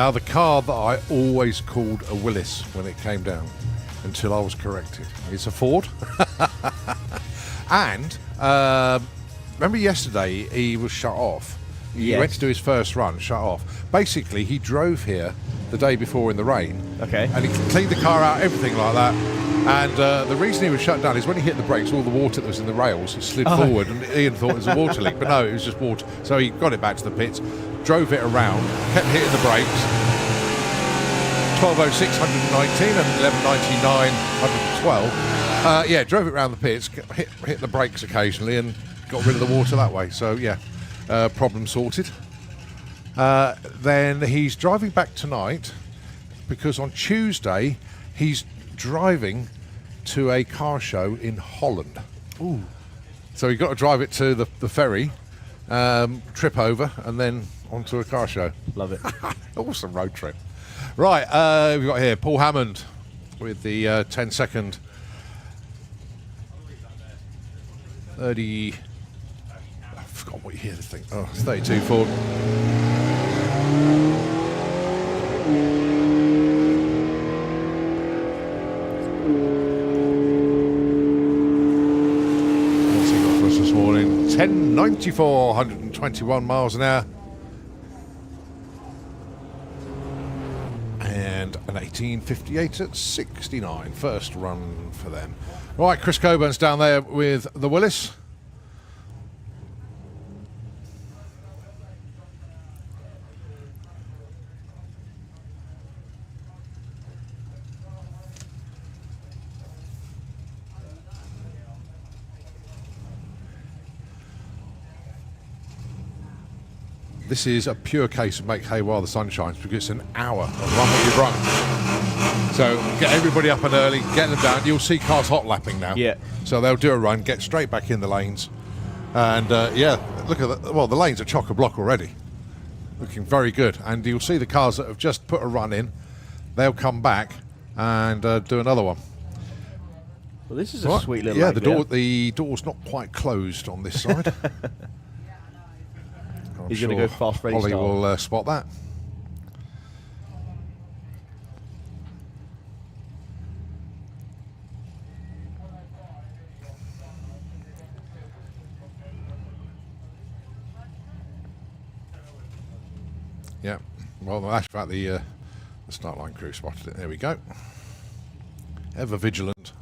Now, the car that I always called a Willis when it came down, until I was corrected. It's a Ford. And remember yesterday he was shut off. He went to do his first run, shut off. Basically, he drove here the day before in the rain. Okay. And he cleaned the car out, everything like that. And the reason he was shut down is when he hit the brakes, all the water that was in the rails slid forward, and Ian thought it was a water leak, but no, it was just water. So he got it back to the pits, drove it around, kept hitting the brakes. 1206, 119, and 1199, 112. Yeah, drove it around the pits, hit the brakes occasionally, and got rid of the water that way. So yeah, problem sorted. Then he's driving back tonight because on Tuesday he's driving to a car show in Holland. Ooh. So you've got to drive it to the ferry, trip over, and then onto a car show. Love it. Awesome road trip. Right, we've got here Paul Hammond with the 10-second 30. I forgot what year this thing. Oh, it's 32 Ford. What's he got for us this morning? 1094, 121 miles an hour. And an 1858 at 69. First run for them. Right, Chris Coburn's down there with the Willis. This is a pure case of make hay while the sun shines, because it's an hour of run what you've run. So get everybody up and early, get them down. You'll see cars hot lapping now. Yeah. So they'll do a run, get straight back in the lanes. And yeah, look at that. Well, the lanes are chock-a-block already. Looking very good. And you'll see the cars that have just put a run in, they'll come back and do another one. Well, this is a sweet little Yeah, the door's not quite closed on this side. He's going to go fast race. Ollie will spot that. Yeah, well, that's about the start line crew spotted it. There we go. Ever vigilant.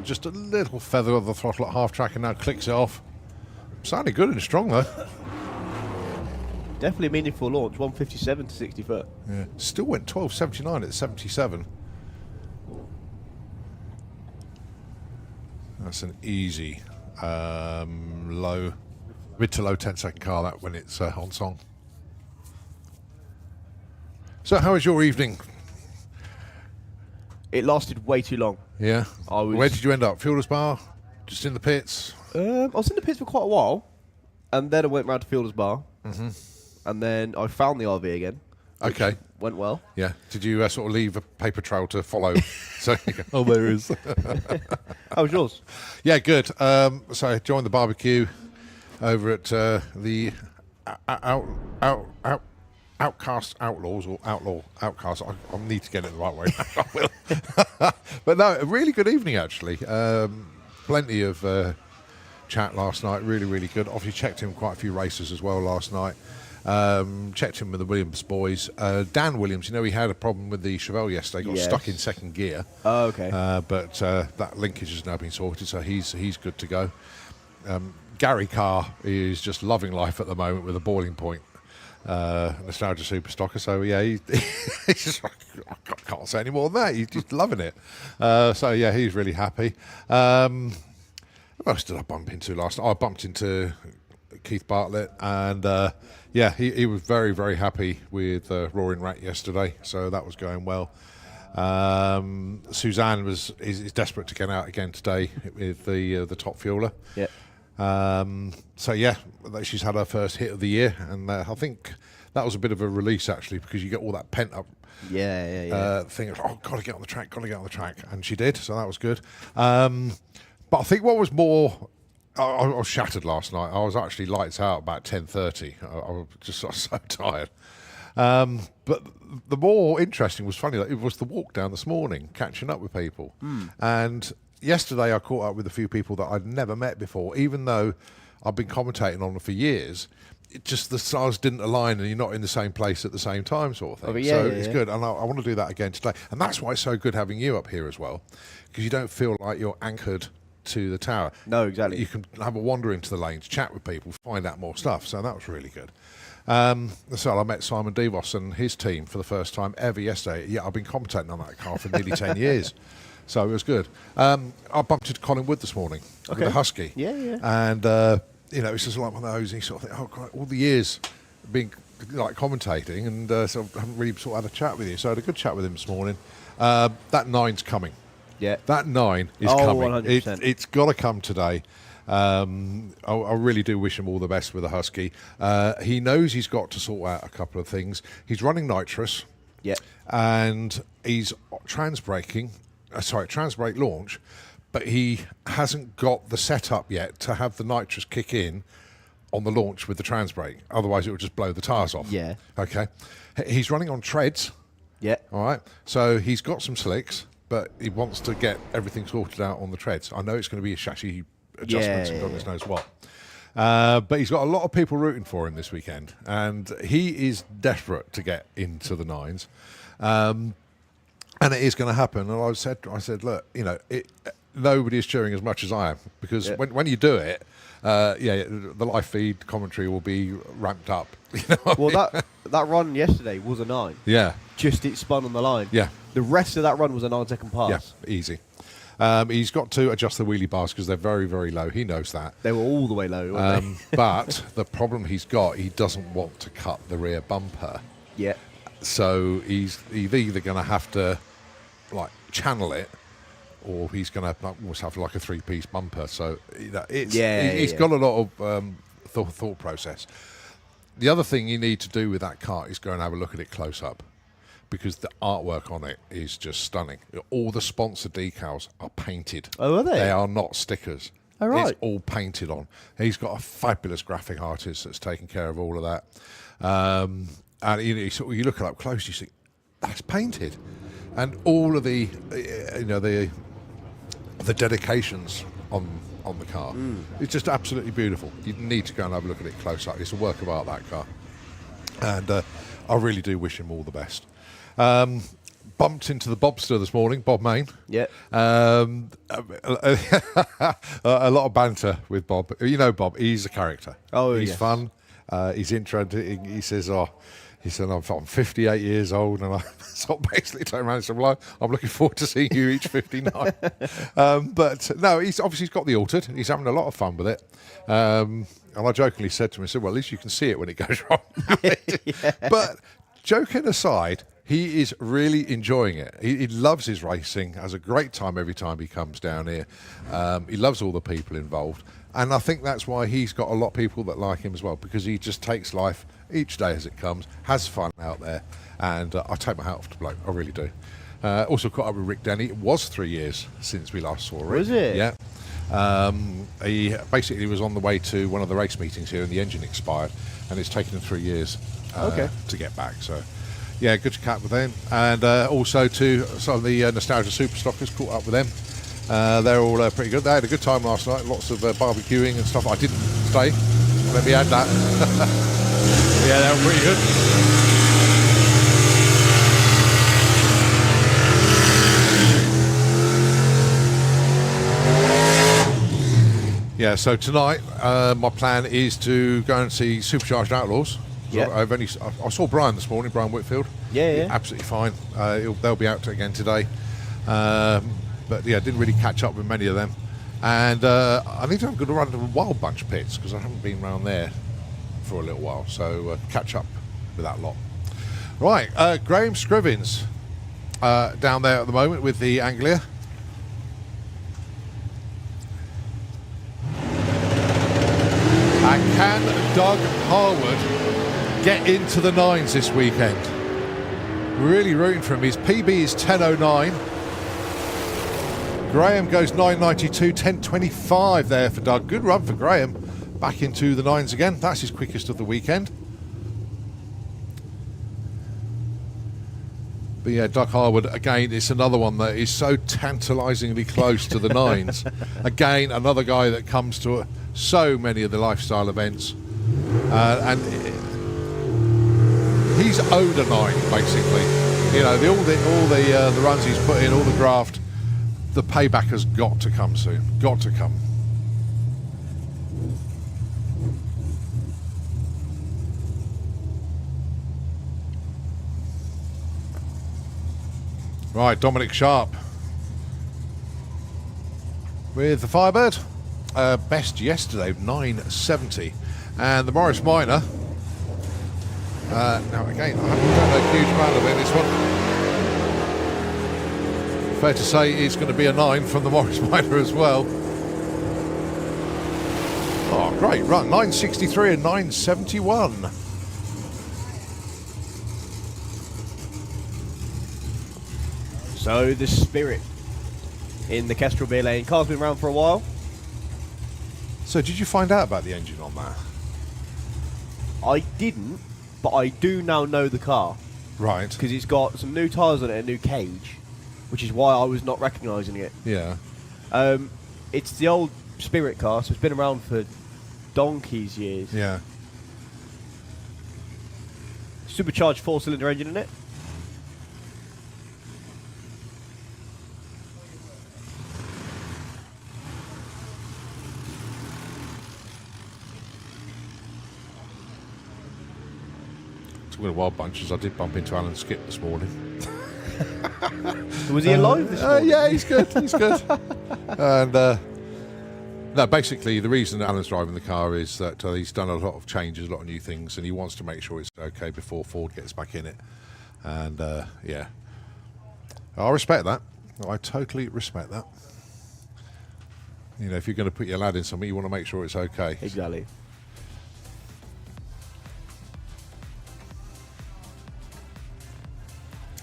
Just a little feather of the throttle at half track and now clicks it off. Sounded good and strong though. Definitely a meaningful launch, 157 to 60 foot. Yeah. Still went 1279 at 77. That's an easy mid to low 10-second car that when it's on song. So how was your evening? It lasted way too long. Yeah. Where did you end up? Fielder's Bar? Just in the pits? I was in the pits for quite a while, and then I went round to Fielder's Bar, and then I found the RV again. Okay. Went well. Yeah. Did you sort of leave a paper trail to follow? So you go, oh, there it is. How was yours? Yeah, good. So I joined the barbecue over at the Outcast Outlaws or Outcast. I need to get it the right way. I will. But no, a really good evening actually. Plenty of chat last night. Really, really good. Obviously checked in quite a few races as well last night. Checked in with the Williams boys. Dan Williams, you know, he had a problem with the Chevelle yesterday. Got stuck in second gear. Oh, okay. But that linkage has now been sorted, so he's good to go. Gary Carr is just loving life at the moment with a boiling point. Nostalgia Superstocker, so yeah, he's just, I can't say any more than that. He's just loving it. So yeah, he's really happy. Who else did I bump into last night? I bumped into Keith Bartlett, and yeah, he was very, very happy with Roaring Rat yesterday, so that was going well. Suzanne is desperate to get out again today with the top fueler. Yeah. So yeah, she's had her first hit of the year, and I think that was a bit of a release actually, because you get all that pent up thing of, oh, gotta get on the track, and she did, so that was good. But I think what was more, I was shattered last night. I was actually lights out about 10:30. I was just so tired. But the more interesting was funny that it was the walk down this morning, catching up with people. And yesterday I caught up with a few people that I'd never met before, even though I've been commentating on them for years. It just, the stars didn't align and you're not in the same place at the same time, sort of thing. It's good, and I want to do that again today. And that's why it's so good having you up here as well, because you don't feel like you're anchored to the tower. No, exactly. You can have a wander into the lanes, chat with people, find out more stuff. So that was really good. So I met Simon Devos and his team for the first time ever yesterday. Yeah, I've been commentating on that car for nearly 10 years. So it was good. I bumped into Colin Wood this morning with a Husky. Yeah. And, you know, it's just like one of those, and you sort of think, oh, God, all the years being like commentating, and so I haven't really sort of had a chat with you. So I had a good chat with him this morning. That 9's coming. Yeah. That 9 is coming. 100%. It's got to come today. I really do wish him all the best with the Husky. He knows he's got to sort out a couple of things. He's running nitrous. Yeah. And he's trans-brake launch, but he hasn't got the setup yet to have the nitrous kick in on the launch with the trans brake. Otherwise, it would just blow the tyres off. Yeah. Okay. He's running on treads. Yeah. All right. So he's got some slicks, but he wants to get everything sorted out on the treads. I know it's going to be a chassis adjustments and goodness knows what. But he's got a lot of people rooting for him this weekend, and he is desperate to get into the 9s. And it is going to happen. And I said, look, you know, nobody is cheering as much as I am, because when you do it, the live feed commentary will be ramped up. You know that run yesterday was a 9. Yeah. Just it spun on the line. Yeah. The rest of that run was a 9-second pass. Yeah, easy. He's got to adjust the wheelie bars because they're very, very low. He knows that. They were all the way low, weren't they? But the problem he's got, he doesn't want to cut the rear bumper. Yeah. So he's either going to have to like channel it, or he's going to almost have like a 3-piece bumper. So he's got a lot of thought process. The other thing you need to do with that car is go and have a look at it close up, because the artwork on it is just stunning. All the sponsor decals are painted. Oh, are they? They are not stickers. Oh, right. It's all painted on. He's got a fabulous graphic artist that's taking care of all of that. And you look it up close, you think, that's painted. And all of the dedications on the car. It's just absolutely beautiful. You need to go and have a look at it close up. It's a work of art, that car. And I really do wish him all the best. Bumped into the Bobster this morning, Bob Main. Yeah. A lot of banter with Bob. You know Bob, he's a character. Oh, he's fun. He's interesting. He said, I'm 58 years old, and I sort of basically turned around and said, well, I'm looking forward to seeing you each 59. But no, he's got the altered. He's having a lot of fun with it. And I jokingly said to him, I said, well, at least you can see it when it goes wrong. Yeah. But joking aside, he is really enjoying it. He loves his racing, has a great time every time he comes down here. He loves all the people involved. And I think that's why he's got a lot of people that like him as well, because he just takes life each day as it comes, has fun out there. And I take my hat off to bloke, I really do. Also caught up with Rick Denny. It was 3 years since we last saw Rick. Was it? Yeah. He basically was on the way to one of the race meetings here, and the engine expired, and it's taken him 3 years to get back. So, yeah, good to catch with them. And also to some of the Nostalgia Superstockers, caught up with them. They're all pretty good. They had a good time last night, lots of barbecuing and stuff. I didn't stay, let me add that. Yeah, they were pretty good. Yeah, so tonight my plan is to go and see Supercharged Outlaws. Yeah. I saw Brian this morning, Brian Whitfield. Yeah. Absolutely fine. They'll be out again today. But yeah, didn't really catch up with many of them. And I need to have a good run to the Wild Bunch pits, because I haven't been around there for a little while. So catch up with that lot. Right, Graham Scrivens. down there at the moment with the Anglia. And can Doug Harwood get into the 9s this weekend? Really rooting for him. His PB is 10.09. Graham goes 9.92, 10.25 there for Doug. Good run for Graham. Back into the 9s again. That's his quickest of the weekend. But yeah, Doug Harwood, again, it's another one that is so tantalisingly close to the 9s. Again, another guy that comes to so many of the lifestyle events. And he's owed a 9, basically. You know, all the runs he's put in, all the graft, the payback has got to come soon. Got to come. Right, Dominic Sharp with the Firebird. Best yesterday, 9.70. And the Morris Minor. Now, again, I haven't done a huge amount of it in this one. Fair to say it's going to be a 9 from the Morris Minor as well. Oh, great run. 9.63 and 9.71. So the Spirit in the Kestrel Beer Lane. Car's been around for a while. So did you find out about the engine on that? I didn't, but I do now know the car. Right. Because it's got some new tyres on it and a new cage, which is why I was not recognising it. Yeah. It's the old Spirit car, so it's been around for donkey's years. Yeah. Supercharged 4-cylinder engine in it. Talking of wild bunches, I did bump into Alan Skip this morning. Was he alive this morning? Yeah, he's good. He's good. And no, basically, the reason Alan's driving the car is that he's done a lot of changes, a lot of new things, and he wants to make sure it's okay before Ford gets back in it. And yeah, I respect that. I totally respect that. You know, if you're going to put your lad in something, you want to make sure it's okay. Exactly.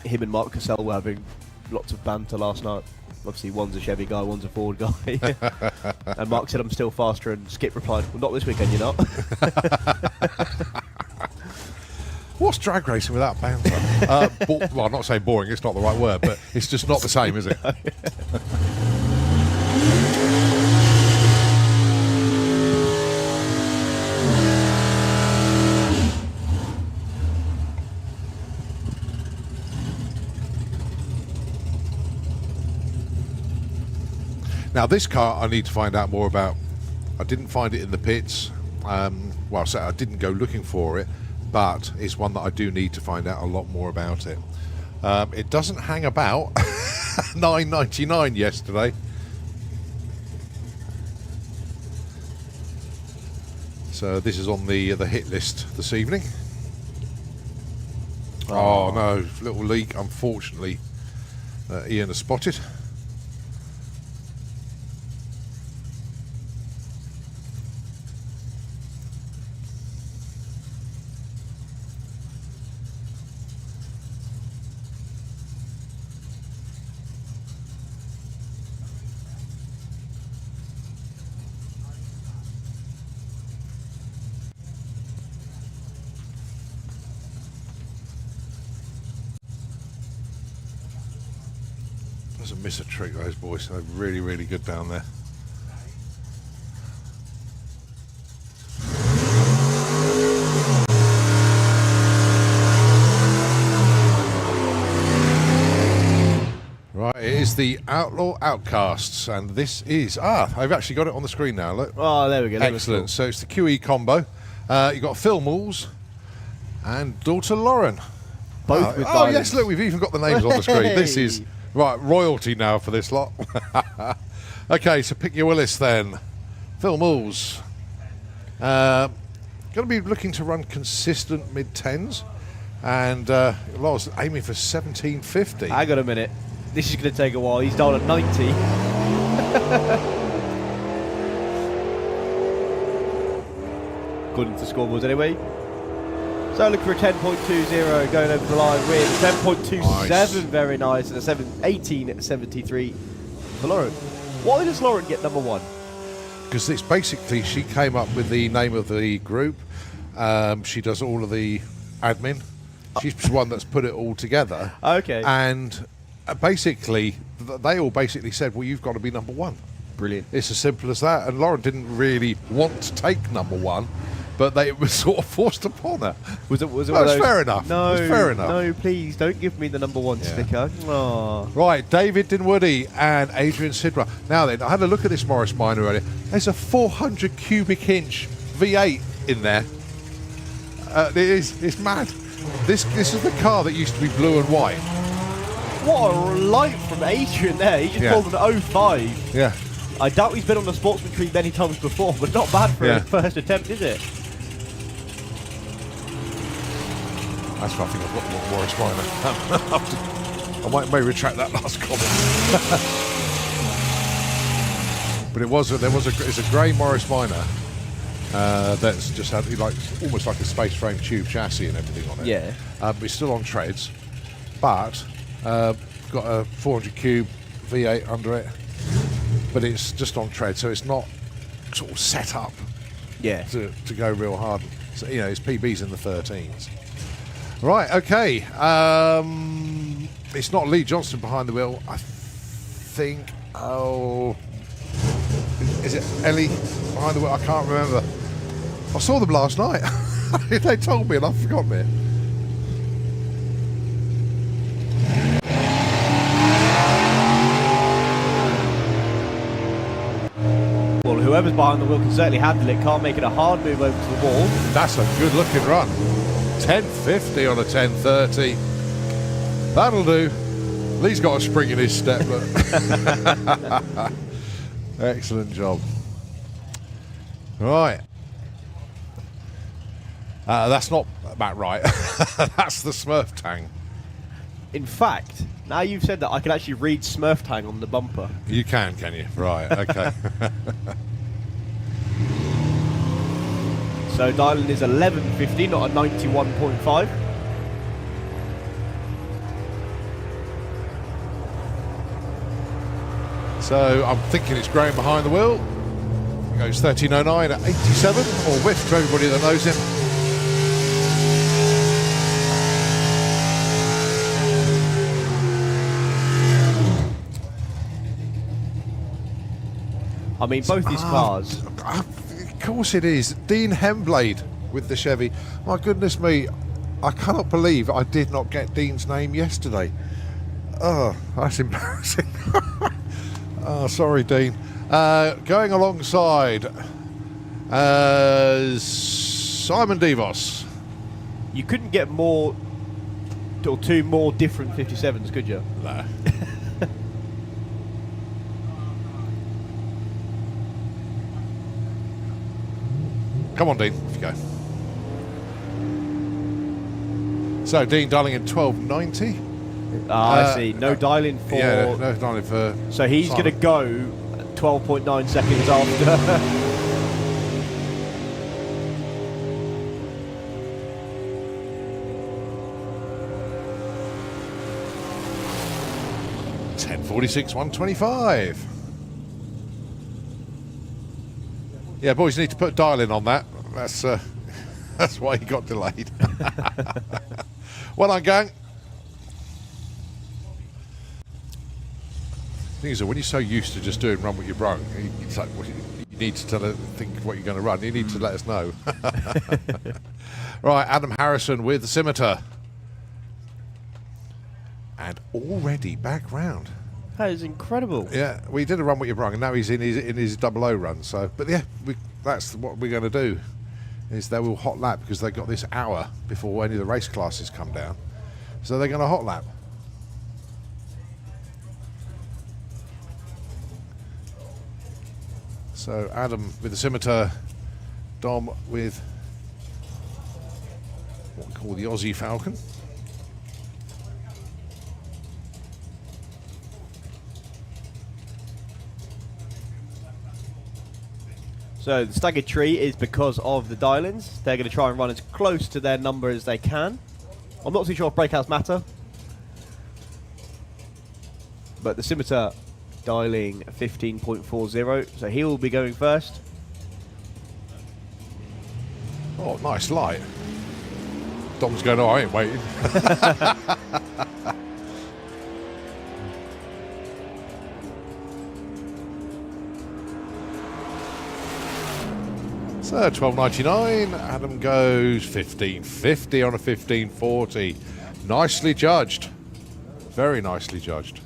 Him and Mark Cassell were having lots of banter last night. Obviously, one's a Chevy guy, one's a Ford guy. And Mark said, I'm still faster, and Skip replied, well, not this weekend, you're not. What's drag racing without banter? Well, I'm not saying boring, it's not the right word, but it's just not the same, is it? Now, this car I need to find out more about. I didn't find it in the pits. Well, so I didn't go looking for it, but it's one that I do need to find out a lot more about it. It doesn't hang about. $9.99 yesterday. So this is on the hit list this evening. Oh no, little leak, unfortunately. Ian has spotted. Doesn't miss a trick, those boys. They're really, really good down there. Right, it is the Outlaw Outcasts, and this is... I've actually got it on the screen now, look. Oh, there we go. Excellent. So it's the QE combo. You've got Phil Malls and daughter Lauren. Both with oh, diamonds. yes, look, we've even got the names on the screen. This is... Right, royalty now for this lot. Okay, so pick your Willis then. Phil Malls. Going to be looking to run consistent mid-10s. And Law's aiming for 1750. Hang on a minute. This is going to take a while. He's down at 90. According to the scoreboards anyway. So look for a 10.20 going over the line with a 10.27. Nice. Very nice. And a 18.73 for Lauren. Why does Lauren get number 1? Because it's basically, she came up with the name of the group. She does all of the admin. She's the one that's put it all together. Okay. And basically, they all basically said, well, you've got to be number 1. Brilliant. It's as simple as that. And Lauren didn't really want to take number 1, but it was sort of forced upon her. Was it Well, it's fair enough. No, It's fair enough. no, please don't give me the number 1 sticker. Aww. Right, David Dinwoody and Adrian Sidra. Now then, I had a look at this Morris Minor earlier. There's a 400 cubic inch V8 in there. It's mad. This is the car that used to be blue and white. What a light from Adrian there. He just pulled an 05. Yeah. I doubt he's been on the sportsman tree many times before, but not bad for a first attempt, is it? That's why I think I've got more Morris Minor. I may retract that last comment. But it's a grey Morris Minor that's just had almost like a space frame tube chassis and everything on it. Yeah. It's still on treads, but got a 400 cube V8 under it. But it's just on tread, so it's not sort of set up to go real hard. So, it's PBs in the 13s. Right, okay. It's not Lee Johnston behind the wheel. I think, is it Ellie behind the wheel? I can't remember. I saw them last night. They told me and I've forgotten it. Well, whoever's behind the wheel can certainly handle it. Can't make it a hard move over to the wall. That's a good looking run. 1050 on a 1030. That'll do. Lee's got a spring in his step. But excellent job. Right. That's not about right. That's the Smurf Tang. In fact, now you've said that, I can actually read Smurf Tang on the bumper. You can you? Right, okay. So dialing is 1150, not a 91.5. So I'm thinking it's Graham behind the wheel. He goes 1309 at 87, or whiff to everybody that knows him. I mean, both these cars. Of course it is. Dean Hemblade with the Chevy. My goodness me, I cannot believe I did not get Dean's name yesterday. Oh, that's embarrassing. Oh, sorry, Dean. Going alongside Simon Devos. You couldn't get more, or two more different 57s, could you? No. Come on, Dean, off you go. So, Dean dialing in 1290. I see. No dialing for... Yeah, no dialing for... So he's going to go 12.9 seconds after. .10.46, 125. Yeah, boys need to put dialing on that. That's why he got delayed. Well done, gang. The thing is, when you're so used to just doing run what you brung, it's like, you need to think what you're going to run. You need to let us know. Right, Adam Harrison with the Scimitar. And already back round. That is incredible. Yeah, we did a run what you brung, and now he's in his 00 run. So, but yeah, that's what we're going to do. Is they will hot lap because they've got this hour before any of the race classes come down. So they're going to hot lap. So Adam with the Scimitar, Dom with what we call the Aussie Falcon. So the staggered tree is because of the dial-ins. They're going to try and run as close to their number as they can. I'm not too sure if breakouts matter. But the scimitar dialing 15.40, so he will be going first. Oh, nice light. Dom's going, oh, I ain't waiting. So 12.99. Adam goes 15.50 on a 15.40. Nicely judged. Very nicely judged.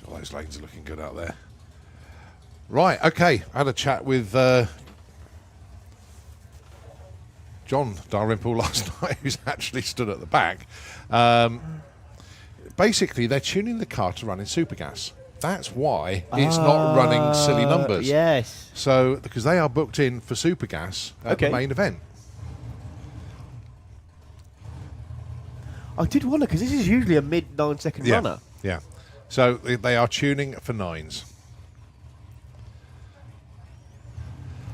God, those lanes are looking good out there. Right, okay. I had a chat with John Dalrymple last night, who's actually stood at the back. Basically, they're tuning the car to run in super gas. That's why it's not running silly numbers. Yes. So, because they are booked in for super gas at the main event. I did wonder, because this is usually a mid 9-second runner. Yeah. So, they are tuning for 9s.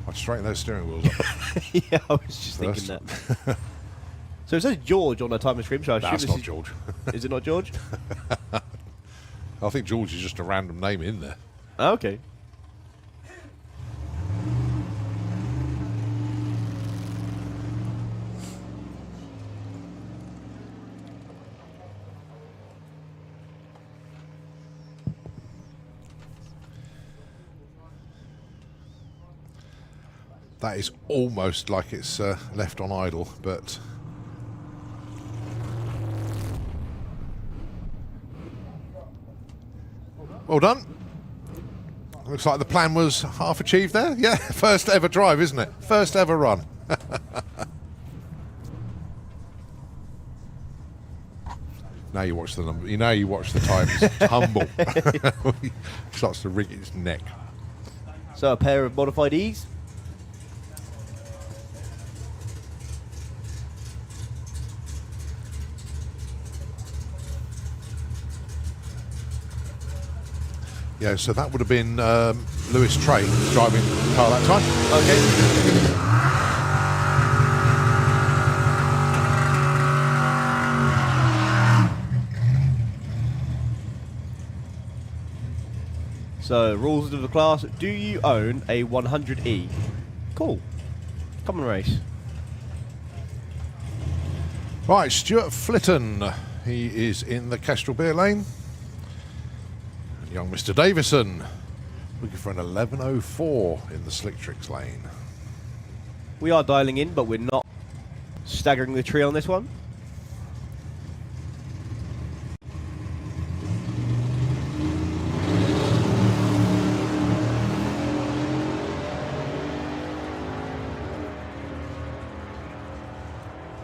I'll straighten those steering wheels up. Yeah, I was just thinking that. So it says George on the timer screen, so I assume That's this not is George. Is it not George? I think George is just a random name in there. Oh, okay. That is almost like it's left on idle, but... Well done. Looks like the plan was half achieved there. Yeah, first ever drive, isn't it? First ever run. Now you watch the number. Now you watch the times tumble. He starts to wring its neck. So a pair of modified E's. Yeah, so that would have been Lewis Trey driving the car that time. Okay. So, rules of the class. Do you own a 100E? Cool. Come on, race. Right, Stuart Flitton. He is in the Kestrel beer lane. Young Mr. Davison looking for an 11.04 in the Slick Tricks lane. We are dialing in, but we're not staggering the tree on this one.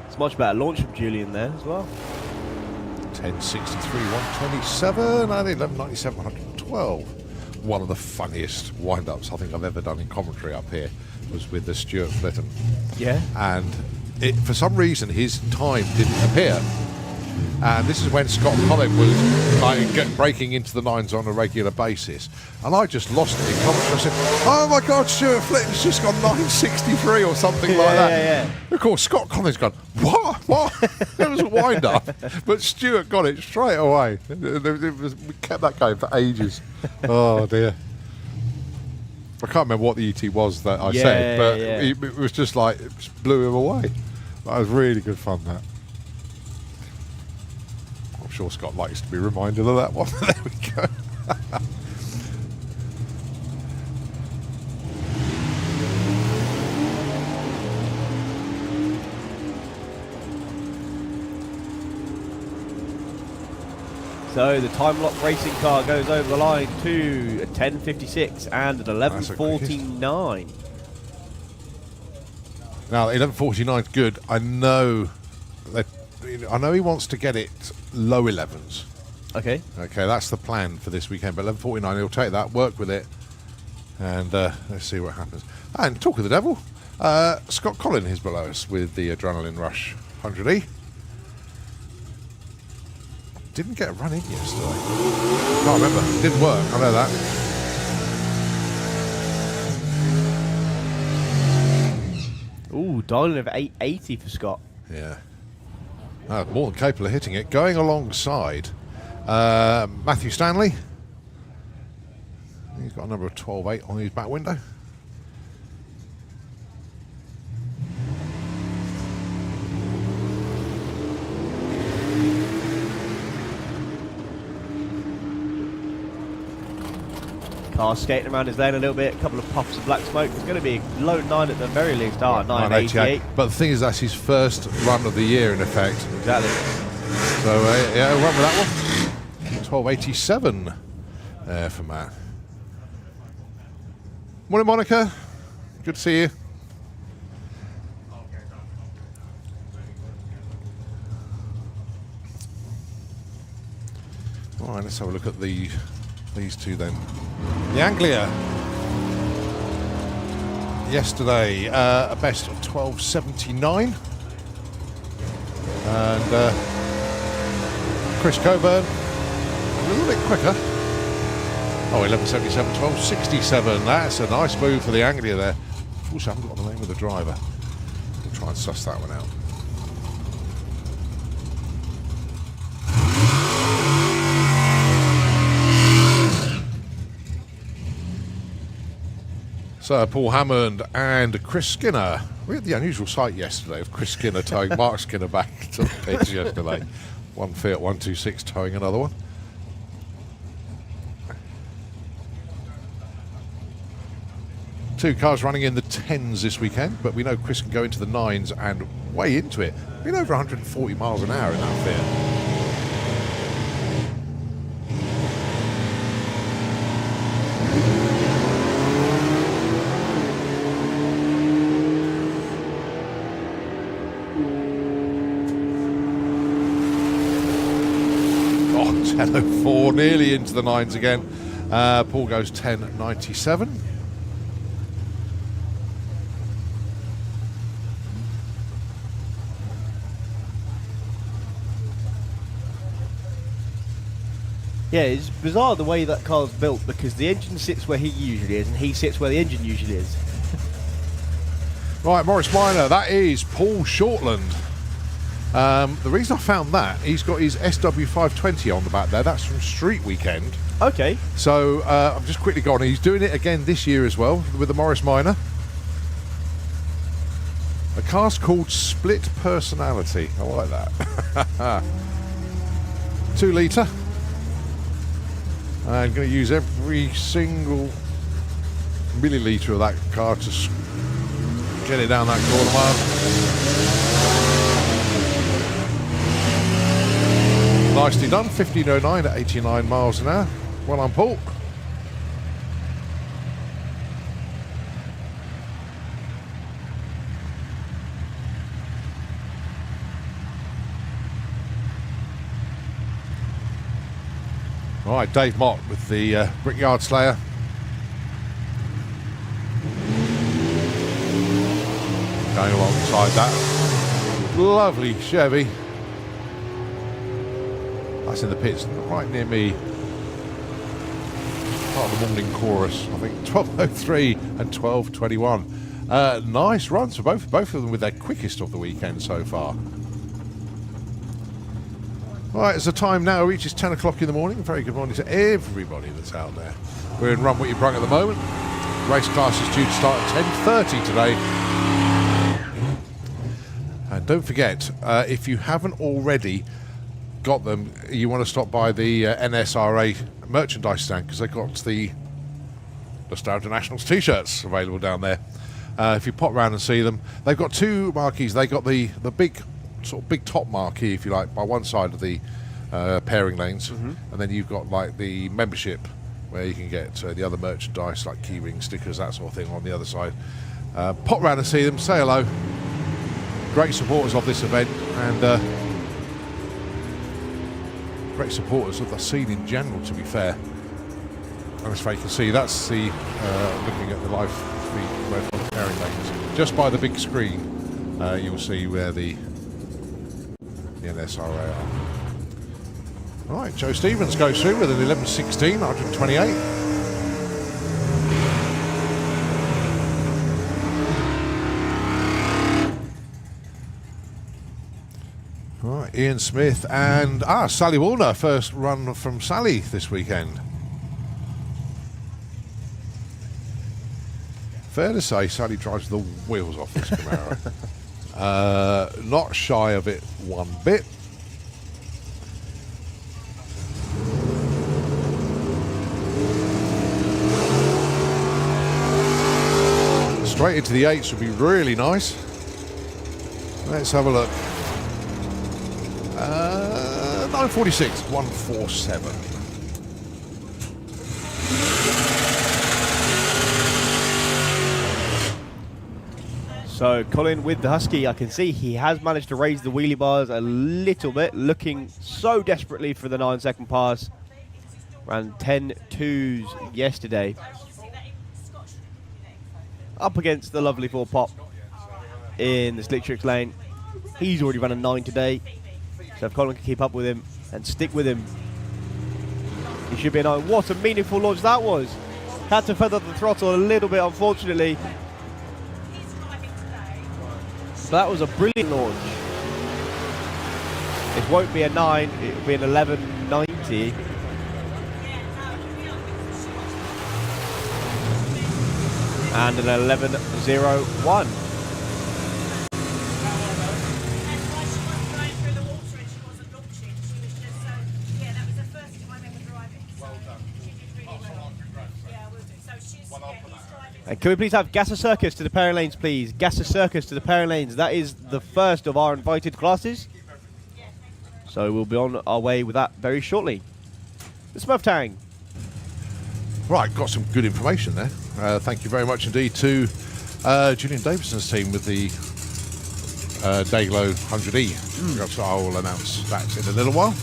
It's much better launch from Julian there as well. 1063, 127, and 1197, 112. One of the funniest wind-ups I think I've ever done in commentary up here was with the Stuart Flitton. Yeah. And for some reason his time didn't appear. And this is when Scott Collin was breaking into the 9s on a regular basis. And I just lost it in commentary. I said, oh my God, Stuart Flitton's just gone 963 or something like that. Yeah. Of course, Scott Collin's gone, what? It was a wind-up. But Stuart got it straight away. We kept that going for ages. Oh, dear. I can't remember what the ET was that I said, but it was just like, it just blew him away. That was really good fun, that. I'm sure Scott likes to be reminded of that one. There we go. So the time lock racing car goes over the line to a 10.56 and an 11.49. Now 11.49 is good. I know he wants to get it low 11s. Okay. Okay, that's the plan for this weekend. But 11:49, he'll take that, work with it, and let's see what happens. And talk of the devil, Scott Collin is below us with the Adrenaline Rush 100E. Didn't get a run in yesterday. Can't remember. Didn't work. I know that. Ooh, dialing of 880 for Scott. Yeah. More than capable of hitting it. Going alongside Matthew Stanley. He's got a number of 12.8 on his back window. Car skating around his lane a little bit, a couple of puffs of black smoke. It's going to be a low 9 at the very least. 988. But the thing is, that's his first run of the year, in effect. Exactly. So, yeah, I'll run with that one. 1287 there for Matt. Morning, Monica. Good to see you. All right, let's have a look at these two then. The Anglia. Yesterday, a best of 1279. And Chris Coburn, a little bit quicker. Oh, 1177, 1267. That's a nice move for the Anglia there. Also, I haven't got the name of the driver. We'll try and suss that one out. So Paul Hammond and Chris Skinner. We had the unusual sight yesterday of Chris Skinner towing Mark Skinner back to the pitch yesterday. One Fiat 126 towing another one. Two cars running in the 10s this weekend, but we know Chris can go into the 9s and way into it. Been over 140 miles an hour in that Fiat. Oh, 10.04, nearly into the 9s again. Paul goes 10.97. Yeah, it's bizarre the way that car's built, because the engine sits where he usually is and he sits where the engine usually is. Right, Morris Minor, that is Paul Shortland. The reason I found that, he's got his SW520 on the back there. That's from Street Weekend. Okay. So I've just quickly gone. He's doing it again this year as well with the Morris Minor. A car's called Split Personality. I like that. 2 litre. I'm going to use every single milliliter of that car to get it down that corner mile. Nicely done. 15.09 at 89 miles an hour. Well on, Paul. All right, Dave Mott with the Brickyard Slayer. Going alongside that lovely Chevy. That's in the pits, right near me. Part of the morning chorus, I think. 12.03 and 12.21. Nice runs for both of them with their quickest of the weekend so far. Right, as the time now reaches 10 o'clock in the morning, very good morning to everybody that's out there. We're in Run What You Brung at the moment. Race class is due to start at 10:30 today. And don't forget, if you haven't already got them, you want to stop by the NSRA merchandise stand, because they've got the Nostalgia Nationals t-shirts available down there. If you pop round and see them, they've got 2 marquees. They got the big sort of big top marquee, if you like, by one side of the pairing lanes, and then you've got like the membership where you can get the other merchandise like keyring, stickers, that sort of thing on the other side. Pop round and see them, say hello. Great supporters of this event, and great supporters of the scene in general, to be fair. And as you can see, that's the looking at the live feed red on the pairing lanes. Just by the big screen, you'll see where the NSRA are. All right, Joe Stevens goes through with an 11.16, 128. All right, Ian Smith and Sally Warner, first run from Sally this weekend. Fair to say, Sally drives the wheels off this Camaro. Not shy of it one bit. Straight into the 8s would be really nice. Let's have a look. 946, 147. So Colin with the Husky, I can see he has managed to raise the wheelie bars a little bit, looking so desperately for the 9-second pass. Ran 10.2s yesterday. Up against the lovely 4-pop in the slick tricks lane. He's already run a 9 today. So if Colin can keep up with him and stick with him, he should be a 9. What a meaningful launch that was. Had to feather the throttle a little bit, unfortunately. That was a brilliant launch. It won't be a 9, it will be an 11.90. And an 11.01. And can we please have Gasser Circus to the pairing lanes, please? Gasser Circus to the pairing lanes. That is the first of our invited classes. So we'll be on our way with that very shortly. The Smurf Tang. Right, got some good information there. Thank you very much indeed to Julian Davison's team with the Dayglow 100E. So I will announce that in a little while.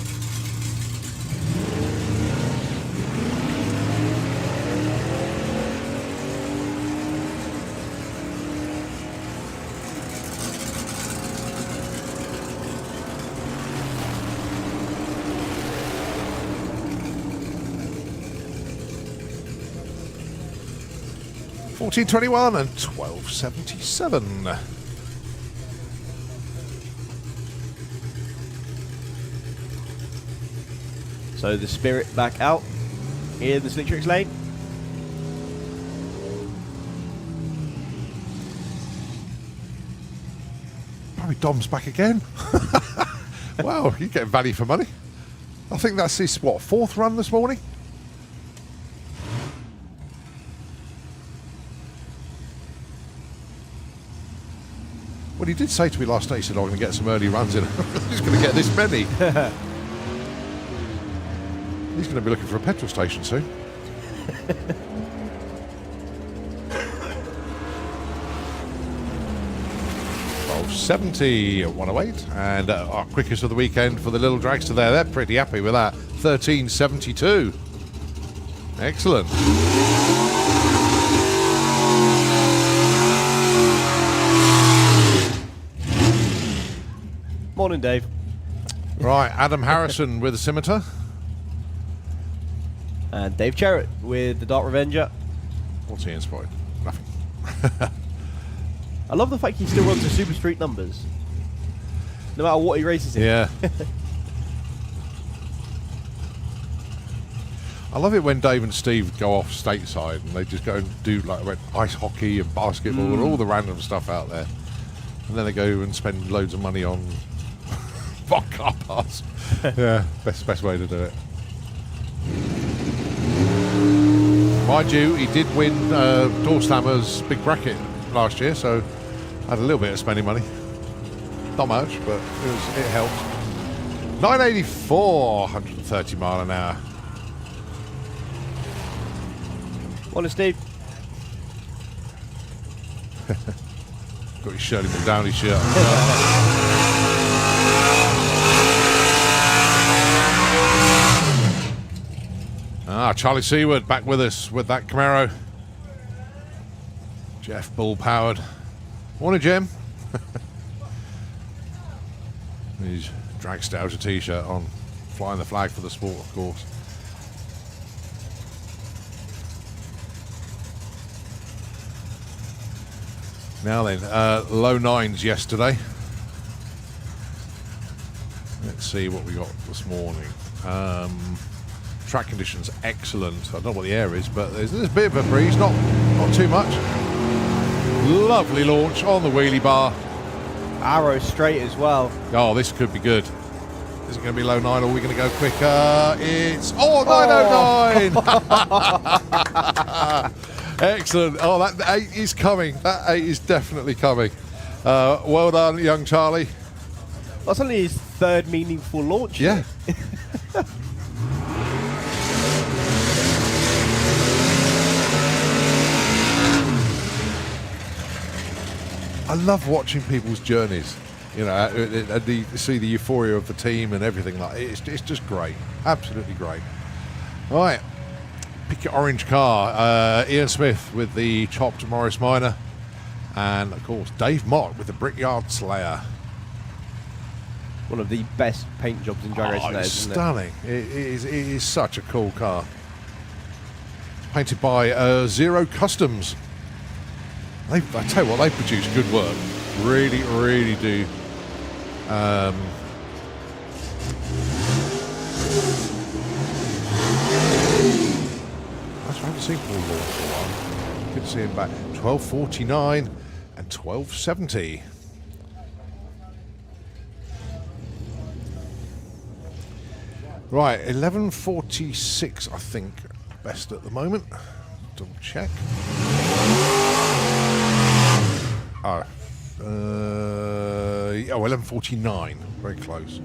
$14.21 and $12.77. So the Spirit back out in the Slick Tricks lane. Probably Dom's back again. Wow, you get value for money. I think that's his, what, 4th run this morning? Well, he did say to me last night, he said, I'm going to get some early runs in. He's going to get this many. He's going to be looking for a petrol station soon. $12.70 at 108. And our quickest of the weekend for the little dragster there. They're pretty happy with that. $13.72. Excellent. Morning, Dave. Right, Adam Harrison with the Scimitar. And Dave Cherrett with the Dark Revenger. What's he inspired? Nothing. I love the fact he still runs the Superstreet numbers, no matter what he races in. Yeah. I love it when Dave and Steve go off stateside and they just go and do like ice hockey and basketball and all the random stuff out there. And then they go and spend loads of money on car parts. Yeah, best way to do it. Mind you, he did win Doorslammer's big bracket last year, so had a little bit of spending money. Not much, but it helped. 984, 130 mile an hour. Morning, Steve. Got his Shirley McDowney shirt. Charlie Seaward back with us with that Camaro. Jeff Bull powered. Morning, Jim. His Dragstalgia t-shirt on, flying the flag for the sport, of course. Now then, low 9s yesterday. Let's see what we got this morning. Track conditions excellent. I don't know what the air is, but there's a bit of a breeze, not too much. Lovely launch on the wheelie bar. Arrow straight as well. Oh, this could be good. Is it going to be low 9 or are we going to go quicker? It's 909. Excellent. Oh, that 8 is coming. That 8 is definitely coming. Well done, young Charlie. That's only his third meaningful launch. Yeah. I love watching people's journeys. You know, see the euphoria of the team and everything like it. It's just great. Absolutely great. All right. Pick your orange car. Ian Smith with the chopped Morris Minor. And, of course, Dave Mott with the Brickyard Slayer. One of the best paint jobs in drag racing. It's stunning. It is such a cool car. Painted by Zero Customs. I tell you what, they produce good work. Really, really do. That's what I haven't seen Paul Law for a while. Good to see him back. 12.49 and 12.70. Right, 11.46, I think, best at the moment. Double check. Oh, 11.49, very close.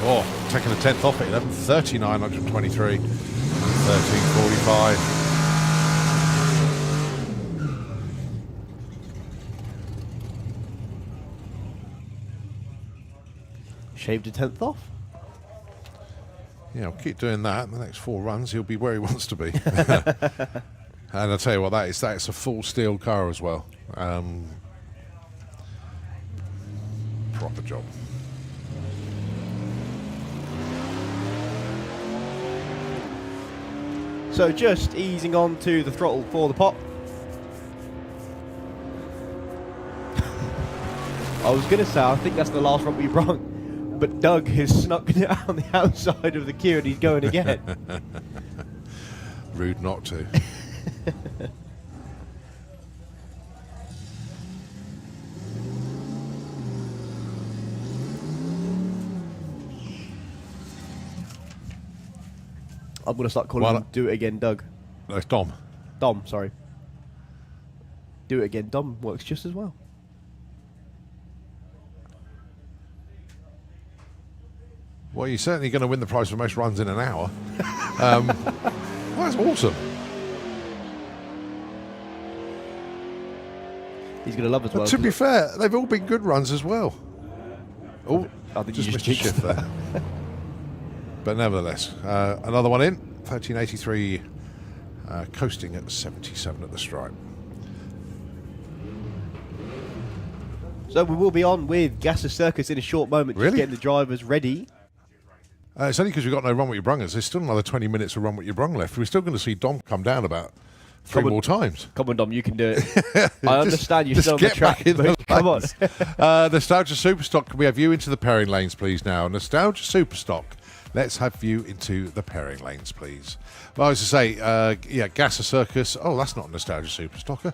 Oh, taking a 10th off at 11.30, 923. 13.45. Shaved a 10th off? Yeah, I'll keep doing that. The next 4 runs, he'll be where he wants to be. And I'll tell you what, that's a full steel car as well. Proper job. So just easing on to the throttle for the pop. I was going to say, I think that's the last run we brung, but Doug has snuck it out on the outside of the queue and he's going again. Rude not to. I'm going to start calling him Do It Again Doug. No, it's Dom. Dom, sorry. Do It Again Dom works just as well. Well, you're certainly going to win the prize for most runs in an hour. Well, that's awesome. He's going to love as well. But to be fair, they've all been good runs as well. Oh, I think just you missed a shift there. But nevertheless, another one in. 13.83, coasting at 77 at the stripe. So we will be on with Gasser Circus in a short moment, Really? just getting the drivers ready. It's only because we've got no Run What You Brungers. There's still another 20 minutes of Run What You Brung left. We're still going to see Dom come down about 3 more times. Come on, Dom, you can do it. I understand you're just still on the get track, back in but the come on. Nostalgia Superstock, can we have you into the pairing lanes, please, now? Nostalgia Superstock, let's have you into the pairing lanes, please. Well, I was to say, yeah, Gasser Circus. Oh, that's not Nostalgia Superstocker.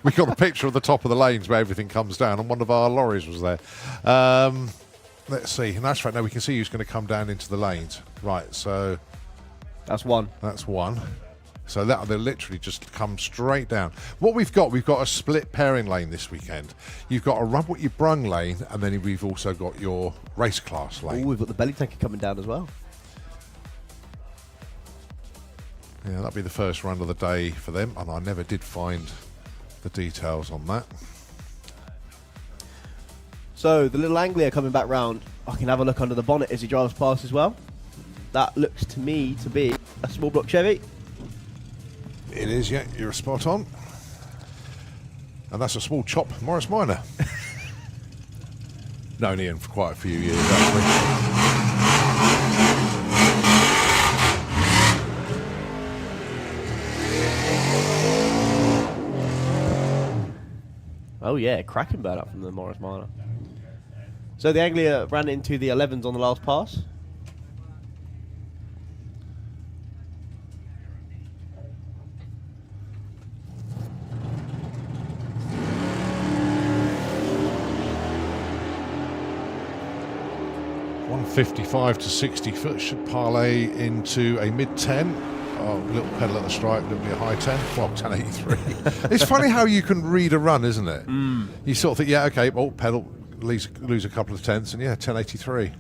we got a picture of the top of the lanes where everything comes down, and one of our lorries was there. Let's see. And that's right. Now we can see who's going to come down into the lanes. Right, so... That's one. That's one. So they'll literally just come straight down. What we've got a split pairing lane this weekend. You've got a run what you brung lane, and then we've also got your race class lane. Oh, we've got the belly tanker coming down as well. Yeah, that'll be the first run of the day for them, and I never did find the details on that. So the little Anglia coming back round. I can have a look under the bonnet as he drives past as well. That looks to me to be a small block Chevy. It is, yeah, you're spot on. And that's a small chop Morris Minor. Known Ian for quite a few years, actually. Oh yeah, cracking bird up from the Morris Minor. So the Anglia ran into the 11s on the last pass. .55 to 60 foot should parlay into a mid-10. Oh, little pedal at the stripe, there'll be a high 10. Well, 10.83. It's funny how you can read a run, isn't it? You sort of think, yeah, okay, well, pedal, lose a couple of tenths, and yeah, 10.83.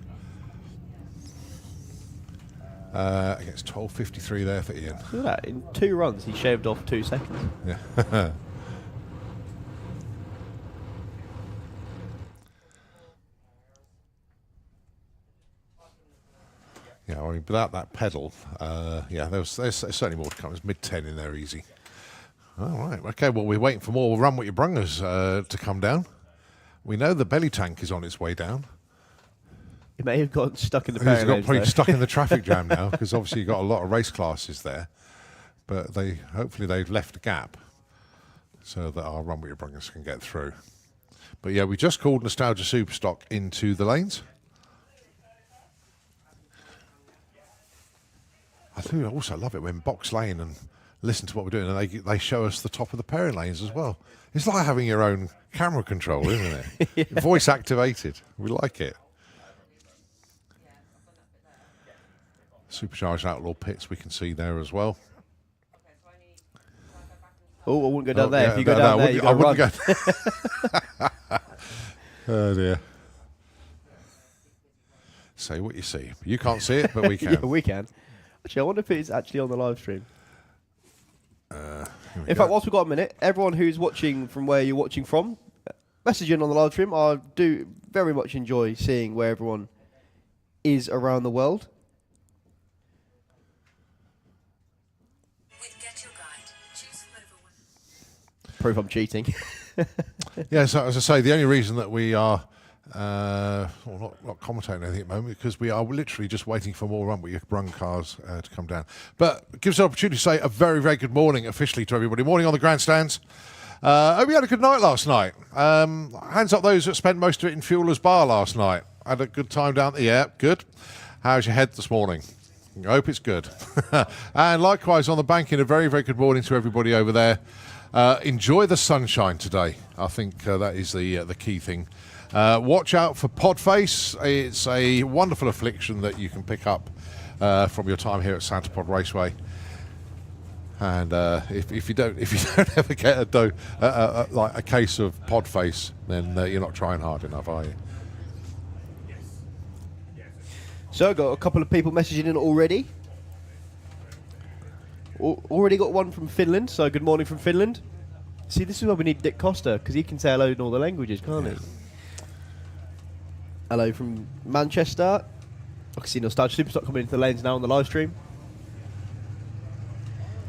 Against 12.53 there for Ian. Look at that, in 2 runs he shaved off 2 seconds. Yeah. Yeah, I mean, without that pedal, yeah, there's certainly more to come. There's mid-10 in there easy. All right, okay, well, we're waiting for more Run What You Brungers to come down. We know the belly tank is on its way down. It may have got stuck in the He's got probably stuck in the traffic jam now, because obviously you've got a lot of race classes there. But hopefully they've left a gap so that our Run What You Brungers can get through. But yeah, we just called Nostalgia Superstock into the lanes. I do also love it when box lane and listen to what we're doing, and they show us the top of the pairing lanes as well. It's like having your own camera control, isn't it? Yeah. Voice activated. We like it. Supercharged Outlaw pits we can see there as well. Oh, I wouldn't go down there. If you go down there, you got to run. Go. Oh dear. Say what you see. You can't see it, but we can. Yeah, we can. Actually, I wonder if it's actually on the live stream. In fact, whilst we've got a minute, everyone who's watching from where you're watching from, message in on the live stream. I do very much enjoy seeing where everyone is around the world. Proof I'm cheating. Yeah, so as I say, the only reason that we are not commentating anything at the moment, because we are literally just waiting for more Run What You Brung cars to come down. But it gives us an opportunity to say a very, very good morning officially to everybody. Morning on the grandstands. Hope you had a good night last night. Hands up those that spent most of it in Fueler's Bar last night. Had a good time down there? Yeah, good. How's your head this morning? I hope it's good. And likewise on the banking, a very, very good morning to everybody over there. Enjoy the sunshine today. I think that is the key thing. Watch out for Podface. It's a wonderful affliction that you can pick up from your time here at Santa Pod Raceway. And if you don't ever get like a case of Podface, then you're not trying hard enough, are you? So got a couple of people messaging in already. Already got one from Finland, so good morning from Finland. See, this is why we need Dick Costa, because he can say hello in all the languages, can't he? Hello from Manchester. I can see Nostalgia Superstock coming into the lanes now on the live stream.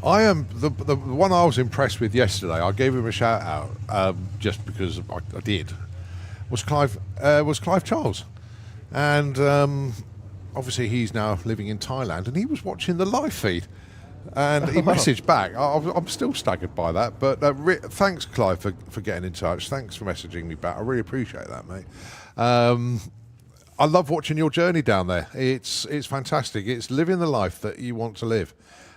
I am the one I was impressed with yesterday. I gave him a shout out just because I did. Was Clive Charles, and obviously he's now living in Thailand, and he was watching the live feed. And he messaged back. I'm still staggered by that, but thanks, Clive, for getting in touch. Thanks for messaging me back. I really appreciate that, mate. I love watching your journey down there. It's fantastic. It's living the life that you want to live,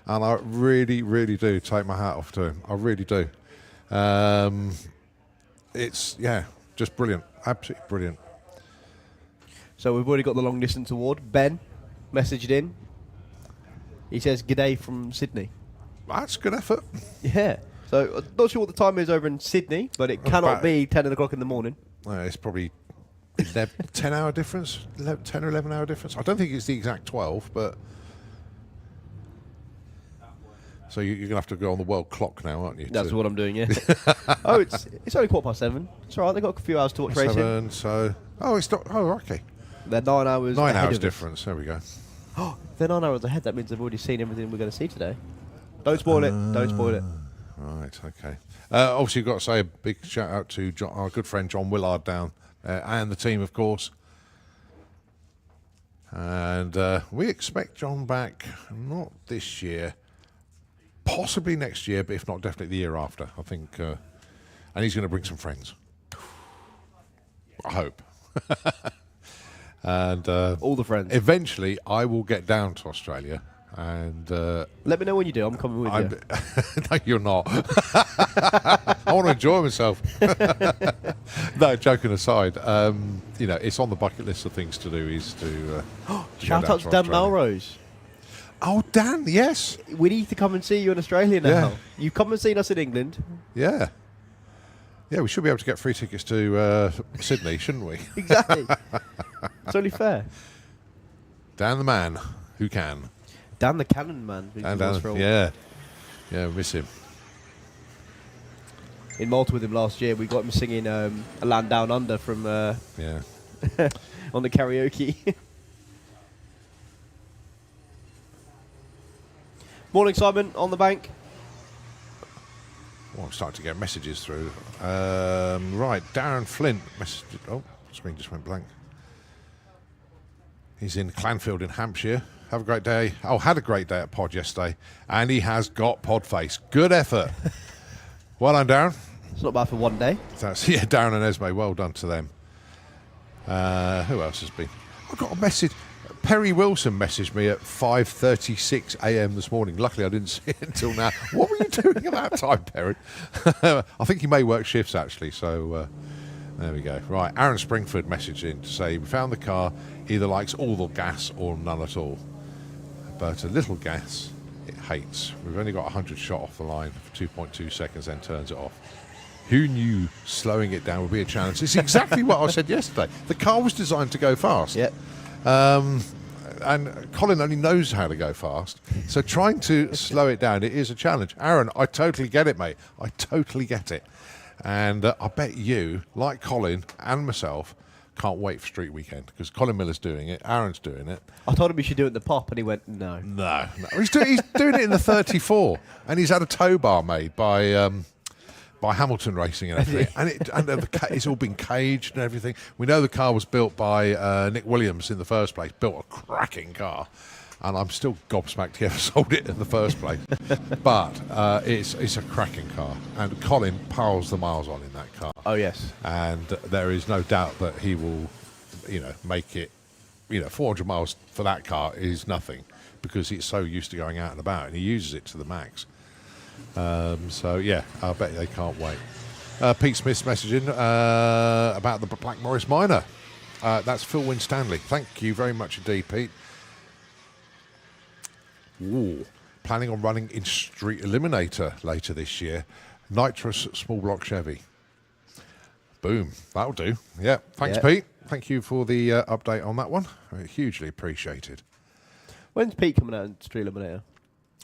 and I really, really do take my hat off to him. I really do. It's just brilliant, absolutely brilliant. So we've already got the long distance award. Ben messaged in. He says, "G'day from Sydney." That's good effort. Yeah. So, I'm not sure what the time is over in Sydney, but it cannot be 10 o'clock in the morning. It's probably 10-hour difference, 10 or 11-hour difference. I don't think it's the exact 12, but... So you're going to have to go on the world clock now, aren't you? That's what I'm doing, yeah. Oh, it's only 7:15. It's all right. They've got a few hours to watch racing. So... Oh, it's not... Oh, okay. They're 9 hours 9 ahead hours of difference. There we go. Oh, they're 9 hours ahead. That means they've already seen everything we're going to see today. Don't spoil it. Don't spoil it. Right, okay. Obviously, you've got to say a big shout out to our good friend John Willard down and the team, of course. And we expect John back, not this year, possibly next year, but if not, definitely the year after, I think. And he's going to bring some friends. I hope. And all the friends. Eventually, I will get down to Australia. And let me know when you do. I'm coming with you. No, you're not. I want to enjoy myself. No, joking aside, it's on the bucket list of things to do. Is to shout out to Dan Melrose. Oh, Dan, yes. We need to come and see you in Australia now. Yeah. You've come and seen us in England. Yeah. Yeah, we should be able to get free tickets to Sydney, shouldn't we? Exactly. It's only fair. Dan the man who can. Dan the Cannon Man. Yeah, miss him. In Malta with him last year, we got him singing A Land Down Under from on the karaoke. Morning, Simon, on the bank. Well, I'm starting to get messages through. Right, Darren Flint messaged. Oh, screen just went blank. He's in Clanfield in Hampshire. Have a great day. Oh, had a great day at Pod yesterday. And he has got pod face. Good effort. Well done, Darren. It's not bad for one day. Darren and Esme, well done to them. Who else has been? I got a message. Perry Wilson messaged me at 5:36 a.m. this morning. Luckily, I didn't see it until now. What were you doing at that time, Perry? I think he may work shifts, actually. So there we go. Right, Aaron Springford messaged in to say, we found the car either likes all the gas or none at all. But a little gas, it hates. We've only got 100 shot off the line for 2.2 seconds, then turns it off. Who knew slowing it down would be a challenge? It's exactly what I said yesterday. The car was designed to go fast. Yep. And Colin only knows how to go fast. So trying to slow it down, it is a challenge. Aaron, I totally get it, mate. I totally get it. And I bet you, like Colin and myself, can't wait for Street Weekend because Colin Miller's doing it, Aaron's doing it. I told him he should do it in the pop, and he went, no. No. He's doing it in the 34, and he's had a tow bar made by Hamilton Racing and everything, and it's all been caged and everything. We know the car was built by Nick Williams in the first place, built a cracking car, and I'm still gobsmacked he ever sold it in the first place. But it's a cracking car, and Colin piles the miles on in that car. Oh yes, and there is no doubt that he will, make it. 400 miles for that car is nothing because it's so used to going out and about, and he uses it to the max. So yeah, I bet they can't wait. Pete Smith's messaging about the Black Morris Minor. That's Phil Winstanley. Thank you very much indeed, Pete. Ooh, planning on running in Street Eliminator later this year. Nitrous small block Chevy. Boom, that'll do. Yeah, thanks, Pete. Thank you for the update on that one. Hugely appreciated. When's Pete coming out in Street Eliminator?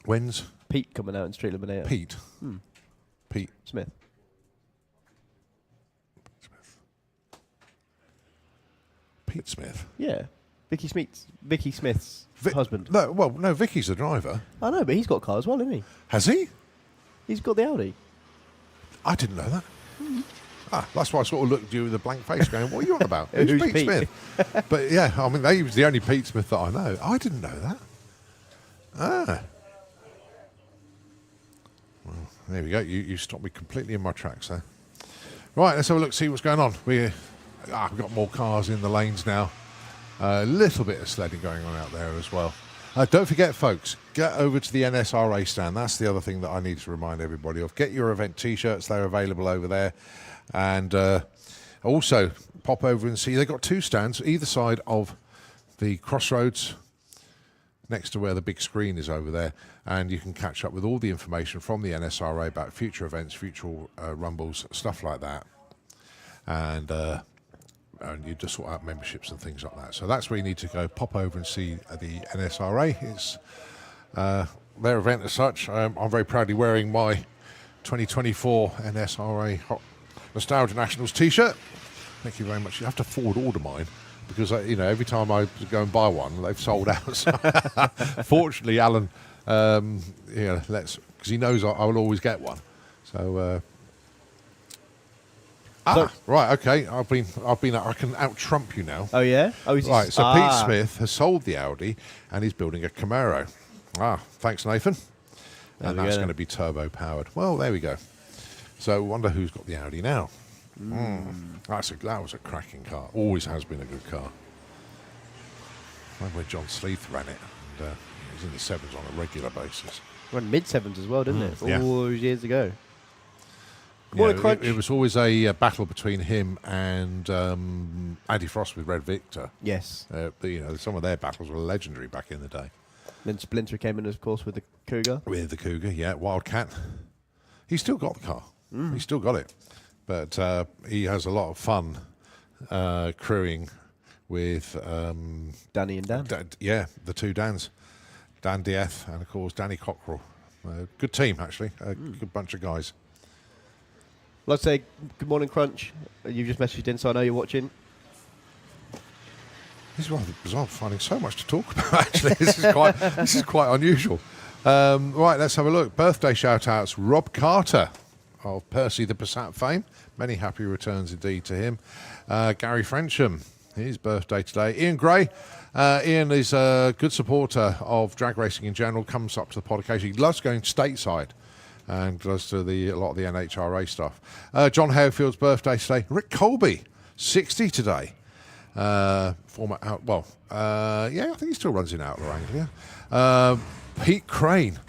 When's Pete coming out in Street Eliminator? Pete. Pete Smith. Pete Smith. Yeah, Vicky Smith's husband. No, Vicky's the driver. I know, but he's got a car as well, isn't he? Has he? He's got the Audi. I didn't know that. That's why I sort of looked at you with a blank face going, what are you on about? Who's Pete Smith? But yeah, I mean, he was the only Pete Smith that I know. I didn't know that. Well, there we go. You stopped me completely in my tracks there. Right, let's have a look, see what's going on. We've got more cars in the lanes now. A little bit of sledding going on out there as well. Don't forget, folks, get over to the NSRA stand. That's the other thing that I need to remind everybody of. Get your event T-shirts. They're available over there. And also, pop over and see. They've got two stands either side of the Crossroads next to where the big screen is over there, and you can catch up with all the information from the NSRA about future events, future rumbles, stuff like that. And you just sort out memberships and things like that. So that's where you need to go. Pop over and see the NSRA. It's their event as such. I'm very proudly wearing my 2024 NSRA Hot Nostalgia Nationals t-shirt. Thank you very much. You have to forward order mine because every time I go and buy one, they've sold out. So fortunately, Alan, because he knows I will always get one. So. Right, okay. I can out-trump you now. Oh, yeah? Oh, right, so Pete Smith has sold the Audi and he's building a Camaro. Thanks, Nathan. And that's going to be turbo-powered. Well, there we go. So, wonder who's got the Audi now. That was a cracking car. Always has been a good car. I remember when John Sleeth ran it. And he was in the sevens on a regular basis. Ran mid-sevens as well, didn't it? All those years ago. It was always a battle between him and Andy Frost with Red Victor. Yes. Some of their battles were legendary back in the day. Then Splinter came in, of course, with the Cougar. With the Cougar, yeah. Wildcat. He's still got the car. He's still got it. But he has a lot of fun crewing with... Danny and Dan. The two Dans. Dan Dieth and, of course, Danny Cockrell. Good team, actually. Good bunch of guys. Let's say good morning, Crunch. You've just messaged in, so I know you're watching. This is rather bizarre. I'm finding so much to talk about, actually. This is quite unusual. Right, let's have a look. Birthday shout-outs. Rob Carter of Percy the Passat fame. Many happy returns indeed to him. Gary Frensham, his birthday today. Ian Gray. Ian is a good supporter of drag racing in general, comes up to the pod occasionally. He loves going stateside and goes to a lot of the NHRA stuff. John Hayfield's birthday today. Rick Colby, 60 today. Former I think he still runs in Outlaw Anglia. Pete Crane,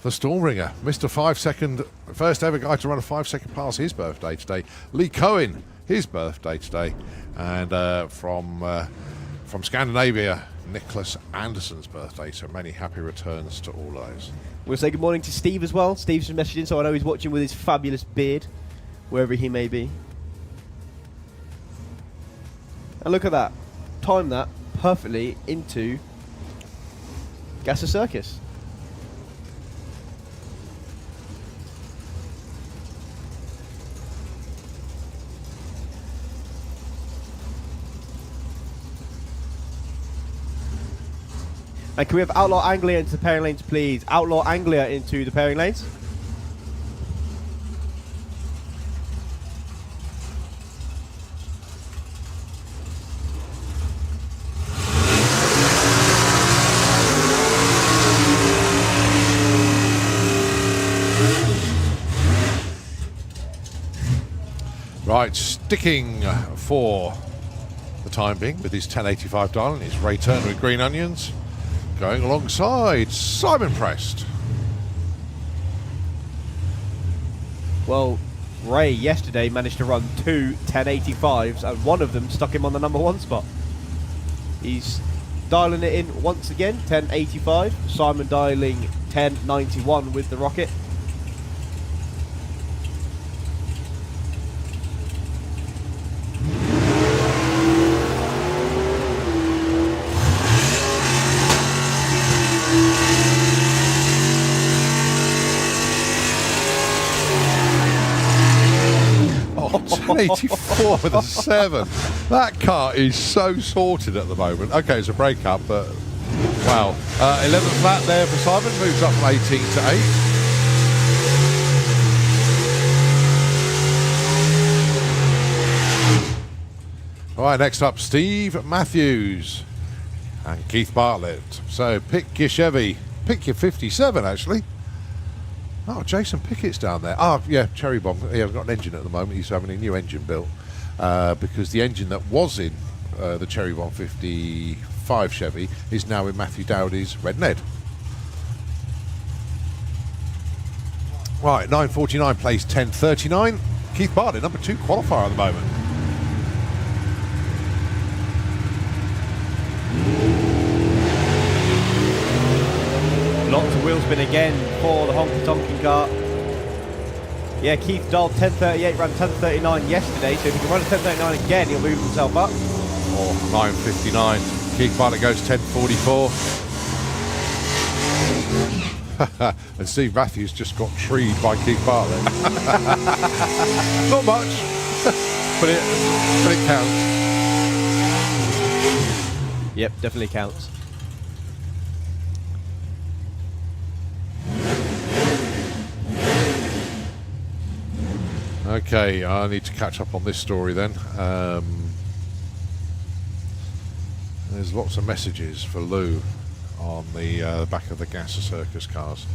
the Stormbringer, Mr. 5 second, first ever guy to run a 5 second pass, his birthday today. Lee Cohen, his birthday today. And from Scandinavia, Nicholas Anderson's birthday. So many happy returns to all those. We'll say good morning to Steve as well. Steve's just messaging, so I know he's watching with his fabulous beard, wherever he may be. And look at that. Time that perfectly into Gasser Circus. And can we have Outlaw Anglia into the pairing lanes, please? Outlaw Anglia into the pairing lanes. Right, sticking for the time being with his 1085 dial and his Ray Turner with Green Onions. Going alongside Simon Prest. Well, Ray yesterday managed to run 2 1085s and one of them stuck him on the number 1 spot. He's dialing it in once again, 1085. Simon dialing 1091 with the rocket. Oh, 1084 with a 7. That car is so sorted at the moment. Okay, it's a break-up, but wow. 11th lap there for Simon, moves up from 18 to 8. All right, next up, Steve Matthews and Keith Bartlett. So pick your Chevy. Pick your 57, actually. Oh, Jason Pickett's down there. Oh, yeah, Cherry Bomb. He hasn't got an engine at the moment. He's having a new engine built because the engine that was in the Cherry Bomb 55 Chevy is now in Matthew Dowdy's Red Ned. Right, 949 plays 1039. Keith Bartlett, number 2 qualifier at the moment. wheel spin again for the honky tonkin car. Yeah, Keith Dahl 10:38 ran 10:39 yesterday, so if he can run a 10:39 again, he'll move himself up. Or 9:59. Keith Bartlett goes 10:44. And Steve Matthews just got treed by Keith Bartlett. Not much, but it counts. Yep, definitely counts. Okay, I need to catch up on this story then. There's lots of messages for Lou on the back of the Gasser Circus cars.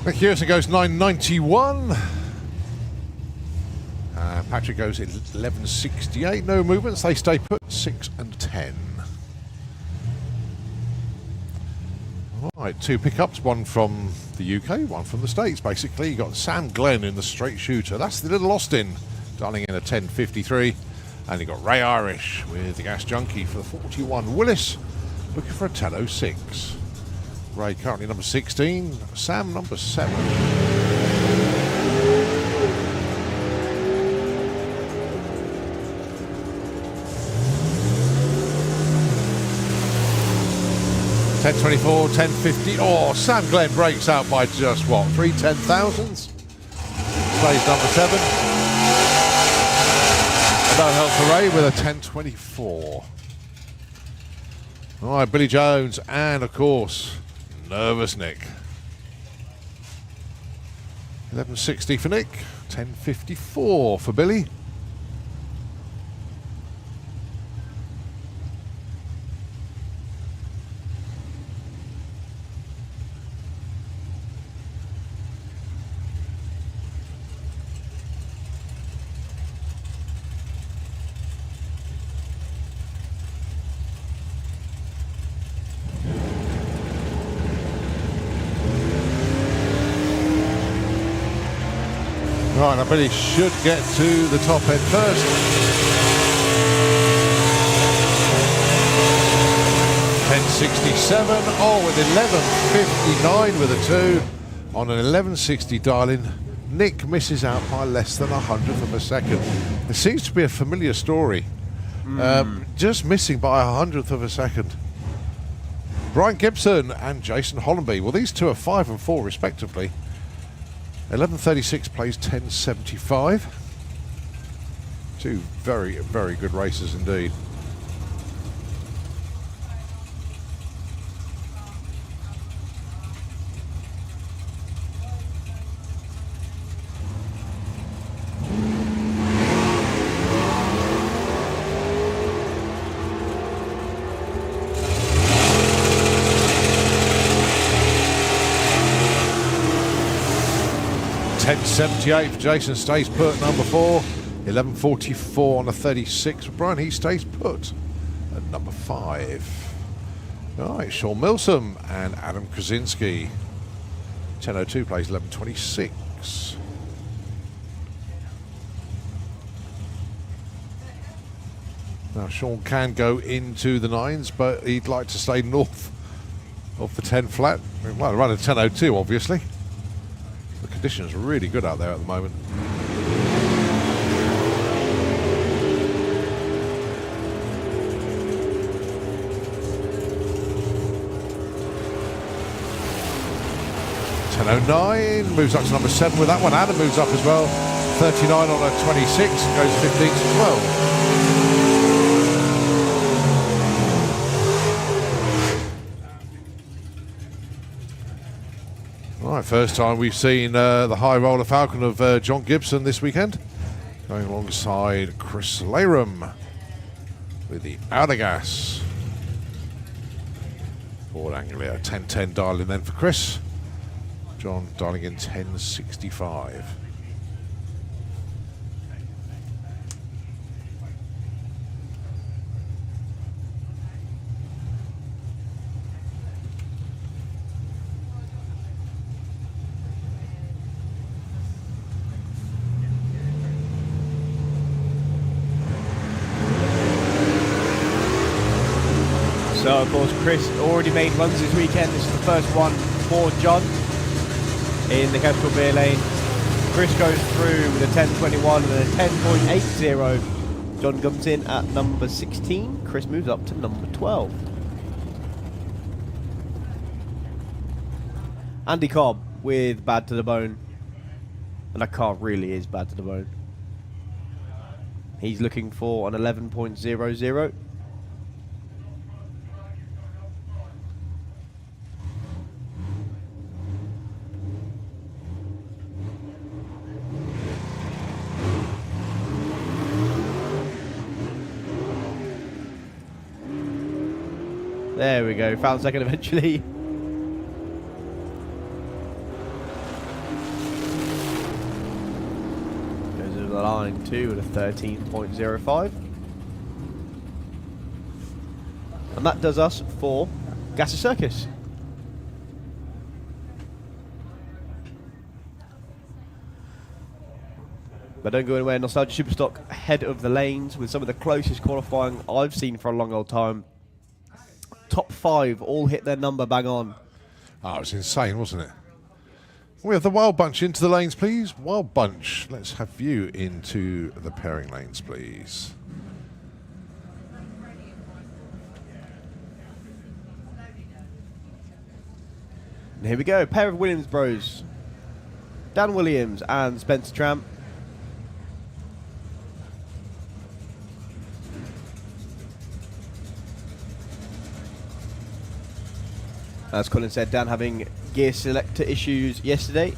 McPherson goes 991. Patrick goes 1168. No movements. They stay put 6 and 10. Right, 2 pickups. One from the UK, one from the States. Basically, you got Sam Glenn in the straight shooter. That's the little Austin, dialing in a 1053. And you got Ray Irish with the Gas Junkie for the 41. Willis looking for a 1006. Ray currently number 16, Sam number 7. $10.24, $10.50. Oh, Sam Glenn breaks out by just what? 3 10,000s? Plays number 7. And no help for Ray with a 10.24. All right, Billy Jones and, of course, Nervous Nick. 11.60 for Nick, 10.54 for Billy. Right, I Billy should get to the top end first. 10.67. Oh, with 11.59 with a 2 on an 11.60 dial-in. Nick misses out by less than 100th of a second. It seems to be a familiar story. Just missing by 100th of a second. Brian Gibson and Jason Hollenby. Well, these two are 5 and 4 respectively. 11.36 plays 10.75. Two very, very good races indeed. $10.78 for Jason, stays put, number 4. 11.44 on a 36 for Brian, he stays put at number 5. All right, Sean Milsom and Adam Krasinski. 10.02 plays 11.26. Now Sean can go into the 9s, but he'd like to stay north of the 10 flat. Well, run a 10.02 obviously. The conditions are really good out there at the moment. $10.09, moves up to number 7 with that one. Adam moves up as well. 39 on a 26, goes 15 to 12. Right, first time we've seen the high roller Falcon of John Gibson this weekend, going alongside Chris Laram with the Outlaw. Ford Anglia. 10.10 dialing then for Chris. John dialing in 10.65. So, of course, Chris already made runs this weekend. This is the first one for John in the Capital Beer Lane. Chris goes through with a 10.21 and a 10.80. John comes in at number 16. Chris moves up to number 12. Andy Cobb with Bad to the Bone. And that car really is bad to the bone. He's looking for an 11.00. There we go, found second eventually. Goes over the line too at a 13.05. And that does us for Gasser Circus. But don't go anywhere, Nostalgia Superstock ahead of the lanes with some of the closest qualifying I've seen for a long old time. Top 5 all hit their number bang on. Oh, it was insane, wasn't it? We have the Wild Bunch into the lanes, please. Wild Bunch, let's have you into the pairing lanes, please. And here we go, pair of Williams bros. Dan Williams and Spencer Tramp. As Colin said, Dan having gear selector issues yesterday.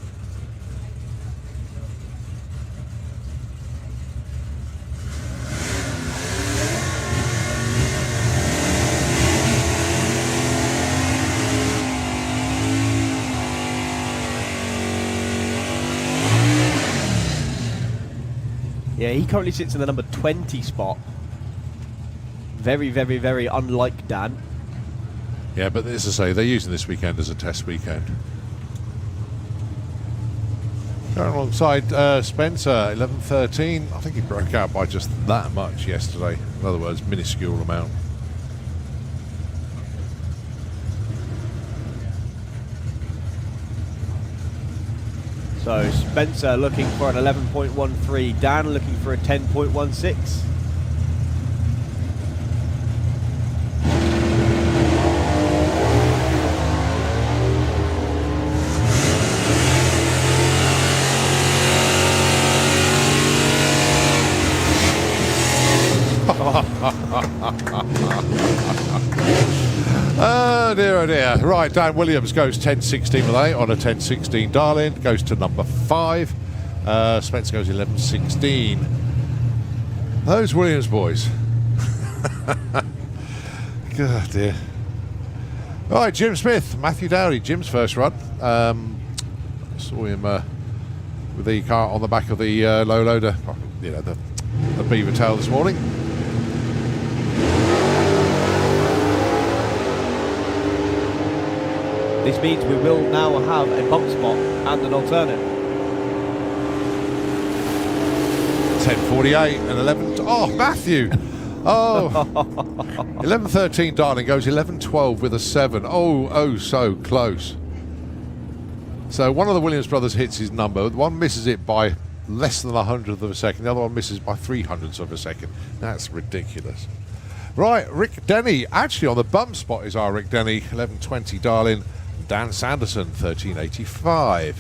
Yeah, he currently sits in the number 20 spot. Very, very, very unlike Dan. Yeah, but as I say, they're using this weekend as a test weekend. Going alongside Spencer, 11.13. I think he broke out by just that much yesterday. In other words, minuscule amount. So Spencer looking for an 11.13. Dan looking for a 10.16. Oh dear. Right, Dan Williams goes 10.16 with 8 on a 10.16 dial-in. Goes to number 5. Spence goes 11.16. Those Williams boys. God dear. Right, Jim Smith, Matthew Dowdy, Jim's first run. Saw him with the car on the back of the low loader, you know, the beaver tail this morning. This means we will now have a bump spot and an alternate. 10.48 and 11. Oh, Matthew! Oh, 11.13 darling goes 11.12 with a 7. Oh, so close. So one of the Williams brothers hits his number. One misses it by less than 100th of a second. The other one misses by 300ths of a second. That's ridiculous. Right, Rick Denny. Actually, on the bump spot is our Rick Denny. 11.20 darling. Dan Sanderson, 13.85.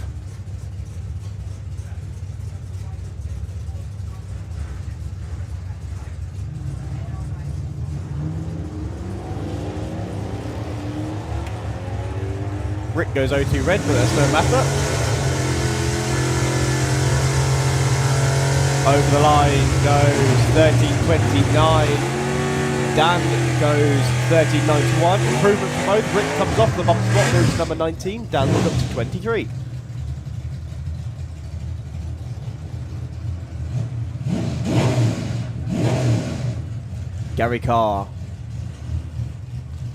Rick goes 0-2 red, but that's no matter. Over the line goes 13.29. Dan goes 13.91. Improvement for both. Rick comes off the bump spot, goes to number 19. Dan goes up to 23. Gary Carr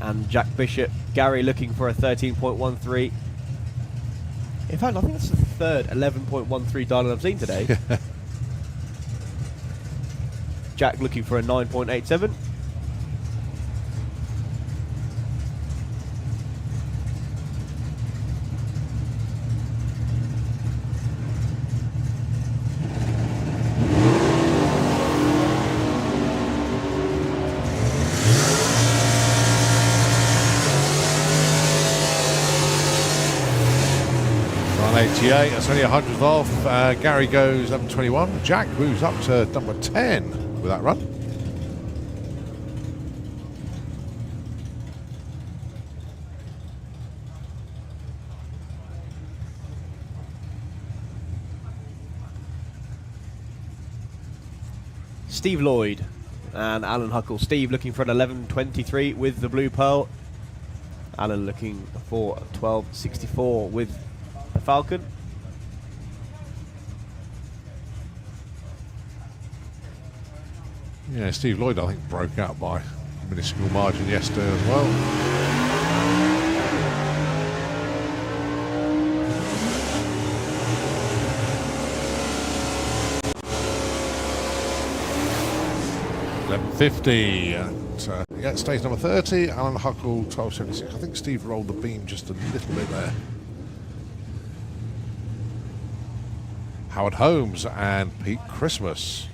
and Jack Bishop. Gary looking for a 13.13. In fact, I think that's the third 11.13 dial I've seen today. Jack looking for a 9.87. That's only 100th off. Gary goes up to 21. Jack moves up to number 10 with that run. Steve Lloyd and Alan Huckle. Steve looking for an 11.23 with the Blue Pearl. Alan looking for a 12.64 with the Falcon. Yeah, Steve Lloyd, I think, broke out by a minuscule margin yesterday as well. $11.50. Yeah, stays number 30. Alan Huckle, 12.76. I think Steve rolled the beam just a little bit there. Howard Holmes and Pete Christmas.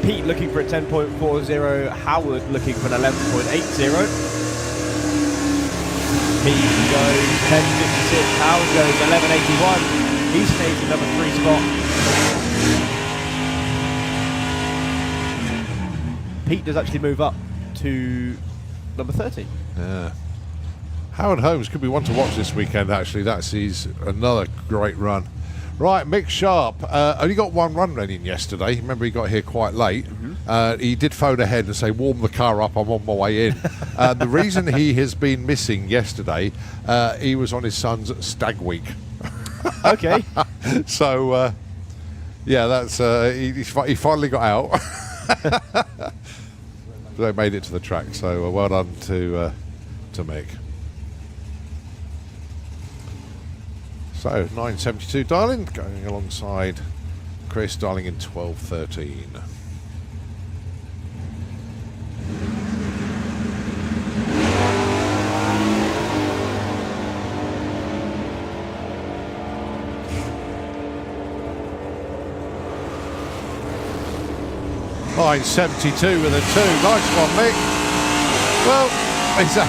Pete looking for a 10.40. Howard looking for an 11.80. Pete goes 10.56. Howard goes 11.81. He stays in number 3 spot. Pete does actually move up to number 30. Yeah. Howard Holmes could be one to watch this weekend, actually. That's his another great run. Right, Mick Sharp only got one run running yesterday. Remember, he got here quite late. He did phone ahead and say, warm the car up, I'm on my way in. The reason he has been missing yesterday, he was on his son's stag week. Okay. So, yeah, that's he finally got out. They made it to the track, so well done to Mick. So 9.72 Darling going alongside Chris Darling in 12.13. Line 72 with a 2. Nice one, Mick. Well, it's a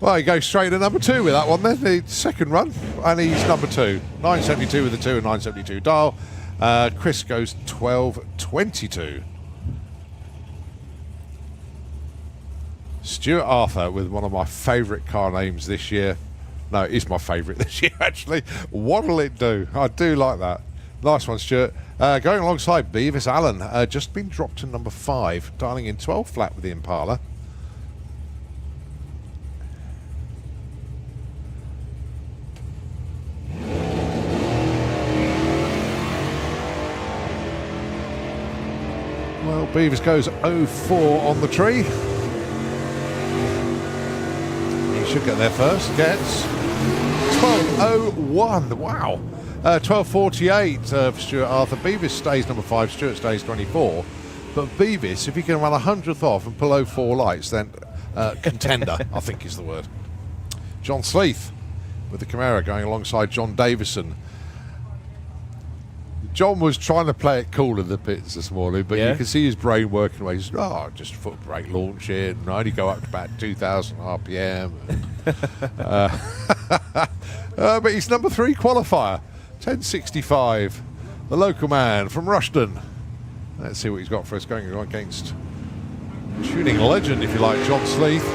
well, he goes straight to number 2 with that one then, the second run, and he's number 2. 9.72 with the 2 and 9.72 dial. Chris goes 12.22. Stuart Arthur with one of my favourite car names this year. No, it is my favourite this year, actually. What'll it do? I do like that. Nice one, Stuart. Going alongside Beavis Allen, just been dropped to number 5, dialing in 12 flat with the Impala. Well, Beavis goes 0.4 on the tree. He should get there first. Gets 12.01. Wow. 12.48 for Stuart Arthur. Beavis stays number 5. Stuart stays 24. But Beavis, if he can run 100th off and pull 0.4 lights, then contender, I think is the word. John Sleeth with the Camaro going alongside John Davison. John was trying to play it cool in the pits this morning, but you can see his brain working away. He's just foot brake launch it, and I only go up to about 2,000 RPM. But he's number 3 qualifier, 10.65. The local man from Rushden. Let's see what he's got for us, going against tuning legend, if you like, John Sleeth.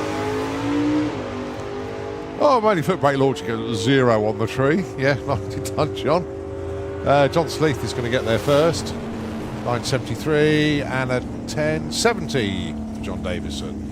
Oh, mainly foot brake launch, 0 on the tree. Yeah, nicely done, John. John Sleeth is going to get there first. 9.73 and a 10.70 for John Davison.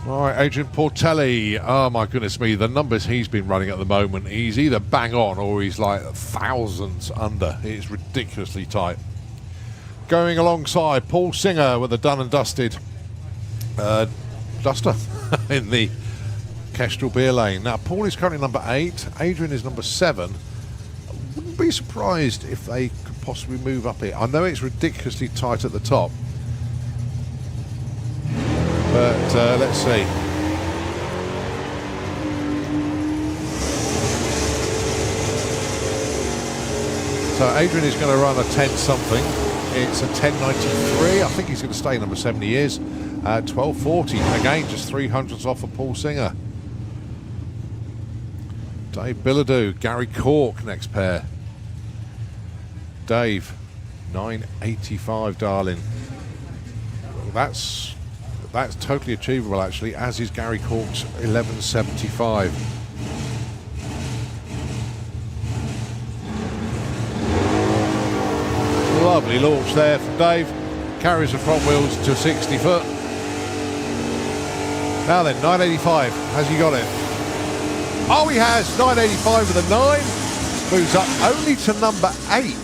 All right, Adrian Portelli. Oh my goodness me, the numbers he's been running at the moment, he's either bang on or he's like thousands under. It's ridiculously tight. Going alongside Paul Singer with a done and dusted duster in the Kestrel beer lane. Now, Paul is currently number 8. Adrian is number 7. I wouldn't be surprised if they could possibly move up here. I know it's ridiculously tight at the top. But let's see. So Adrian is going to run a 10 something. It's a 10.93. I think he's going to stay number 7 years. 12.40. Again, just 300s off of Paul Singer. Dave Billadou, Gary Cork next pair. Dave, 9.85, darling. That's totally achievable, actually, as is Gary Cork's 11.75. Lovely launch there from Dave. Carries the front wheels to 60 foot. Now then, 9.85. Has he got it? Oh, he has. 9.85 with a 9. Moves up only to number 8.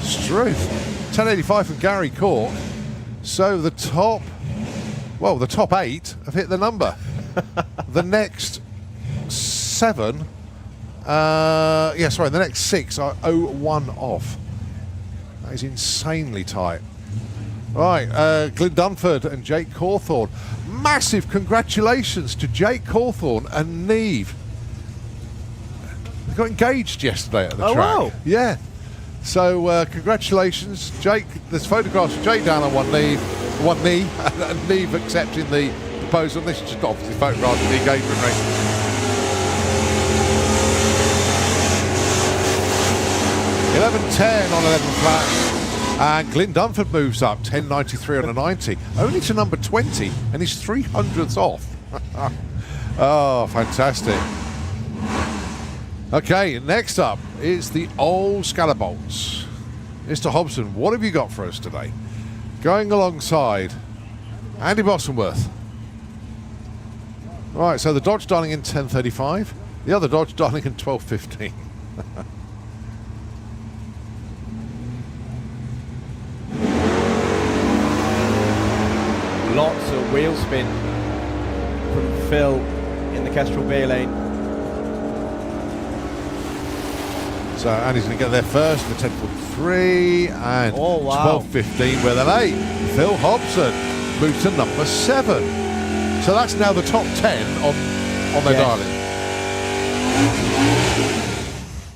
Struth. 10.85 from Gary Cork. So the top 8 have hit the number. The next 7, the next 6 are 0-1 off. That is insanely tight. Right, Glyn Dunford and Jake Cawthorne. Massive congratulations to Jake Cawthorne and Neve. They got engaged yesterday at the track. Wow. Yeah. So congratulations, Jake. There's photographs of Jake down on one knee, and Neve accepting the proposal. This is just obviously photographs of the engagement ring. $11.10 on 11 flats. And Glyn Dunford moves up, 10.93 on a 90. Only to number 20, and he's 300ths off. Oh, fantastic. Okay, next up is the old Scalabolts. Mr. Hobson, what have you got for us today? Going alongside Andy Bossenworth. Right, so the Dodge Darlington 10.35, the other Dodge Darlington 12.15. Lots of wheel spin from Phil in the Kestrel Beer Lane. So Andy's going to get there first with 10.43 and 12.15 with an 8. Phil Hobson moves to number 7. So that's now the top 10 on their Darling.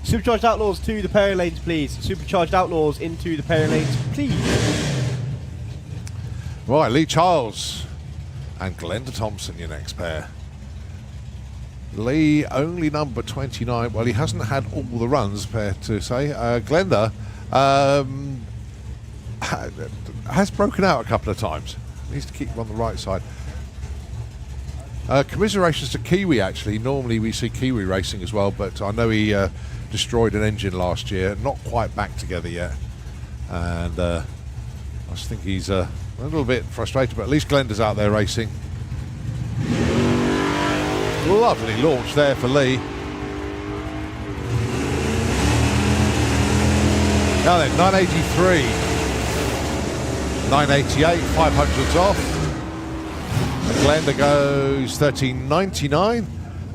Supercharged Outlaws to the pairing lanes, please. Supercharged Outlaws into the pairing lanes, please. Right, Lee Charles and Glenda Thompson, your next pair. Lee only number 29. Well, he hasn't had all the runs, fair to say. Glenda has broken out a couple of times. Needs to keep on the right side. Commiserations to Kiwi, actually. Normally we see Kiwi racing as well, but I know he destroyed an engine last year. Not quite back together yet. And I just think he's a little bit frustrated, but at least Glenda's out there racing. Lovely launch there for Lee. Now then, 9.83, 9.88, 500s off. And Glenda goes 13.99,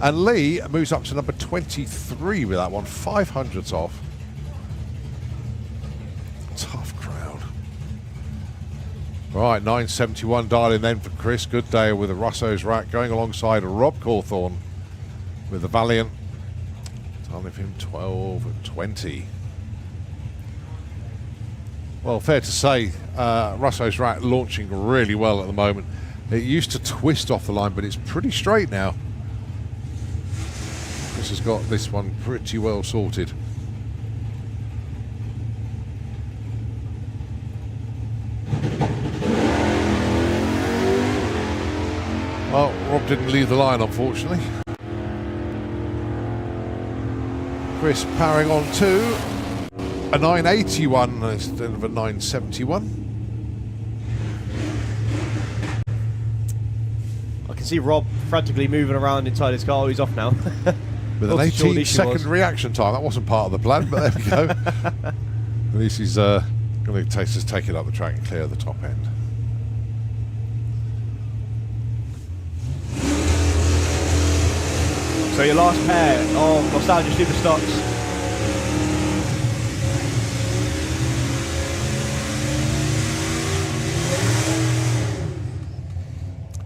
and Lee moves up to number 23 with that one, 500s off. Tough crowd. Right, 971 dialing then for Chris Goodale with the Russo's Rat, going alongside Rob Cawthorne with the Valiant. Dialing for him 12 and 20. Well, fair to say, Russo's Rat launching really well at the moment. It used to twist off the line, but it's pretty straight now. Chris has got this one pretty well sorted. Well, Rob didn't leave the line, unfortunately. Chris powering on to a 981 instead of a 971. I can see Rob frantically moving around inside his car. He's off now. With an 18-second reaction time. That wasn't part of the plan, but there we go. At least he's going to take it up the track and clear the top end. So your last pair of Nostalgia Superstocks.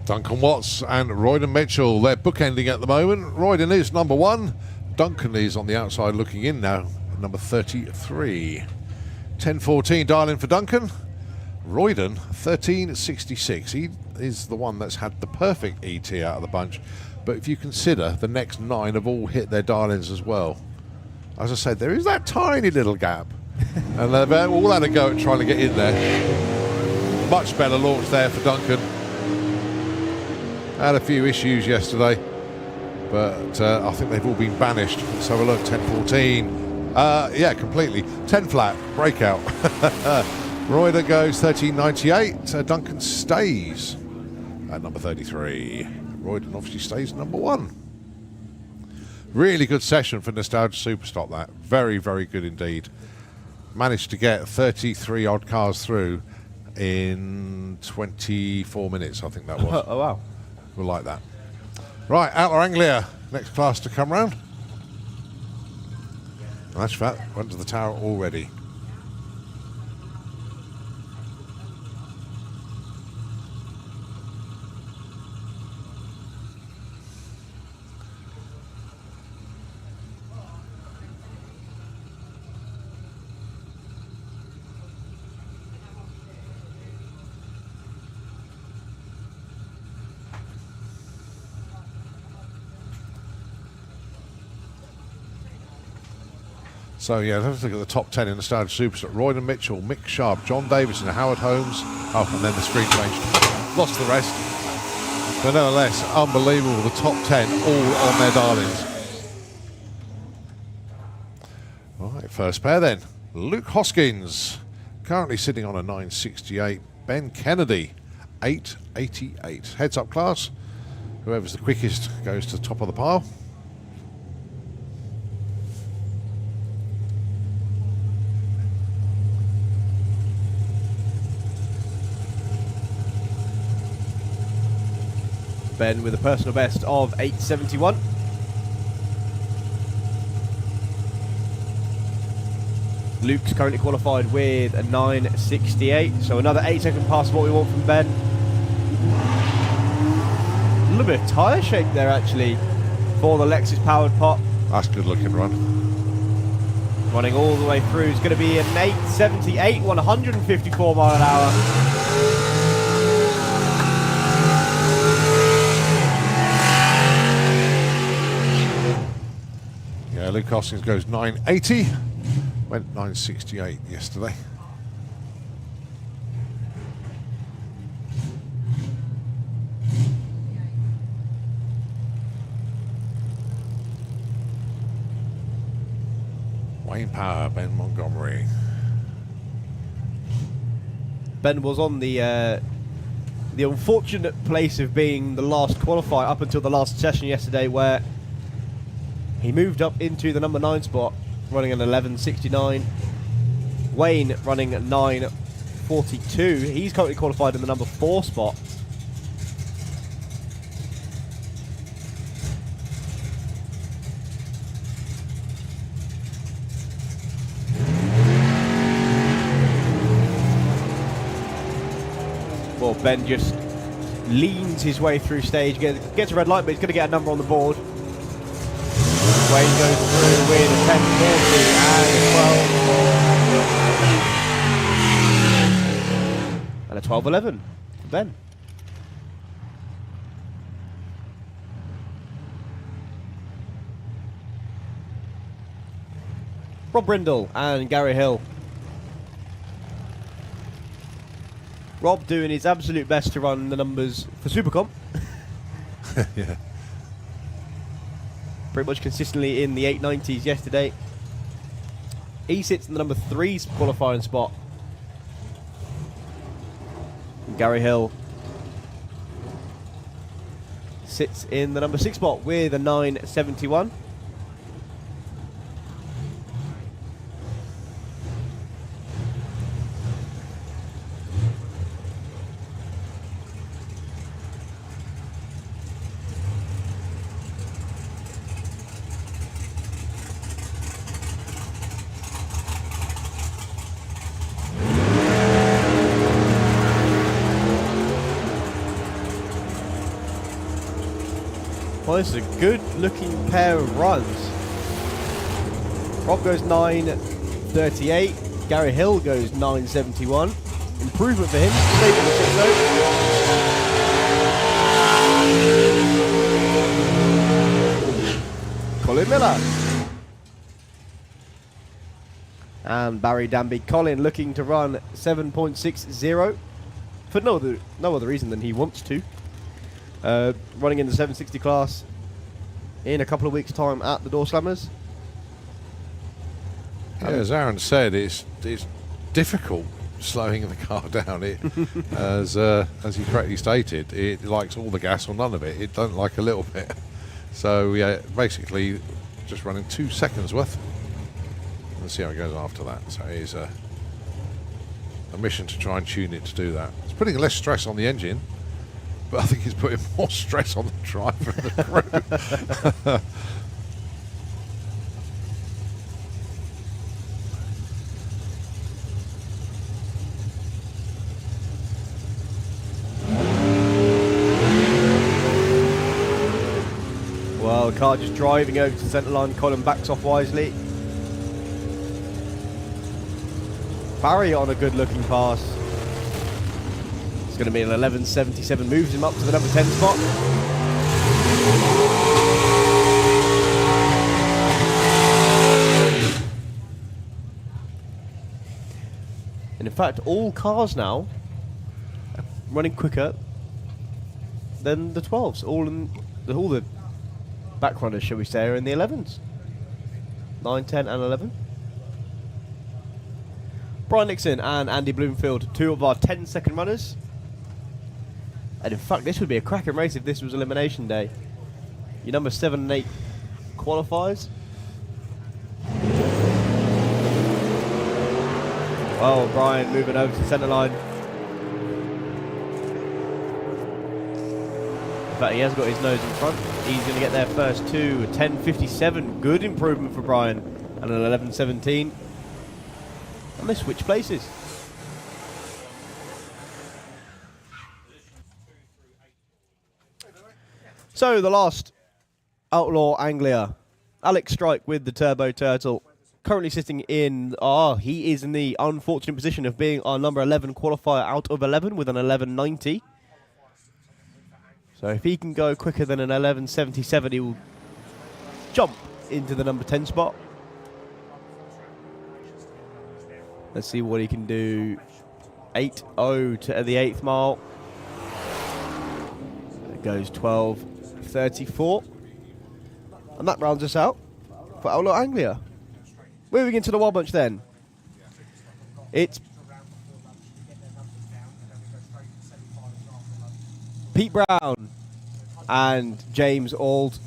Duncan Watts and Royden Mitchell, they're bookending at the moment. Royden is number 1. Duncan is on the outside looking in now, number 33. 10.14 dialing for Duncan. Royden, 13.66. He is the one that's had the perfect ET out of the bunch. But if you consider the next 9 have all hit their dial-ins as well. As I said, there is that tiny little gap. And they've all had a go at trying to get in there. Much better launch there for Duncan. Had a few issues yesterday, but I think they've all been banished. Let's have a look. 10.14. Yeah, completely. 10 flat. Breakout. Royder goes 13.98. Duncan stays at number 33. Royden obviously stays number 1. Really good session for Nostalgia Superstock, that. Very, very good indeed. Managed to get 33 odd cars through in 24 minutes, I think that was. Oh, wow. We'll like that. Right, Outlaw Anglia, next class to come round. That's fat, went to the tower already. So yeah, let's look at the top 10 in the Nostalgia Superstock. Royden Mitchell, Mick Sharp, John Davison, Howard Holmes. Oh, and then the screen changed. Lost the rest. But nevertheless, unbelievable. The top 10 all on their darlings. Right, first pair then. Luke Hoskins, currently sitting on a 968. Ben Kennedy, 888. Heads up class. Whoever's the quickest goes to the top of the pile. Ben with a personal best of 871. Luke's currently qualified with a 968, so another 8-second pass of what we want from Ben. A little bit of tyre shape there actually for the Lexus powered pop. That's a good looking run. Running all the way through. It's going to be an 878, 154 mile an hour. Luke Hoskins goes 980, went 968 yesterday. Wayne Power, Ben Montgomery. Ben was on the unfortunate place of being the last qualifier up until the last session yesterday, where he moved up into the number 9 spot, running an 11.69. Wayne running at 9.42. He's currently qualified in the number 4 spot. Well, Ben just leans his way through stage, gets a red light, but he's going to get a number on the board. Wayne goes through with a 10.40 and a 12. And a 12.11 for Ben. Rob Brindle and Gary Hill. Rob doing his absolute best to run the numbers for Supercomp. Yeah. Pretty much consistently in the 890s yesterday. He sits in the number 3 qualifying spot. And Gary Hill sits in the number 6 spot with a 971. Well, this is a good looking pair of runs. Rob goes 9.38, Gary Hill goes 9.71. Improvement for him, stayed in the 6-0. Colin Miller. And Barry Danby. Colin looking to run 7.60 for no other reason than he wants to. Running in the 760 class in a couple of weeks' time at the Doorslammers. Yeah, as Aaron said, it's difficult slowing the car down. It, as he correctly stated, it likes all the gas or none of it. It don't like a little bit. So yeah, basically just running 2 seconds worth. Let's see how it goes after that. So it is a mission to try and tune it to do that. It's putting less stress on the engine, but I think it's putting more stress on the driver and the crew. Well, the car just driving over to the centre line. Colin backs off wisely. Barry on a good looking pass. It's going to be an 11.77, moves him up to the number 10 spot. And in fact, all cars now are running quicker than the 12s. All the back runners, shall we say, are in the 11s. 9, 10 and 11. Brian Nixon and Andy Bloomfield, 2 of our 10-second runners. And in fact, this would be a cracking race if this was elimination day. Your number 7 and 8 qualifiers. Well, Brian moving over to the centre line. In fact, he has got his nose in front. He's going to get there first too. 10.57, good improvement for Brian. And an 11.17. And they switch places. So the last Outlaw Anglia, Alex Strike with the Turbo Turtle, currently sitting in, he is in the unfortunate position of being our number 11 qualifier out of 11 with an 11.90. So if he can go quicker than an 11.77, he will jump into the number 10 spot. Let's see what he can do. 8.0 to the 8th mile. It goes 12.34. And that rounds us out for Outlaw Anglia. Moving into the Wild Bunch then. It's Pete Brown and James Auld.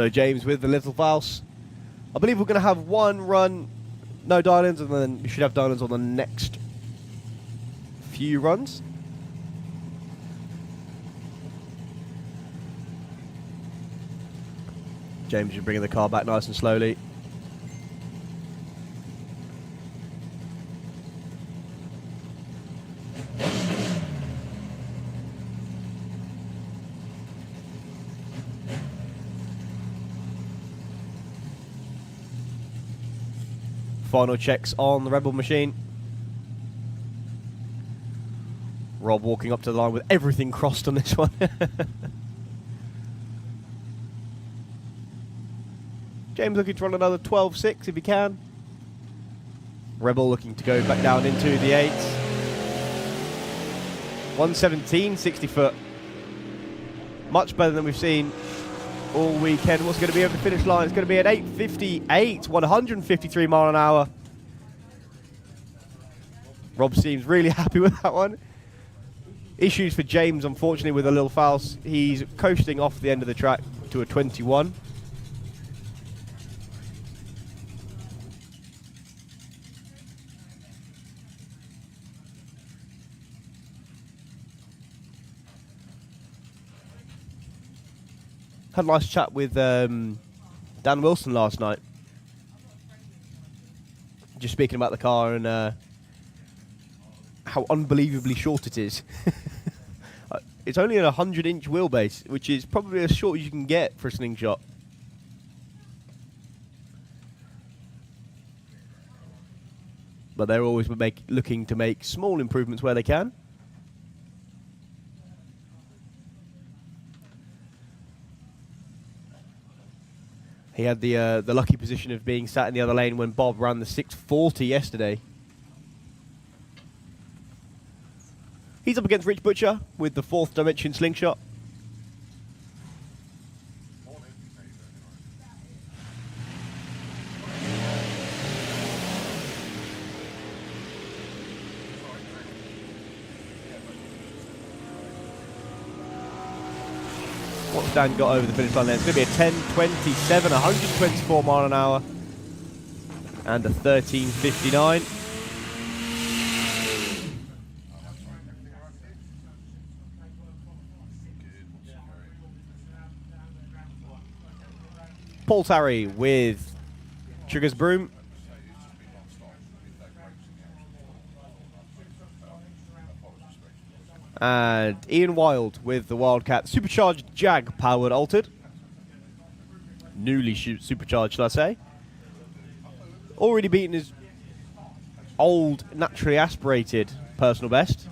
So James with the little false. I believe we're going to have one run, no dial-ins, and then we should have dial-ins on the next few runs. James is bringing the car back nice and slowly. Final checks on the Rebel machine. Rob walking up to the line with everything crossed on this one. James looking to run another 12.6 if he can. Rebel looking to go back down into the 8s. 117, 60 foot. Much better than we've seen all weekend. What's going to be over the finish line? It's going to be at 8:58, 153 mile an hour. Rob seems really happy with that one. Issues for James, unfortunately, with a little false. He's coasting off the end of the track to a 21. Had a nice chat with Dan Wilson last night. Just speaking about the car and how unbelievably short it is. It's only a 100-inch wheelbase, which is probably as short as you can get for a Slingshot. But they're always looking to make small improvements where they can. He had the lucky position of being sat in the other lane when Bob ran the 640 yesterday. He's up against Rich Butcher with the 4th dimension Slingshot. What's Dan got over the finish line there? It's going to be a 10.27, 124 mile an hour, and a 13.59. Paul Tarry with Sugar's Broom. And Ian Wild with the Wildcat Supercharged Jag powered altered. Newly supercharged, shall I say. Already beaten his old, naturally aspirated personal best.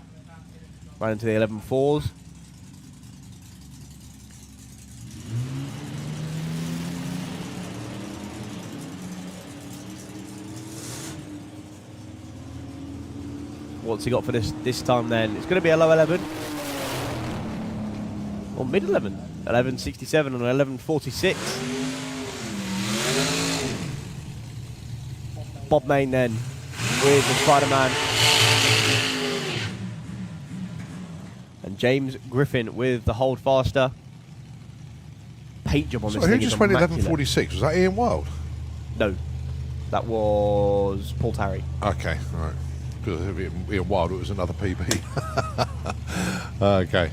Ran into the 11.4s. What's he got for this time then? It's going to be a low 11. Or mid 11. 11.67 and 11.46. Bob Main then with the Spider-Man. And James Griffin with the Hold Faster. Paint job on this thing. Who just went 11.46? Was that Ian Wild? No. That was Paul Tarry. Okay, all right. Because Ian Wild, it was another PB. Okay.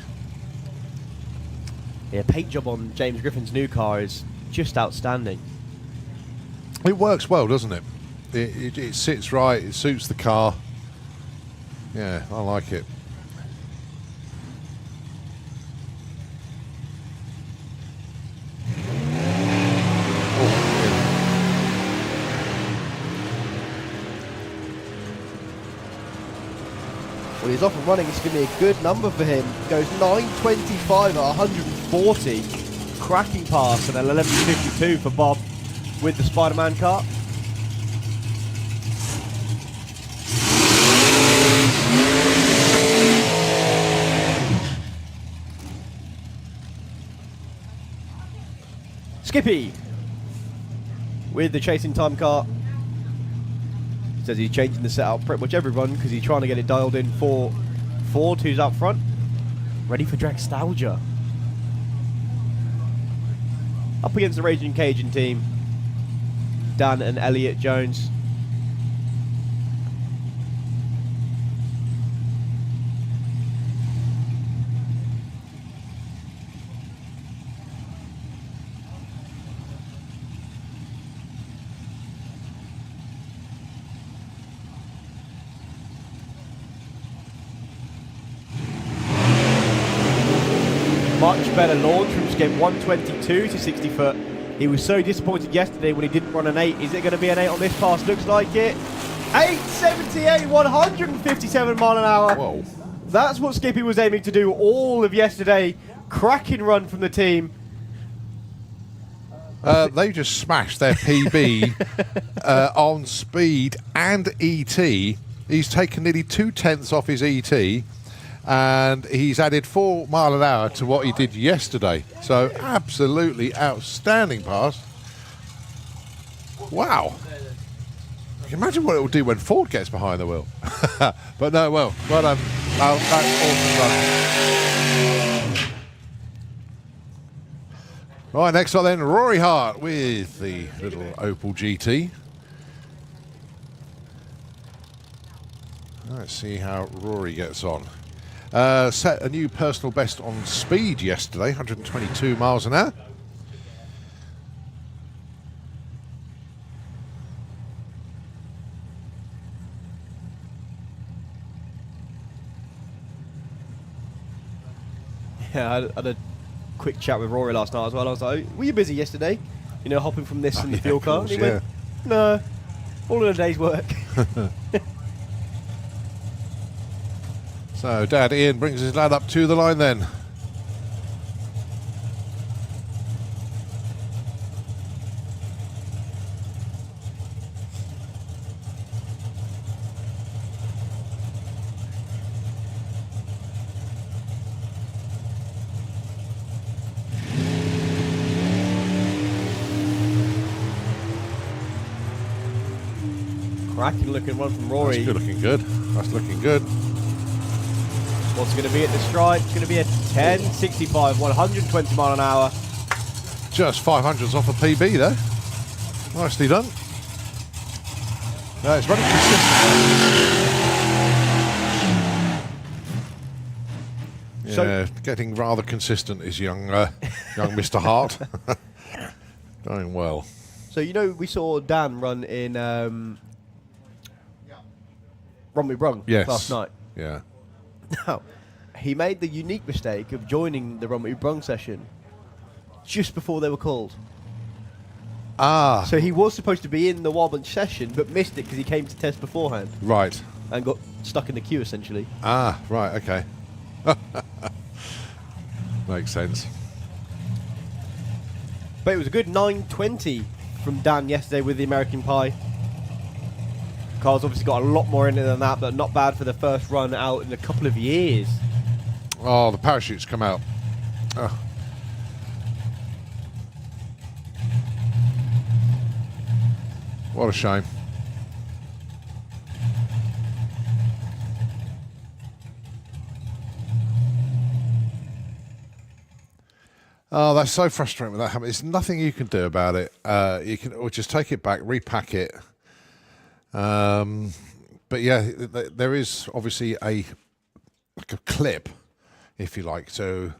Yeah, paint job on James Griffin's new car is just outstanding. It works well, doesn't it? It sits right, it suits the car. Yeah, I like it. Well, he's off and running. It's going to be a good number for him. Goes 9.25 at 140. Cracking pass and 11.52 for Bob with the Spider-Man car. Skippy with the chasing time car. Says he's changing the setup pretty much every run because he's trying to get it dialed in for Ford, who's up front. Ready for Dragstalgia. up against the Raging Cajun team, Dan and Elliot Jones. Much better launch from skip 122 to 60 foot. He was so disappointed yesterday when he didn't run an 8. Is it going to be an 8 on this pass? Looks like it. 878, 157 mile an hour. Whoa. That's what Skippy was aiming to do all of yesterday. Cracking run from the team. They just smashed their PB on speed and ET. He's taken nearly 2/10 off his ET. And he's added 4 mile an hour to what he did yesterday. So absolutely outstanding pass. Wow. Can you imagine what it will do when Ford gets behind the wheel? But no, well done. That's awesome run. Right, next up then, Rory Hart with the little Opel GT. Let's see how Rory gets on. Set a new personal best on speed yesterday, 122 miles an hour. Yeah, I had a quick chat with Rory last night as well. I was like, were you busy yesterday? You know, hopping from this in the fuel car? Course, and he went, no, all in a day's work. So Dad Ian brings his lad up to the line then. Cracking looking one from Rory. That's looking good. That's looking good. What's going to be at the stripe? It's going to be a 10.65, 120 mile an hour. Just 500s off a PB there. Nicely done. It's running consistent. Yeah, getting rather consistent is young Mr. Hart. Doing well. So, you know, we saw Dan run in Romney Brung last night. Yeah. Now, he made the unique mistake of joining the Romney Brung session just before they were called. Ah. So he was supposed to be in the Warbunch session, but missed it because he came to test beforehand. Right. And got stuck in the queue, essentially. Ah, right, okay. Makes sense. But it was a good 9.20 from Dan yesterday with the American Pie. Car's obviously got a lot more in it than that, but not bad for the first run out in a couple of years. Oh, the parachutes come out. Oh. What a shame. Oh, that's so frustrating when that happens. There's nothing you can do about it. You can or just take it back, repack it. But yeah, there is obviously a clip, if you like. So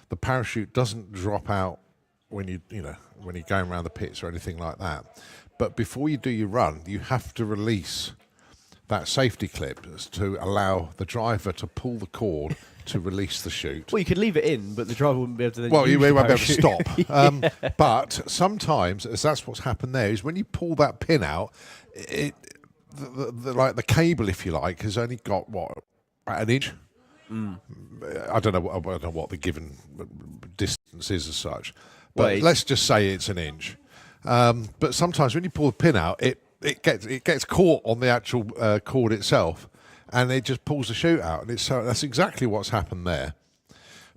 the parachute doesn't drop out when you're going around the pits or anything like that. But before you do your run, you have to release that safety clip to allow the driver to pull the cord to release the chute. Well, you could leave it in, but the driver wouldn't be able to then Well, you use won't be able the to parachute. stop. But sometimes, as that's what's happened there, is when you pull that pin out, the cable, if you like, has only got about an inch. I don't know what the given distance is as such, but let's just say it's an inch. But sometimes when you pull the pin out, it gets caught on the actual cord itself, and it just pulls the chute out. And that's exactly what's happened there.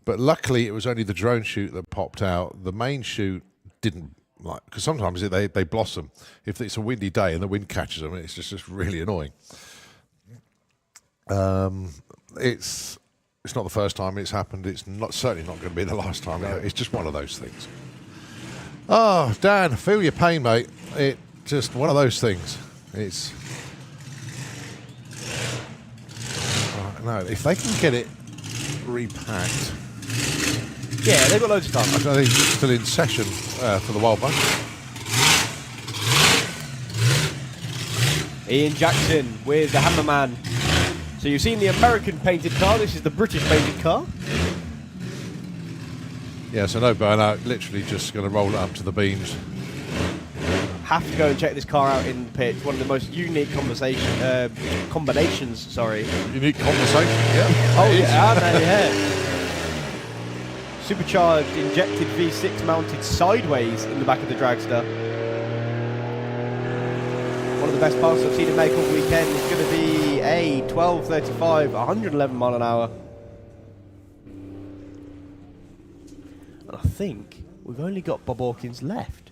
But luckily, it was only the drone chute that popped out. The main chute didn't. Because sometimes they blossom. If it's a windy day and the wind catches them, it's just really annoying. It's not the first time it's happened. It's certainly not going to be the last time. No. It's just one of those things. Oh, Dan, feel your pain, mate. It just one of those things. It's no, if they can get it repacked. Yeah, they've got loads of time. I think he's still in session for the Wild Bunch. Ian Jackson with the Hammerman. So you've seen the American painted car. This is the British painted car. Yeah, so no burnout. Literally just going to roll it up to the beams. Have to go and check this car out in the pit. It's one of the most unique combinations. Sorry. Unique conversation. Yeah. Oh yeah, no, yeah. Supercharged injected V6 mounted sideways in the back of the Dragster. One of the best parts I've seen it make all weekend is going to be a 1235, 111 mile an hour. And I think we've only got Bob Hawkins left.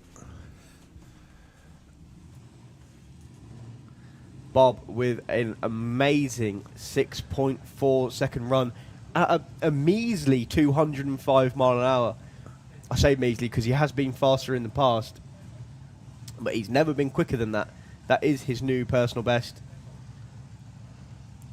Bob with an amazing 6.4 second run at a measly 205 mile an hour. I say measly because he has been faster in the past, but he's never been quicker than that. That is his new personal best.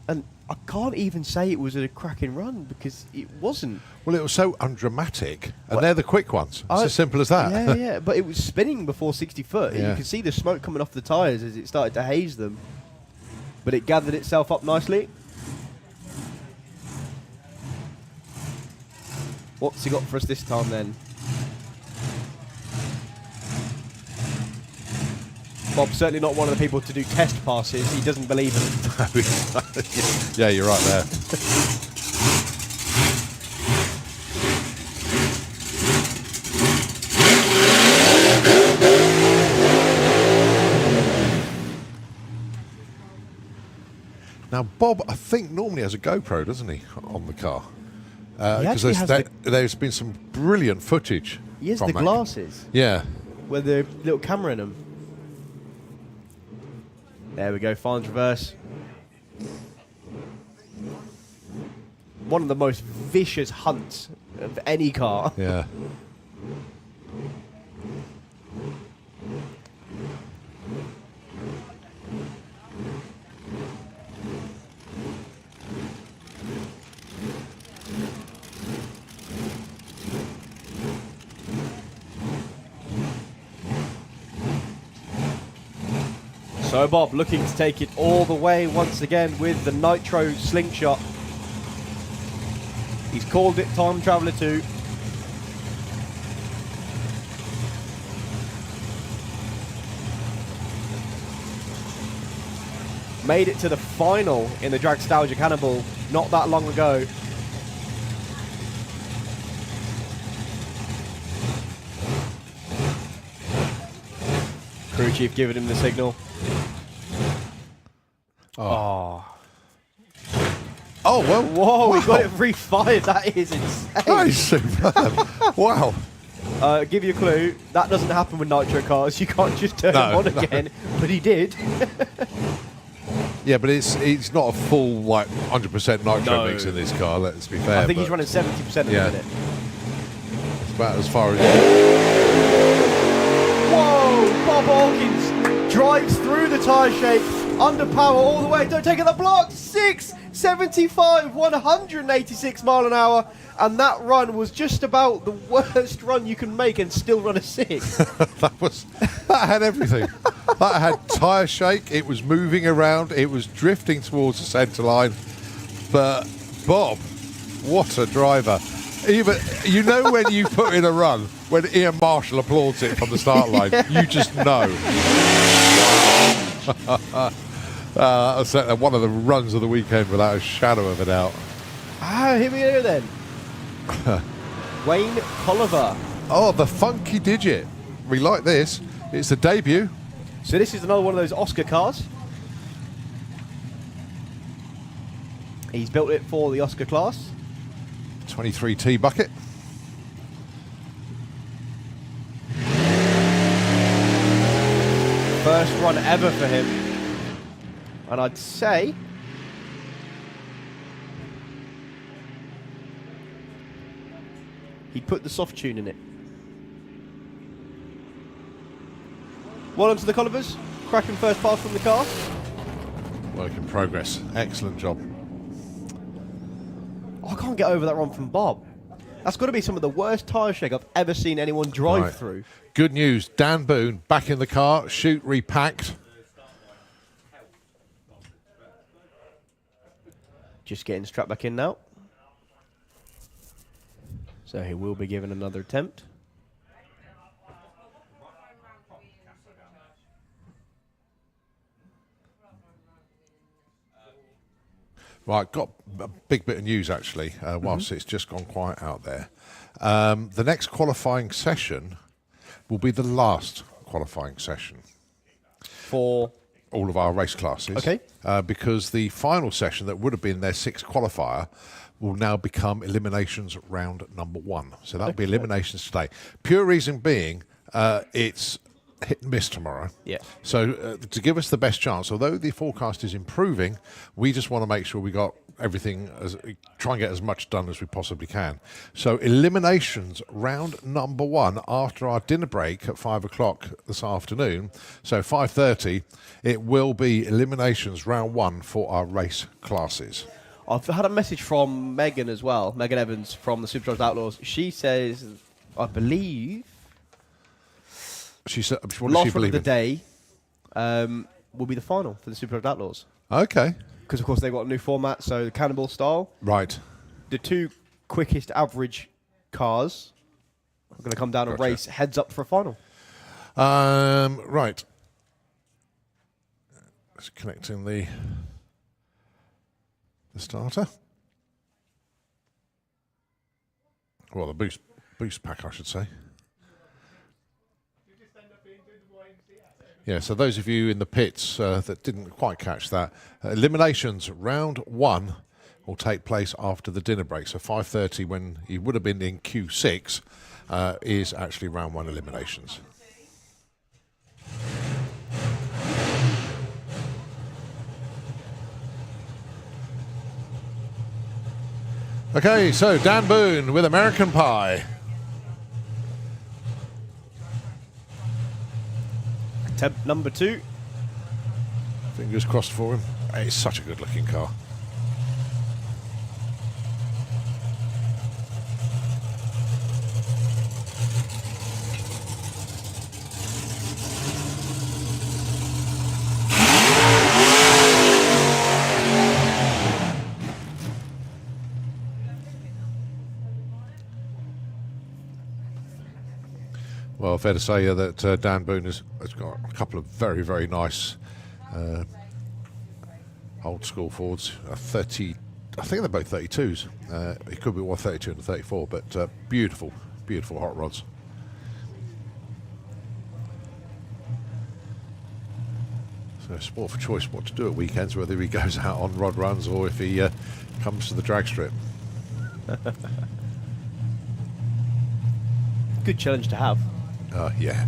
And I can't even say it was a cracking run because it wasn't. Well, it was so undramatic, and they're the quick ones. It's as simple as that. Yeah, yeah, but it was spinning before 60 foot. Yeah. You could see the smoke coming off the tyres as it started to haze them. But it gathered itself up nicely. What's he got for us this time then? Bob's certainly not one of the people to do test passes. He doesn't believe in it. Yeah, you're right there. Now, Bob, I think normally has a GoPro, doesn't he, on the car? Because there's been some brilliant footage. He has from the that. glasses Yeah. with the little camera in them. There we go, finds reverse. One of the most vicious hunts of any car. Yeah. So Bob looking to take it all the way once again with the Nitro Slingshot. He's called it Time Traveller 2. Made it to the final in the Dragstalgia Cannibal not that long ago. Crew chief giving him the signal. Oh. Oh, well. Whoa, we wow. got it refired. That is insane. That is superb. Wow. Give you a clue. That doesn't happen with nitro cars. You can't just turn them on again. But he did. Yeah, but it's not a full, like, 100% nitro mix in this car, let's be fair. I think he's running 70% at the minute. It's about as far as... Whoa! Bob Hawkins drives through the tyre shake, under power all the way. Don't take it the block. 675, 186 mile an hour. And that run was just about the worst run you can make and still run a 6. that had everything. That had tyre shake, it was moving around, it was drifting towards the centre line. But Bob, what a driver. Even, you know when you put in a run, when Ian Marshall applauds it from the start line, you just know. That's one of the runs of the weekend without a shadow of a doubt. Here we go then. Wayne Colliver. Oh, the funky digit. We like this. It's the debut. So this is another one of those Oscar cars. He's built it for the Oscar class. 23T bucket. First run ever for him. And I'd say he'd put the soft tune in it. Well done to the Collivers. Cracking first pass from the car. Work in progress. Excellent job. Oh, I can't get over that run from Bob. That's got to be some of the worst tyre shake I've ever seen anyone drive Right. through. Good news. Dan Boone back in the car. Chute repacked. Just getting strapped back in now. So he will be given another attempt. Right, got a big bit of news actually, whilst it's just gone quiet out there. The next qualifying session will be the last qualifying session For all of our race classes. Okay. Because the final session that would have been their sixth qualifier will now become eliminations round number 1. So that'll be eliminations today. Pure reason being, it's hit and miss tomorrow. Yeah. So to give us the best chance, although the forecast is improving, we just want to make sure we got everything, try and get as much done as we possibly can. So eliminations round number 1 after our dinner break at 5 o'clock this afternoon. So 5:30, it will be eliminations round 1 for our race classes. I've had a message from Megan as well, Megan Evans from the Supercharged Outlaws. She says, I believe, She said, what does she last one of believe the in? day will be the final for the Supercharged Outlaws. Okay, Because, of course, they've got a new format, so the Cannonball style. right. The 2 quickest average cars are going to come down and Gotcha. race heads up for a final. Right. Just connecting the starter. Well, the boost pack, I should say. Yeah, so those of you in the pits that didn't quite catch that, eliminations round 1 will take place after the dinner break. So 5:30, when you would have been in Q6, is actually round 1 eliminations. Okay, so Dan Boone with American Pie. Attempt number 2. Fingers crossed for him. It's such a good looking car. Well, fair to say that Dan Boone has got a couple of very, very nice old school Fords. 30, I think they're both 32s. It could be one 32 and a 34, but beautiful, beautiful hot rods. So sport for choice what to do at weekends, whether he goes out on rod runs or if he comes to the drag strip. Good challenge to have. Yeah.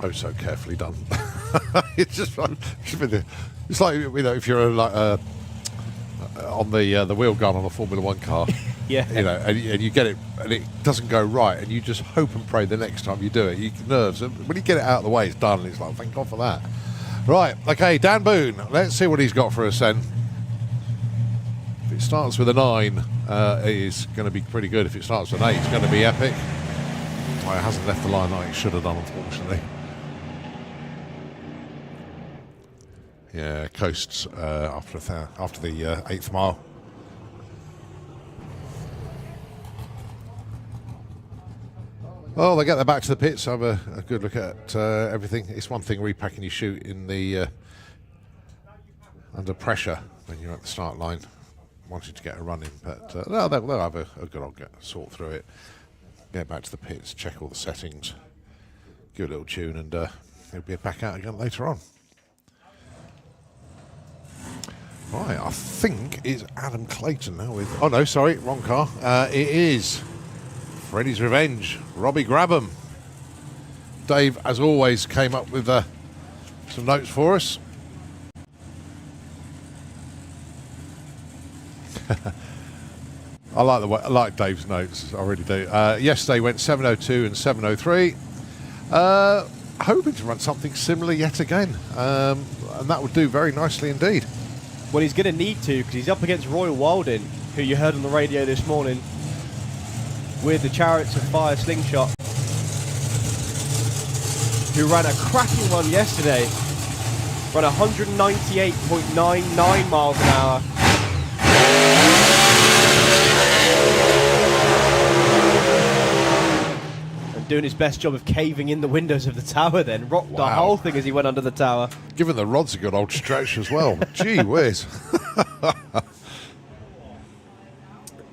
Oh, so carefully done. It's just like, it's like, you know, if you're on the wheel gun on a Formula 1 car, Yeah. you know, and you get it and it doesn't go right, and you just hope and pray the next time you do it, you get nerves. And when you get it out of the way, it's done. And it's like, thank God for that. Right, okay, Dan Boone. Let's see what he's got for us then. If it starts with a 9, it is going to be pretty good. If it starts with an 8, it's going to be epic. Well, it hasn't left the line like it should have done, unfortunately. Yeah, coasts after the 8th mile. Well, they get their back to the pits, have a good look at everything. It's one thing repacking your chute in the under pressure when you're at the start line, wanting to get a run in. But no, they'll have a good old sort through it, get back to the pits, check all the settings, give a little tune, and it'll be back out again later on. Right, I think it's Adam Clayton now with... Oh, no, sorry, wrong car. It is Freddy's Revenge, Robbie Grabham. Dave, as always, came up with some notes for us. I like Dave's notes. I really do. Yesterday went 7:02 and 7:03. Hoping to run something similar yet again, and that would do very nicely indeed. Well, he's going to need to, because he's up against Royal Wilding, who you heard on the radio this morning, with the Chariots of Fire Slingshot, who ran a cracking run yesterday. Run 198.99 miles an hour. And doing his best job of caving in the windows of the tower then. Rocked the whole thing as he went under the tower. Given the rod's a good old stretch as well. Gee whiz.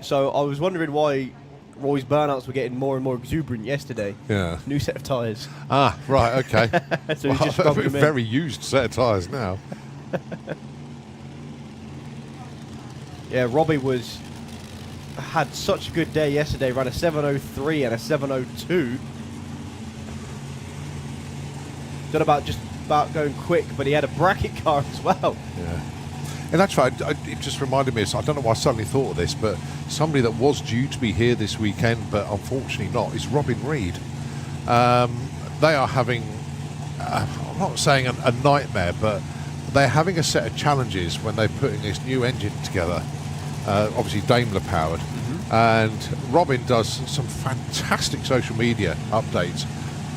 So I was wondering why Roy's burnouts were getting more and more exuberant yesterday. Yeah. New set of tyres. Ah, right, okay. So he's just rubbing them in. Very used set of tyres now. Yeah, Robbie had such a good day yesterday. Ran a 7:03 and a 7:02. Done just about going quick, but he had a bracket car as well. Yeah. And that's right. It just reminded me. I don't know why I suddenly thought of this, but somebody that was due to be here this weekend, but unfortunately not, is Robin Reed. They are having, I'm not saying a nightmare, but they're having a set of challenges when they're putting this new engine together. Obviously Daimler powered, and Robin does some fantastic social media updates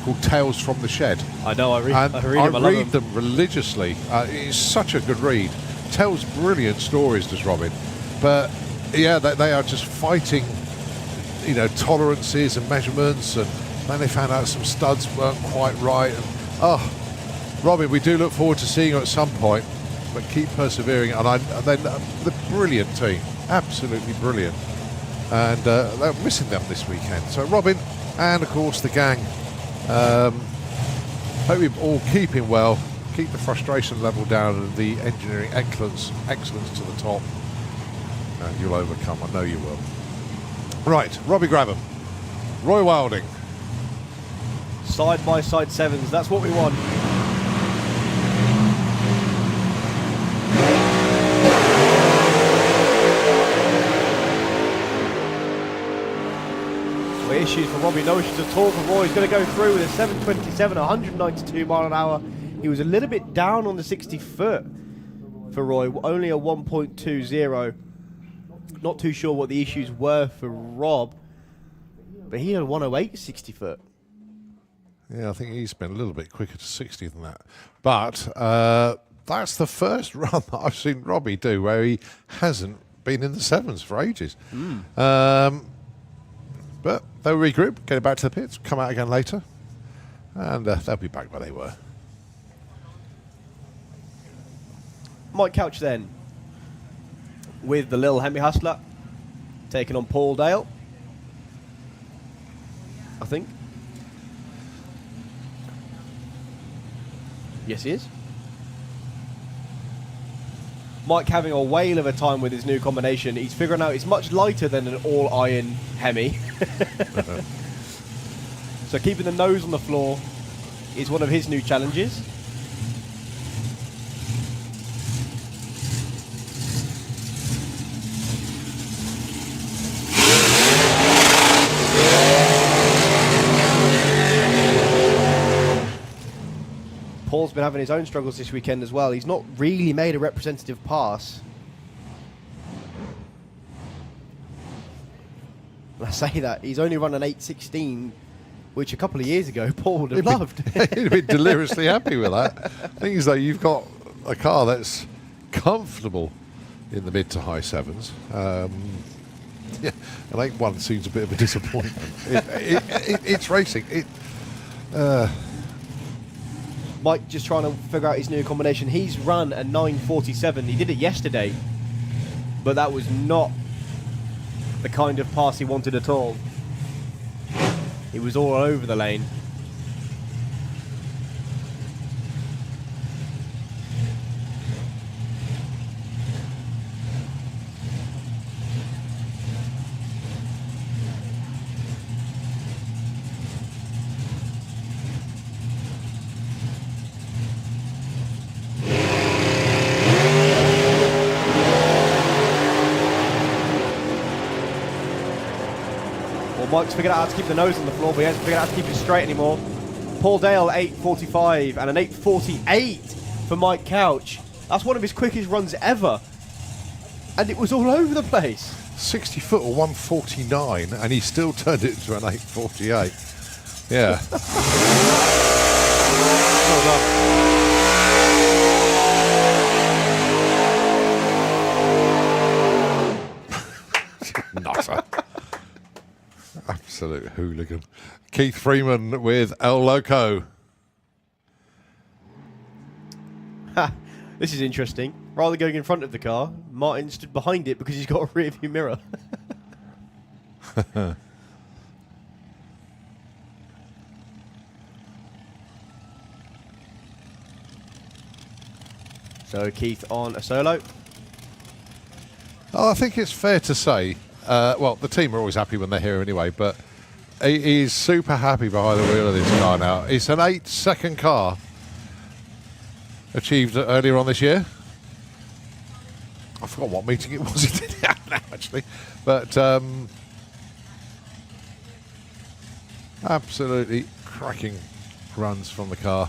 called Tales from the Shed. I know. I read them religiously. It's such a good read. Tells brilliant stories, does Robin. But yeah, they are just fighting, tolerances and measurements, and then they found out some studs weren't quite right. And Robin, we do look forward to seeing you at some point, but keep persevering. And then the brilliant team, absolutely brilliant, and they're missing them this weekend. So Robin, and of course the gang. Hope you're all keeping well. Keep the frustration level down and the engineering excellence to the top, and you'll overcome. I know you will. Right, Robbie Grabham, Roy Wilding. Side by side sevens, that's what we want. No issues for Robbie, no issues at all for Roy. He's going to go through with a 7:27, 192 mile an hour. He was a little bit down on the 60 foot for Roy, only a 1.20. Not too sure what the issues were for Rob, but he had a 108 60 foot. Yeah, I think he's been a little bit quicker to 60 than that. But that's the first run that I've seen Robbie do where he hasn't been in the sevens for ages. But they'll regroup, get it back to the pits, come out again later, and they'll be back where they were. Mike Couch then, with the little Hemi Hustler, taking on Paul Dale, I think. Yes, he is. Mike having a whale of a time with his new combination. He's figuring out it's much lighter than an all-iron Hemi. So keeping the nose on the floor is one of his new challenges. Paul's been having his own struggles this weekend as well. He's not really made a representative pass. And I say that, he's only run an 8.16, which a couple of years ago Paul would have loved. He'd be deliriously happy with that. Thing is, though, you've got a car that's comfortable in the mid to high sevens. Yeah, an 8.1 seems a bit of a disappointment. It's racing. Mike just trying to figure out his new combination. He's run a 9.47. He did it yesterday, but that was not the kind of pass he wanted at all. He was all over the lane. Mike's figured out how to keep the nose on the floor, but he hasn't figured out how to keep it straight anymore. Paul Dale, 8.45 and an 8.48 for Mike Couch. That's one of his quickest runs ever. And it was all over the place. 60 foot or 149, and he still turned it into an 8.48. Yeah. Well done. Nutter. Absolute hooligan. Keith Freeman with El Loco. This is interesting. Rather than going in front of the car, Martin stood behind it because he's got a rear view mirror. So Keith on a solo. Oh, I think it's fair to say, well, the team are always happy when they're here anyway, but he is super happy behind the wheel of this car now. It's an 8-second car achieved earlier on this year. I forgot what meeting it was he did it now, actually. But absolutely cracking runs from the car.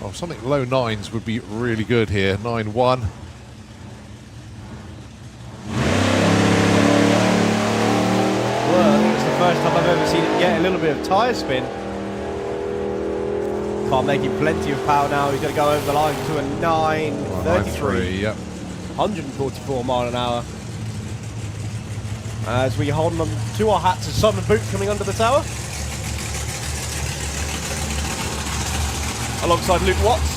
Oh, something low nines would be really good here. 9-1. Well, I think it's the first time I've ever seen him get a little bit of tyre spin. Car making plenty of power now. He's going to go over the line to a 9.33. Yep. 144 mile an hour. As we hold on to our hats as Simon Boot coming under the tower. Alongside Luke Watts.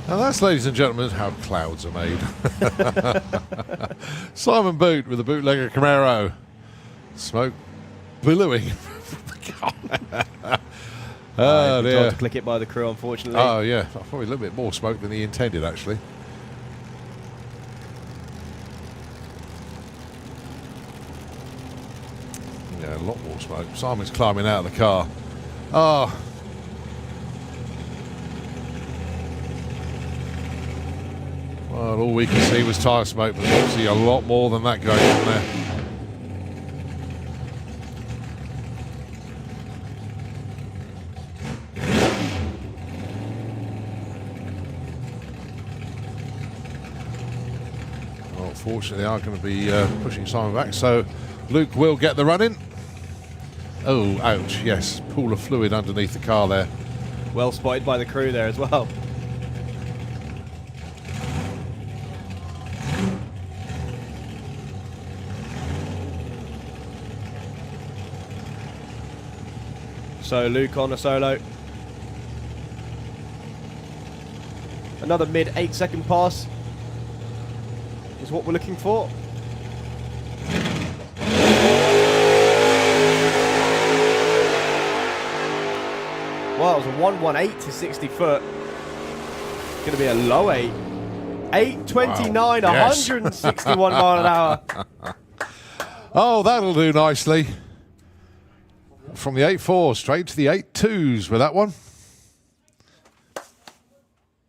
And that's, ladies and gentlemen, how clouds are made. Simon Boot with the bootlegger Camaro. Smoke billowing. Oh dear. Tried to click it by the crew, unfortunately. Oh yeah, probably a little bit more smoke than he intended, actually. Yeah, a lot more smoke. Simon's climbing out of the car. Oh. Well, all we could see was tyre smoke, but there's obviously a lot more than that going on there. Well, unfortunately, they are going to be pushing Simon back, so Luke will get the run in. Oh, ouch, yes. Pool of fluid underneath the car there. Well spotted by the crew there as well. So Luke on a solo. Another mid 8-second pass is what we're looking for. Well, it was a 118 to 60 foot. Going to be a low 8. 8.29, wow. Yes. 161 mile an hour. Oh, that'll do nicely. From the 8.4 straight to the 8.2s with that one.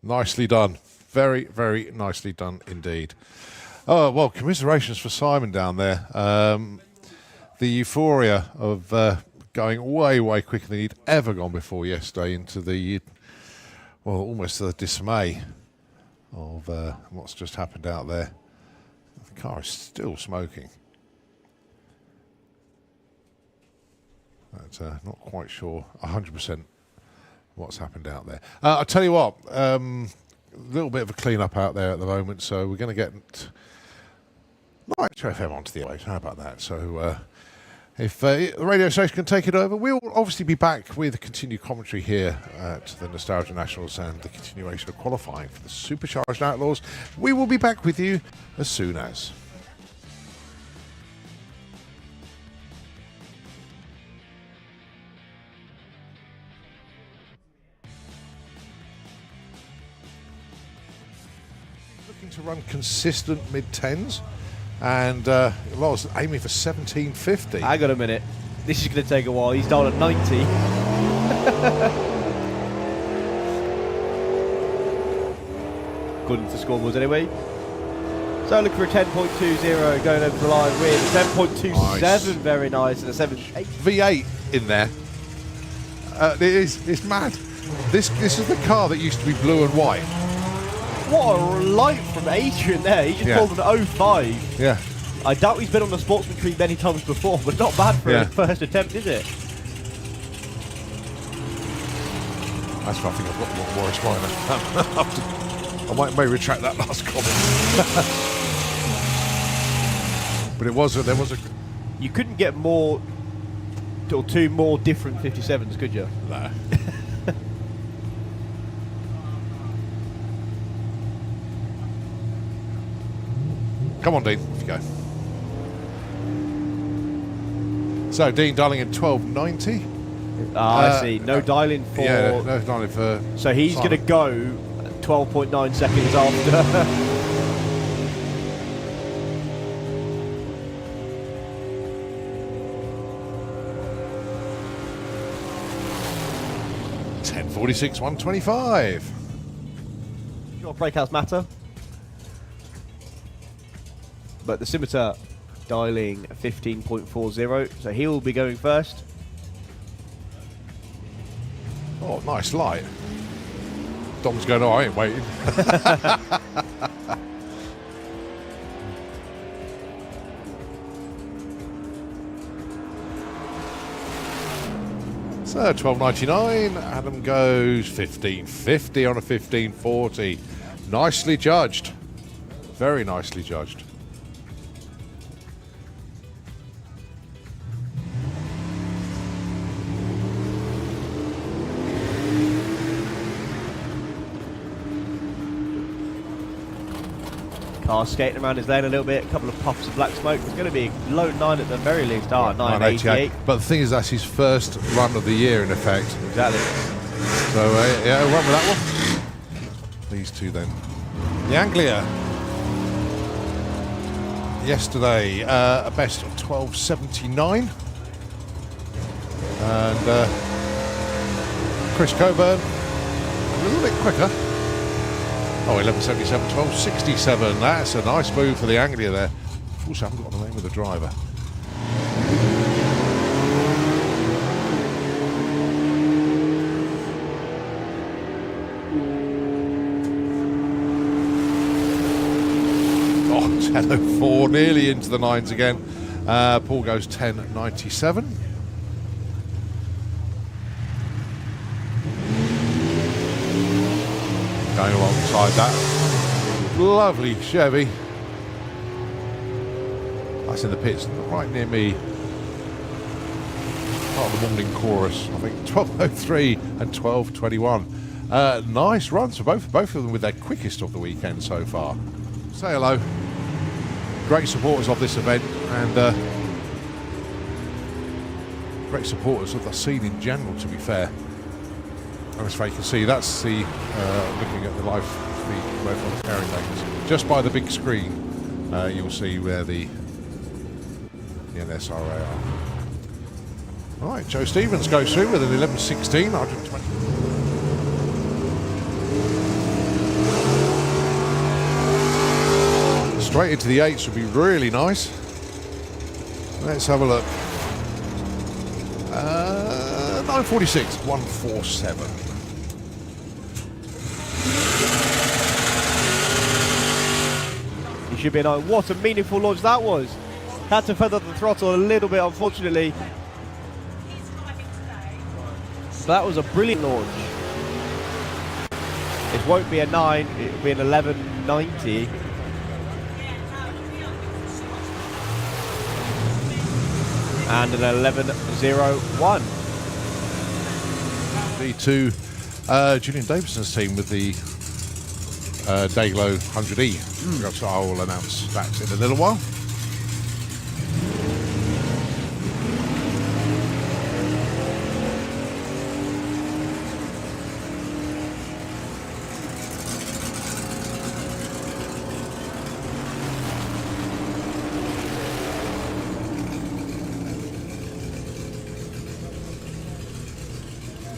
Nicely done. Very, very nicely done indeed. Oh, well, commiserations for Simon down there. The euphoria of going way, way quicker than he'd ever gone before yesterday into the, well, almost the dismay of what's just happened out there. The car is still smoking. But not quite sure 100% what's happened out there. I'll tell you what, a little bit of a clean-up out there at the moment, so we're going to get Nitro FM onto the airwaves. How about that? So if the radio station can take it over, we'll obviously be back with continued commentary here at the Nostalgia Nationals and the continuation of qualifying for the Supercharged Outlaws. We will be back with you as soon as. To run consistent mid-10s, and Lars aiming for 17.50. I got a minute. This is going to take a while. He's dialed at 90. According to the scoreboards anyway. So looking for a 10.20 going over the line with a 10.27, Nice. very nice, and a 7.8. V8 in there. It's mad. This is the car that used to be blue and white. What a light from Adrian there. He just pulled an 05. Yeah. I doubt he's been on the Sportsman tree many times before, but not bad for a first attempt, is it? That's why I think I've got a lot more explainer. I may retract that last comment. But there was a. You couldn't get more, or two more different 57s, could you? No. Come on, Dean, off you go. So, Dean dialing in 1290. I see. No dialing for. Yeah, no dialing for. So he's going to go 12.9 seconds after. .46, 125. Sure, breakouts matter. But the Scimitar dialing 15.40, so he will be going first. Oh, nice light. Dom's going, oh, I ain't waiting. So, 12.99. Adam goes 15.50 on a 15.40. Nicely judged. Very nicely judged. Car skating around his lane a little bit, a couple of puffs of black smoke. It's going to be low 9 at the very least. 9.88. But the thing is, that's his first run of the year, in effect. Exactly. So, yeah, run with that one. These two then. The Anglia. Yesterday, a best of 12.79. And Chris Coburn, a little bit quicker. Oh, 11.77, 12.67. That's a nice move for the Anglia there. Also, I haven't got the name of the driver. Oh, 10.04, nearly into the nines again. Paul goes 10.97. Going alongside that lovely Chevy. That's in the pits right near me. Part of the morning chorus, I think. 12.03 and 12.21. Nice runs for both of them with their quickest of the weekend so far. Say hello. Great supporters of this event and great supporters of the scene in general, to be fair. And as you can see, that's the looking at the live feed both on the pairing lanes. Just by the big screen, you'll see where the NSRA are. All right, Joe Stevens goes through with an 11.16, 120. Straight into the 8s would be really nice. Let's have a look. 9.46, 1.47. He should be an what a meaningful launch that was. Had to feather the throttle a little bit, unfortunately. So that was a brilliant launch. It won't be a 9, it will be an 11.90. And an 11.01. The two Julian Davison's team with the Dayglow 100E. So I will announce that in a little while.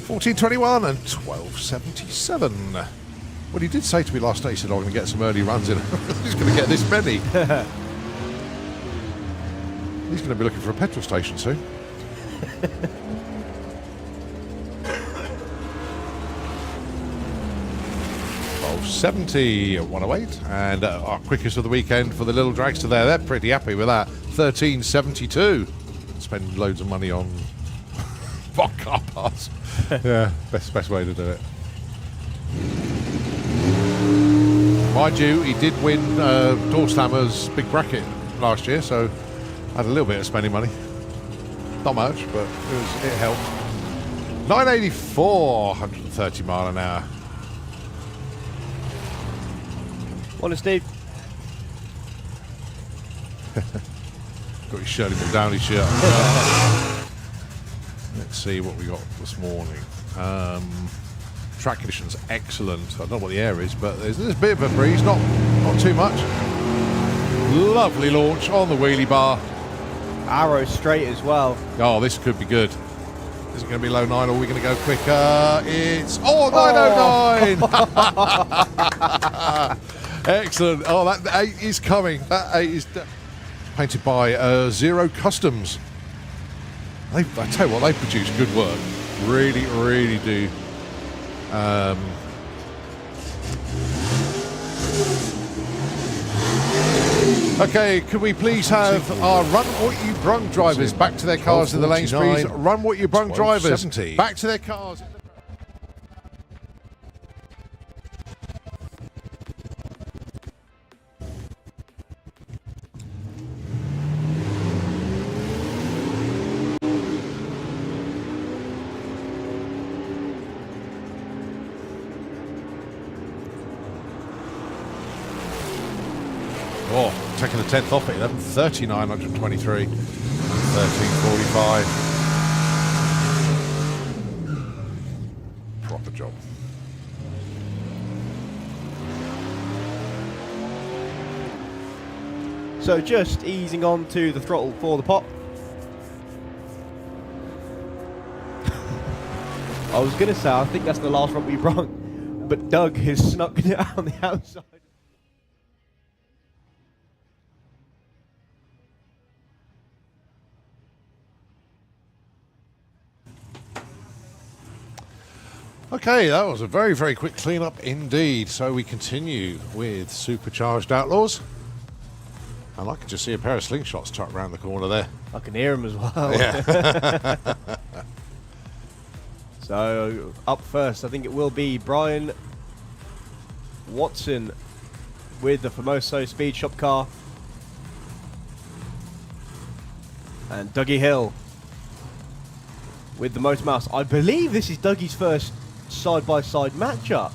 14.21 and 12.77. Well, he did say to me last night, he said, I'm going to get some early runs in. He's going to get this many. He's going to be looking for a petrol station soon. $12.70 at 108, and our quickest of the weekend for the little dragster there. They're pretty happy with that. $13.72. Spend loads of money on car parts. Yeah, best way to do it. Mind you, he did win Doorslammer's big bracket last year, so had a little bit of spending money. Not much, but it helped. 984, 130 mile an hour. Morning, Steve. Got his Shirley McDowney shirt. Let's see what we got this morning. Track conditions excellent. I don't know what the air is, but there's a bit of a breeze, not too much. Lovely launch on the wheelie bar. Arrow straight as well. Oh, this could be good. Is it going to be low 9 or are we going to go quicker? It's 909. Excellent. Oh, that 8 is coming. That 8 is painted by Zero Customs. I tell you what, they produce good work. Really, really do. Okay, could we please have our Run What You Brung drivers back to their cars in the lanes, please? Run What You Brung drivers back to their cars. Oh, taking the 10th off it, 11.30, 923, 13.45. Proper job. So just easing on to the throttle for the pop. I was going to say, I think that's the last one we brought, but Doug has snuck it out on the outside. Okay, that was a very, very quick clean-up indeed. So we continue with Supercharged Outlaws. And I can just see a pair of slingshots tucked around the corner there. I can hear him as well. Yeah. So up first, I think it will be Brian Watson with the Famoso Speed Shop car. And Dougie Hill with the Motor Mouse. I believe this is Dougie's first side-by-side matchup.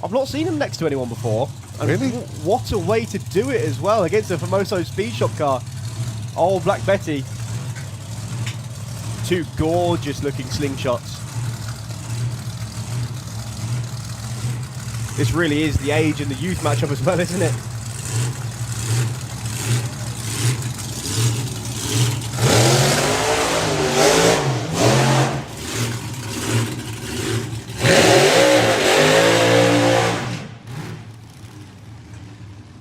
I've not seen him next to anyone before. And really? What a way to do it as well, against the Famoso Speed Shop car. Oh, Black Betty. Two gorgeous looking slingshots. This really is the age and the youth matchup as well, isn't it?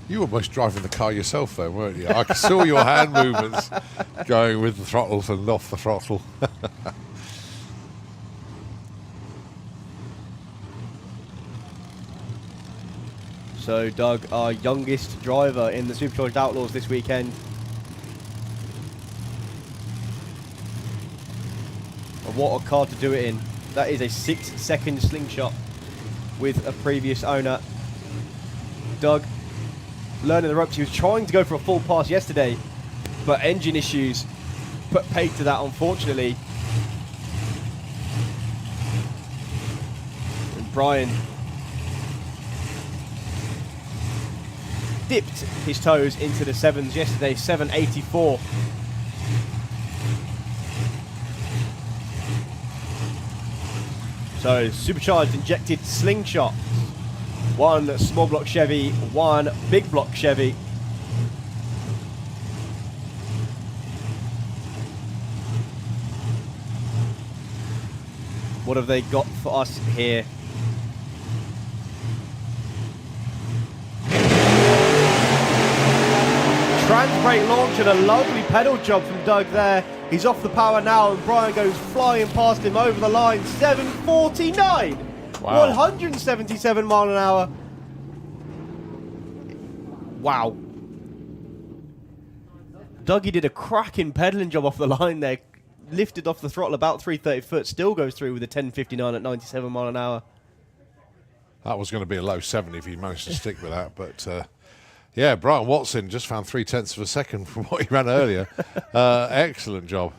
You were almost driving the car yourself though, weren't you? I saw your hand movements going with the throttles and off the throttle. So Doug, our youngest driver in the Supercharged Outlaws this weekend. And what a car to do it in. That is a 6-second slingshot with a previous owner. Doug, learning the ropes. He was trying to go for a full pass yesterday, but engine issues put paid to that, unfortunately. And Brian dipped his toes into the 7s yesterday, 784. So Supercharged injected slingshot. One small block Chevy, one big block Chevy. What have they got for us here? Trans brake launch and a lovely pedal job from Doug there. He's off the power now and Brian goes flying past him over the line. 749! Wow. 177 mile an hour. Wow. Dougie did a cracking pedaling job off the line there. Lifted off the throttle about 330 foot. Still goes through with a 1059 at 97 mile an hour. That was going to be a low 70 if he managed to stick with that. But, yeah, Brian Watson just found 0.3 of a second from what he ran earlier. Excellent job.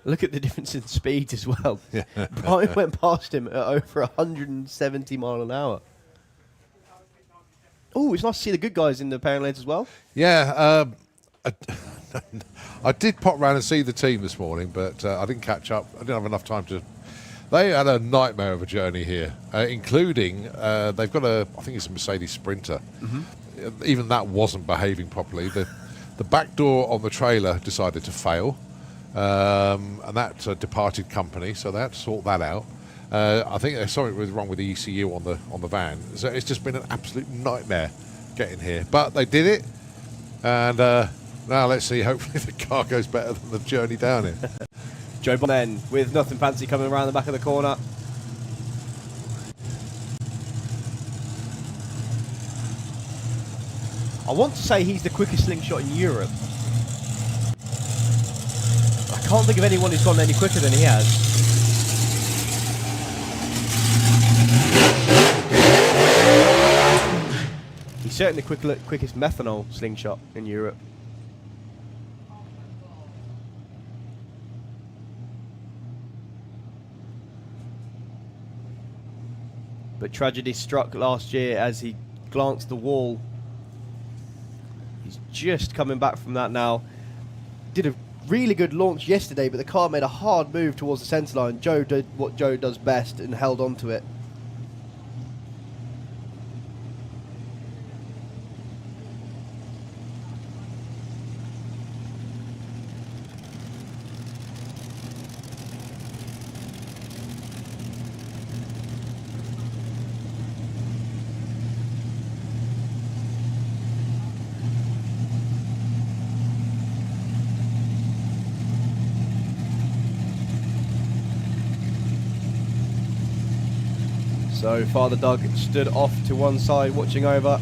Look at the difference in speed as well. Yeah. Brian went past him at over 170 mile an hour. Oh, it's nice to see the good guys in the pairing lanes as well. Yeah, I did pop round and see the team this morning, but I didn't catch up. I didn't have enough time to. They had a nightmare of a journey here, including they've got I think it's a Mercedes Sprinter. Even that wasn't behaving properly. The back door on the trailer decided to fail, and that's a departed company, so they had to sort that out. I think there's something wrong with the ECU on the van. So it's just been an absolute nightmare getting here. But they did it, and now let's see. Hopefully the car goes better than the journey down here. Joe Bonnen with Nothing Fancy coming around the back of the corner. I want to say he's the quickest slingshot in Europe. I can't think of anyone who's gone any quicker than he has. He's certainly the quickest methanol slingshot in Europe. But tragedy struck last year as he glanced the wall. He's just coming back from that now. Did a really good launch yesterday, but the car made a hard move towards the centre line. Joe did what Joe does best and held on to it. So Father Doug stood off to one side watching over.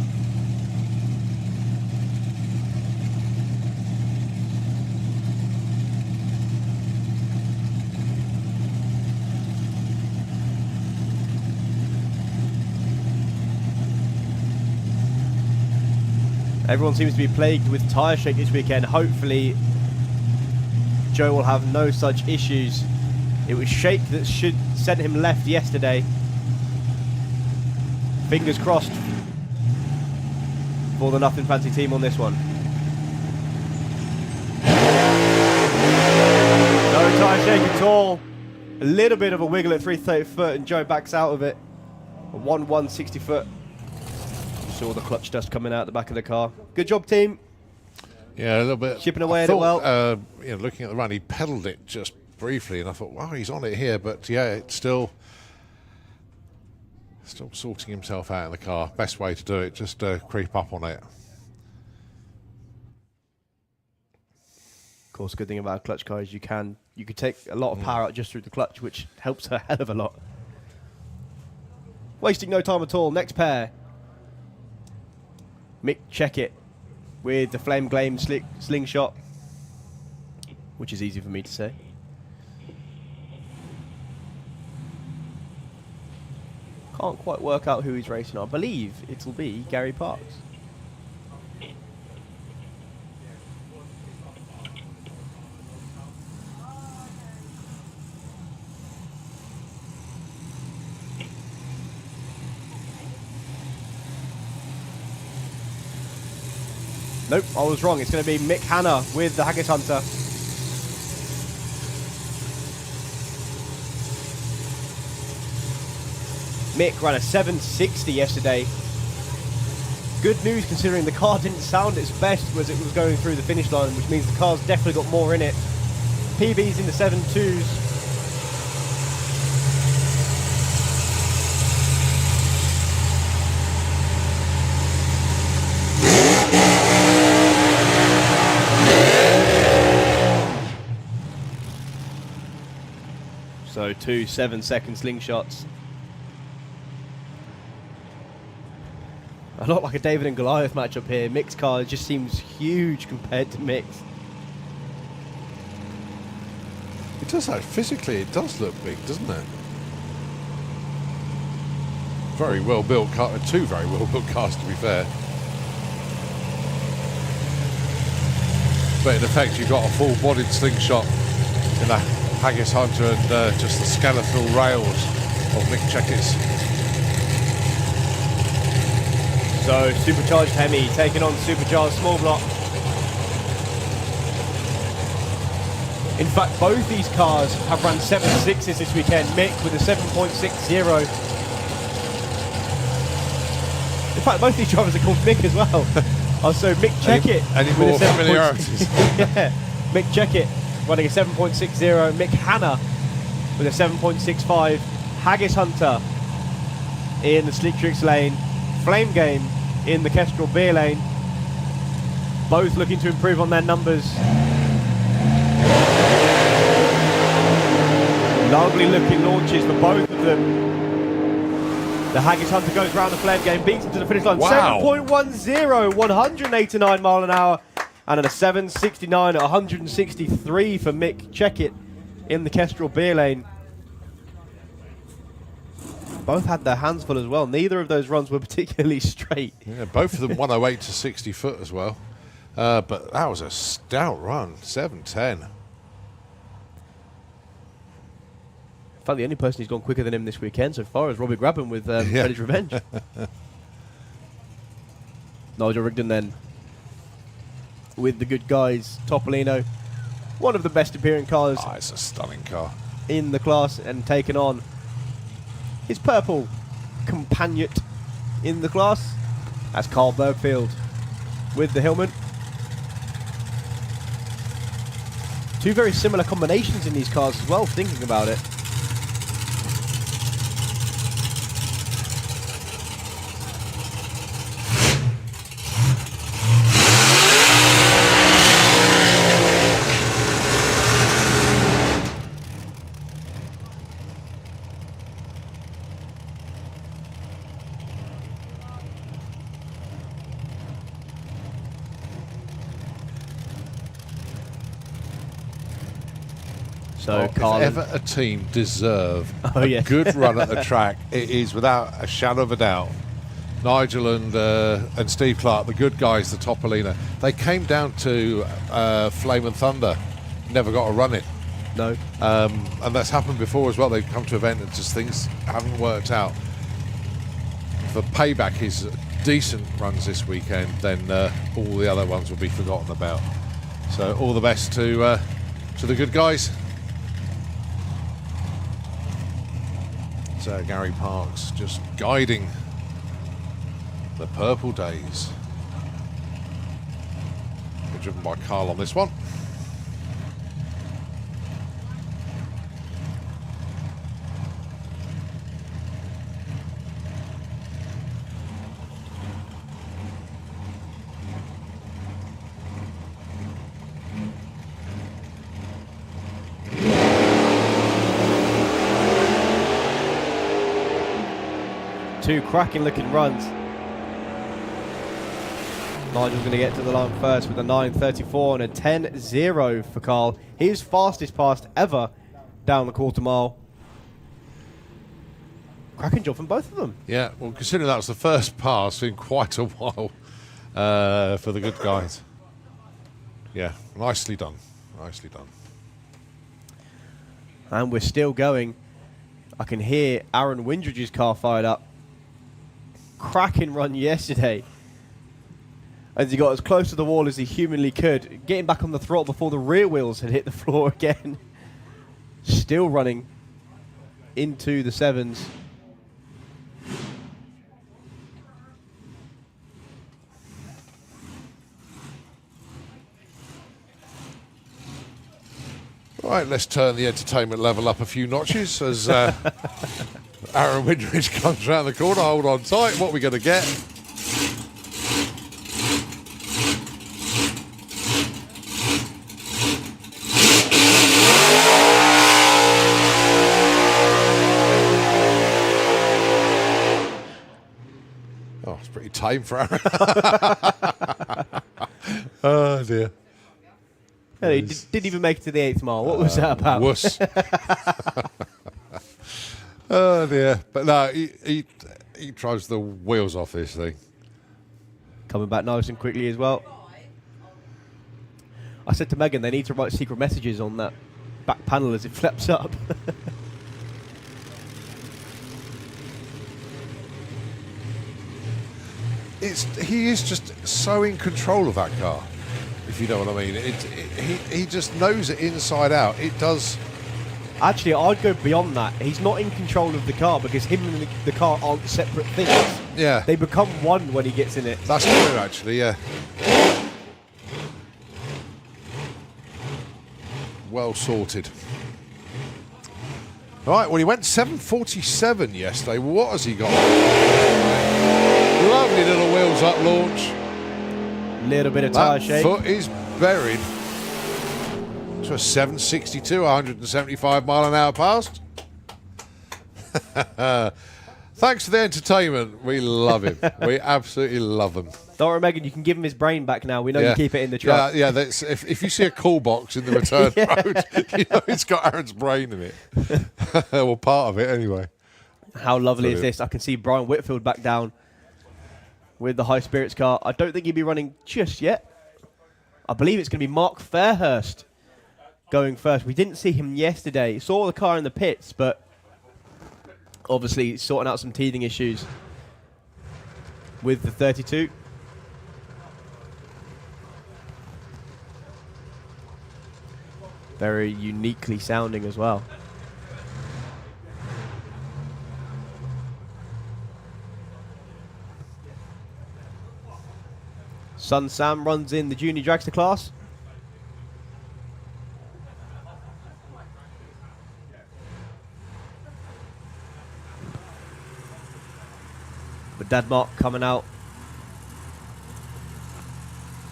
Everyone seems to be plagued with tyre shake this weekend. Hopefully Joe will have no such issues. It was shake that should send him left yesterday. Fingers crossed for the Nothing Fancy team on this one. No tyre shake at all. A little bit of a wiggle at 330 foot and Joe backs out of it. A 160 foot. You saw the clutch dust coming out the back of the car. Good job, team. Yeah, a little bit. Chipping away at it well. You know, looking at the run, he pedalled it just briefly, and I thought, wow, he's on it here. But yeah, it's still sorting himself out in the car. Best way to do it, just creep up on it. Of course, good thing about a clutch car is you could take a lot of power out just through the clutch, which helps a hell of a lot. Wasting no time at all. Next pair. Mick Checkett with the Flame Glame Slingshot, which is easy for me to say. Can't quite work out who he's racing. I believe it'll be Gary Parks. Nope, I was wrong. It's going to be Mick Hanna with the Haggis Hunter. Mick ran a 760 yesterday. Good news considering the car didn't sound its best as it was going through the finish line, which means the car's definitely got more in it. PBs in the 7.2s. So 2 7-second slingshots. A lot like a David and Goliath matchup here. Mick's car just seems huge compared to Mick's. It does, like, physically, it does look big, doesn't it? Very well built car, two very well built cars, to be fair. But in effect, you've got a full-bodied slingshot in the Haggis Hunter and just the skeletal rails of Mick Checkett's. So Supercharged Hemi taking on Supercharged Small Block. In fact, both these cars have run 7.6s this weekend. Mick with a 7.60. In fact, both these drivers are called Mick as well. Also, Mick Checkett. Any more familiarities? Yeah, Mick Checkett running a 7.60. Mick Hanna with a 7.65. Haggis Hunter in the Slick Tricks lane. Flame Game in the Kestrel beer lane. Both looking to improve on their numbers. Lovely looking launches for both of them. The Haggis Hunter goes round the Flame Game, beats him to the finish line. Wow. 7.10, 189 mile an hour. And then a 7.69 at 163 for Mick Checkett in the Kestrel beer lane. Both had their hands full as well. Neither of those runs were particularly straight. Yeah, both of them 108 to 60 foot as well. But that was a stout run, 7.10. In fact, the only person who's gone quicker than him this weekend so far is Robbie Grabban with Predator's Revenge. Nigel Rigdon then with the good guys. Topolino, one of the best appearing cars. Oh, it's a stunning car. In the class, and taken on his purple companion in the class. That's Carl Bergfield with the Hillman. Two very similar combinations in these cars as well, thinking about it. So if ever a team deserve a good run at the track, it is without a shadow of a doubt Nigel and Steve Clark, the good guys, the Topolino. They came down to Flame and Thunder, never got a run in. No. And that's happened before as well. They've come to event and just things haven't worked out. For Payback is decent runs this weekend, then all the other ones will be forgotten about. So all the best to the good guys. So Gary Parks just guiding the Purple Days. We're driven by Carl on this one. Two cracking looking runs. Nigel's going to get to the line first with a 9.34 and a 10.0 for Carl. His fastest pass ever down the quarter mile. Cracking job from both of them. Yeah, well, considering that was the first pass in quite a while for the good guys. Yeah, nicely done. Nicely done. And we're still going. I can hear Aaron Windridge's car fired up. Cracking run yesterday as he got as close to the wall as he humanly could, getting back on the throttle before the rear wheels had hit the floor again. Still running into the sevens. Right, let's turn the entertainment level up a few notches as Aaron Windridge comes around the corner. Hold on tight. What are we going to get? Oh, it's pretty tame for Aaron. Oh, dear. He didn't even make it to the 8th mile. What was that about? Wuss. Oh dear. But no, he drives the wheels off this thing. Coming back nice and quickly as well. I said to Megan, they need to write secret messages on that back panel as it flaps up. He is just so in control of that car, if you know what I mean. He just knows it inside out. It does. Actually, I'd go beyond that. He's not in control of the car because him and the car aren't separate things. Yeah. They become one when he gets in it. That's true, actually, yeah. Well sorted. Right, well, he went 7:47 yesterday. What has he got? Lovely little wheels up launch. Little bit of tyre shake. Foot is buried. To a 762, 175 mile an hour past. Thanks for the entertainment. We love him. We absolutely love him. Don't worry, Megan, you can give him his brain back now. We know you keep it in the truck. Yeah, that's, if you see a call box in the return road, you know it's got Aaron's brain in it. Well, part of it anyway. How lovely is this? I can see Brian Whitfield back down with the high spirits car. I don't think he'll be running just yet. I believe it's going to be Mark Fairhurst going first. We didn't see him yesterday. Saw the car in the pits, but obviously sorting out some teething issues with the 32. Very uniquely sounding as well. Son Sam runs in the junior dragster class. But Dad Mark coming out.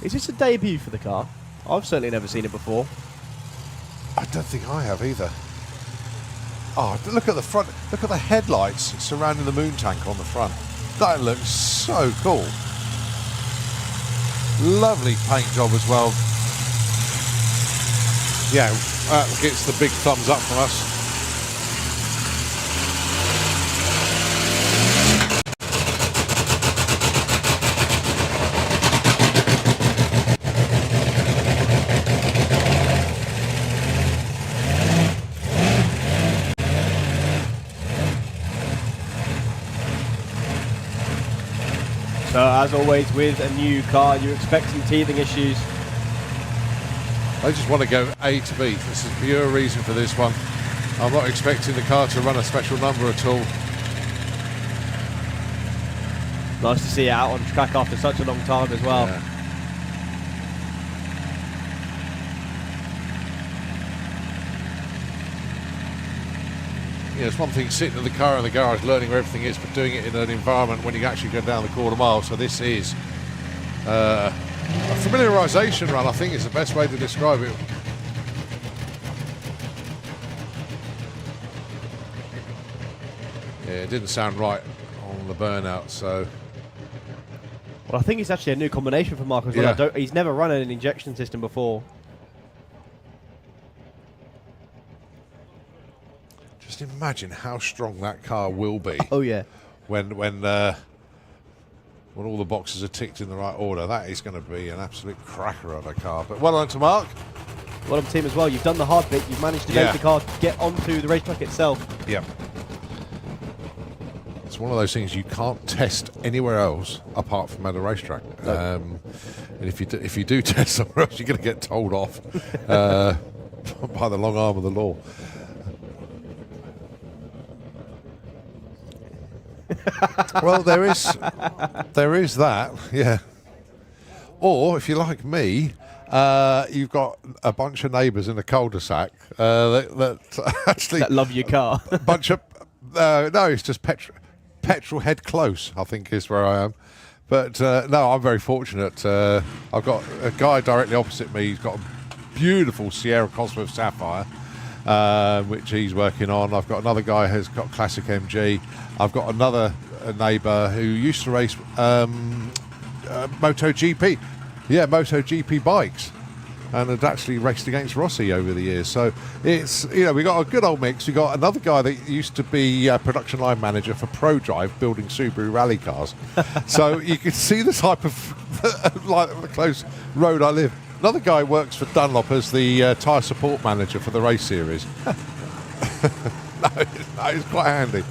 Is this a debut for the car? I've certainly never seen it before. I don't think I have either. Oh, look at the front. Look at the headlights surrounding the moon tank on the front. That looks so cool. Lovely paint job as well. Yeah, that gets the big thumbs up from us. So as always with a new car, you expect some teething issues. I just want to go A to B. This is pure reason for this one. I'm not expecting the car to run a special number at all. Nice to see it out on track after such a long time as well. Yeah. Yeah, it's one thing sitting in the car in the garage learning where everything is, but doing it in an environment when you actually go down the quarter mile. So this is a familiarisation run, I think is the best way to describe it. Yeah, it didn't sound right on the burnout, so... Well, I think it's actually a new combination for Mark as well. Yeah. He's never run an injection system before. Just imagine how strong that car will be. Oh yeah. When all the boxes are ticked in the right order. That is going to be an absolute cracker of a car. But well done to Mark. Well done team as well. You've done the hard bit. You've managed to make the car get onto the racetrack itself. Yep. It's one of those things you can't test anywhere else apart from at a racetrack. No. And if you do test somewhere else, you're going to get told off by the long arm of the law. Well, there is that, yeah. Or if you're like me You've got a bunch of neighbours in the cul-de-sac that actually That love your car. a bunch of no, it's just petrol head close, I think is where I am. But no, I'm very fortunate. I've got a guy directly opposite me. He's got a beautiful Sierra Cosworth Sapphire, which he's working on. I've got another guy who's got classic MG. I've got another neighbour who used to race MotoGP. Yeah, MotoGP bikes, and had actually raced against Rossi over the years. So it's, you know, we got a good old mix. We got another guy that used to be production line manager for ProDrive, building Subaru rally cars. So you can see the type of like the close road I live. Another guy works for Dunlop as the tyre support manager for the race series. no, it's quite handy.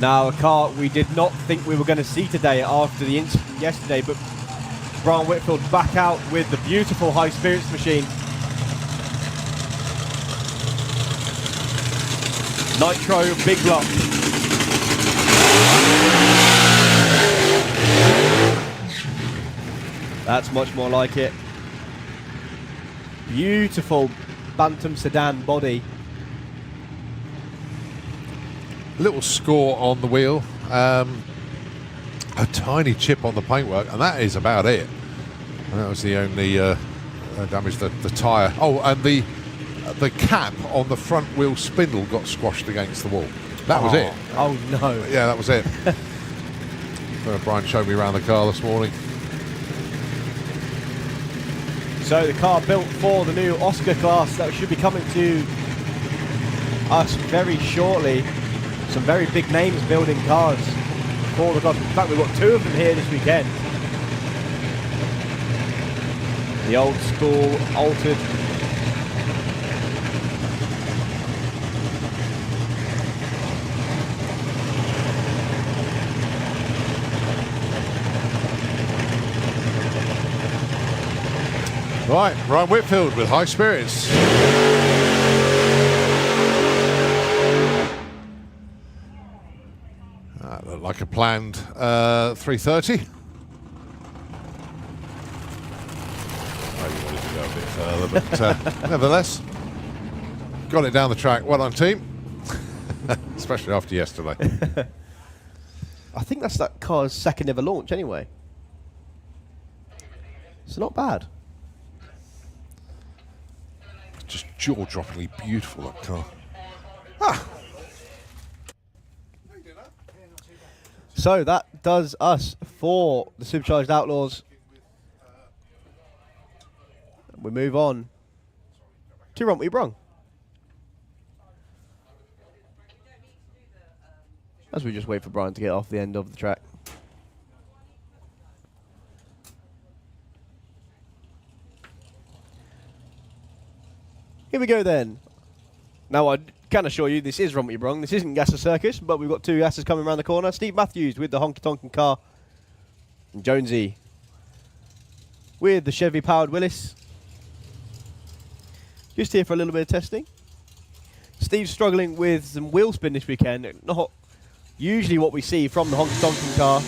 Now, a car we did not think we were going to see today after the incident yesterday, but Brian Whitfield back out with the beautiful high spirits machine. Nitro big block. That's much more like it. Beautiful Bantam sedan body. Little score on the wheel. A tiny chip on the paintwork, and that is about it. And that was the only damage. The tyre. Oh, and the cap on the front wheel spindle got squashed against the wall. That was it. Oh no. Yeah, that was it. Brian showed me around the car this morning. So the car built for the new Oscar class that should be coming to us very shortly. Some very big names building cars for the class. In fact, we've got two of them here this weekend. The old school altered. Right, Brian Whitfield with high spirits. That looked like a planned 3:30. I wanted to go a bit further, but nevertheless, got it down the track. Well done, team. Especially after yesterday. I think that's that car's second ever launch anyway. It's not bad. Just jaw-droppingly beautiful, that car. Ah. So that does us for the Supercharged Outlaws. We move on to RWYB Brung. As we just wait for Brian to get off the end of the track. Here we go then. Now I can assure you this is RWYB Brung. This isn't Gasser Circus, but we've got two Gassers coming around the corner. Steve Matthews with the honky tonkin' car. And Jonesy with the Chevy powered Willis. Just here for a little bit of testing. Steve's struggling with some wheel spin this weekend. Not usually what we see from the honky tonkin' car.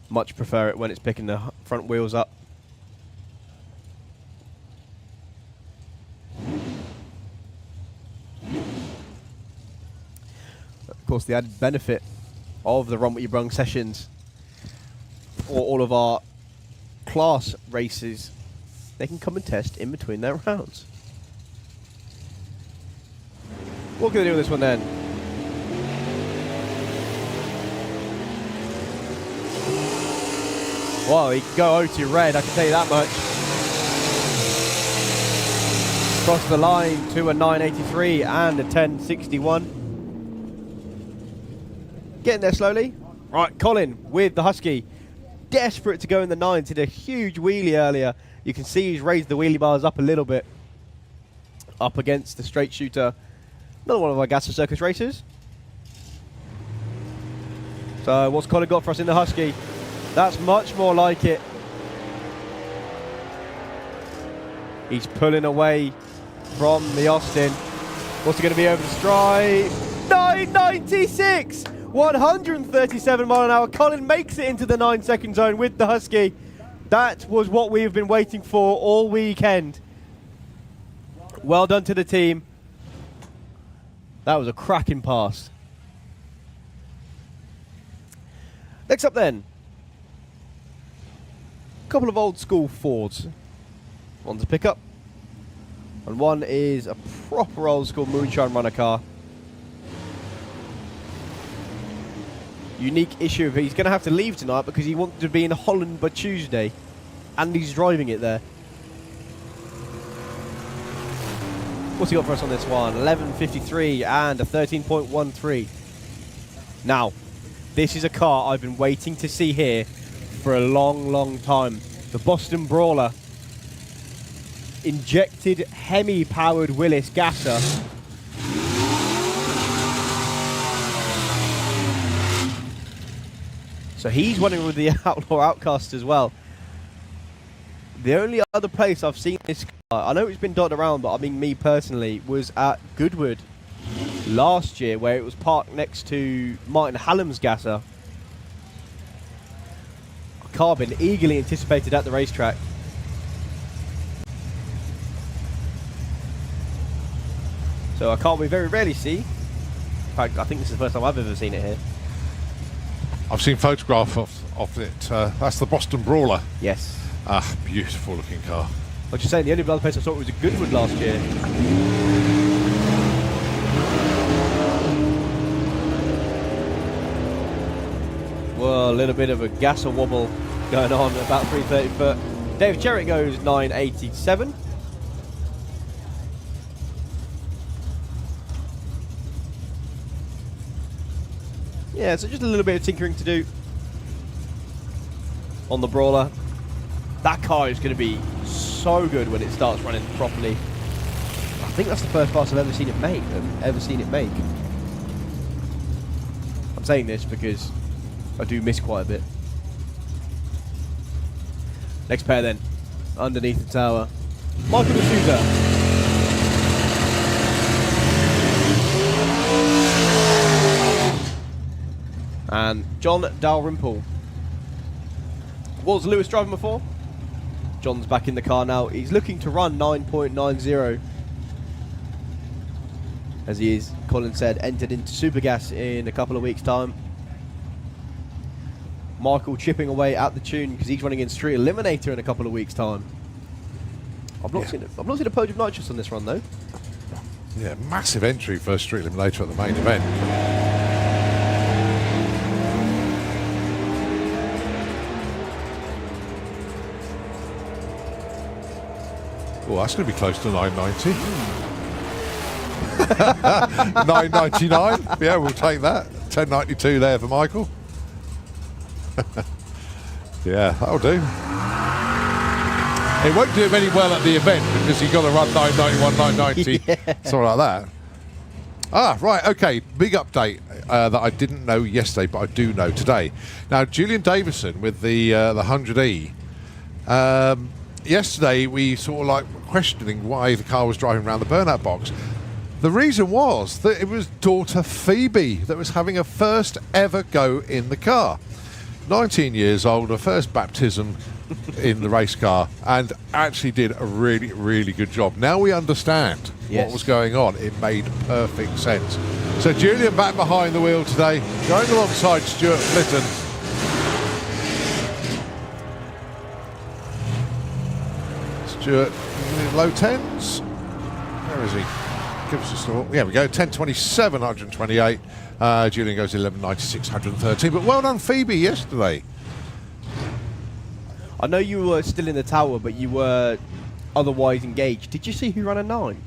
Much prefer it when it's picking the front wheels up. Of course, the added benefit of the RWYB Brung sessions, or all of our class races, they can come and test in between their rounds. What can they do with this one then? Well, he can go O2 red, I can tell you that much. Across the line to a 983 and a 1061. Getting there slowly. Right, Colin with the Husky. Desperate to go in the 9s. Did a huge wheelie earlier. You can see he's raised the wheelie bars up a little bit. Up against the straight shooter. Another one of our Gasser Circus racers. So what's Colin got for us in the Husky? That's much more like it. He's pulling away from the Austin. What's it going to be over the stripe? 996! 137 mile an hour. Colin makes it into the 9-second zone with the Husky. That was what we've been waiting for all weekend. Well done to the team. That was a cracking pass. Next up then, a couple of old school Fords. One's a pickup, and one is a proper old school moonshine runner car. Unique issue of he's going to have to leave tonight because he wanted to be in Holland by Tuesday, and he's driving it there. What's he got for us on this one? 11.53 and a 13.13. Now, this is a car I've been waiting to see here for a long, long time. The Boston Brawler. Injected Hemi-powered Willis gasser. So he's running with the Outlaw Outcast as well. The only other place I've seen this car, I know it's been dotted around, but I mean me personally, was at Goodwood last year, where it was parked next to Martin Hallam's gasser. A car been eagerly anticipated at the racetrack. So a car we very rarely see. In fact, I think this is the first time I've ever seen it here. I've seen photographs of it. That's the Boston Brawler. Yes. Ah, beautiful looking car. Like you're saying, the only other place I saw it was at Goodwood last year. Well, a little bit of a gasser wobble going on, about 330 foot. Dave Cherritt goes 987. Yeah, so just a little bit of tinkering to do on the Brawler. That car is going to be so good when it starts running properly. I think that's the first pass I've ever seen it make. I'm saying this because I do miss quite a bit. Next pair then, underneath the tower. Michael D'Souza. And John Dalrymple. Was Lewis driving before? John's back in the car now. He's looking to run 9.90. As he is, Colin said, entered into Supergas in a couple of weeks' time. Michael chipping away at the tune because he's running in Street Eliminator in a couple of weeks' time. I've not seen a podium nitrous on this run though. Yeah, massive entry for Street Eliminator at the main event. Oh, that's going to be close to 990. 999. Yeah, we'll take that. 1092 there for Michael. Yeah, that'll do. It won't do him any well at the event because you've got to run 991, 990, something like that. Ah, right, okay. Big update that I didn't know yesterday, but I do know today. Now, Julian Davison with the 100E. Yesterday, we sort of like questioning why the car was driving around the burnout box. The reason was that it was daughter Phoebe that was having her first ever go in the car. 19 years old, her first baptism in the race car, and actually did a really, really good job. Now we understand what was going on. It made perfect sense. So Julian back behind the wheel today, going alongside Stuart Flitton. Stuart, low 10s. Where is he? Give us a store. There we go, 10.27, 128. Julian goes 11.96, 113. But well done, Phoebe, yesterday. I know you were still in the tower, but you were otherwise engaged. Did you see who ran a 9?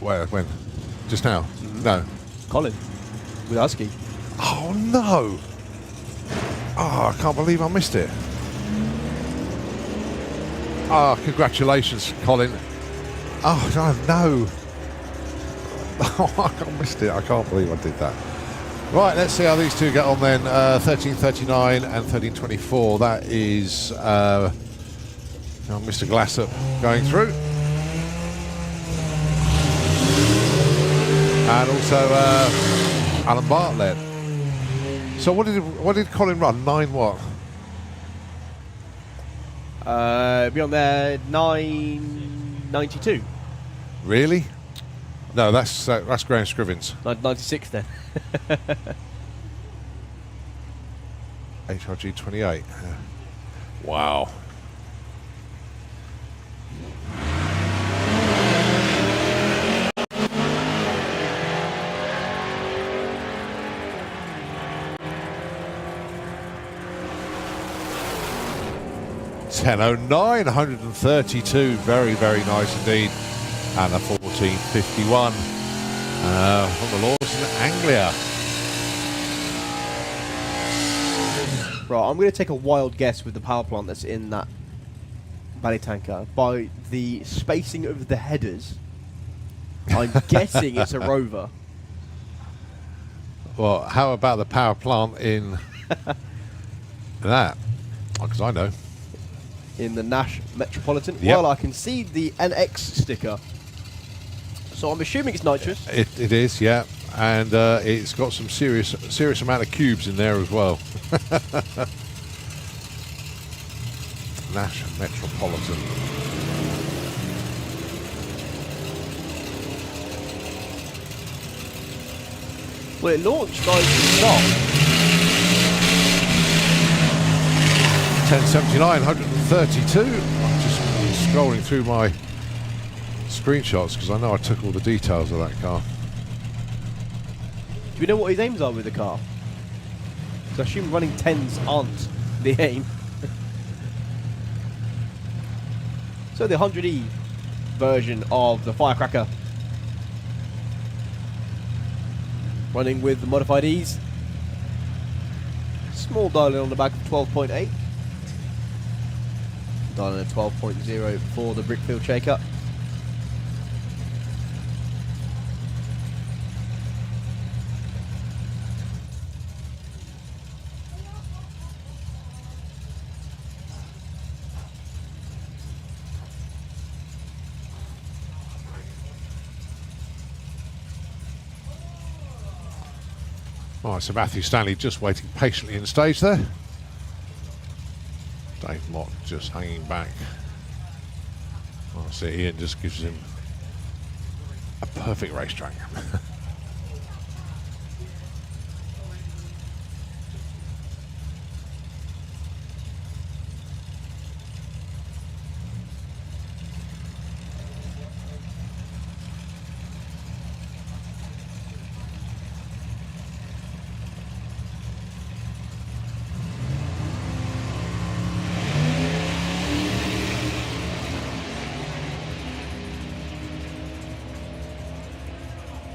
Where? When? Just now? No. Colin, with Husky. Oh, no. Oh, I can't believe I missed it. Oh, congratulations, Colin. Oh, no. Oh, I missed it. I can't believe I did that. Right, let's see how these two get on then. 13.39 and 13.24. That is Mr. Glassop going through. And also Alan Bartlett. So what did Colin run? 9 what? Be on there 992. Really? No, that's Graham Scrivens. 96 then. HRG 28. Wow. $10.09, 132, very, very nice indeed, and a 14.51 from the Laws in Anglia. Right, I'm going to take a wild guess with the power plant that's in that Bally tanker. By the spacing of the headers, I'm guessing it's a Rover. Well, how about the power plant in that? Because I know. In the Nash Metropolitan. Yep. Well, I can see the NX sticker, so I'm assuming it's nitrous. It is, yeah, and it's got some serious amount of cubes in there as well. Nash Metropolitan. Well, it launched nice and 10.79, 132. I'm just scrolling through my screenshots because I know I took all the details of that car. Do we know what his aims are with the car? Because I assume running 10s aren't the aim. So the 100E version of the Firecracker, running with the modified E's. Small dialing on the back of 12.8. Dialing at 12.0 for the Brickfield Shaker. Alright, so Matthew Stanley just waiting patiently in stage there. Dave Mott just hanging back. I see Ian just gives him a perfect racetrack.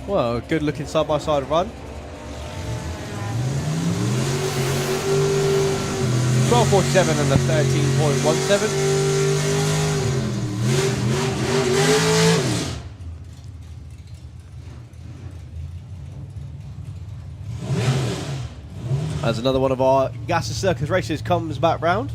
Well, good looking side by side run. 12.47 and a 13.17. As another one of our Gas and Circus races comes back round.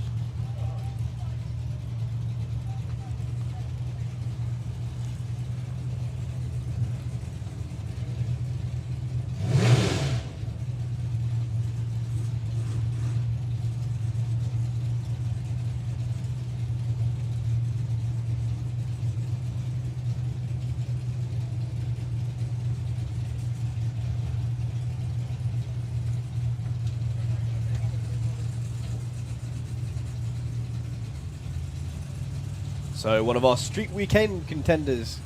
So one of our street weekend contenders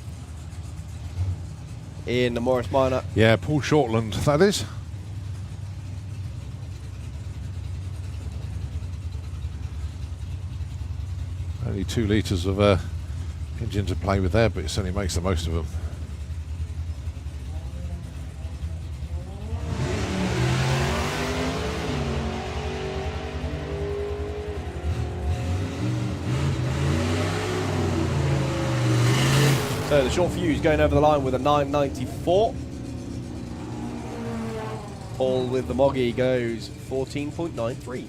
in the Morris Minor. Yeah, Paul Shortland, that is. Only 2 litres of engine to play with there, but it certainly makes the most of them. So the short fuse going over the line with a 994. Paul with the Moggy goes 14.93.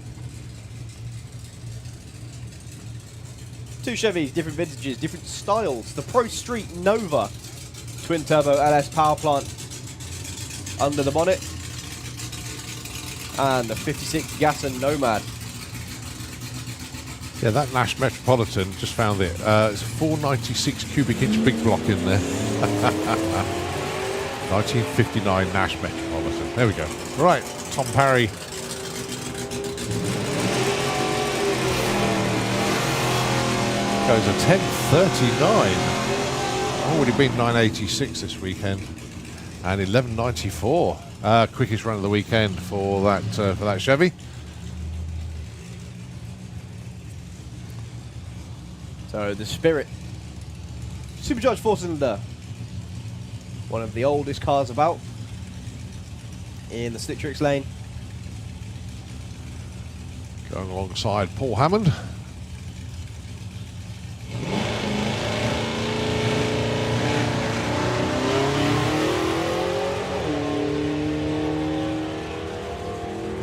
2 Chevys, different vintages, different styles. The Pro Street Nova twin turbo LS power plant under the bonnet. And the 56 Gas and Nomad. Yeah, that Nash Metropolitan, just found it. It's a 496 cubic inch big block in there. 1959 Nash Metropolitan. There we go. Right, Tom Parry. Goes a 10:39. Already been 9:86 this weekend, and 11:94. Quickest run of the weekend for that Chevy. So the Spirit, supercharged 4-cylinder, one of the oldest cars about in the Slick Tricks lane. Going alongside Paul Hammond.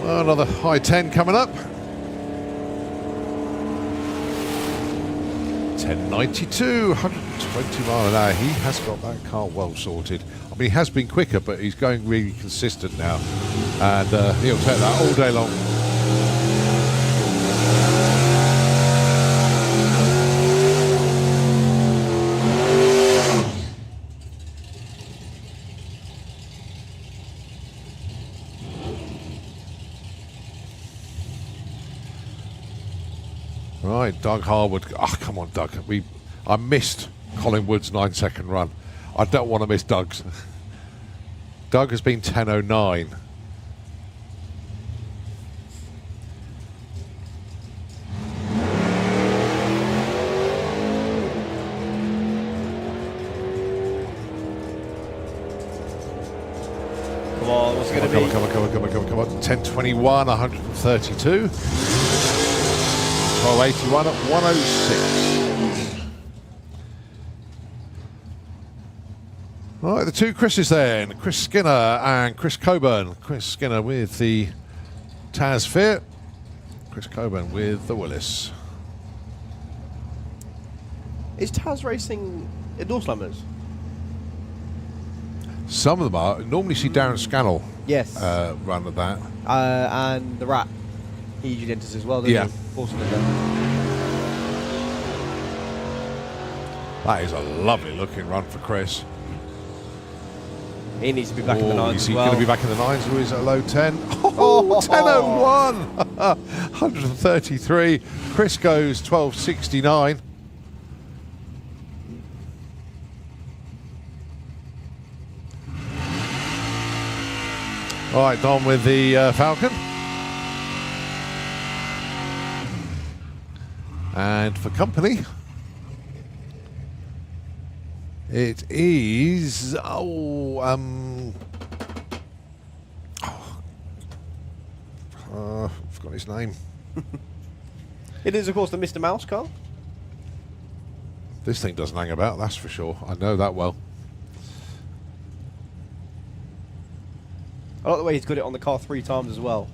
Well, another high 10 coming up. 1092, 120 mile an hour. He has got that car well sorted. I mean, he has been quicker, but he's going really consistent now. And he'll take that all day long. Right, Doug Harwood. Oh, come on, Doug. I missed Colin Wood's 9-second run. I don't want to miss Doug's. Doug has been 10:09. Come on, what's it going to be? Come on. 10:21, 132. 1281 at 106. Right, the two Chris's then. Chris Skinner and Chris Coburn. Chris Skinner with the Taz Fit. Chris Coburn with the Willis. Is Taz racing at Doorslammers? Some of them are. Normally see Darren Scannell Yes. run at that. And the Rat. He usually enters as well, doesn't Yeah. he? 4-cylinder. That is a lovely looking run for Chris. He needs to be back in the nines Is as he well. going to be back in the nines or is it a low 10? Oh, 10:01. 133. Chris goes 12:69. All right, Don with the Falcon. And for company, it is forgot his name. It is, of course, the Mr. Mouse car. This thing doesn't hang about, that's for sure. I know that well. I like the way he's got it on the car 3 times as well.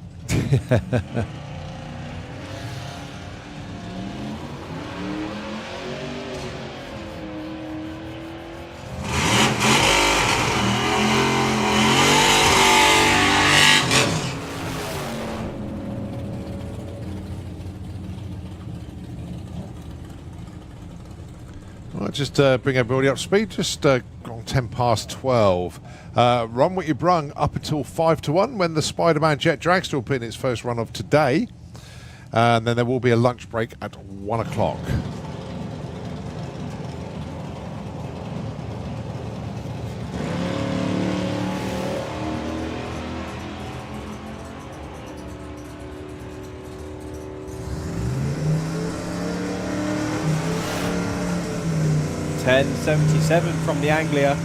Right, just bring everybody up to speed. Just on 10 past 12. Run what you brung up until 5 to 1 when the Spider-Man Jet Dragster will put in its first run of today. And then there will be a lunch break at 1 o'clock. .1077 from the Anglia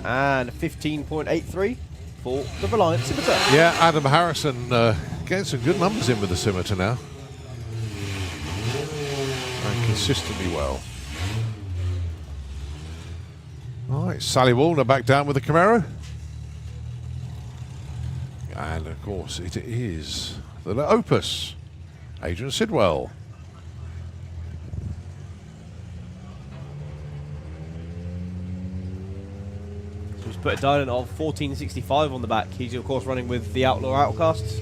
and 15.83 for the Reliant Scimitar. Yeah, Adam Harrison getting some good numbers in with the Scimitar now. And consistently well. All right, Sally Wallner back down with the Camaro. And of course it is the Opus, Adrian Sidwell. put a dial of 1465 on the back. He's of course running with the Outlaw Outcasts.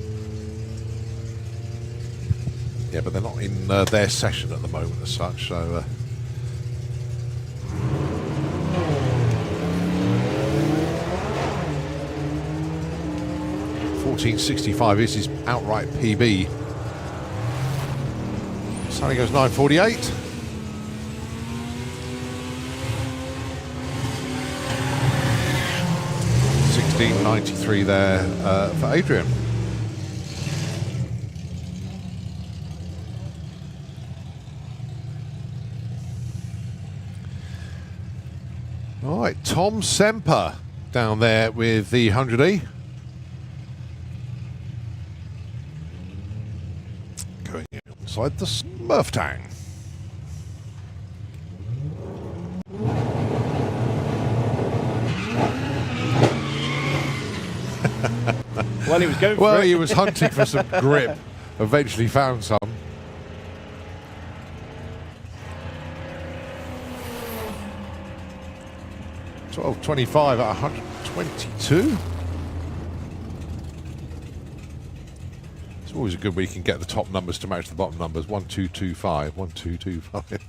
Yeah, but they're not in their session at the moment as such, so... 1465 is his outright PB. Sally goes 948. $16.93 there for Adrian. All right, Tom Semper down there with the 100E. Going inside the Smurf Tang. Well, he was going well, for it. he was hunting for some grip. Eventually found some. $12.25 at 122. It's always a good week and get the top numbers to match the bottom numbers. 1225, 1225.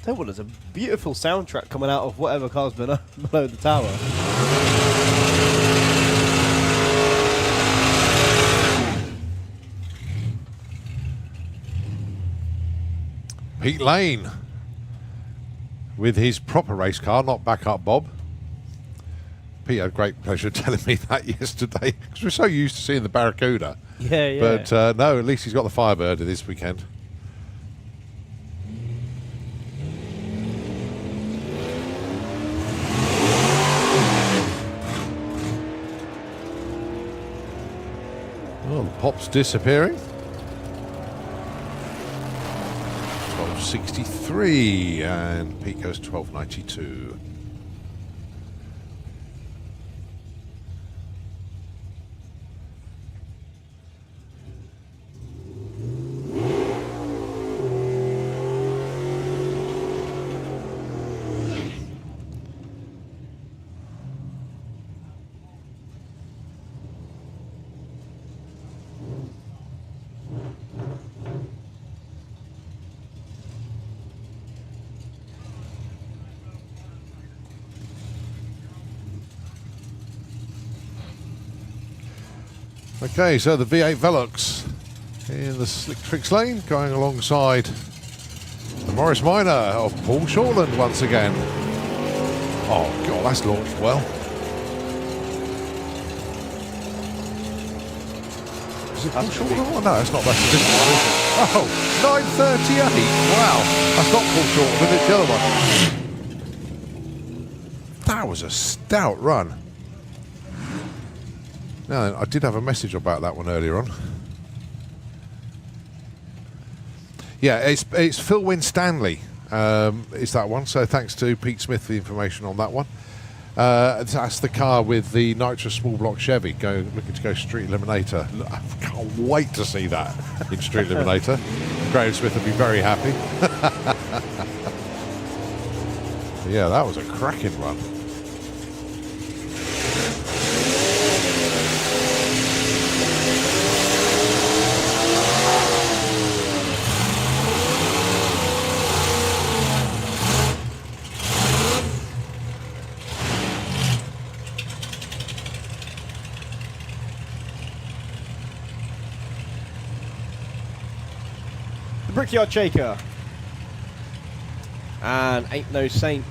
Tell you what, there's a beautiful soundtrack coming out of whatever car's been below the tower. Pete Lane with his proper race car, not backup Bob. Pete had great pleasure telling me that yesterday because we're so used to seeing the Barracuda. Yeah, yeah. But no, at least he's got the Firebird this weekend. Well, the pop's disappearing. 1263 and Pete goes 1292. Okay, so the V8 Velux in the Slick Tricks lane, going alongside the Morris Minor of Paul Shortland once again. Oh, God, that's launched well. Is it Paul Shortland? Oh, no, it's not. That's a different one, is it? Oh, 938. Wow, that's not Paul Shortland, it's the other one. That was a stout run. Now, I did have a message about that one earlier on. Yeah, it's Phil Winstanley. It's that one. So thanks to Pete Smith for the information on that one. That's the car with the Nitro small block Chevy looking to go Street Eliminator. I can't wait to see that in Street Eliminator. Graham Smith will be very happy. Yeah, that was a cracking run. Brickyard Shaker and Ain't No Saint.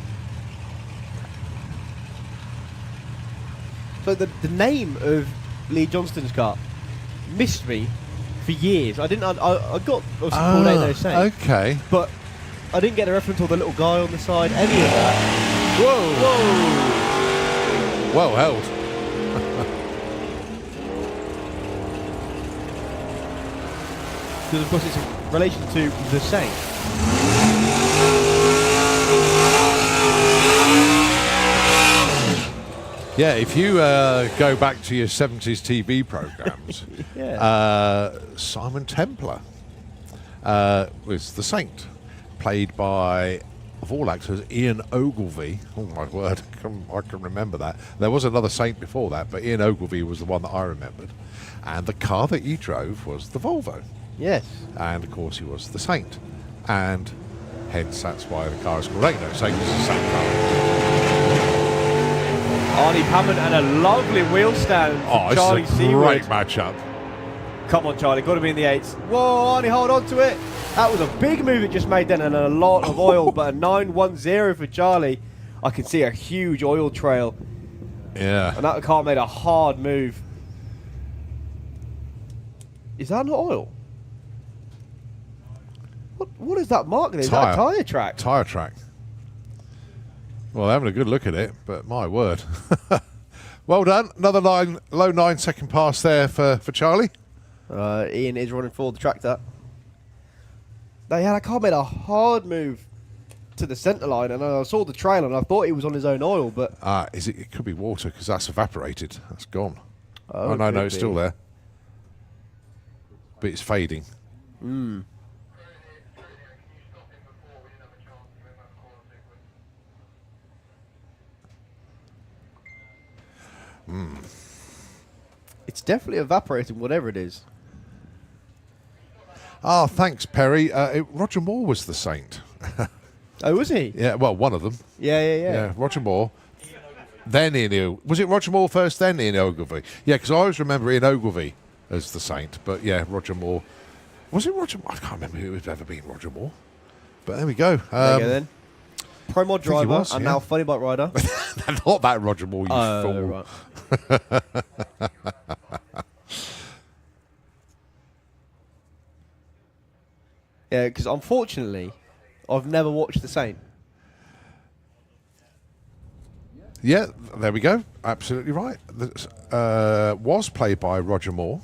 So the name of Lee Johnston's car missed me for years. I didn't. I got obviously called Ain't No Saint. Okay. But I didn't get the reference or the little guy on the side. Any of that. Whoa! Whoa! Well held. Because of course it's in relation to the Saint. Yeah, if you go back to your 70s TV programs, Simon Templar was the Saint, played by, of all actors, Ian Ogilvy. Oh my word, I can remember that. There was another Saint before that, but Ian Ogilvy was the one that I remembered. And the car that he drove was the Volvo. Yes. And of course he was the Saint. And hence that's why the car is called Saint. Saint was the same car. Arnie Pammon and a lovely wheel stand for Charlie it's a Seaward. great matchup. Come on, Charlie, got to be in the 8s. Whoa, Arnie, hold on to it. That was a big move it just made then, and a lot of oil, but a 910 for Charlie. I can see a huge oil trail. Yeah. And that car made a hard move. Is that not oil? What is that mark there? Is that a tyre track? Tyre track. Well, they're having a good look at it, but my word. Well done. Another low 9-second pass there for Charlie. Ian is running forward the tractor. That car made a hard move to the centre line, and I saw the trail, and I thought he was on his own oil, but... It could be water, because that's evaporated. That's gone. Oh, no, it's still there. But it's fading. It's definitely evaporating, whatever it is. Thanks, Perry. Roger Moore was the Saint. Oh, was he? Yeah, well, one of them. Yeah. Roger Moore. Then Ian Ogilvy. Was it Roger Moore first, then Ian Ogilvy? Yeah, because I always remember Ian Ogilvy as the Saint. But yeah, Roger Moore. Was it Roger Moore? I can't remember who had ever been Roger Moore. But there we go. There you go then. Pro Mod driver and now Funny Bike rider. Not that Roger Moore, you fool. Right. Yeah, because unfortunately, I've never watched The Saint. Yeah, there we go. Absolutely right. Was played by Roger Moore.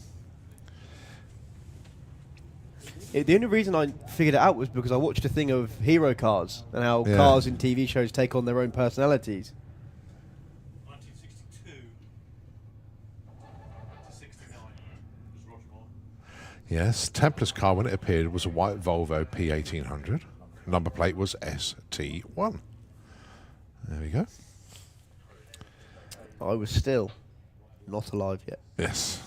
The only reason I figured it out was because I watched a thing of hero cars and how cars in TV shows take on their own personalities. 1962 to 69 was Roger Moore. Yes, Templar's car when it appeared was a white Volvo P1800. Number plate was ST1. There we go. I was still not alive yet. Yes.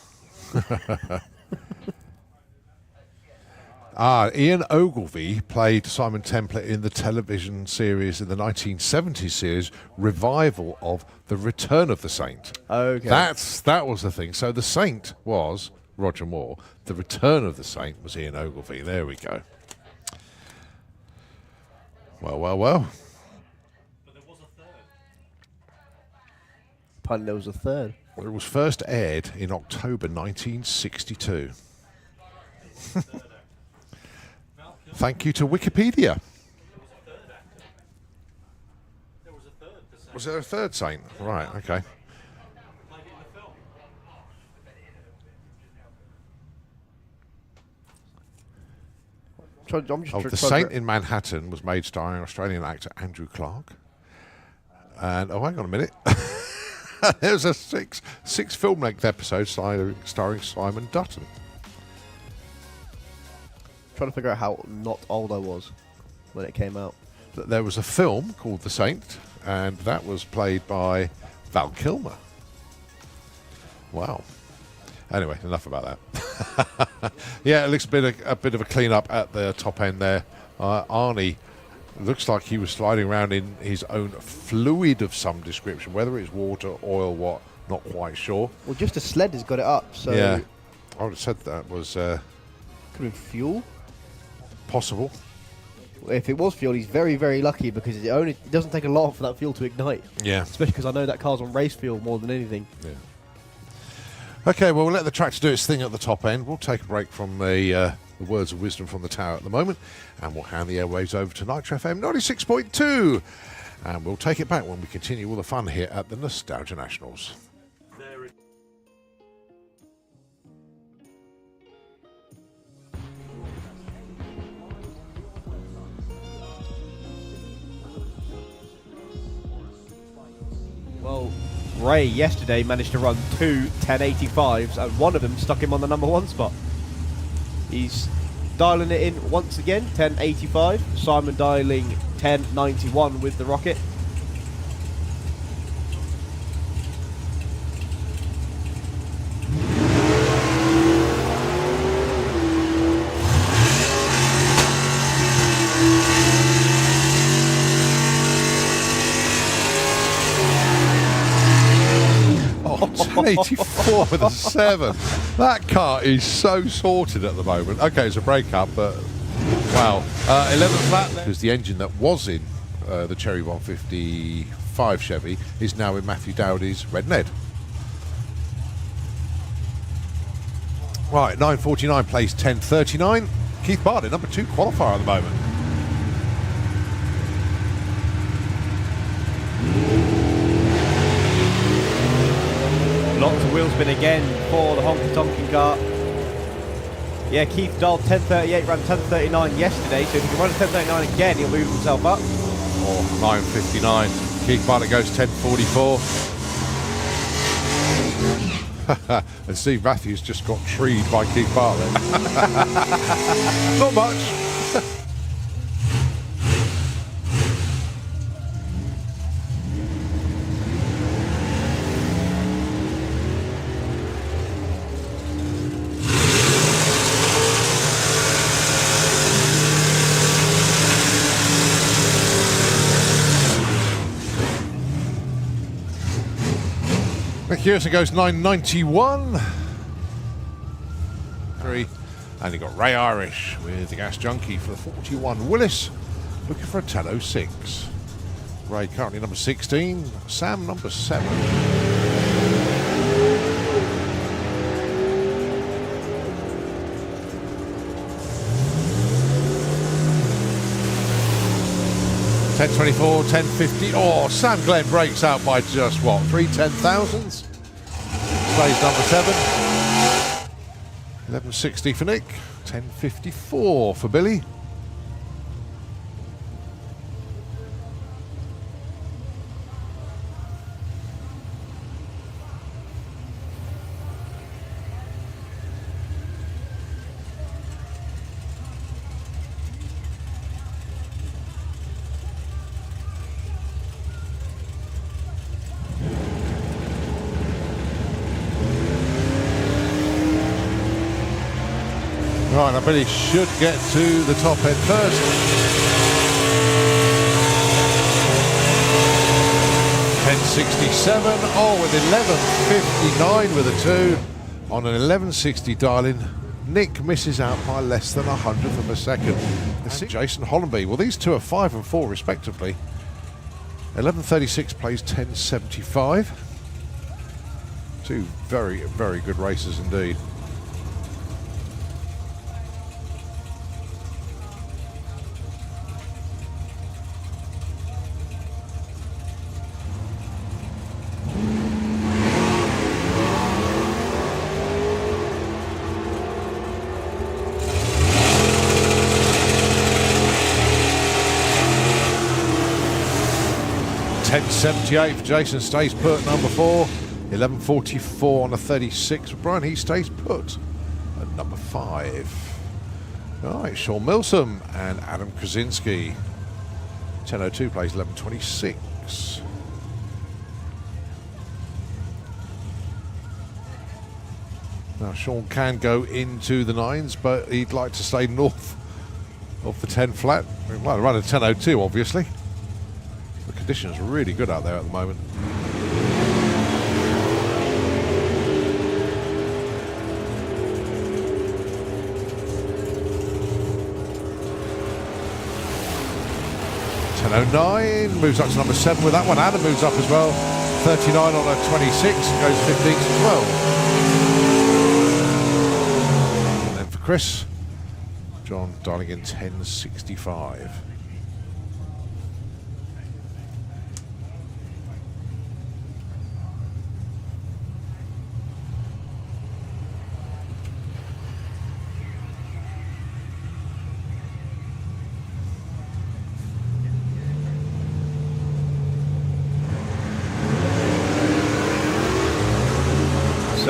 Ian Ogilvy played Simon Templar in the television series, in the 1970s series, revival of The Return of the Saint. Okay. That was the thing. So the Saint was Roger Moore. The Return of the Saint was Ian Ogilvy. There we go. Well. But there was a third. Pardon, there was a third. Well, it was first aired in October 1962. Thank you to Wikipedia. There was a third. Was there a third Saint? Right, okay. Played it in the film. The Saint in Manhattan was made starring Australian actor Andrew Clark. And, hang on a minute. There was a six film-length episode starring Simon Dutton. Trying to figure out how not old I was when it came out. There was a film called The Saint, and that was played by Val Kilmer. Wow. Anyway, enough about that. Yeah, it looks a bit of a clean-up at the top end there. Arnie looks like he was sliding around in his own fluid of some description, whether it's water, oil, what, not quite sure. Well, just a sled has got it up, so... Yeah, I would have said that was... could have been fuel? Possible. If it was fuel, he's very, very lucky because it doesn't take a lot for that fuel to ignite. Yeah. Especially because I know that car's on race fuel more than anything. Yeah. Okay, well, we'll let the tractor do its thing at the top end. We'll take a break from the words of wisdom from the tower at the moment, and we'll hand the airwaves over to Nitro FM 96.2, and we'll take it back when we continue all the fun here at the Nostalgia Nationals. Well, Ray yesterday managed to run 2 1085s, and one of them stuck him on the #1 spot. He's dialing it in once again, 1085. Simon dialing 1091 with the rocket. Oh, 1084 with a 7. That car is so sorted at the moment. Okay, it's a break-up, but wow. 11 flat, because the engine that was in the Cherry 155 Chevy is now in Matthew Dowdy's Red Ned. Right, 949 plays 1039. Keith Bartlett, number 2 qualifier at the moment. Lots of wheel spin again for the honky tonking car. Yeah, Keith dialed 1038, ran 1039 yesterday, so if he can run a 1039 again, he'll move himself up. Or 959. Keith Bartlett goes 1044. And Steve Matthews just got treed by Keith Bartlett. Not much. McPherson goes 991. 3. And you got Ray Irish with the Gas Junkie for the 41. Willis looking for a 1006. Ray currently number 16. Sam number 7. $10.24, $10.50. Oh, Sam Glenn breaks out by just what? 3 10,000s? Stays number 7. $11.60 for Nick. $10.54 for Billy. Right, I Billy should get to the top end first. 1067. Oh, with 1159 with a 2 on an 1160 dial-in. Nick misses out by less than 100th of a second. Jason Hollenby. Well, these two are 5 and 4 respectively. 1136 plays 1075. Two very, very good races indeed. $10.78 for Jason, stays put, number 4. $11.44 on a 36. Brian, he stays put at number 5. All right, Sean Milsom and Adam Krasinski. 10.02 plays 11.26. Now, Sean can go into the 9s, but he'd like to stay north of the 10 flat. He might run a 10.02, obviously. The conditions are really good out there at the moment. $10.09, moves up to number 7 with that one. Adam moves up as well. 39 on a 26, goes 15 to 12. And then for Chris, John dialing in 1065.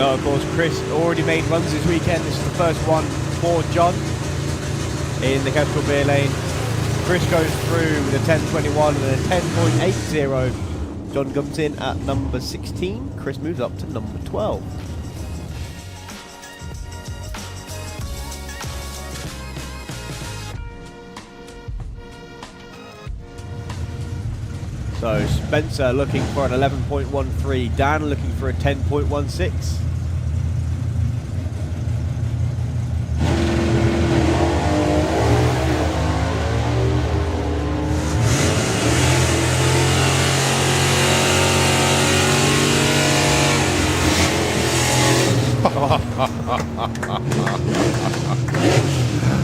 So, of course, Chris already made runs this weekend. This is the first one for John in the Kestrel Beer Lane. Chris goes through with a 10.21 and a 10.80. John comes in at number 16. Chris moves up to number 12. So Spencer looking for an 11.13. Dan looking for a 10.16.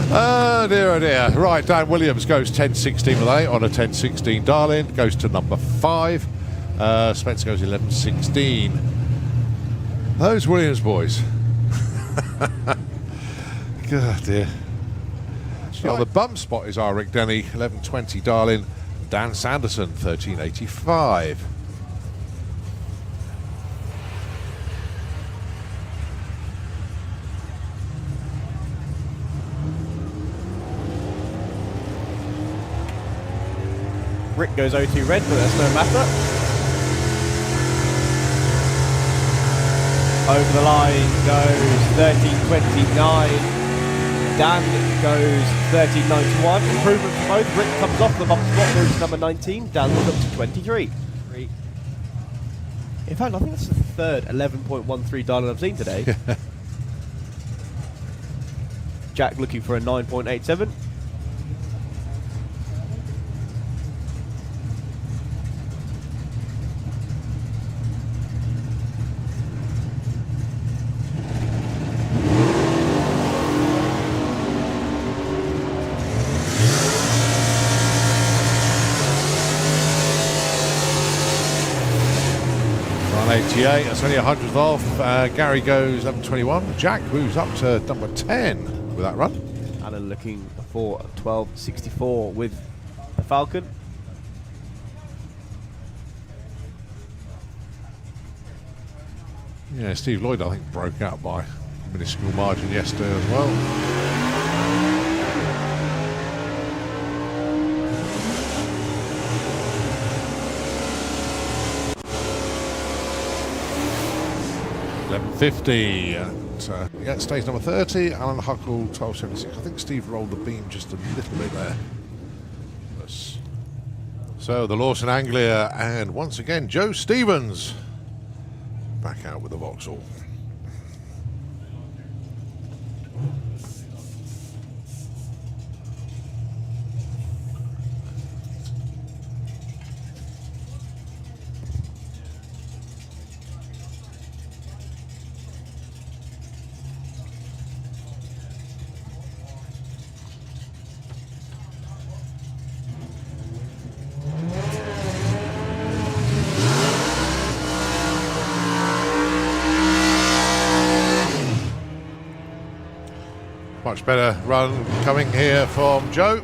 Oh dear, oh dear. Right, Dan Williams goes 10.16 with A on a 10.16 Darling. Goes to number 5. Spencer goes 11.16. Those Williams boys. God dear. So on the bump spot is our Rick Denny, 11.20 Darling. Dan Sanderson, 13.85. Rick goes 0-2 red, but that's no matter. Over the line goes 13.29. Dan goes 13.91. Improvement for both. Rick comes off the bump spot, moves to number 19. Dan moves up to 23. In fact, I think that's the third 11.13 Darling I've seen today. Jack looking for a 9.87. That's only a hundredth off. Gary goes 11.21. Jack moves up to number 10 with that run. Alan looking for 12.64 with the Falcon. Yeah, Steve Lloyd, I think, broke out by a minuscule margin yesterday as well. $11.50 and yeah, it stays number 30. Alan Huckle 12.76. I think Steve rolled the beam just a little bit there. Yes. So the Lawson Anglia and once again Joe Stevens back out with the Vauxhall. Much better run coming here from Joe.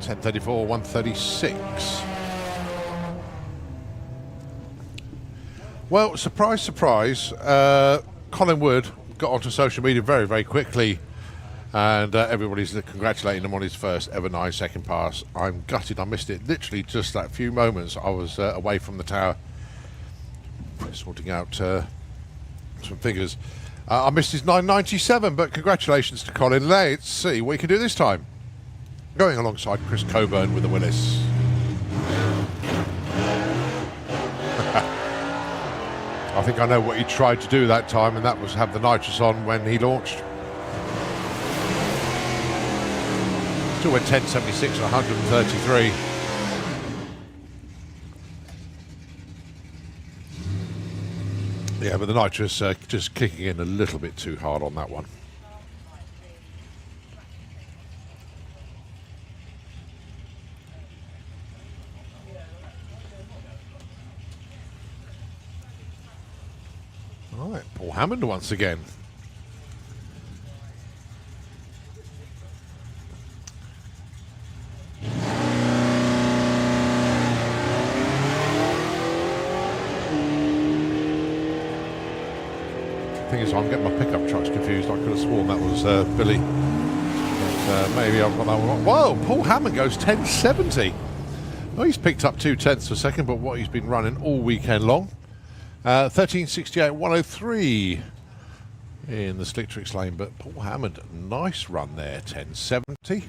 10.34, 1.36. Well, surprise, surprise. Colin Wood got onto social media very, very quickly, and everybody's congratulating him on his first ever 9-second pass. I'm gutted I missed it. Literally just that few moments I was away from the tower, sorting out some figures. I missed his 9.97, but congratulations to Colin. Let's see what he can do this time. Going alongside Chris Coburn with the Willis. I think I know what he tried to do that time, and that was have the nitrous on when he launched. Still went 10.76 and 133. Yeah, but the nitrous just kicking in a little bit too hard on that one. All right, Paul Hammond once again. I thing is, I'm getting my pickup trucks confused. I could have sworn that was Billy. But maybe I've got that one wrong. Whoa, Paul Hammond goes 10.70. Well, he's picked up 0.2 of a second, but what he's been running all weekend long. 13.68, 103 in the Slick Tricks lane. But Paul Hammond, nice run there, 10.70.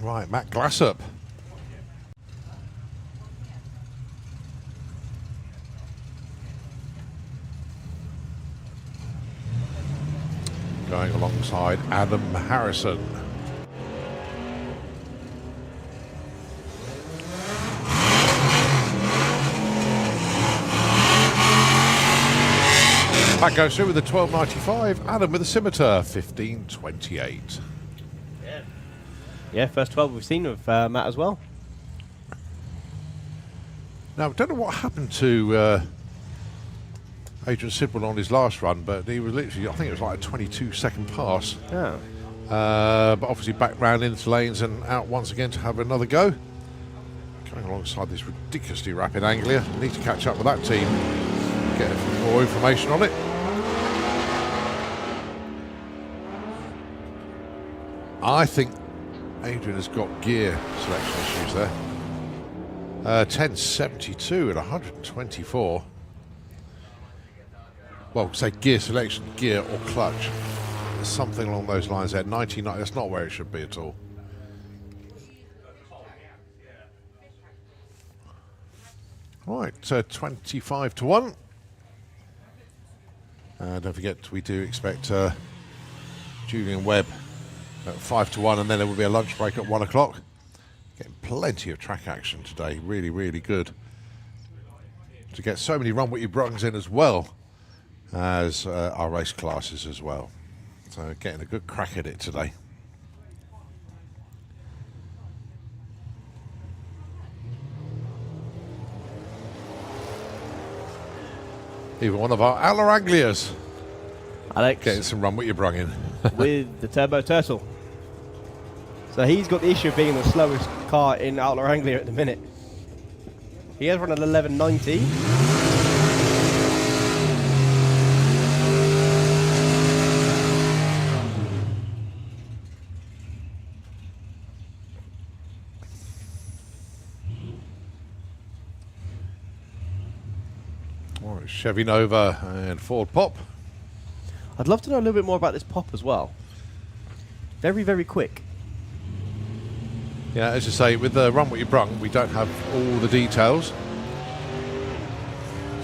Right, Matt Glassup. Going alongside Adam Harrison. That goes through with the 12.95. Adam with the scimitar, 15.28. Yeah, first 12 we've seen of Matt as well. Now, I don't know what happened to Adrian Sidwell on his last run, but he was literally, I think it was like a 22-second pass. Yeah. But obviously back round into lanes and out once again to have another go. Going alongside this ridiculously rapid Anglia. Need to catch up with that team, get a few more information on it. I think Adrian has got gear selection issues there. 10.72 at 124. Well, say gear selection, gear or clutch. There's something along those lines there. 99, that's not where it should be at all. Right, 25 to 1. Don't forget, we do expect Julian Webb at 5 to 1, and then there will be a lunch break at 1 o'clock. Getting plenty of track action today. Really, really good. To get so many Run What You Brungs in as well as our race classes as well. So getting a good crack at it today. Even one of our Outlaw Anglias Alex getting some Run What You Brung in. with the Turbo Turtle. So he's got the issue of being the slowest car in Outlaw Anglia at the minute. He has run at 11.90. Chevy Nova and Ford Pop. I'd love to know a little bit more about this Pop as well. Very, very quick. Yeah, as you say, with the Run What You Brung, we don't have all the details.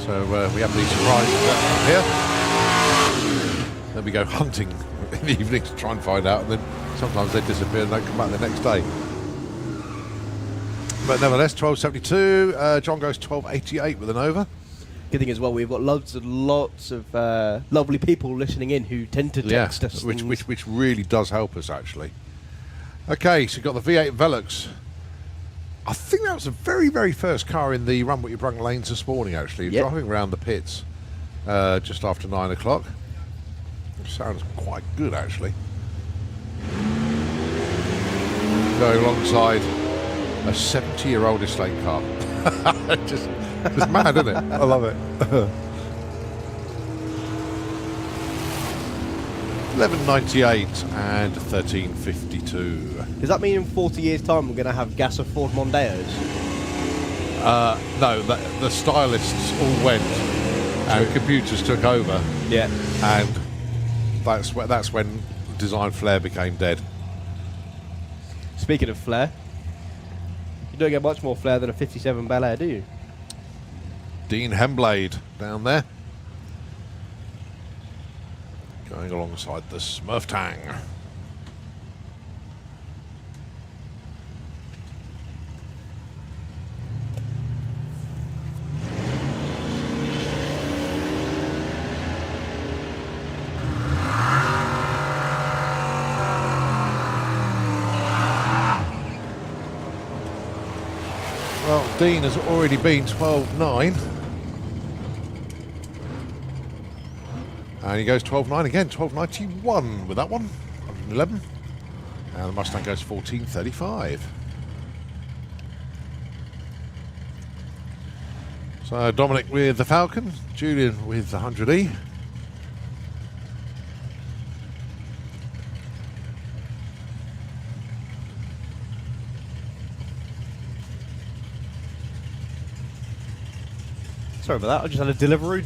So we have these surprises here. Then we go hunting in the evening to try and find out, and then sometimes they disappear and don't come back the next day. But nevertheless, 12.72. John goes 12.88 with an over. Good thing as well, we've got lots and lots of lovely people listening in who tend to text us. Which really does help us, actually. Okay, so you've got the V8 Velux. I think that was the very, very first car in the Run What You Brung lanes this morning, actually. Yep. Driving around the pits just after 9 o'clock. Sounds quite good, actually. Going alongside a 70-year-old estate car. just mad, isn't it? I love it. 11.98 and 13.52. Does that mean in 40 years' time we're going to have Gasser Ford Mondeos? No, the stylists all went and computers took over. Yeah. And that's when design flair became dead. Speaking of flair, you don't get much more flair than a 57 Bel Air, do you? Dean Hemblade down there. Going alongside the Smurf Tang. Well, Dean has already been 12.9. And he goes 12.9 again, 12.91 with that one, 111. And the Mustang goes 14.35. So Dominic with the Falcon, Julian with the 100E. Sorry about that. I just had a delivery.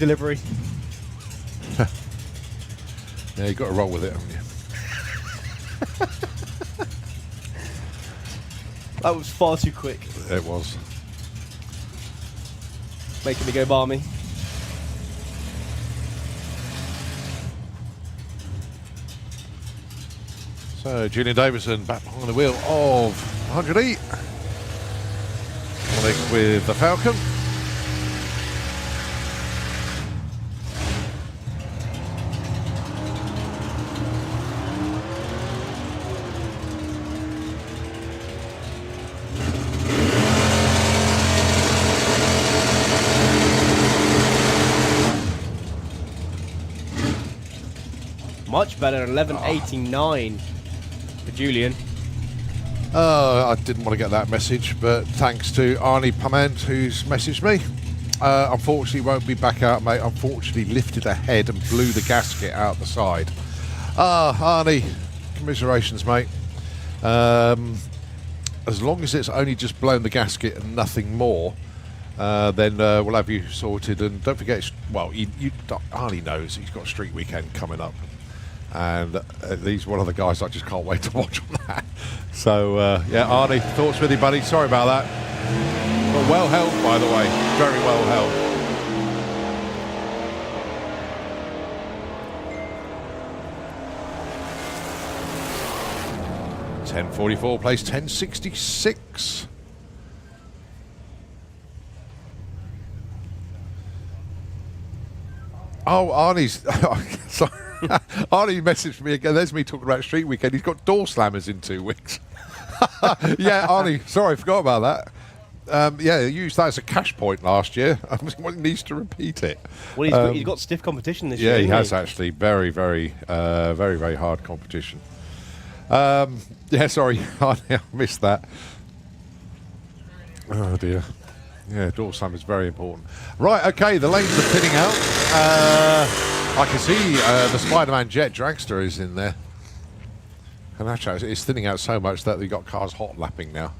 Yeah, you got to roll with it, haven't you? That was far too quick, It was. making me go balmy. So Julian Davison back behind the wheel of 100E. Dominic with the Falcon. Much better, 11.89 for Julian. I didn't want to get that message, but thanks to Arnie Pament, who's messaged me. Unfortunately, won't be back out, mate. Unfortunately, lifted ahead and blew the gasket out the side. Arnie, commiserations, mate. As long as it's only just blown the gasket and nothing more, then we'll have you sorted. And don't forget, Arnie knows he's got a street weekend coming up. And he's one of the guys I just can't wait to watch on that. So, yeah, Arnie, thoughts with you, buddy. Sorry about that. But well held, by the way. Very well held. .1044 place 1066. Oh, Arnie's... sorry. Arnie messaged me again. There's me talking about Street Weekend. He's got Doorslammers in 2 weeks. Yeah, Arnie, sorry, I forgot about that. Yeah, he used that as a cash point last year. He needs to repeat it. Well, he's got stiff competition this year. Yeah, he has hasn't actually. Very, very hard competition. Yeah, sorry, Arnie, I missed that. Oh, dear. Yeah, Doorslammer is very important. Right, okay, the lanes are thinning out. I can see the Spider-Man Jet Dragster is in there. And actually, it's thinning out so much that we've got cars hot lapping now.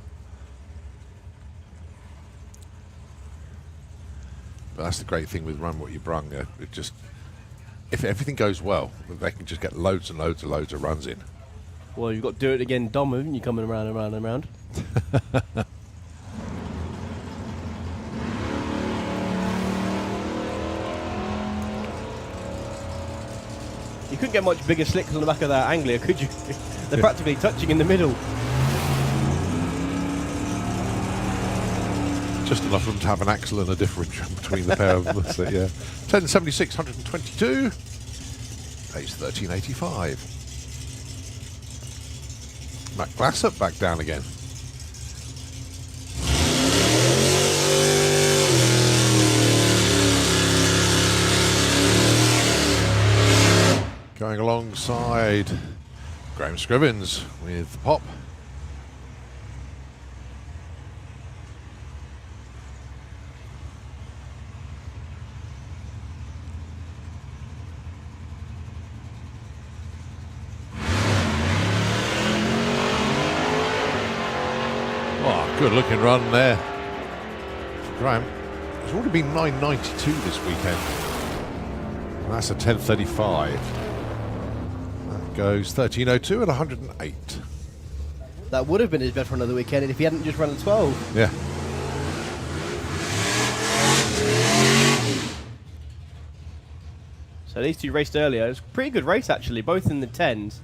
But that's the great thing with Run What You Brung. It just, if everything goes well, they can just get loads and loads and loads of runs in. Well, you've got Do It Again Dom, haven't you, coming around and around and around? You couldn't get much bigger slicks on the back of that Anglia, could you? They're practically touching in the middle. Just enough for them to have an axle and a differential between the pair of them. That's it, yeah. 1076, 122. Pace 1385. Matt Glassop back down again. Going alongside Graham Scrivens with the pop. Oh, good looking run there. Graham, it's already been 992 this weekend. And that's a 1035. Goes 1302 at 108. That would have been his best run of the weekend if he hadn't just run a 12. Yeah. So these two raced earlier. It was a pretty good race, actually, both in the 10s.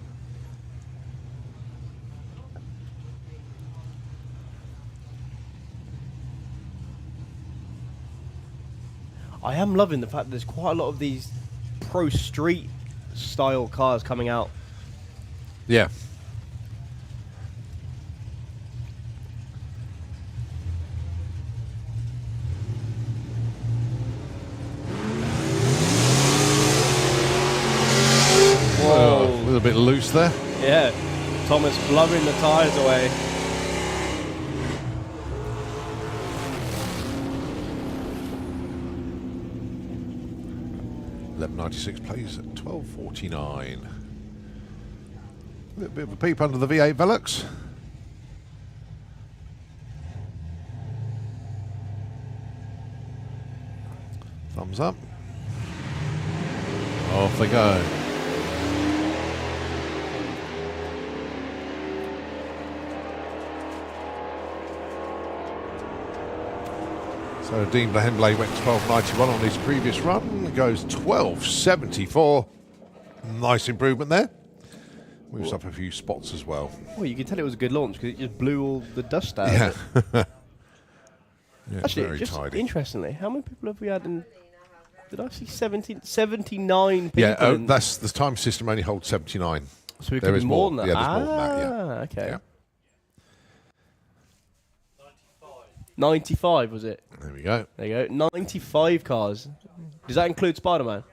I am loving the fact that there's quite a lot of these pro street style cars coming out. Yeah. Whoa. A little bit loose there. Yeah. Thomas blowing the tyres away. 1196 plays at 1249. A little bit of a peep under the V8 Velux. Thumbs up. Off they go. So Dean Henblade went 12.91 on his previous run. Goes 12.74. Nice improvement there. Moves up a few spots as well. Well, you can tell it was a good launch because it just blew all the dust out Yeah. of it. Yeah, Actually, very just tidy. interestingly, how many people have we had in... Did I see 79 people? Yeah, in, that's the time system only holds 79. so we there could is be more. more than that. Yeah, there's more than that, yeah. Okay. Yeah. 95 was it? There we go. There you go. 95 cars. Does that include Spider-Man?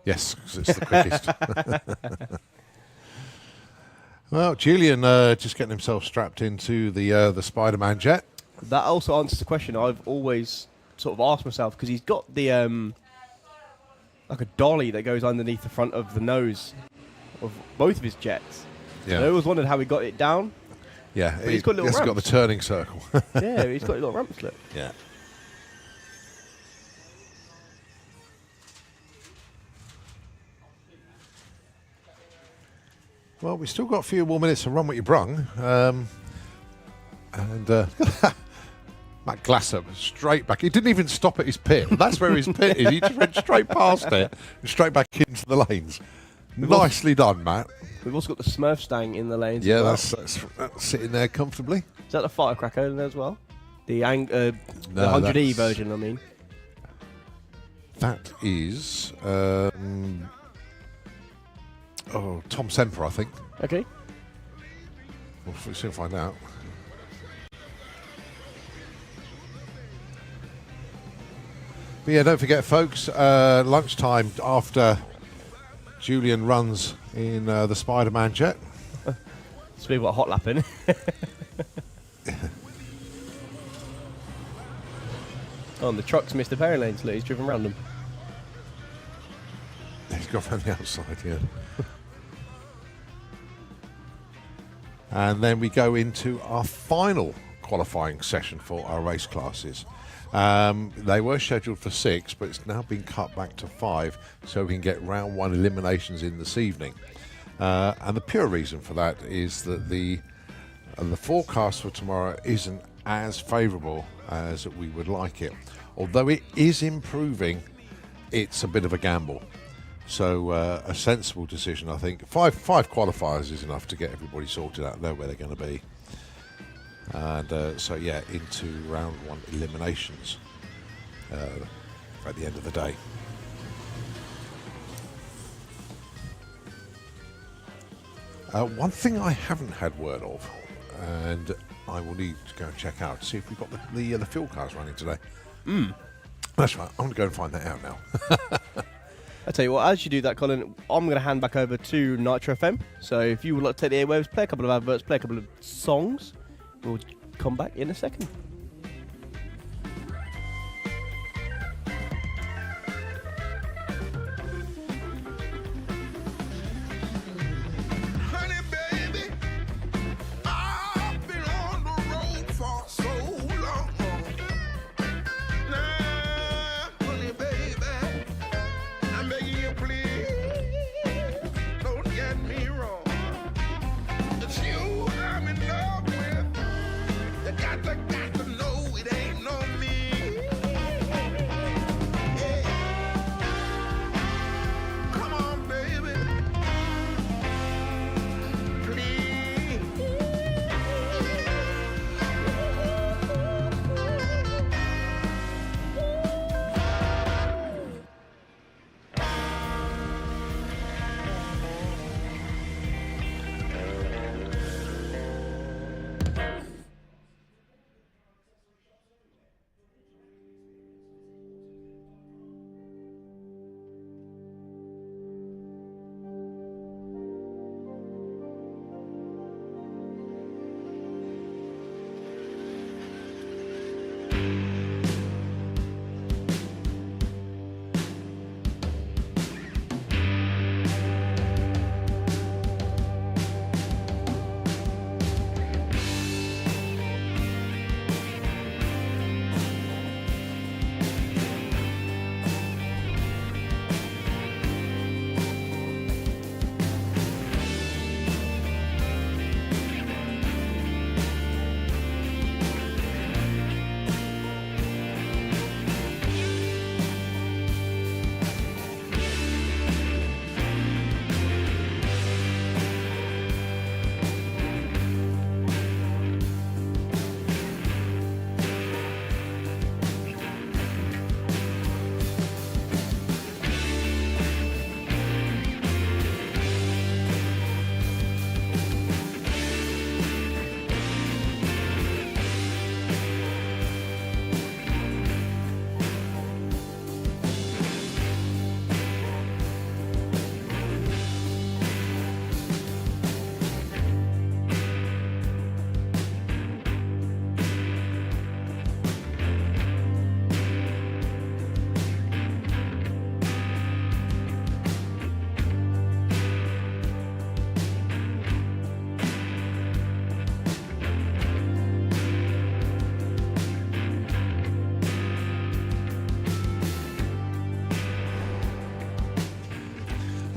Yes, because it's the quickest. Well, Julian just getting himself strapped into the Spider-Man jet. That also answers the question I've always sort of asked myself, because he's got the like a dolly that goes underneath the front of the nose of both of his jets. Yeah. I always wondered how he got it down. Yeah, But he's got little got the ramps. turning circle. Yeah, he's got a little ramp slip. Yeah. Well, we've still got a few more minutes to run what you brung. Matt Glasser straight back. He didn't even stop at his pit. That's where his pit is. He just went straight past it and straight back into the lanes. Nicely done, Matt. We've also got the Smurf Stang in the lanes. Yeah, as well. that's sitting there comfortably. Is that the firecracker in there as well? The the No, 100E that's- version, I mean. That is Tom Semper, I think. Okay. We'll soon find out. But yeah, don't forget, folks, lunchtime after Julian runs in the Spider-Man jet. So we've got hot lapping. Oh, and the truck's missed the pairing lanes. Look, he's driven around them. He's gone around the outside, yeah. And then we go into our final qualifying session for our race classes. They were scheduled for 6, but it's now been cut back to 5, so we can get round 1 eliminations in this evening. And the pure reason for that is that the forecast for tomorrow isn't as favourable as we would like it. Although it is improving, it's a bit of a gamble. So a sensible decision, I think. Five qualifiers is enough to get everybody sorted out, know where they're going to be. And so, yeah, into round 1 eliminations at the end of the day. One thing I haven't had word of, and I will need to go and check out to see if we've got the fuel cars running today. That's right. I'm going to go and find that out now. I tell you what, as you do that, Colin, I'm going to hand back over to Nitro FM. So if you would like to take the airwaves, play a couple of adverts, play a couple of songs, we'll come back in a second. Honey, baby, I've been on the road for so long. Now, honey, baby, I'm begging you, please, don't get me wrong. It's you I'm in love with. You got to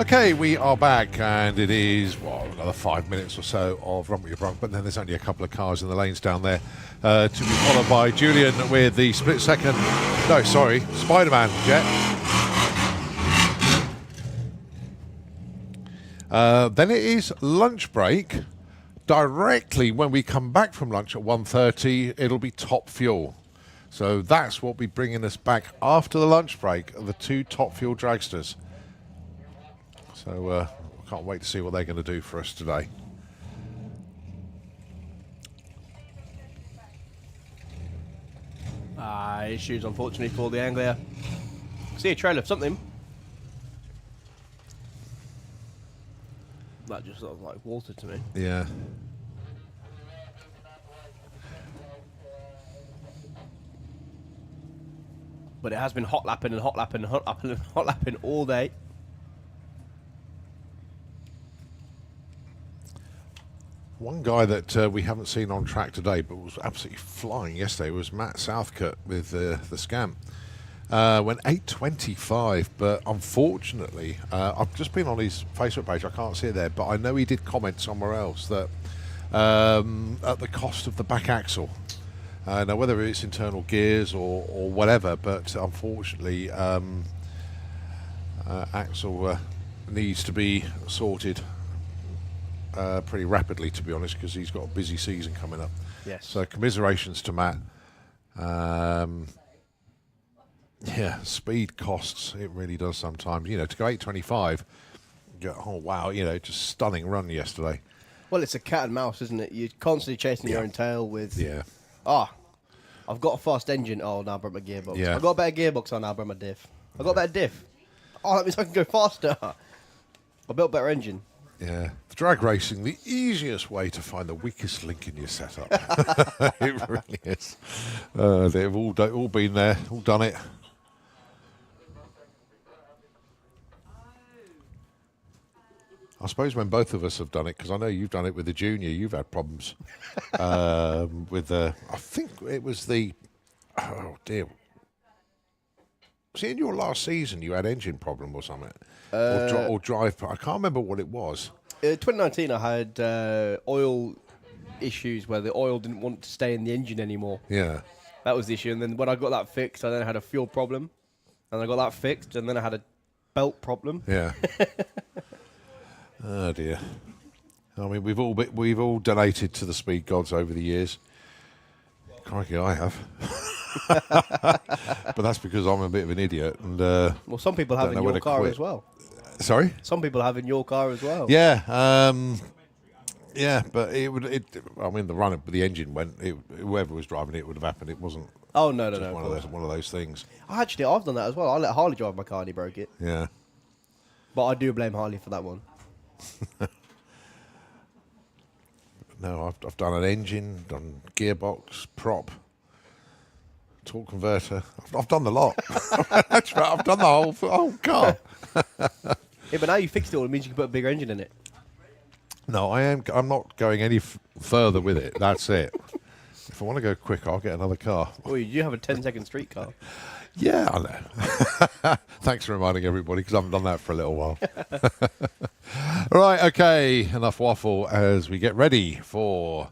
Okay, we are back, and it is, another 5 minutes or so of Run With Your Bronc, but then there's only a couple of cars in the lanes down there to be followed by Julian with the Spider-Man jet. Then it is lunch break. Directly when we come back from lunch at 1:30, it'll be Top Fuel. So that's what will be bringing us back after the lunch break, the two Top Fuel Dragsters. So I can't wait to see what they're going to do for us today. Issues, unfortunately, for the Anglia. See a trail of something. That just looked like water to me. Yeah. But it has been hot lapping and hot lapping and hot lapping and hot lapping all day. One guy that we haven't seen on track today, but was absolutely flying yesterday, was Matt Southcott with the Scamp. Went 8:25, but unfortunately, I've just been on his Facebook page. I can't see it there, but I know he did comment somewhere else that at the cost of the back axle. Now, whether it's internal gears or whatever, but unfortunately, axle needs to be sorted pretty rapidly, to be honest, because he's got a busy season coming up. Yes. So commiserations to Matt. Yeah, speed costs. It really does sometimes. You know, to go 8:25, oh wow, you know, just stunning run yesterday. Well, it's a cat and mouse, isn't it? You're constantly chasing your own tail with... Yeah. I've got a fast engine. Oh, now I broke my gearbox. Yeah. I've got a better gearbox. Oh, now I broke my diff. I've got a better diff. Oh, that means I can go faster. I built a better engine. Yeah. For drag racing, the easiest way to find the weakest link in your setup. It really is. They've all been there, all done it. I suppose when both of us have done it, because I know you've done it with the junior, you've had problems with the, I think it was the, oh dear. See, in your last season, you had engine problem or something, or drive. I can't remember what it was. 2019, I had oil issues where the oil didn't want to stay in the engine anymore. Yeah. That was the issue. And then when I got that fixed, I then had a fuel problem. And I got that fixed, and then I had a belt problem. Yeah. Oh dear. I mean, we've all donated to the speed gods over the years. Crikey, I have. But that's because I'm a bit of an idiot. And well, some people have in your car as well. Sorry? Some people have in your car as well. Yeah. Yeah, but I mean, the engine went. Whoever was driving it would have happened. It wasn't. Oh no! One of those things. Actually, I've done that as well. I let Harley drive my car and he broke it. Yeah. But I do blame Harley for that one. No, I've done an engine, done gearbox, prop, torque converter. I've done the lot. That's right. I've done the whole car. Yeah, but now you fixed it all. It means you can put a bigger engine in it. No, I'm not going any further with it. That's it. If I want to go quick, I'll get another car. Oh, you have a 10-second street car. Yeah, I know. Thanks for reminding everybody, because I haven't done that for a little while. Right, okay, enough waffle as we get ready for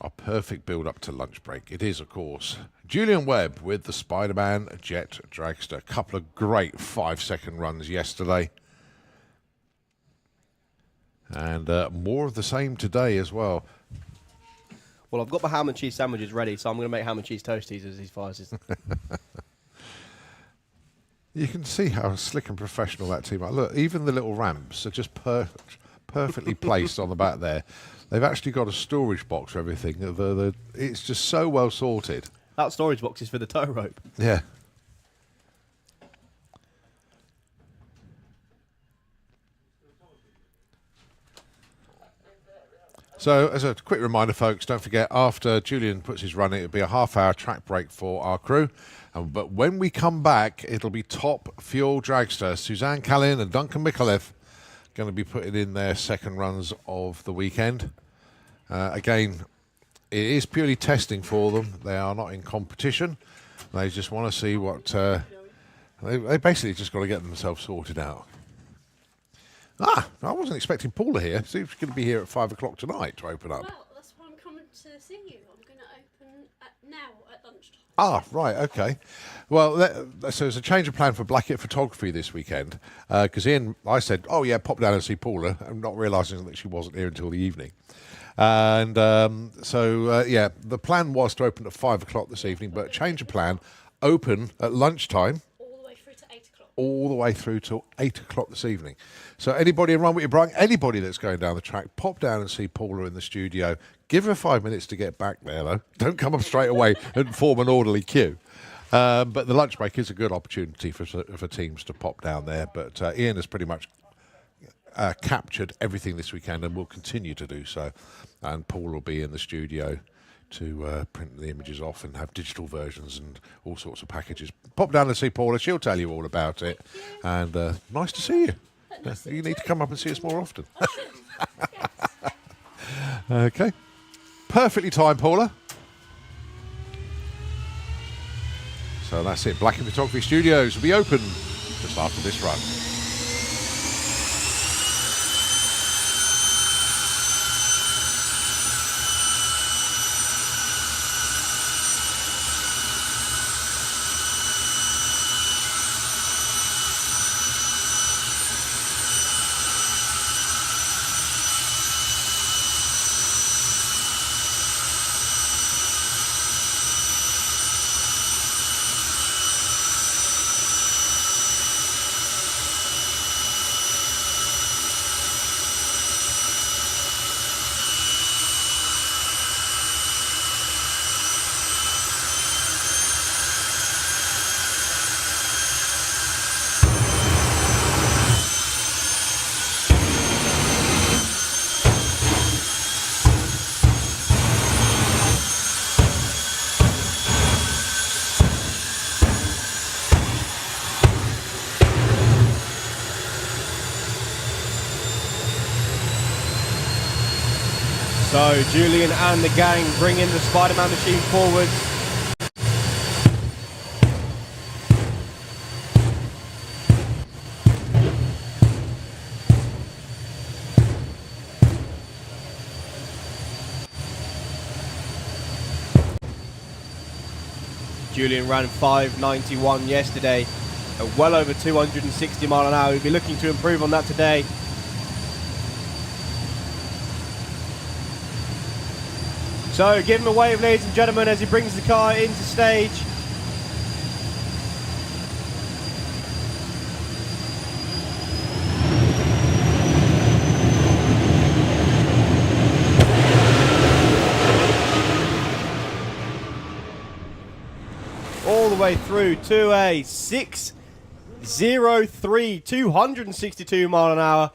our perfect build-up to lunch break. It is, of course, Julian Webb with the Spider-Man Jet Dragster. A couple of great 5-second runs yesterday. And more of the same today as well. Well, I've got my ham and cheese sandwiches ready, so I'm going to make ham and cheese toasties as he fires his... You can see how slick and professional that team are. Look, even the little ramps are just perfectly placed on the back there. They've actually got a storage box for everything. It's just so well sorted. That storage box is for the tow rope. Yeah. So, as a quick reminder, folks, don't forget, after Julian puts his run, it'll be a half-hour track break for our crew. But when we come back, it'll be Top Fuel Dragster. Suzanne Callin and Duncan Micallef going to be putting in their second runs of the weekend. Again, it is purely testing for them. They are not in competition. They just want to see what... they basically just got to get themselves sorted out. Ah, I wasn't expecting Paula here. So she's going to be here at 5 o'clock tonight to open up. Well, that's why I'm coming to see you. I'm going to open now at lunchtime. Ah, right, okay. Well, so there's a change of plan for Blackett Photography this weekend. Because I said, oh yeah, pop down and see Paula, and not realising that she wasn't here until the evening. And yeah, the plan was to open at 5 o'clock this evening, but change of plan, open at lunchtime. All the way through to 8 o'clock. All the way through till 8 o'clock this evening. So anybody in Run With Your Brung, anybody that's going down the track, pop down and see Paula in the studio. Give her 5 minutes to get back there, though. Don't come up straight away and form an orderly queue. But the lunch break is a good opportunity for teams to pop down there. But Ian has pretty much captured everything this weekend and will continue to do so. And Paul will be in the studio to print the images off and have digital versions and all sorts of packages. Pop down and see Paula. She'll tell you all about it. And nice to see you. You need to come up and see us more often. Okay. Perfectly timed, Paula. So that's it. Blackett Photography Studios will be open just after this run. So Julian and the gang bringing the Spider-Man machine forwards. Julian ran 5:91 yesterday, well over 260 mile an hour. He'll be looking to improve on that today. So give him a wave, ladies and gentlemen, as he brings the car into stage. All the way through to a 6:03, 262 mile an hour.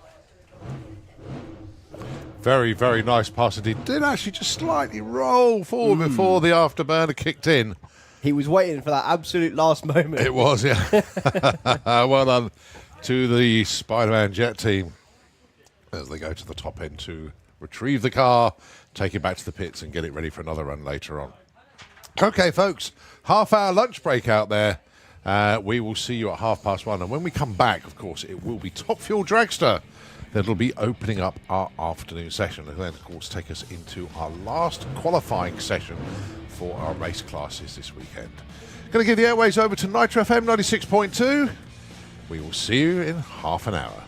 Very, very nice pass indeed. Did actually just slightly roll forward before the afterburner kicked in. He was waiting for that absolute last moment. It was, yeah. Well done to the Spider-Man Jet team as they go to the top end to retrieve the car, take it back to the pits and get it ready for another run later on. Okay, folks, half-hour lunch break out there. We will see you at 1:30. And when we come back, of course, it will be Top Fuel Dragster that'll be opening up our afternoon session. And then, of course, take us into our last qualifying session for our race classes this weekend. Going to give the airways over to Nitro FM 96.2. We will see you in half an hour.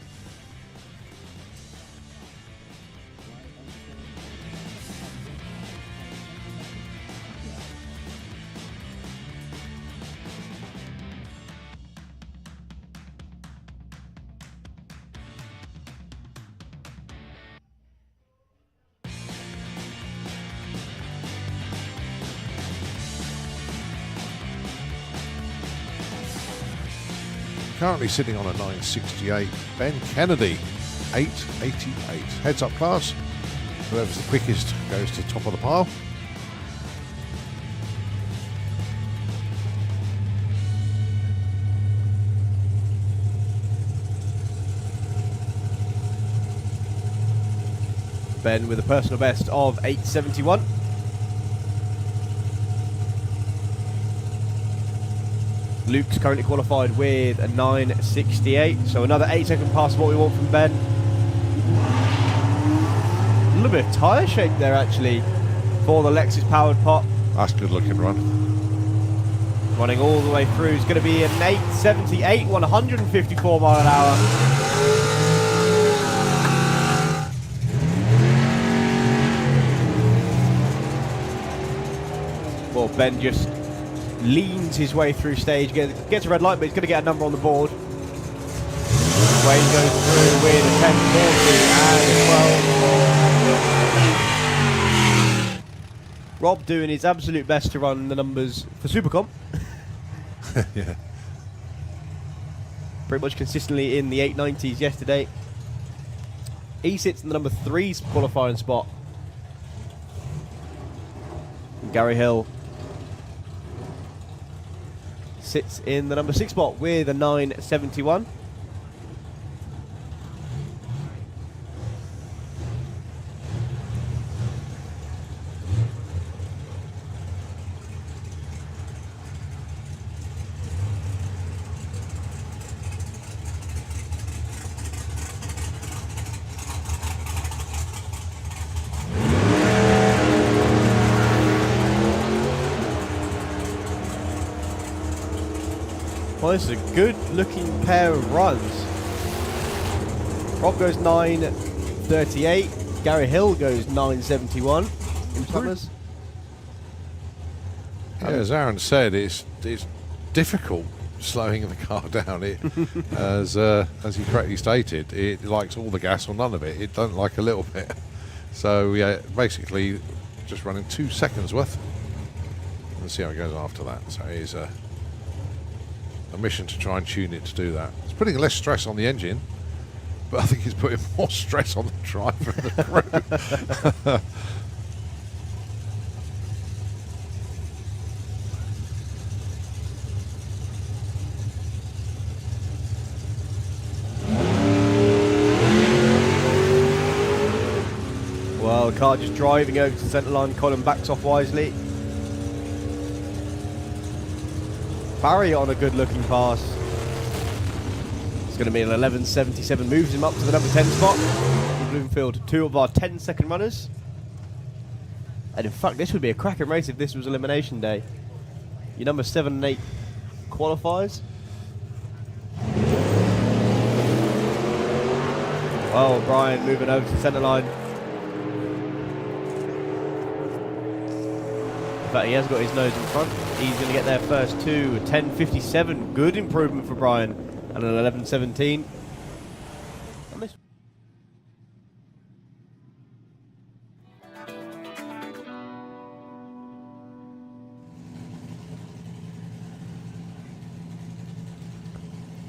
Currently sitting on a 968. Ben Kennedy, 888. Heads up class. Whoever's the quickest goes to top of the pile. Ben with a personal best of 8:71. Luke's currently qualified with a 9:68, so another 8-second pass what we want from Ben. little bit of tyre shake there actually for the Lexus powered pop. That's a good looking run. Running all the way through. It's going to be an 878, 154 mile an hour. Well, Ben just leans his way through stage, gets a red light, but he's going to get a number on the board. Wayne goes through with a 1040 and a 12. Rob doing his absolute best to run the numbers for Supercomp. Yeah. Pretty much consistently in the 890s yesterday. He sits in the number 3 qualifying spot. And Gary Hill sits in the number 6 spot with a 971. Well, this is a good looking pair of runs. Rob goes 938, Gary Hill goes 971 in summers. Yeah, as Aaron said, it's difficult slowing the car down. It, as he correctly stated, it likes all the gas or none of it. It don't like a little bit. So yeah, basically just running 2 seconds worth. Let's see how it goes after that. So it is a mission to try and tune it to do that. It's putting less stress on the engine, but I think it's putting more stress on the driver and the crew. Well, the car just driving over to the centre line. Colin backs off wisely. Barry on a good looking pass. It's going to be an 1177, moves him up to the number 10 spot in Bloomfield. 2 of our 10-second runners. And in fact, this would be a cracking race if this was elimination day. Your number 7 and 8 qualifiers. Well, Brian moving over to the centre line. In fact, he has got his nose in front. He's going to get there first too. A 10.57, good improvement for Brian, and an 11.17. And this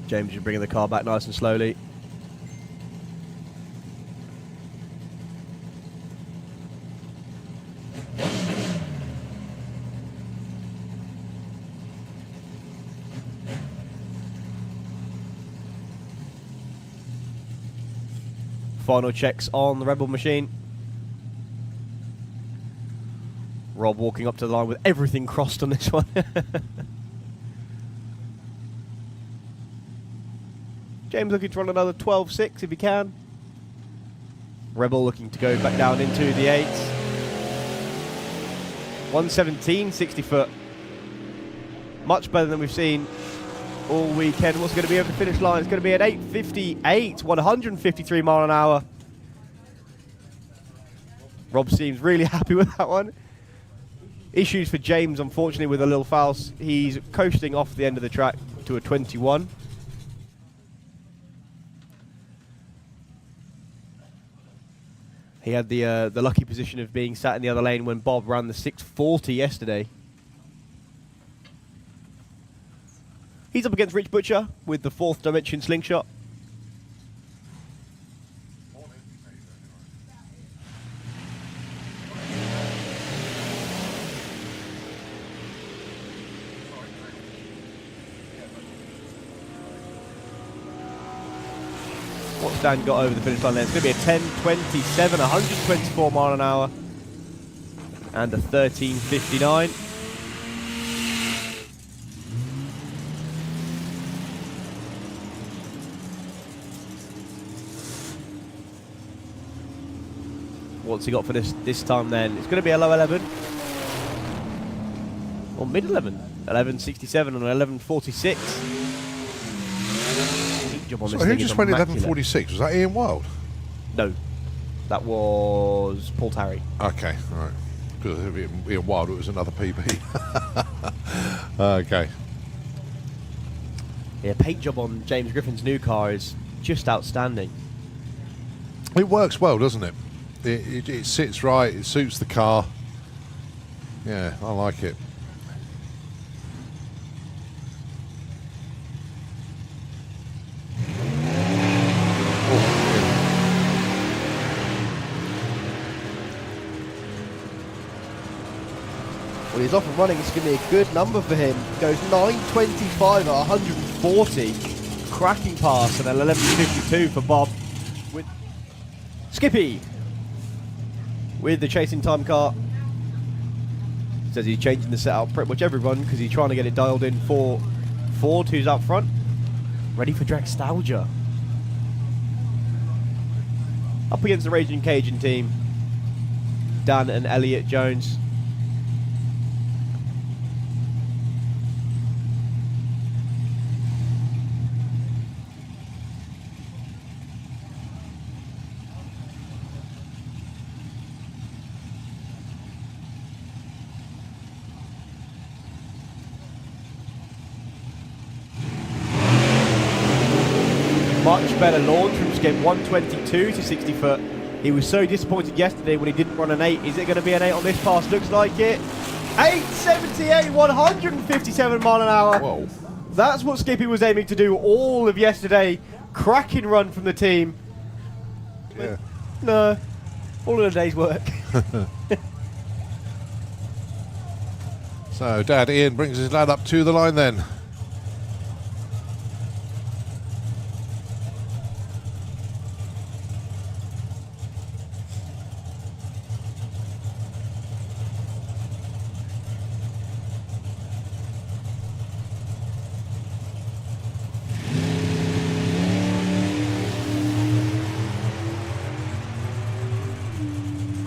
James is bringing the car back nice and slowly. Final checks on the Rebel machine. Rob walking up to the line with everything crossed on this one. James looking to run another 12.6 if he can. Rebel looking to go back down into the 8s. 117, 60 foot. Much better than we've seen all weekend. What's going to be over the finish line? It's going to be at 8.58, 153 mile an hour. Rob seems really happy with that one. Issues for James, unfortunately, with a little foul. He's coasting off the end of the track to a 21. He had the lucky position of being sat in the other lane when Bob ran the 640 yesterday. He's up against Rich Butcher with the 4th Dimension Slingshot. What's Dan got over the finish line there? It's going to be a 10.27, 124 mile an hour, and a 13.59. What's he got for this time then? It's going to be a low 11. Or mid 11. 11.67 and 11.46. Job on So this who thing just is went immaculate. 11.46? Was that Ian Wild? No. That was Paul Tarry. Okay, all right. Because Ian Wild, it was another PB. Okay. Yeah, paint job on James Griffin's new car is just outstanding. It works well, doesn't it? It sits right, it suits the car. Yeah, I like it. Well, he's off and running. It's going to be a good number for him. Goes 9.25 at 140. Cracking pass and 11.52 for Bob. With Skippy with the chasing time car. Says he's changing the setup pretty much everyone because he's trying to get it dialed in for Ford, who's up front. Ready for Dragstalgia. Up against the Raging Cajun team. Dan and Elliot Jones. Much better launch from Skip, 122 to 60 foot. He was so disappointed yesterday when he didn't run an 8. Is it going to be an 8 on this pass? Looks like it. 8.78, 157 mile an hour. Whoa. That's what Skippy was aiming to do all of yesterday. Cracking run from the team. Yeah. No, all in a day's work. So, Dad Ian brings his lad up to the line then.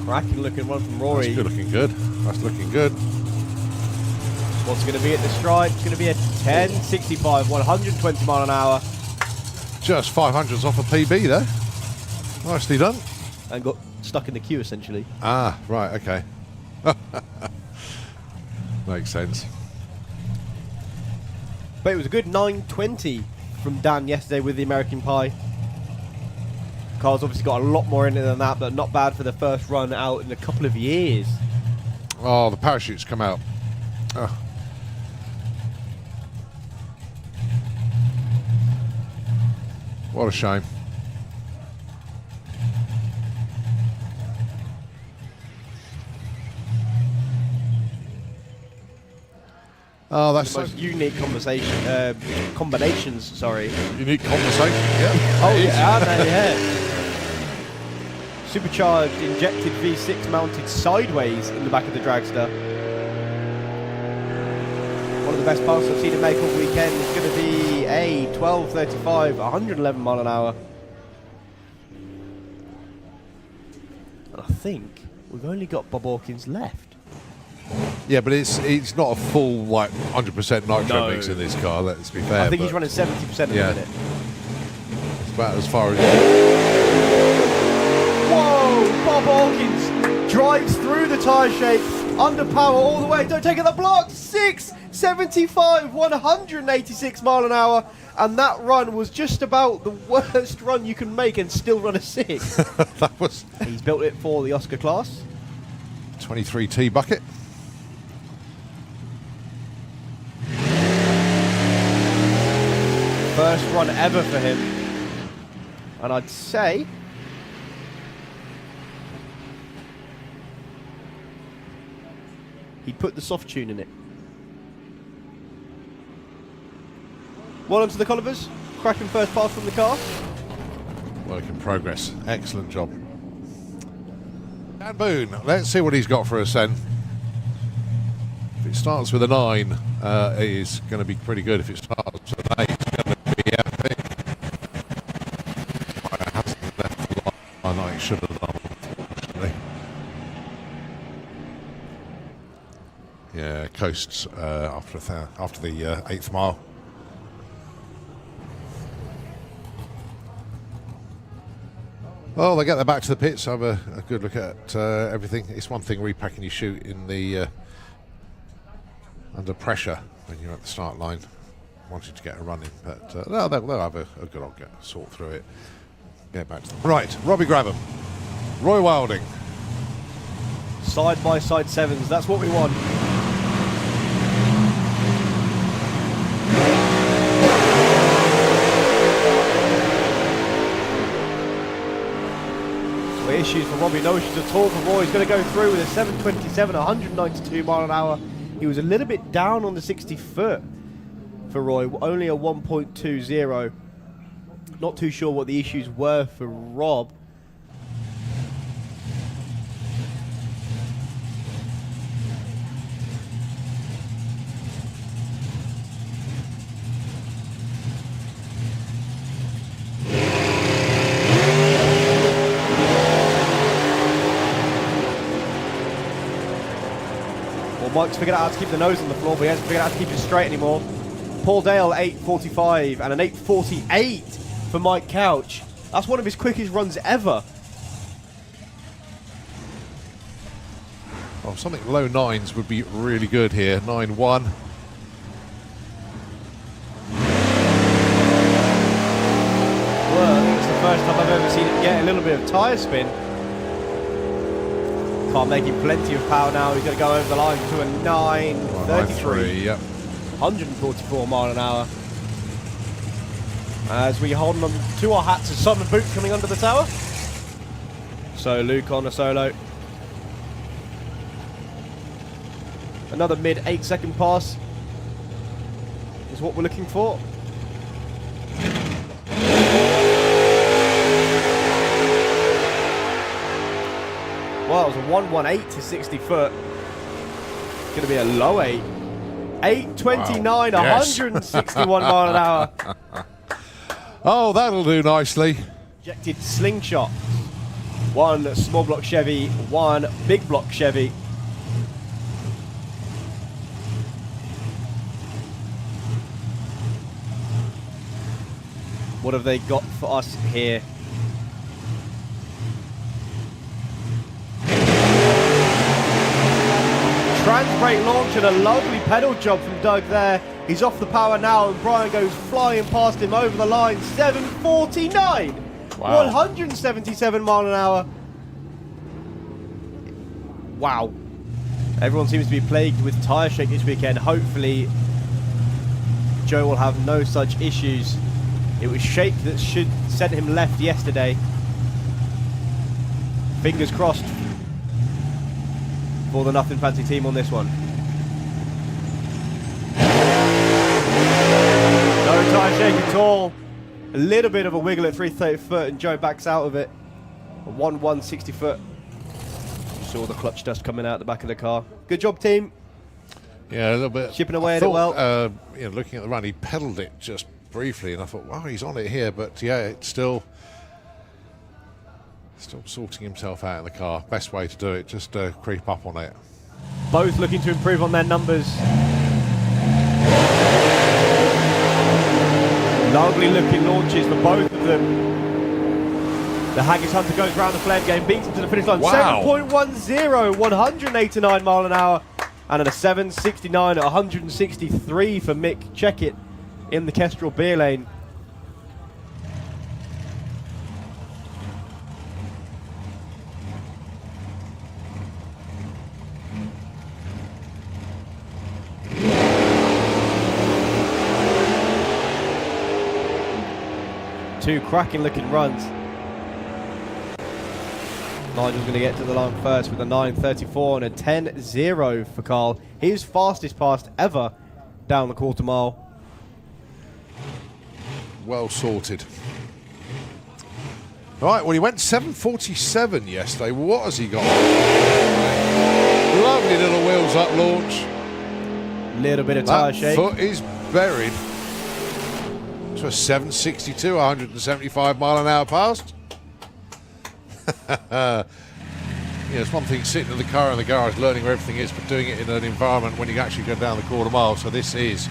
Cracking looking one from Rory. That's good looking good. That's looking good. What's going to be at the stride? It's going to be a 10.65, 120 mile an hour. Just 500s off a PB there. Nicely done. And got stuck in the queue essentially. Ah, right, okay. Makes sense. But it was a good 9.20 from Dan yesterday with the American Pie. Car's obviously got a lot more in it than that, but not bad for the first run out in a couple of years. Oh, the parachutes come out. Oh. What a shame. Oh, that's The most unique combinations, sorry. unique conversation. Yeah. Oh, it is. yeah, aren't they? Yeah. Supercharged, injected V6 mounted sideways in the back of the Dragster. One of the best passes I've seen him make all weekend. It's going to be a 12.35, 111 mile an hour. And I think we've only got Bob Hawkins left. Yeah, but it's not a full like 100% nitro No. mix in this car. Let's be fair. I think he's but running 70% at Yeah. the minute. it's about as far as. Whoa! Bob Hawkins drives through the tyre shape, under power all the way. Don't take it the block. 6.75, 186 mile an hour, and that run was just about the worst run you can make and still run a 6. That was He's built it for the Oscar class. 23T bucket. First run ever for him, and I'd say he'd put the soft tune in it. Well done to the Collivers. Cracking first pass from the car. Work in progress. Excellent job. Dan Boone, let's see what he's got for us then. If it starts with a 9, it is going to be pretty good. If it starts with an 8, it's going to be epic. It hasn't left the line like it should have done, unfortunately. coasts after the 8th mile. Well, they get their back to the pits, have a good look at everything. It's one thing repacking your chute in the under pressure when you're at the start line, wanting to get a run in, but they'll have a good old sort through it. Get back to them. Right, Robbie Grabham, Roy Wilding. Side by side sevens, that's what we want. No issues for Robbie, no issues at all for Roy. He's going to go through with a 727, 192 mile an hour. He was a little bit down on the 60 foot for Roy, only a 1.20. Not too sure what the issues were for Rob. Mike's figured out how to keep the nose on the floor, but he hasn't figured out how to keep it straight anymore. Paul Dale, 8.45, and an 8.48 for Mike Couch. That's one of his quickest runs ever. Oh, something low 9s would be really good here. 9-1. Well, I think it's the first time I've ever seen him get a little bit of tyre spin. Car making plenty of power now. He's going to go over the line to a 9.33. Yep. 144 mile an hour. As we hold on to our hats as Simon Boot coming under the tower. So Luke on a solo. Another mid 8-second pass is what we're looking for. Well, it was a 118 to 60 foot. It's going to be a low 8. 8.29, wow. Yes. 161 mile an hour. Oh, that'll do nicely. Ejected Slingshot. One small block Chevy, one big block Chevy. What have they got for us here? Trans brake launch and a lovely pedal job from Doug there. He's off the power now and Brian goes flying past him over the line. 7.49. Wow. 177 mile an hour. Wow. Everyone seems to be plagued with tyre shake this weekend. Hopefully Joe will have no such issues. It was shake that should send him left yesterday. Fingers crossed for the Nothing Fancy team on this one. No tyre shake at all. A little bit of a wiggle at 330 foot and Joe backs out of it. A 160 foot. You saw the clutch dust coming out the back of the car. Good job, team. Yeah, a little bit. Chipping away at it well. Looking at the run, he pedalled it just briefly and I thought, wow, he's on it here. But yeah, it's still sorting himself out in the car. Best way to do it, just creep up on it. Both looking to improve on their numbers. Lovely looking launches for both of them. The Haggis Hunter goes round the flame game, beats him to the finish line. Wow. 7.10, 189 mile an hour. And at a 7.69 at 163 for Mick Checkett in the Kestrel beer lane. Two cracking looking runs. Nigel's going to get to the line first with a 9.34 and a 10.0 for Carl. His fastest pass ever down the quarter mile. Well sorted. Right, well, he went 7.47 yesterday. What has he got? Lovely little wheels up launch. Little bit of tyre shake. Foot is buried. So a 7.62, 175 mile an hour past. it's one thing sitting in the car in the garage learning where everything is, but doing it in an environment when you actually go down the quarter mile. So this is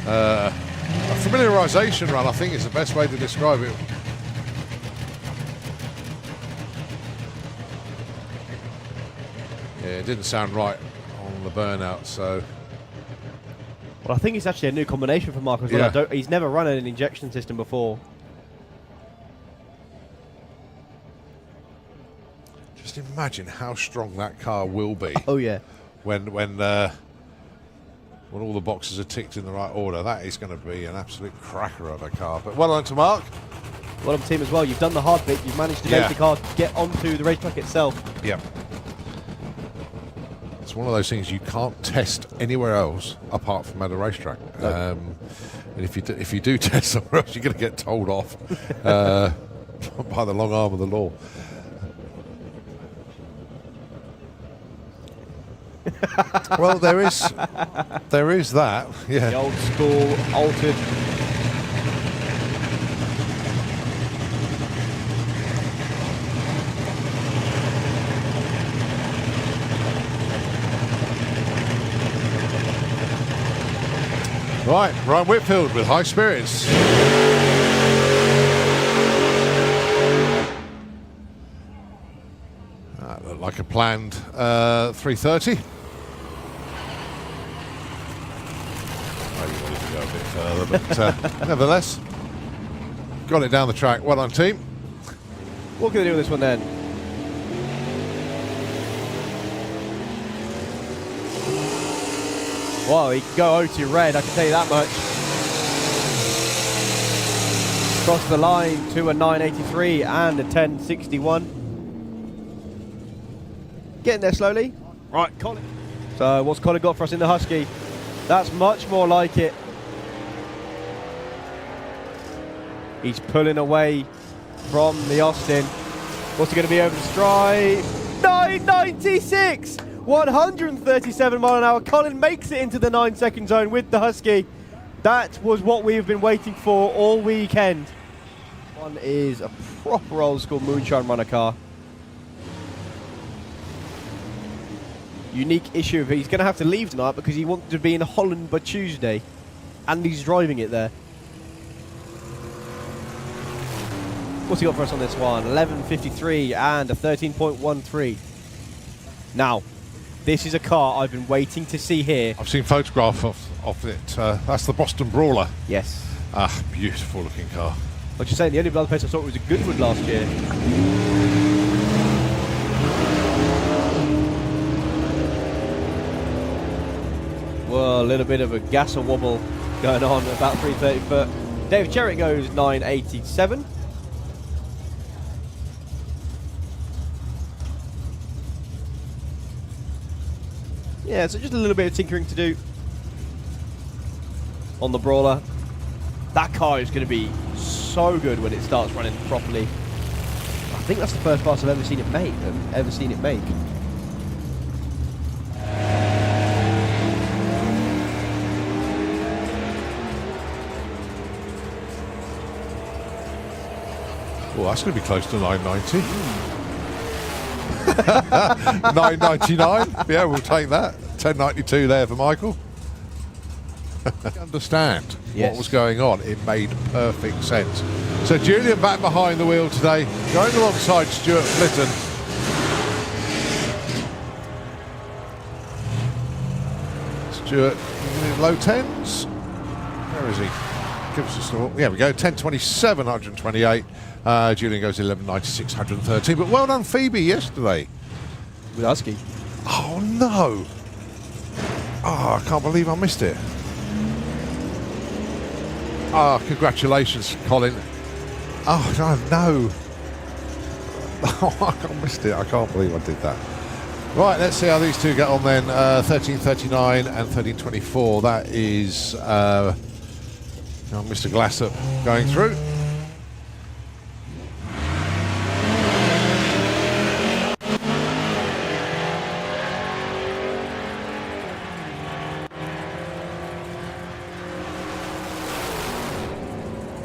a familiarisation run, I think is the best way to describe it. Yeah, it didn't sound right on the burnout, so... Well, I think it's actually a new combination for Mark as well. Yeah. He's never run an injection system before. Just imagine how strong that car will be. Oh, yeah. When all the boxes are ticked in the right order. That is going to be an absolute cracker of a car. But well done to Mark. Well done, team, as well. You've done the hard bit. You've managed to make the car get onto the racetrack itself. Yep. It's one of those things you can't test anywhere else apart from at a racetrack. No. And if you do test somewhere else, you're going to get told off by the long arm of the law. Well, there is that. Yeah. The old school altered. Right, Ryan Whitfield with high spirits. That looked like a planned 330. Maybe wanted to go a bit further, but nevertheless, got it down the track. Well done, team. What can they do with this one then? Well, he can go OT red, I can tell you that much. Across the line to a 983 and a 1061. Getting there slowly. Right, Colin. So what's Colin got for us in the Husky? That's much more like it. He's pulling away from the Austin. What's he going to be over the stripe? 996! 137 mile an hour. Colin makes it into the 9-second zone with the Husky. That was what we've been waiting for all weekend. One is a proper old school moonshine runner car. Unique issue of he's going to have to leave tonight because he wanted to be in Holland by Tuesday, and he's driving it there. What's he got for us on this one? 11.53 and a 13.13. Now, this is a car I've been waiting to see here. I've seen photographs of it. That's the Boston Brawler. Yes. Ah, beautiful looking car. Like you're saying, the only other place I saw it was a Goodwood last year. Well, a little bit of a gas and wobble going on at about 330 foot. Dave Cherritt goes 987. Yeah, so just a little bit of tinkering to do on the Brawler. That car is going to be so good when it starts running properly. I think that's the first class I've ever seen it make. Well, that's going to be close to 990. 999. Yeah, we'll take that. 1092 there for Michael. Understand what was going on. It made perfect sense. So Julian back behind the wheel today, going alongside Stuart Flitton. Stuart low tens. Where is he? Give us a score. There we go. 1027, 128. Julian goes 1196, 113. But well done, Phoebe, yesterday. With Husky. Oh no! Oh, I can't believe I missed it. Ah, congratulations, Colin. Oh, no. Oh, I missed it. I can't believe I did that. Right, let's see how these two get on then. 13.39 and 13.24. That is Mr. Glassop going through.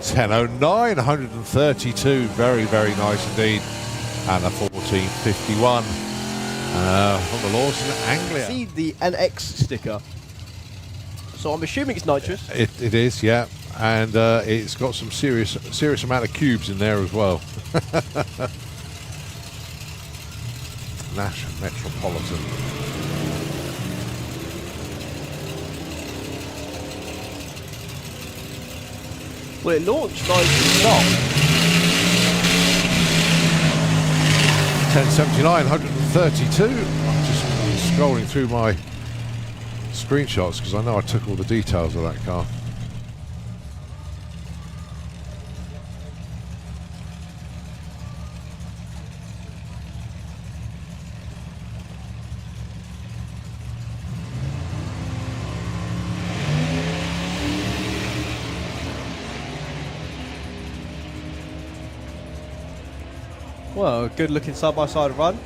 .1009, 132, very, very nice indeed, and a 14.51. From the Laws in Anglia. See the NX sticker. So I'm assuming it's nitrous. It is, yeah. And it's got some serious amount of cubes in there as well. Nash Metropolitan. Well, it launched nice and soft. 1079, 132. I'm just scrolling through my screenshots because I know I took all the details of that car. Well, good looking side by side run.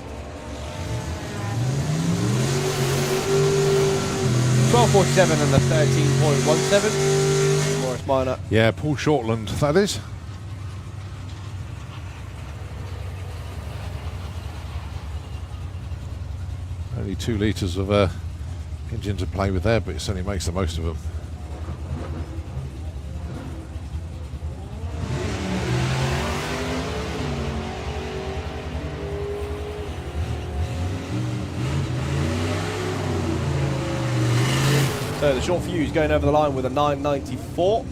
12.47 and the 13.17. Morris Minor. Yeah, Paul Shortland, that is. Only 2 litres of engine to play with there, but it certainly makes the most of them. So the short fuse going over the line with a 994.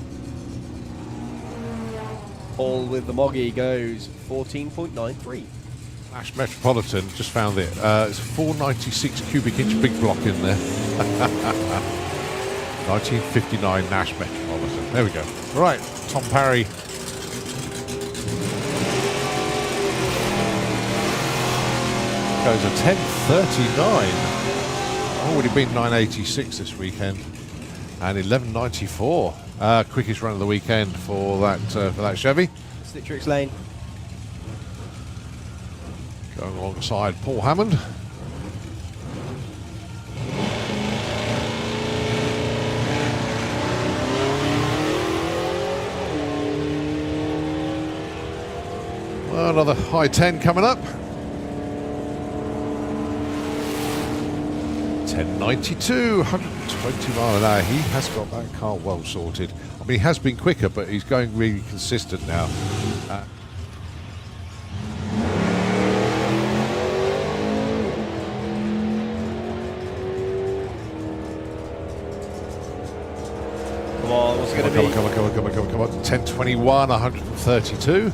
Paul with the Moggy goes 14.93. Nash Metropolitan, just found it. It's a 496 cubic inch big block in there. 1959 Nash Metropolitan. There we go. Right, Tom Parry. Goes a 1039. Already been 986 this weekend, and 1194. Quickest run of the weekend for that Chevy. Citrix Lane. Going alongside Paul Hammond. Well, another high 10 coming up. 1092, 120 mile an hour. He has got that car well sorted. I mean, he has been quicker, but he's going really consistent now. Come on, what's it going to be? Come on. 1021, 132.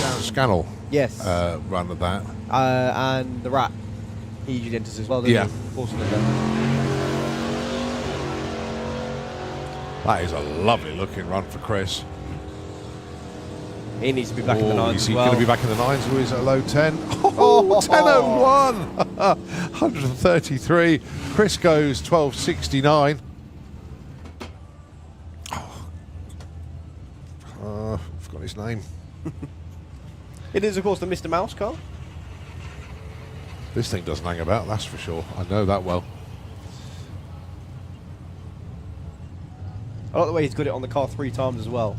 Down Scannell. Yes. Run of that. And the Rat. He usually enters as well, doesn't Yeah. he? Also does That is a lovely looking run for Chris. He needs to be back in the nines Is as he well. going to be back in the nines or is it a low 10? Oh, 1001! 133. Chris goes 1269. Oh, I've forgotten his name. It is, of course, the Mr. Mouse car. This thing doesn't hang about, that's for sure. I know that well. I like the way he's got it on the car 3 times as well.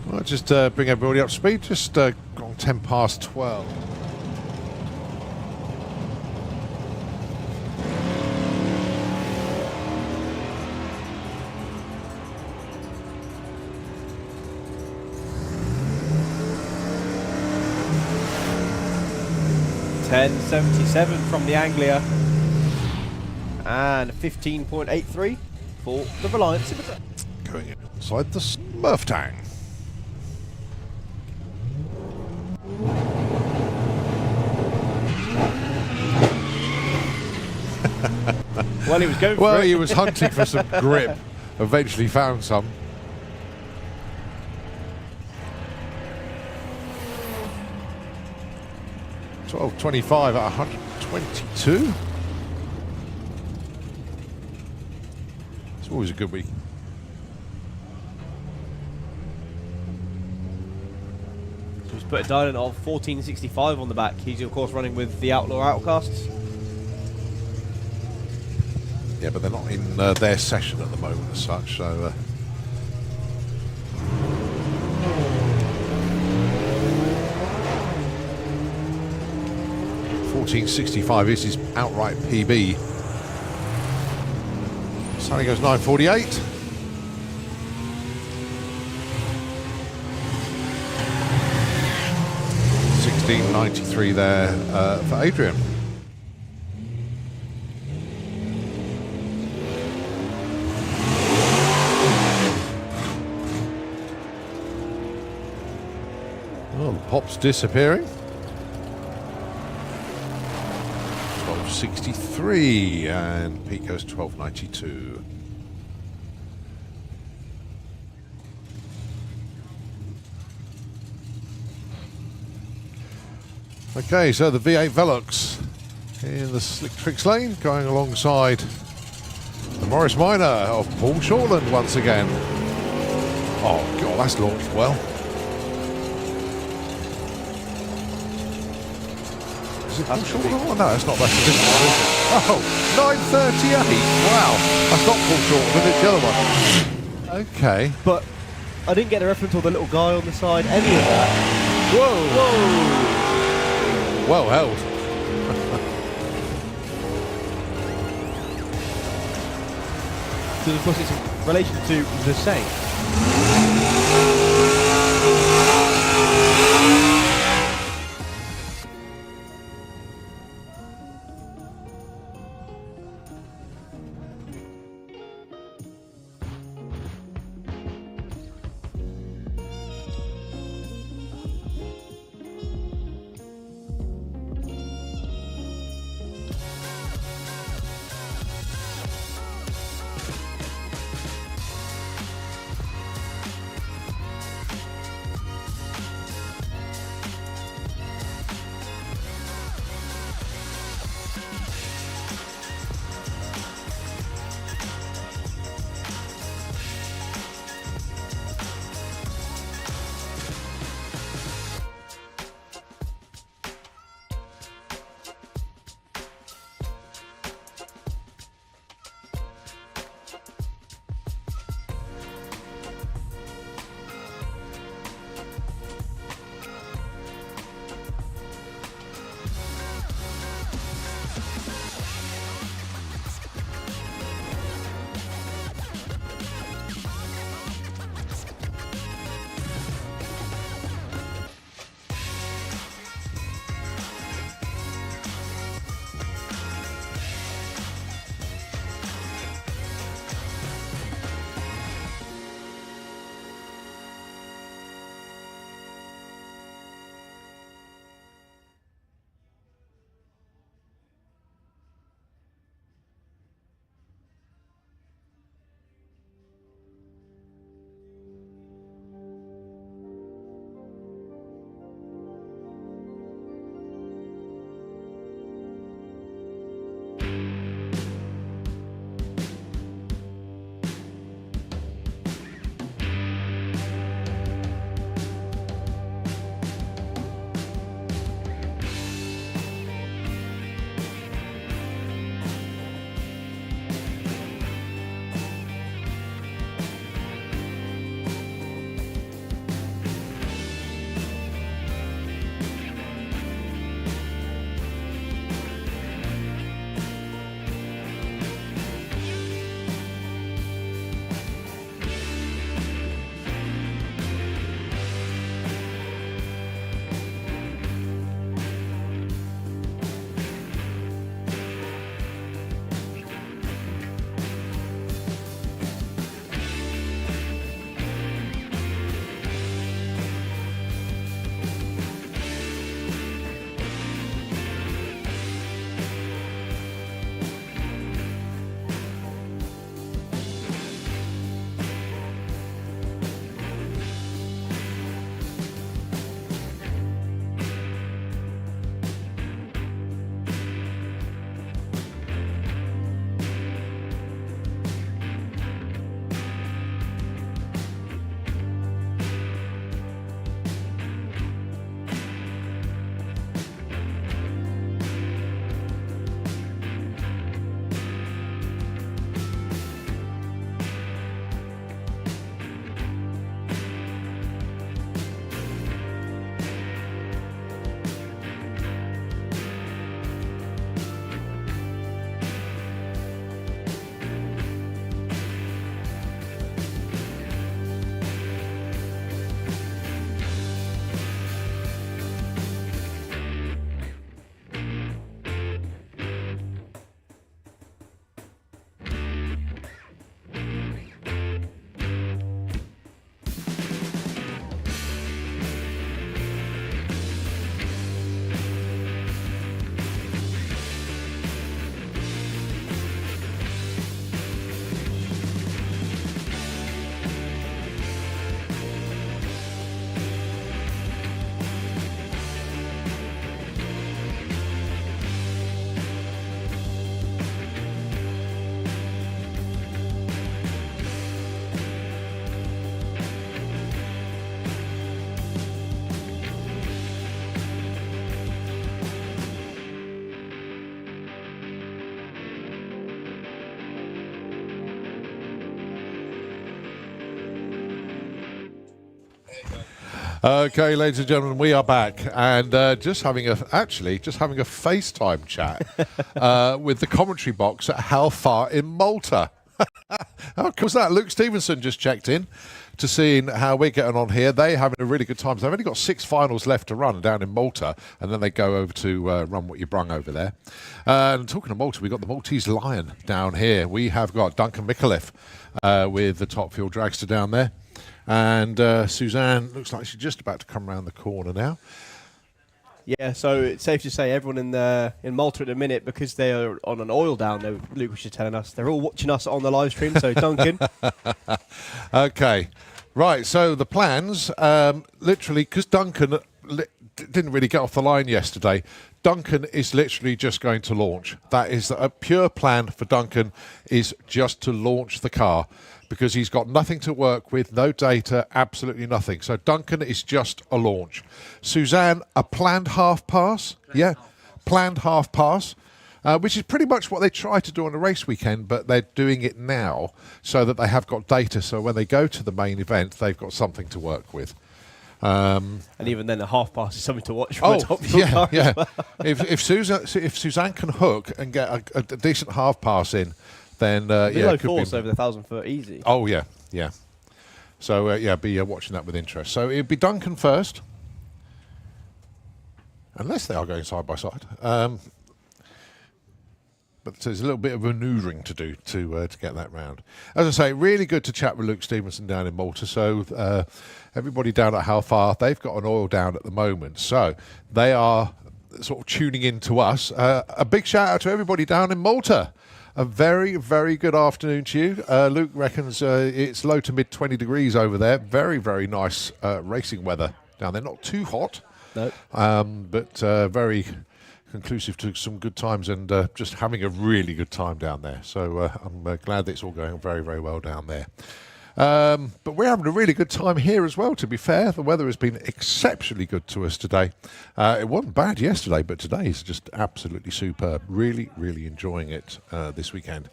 Well, just bring everybody up to speed. Just gone 10 past 12. .1077 from the Anglia. And 15.83 for the Reliance Superstock. Going inside the Smurf Tang. Well, he was going for Well, it. he was hunting for some grip. Eventually found some. $12.25 at 122. It's always a good week. put a dial of 1465 on the back. He's of course running with the Outlaw Outcasts. Yeah, but they're not in their session at the moment as such, so... 1465 is his outright PB. Sally goes 948. $16.93 there for Adrian. Well, the pop's disappearing. 1263 and Pete goes 1292. Okay, so the V8 Velux in the Slick Tricks lane going alongside the Morris Minor of Paul Shortland once again. Oh god, that's launched well. Is it Paul Shortland? Oh no, it's not. That's a different one, is it? Oh, 938. Wow, that's not Paul Shortland, it's the other one. Okay. But I didn't get a reference to the little guy on the side, any of that. Whoa. Whoa! Well held. So of course it's in relation to the same. Okay, ladies and gentlemen, we are back and just having a FaceTime chat with the commentary box at How Far in Malta. How cool was that? Luke Stevenson just checked in to seeing how we're getting on here. They're having a really good time. They've only got 6 finals left to run down in Malta, and then they go over to Run What You Brung over there. And talking of Malta, we've got the Maltese Lion down here. We have got Duncan Micallef with the Top Fuel Dragster down there. And Suzanne looks like she's just about to come around the corner now. Yeah, so it's safe to say everyone in Malta at the minute, because they are on an oil down, though, Luke was just telling us, they're all watching us on the live stream, so Duncan. Okay, right, so the plans, literally, because Duncan didn't really get off the line yesterday, Duncan is literally just going to launch. That is a pure plan for Duncan, is just to launch the car, because he's got nothing to work with, no data, absolutely nothing. So Duncan is just a launch. Suzanne, a planned half pass? Planned half pass, which is pretty much what they try to do on a race weekend, but they're doing it now so that they have got data. So when they go to the main event, they've got something to work with. And even then, a half pass is something to watch from a top fuel car as well. If Suzanne can hook and get a decent half pass in, then below force over the 1,000 foot easy. Oh yeah. So be watching that with interest. So it'd be Duncan first, unless they are going side by side. But there's a little bit of manoeuvring to do to get that round. As I say, really good to chat with Luke Stevenson down in Malta. So everybody down at How Far, they've got an oil down at the moment. So they are sort of tuning in to us. A big shout out to everybody down in Malta. A very, very good afternoon to you. Luke reckons it's low to mid 20 degrees over there. Very, very nice racing weather down there. Not too hot, No. but very conclusive to some good times, and just having a really good time down there. So I'm glad that it's all going very, very well down there. But we're having a really good time here as well, to be fair. The weather has been exceptionally good to us today. It wasn't bad yesterday, but today is just absolutely superb. Really, really enjoying it this weekend.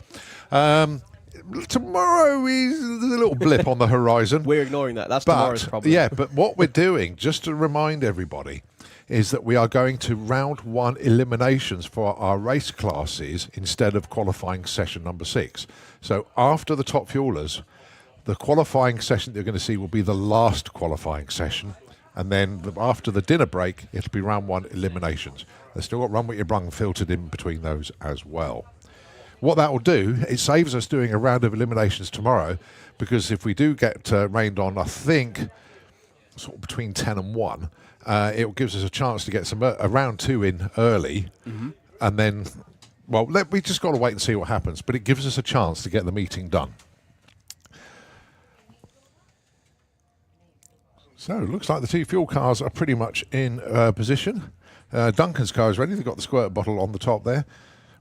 Tomorrow is a little blip on the horizon. We're ignoring that. That's tomorrow's problem. Yeah, but what we're doing, just to remind everybody, is that we are going to round 1 eliminations for our race classes instead of qualifying session number 6. So after the top fuelers, the qualifying session that you're going to see will be the last qualifying session, and then after the dinner break, it'll be round 1 eliminations. They've still got Run What You Brung filtered in between those as well. What that will do, it saves us doing a round of eliminations tomorrow, because if we do get rained on, I think, sort of between 10 and 1, it gives us a chance to get a round 2 in early, and then, well, we just got to wait and see what happens, but it gives us a chance to get the meeting done. So it looks like the 2 fuel cars are pretty much in position. Duncan's car is ready. They've got the squirt bottle on the top there.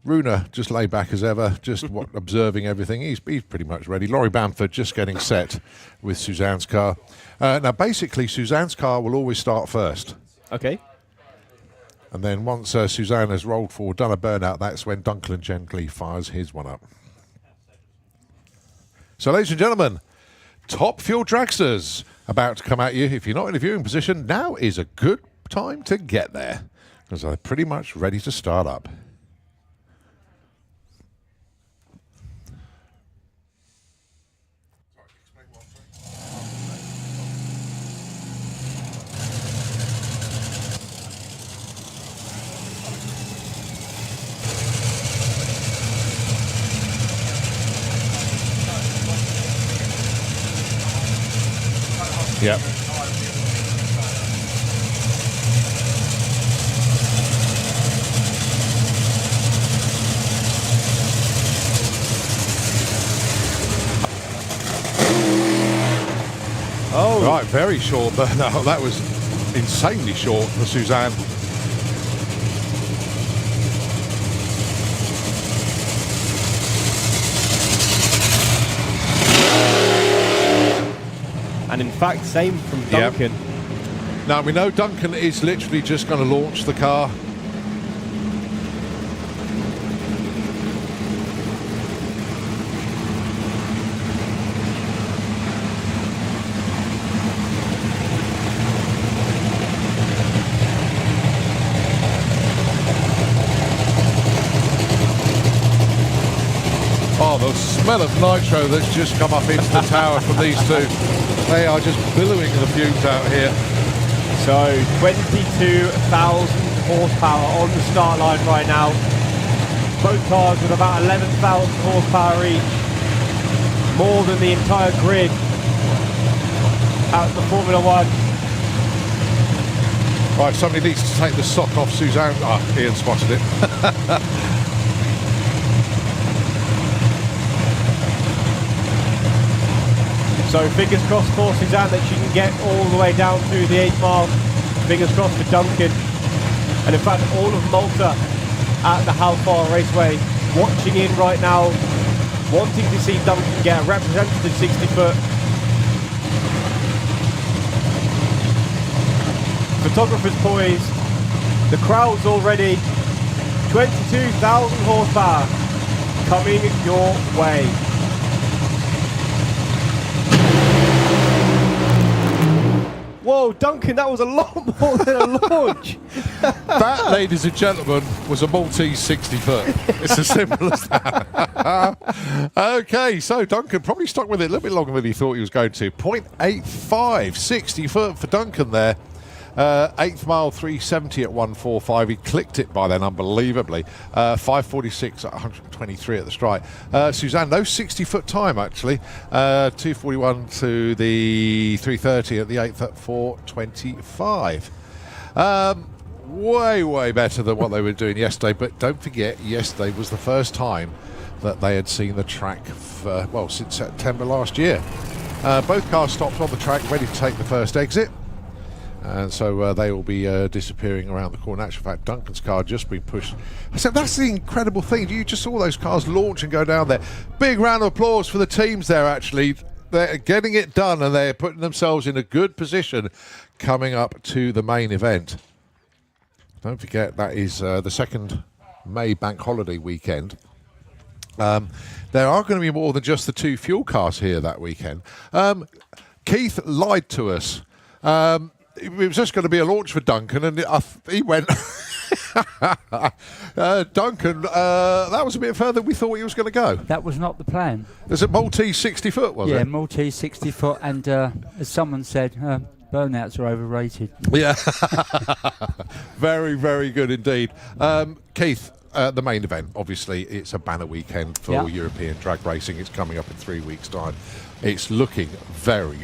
Runa just laid back as ever, just observing everything. He's pretty much ready. Laurie Bamford just getting set with Suzanne's car. Now, basically, Suzanne's car will always start first. Okay. And then once Suzanne has rolled forward, done a burnout, that's when Duncan gently fires his one up. So, ladies and gentlemen, Top Fuel Dragsters about to come at you. If you're not in a viewing position, now is a good time to get there, because they're pretty much ready to start up. Yep. Oh, Right, very short, but no, that was insanely short for Suzanne. and in fact, same from Duncan. Now, we know Duncan is literally just going to launch the car. smell of nitro that's just come up into the tower from these two. They are just billowing the fumes out here. So 22,000 horsepower on the start line right now. Both cars with about 11,000 horsepower each. More than the entire grid out the Formula One. Right, somebody needs to take the sock off Suzanne. Ah, Ian spotted it. So fingers crossed for Suzanne that she can get all the way down to the 8th mile. Fingers crossed for Duncan. And in fact, all of Malta at the Santa Pod Raceway watching in right now, wanting to see Duncan get a representative 60 foot. Photographers poised. The crowd's already 22,000 horsepower coming your way. Whoa, Duncan, that was a lot more than a launch. That, ladies and gentlemen, was a Maltese 60 foot. It's as simple as that. Okay, so Duncan probably stuck with it a little bit longer than he thought he was going to. 0.85, 60 foot for Duncan there. 8th mile 370 at 145. He clicked it by then unbelievably. 546 at 123 at the strike. Suzanne, no 60 foot time actually. 241 to the 330 at the 8th at 425. Way better than what they were doing yesterday, but don't forget yesterday was the first time that they had seen the track for, well, since September last year. Both cars stopped on the track ready to take the first exit. And so they will be disappearing around the corner. In actual fact, Duncan's car just been pushed. So that's the incredible thing. You just saw those cars launch and go down there. Big round of applause for the teams there, actually. They're getting it done and they're putting themselves in a good position coming up to the main event. Don't forget, that is the 2nd May bank holiday weekend. There are going to be more than just the 2 fuel cars here that weekend. Keith lied to us. It was just going to be a launch for Duncan, and he went. Duncan, that was a bit further than we thought he was going to go. That was not the plan. There's a Maltese 60 foot, was it? Yeah, Maltese 60 foot, and as someone said, burnouts are overrated. Yeah. Very good indeed. Keith, the main event, obviously, it's a banner weekend for European drag racing. It's coming up in 3 weeks' time. It's looking very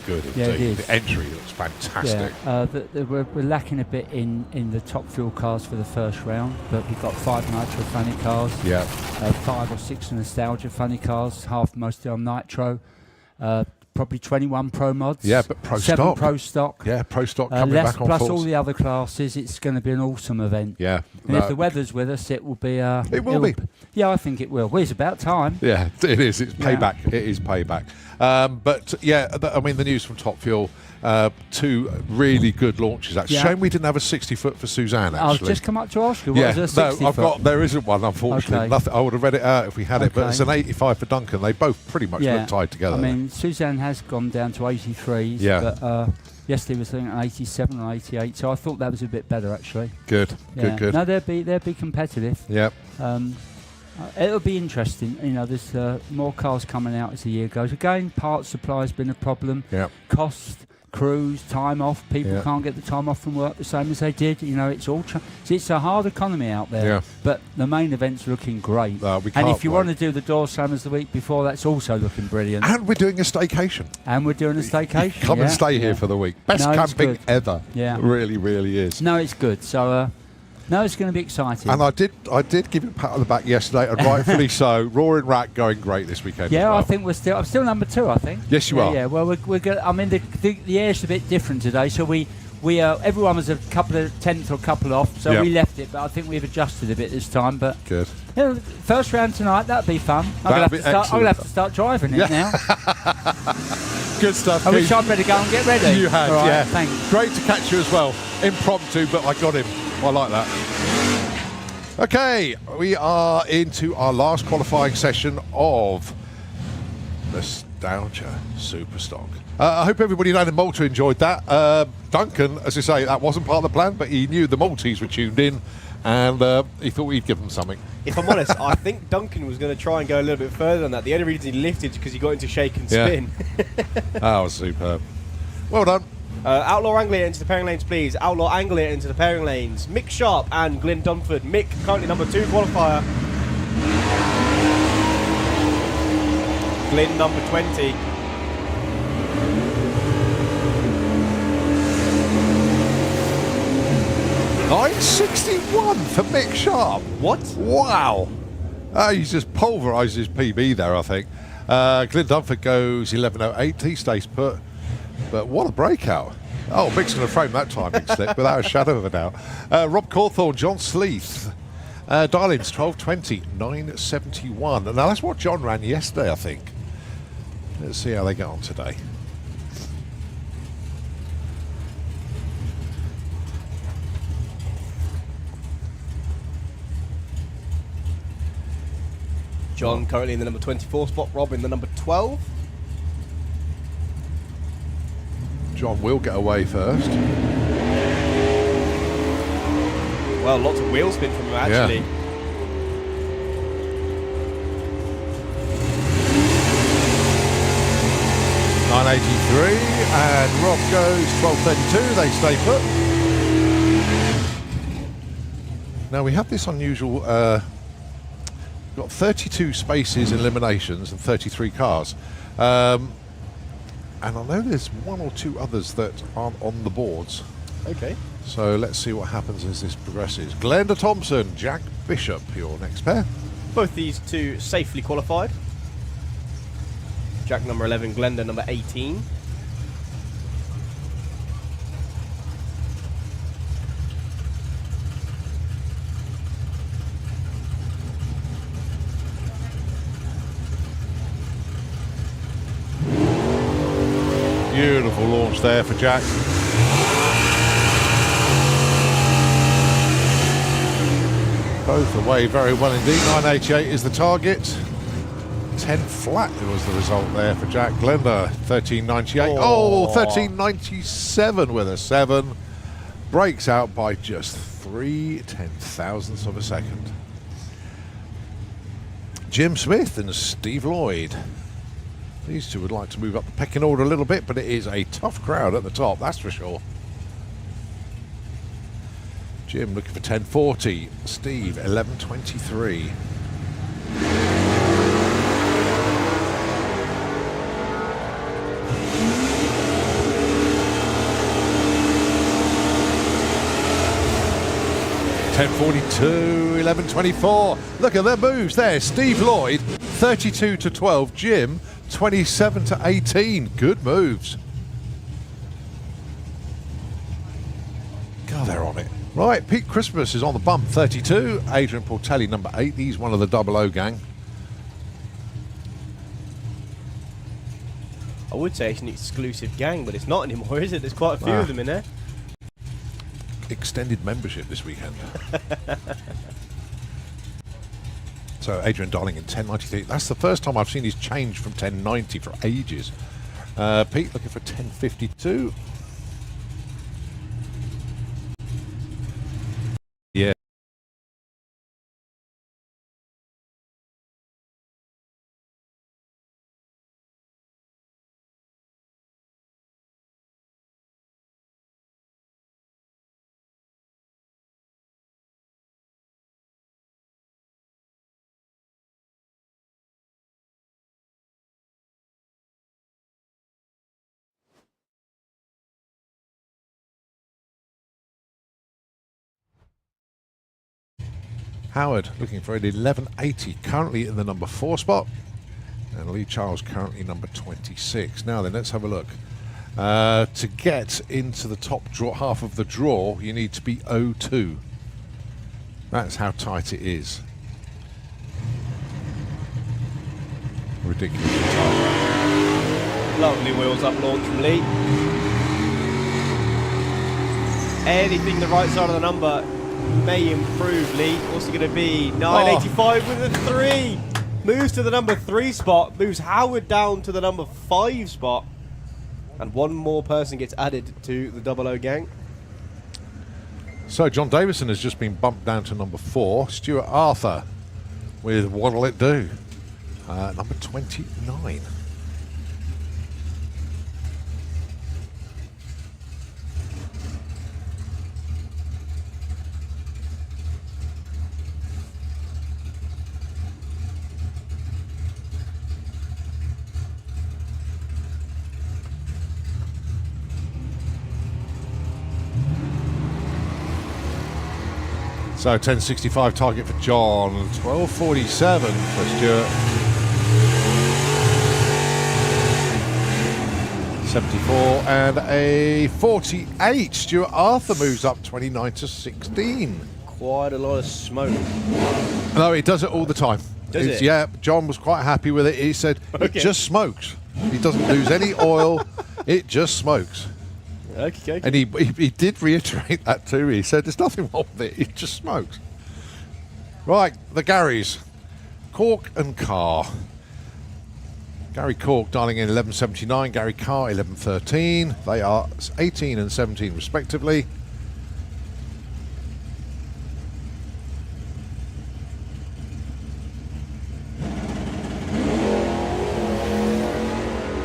good indeed. Yeah, it is. The entry looks fantastic. Yeah, we're lacking a bit in the top fuel cars for the first round, but we've got 5 nitro funny cars, 5 or 6 nostalgia funny cars, half mostly on nitro, probably 21 pro mods. Yeah, but pro 7 stock. pro stock. Yeah, pro stock coming back on plus force. all the other classes. It's going to be an awesome event. Yeah. And if the weather's with us, it will be. It will be. Yeah, I think it will. Well, it's about time. Yeah, it is. It's payback. It is payback. But yeah, I mean, the news from Top Fuel, 2 really good launches. Actually, shame we didn't have a 60 foot for Suzanne. Actually, I've just come up to ask you. What is a 60 no, foot? there isn't one. Unfortunately, Okay. nothing. I would have read it out if we had it. But it's an 85 for Duncan. They both pretty much look tied together. I mean, Suzanne has gone down to 83s. Yeah. But yesterday was an 87 or 88, so I thought that was a bit better actually. Good. No, they'll be competitive. Yeah. It'll be interesting. You know, there's more cars coming out as the year goes. Again, parts supply has been a problem. Yeah. Cost, crews, time off. People can't get the time off from work the same as they did. You know, it's all. It's a hard economy out there. Yeah. But the main event's looking great. We and if you wait. want to do the Doorslammers the week before, that's also looking brilliant. And we're doing a staycation. Come and stay here for the week. Best camping ever. Yeah. Really is. No, it's good. So. No, it's going to be exciting. And I did give you a pat on the back yesterday, and rightfully so. Roaring Rat going great this weekend. Yeah, as well. I think I'm still number 2. I think. Yes, you are. Yeah. Well, we're good. I mean, the air's a bit different today, so we everyone was a couple of tenths or a couple off, so we left it. But I think we've adjusted a bit this time. But good. Yeah, first round tonight, that'd be fun. I'm going to have to start driving it now. Good stuff. I wish I'd better go and get ready. You had, right, thanks. Great to catch you as well. Impromptu, but I got him. I like that. Okay, we are into our last qualifying session of Nostalgia Superstock. I hope everybody down in Malta enjoyed that. Duncan, as I say, that wasn't part of the plan, but he knew the Maltese were tuned in, and he thought we'd give them something. If I'm honest, I think Duncan was going to try and go a little bit further than that. The only reason he lifted is because he got into shake and spin. That was superb. Well done. Outlaw Anglia into the pairing lanes, please. Outlaw Anglia into the pairing lanes. Mick Sharp and Glyn Dunford. Mick, currently number 2 qualifier. Glyn, number 20. .961 for Mick Sharp. What? Wow. He's just pulverised his PB there, I think. Glyn Dunford goes 11.08. He stays put. But what a breakout. Oh, Mick's going to frame that timing slip without a shadow of a doubt. Rob Cawthorne, John Sleeth. Darlings, 12.20, 9.71. Now, that's what John ran yesterday, I think. Let's see how they get on today. John currently in the number 24 spot. Rob in the number 12. John will get away first. Well, lots of wheel spin from him, actually. Yeah. .983, and Rob goes 12.32. They stay put. Now we have this unusual. Got 32 spaces in eliminations and 33 cars. And I know there's 1 or 2 others that aren't on the boards. Okay. So let's see what happens as this progresses. Glenda Thompson, Jack Bishop, your next pair. Both these two safely qualified. Jack number 11, Glenda number 18. Beautiful launch there for Jack. Both away very well indeed. 988 is the target. 10 flat was the result there for Jack. Glenda, 1398. Oh, 1397 with a 7. Breaks out by just 3/10,000ths of a second. Jim Smith and Steve Lloyd. These two would like to move up the pecking order a little bit, but it is a tough crowd at the top, that's for sure. Jim looking for 1040. Steve, 1123. .1042, 1124. Look at their moves there. Steve Lloyd, 32-12. Jim, 27-18. Good moves. God, they're on it. Right, Pete Christmas is on the bump, 32. Adrian Portelli, number 8. He's one of the 00 gang. I would say it's an exclusive gang, but it's not anymore, is it? There's quite a few of them in there. Extended membership this weekend. So Adrian Darling in 1093. That's the first time I've seen his change from 1090 for ages. Pete looking for 1052. Yeah. Howard looking for an 1180, currently in the number 4 spot. And Lee Charles currently number 26. Now then, let's have a look. To get into the top half of the draw, you need to be 02. That's how tight it is. Ridiculously tight. Lovely wheels up launch from Lee. Anything the right side of the number may improve, Lee. What's it going to be? 985 with a 3. Moves to the number 3 spot. Moves Howard down to the number 5 spot. And one more person gets added to the 00 gang. So John Davison has just been bumped down to number 4. Stuart Arthur with What'll It Do? Number 29. So 10.65 target for John, 12.47 for Stuart. 74 and a 48. Stuart Arthur moves up 29 to 16. Quite a lot of smoke. No, he does it all the time. Does it? Yeah, John was quite happy with it. He said, it just smokes. He doesn't lose any oil. It just smokes. Okay. And he did reiterate that too. He said there's nothing wrong with it. It just smokes. Right, the Garys. Cork and Carr. Gary Cork dialing in 11.79. Gary Carr 11.13. They are 18 and 17 respectively.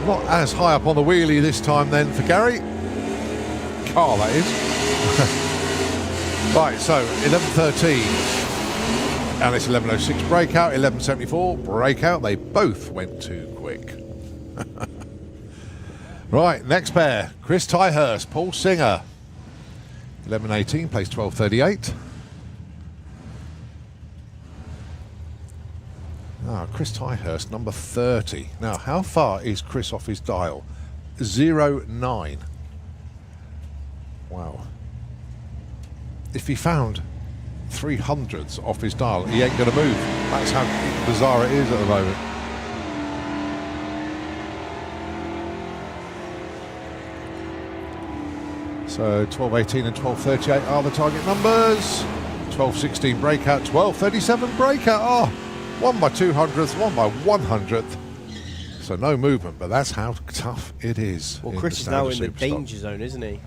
Not as high up on the wheelie this time then for Gary. Carr, that is. Right, so 11.13. And it's 11.06 breakout, 11.74 breakout. They both went too quick. Right, next pair. Chris Tyhurst, Paul Singer. 11.18, place 12.38. Chris Tyhurst, number 30. Now, how far is Chris off his dial? 0.9. Wow. If he found 300s off his dial, he ain't going to move. That's how bizarre it is at the moment. So 12.18 and 12.38 are the target numbers. 12.16 breakout, 12.37 breakout. Oh, one by 200th, one by 100th. So no movement, but that's how tough it is. Well, Chris is now in the danger zone, isn't he?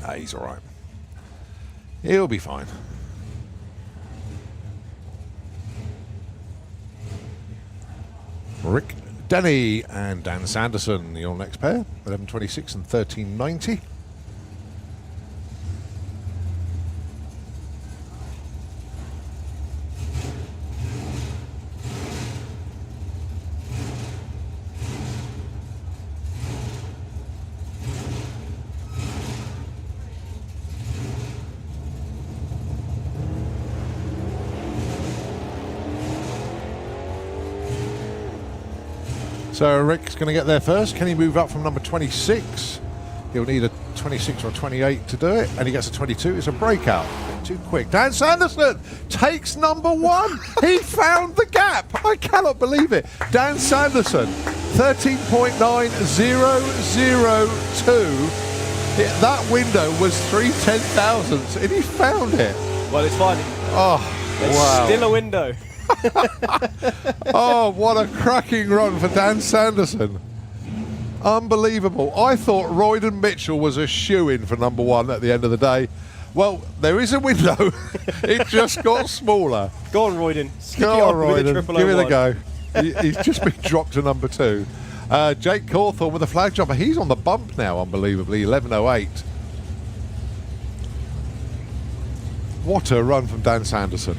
Nah, he's all right. He'll be fine. Rick Denny and Dan Sanderson, your next pair, 11.26 and 13.90. So Rick's going to get there first. Can he move up from number 26? He'll need a 26 or 28 to do it, and he gets a 22. It's a breakout. Too quick. Dan Sanderson takes number 1. He found the gap. I cannot believe it. Dan Sanderson, 13.9002. That window was 3/10,000ths, and he found it. Well, it's fine. Oh, It's wow. still a window. Oh, what a cracking run for Dan Sanderson. Unbelievable. I thought Royden Mitchell was a shoo-in for number 1 at the end of the day. Well, there is a window. It just got smaller. Go on, Royden. Stick Go it on, with a Royden. 0001. Give it a go. He's just been dropped to number 2. Jake Cawthorne with a flag jumper. He's on the bump now, unbelievably. 11.08. What a run from Dan Sanderson.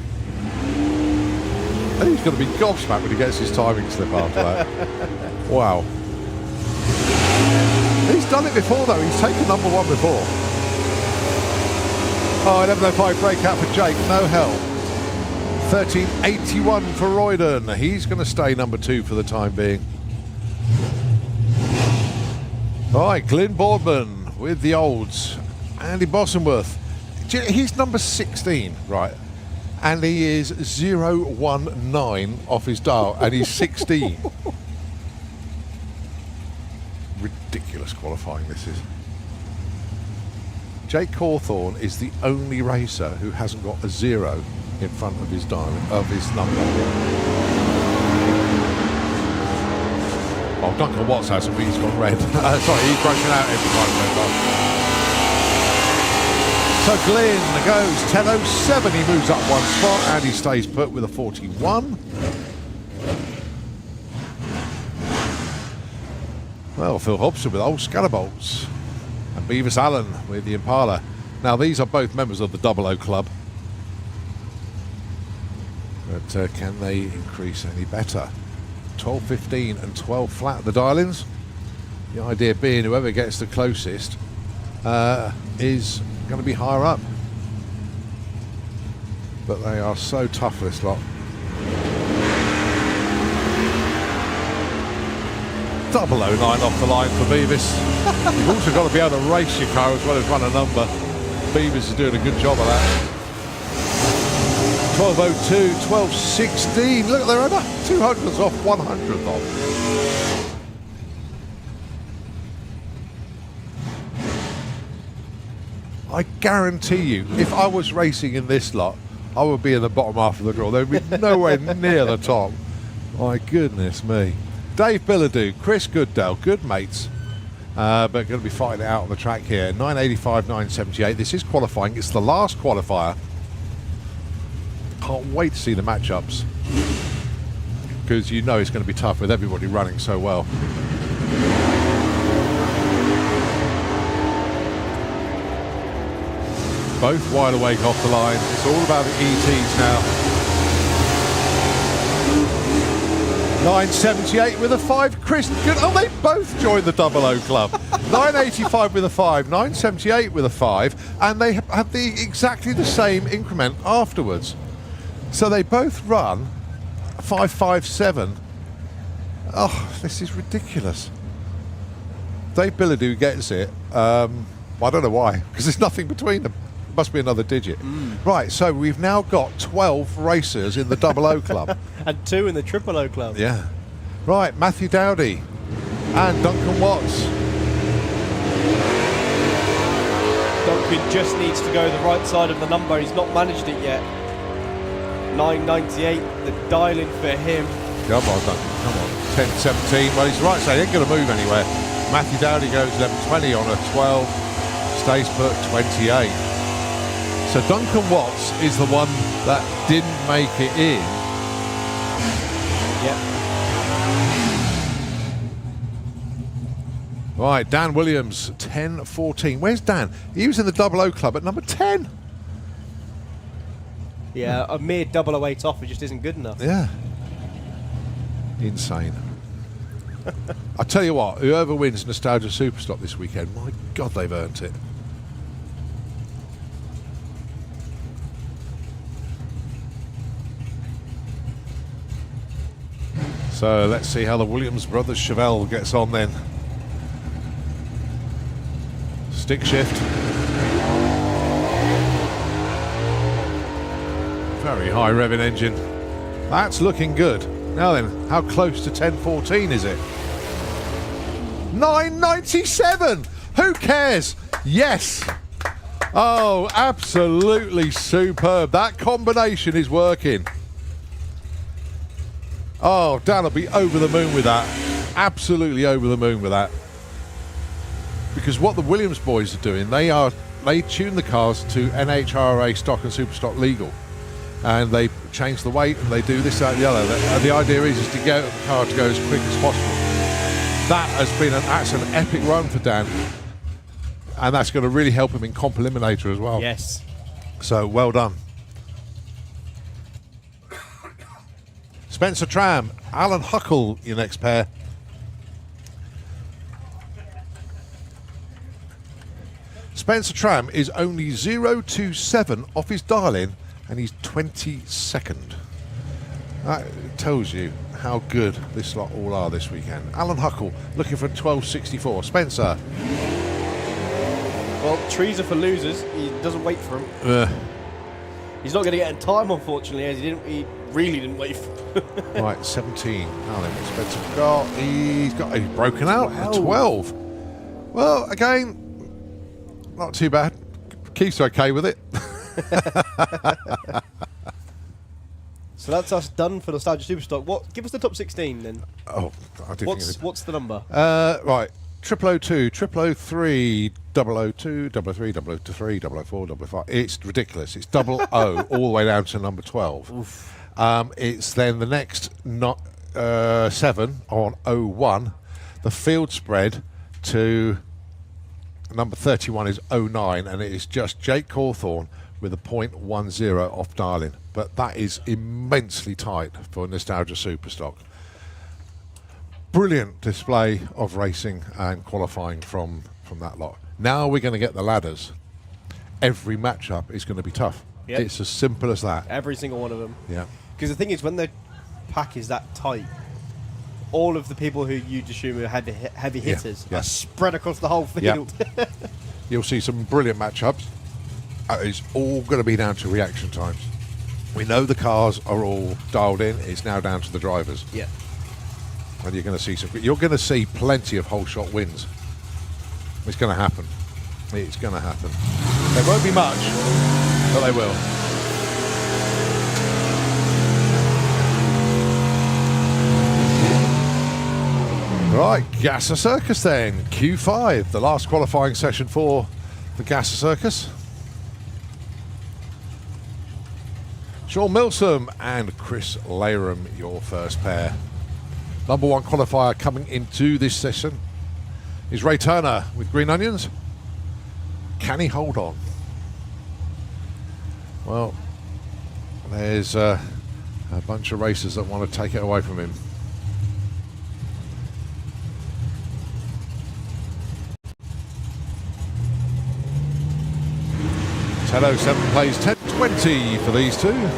I think he's going to be gobsmacked when he gets his timing slip after that. Wow. He's done it before, though. He's taken number 1 before. Oh, 11.05 breakout for Jake. No help. 13.81 for Royden. He's going to stay number 2 for the time being. All right, Glyn Boardman with the olds. Andy Bossenworth. He's number 16, right? And he is 0.19 off his dial, and he's 16. Ridiculous qualifying this is. Jake Cawthorne is the only racer who hasn't got a 0 in front of his dial, of his number. Well, Duncan Watts hasn't, but he's gone red. Sorry, he's broken out every time he goes on. So Glyn goes 10.07. He moves up one spot and he stays put with a 41. Well, Phil Hobson with Old Scatterbolts and Beavis Allen with the Impala. Now, these are both members of the 00 Club. But can they increase any better? 12.15 and 12 flat at the dial-ins. The idea being whoever gets the closest is going to be higher up. But they are so tough, this lot. 009 off the line for Beavis. You've also got to be able to race your car as well as run a number. Beavis is doing a good job of that. 12.02, 12.16. Look, they're over 200ths off, 100th off. I guarantee you, if I was racing in this lot, I would be in the bottom half of the draw. They would be nowhere near the top. My goodness me. Dave Billadou, Chris Goodell, good mates. But going to be fighting it out on the track here. 985, 978. This is qualifying. It's the last qualifier. Can't wait to see the matchups. Because you know it's going to be tough with everybody running so well. Both wide awake off the line. It's all about the ETs now. 978 with a 5. Chris, good. Oh, they both joined the 00 Club. 985 with a 5, 978 with a 5, and they have exactly the same increment afterwards. So they both run 5.57. Oh, this is ridiculous. Dave Billadou gets it. I don't know why, because there's nothing between them. Must be another digit. Right, so we've now got 12 racers in the 00 Club. And 2 in the 000 Club. Yeah. Right, Matthew Dowdy and Duncan Watts. Duncan just needs to go the right side of the number. He's not managed it yet. 998, the dial-in for him. Come on, Duncan, come on. 10.17. Well, he's right, so he ain't going to move anywhere. Matthew Dowdy goes 11.20 on a 12. Stays put 28. So Duncan Watts is the one that didn't make it in. Yep. Right, Dan Williams, 10.14. Where's Dan? He was in the 00 Club at number 10. Yeah, a mere 008 off, it just isn't good enough. Yeah. Insane. I tell you what, whoever wins Nostalgia Superstock this weekend, my God, they've earned it. So let's see how the Williams brothers Chevelle gets on then. Stick shift. Very high revving engine. That's looking good. Now then, how close to 10.14 is it? 9.97! Who cares? Yes! Oh, absolutely superb. That combination is working. Oh, Dan will be over the moon with that. Absolutely over the moon with that. Because what the Williams boys are doing, they tune the cars to NHRA stock and superstock legal. And they change the weight and they do this, that, and the other. The idea is to get the car to go as quick as possible. That has been that's an epic run for Dan. And that's going to really help him in Comp Eliminator as well. Yes. So, well done. Spencer Tram, Alan Huckle, your next pair. Spencer Tram is only 0.27 off his dial-in, and he's 22nd. That tells you how good this lot all are this weekend. Alan Huckle looking for 12.64. Spencer. Well, trees are for losers. He doesn't wait for him. He's not going to get in time, unfortunately, as he really didn't wait for him. Right, 17. Now then, what's Spencer got? He's broken out at 12. Well, again, not too bad. Keith's okay with it. So that's us done for Nostalgia Superstock. What? Give us the top 16 then. Oh, I did What's the number? right. 002, 003, 002, 003, 003, 004, 005. It's ridiculous. It's 00 all the way down to number 12. It's then the next 7 on 01. The field spread to number 31 is 09, and it is just Jake Cawthorne with a .10 off Darling. But that is immensely tight for Nostalgia Superstock. Brilliant display of racing and qualifying from that lot. Now we're going to get the ladders. Every matchup is going to be tough. Yep. It's as simple as that. Every single one of them. Yeah. Because the thing is, when the pack is that tight, all of the people who you'd assume are heavy hitters yeah. are spread across the whole field. Yeah. You'll see some brilliant matchups. It's all going to be down to reaction times. We know the cars are all dialed in. It's now down to the drivers. Yeah. And you're going to see you're going to see plenty of whole shot wins. It's going to happen. It's going to happen. There won't be much, but they will. Right, Gasser Circus then. Q5, the last qualifying session for the Gasser Circus. Sean Milsom and Chris Layram, your first pair. Number 1 qualifier coming into this session is Ray Turner with Green Onions. Can he hold on? Well, there's a bunch of racers that want to take it away from him. Hello, 7 plays 10-20 for these two.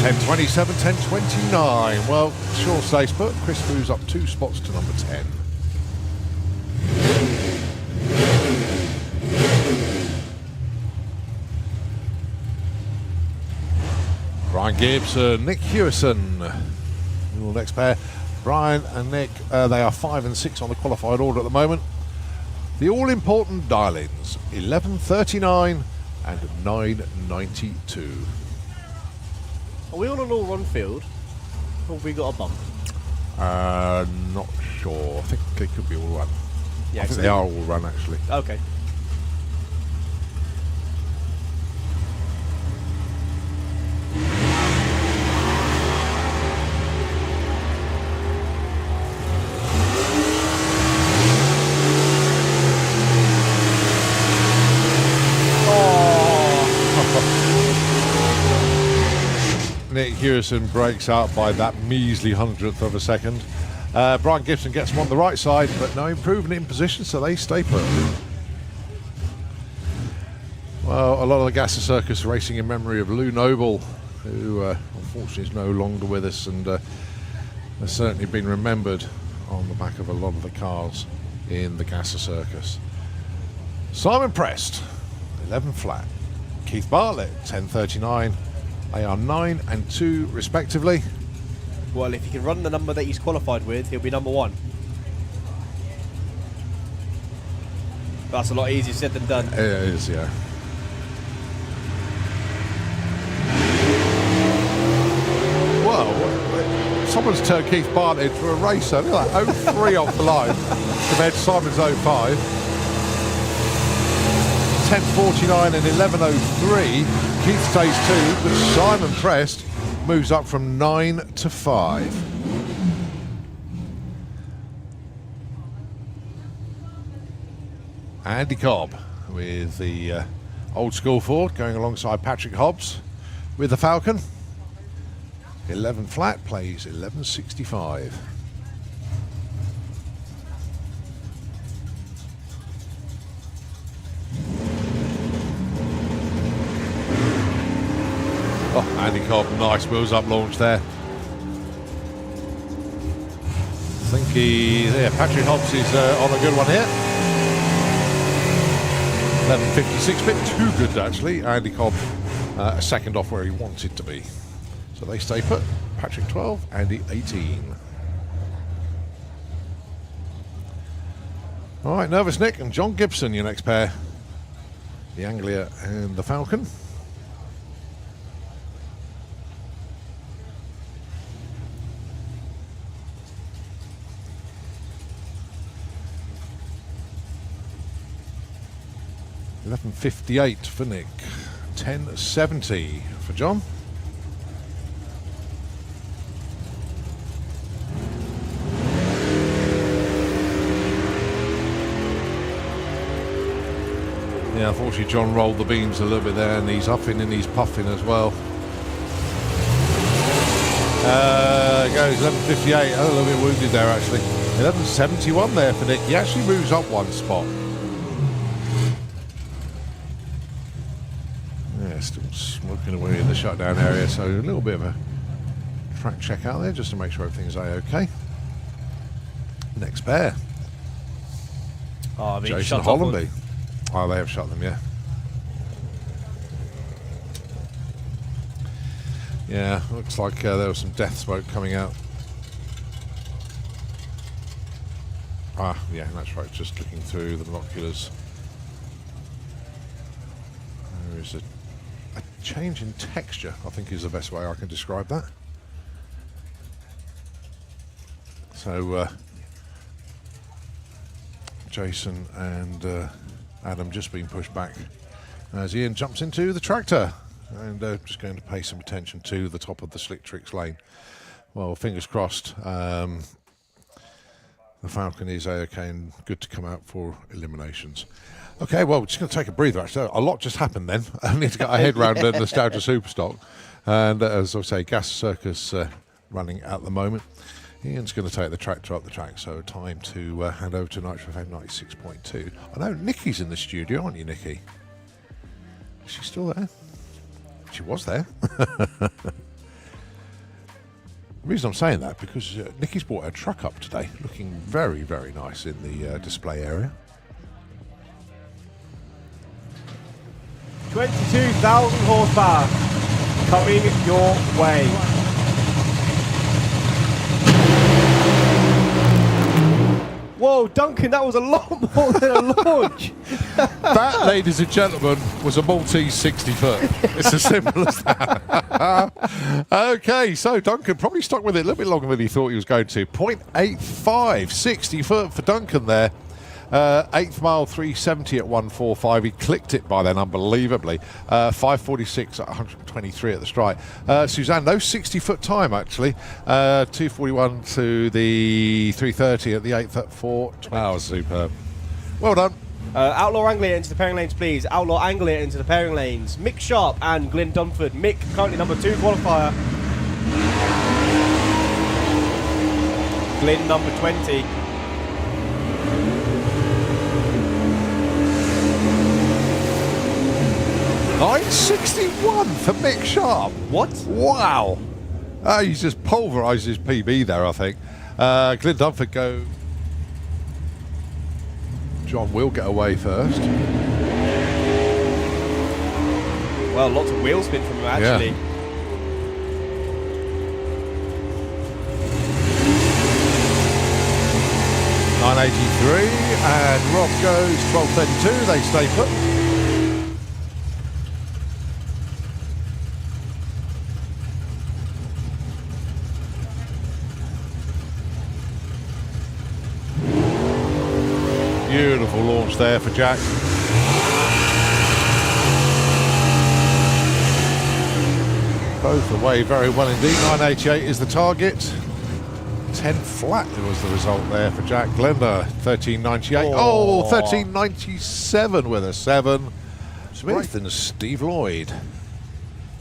$10.27, $10.29. Well, sure stays put. Chris moves up 2 spots to number 10. Brian Gibson, Nick Hewison. Your next pair. Brian and Nick, they are 5 and 6 on the qualified order at the moment. The all-important dial-ins, 11.39 and 9.92. Are we on an all-run field? Or have we got a bump? Not sure. I think they could be all run. Yeah, I think they are all run, actually. Okay. Nick Hewison breaks out by that measly 100th of a second. Brian Gibson gets them on the right side, but no improvement in position, so they stay put. Well, a lot of the Gasser Circus racing in memory of Lou Noble, who unfortunately is no longer with us, and has certainly been remembered on the back of a lot of the cars in the Gasser Circus. Simon Prest, 11 flat. Keith Bartlett, 10.39. They are 9 and 2 respectively. Well, if he can run the number that he's qualified with, he'll be number 1. That's a lot easier said than done. It is, yeah. Well, someone's turned Keith Bartlett into a racer. Look at that, 03 off the line compared to Simon's 05. 10.49 and 11.03. Keith stays 2, but Simon Prest moves up from 9 to 5. Andy Cobb with the old school Ford going alongside Patrick Hobbs with the Falcon. 11 flat, plays 11.65. Oh, Andy Cobb, nice wheels up launch there. I think Patrick Hobbs is on a good one here. 11.56, bit too good actually. Andy Cobb a second off where he wanted to be. So they stay put. Patrick 12, Andy 18. All right, Nervous Nick and John Gibson, your next pair. The Anglia and the Falcon. $11.58 for Nick. $10.70 for John. Yeah, unfortunately John rolled the beams a little bit there, and he's huffing and he's puffing as well. Goes 11.58. Oh, a little bit wounded there actually. 11.71 there for Nick. He actually moves up one spot. Yeah, still smoking away in the shutdown area, so a little bit of a track check out there just to make sure everything's okay. Next pair. Oh, I've been Jason shut off Hollanby. Oh, they have shut them, yeah. Yeah, looks like there was some death smoke coming out. Ah, yeah, that's right, just looking through the binoculars. There is a change in texture, I think is the best way I can describe that. So, Jason and Adam just being pushed back as Ian jumps into the tractor, and just going to pay some attention to the top of the Slick Tricks lane. Well, fingers crossed. The Falcon is okay and good to come out for eliminations. Okay, well, we're just going to take a breather. Actually, a lot just happened then. I need to get our head around the Nostalgia Superstock, and as I say, Gas Circus running at the moment. Ian's going to take the tractor up the track, so time to hand over to Nitro FM 96.2. I know Nikki's in the studio, aren't you, Nikki? Is she still there? She was there. The reason I'm saying that, because Nikki's brought her truck up today, looking very, very nice in the display area. 22,000 horsepower coming your way. Whoa, Duncan, that was a lot more than a launch. That, ladies and gentlemen, was a Maltese 60 foot. It's as simple as that. Okay, so Duncan probably stuck with it a little bit longer than he thought he was going to. 0.85, 60 foot for Duncan there. 8th mile 370 at 145. He clicked it by then unbelievably. 546 at 123 at the strike. Suzanne, no 60 foot time actually. 241 to the 330 at the 8th at 412. Superb. Well done. Outlaw Anglia into the pairing lanes, please. Outlaw Anglia into the pairing lanes. Mick Sharp and Glyn Dunford. Mick currently number 2 qualifier. Glyn number 20. $9.61 for Mick Sharp. What? Wow. He's just pulverised his PB there, I think. Glyn Dunford go. John will get away first. Well, lots of wheel spin from him, actually. Yeah. $9.83, and Rob goes $12.32. They stay put. Beautiful launch there for Jack. Both away very well indeed. 9.88 is the target. 10 flat was the result there for Jack. Glenda, 13.98. Oh, 13.97 with a 7. Smith and Steve Lloyd.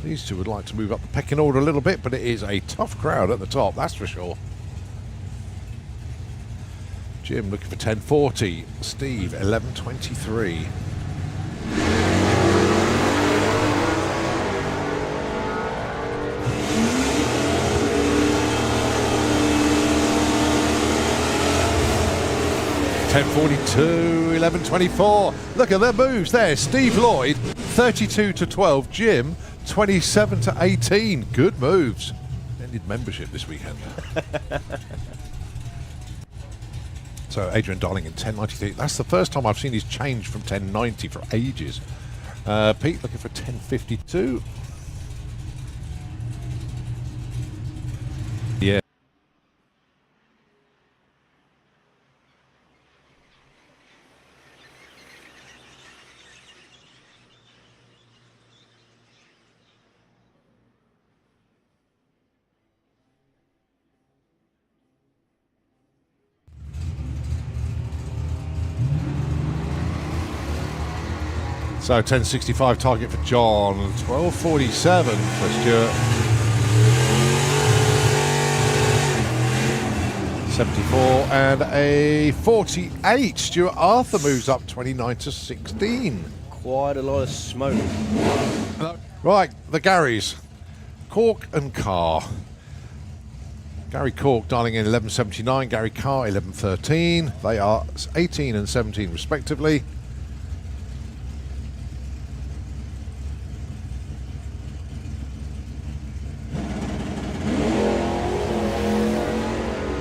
These two would like to move up the pecking order a little bit, but it is a tough crowd at the top, that's for sure. Jim looking for 10.40. Steve, 11.23. $10.42, 11.24. Look at their moves there. Steve Lloyd, 32 to 12. Jim, 27 to 18. Good moves. Ended membership this weekend. So Adrian Darling in 10.93. That's the first time I've seen his change from 10.90 for ages. Pete looking for 10.52. Yeah. So 10.65 target for John, 12.47 for Stuart. 74 and a 48. Stuart Arthur moves up 29 to 16. Quite a lot of smoke. Right, the Garys. Cork and Carr. Gary Cork dialing in 11.79, Gary Carr 11.13. They are 18 and 17 respectively.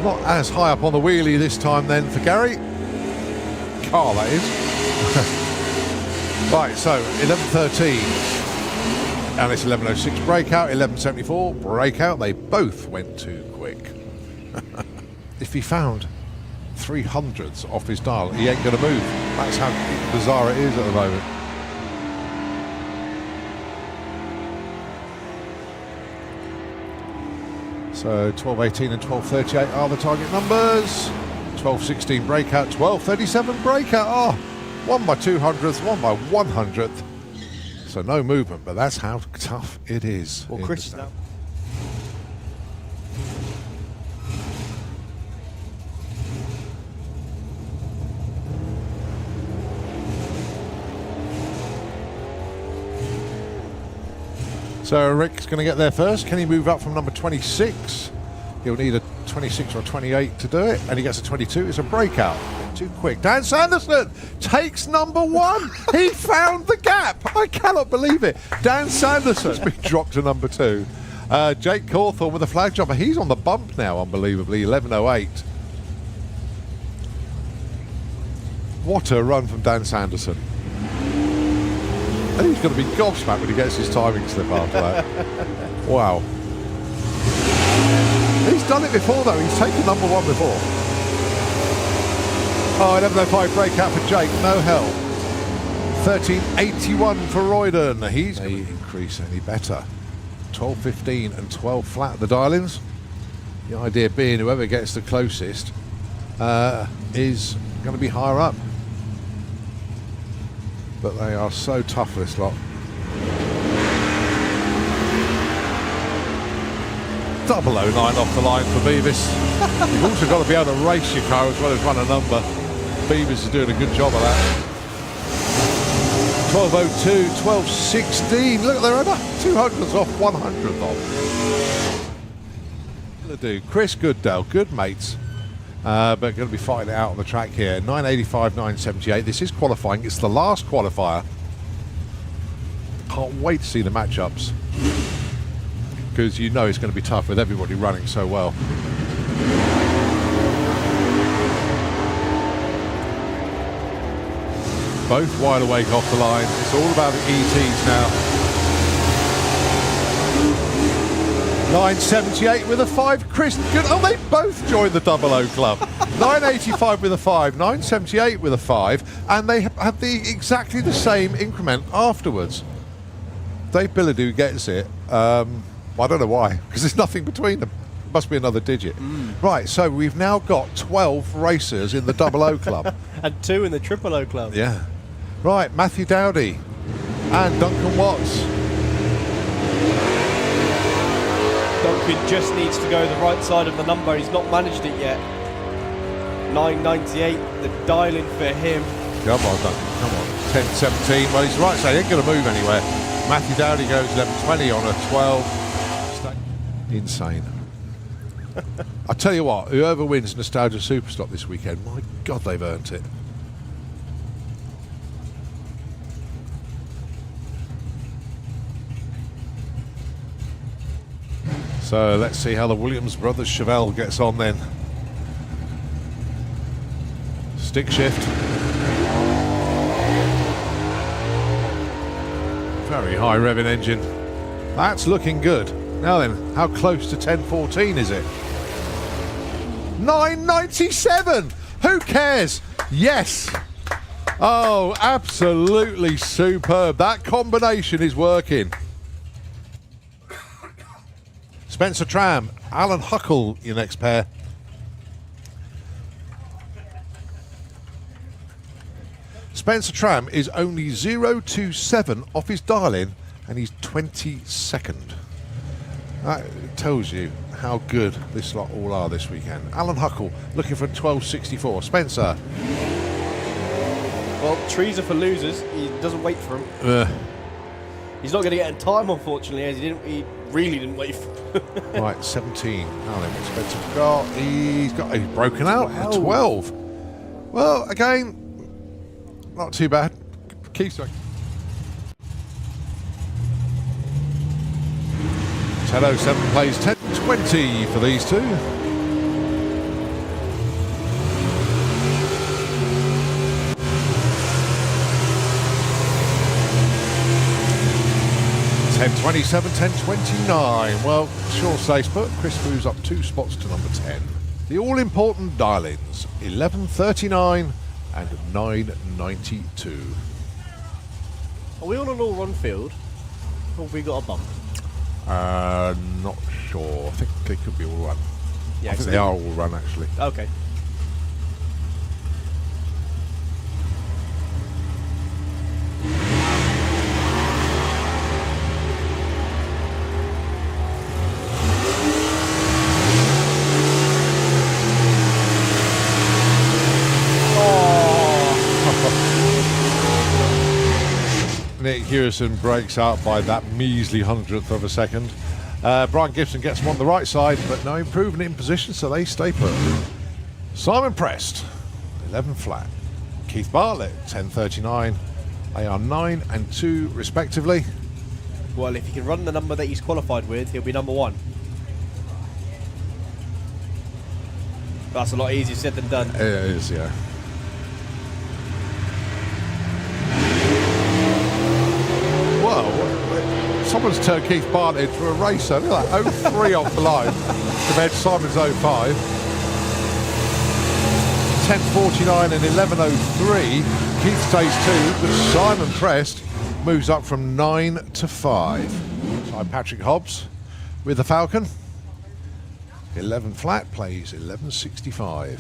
Not as high up on the wheelie this time then for Gary. Carr, that is. Right, so 11.13. And it's 11.06 breakout, 11.74 breakout. They both went too quick. If he found 300ths off his dial, he ain't going to move. That's how bizarre it is at the moment. So 12.18 and 12.38 are the target numbers. 12.16 breakout, 12.37 breakout. Oh, one by 200ths, one by 100th. So no movement, but that's how tough it is. Well, Chris now. So Rick's going to get there first. Can he move up from number 26? He'll need a 26 or a 28 to do it, and he gets a 22. It's a breakout. Too quick. Dan Sanderson takes number 1. He found the gap. I cannot believe it. Dan Sanderson's been dropped to number 2. Jake Cawthorne with a flag jumper. He's on the bump now, unbelievably. 11.08. What a run from Dan Sanderson. I think he's going to be gobsmacked when he gets his timing slip after that. Wow. He's done it before, though. He's taken number 1 before. Oh, 11.05 breakout for Jake. No hell. 13.81 for Royden. He's going to increase any better. 12.15 and 12 flat the dial-ins. The idea being whoever gets the closest is going to be higher up. But they are so tough, this lot. Double 09 off the line for Beavis. You've also got to be able to race your car as well as run a number. Beavis is doing a good job of that. 12.02, 12.16. Look, they're about 200ths off, 100th off. What do? Chris Goodale, good mates. But going to be fighting it out on the track here. 9.85, 9.78. This is qualifying. It's the last qualifier. Can't wait to see the matchups, because you know it's going to be tough with everybody running so well. Both wide awake off the line. It's all about the ETs now. 9.78 with a 5. Chris, good. Oh, they both joined the 00 club. 9.85 with a 5, 9.78 with a 5, and they have exactly the same increment afterwards. Dave Billadu gets it. I don't know why, because there's nothing between them. Must be another digit. Right, so we've now got 12 racers in the 00 club. And 2 in the 000 club. Yeah. Right, Matthew Dowdy and Duncan Watts. Duncan just needs to go the right side of the number. He's not managed it yet. 9.98, the dial-in for him. Come on, Duncan, come on. 10.17, well, he's right side, he ain't going to move anywhere. Matthew Dowdy goes 11.20 on a 12. Insane. I tell you what, whoever wins Nostalgia Superstock this weekend, my God, they've earned it. So let's see how the Williams brothers Chevelle gets on then. Stick shift. Very high revving engine. That's looking good. Now then, how close to 1014 is it? 997! Who cares? Yes! Oh, absolutely superb. That combination is working. Spencer Tram, Alan Huckle, your next pair. Spencer Tram is only 027 off his dial-in, and he's 22nd. That tells you how good this lot all are this weekend. Alan Huckle looking for 1264. Spencer. Well, trees are for losers. He doesn't wait for him. He's not going to get in time, unfortunately, as he really didn't wait for him. Right, 17. Now then, what's Spencer got? He's broken out at 12. Well, again, not too bad. Keeps going. 10:07 plays 10:20 for these two. (10:27, 10:29). Well, sure safe, but Chris moves up 2 spots to number 10. The all-important dial-ins: 11:39 and 9:92. Are we on an all-run field? Or have we got a bump? Not sure. I think they could be all run. Yeah, I think they are all run actually. Okay. Nick Hewison breaks out by that measly 100th of a second. Brian Gibson gets him on the right side, but no improvement in position, so they stay put. Simon Prest, 11 flat. Keith Bartlett, 10:39. They are 9 and 2 respectively. Well, if he can run the number that he's qualified with, he'll be number 1. That's a lot easier said than done. It is, yeah. Well, someone's turned Keith Bartlett into a racer. Look at that, 03 off the line compared to Simon's 05. 10:49 and 11:03. Keith stays 2, but Simon Prest moves up from 9 to 5. So Patrick Hobbs with the Falcon. 11 flat plays 11:65.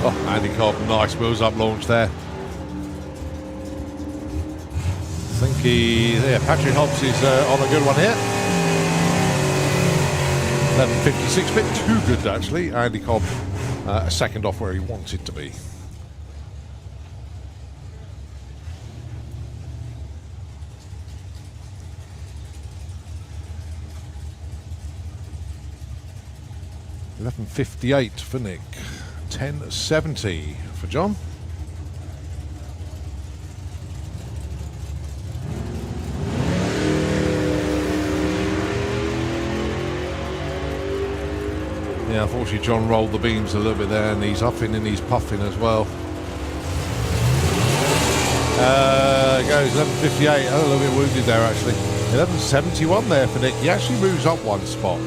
Oh, Andy Cobb, nice wheels up launch there. I think Patrick Hobbs is on a good one here. 11:56, bit too good actually. Andy Cobb a second off where he wanted to be. $11.58 for Nick. 10.70 for John. Yeah, unfortunately John rolled the beams a little bit there, and he's huffing and he's puffing as well. Goes 11.58, a little bit wounded there actually. 11.71 there for Nick. He actually moves up 1 spot.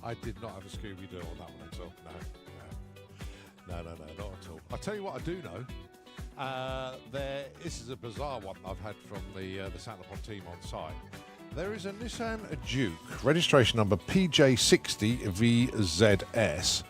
I did not have a Scooby-Doo on that one at all. No, not at all. I'll tell you what I do know. This is a bizarre one I've had from the Santa Pod team on site. There is a Nissan Duke, registration number PJ60VZS,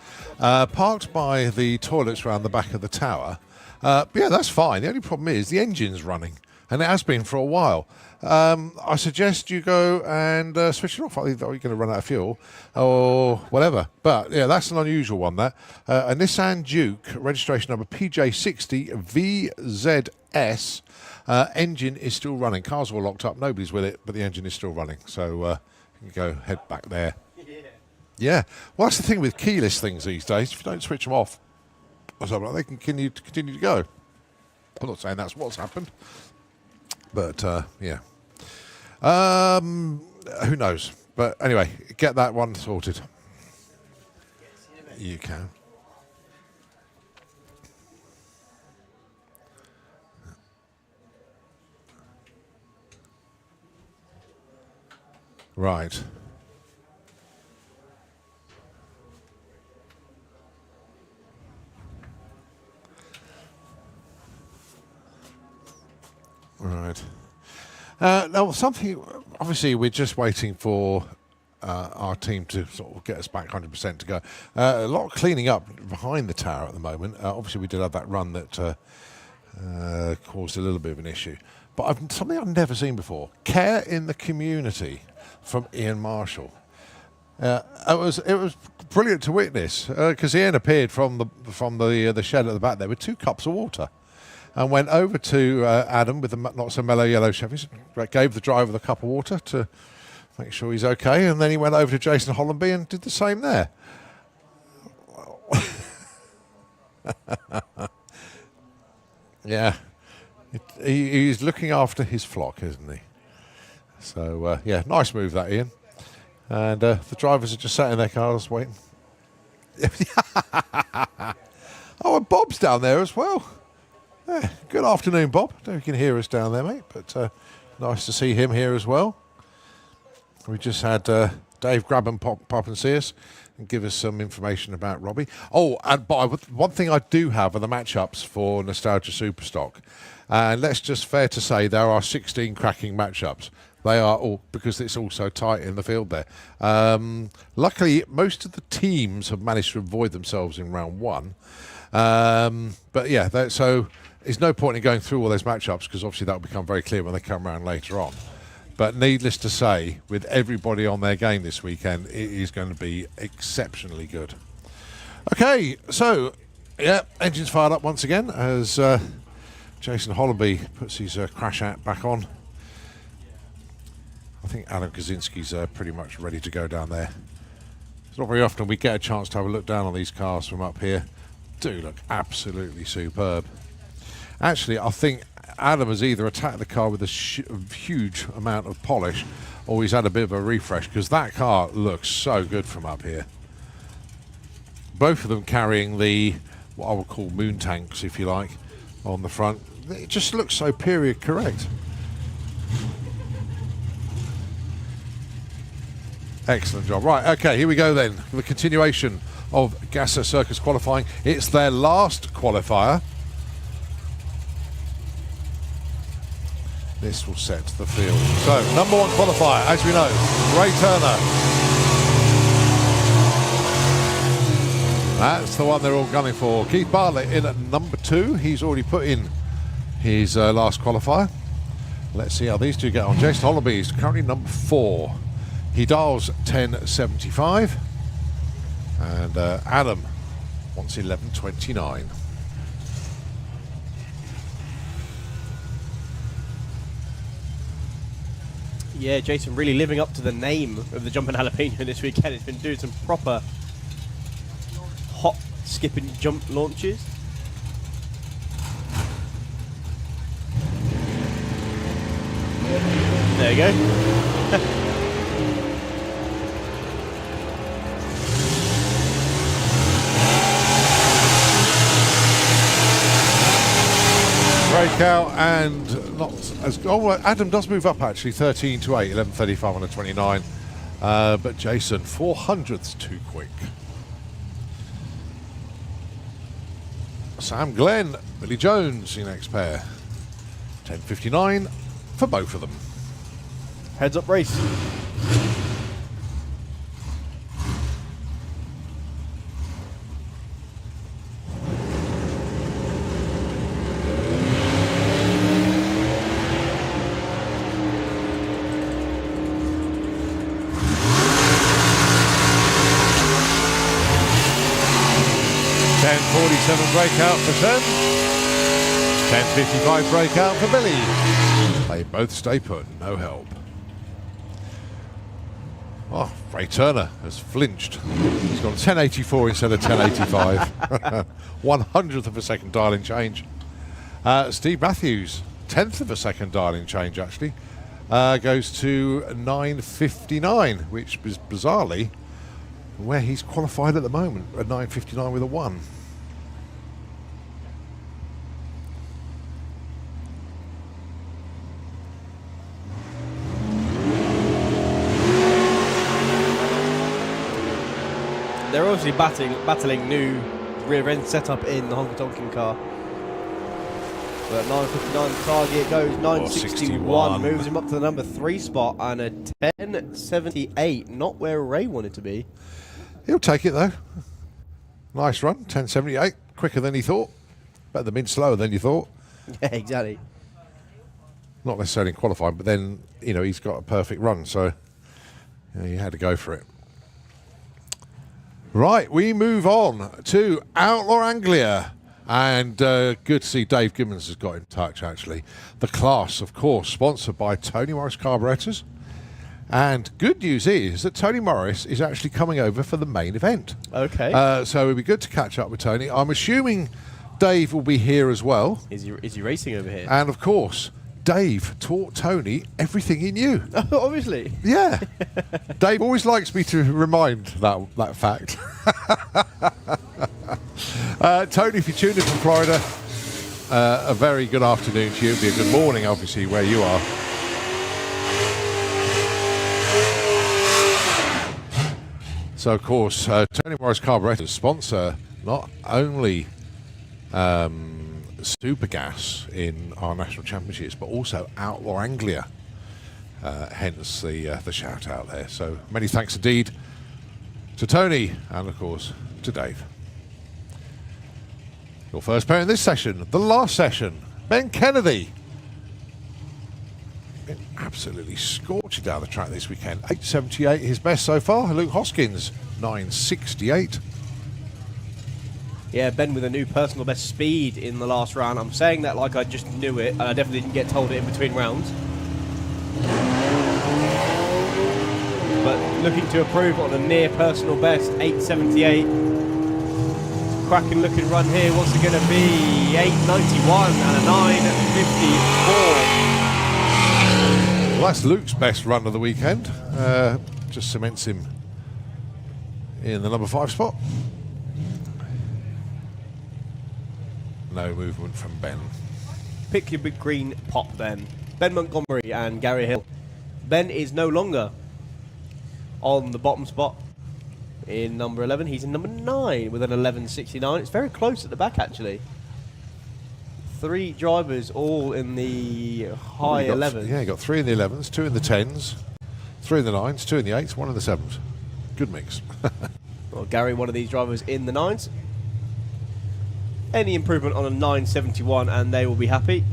parked by the toilets around the back of the tower. Yeah, that's fine. The only problem is the engine's running, and it has been for a while. I suggest you go and switch it off. I think you're going to run out of fuel or whatever. But yeah, that's an unusual one. That a Nissan Duke, registration number PJ60VZS. Engine is still running. Cars all locked up. Nobody's with it, but the engine is still running. So you can go head back there. Yeah. Well, that's the thing with keyless things these days. If you don't switch them off, or something, they can continue to go. I'm not saying that's what's happened, but yeah. Who knows? But anyway, get that one sorted. You can. Right. Right. Now, something, obviously, we're just waiting for our team to sort of get us back 100% to go. A lot of cleaning up behind the tower at the moment. Obviously, we did have that run that caused a little bit of an issue. But something I've never seen before. Care in the community from Ian Marshall. It was brilliant to witness because Ian appeared from the shed at the back there with 2 cups of water, and went over to Adam with the not so mellow yellow Chevys, gave the driver the cup of water to make sure he's okay, and then he went over to Jason Hollenby and did the same there. Yeah, he's looking after his flock, isn't he? So yeah, nice move that, Ian. And the drivers are just sat in their cars waiting. Oh, and Bob's down there as well. Yeah, good afternoon, Bob. I don't know if you can hear us down there, mate, but nice to see him here as well. We just had Dave grab and pop and see us and give us some information about Robbie. Oh, and one thing I do have are the matchups for Nostalgia Superstock. And let's just fair to say there are 16 cracking matchups. They are all, because it's all so tight in the field there. Luckily, most of the teams have managed to avoid themselves in round 1. But yeah, so there's no point in going through all those matchups because obviously that will become very clear when they come around later on. But needless to say, with everybody on their game this weekend, it is going to be exceptionally good. Okay, so yeah, engines fired up once again as Jason Hollenby puts his crash hat back on. I think Adam Kaczynski's pretty much ready to go down there. It's not very often we get a chance to have a look down on these cars from up here. Do look absolutely superb. Actually, I think Adam has either attacked the car with a huge amount of polish, or he's had a bit of a refresh, because that car looks so good from up here. Both of them carrying the, what I would call moon tanks, if you like, on the front. It just looks so period correct. Excellent job. Right, okay, here we go then. The continuation of Gasser Circus qualifying. It's their last qualifier. This will set the field. So, number one qualifier, as we know, Ray Turner. That's the one they're all gunning for. Keith Bartlett in at number 2. He's already put in his last qualifier. Let's see how these two get on. Jason Hollaby is currently number 4. He dials 1075. And Adam wants 1129. Yeah, Jason really living up to the name of the Jumping Jalapeno this weekend. It's been doing some proper hot skipping jump launches. There you go. Breakout and not as well, Adam does move up actually, 13 to 8, 11:35 on the 29. But Jason, 400ths too quick. Sam Glenn, Billy Jones, your next pair. 10:59 for both of them. Heads up race. Breakout for Sam. 10:55 breakout for Billy. They both stay put, no help. Oh, Ray Turner has flinched. He's gone 1084 instead of 1085. 100th of a second dialing change. Steve Matthews, 10th of a second dialing change actually. Goes to 959, which is bizarrely where he's qualified at the moment, at 959 with a 1. They're obviously battling new rear end setup in the Honky Tonkin car. So at 9:59 the target goes 9:61, moves him up to the number 3 spot, and a 10:78, not where Ray wanted to be. He'll take it though. Nice run, 10:78, quicker than he thought. Better than being slower than you thought. Yeah, exactly. Not necessarily in qualifying, but then, you know, he's got a perfect run, so you know, you had to go for it. Right, we move on to Outlaw Anglia. And good to see Dave Gibbons has got in touch, actually. The class, of course, sponsored by Tony Morris Carburetors. And good news is that Tony Morris is actually coming over for the main event. Okay. So it'll be good to catch up with Tony. I'm assuming Dave will be here as well. Is he racing over here? And, of course, Dave taught Tony everything he knew. Obviously. Yeah. Dave always likes me to remind that fact. Tony, if you're tuned in from Florida, a very good afternoon to you. It'll be a good morning, obviously, where you are. So, of course, Tony Morris Carburetors sponsor not only Supergas in our national championships, but also Outlaw Anglia. Hence the shout out there. So many thanks indeed to Tony and, of course, to Dave. Your first pair in this session, the last session, Ben Kennedy. Been absolutely scorching down the track this weekend. 8:78, his best so far. Luke Hoskins, 9:68. Yeah, Ben with a new personal best speed in the last round. I'm saying that like I just knew it, and I definitely didn't get told it in between rounds. looking to improve on a near personal best, 878. Cracking looking run here. What's it going to be? 891 and a 954. Well, that's Luke's best run of the weekend. Just cements him in the number 5 spot. No movement from Ben. Pick your big green pop, Ben. Ben Montgomery and Gary Hill. Ben is no longer on the bottom spot in number 11. He's in number 9 with an 1169. It's very close at the back, actually. 3 drivers all in the high 11s. Yeah, you got 3 in the 11s, 2 in the 10s, 3 in the 9s, 2 in the 8s, 1 in the 7s. Good mix. Well, Gary, one of these drivers in the 9s. Any improvement on a 971 and they will be happy.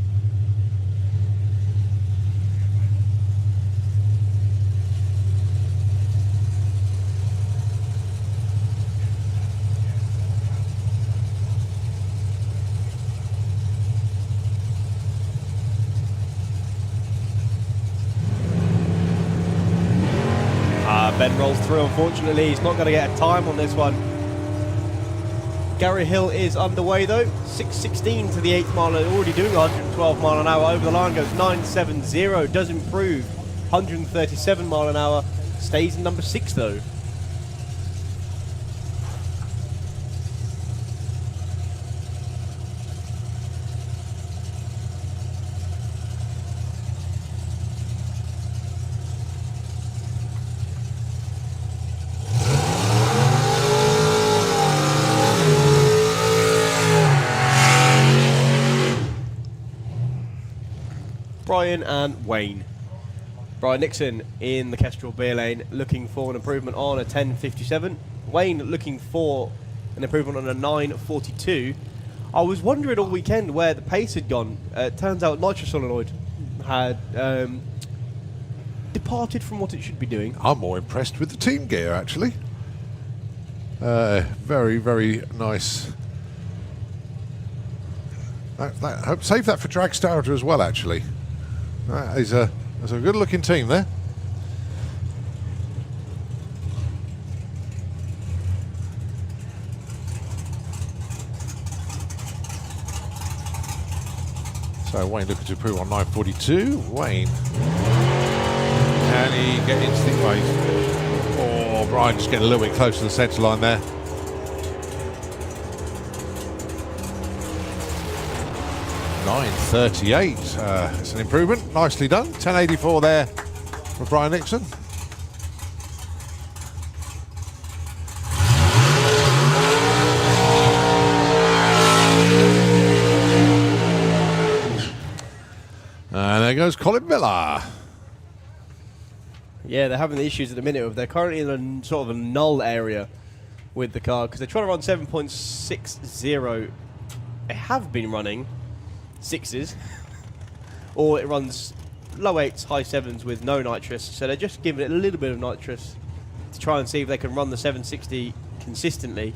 Ben rolls through, unfortunately. He's not going to get a time on this one. Gary Hill is underway though. 6:16 to the 8th mile, already doing 112 mile an hour. Over the line goes 970, does improve. 137 mile an hour, stays in number 6 though. Brian and Wayne. Brian Nixon in the Kestrel beer lane looking for an improvement on a 1057. Wayne looking for an improvement on a 942. I was wondering all weekend where the pace had gone. Turns out nitro solenoid had departed from what it should be doing. I'm more impressed with the team gear, actually. Very, very nice. Save that for Dragstalgia as well, actually. That's a good-looking team there. So Wayne looking to improve on 942. Wayne, can he get into the way? Oh, Brian just getting a little bit close to the centre line there. .938. It's an improvement. Nicely done. 1084 there for Brian Nixon. And there goes Colin Miller. Yeah, they're having the issues at the minute. They're currently in a sort of a null area with the car because they're trying to run 7.60. They have been running 6s, or it runs low 8s, high 7s with no nitrous. So they're just giving it a little bit of nitrous to try and see if they can run the 760 consistently.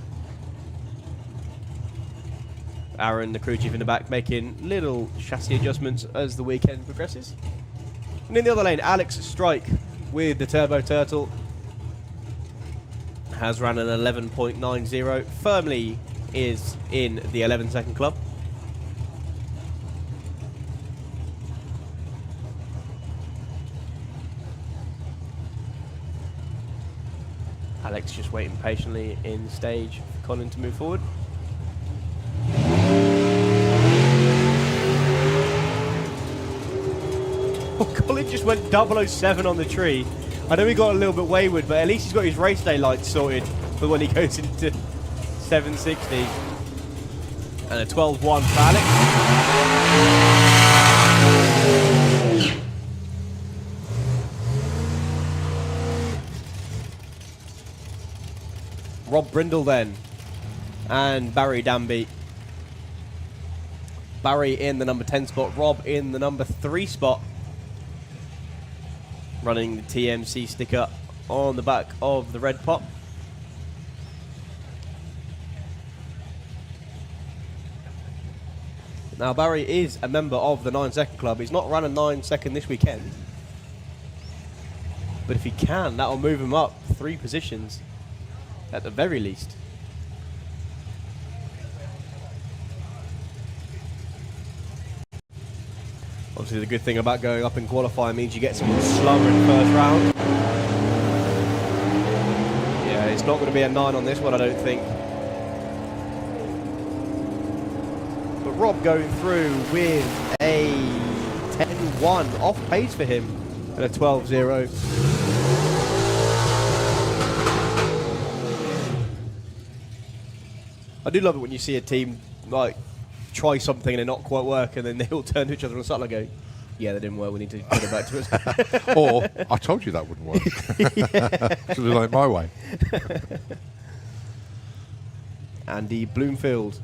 Aaron, the crew chief in the back, making little chassis adjustments as the weekend progresses. And in the other lane, Alex Strike with the Turbo Turtle has ran an 11.90, firmly is in the 11-second club. Alex just waiting patiently in stage for Colin to move forward. Oh, Colin just went 007 on the tree. I know he got a little bit wayward, but at least he's got his race day lights sorted for when he goes into 760. And a 12-1 for Alex. Rob Brindle then, and Barry Danby. Barry in the number 10 spot, Rob in the number 3 spot. Running the TMC sticker on the back of the red pop. Now Barry is a member of the 9 Second Club. He's not run a 9 second this weekend. But if he can, that'll move him up 3 positions at the very least. Obviously, the good thing about going up in qualifying means you get some slumber in the first round. Yeah, it's not going to be a 9 on this one, I don't think. But Rob going through with a 10-1 off pace for him and a 12-0. I do love it when you see a team like try something and it not quite work, and then they all turn to each other and start like go, "Yeah, that didn't work. We need to put it back to us." Or I told you that wouldn't work. Should have done it my way. Andy Bloomfield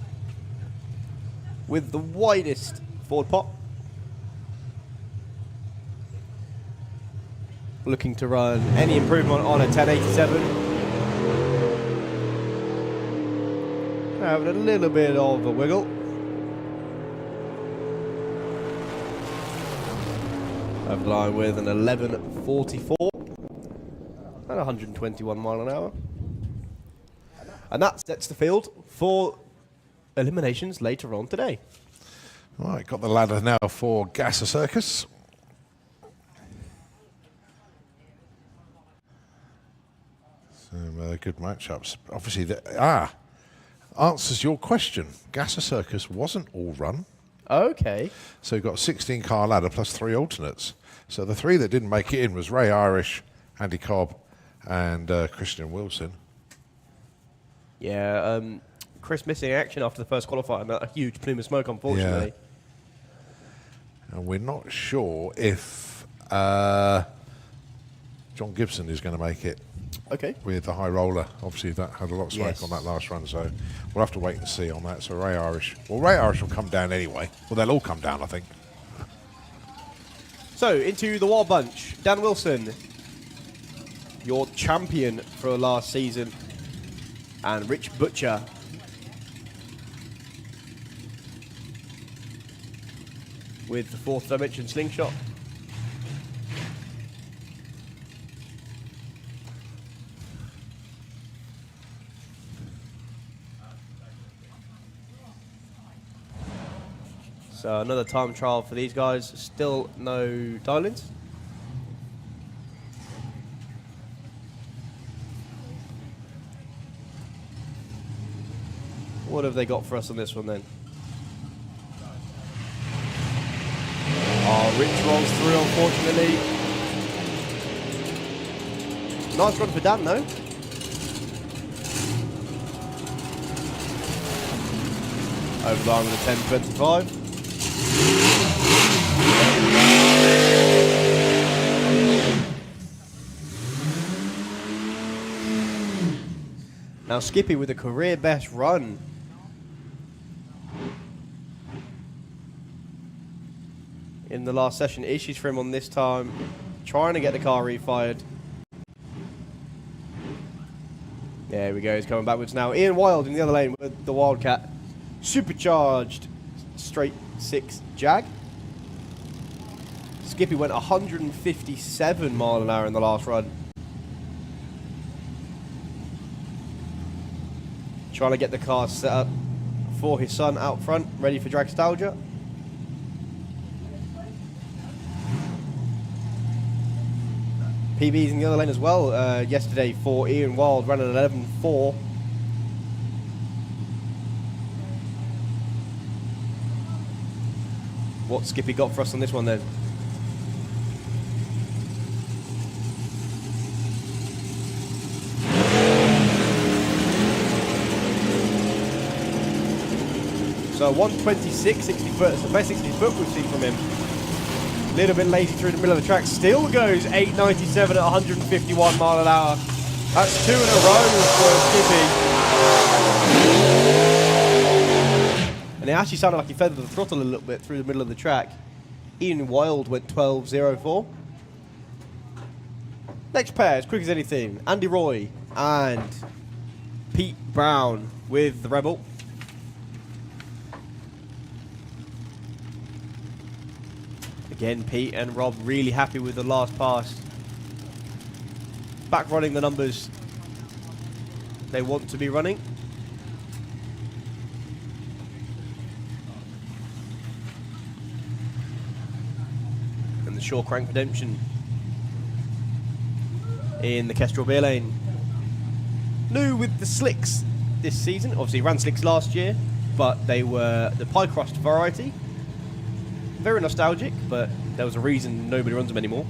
with the widest forward pop, looking to run any improvement on a 1087. Having a little bit of a wiggle. Over the line with an 11.44 and 121 mile an hour. And that sets the field for eliminations later on today. Right, got the ladder now for Gasser Circus. Some good matchups. Obviously, answers your question. Gasser Circus wasn't all run. Okay. So you've got a 16-car ladder plus 3 alternates. So the 3 that didn't make it in was Ray Irish, Andy Cobb, and Christian Wilson. Yeah, Chris missing action after the first qualifying. A huge plume of smoke, unfortunately. Yeah. And we're not sure if John Gibson is going to make it. Okay. With the high roller. Obviously, that had a lot of smoke on that last run, so we'll have to wait and see on that. So Ray Irish. Well, Ray Irish will come down anyway. Well, they'll all come down, I think. So, into the Wild Bunch. Dan Wilson, your champion for last season. And Rich Butcher. With the 4th dimension Slingshot. So another time trial for these guys. Still no dial-ins. What have they got for us on this one then? Oh, Rich rolls through, unfortunately. Nice run for Dan, though. Over the line with a 10.25. Now Skippy with a career best run. In the last session, issues for him on this time. Trying to get the car refired. There we go, he's coming backwards now. Ian Wild in the other lane with the Wildcat. Supercharged straight 6 Jag. Skippy went 157 mile an hour in the last run. Trying to get the car set up for his son out front, ready for Dragstalgia. PB's in the other lane as well. Yesterday for Ian Wild, ran an 11.4. What Skippy got for us on this one then? So 126, 60 foot. It's the best 60 foot we've seen from him. A little bit lazy through the middle of the track. Still goes 897 at 151 mile an hour. That's 2 in a row for Skippy. And it actually sounded like he feathered the throttle a little bit through the middle of the track. Ian Wild went 12.04. Next pair, as quick as anything. Andy Roy and Pete Brown with the Rebel. Again, Pete and Rob really happy with the last pass. back running the numbers they want to be running. And the Shore Crank Redemption in the Kestrel beer lane. New with the slicks this season. Obviously ran slicks last year, but they were the pie crust variety. Very nostalgic, but there was a reason nobody runs them anymore.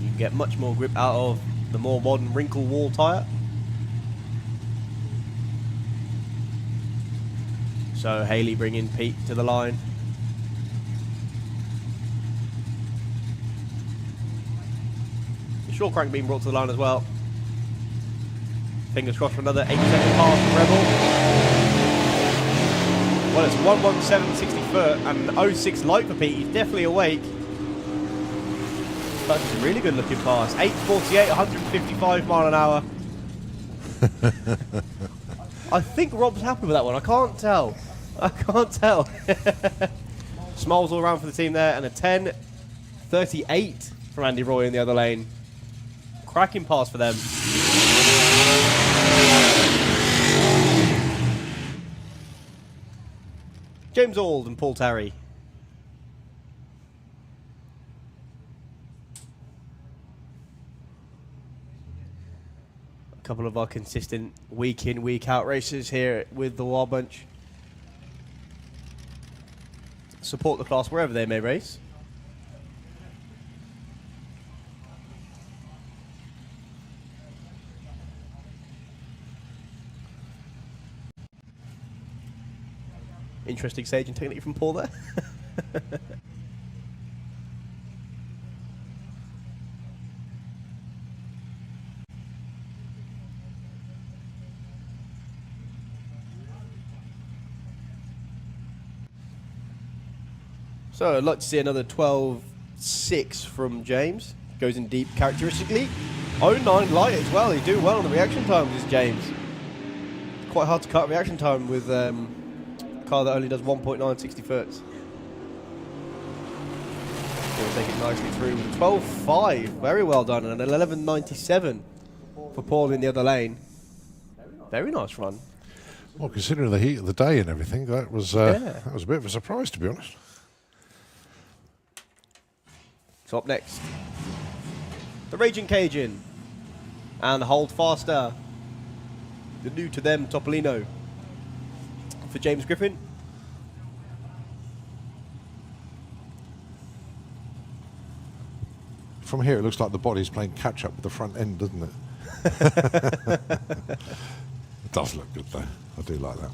You can get much more grip out of the more modern wrinkle wall tyre. So Haley bringing Pete to the line. The short crank being brought to the line as well. Fingers crossed for another 8-second pass from Rebel. Well, it's 1:17.60 foot and an 06 light for Pete. He's definitely awake. That's a really good looking pass. 8:48, 155 mile an hour. I think Rob's happy with that one. I can't tell. I can't tell. Smiles all around for the team there, and a 10:38 from Andy Roy in the other lane. Cracking pass for them. James Auld and Paul Tarry. A couple of our consistent week in, week out races here with the Wild Bunch. Support the class wherever they may race. Interesting staging technique from Paul there. So I'd like to see another 12.6 from James. Goes in deep characteristically. 09 light as well. He's doing well on the reaction time, this James. Quite hard to cut reaction time with a car that only does 1.960 foot. He'll take it nicely through with 12.5. Very well done. And an 11.97 for Paul in the other lane. Very nice run. Well, considering the heat of the day and everything, that was a bit of a surprise, to be honest. So up next, the Raging Cajun and Hold Faster. The new to them Topolino for James Griffin. From here, it looks like the body's playing catch-up with the front end, doesn't it? It does look good, though. I do like that.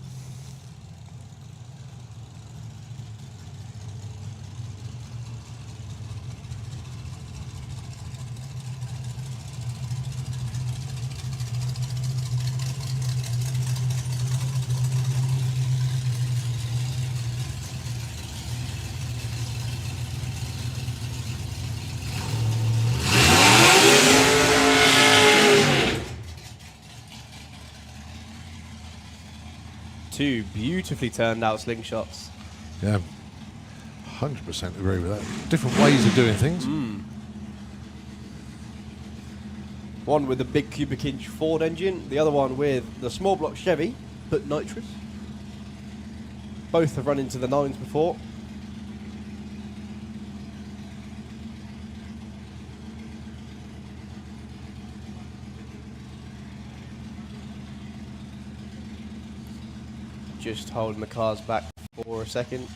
Two beautifully turned out slingshots. Yeah, 100% agree with that. Different ways of doing things. One with the big cubic inch Ford engine, the other one with the small block Chevy, but nitrous. Both have run into the 9s before. Just holding the cars back for a second.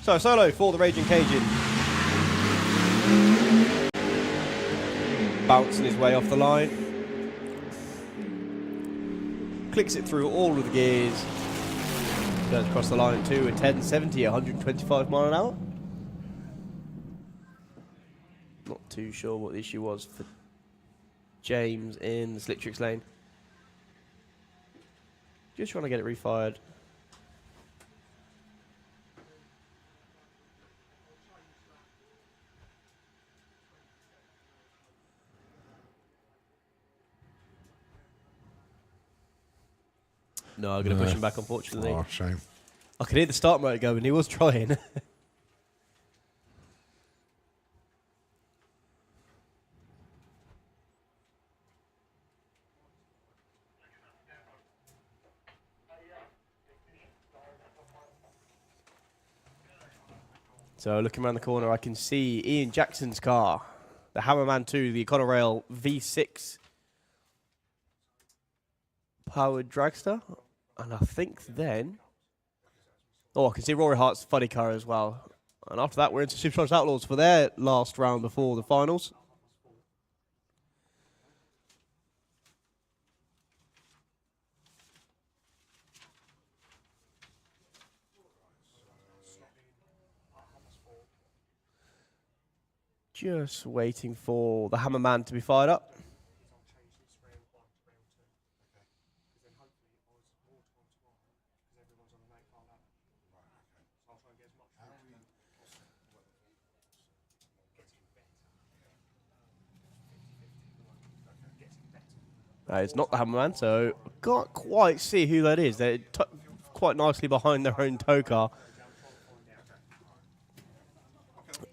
So solo for the Raging Cajun. Bouncing his way off the line. Clicks it through all of the gears. Goes across the line to a 1070, 125 mile an hour. Not too sure what the issue was for James in the slick tricks lane. Just trying to get it refired. No, I'm going to push him back, unfortunately. Oh, shame. I could hear the start motor go, and he was trying. So looking around the corner, I can see Ian Jackson's car, the Hammerman 2, the Econorail V6 powered dragster. And I think then... Oh, I can see Rory Hart's funny car as well. And after that, we're into Supercharged Outlaws for their last round before the finals. Just waiting for the Hammerman to be fired up. It's not the Hammerman, so I can't quite see who that is. They're quite nicely behind their own tow car.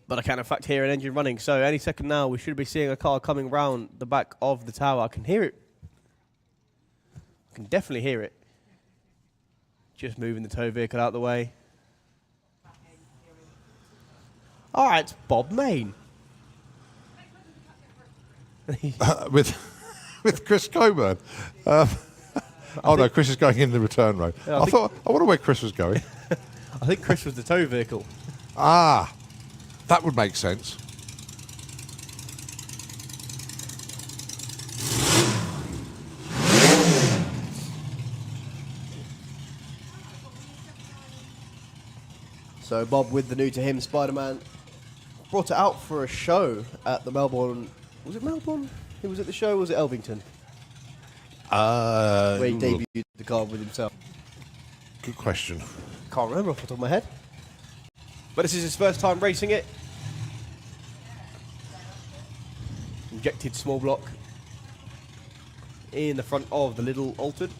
But I can, in fact, hear an engine running. So any second now, we should be seeing a car coming round the back of the tower. I can hear it. I can definitely hear it. Just moving the tow vehicle out of the way. All right, it's Bob Main. With Chris Coburn. Oh no, Chris is going in the return road. Yeah, I wonder where Chris was going. I think Chris was the tow vehicle. Ah, that would make sense. So Bob, with the new to him Spider-Man, brought it out for a show at the Melbourne. Was it Melbourne? Who was at the show? Or was it Elvington? Where he debuted the car with himself. Good question. Can't remember off the top of my head. But this is his first time racing it. Injected small block in the front of the little altered.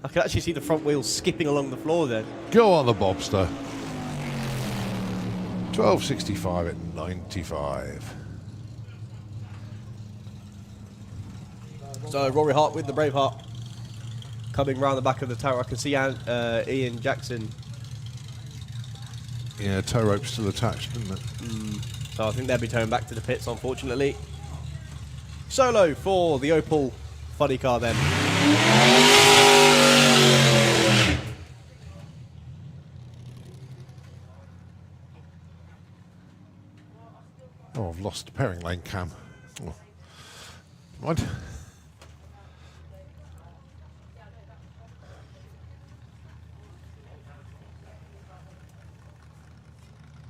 I can actually see the front wheels skipping along the floor there. Go on the Bobster. 1265 at 95. So Rory Hart with the Braveheart coming round the back of the tower. I can see Ian Jackson. Yeah, tow rope still attached, isn't it? So I think they'll be towing back to the pits, unfortunately. Solo for the Opel funny car then. Oh, I've lost the pairing lane cam. Oh. Mind.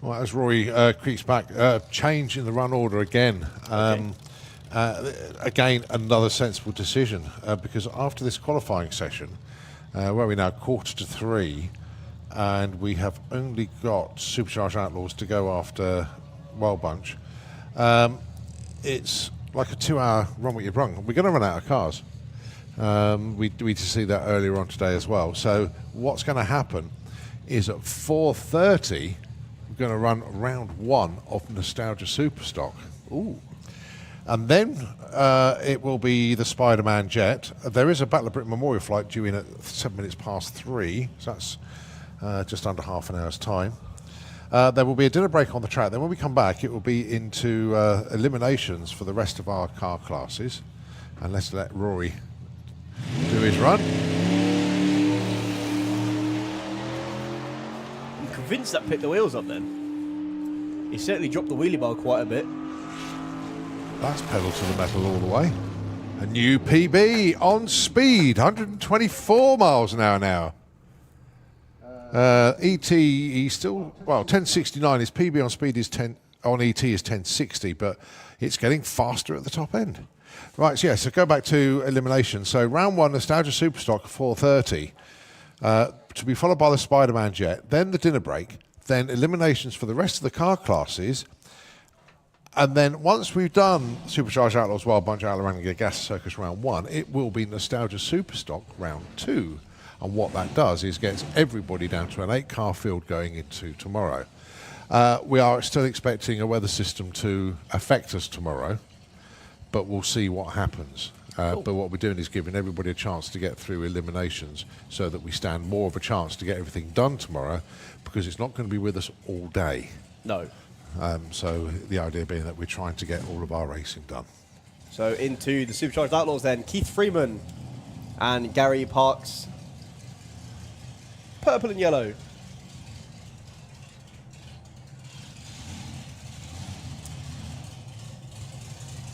Well, as Rory creeps back, change in the run order again. Again, another sensible decision because after this qualifying session, where we're now 2:45, and we have only got Supercharged Outlaws to go after Wild Bunch, it's like a 2-hour run what you've run. We're going to run out of cars. We did see that earlier on today as well. So what's going to happen is at 4:30, we're going to run round 1 of Nostalgia Superstock. Ooh. And then it will be the Spider-Man Jet. There is a Battle of Britain Memorial flight due in at 7 minutes past 3, so that's just under half an hour's time. There will be a dinner break on the track. Then when we come back, it will be into eliminations for the rest of our car classes. And let's let Rory do his run. I'm convinced that picked the wheels up then. He certainly dropped the wheelie bar quite a bit. That's pedal to the metal all the way. A new PB on speed, 124 miles an hour now. ET, he's still, well, 1069. His PB on speed is 10, on ET is 1060, but it's getting faster at the top end. Right, so yeah, so go back to elimination. So round 1, Nostalgia Superstock, 4:30. to be followed by the Spider-Man jet, then the dinner break, then eliminations for the rest of the car classes. And then once we've done Supercharged Outlaws, Wild Bunch, Outlaw, Anglia, Gas Circus round 1, it will be Nostalgia Superstock round 2. And what that does is gets everybody down to an 8-car field going into tomorrow. We are still expecting a weather system to affect us tomorrow, but we'll see what happens. But what we're doing is giving everybody a chance to get through eliminations so that we stand more of a chance to get everything done tomorrow, because it's not going to be with us all day. No. So the idea being that we're trying to get all of our racing done. So into the Supercharged Outlaws then, Keith Freeman and Gary Parks. Purple and yellow.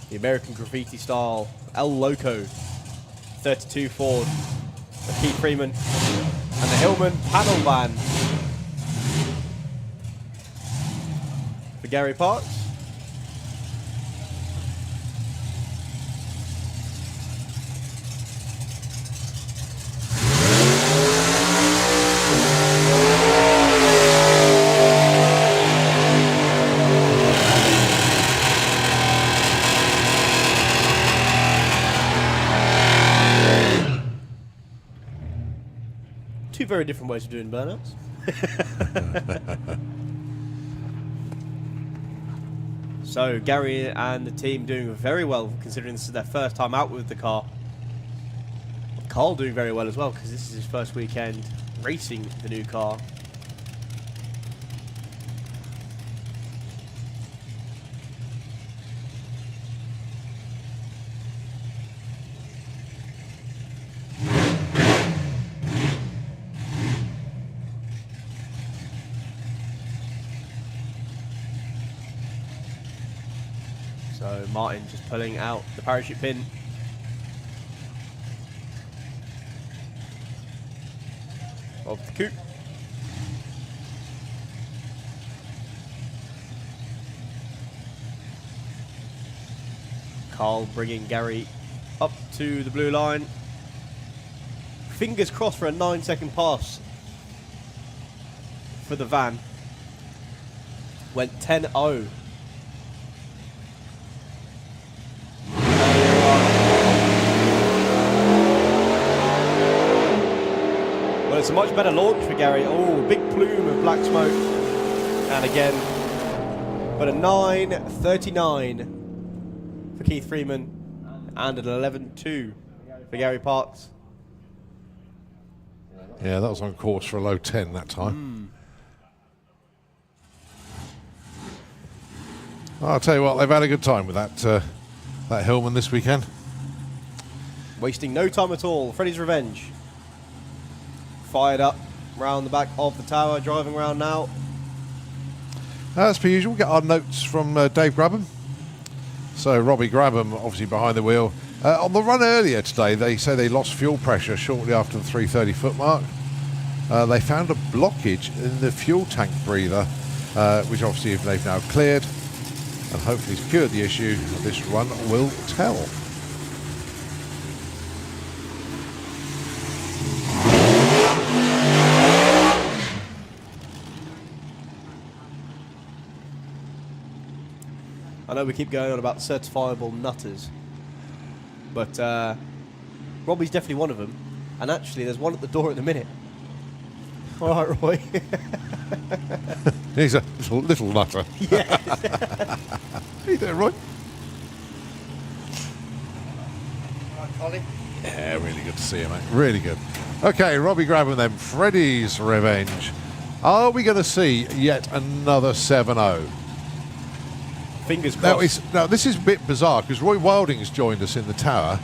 The American Graffiti style El Loco 32 Ford of Keith Freeman and the Hillman panel van for Gary Parks. Two very different ways of doing burnouts. So Gary and the team doing very well, considering this is their first time out with the car. Carl doing very well as well, because this is his first weekend racing the new car. So Martin just pulling out the parachute pin. Of the coupe. Carl bringing Gary up to the blue line. Fingers crossed for a 9-second pass for the van. Went 10-0. Well, it's a much better launch for Gary. Oh, big plume of black smoke. And again, but a 9:39 for Keith Freeman and an 11:2 for Gary Parks. Yeah, that was on course for a low 10 that time. I'll tell you what, they've had a good time with that Hillman this weekend. Wasting no time at all. Freddy's Revenge. Fired up round the back of the tower, driving around now. As per usual, we get our notes from Dave Grabham. So Robbie Grabham, obviously behind the wheel. On the run earlier today, they say they lost fuel pressure shortly after the 330 foot mark. They found a blockage in the fuel tank breather, which obviously they've now cleared and hopefully cured the issue. This run will tell. I know we keep going on about certifiable nutters, but Robbie's definitely one of them. And actually, there's one at the door at the minute. All right, Roy. He's a little nutter. Yeah. How you doing, Roy? Yeah, really good to see you, mate. Really good. Okay, Robbie Grabham then. Freddy's Revenge. Are we going to see yet another 7-0? Fingers crossed. Now, this is a bit bizarre because Roy Wilding has joined us in the tower.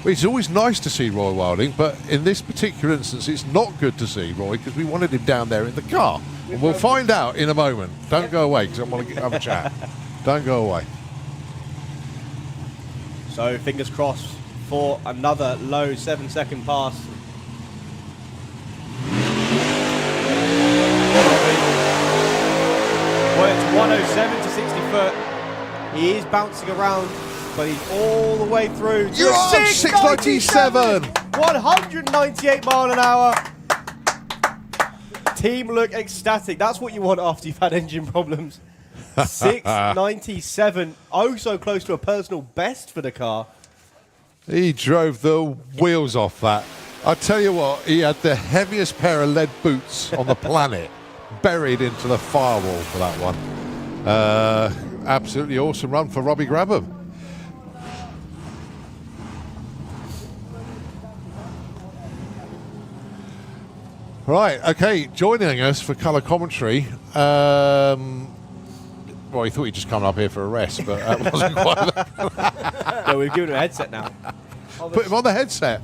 It's always nice to see Roy Wilding, but in this particular instance, it's not good to see Roy because we wanted him down there in the car. And we'll find out in a moment. Don't go away because I want to have a chat. Don't go away. So, fingers crossed for another low 7-second pass. Well, it's 107 to 60 foot. He is bouncing around, but he's all the way through to You're on 697! 198 mile an hour. team look ecstatic. That's what you want after you've had engine problems. 697. Oh, so close to a personal best for the car. He drove the wheels off that. I tell you what, he had the heaviest pair of lead boots on the planet buried into the firewall for that one. Absolutely awesome run for Robbie Grabham. Right, okay, joining us for colour commentary. Well, he thought he'd just come up here for a rest, but that wasn't quite that. No, we've given him a headset now. Put him on the headset.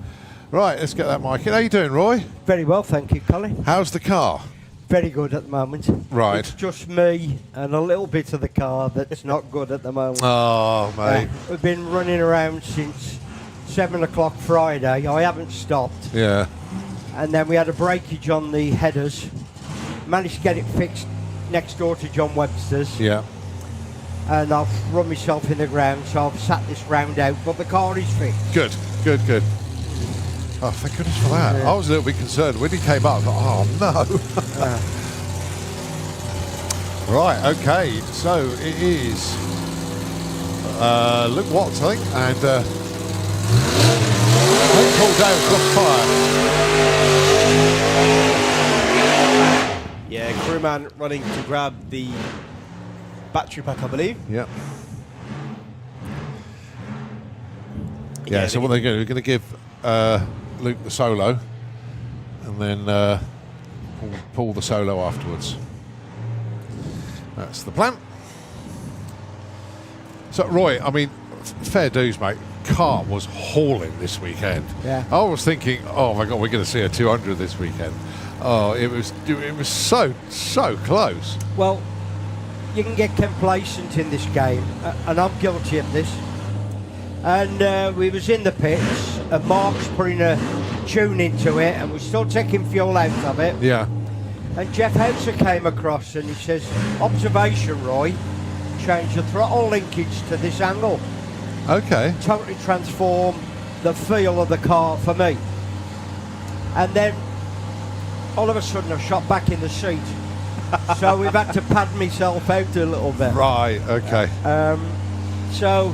Right, let's get that mic in. How you doing, Roy? Very well, thank you, Colin. How's the car? Very good at the moment. Right. It's just me and a little bit of the car that's not good at the moment. Oh, mate. We've been running around since 7 o'clock Friday. I haven't stopped. Yeah. And then we had a breakage on the headers. Managed to get it fixed next door to John Webster's. Yeah. And I've run myself in the ground, so I've sat this round out, but the car is fixed. Good, good, good. Oh, thank goodness for that. Yeah. I was a little bit concerned when he came up. I thought, oh, no. Right, okay. So it is Luke Watts, I think, and Paul Dale's got fire. Yeah, crewman running to grab the battery pack, I believe. Yep. Yeah, so what they're going to do, they're going to give Luke the solo and then pull the solo afterwards. That's the plan. So, Roy, I mean, fair dues, mate. Car was hauling this weekend. Yeah. I was thinking, oh my God, we're going to see a 200 this weekend. Oh, it was so close. Well, you can get complacent in this game, and I'm guilty of this. And we was in the pits, and Mark's putting a tune into it, and we're still taking fuel out of it. Yeah. And Jeff Hauser came across, and he says, observation, Roy, change the throttle linkage to this angle. Okay. Totally transform the feel of the car for me. And then, all of a sudden, I shot back in the seat. So we've had to pad myself out a little bit. Right, okay. So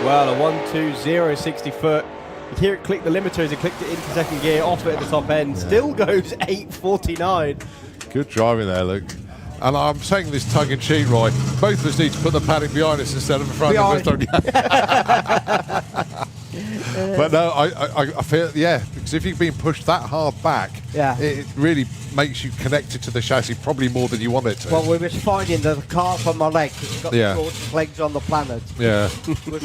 Well, a 120 60 foot. You hear it click the limiter as it clicked it into second gear, off it at the top end. Yeah. Still goes 849. Good driving there, Luke. And I'm saying this tongue-in-cheek, Roy. Both of us need to put the padding behind us instead of in front of us. Don't you? But no, I feel, yeah, because if you've been pushed that hard back, Yeah. it really makes you connected to the chassis probably more than you want it to. well, we was finding that the car for my leg, 'cause it's got Yeah. the shortest legs on the planet, Yeah. was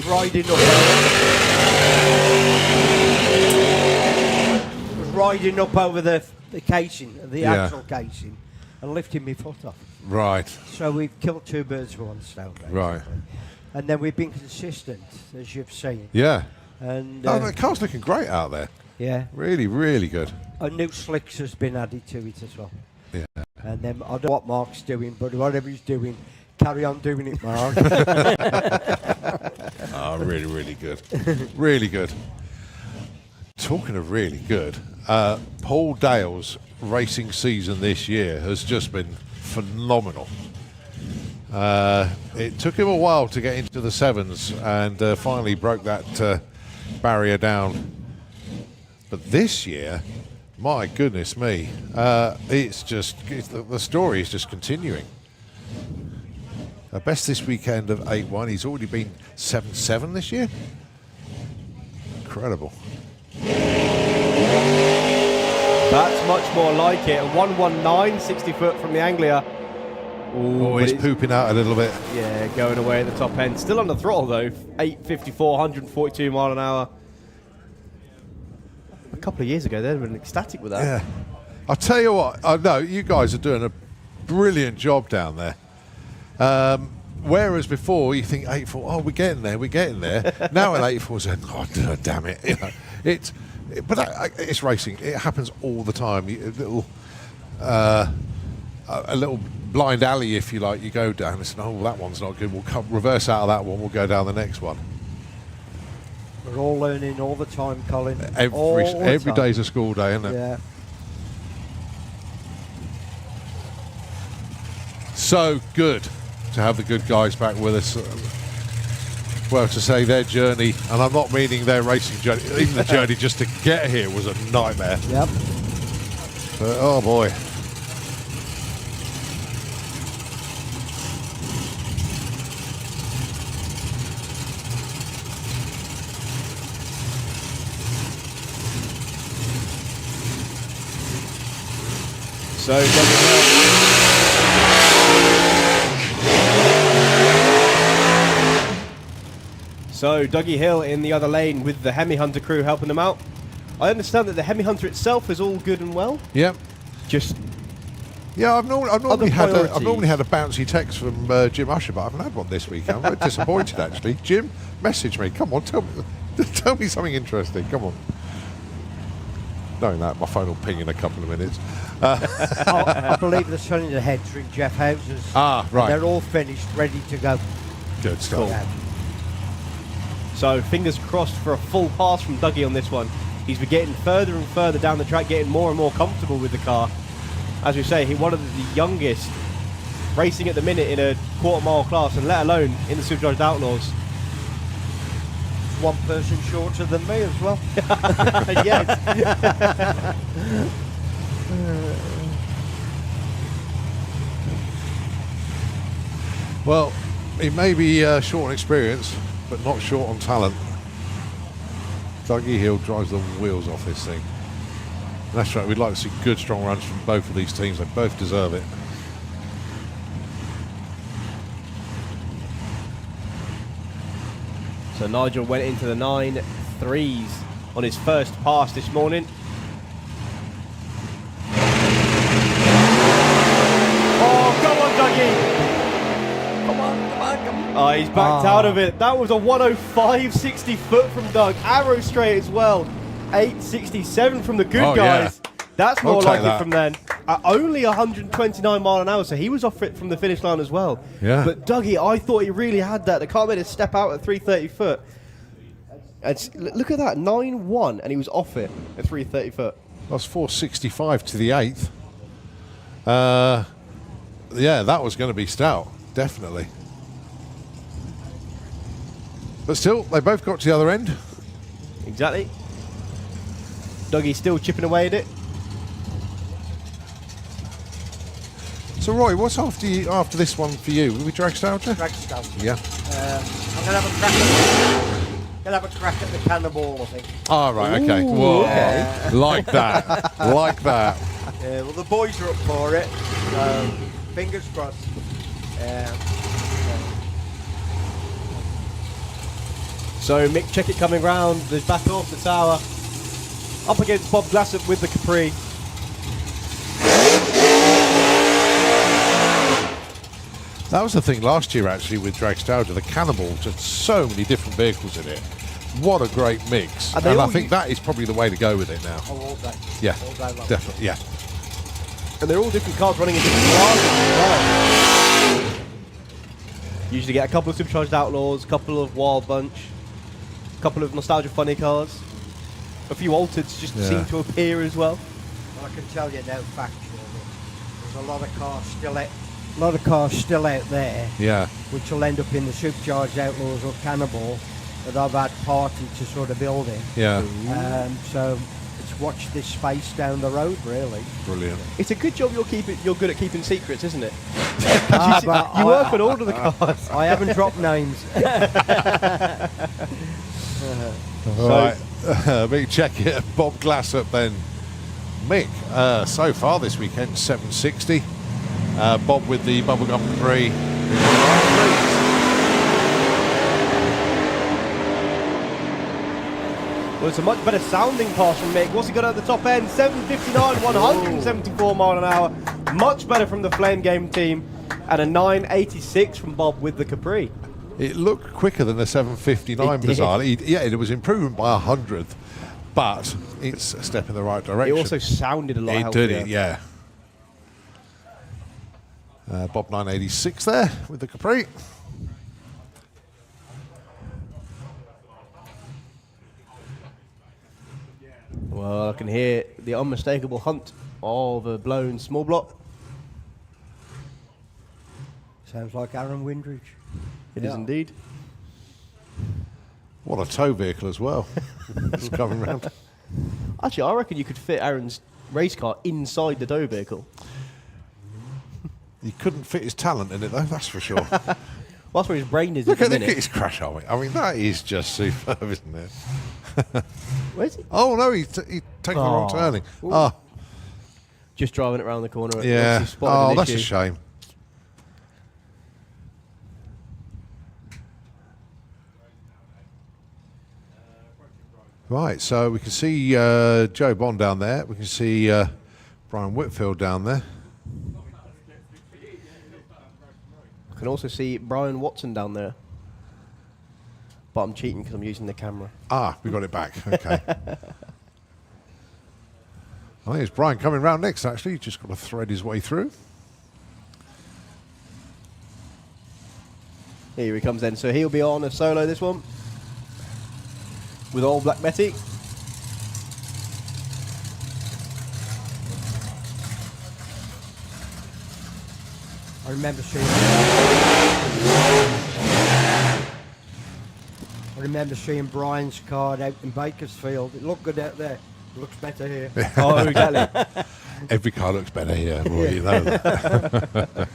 riding up over the casing, the Yeah. axle casing, and lifting my foot off. Right. So we've killed two birds with one stone, basically. Right. And then we've been consistent, as you've seen. Yeah. And Oh, the car's looking great out there. yeah, Really, really good. a new slicks has been added to it as well. Yeah. And then I don't know what Mark's doing, but whatever he's doing, carry on doing it, Mark. Oh, really, really good. Really good. Talking of really good, Paul Dale's racing season this year has just been phenomenal. It took him a while to get into the sevens and finally broke that barrier down. But this year, my goodness me, the story is just continuing. Best this weekend of 8-1. He's already been 7-7 this year. Incredible. That's much more like it. A 119, 60 foot from the Anglia. Oh, he's pooping out a little bit. Yeah, going away at the top end. Still on the throttle though. 854, 142 mile an hour. A couple of years ago, they'd have been ecstatic with that. Yeah. I'll tell you what, I know you guys are doing a brilliant job down there. Whereas before you think 8-4, oh, we're getting there. Now at 8-4, saying, oh, damn it. You know, it's racing. It happens all the time. A little blind alley, if you like. You go down and say, oh, that one's not good. We'll reverse out of that one. We'll go down the next one. We're all learning all the time, Colin. Every day's a school day, isn't it? Yeah. So good to have the good guys back with us. Well, to say their journey, and I'm not meaning their racing journey, even the journey just to get here was a nightmare. Yep. But, oh boy. So Dougie Hill in the other lane with the Hemi Hunter crew helping them out. I understand that the Hemi Hunter itself is all good and well. Yeah. Just I've normally had a priorities. bouncy text from Jim Usher, but I haven't had one this week. I'm very disappointed actually. Jim, message me. Come on, tell me something interesting. Come on. Knowing that, my phone will ping in a couple of minutes. I believe the Sun in the Heads are in Jeff House's. Ah, right. They're all finished, ready to go. Good stuff. Yeah. so fingers crossed for a full pass from Dougie on this one. He's been getting further and further down the track, getting more and more comfortable with the car. As we say, he's one of the youngest racing at the minute in a quarter-mile class, and let alone in the Supercharged Outlaws. One person shorter than me as well. Yes. Well, he may be short on experience, but not short on talent. Dougie Hill drives the wheels off this thing. And that's right, we'd like to see good, strong runs from both of these teams. They both deserve it. So Nigel went into the 9.3s on his first pass this morning. Oh, come on, Dougie! Come on. Oh, he's backed out of it. That was a 105.60 foot from Doug. Arrow straight as well. 8.67 from the good Oh, guys. yeah. That's more I'll like take it that. from then. Only 129 mile an hour, so he was off it from the finish line as well. Yeah. But Dougie, I thought he really had that. The car made it step out at 330 foot. And look at that, 9.1, and he was off it at 330 foot. That's 465 to the 8th. Yeah, that was going to be stout, definitely. But still, they both got to the other end. Exactly. Dougie's still chipping away at it. So, Roy, what's after this one for you? Will we Dragstalgia? Dragstalgia. Yeah. I'm gonna have a crack at the cannonball, I think. Ah, right, okay. Whoa. okay. Like that. Like that. Well, the boys are up for it, so fingers crossed. So Mick Checkett coming round, there's back off the tower. Up against Bob Glassett with the Capri. That was the thing last year, actually, with Dragstalgia. The Cannibal, just so many different vehicles in it. What a great mix. And And they I all think that is probably the way to go with it now. Oh, all day. Yeah, All day long. definitely, yeah. And they're all different cars running in different classes as well. Usually get a couple of Supercharged Outlaws, a couple of Wild Bunch, a couple of Nostalgia Funny cars. A few Altereds just Yeah. seem to appear as well. I can tell you now, factually, there's a lot of cars still out there, Yeah. which will end up in the Supercharged Outlaws or Cannibal that I've had party to sort of build in. Yeah. So it's watch this space down the road, really. Brilliant. It's a good job you're good at keeping secrets, isn't it? But You work on all of the cars. I haven't dropped names. All right. Mick Checkett, Bob Glassett then. Mick, so far this weekend, 760. Bob with the bubblegum 3. Well, it's a much better sounding pass from Mick. What's he got at the top end? 759, 174 mile an hour. Much better from the Flame Game team. And a 986 from Bob with the Capri. It looked quicker than the 759, It did. bizarrely. Yeah, it was improvement by 100th, but it's a step in the right It direction. also sounded a lot It healthier. did it, yeah. Bob 986 there with the Capri. Well, I can hear the unmistakable hunt of a blown small block. Sounds like Aaron Windridge. It is indeed. What a tow vehicle as well. It's coming round. Actually, I reckon you could fit Aaron's race car inside the tow vehicle. You couldn't fit his talent in it though, that's for sure. Well, that's where his brain is Look at at the look at minute. his crash helmet. I mean, that is just superb, isn't it? Where's he? Oh no, he taken the wrong Oh. turning. Oh, Just driving it around the corner. yeah. Obviously spotted Oh, an that's a issue. shame. Right, so we can see Joe Bond down there. We can see Brian Whitfield down there. I can also see Brian Watson down there. But I'm cheating because I'm using the camera. Ah, we got it back. Okay. I think it's Brian coming round next, actually. He's just got to thread his way through. Here he comes then. So he'll be on a solo this one. With old Black Betty. I remember seeing Brian's card out in Bakersfield. It looked good out there. It looks better here. Oh, exactly. Every car looks better here, Roy, you know that.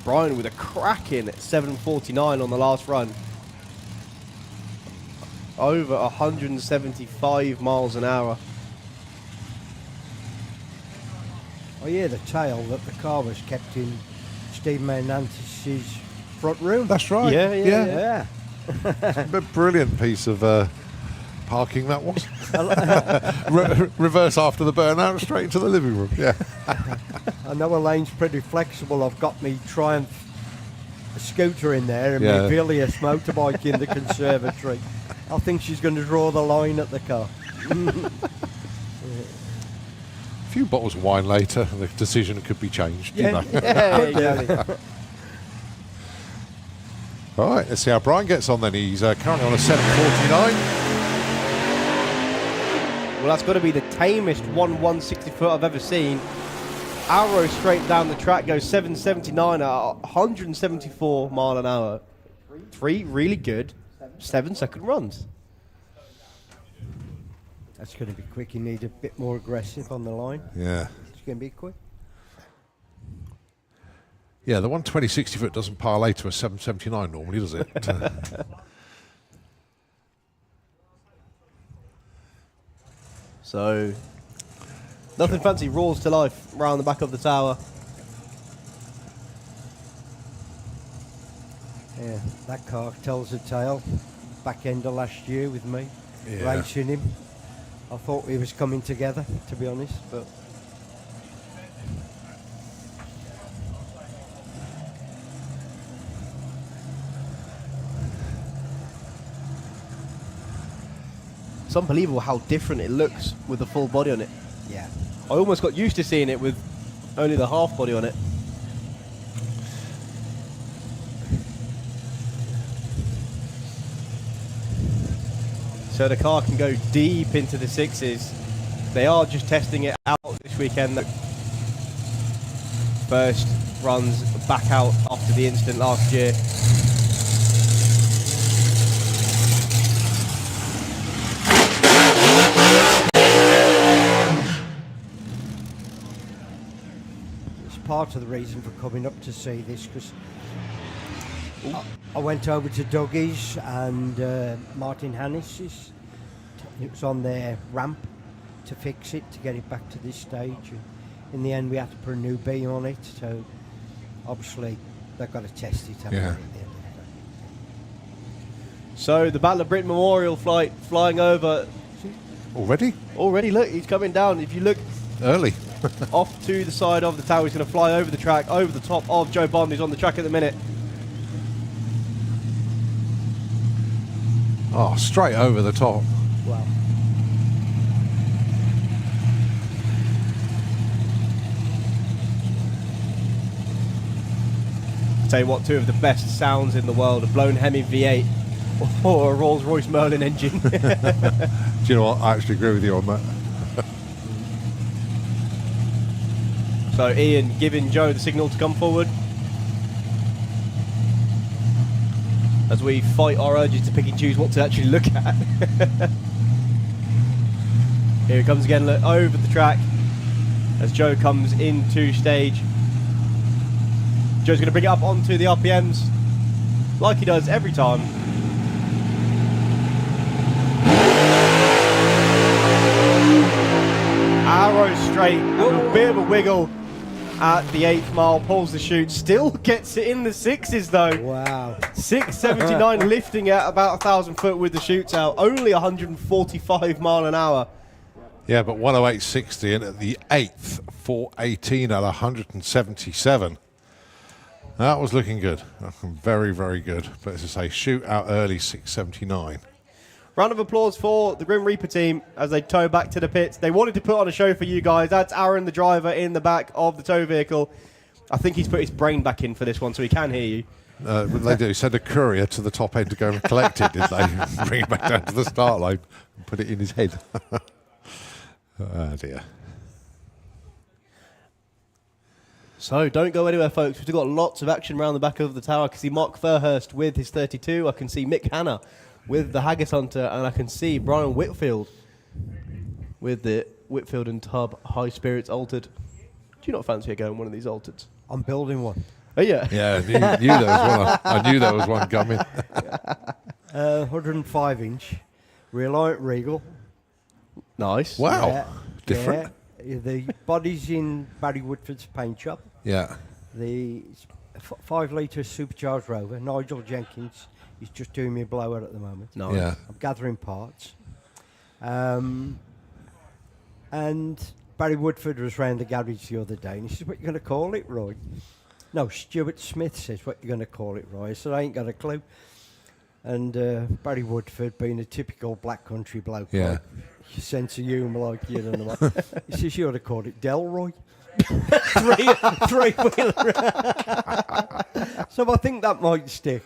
Brian with a cracking 7:49 on the last run. Over 175 miles an hour. Oh yeah, the tail that the car was kept in Steve Manantis' front room. That's right. Yeah. A brilliant piece of parking that was. Reverse after the burnout, straight into the living room. Yeah. I know Elaine's pretty flexible. I've got me Triumph scooter in there and Yeah. my Vilius motorbike in the conservatory. I think she's going to draw the line at the car. A few bottles of wine later, the decision could be changed. You know. Yeah, exactly. All right, let's see how Brian gets on then. He's currently on a 7:49. Well, that's got to be the tamest 1/160 foot I've ever seen. Arrow straight down the track goes 779 at 174 mile an hour. 3 really good 7-second runs. That's going to be quick. You need a bit more aggressive on the line. Yeah. It's going to be quick. Yeah, the 120 60 foot doesn't parlay to a 779 normally, does it? So, nothing fancy roars to life round the back of the tower. Yeah, that car tells a tale. Back end of last year with me, Yeah. racing him. I thought we was coming together, to be honest, but It's unbelievable how different it looks with the full body on it. yeah. I almost got used to seeing it with only the half body on it. So the car can go deep into the sixes. They are just testing it out this weekend. First runs back out after the incident last year. It's part of the reason for coming up to see this, because I went over to Dougie's and Martin Hannis's. It was on their ramp to fix it, to get it back to this stage. And in the end, we had to put a new beam on it, so obviously they've got to test it. haven't Yeah. they, at the end of the day? So the Battle of Britain Memorial flight flying over. Already? Already, look, he's coming down. If you look Early. off to the side of the tower, he's going to fly over the track, over the top of Joe Bond, who's on the track at the minute. Oh, straight over the top. Well, Tell you what, two of the best sounds in the world, a blown Hemi V8 or a Rolls-Royce Merlin engine. Do you know what? I actually agree with you on that. So Ian giving Joe the signal to come forward as we fight our urges to pick and choose what to actually look at. Here he comes again, look over the track as Joe comes into stage. Joe's going to bring it up onto the RPMs like he does every time. Arrow straight, a bit of a wiggle at the 8th mile, pulls the chute, still gets it in the 6s though. Wow. 679 lifting at about 1,000 foot with the chutes out, only 145 mile an hour. Yeah, but 108.60 and at the 8th, 418 at 177. That was looking good. Very, very good. But as I say, shoot out early, 679. Round of applause for the Grim Reaper team as they tow back to the pits. They wanted to put on a show for you guys. That's Aaron, the driver, in the back of the tow vehicle. I think he's put his brain back in for this one so he can hear you. What they do, send a courier to the top end to go and collect it, did they? Bring it back down to the start line and put it in his head. Oh, dear. So don't go anywhere, folks. We've still got lots of action around the back of the tower. I can see Mark Fairhurst with his 32. I can see Mick Hanna with the Haggis Hunter. And I can see Brian Whitfield with the Whitfield and Tubb High Spirits Altered. Do you not fancy going one of these Altereds? I'm building one. Oh, yeah? Yeah, I knew there was one. I knew there was one coming. 105-inch, Reliant Regal. Nice. Wow. Yeah, Different. yeah. The body's in Barry Woodford's paint shop. Yeah. The 5-litre Supercharged Rover, Nigel Jenkins, is just doing me a blowout at the moment. Nice. Yeah. I'm gathering parts. And Barry Woodford was round the garage the other day and he said, "What you going to call it, Roy?" No, Stuart Smith says, "What you going to call it, Roy?" I said, "I ain't got a clue." And Barry Woodford, being a typical black country bloke, Yeah. like, sense of humour like you don't know what. He says, "You ought to call it Delroy." Three-wheeler. So I think that might stick.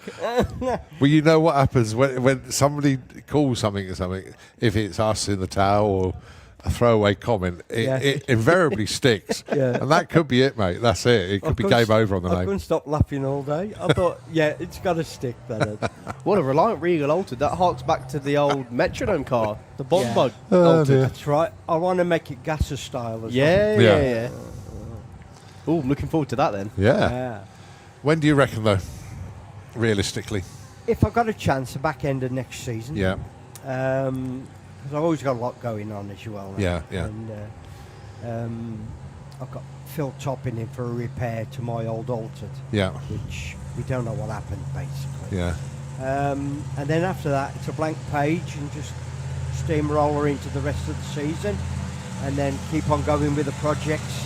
Well, you know what happens when somebody calls something or something, if it's us in the tower or a throwaway comment, it invariably sticks. Yeah. And that could be it, mate. That's it. It could be game over on the I name. couldn't stop laughing all day. I thought, yeah, it's got to stick better. What a Reliant Regal Altered. That harks back to the old metronome car, the Bond Yeah. Bug. Oh, Altered. dear. That's right. I want to make it Gasser style as Yeah, Yeah. yeah, yeah. Oh, I'm looking forward to that then. Yeah. well. Yeah. When do you reckon, though, realistically? If I got a chance, the back end of next season. Yeah. Because I've always got a lot going on, as you well know. Yeah, yeah. And I've got Phil Topping in for a repair to my old Altered, Yeah. which we don't know what happened, basically. Yeah. And then after that, it's a blank page and just steamroller into the rest of the season and then keep on going with the projects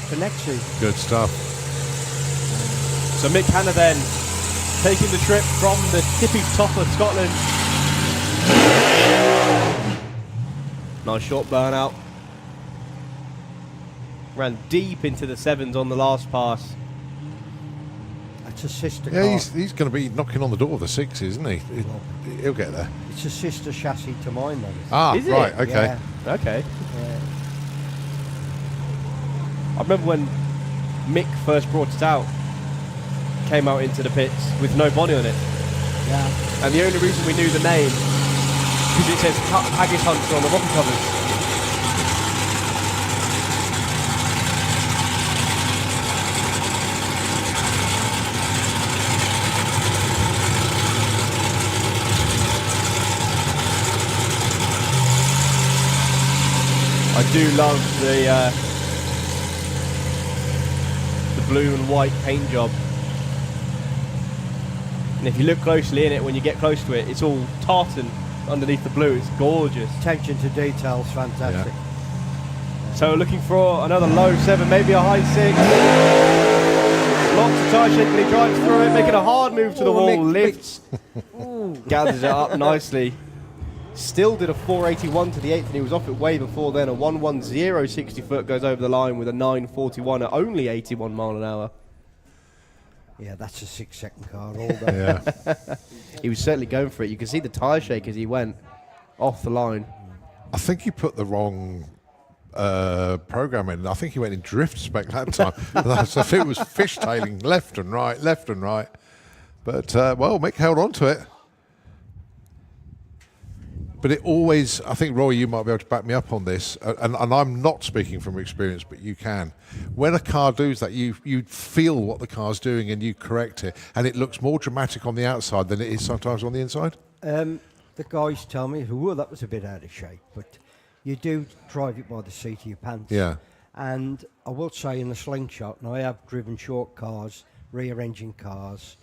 for next season. Good stuff. So Mick Hanna then taking the trip from the tippy top of Scotland. Nice short burnout. Ran deep into the 7s on the last pass. It's a sister Yeah, car. he's going to be knocking on the door of the 6s, isn't he? He'll get there. It's a sister chassis to mine, though. Ah, Is it? right, okay. Yeah, Okay. yeah. I remember when Mick first brought it out, came out into the pits with no body on it. Yeah. And the only reason we knew the name, because it says Haggis Hunter on the rocket covers. I do love the blue and white paint job. And if you look closely in it, when you get close to it, it's all tartan underneath the blue. It's gorgeous. Attention to details, fantastic. So looking for another low 7, maybe a high 6. Lots of tire shaking, he drives through it, making a hard move to the wall, Mick. lifts, gathers it up nicely. Still did a 481 to the 8th, and he was off it way before then. A 110 60 foot goes over the line with a 941 at only 81 mile an hour. Yeah, that's a 6-second car all day. Yeah. He was certainly going for it. You can see the tyre shake as he went off the line. I think he put the wrong program in. I think he went in drift spec that time. So it was fishtailing left and right. But, well, Mick held on to it. But it always, I think, Roy, you might be able to back me up on this, and I'm not speaking from experience, but you can. When a car does that, you feel what the car's doing and you correct it, and it looks more dramatic on the outside than it is sometimes on the inside. The guys tell me, "Oh, that was a bit out of shape," but you do drive it by the seat of your pants. Yeah. And I will say in the Slingshot, and I have driven short cars, rear-engine cars.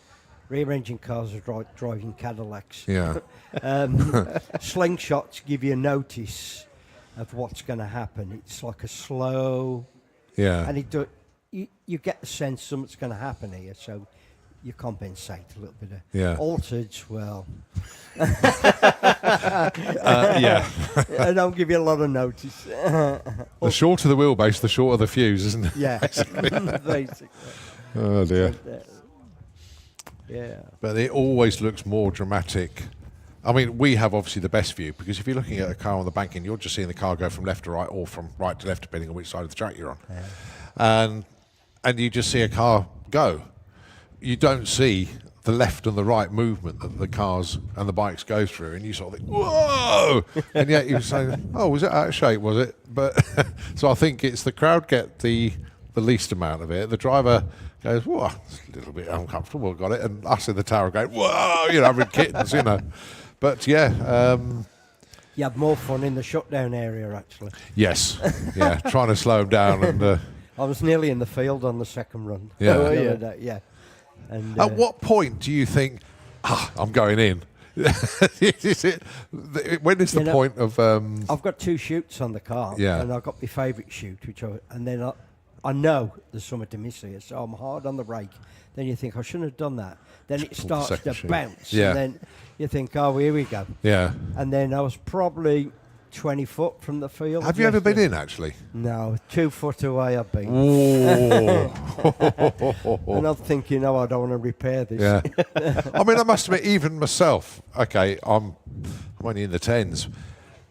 Rear-engine cars are driving Cadillacs. Yeah. Slingshots give you a notice of what's going to happen. It's like a slow, Yeah. and you get the sense something's going to happen here, so you compensate a little bit. Yeah. Altered, well, Yeah. I don't give you a lot of notice. The shorter the wheelbase, the shorter the fuse, isn't it? Yeah, basically. Oh, dear. Yeah. But it always looks more dramatic. I mean, we have obviously the best view, because if you're looking at a car on the banking, you're just seeing the car go from left to right or from right to left, depending on which side of the track you're on. Yeah. And you just see a car go. You don't see the left and the right movement that the cars and the bikes go through, and you sort of think, whoa! And yet you say, oh, was it out of shape, was it? But so I think it's the crowd get the least amount of it. The driver goes, whoa, it's a little bit uncomfortable, got it. And us in the tower going, whoa, having kittens, But yeah. You have more fun in the shutdown area, actually. Yes. Yeah, trying to slow them down. And I was nearly in the field on the second run. Yeah. The Oh, other day, yeah. And, at what point do you think, I'm going in? When is the point of... I've got 2 chutes on the car. Yeah. And I've got my favourite chute, and then I know there's something to miss here, so I'm hard on the brake. Then you think, I shouldn't have done that. Then it starts to chute. bounce. Yeah. And then you think, oh, here we go. Yeah. And then I was probably 20 foot from the field. Have you ever been in, actually? No, 2 foot away I've been. Oh. And I'm thinking, oh, I don't want to repair this. Yeah. I mean, I must admit, even myself, okay, I'm only in the 10s,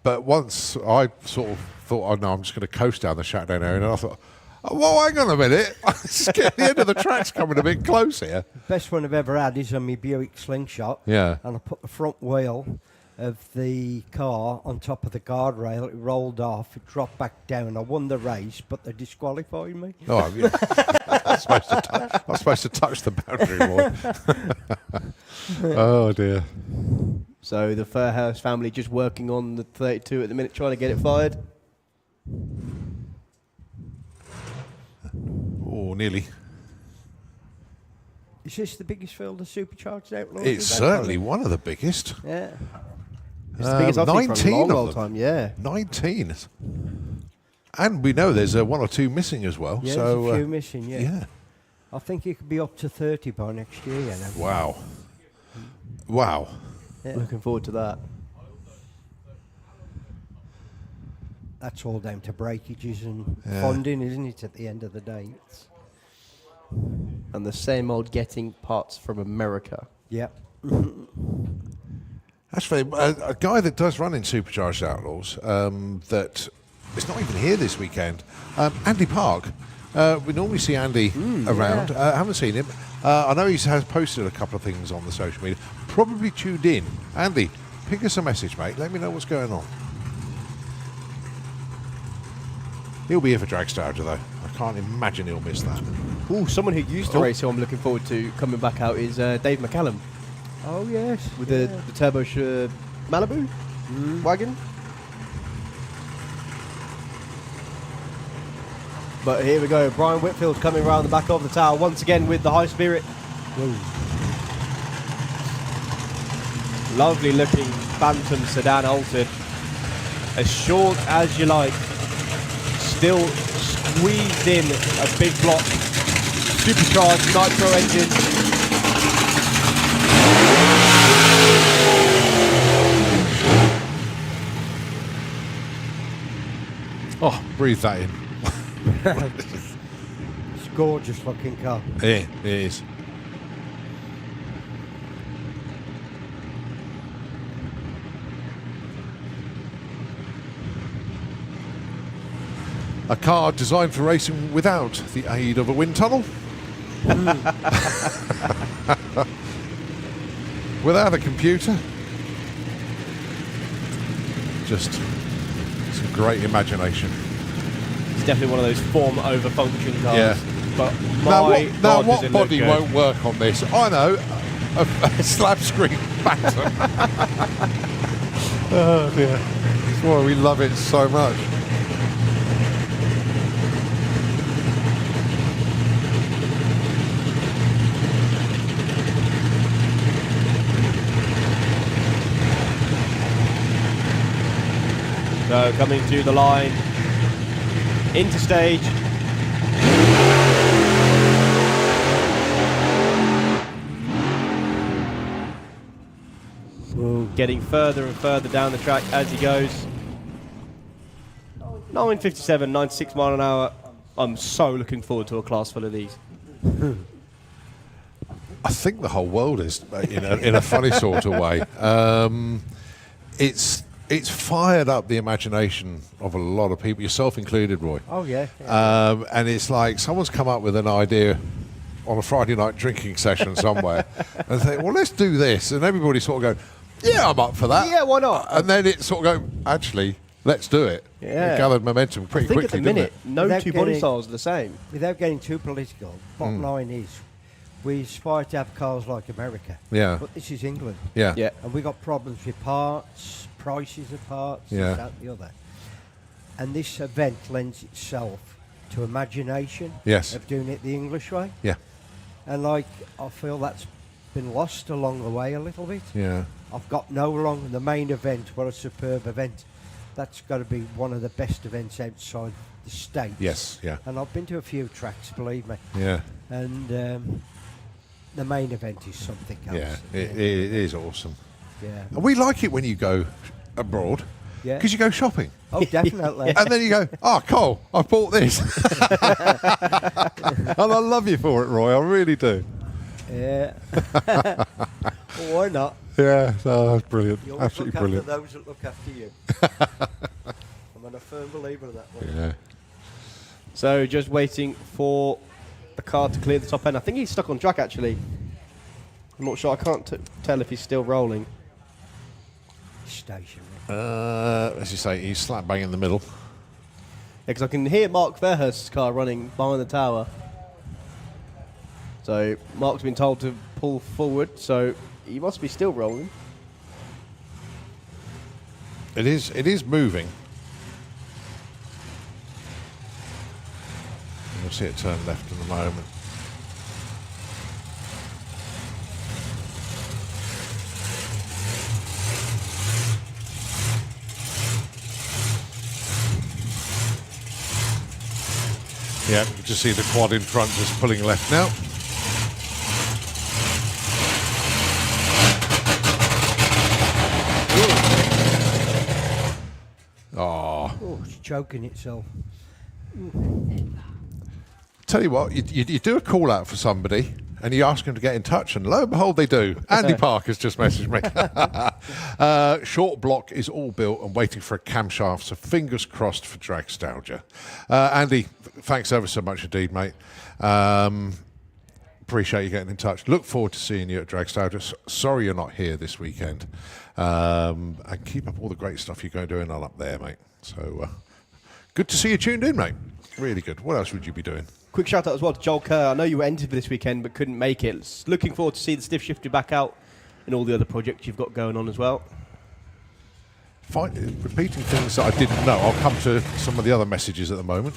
but once I sort of thought, oh, no, I'm just going to coast down the shutdown area, and I thought, oh, well, hang on a minute. The end of the track's coming a bit close here. Best one I've ever had is on my Buick Slingshot. Yeah. And I put the front wheel of the car on top of the guardrail. It rolled off. It dropped back down. I won the race, but they disqualified me. Oh, yeah. I'm supposed to touch the boundary wall. Oh, dear. So the Fairhouse family just working on the 32 at the minute, trying to get it fired. Oh, nearly. Is this the biggest field of supercharged Outlaws? It's certainly one of the biggest. Yeah. It's the biggest I've seen for a 19 long, of long them. time, yeah. 19. And we know there's 1 or 2 missing as well. Yeah, so, there's a few missing, yeah. Yeah. I think it could be up to 30 by next year, Wow. Wow. Yeah. Looking forward to that. That's all down to breakages and funding, isn't it, at the end of the day? And the same old getting parts from America. Yeah. Actually, a guy that does run in Supercharged Outlaws that is not even here this weekend, Andy Park. We normally see Andy around. I haven't seen him. I know he has posted a couple of things on the social media. Probably tuned in. Andy, ping us a message, mate. Let me know what's going on. He'll be here for Dragstalgia, though. I can't imagine he'll miss that. Ooh, someone who used to race who I'm looking forward to coming back out is Dave McCallum Oh, yes. with the Turbo Malibu wagon. But here we go, Brian Whitfield coming around the back of the tower once again with the high spirit. Lovely looking Phantom sedan altered. As short as you like. Still squeezed in a big block. Supercharged nitro engine. Oh, breathe that in. It's a gorgeous looking car. Yeah, it is. A car designed for racing without the aid of a wind tunnel. Without a computer. Just some great imagination. It's definitely one of those form over function cars. Yeah. But Now my what God, does it look body good. won't work on this? I know. A slab screen banter. Oh dear. That's why we love it so much. So coming to the line, into stage. Ooh, getting further and further down the track as he goes. 9:57, 96 mile an hour. I'm so looking forward to a class full of these. I think the whole world is, in a funny sort of way. It's fired up the imagination of a lot of people, yourself included, Roy. Oh, yeah. And it's like someone's come up with an idea on a Friday night drinking session somewhere and think, well, let's do this. And everybody sort of go, yeah, I'm up for that. Yeah, why not? And then it sort of go, actually, let's do it. Yeah. It gathered momentum pretty I think quickly, at the minute, didn't it? no Without two body getting- styles are the same. Without getting too political, bottom line is we aspire to have cars like America. Yeah. But this is England. Yeah. Yeah. And we got problems with parts, prices of parts, Yeah. this, that, the other. And this event lends itself to imagination Yes. of doing it the English way. Yeah. And like, I feel that's been lost along the way a little bit. Yeah. I've got no long the main event, what a superb event. That's got to be one of the best events outside the States. Yes. Yeah. And I've been to a few tracks, believe me. Yeah. And the main event is something else. Yeah. It is awesome. Yeah. And we like it when you go abroad Yeah. because you go shopping. Oh, definitely. And then you go, oh, Cole, I bought this. And I love you for it, Roy. I really do. Yeah. Well, why not? Yeah, no, that's brilliant. You always Absolutely look brilliant. after those that look after you. I'm a firm believer of that one. Yeah. So just waiting for the car to clear the top end. I think he's stuck on track actually. I'm not sure. I can't tell if he's still rolling. Stationary. As you say, he's slap bang in the middle. Because I can hear Mark Fairhurst's car running behind the tower. So Mark's been told to pull forward, so he must be still rolling. It is moving. You'll see it turn left in a moment. Yeah, you can just see the quad in front just pulling left now. Oh. Oh, it's choking itself. Tell you what, you do a call out for somebody and you ask them to get in touch, and lo and behold, they do. Andy Parker's just messaged me. Short block is all built and waiting for a camshaft, so fingers crossed for Dragstalgia. Andy, thanks ever so much indeed, mate. Appreciate you getting in touch. Look forward to seeing you at Dragstalgia. Sorry you're not here this weekend. And keep up all the great stuff you're going to do and up there, mate. So good to see you tuned in, mate. Really good. What else would you be doing? Quick shout out as well to Joel Kerr. I know you were entered for this weekend but couldn't make it. Looking forward to see the stiff shifter back out and all the other projects you've got going on as well. Repeating things that I didn't know. I'll come to some of the other messages at the moment.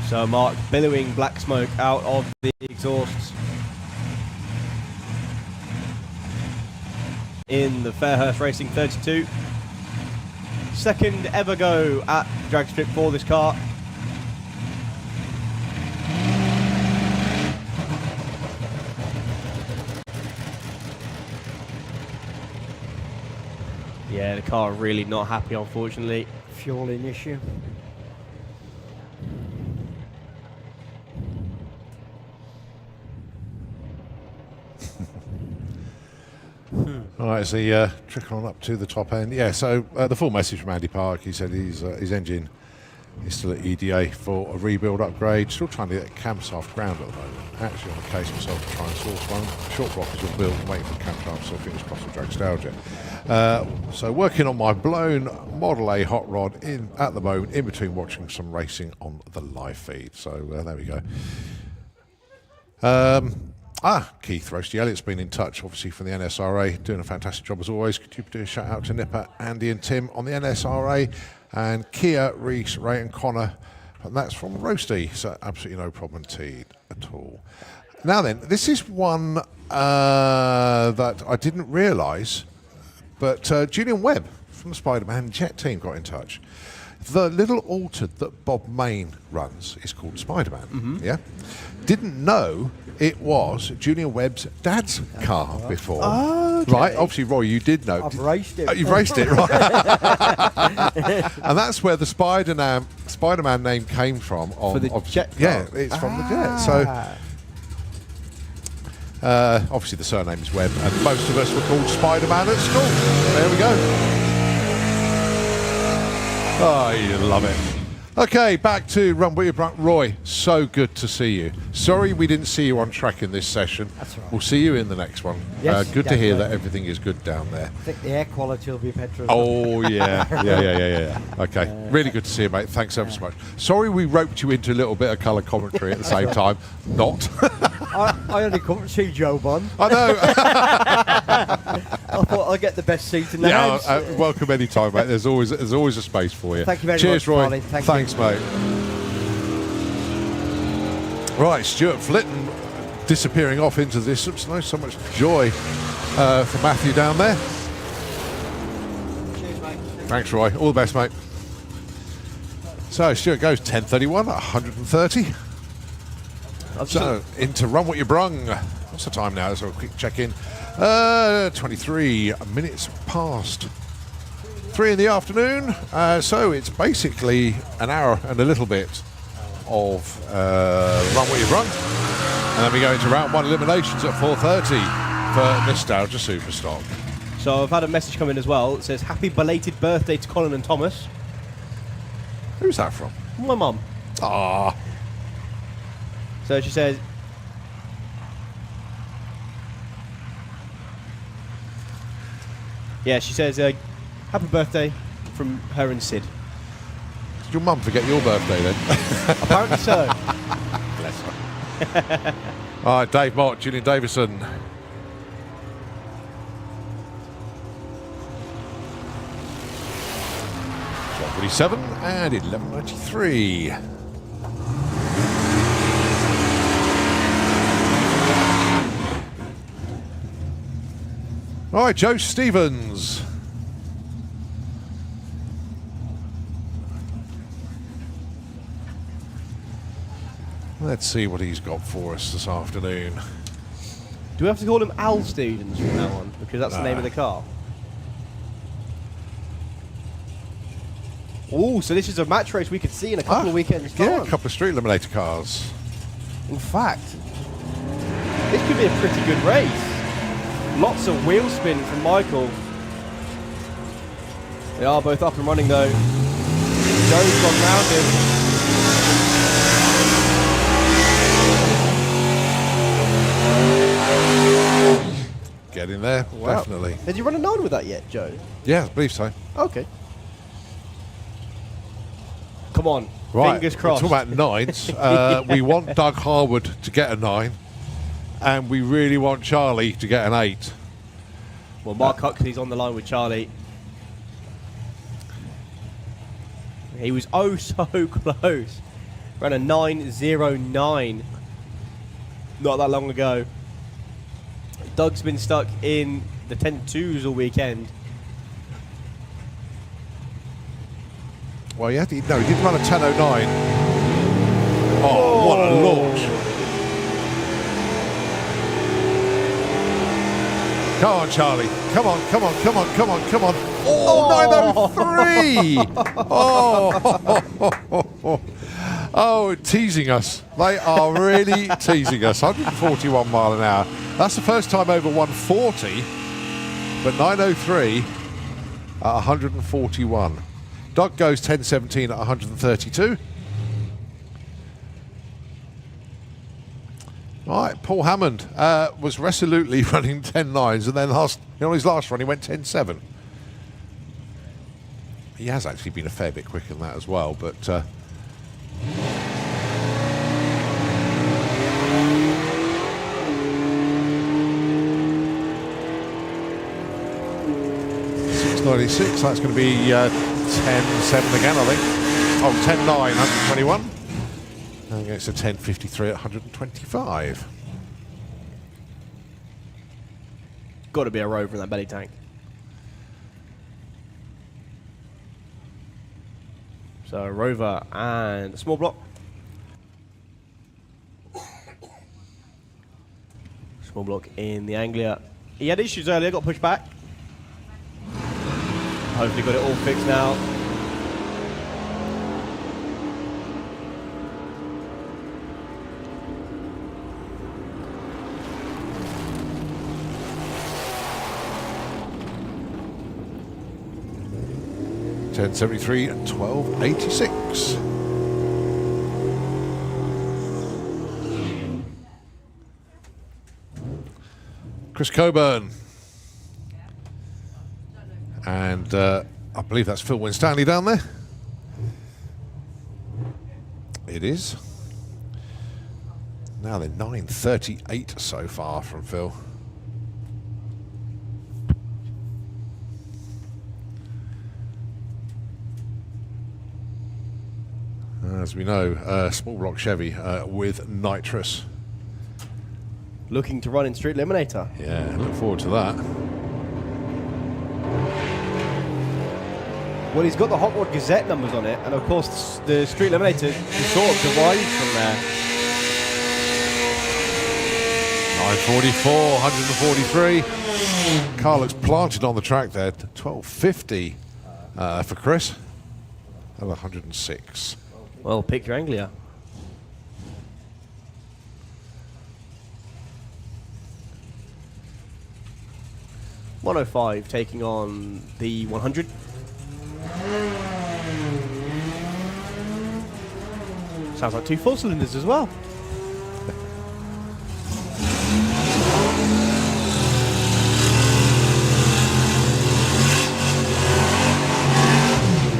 So Mark billowing black smoke out of the exhausts in the Fairhurst Racing 32. Second ever go at drag strip for this car. Yeah, the car really not happy, unfortunately. Fueling issue. All right, so trickle on up to the top end. Yeah, so the full message from Andy Park. He said his engine is still at EDA for a rebuild upgrade. Still trying to get camps off ground at the moment. Actually on the case myself to try and source one. Short blockers are built, waiting for camshaft, so fingers crossed for Dragstalgia. So working on my blown Model A hot rod at the moment, in between watching some racing on the live feed. So there we go. Keith Roasty Elliott's been in touch, obviously, from the NSRA, doing a fantastic job as always. Could you do a shout out to Nipper, Andy and Tim on the NSRA, and Kia, Reese, Ray and Connor, and that's from Roasty, so absolutely no problem at all. Now then, this is one that I didn't realise, but Julian Webb from the Spider-Man Jet team got in touch. The little altered that Bob Main runs is called Spider-Man, yeah? Didn't know it was Julian Webb's dad's car before. Oh, okay. Right, obviously, Roy, you did know. I've raced it. You've raced it, right. And that's where the Spider-Man name came from. For the jet car? Yeah, it's from the jet. So, obviously, the surname is Webb, and most of us were called Spider-Man at school. There we go. Oh, you love it. Okay, back to Run With Your Brunk. Roy, so good to see you. Sorry we didn't see you on track in this session. That's right. We'll see you in the next one. Yes, good to hear definitely. that everything is good down there. I think the air quality will be better as well. Oh, yeah. Yeah. Okay, really good to see you, mate. Thanks ever so much. Sorry we roped you into a little bit of colour commentary at the same time. Not. I only come to see Joe Bond. I know. I thought I'd get the best seat in the Yeah, house. welcome any time, mate. There's always a space for you. Thank you very Cheers, much, Roy. Colin. Thanks, mate. Right, Stuart Flitton disappearing off into the distance. No, so much joy for Matthew down there. Cheers, mate. Thanks, Roy. All the best, mate. So Stuart goes 10:31 at 130. So into Run What You Brung. What's the time now? Let's have a quick check in. 23 minutes past 3 in the afternoon. So it's basically an hour and a little bit of Run What You Brung. And then we go into round 1 eliminations at 4:30 for Nostalgia Superstock. So I've had a message come in as well. It says, happy belated birthday to Colin and Thomas. Who's that from? My mum. Ah, So she says, yeah, she says, happy birthday from her and Sid. did your mum forget your birthday then? Apparently so. Bless her. All right, Dave Mott, Julian Davison. .47 and 11:93. All right, Joe Stevens. Let's see what he's got for us this afternoon. Do we have to call him Al Stevens from now on? Because that's the name of the car. Oh, so this is a match race we could see in a couple of weekends' time. Yeah, a couple of street eliminator cars. In fact, this could be a pretty good race. Lots of wheel spin from Michael. They are both up and running though. Joe's gone round him. Get in there, Wow. definitely. Did you run a 9 with that yet, Joe? Yeah, I believe so. Okay. Come on. Right, Fingers crossed. we're talking about 9s. We want Doug Harwood to get a 9, and we really want Charlie to get an 8. Well, Mark Huxley's on the line with Charlie. He was oh so close. Ran a 9.09 not that long ago. Doug's been stuck in the 10.2s all weekend. Well, he did run a 10:09. Oh, what a launch. Come on, Charlie. Come on, come on, come on, come on, come on. Oh, 903! Oh, oh, teasing us. They are really teasing us. 141 mile an hour. That's the first time over 140, but 903 at 141. Doug goes 10.17 at 132. Right, Paul Hammond was resolutely running 10.9s, and then on his last run he went 10.7. He has actually been a fair bit quicker than that as well, but 6.96, that's going to be 10.7 again, I think. Oh, 10.9, 121. And it's a 10.53 at 125. Got to be a Rover in that belly tank. So a Rover and a small block. Small block in the Anglia. He had issues earlier, got pushed back. Hopefully got it all fixed now. $10.73 and $12.86. Chris Coburn. And I believe that's Phil Winstanley down there. It is. Now they're 9.38 so far from Phil. As we know, small block Chevy with nitrous. Looking to run in Street Eliminator. Yeah, look forward to that. Well, he's got the Hot Rod Gazette numbers on it, and of course the Street Eliminator sort of derives from there. 9.44, 143. Car looks planted on the track there. 12.50 for Chris. And 106. Well, pick your Anglia. .105 taking on the 100. Sounds like 2 4 cylinders as well.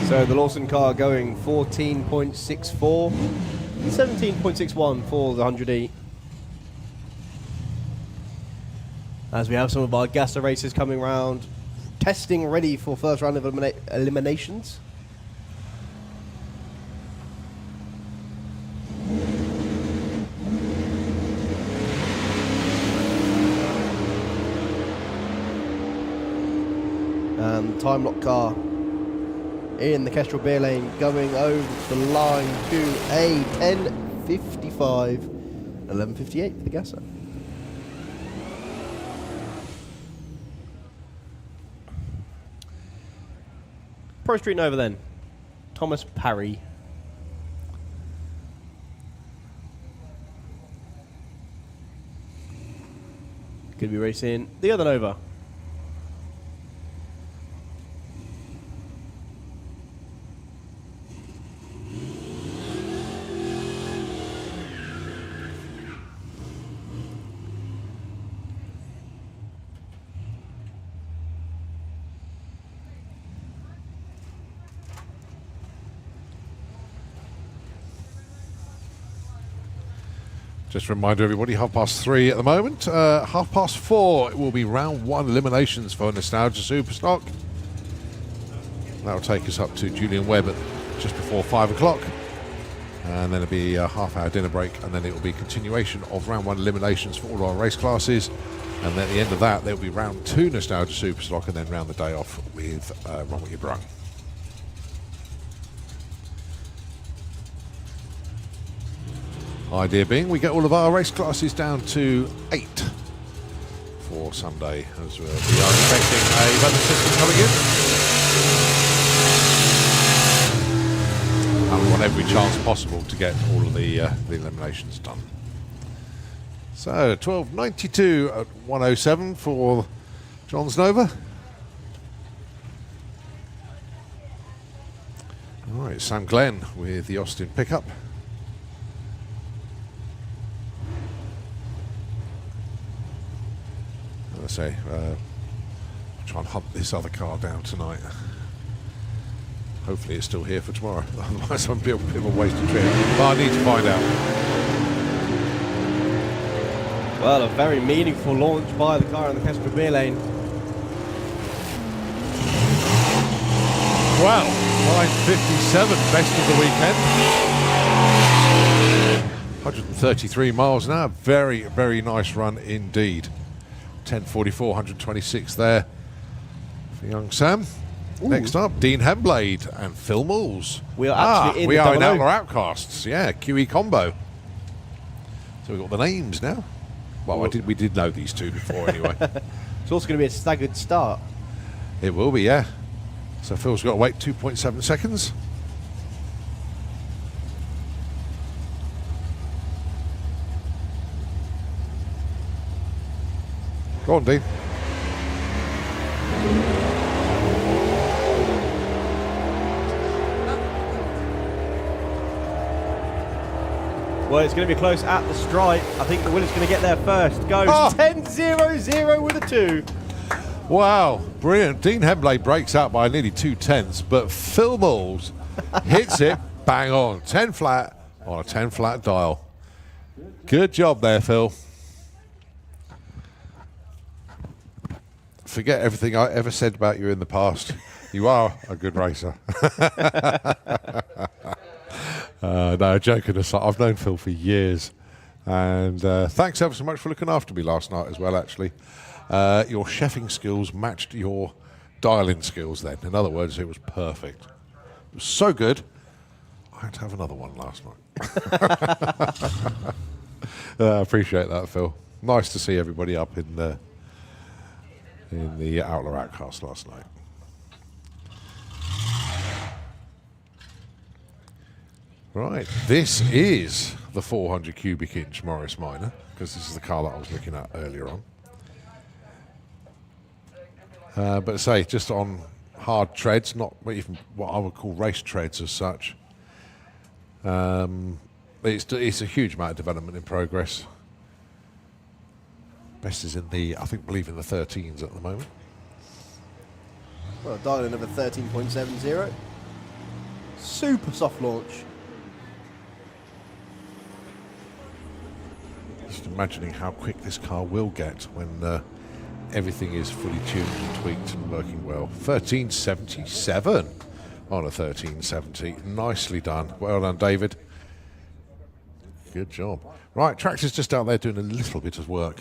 So the Lawson car going 14.64 and 17.61 for the 100E. As we have some of our Gaster races coming round, testing ready for first round of eliminations. And time lock car in the Kestrel beer lane going over the line to a 10.55, 11.58 for the Gasser. Pro Street Nova then. Thomas Parry. Could be racing the other Nova. Just a reminder, everybody, 3:30 at the moment. 4:30 it will be round 1 eliminations for Nostalgia Superstock. That will take us up to Julian Webb at just before 5 o'clock. And then it'll be a half-hour dinner break, and then it will be continuation of round 1 eliminations for all our race classes. And then at the end of that, there will be round 2 Nostalgia Superstock, and then round the day off with Run What You Brung. Idea being, we get all of our race classes down to 8 for for Sunday, as we are expecting a weather system coming in. And we want every chance possible to get all of the eliminations done. So 12.92 at 107 for John's Nova. All right, Sam Glenn with the Austin pickup. As I say, try and hunt this other car down tonight. Hopefully it's still here for tomorrow. Otherwise I'm a bit of a wasted trip. But I need to find out. Well, a very meaningful launch by the car in the Kestrel Beer Lane. Well, 9:57, best of the weekend. 133 miles an hour. Very, very nice run indeed. 10:44, 126 there for young Sam. Ooh. Next up, Dean Hemblade and Phil Mills. We are actually in we are in 00. Outlaw Outcasts. Yeah, QE combo. So we've got the names now. Well, we did know these two before anyway. It's also going to be a staggered start. It will be, yeah. So Phil's got to wait 2.7 seconds. Go on, Dean. Well, it's going to be close at the stripe. I think the winner's going to get there first. Goes 10.00 with a 2. Wow, brilliant. Dean Hemblade breaks out by nearly 2/10, but Phil Mills hits it bang on. 10 flat on a 10 flat dial. Good job there, Phil. Forget everything I ever said about you in the past. You are a good racer. No, joking aside, I've known Phil for years. And thanks ever so much for looking after me last night as well, actually. Your chefing skills matched your dialing skills then. In other words, it was perfect. It was so good, I had to have another one last night. I appreciate that, Phil. Nice to see everybody up in the Outlaw Outcast last night. Right, this is the 400 cubic inch Morris Minor, because this is the car that I was looking at earlier on. But say, just on hard treads, not even what I would call race treads as such. It's a huge amount of development in progress. Best is in the, believe in the 13s at the moment. Well, dialing of a 13.70. Super soft launch. Just imagining how quick this car will get when everything is fully tuned and tweaked and working well. 1377 on a 1370. Nicely done. Well done, David. Good job. Right, Tractor's just out there doing a little bit of work.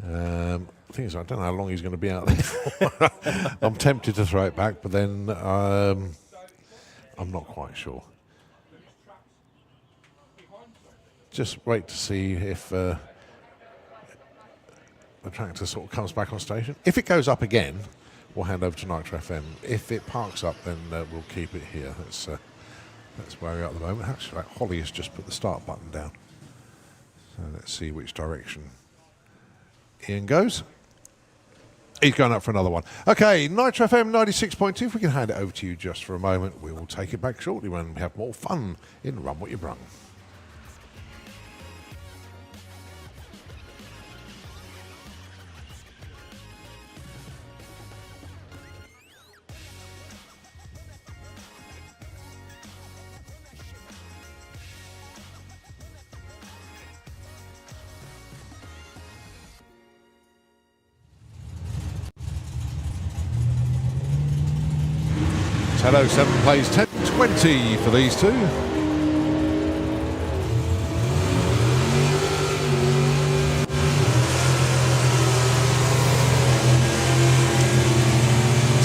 The thing is, I don't know how long he's going to be out there for. I'm tempted to throw it back, but then I'm not quite sure. Just wait to see if the tractor sort of comes back on station. If it goes up again, we'll hand over to Nitro FM. If it parks up, then we'll keep it here. That's where we're at the moment. Actually, Holly has just put the start button down. So let's see which direction Ian goes. He's going up for another one. Okay, Nitro FM 96.2. If we can hand it over to you just for a moment, we will take it back shortly when we have more fun in Run What You Brung. Hello, 7 plays 10.20 for these two.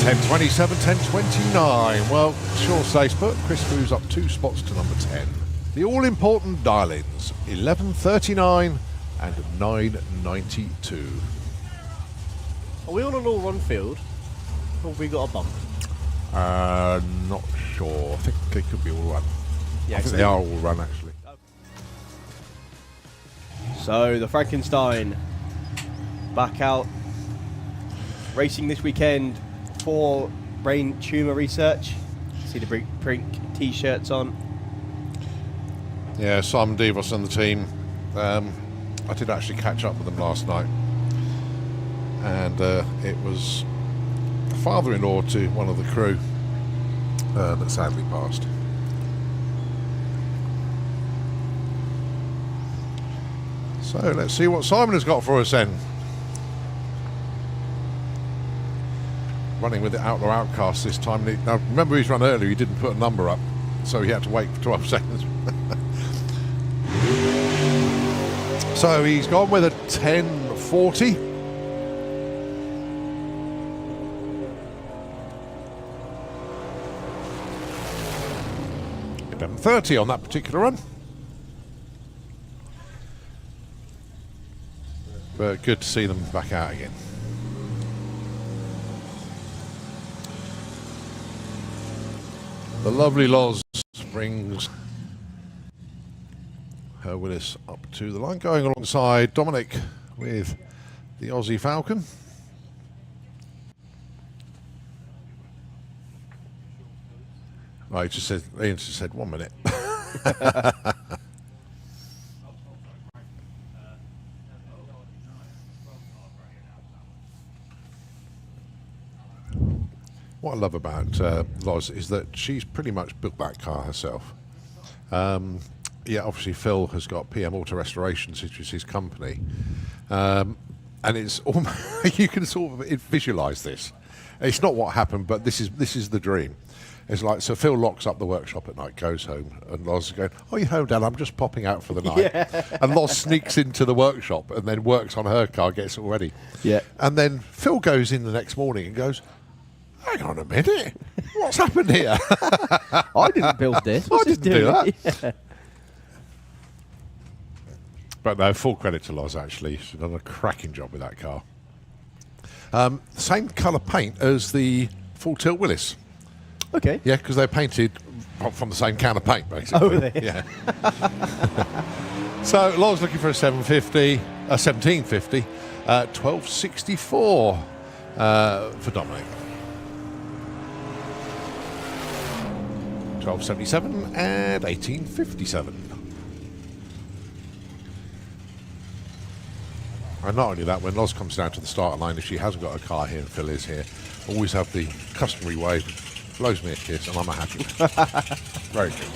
$10.27, $10.29. Well, sure safe, but Chris moves up 2 spots to number 10. The all-important dial-ins, 11.39 and 9.92. Are we on an all-run field? Or have we got a bump? Not sure. I think they could be all run. Yeah, I think they are all run actually. So the Frankenstein back out racing this weekend for Brain Tumour Research. See the Brink t-shirts on. Yeah, Simon Devos and the team. I did actually catch up with them last night, and it was the father-in-law to one of the crew that sadly passed. So let's see what Simon has got for us then. Running with the Outlaw Outcast this time. Now remember, he's run earlier, he didn't put a number up, so he had to wait for 12 seconds. So he's gone with a 1040. $11.30 on that particular run. But good to see them back out again. The lovely Loz brings her Willis up to the line, going alongside Dominic with the Aussie Falcon. Right, Ian just said 1 minute. What I love about Loz is that she's pretty much built that car herself. Yeah, obviously Phil has got PM Auto Restorations, which is his company, and it's almost, you can sort of visualise this. It's not what happened, but this is the dream. It's like, so Phil locks up the workshop at night, goes home, and Loz is going, "Oh, you home, Dad? I'm just popping out for the night." Yeah. And Loz sneaks into the workshop and then works on her car, gets it all ready. Yeah. And then Phil goes in the next morning and goes, "Hang on a minute, what's happened here?" I didn't build this. I didn't do that. Yeah. But no, full credit to Loz, actually. She's done a cracking job with that car. Same colour paint as the Full Tilt Willis. Okay. Yeah, because they're painted from the same can of paint, basically. Oh, really? Yeah. So Loz looking for a 1750, 1264 for Dominic. 1277 and 1857. And not only that, when Loz comes down to the starter line, if she hasn't got a car here and Phil is here, always have the customary wave, blows me a kiss, and I'm a happy. Very good.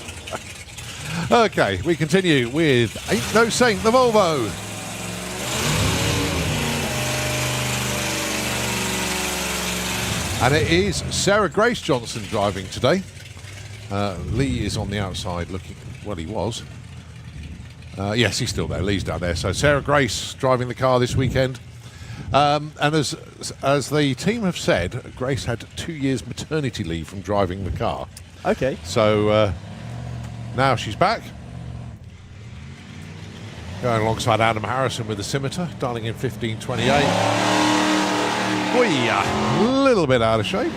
Okay, we continue with Ain't No Saint, the Volvo. And it is Sarah Grace Johnson driving today. Lee is on the outside looking, well, he was. Yes, he's still there. Lee's down there. So Sarah Grace driving the car this weekend. And as the team have said, Grace had 2 years maternity leave from driving the car. Okay. So now she's back. Going alongside Adam Harrison with the Scimitar, dialing in 1528. A little bit out of shape.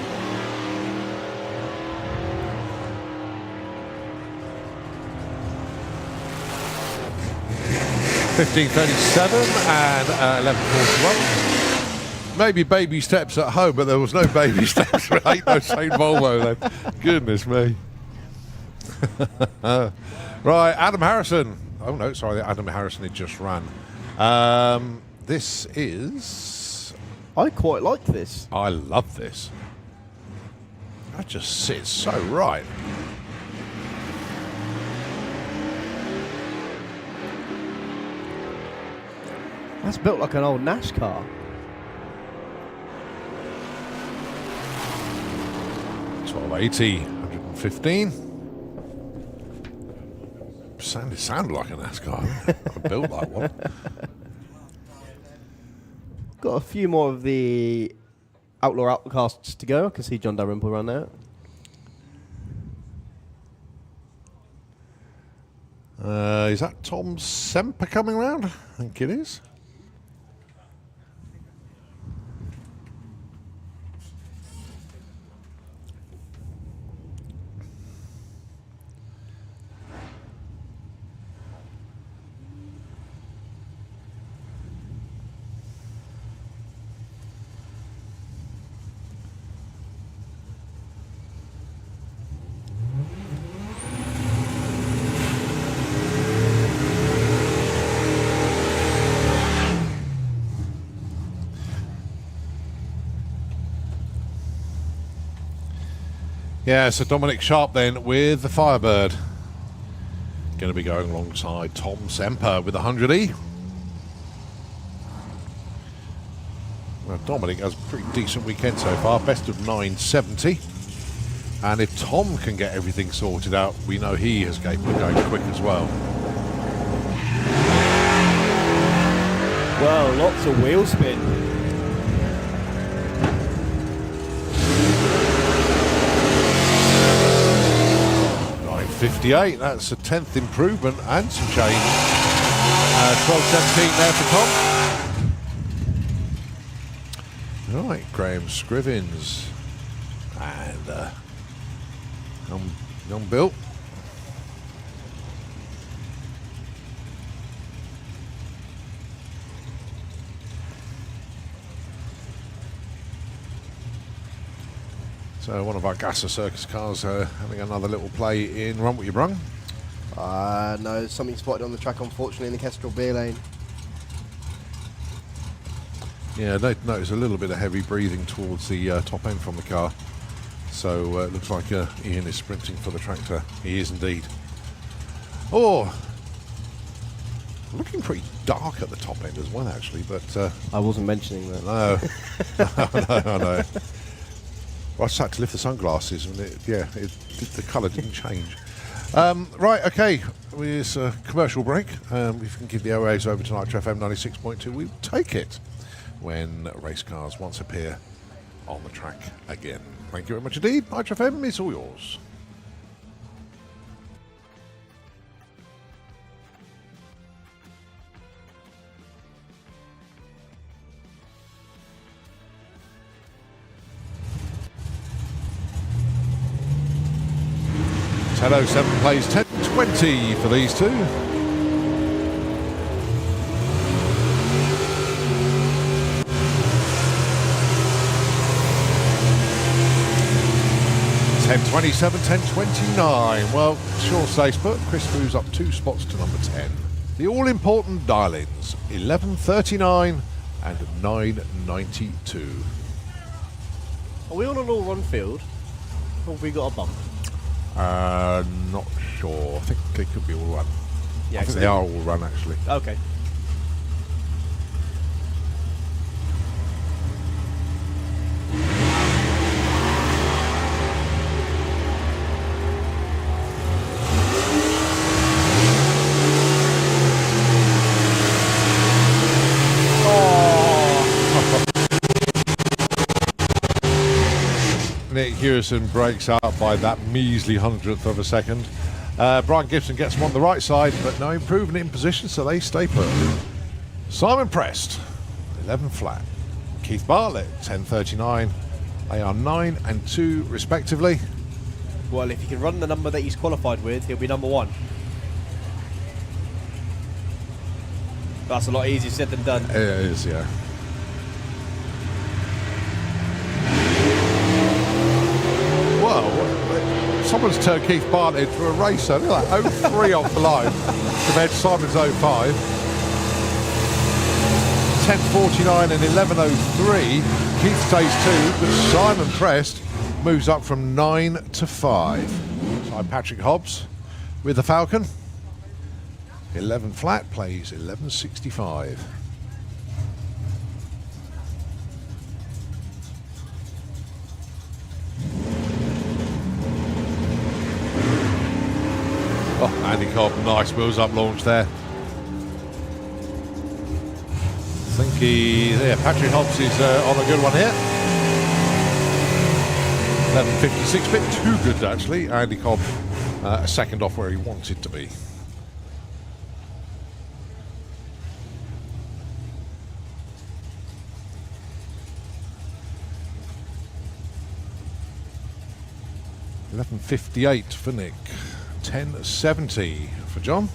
$15.37 and $11.41. Maybe baby steps at home, but there was no baby steps. Ain't no Saint Volvo then. Goodness me. Right, Adam Harrison. Oh no, sorry, Adam Harrison had just ran. This is... I quite like this. I love this. That just sits so right. That's built like an old NASCAR. $12.80, 115. Sounded like a NASCAR. I built like one. Got a few more of the Outlaw Outcasts to go. I can see John Dalrymple run there. Is that Tom Semper coming round? I think it is. Yeah, so Dominic Sharp then with the Firebird. Going to be going alongside Tom Semper with the 100E. Well, Dominic has a pretty decent weekend so far, best of 970. And if Tom can get everything sorted out, we know he is capable of going quick as well. Well, lots of wheel spin. .958, that's a 10th improvement and some change. 12.17 there for Tom. Right, Graham Scrivens and young Bill. So one of our Gasser circus cars having another little play in Run What You Brung. No, something spotted on the track, unfortunately, in the Kestrel B lane. Yeah, notice a little bit of heavy breathing towards the top end from the car. So it looks like Ian is sprinting for the tractor. He is indeed. Oh, looking pretty dark at the top end as well, actually. But I wasn't mentioning that. no. Well, I just had to lift the sunglasses, and the colour didn't change. Right, okay, it's a commercial break. If we can give the airwaves over to Nitro FM 96.2, we will take it when race cars once appear on the track again. Thank you very much indeed. Nitro FM is all yours. Hello, 7 plays 10.20 for these two. .10.27, 10.29. Well, short stace, but Chris moves up 2 spots to number 10. The all-important dial-ins, 11.39 and 9.92. Are we on an all-run field? Or have we got a bump? Not sure. I think they could be all run. Yeah, I think they are all run, actually. Okay. Nick Hewison breaks out by that measly 100th of a second. Brian Gibson gets him on the right side, but no improvement in position, so they stay put. Simon Prest, 11 flat. Keith Bartlett, 10.39. They are 9 and 2 respectively. Well, if he can run the number that he's qualified with, he'll be number 1. That's a lot easier said than done. It is, yeah. Well, someone's turned Keith Bartlett into a racer. Look at that, 03 off the line compared to Simon's 05. 10.49 and 11.03. Keith stays 2, but Simon Prest moves up from 9 to 5. So Patrick Hobbs with the Falcon. 11 flat, plays 11.65. Oh, Andy Cobb, nice wheels up launch there. I think Patrick Hobbs is on a good one here. 11.56, bit too good actually. Andy Cobb a second off where he wanted to be. $11.58 for Nick. 10.70 for John.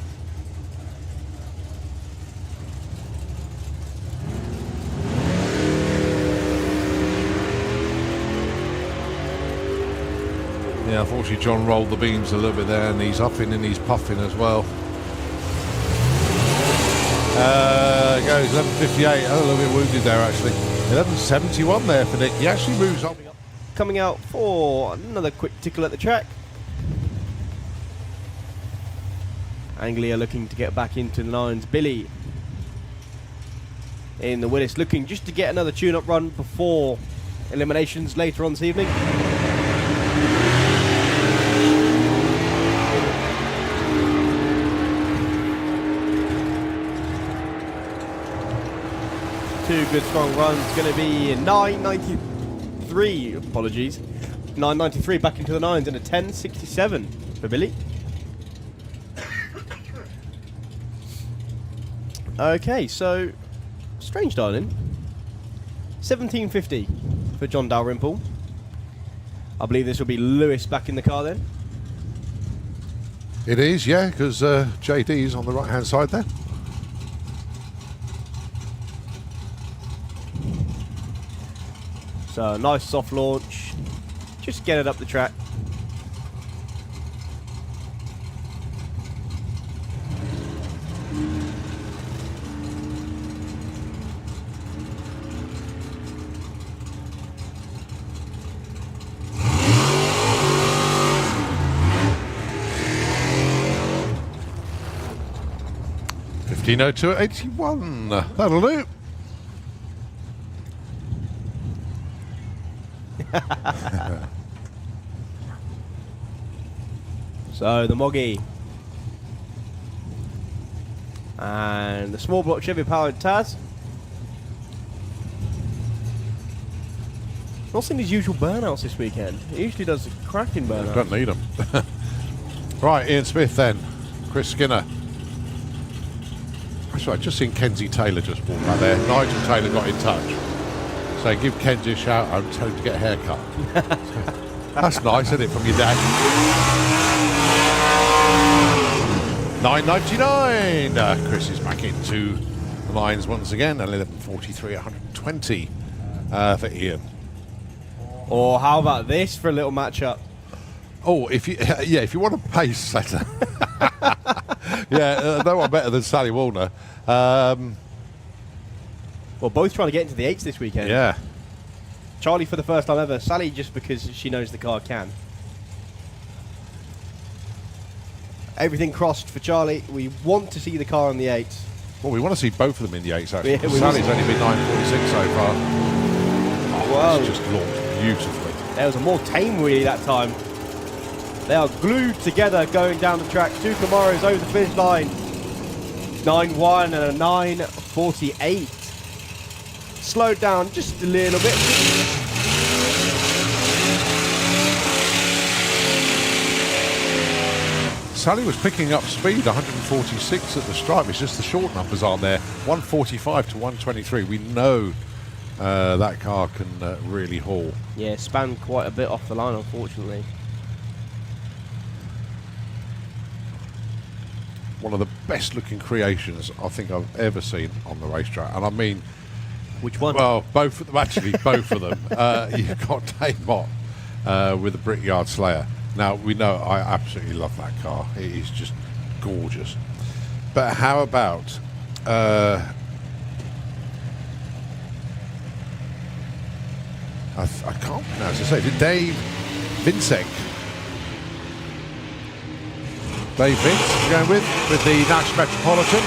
Yeah, unfortunately John rolled the beams a little bit there, and he's huffing and he's puffing as well. Goes 11.58, a little bit wounded there actually. 11.71 there for Nick. He actually moves up. coming out for another quick tickle at the track. Anglia looking to get back into the nines. Billy in the Willis looking just to get another tune-up run before eliminations later on this evening. Two good strong runs, going to be 9.93, apologies, 9.93 back into the nines and a 10.67 for Billy. Okay, so strange dialing, 17.50 for John Dalrymple. I believe this will be Lewis back in the car then. It is, yeah, because JD's on the right-hand side there. So nice soft launch, just get it up the track. $15.02 at 81. That'll do. So the Moggy and the small block Chevy powered Taz. Not seen his usual burnouts this weekend. He usually does cracking burnouts. Don't need them. Right, Ian Smith then. Chris Skinner. That's right, just seen Kenzie Taylor just walk out there. Nigel Taylor got in touch. So give Kenzie a shout out and tell him to get a haircut. That's nice, isn't it, from your dad? $9.99. Chris is back into the lines once again. 11.43, 120 for Ian. Or how about this for a little matchup? Oh, if you if you want a pace setter, no one better than Sally Warner. Well, both trying to get into the eights this weekend. Yeah. Charlie for the first time ever. Sally just because she knows the car can. Everything crossed for Charlie. We want to see the car on the eights. Well, we want to see both of them in the eights, actually. Yeah, Sally's only been 9.46 so far. Wow. It's just launched beautifully. There was a more tame wheelie that time. They are glued together going down the track. Two Camaros over the finish line. 9.1 and a 9.48. Slowed down just a little bit. Sally was picking up speed, 146 at the stripe. It's just the short numbers aren't there. 145 to 123. We know that car can really haul. Yeah, spanned quite a bit off the line, unfortunately. One of the best looking creations I think I've ever seen on the racetrack. And I mean, which one? Well, both of them, actually, both of them. You've got Dave Mott with the Brickyard Slayer. Now, we know I absolutely love that car. It is just gorgeous. But how about... I can't pronounce his name. Dave Vincek. Dave Vince going with the Nash Metropolitan.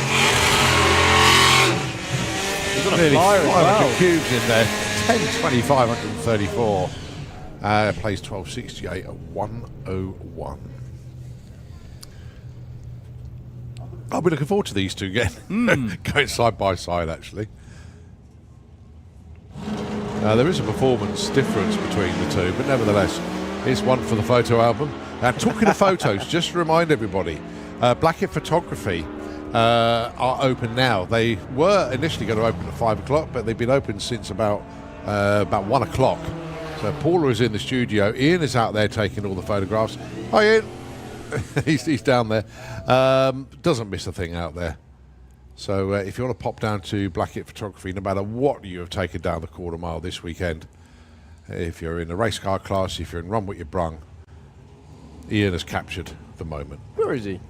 He's got a Nearly flyer as 500 well. cubes in there. 10.25, 134. Plays 12.68 at 101. I'll be looking forward to these two again. Going side by side, actually. There is a performance difference between the two, but nevertheless, it's one for the photo album. And talking of photos, just to remind everybody, Blackhead Photography are open now. They were initially going to open at 5 o'clock, but they've been open since about 1 o'clock. So Paula is in the studio. Ian is out there taking all the photographs. Hi, Ian. he's down there. Doesn't miss a thing out there. So if you want to pop down to Blackhead Photography, no matter what you have taken down the quarter mile this weekend, if you're in the race car class, if you're in Run What You Brung, Ian has captured the moment. Where is he?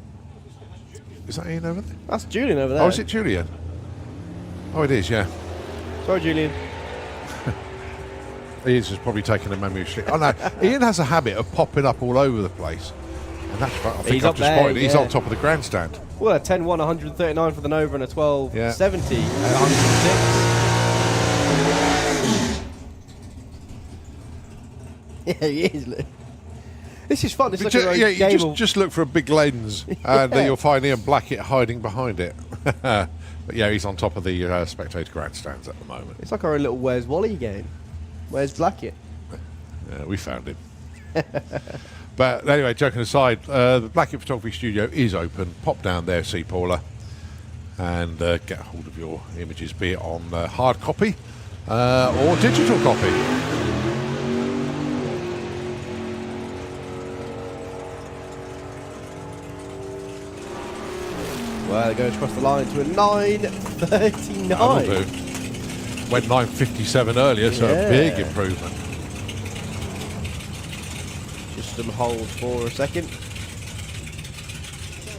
Is that Ian over there? That's Julian over there. Oh, is it Julian? Oh, it is, yeah. Sorry, Julian. Ian's just probably taking a memory of sleep. Oh no, Ian has a habit of popping up all over the place. And that's right. I think He's I've up just there, spotted it. He's yeah. on top of the grandstand. Well, a 10-1, 139 for the Nova and a 12-70 Yeah. at 106. Yeah, he is. Look. This is fun. It's like a Yeah, game you of... just look for a big lens, and you'll find Ian Blackett hiding behind it. But yeah, he's on top of the spectator grandstands at the moment. It's like our little Where's Wally game. Where's Blackett? Yeah, we found him. But anyway, joking aside, the Blackett Photography Studio is open. Pop down there, see Paula, and get a hold of your images, be it on hard copy or digital copy. Well, it goes across the line to a 9:39. That'll do. Went 9:57 earlier, so a big Yeah. improvement. Just some hold for a second.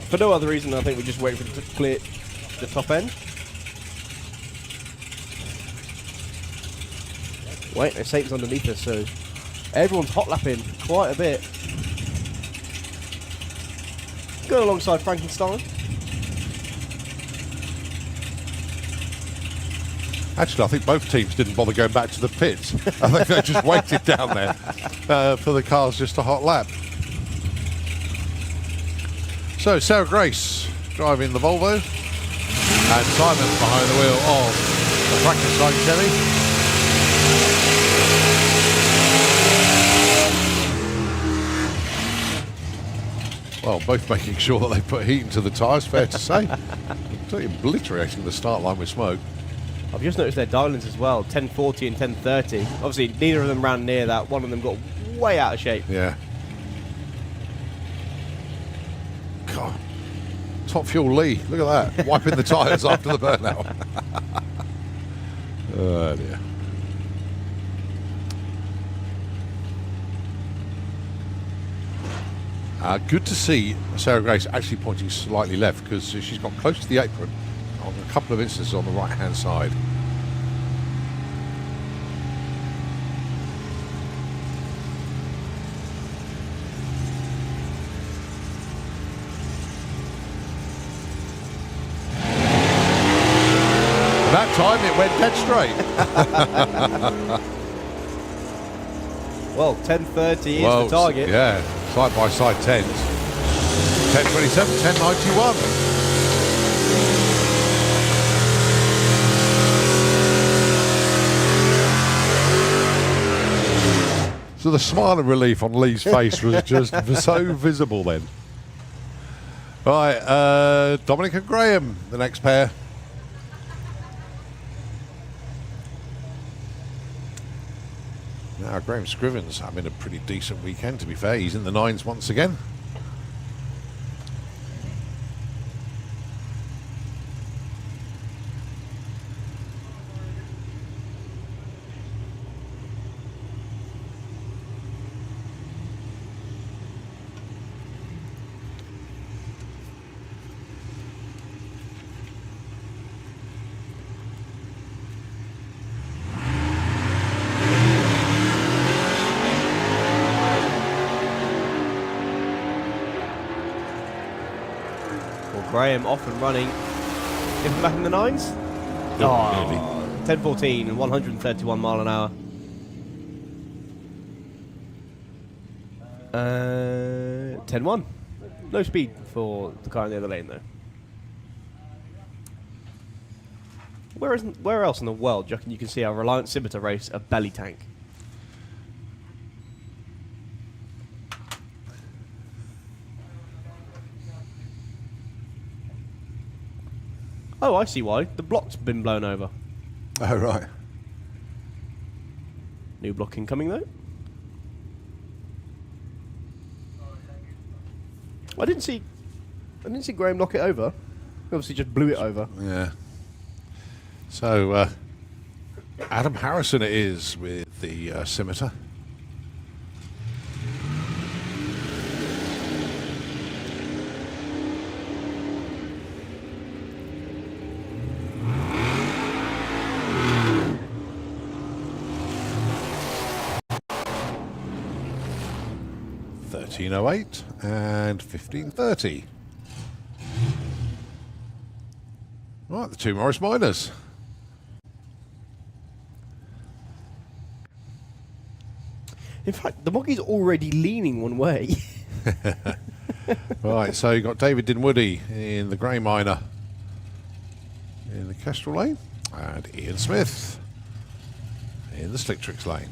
For no other reason, I think we just wait for it to clear the top end. Wait, no, Satan's underneath us, so everyone's hot lapping quite a bit. Going alongside Frankenstein. Actually, I think both teams didn't bother going back to the pits. I think they just waited down there for the cars just to hot lap. So, Sarah Grace driving the Volvo, and Simon behind the wheel of the Frankenstein Chevy. Well, both making sure that they put heat into the tyres, fair to say. Totally obliterating the start line with smoke. I've just noticed their dial-ins as well, 1040 and 1030. Obviously, neither of them ran near that. One of them got way out of shape. Yeah. God. Top Fuel Lee, look at that. Wiping the tyres after the burnout. Oh dear. Good to see Sarah Grace actually pointing slightly left, because she's got close to the apron on a couple of instances on the right hand side. That time it went dead straight. Well, 1030 is Well, the target. Yeah, side by side 10s. 1027, 1091. So the smile of relief on Lee's face was just so visible then. Right, Dominic and Graham, the next pair. Now, Graham Scrivens having a pretty decent weekend, to be fair. He's in the 9s once again. Graham off and running. Get him back in the 9s? Nearly. 1014 and 131 mile an hour. 10-1. No speed for the car in the other lane, though. Where else in the world do you reckon you can see a Reliant Scimitar race a belly tank? Oh, I see why. The block's been blown over. Oh, right. New block incoming, though. I didn't see Graham knock it over. He obviously just blew it over. Yeah. So, Adam Harrison it is with the Scimitar. 13:08 and 15:30. Right, the two Morris Miners. In fact, the Moggy's already leaning one way. Right, so you got David Dinwoody in the Grey Miner in the Kestrel lane, and Ian Smith in the Slick Tricks lane.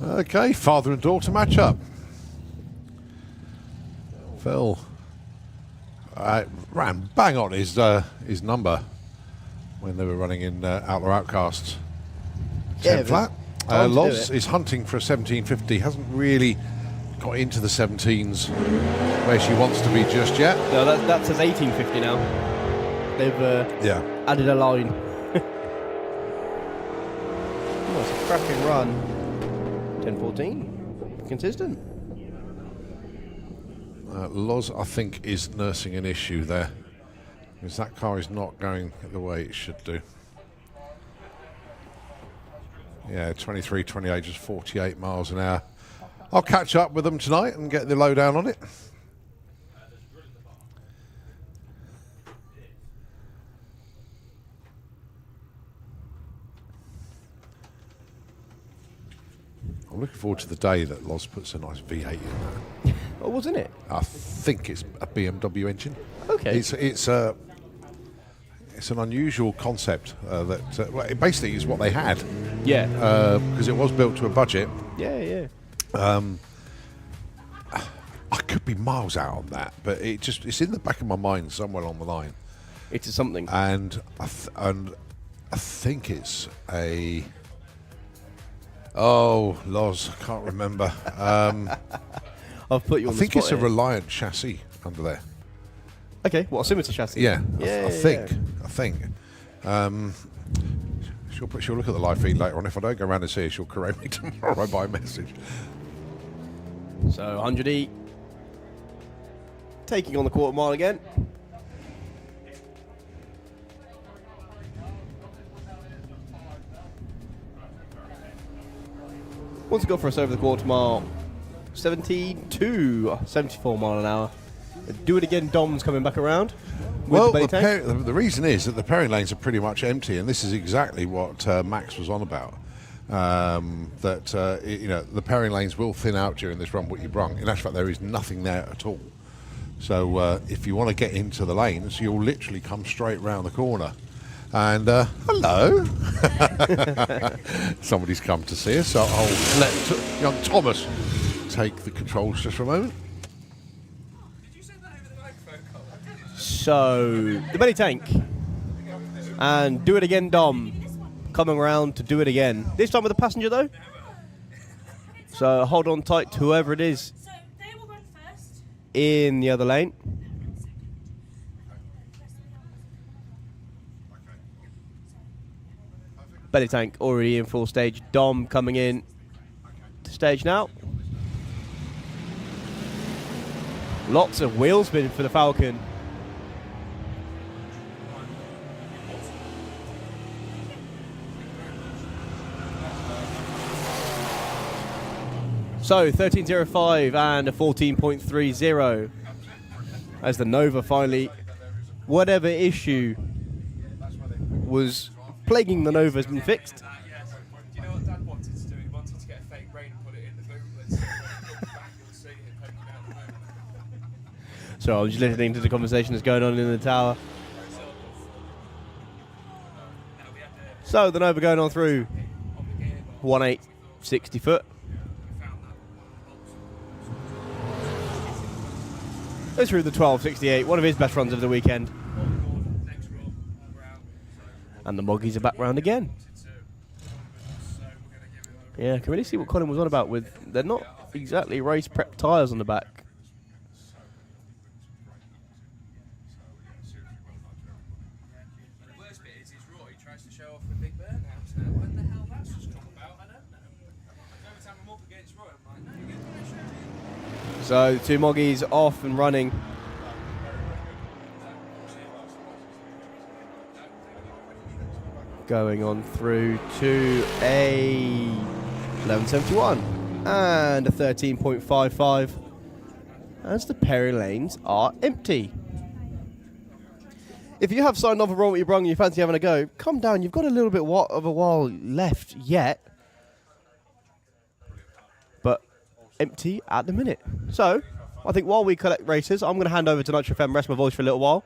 Okay, father and daughter match up. Phil ran bang on his number when they were running in Outlaw Outcast 10 Yeah, flat. time to do Loz it. is hunting for a 1750. Hasn't really got into the 17s where she wants to be just yet. No, that says 1850 now. They've Yeah. added a line. Oh, it's a cracking run. 10:14. Consistent. Loz, I think, is nursing an issue there, because that car is not going the way it should do. Yeah, 23, 28, just 48 miles an hour. I'll catch up with them tonight and get the lowdown on it. I'm looking forward to the day that Loz puts a nice V8 in there. Oh, wasn't it? I think it's a BMW engine. Okay. It's an unusual concept that well, it basically is what they had, Yeah. because it was built to a budget. Yeah. I could be miles out on that, but it's in the back of my mind somewhere along the line, It's something. and I think it's a. Oh, Loz, I can't remember. I've put you I on the think spot it's a here. Reliant chassis under there. Okay, what, a Scimitar chassis? Yeah, Yeah, I think. She'll look at the live feed later on. If I don't go around and see her, she'll correct me tomorrow by message. So 100E. Taking on the quarter mile again. Wants to go for us over the quarter mile. 72, 74 mile an hour. Do it again, Dom's coming back around. Well, with the belly tank. the reason is that the pairing lanes are pretty much empty, and this is exactly what Max was on about. The pairing lanes will thin out during this run what you brung. In actual fact, there is nothing there at all. So if you want to get into the lanes, you'll literally come straight round the corner. And hello, somebody's come to see us. So I'll let young Thomas take the controls just for a moment. So, the belly tank. And do it again, Dom. Coming around to do it again. This time with a passenger, though. So, hold on tight to whoever it is So they will run first. in the other lane. Belly tank already in full stage. Dom coming in to stage now. Lots of wheel spin for the Falcon. So 13.05 and a 14.30 as the Nova finally, whatever issue was plaguing the Nova has been fixed. Do you know what Dad wanted to do? He wanted to get a fake brain and put it in the boot. So I was just listening to the conversation that's going on in the tower. So the Nova going on through 1.8, 60 foot. Goes through the 12.68, one of his best runs of the weekend. And the Moggies are back round again. Yeah, can really see what Colin was on about with, they're not exactly race prep tyres on the back. The worst bit is Roy tries to show off the big burnout. Now, when the hell that's just come about, I don't know. Every time I'm up against Roy, I'm like, no, So the two Moggies off and running. Going on through to a 1171 and a 13.55 as the Perry lanes are empty. If you have signed off a roll with your brung and you fancy having a go, come down. You've got a little bit of a while left yet, but empty at the minute. So I think while we collect races, I'm going to hand over to Nitro FM, rest my voice for a little while,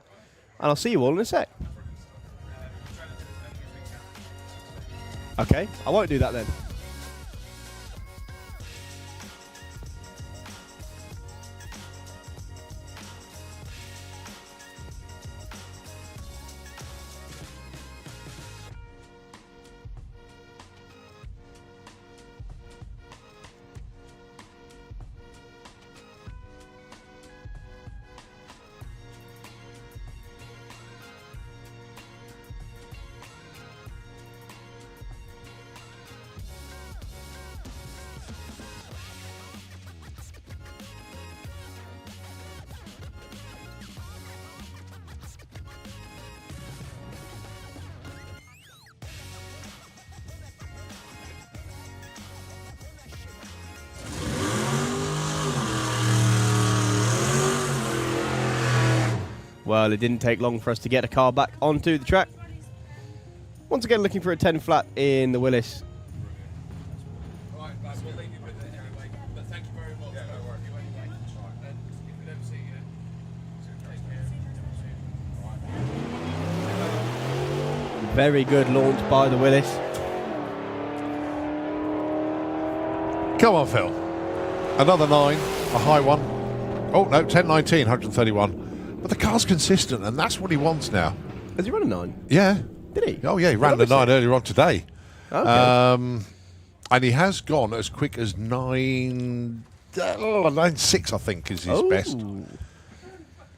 and I'll see you all in a sec. Okay, I won't do that then. Well, it didn't take long for us to get a car back onto the track. Once again, looking for a 10 flat in the Willis. Right, guys, we'll leave you with it anyway. But thank you very much. Yeah, no worries. Anyway, and if we don't see you, take care. Very good launch by the Willis. Come on, Phil. Another 9, a high one. Oh, no, 10.19, 131. But the car's consistent, and that's what he wants now. Has he run a 9? Yeah. Did he? Oh, yeah, he ran the 9 earlier on today. Okay. And he has gone as quick as 9.6, I think, is his best.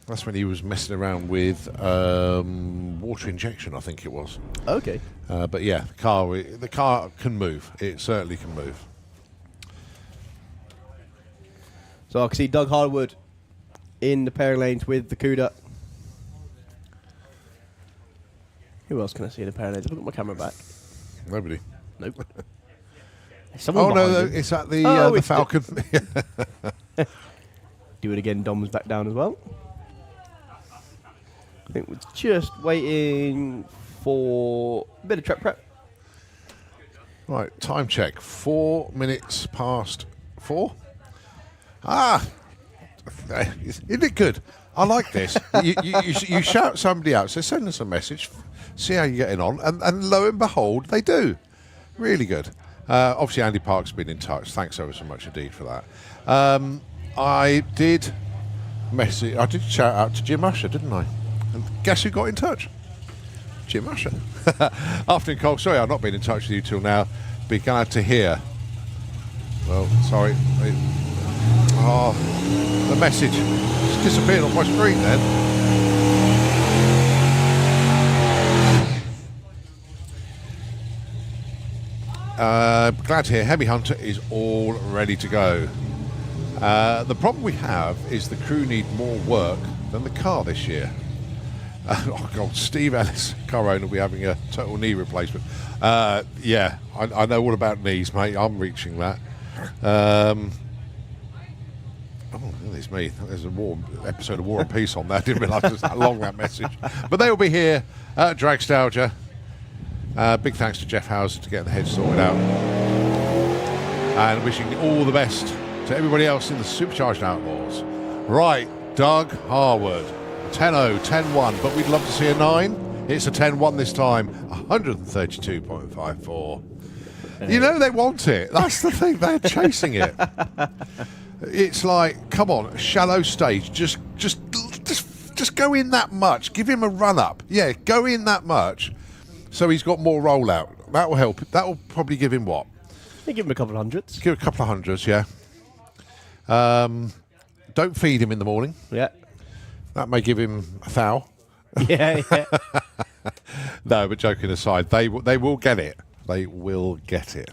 That's when he was messing around with water injection, I think it was. Okay. But yeah, the car can move. It certainly can move. So I can see Doug Harwood in the pair lanes with the Cuda. Who else can I see in the pair lanes? I've got my camera back. Nobody. Nope. Oh, no, it's at the Falcon. Do it again, Dom's back down as well. I think we're just waiting for a bit of track prep. Right, time check. 4 minutes past 4. Ah! Isn't it good? I like this. you shout somebody out, so send us a message, see how you're getting on, and lo and behold, they do. Really good. Obviously, Andy Park's been in touch. Thanks ever so much indeed for that. I did shout out to Jim Usher, didn't I? And guess who got in touch? Jim Usher. Afternoon, Cole. Sorry, I've not been in touch with you till now. Be glad to hear. Well, sorry. The message just disappeared on my screen then. Glad to hear Heavy Hunter is all ready to go. The problem we have is the crew need more work than the car this year. Oh God, Steve Ellis, car owner, will be having a total knee replacement. Yeah, I know all about knees, mate. I'm reaching that. Oh, there's me. There's a episode of War and Peace on that. I didn't realise it was that long, that message. But they will be here at Dragstalgia. Big thanks to Jeff Hauser to get the head sorted out. And wishing all the best to everybody else in the Supercharged Outlaws. Right, Doug Harwood. 10-0, 10-1, but we'd love to see a 9. It's a 10-1 this time, 132.54. You know they want it. That's the thing. They're chasing it. It's like, come on, shallow stage. Just go in that much. Give him a run up. Yeah, go in that much. So he's got more rollout. That will help. That will probably give him what? You give him a couple of hundreds. Give a couple of hundreds, yeah. Don't feed him in the morning. Yeah. That may give him a thou. Yeah. No, but joking aside, they will get it. They will get it.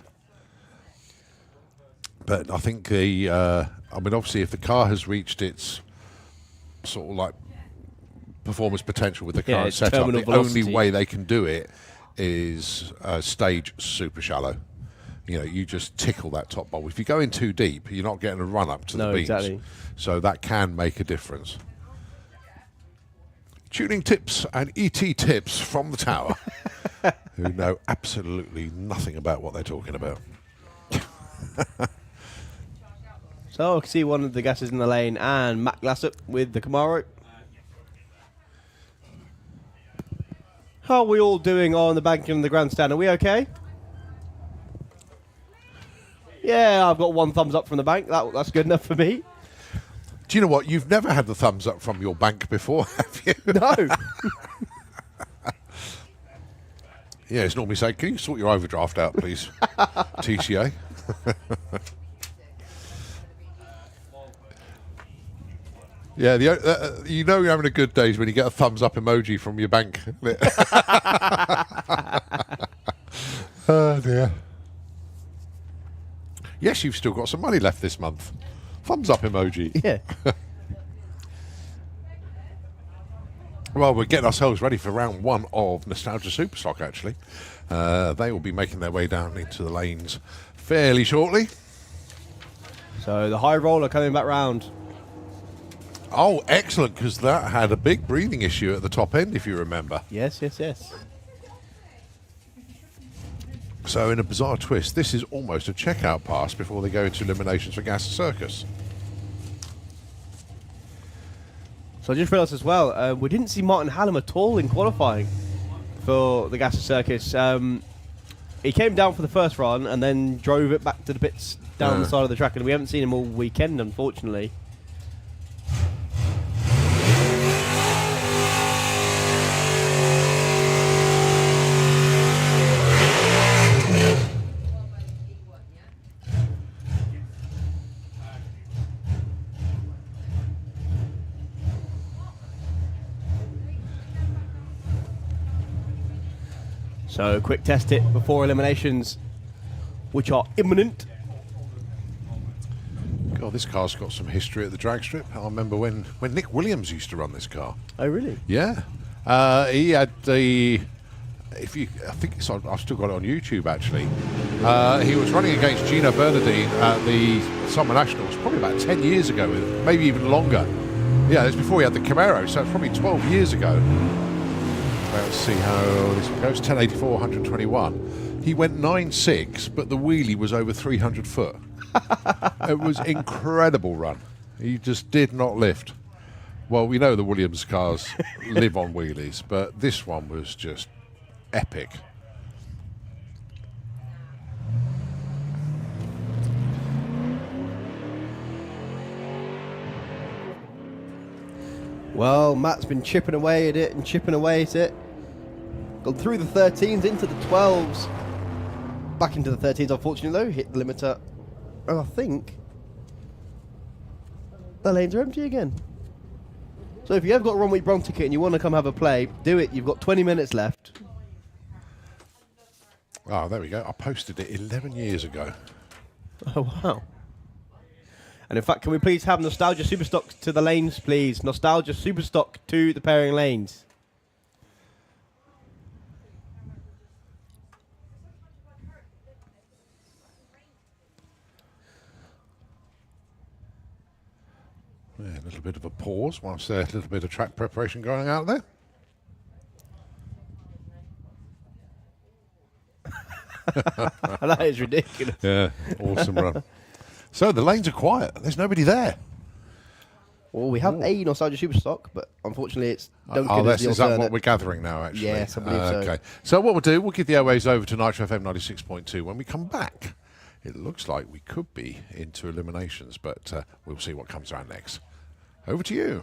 But I think obviously, if the car has reached its sort of like performance potential with the current its setup, terminal the velocity. only way they can do it is stage super shallow. You know, you just tickle that top bowl. If you go in too deep, you're not getting a run up to the beams. Exactly. So that can make a difference. Tuning tips and ET tips from the tower, who know absolutely nothing about what they're talking about. So I can see one of the gases in the lane and Matt Glassop with the Camaro. How are we all doing on the bank and the grandstand? Are we okay? Yeah, I've got one thumbs up from the bank. That's good enough for me. Do you know what? You've never had the thumbs up from your bank before, have you? No. Yeah, it's normally saying, can you sort your overdraft out, please? TCA. Yeah, you know you're having a good day when you get a thumbs up emoji from your bank. Oh, dear. Yes, you've still got some money left this month. Thumbs up emoji. Yeah. Well, we're getting ourselves ready for round one of Nostalgia Superstock, actually. They will be making their way down into the lanes fairly shortly. So the high roller coming back round. Oh, excellent, because that had a big breathing issue at the top end, if you remember. Yes, yes, yes. So in a bizarre twist, this is almost a checkout pass before they go into eliminations for Gas Circus. So I just realised as well, we didn't see Martin Hallam at all in qualifying for the Gas Circus. He came down for the first run and then drove it back to the pits down the side of the track, and we haven't seen him all weekend, unfortunately. So quick test it before eliminations, which are imminent. God, this car's got some history at the drag strip. I remember when Nick Williams used to run this car. Oh, really? Yeah. He had the... I think I've still got it on YouTube, actually. He was running against Gino Bernardine at the Summer Nationals probably about 10 years ago, maybe even longer. Yeah, that's before he had the Camaro, so it's probably 12 years ago. Let's see how this one goes. 1084, 121. He went 9.6, but the wheelie was over 300 foot. It was incredible run. He just did not lift. Well, we know the Williams cars live on wheelies, but this one was just epic. Well, Matt's been chipping away at it and chipping away at it. Gone through the 13s into the 12s. Back into the 13s, unfortunately, though. Hit the limiter. And I think the lanes are empty again. So if you have got a RWYB Bronze ticket and you want to come have a play, do it. You've got 20 minutes left. Oh, there we go. I posted it 11 years ago. Oh, wow. And in fact, can we please have Nostalgia Superstock to the lanes, please? Nostalgia Superstock to the pairing lanes. Yeah, a little bit of a pause whilst there's a little bit of track preparation going out there. That is ridiculous. Yeah, awesome run. So the lanes are quiet. There's nobody there. Well, we have a Nostalgia Superstock, but unfortunately it's Duncan as the is that what alternate. we're gathering now, actually? Yes, I believe so. Okay. So what we'll do, we'll give the airways over to Nitro FM 96.2. When we come back, it looks like we could be into eliminations, but we'll see what comes around next. Over to you.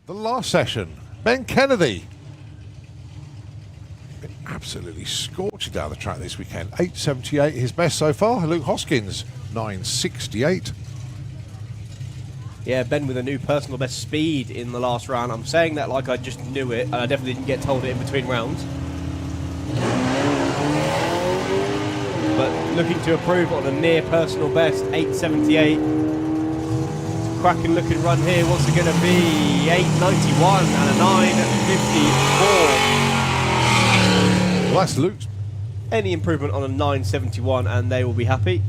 The last session, Ben Kennedy. Been absolutely scorching down the track this weekend. 8.78 his best so far. Luke Hoskins, 9.68. Yeah, Ben with a new personal best speed in the last round. I'm saying that like I just knew it, and I definitely didn't get told it in between rounds. But looking to improve on a near personal best, 8.78. Cracking looking run here. What's it going to be? 8.91 and a 9.54. Well, that's Luke's. Any improvement on a 9.71 and they will be happy.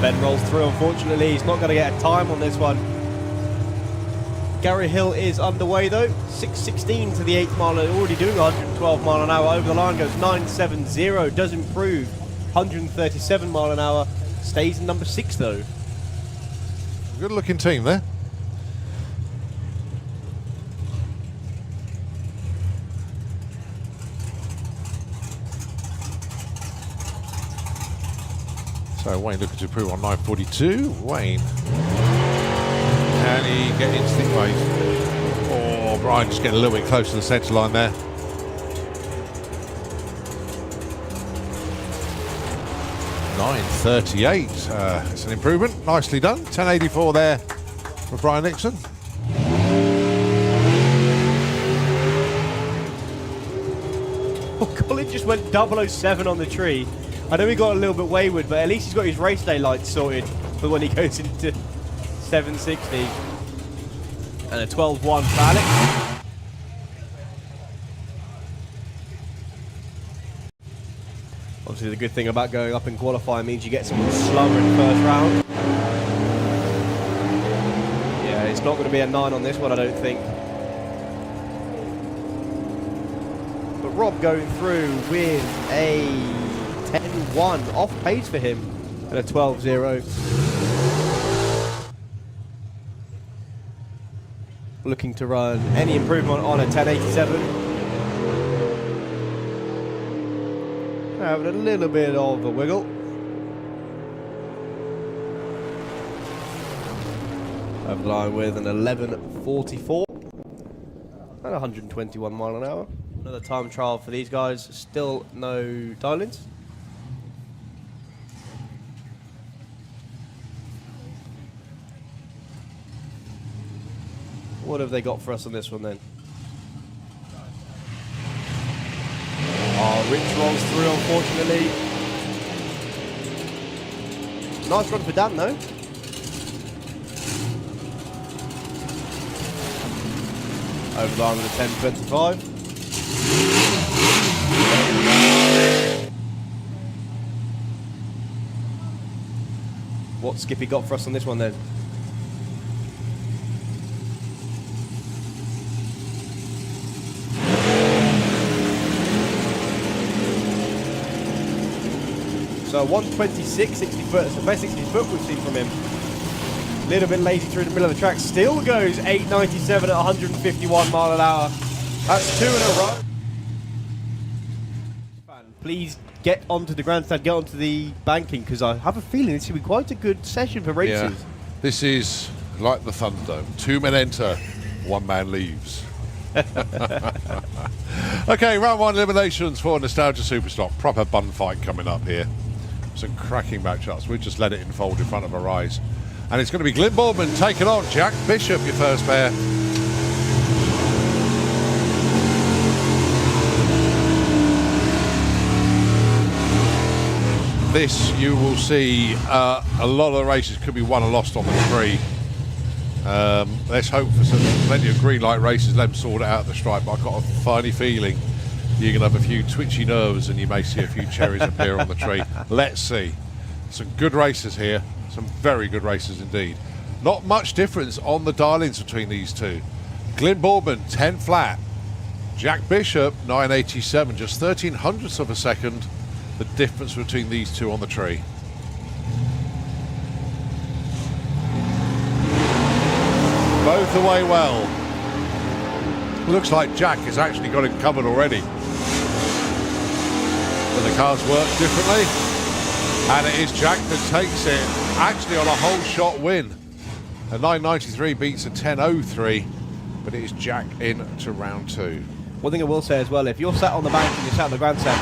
Ben rolls through, unfortunately. He's not going to get a time on this one. Gary Hill is underway though. 6.16 to the 8th mile, already doing 112 mile an hour. Over the line goes 9.70, does improve. 137 mile an hour, stays in number 6 though. Good looking team there. So Wayne looking to improve on 9.42. Wayne, can he get into the race? Oh, Brian just getting a little bit close to the centre line there. $9.38. It's an improvement. Nicely done. 10.84 there for Brian Nixon. Oh, Colin just went 007 on the tree. I know he got a little bit wayward, but at least he's got his race day lights sorted for when he goes into 760. And a 12.1 for Alex. Obviously the good thing about going up in qualifying means you get some slower in the first round. Yeah, it's not going to be a 9 on this one, I don't think. But Rob going through with a 10.1, off pace for him, and a 12.0. Looking to run any improvement on a 10.87. Having a little bit of a wiggle. Over the line with an 11.44 and 121 mile an hour. Another time trial for these guys, still no dial-ins. What have they got for us on this one then? Oh, Rich rolls through, unfortunately. Nice run for Dan, though. Over the line with a 10.25. What's Skippy got for us on this one then? So 126, 60 foot, it's the best 60 foot we've seen from him. A little bit lazy through the middle of the track, still goes 8.97 at 151 mile an hour. That's 2 in a row. Please get onto the grandstand, get onto the banking, because I have a feeling this will be quite a good session for races. Yeah. This is like the Thunderdome. 2 men enter, 1 man leaves. Okay, round 1 eliminations for Nostalgia Superstock. Proper bun fight coming up here. Some cracking matchups. We'll just let it unfold in front of our eyes. And it's going to be Glyn Boardman taking on Jack Bishop, your first pair. This, you will see, a lot of the races could be won or lost on the tree. Let's hope for plenty of green light races. Let them sort it out at the stripe. But I've got a funny feeling you're going to have a few twitchy nerves and you may see a few cherries appear on the tree. Let's see. Some good races here. Some very good races indeed. Not much difference on the dial-ins between these two. Glyn Boardman, 10 flat. Jack Bishop, 9.87. Just 0.13 of a second. The difference between these two on the tree. both the way well. Looks like Jack has actually got him covered already. But the cars work differently. And it is Jack that takes it, actually on a whole shot win. A 9.93 beats a 10.03, but it is Jack into round 2. One thing I will say as well, if you're sat on the bank and you're sat on the grandstand,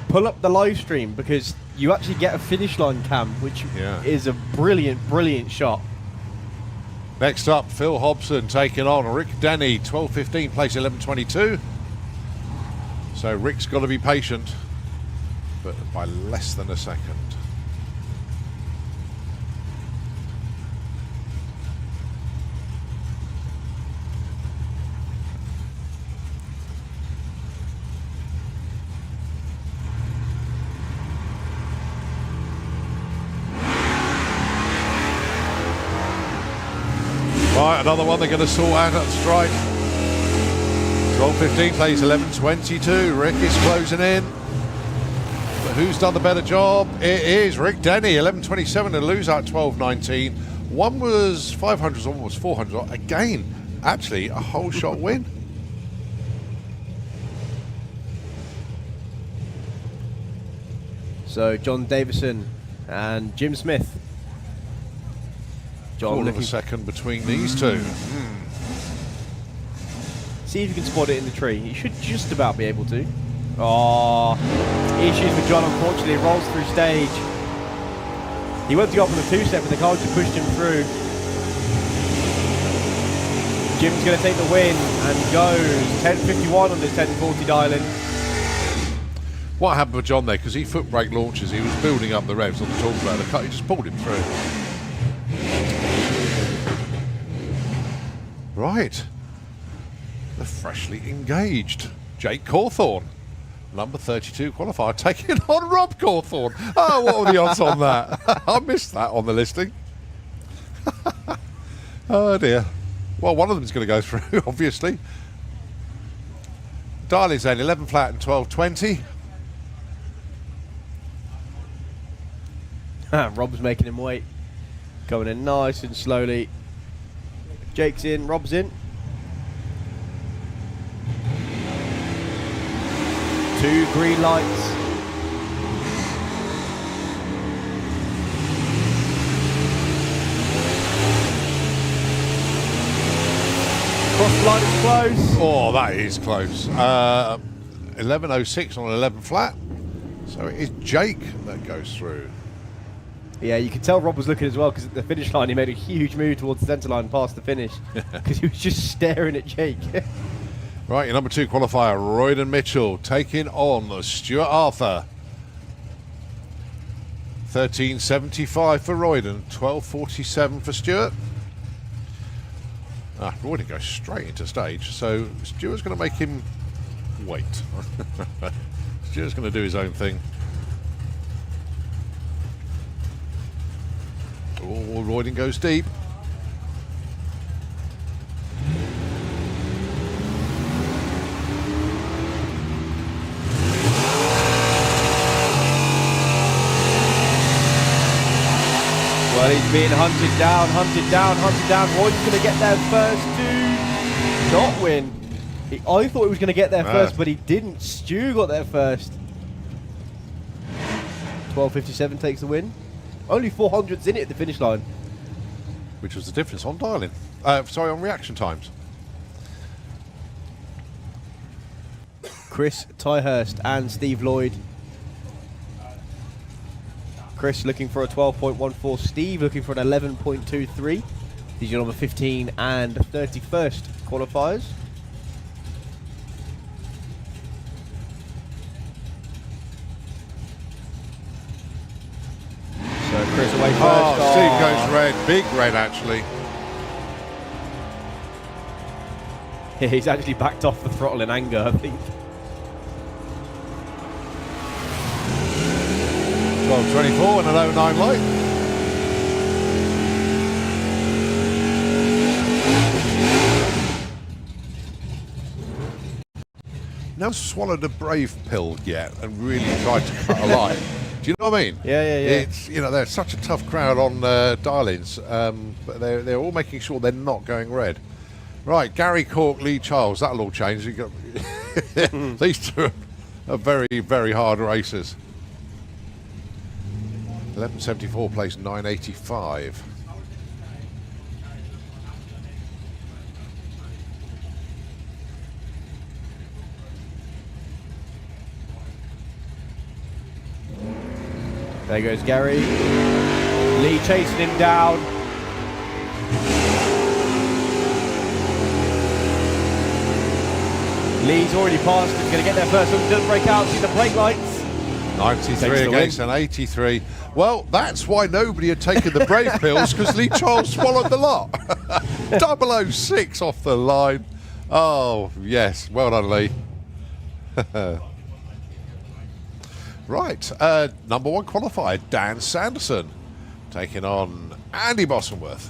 pull up the live stream because you actually get a finish line cam, which is a brilliant, brilliant shot. Next up, Phil Hobson taking on Rick Denny, 12.15, place 11.22. So Rick's got to be patient, but by less than a second. Right, another one they're going to sort out at the strike. 12.15 plays 11.22. Rick is closing in. But who's done the better job? It is Rick Denny, 11.27 and lose out 12.19. One was 500, one was 400. Again, actually, a whole shot win. So John Davison and Jim Smith. John All of a second between these two. See if you can spot it in the tree. You should just about be able to. Oh, issues with John, unfortunately. Rolls through stage. He went to go up on the 2-step, but the car just pushed him through. Jim's going to take the win and goes 10.51 on this 10.40 dial-in. What happened with John there? Because he foot brake launches, he was building up the revs on the talk about the cut. He just pulled him through. Right. The freshly engaged Jake Cawthorne, number 32 qualifier, taking on Rob Cawthorne. Oh, what were the odds on that? I missed that on the listing. Oh dear. Well, one of them's going to go through, obviously. Darley's then 11 flat and 12.20. Rob's making him wait. Going in nice and slowly. Jake's in, Rob's in. 2 green lights. Cross the line is close. Oh, that is close. 11.06 on 11 flat. So it is Jake that goes through. Yeah, you can tell Rob was looking as well because at the finish line he made a huge move towards the centre line past the finish because he was just staring at Jake. Right, your number 2 qualifier, Royden Mitchell, taking on Stuart Arthur. 13.75 for Royden, 12.47 for Stuart. Royden goes straight into stage, so Stuart's going to make him wait. Stuart's going to do his own thing. Oh, Royden goes deep. Well, he's being hunted down. Royden's going to get there first to not win. I thought he was going to get there first, but he didn't. Stu got there first. 12.57 takes the win. Only 400s in it at the finish line. Which was the difference on dialing. Sorry, on reaction times. Chris Tyhurst and Steve Lloyd. Chris looking for a 12.14. Steve looking for an 11.23. These are number 15 and 31st qualifiers. So Chris away first. Oh, Steve goes red. Big red, actually. Yeah, he's actually backed off the throttle in anger, I think. 12.24 and an 09 light. Never swallowed a brave pill yet and really tried to cut a line. Do you know what I mean? Yeah. It's, you know, they're such a tough crowd on dial-ins, but they're all making sure they're not going red. Right, Gary Cork, Lee Charles. That'll all change. These two are very, very hard racers. 1174 plays 985. There goes Gary. Lee chasing him down. Lee's already passed. He's going to get there first. Doesn't break out. See the brake lights. 93 against an 83. Well, that's why nobody had taken the brave pills, because Lee Charles swallowed the lot. 006 off the line. Oh, yes. Well done, Lee. Right. Number one qualifier, Dan Sanderson, taking on Andy Bossenworth.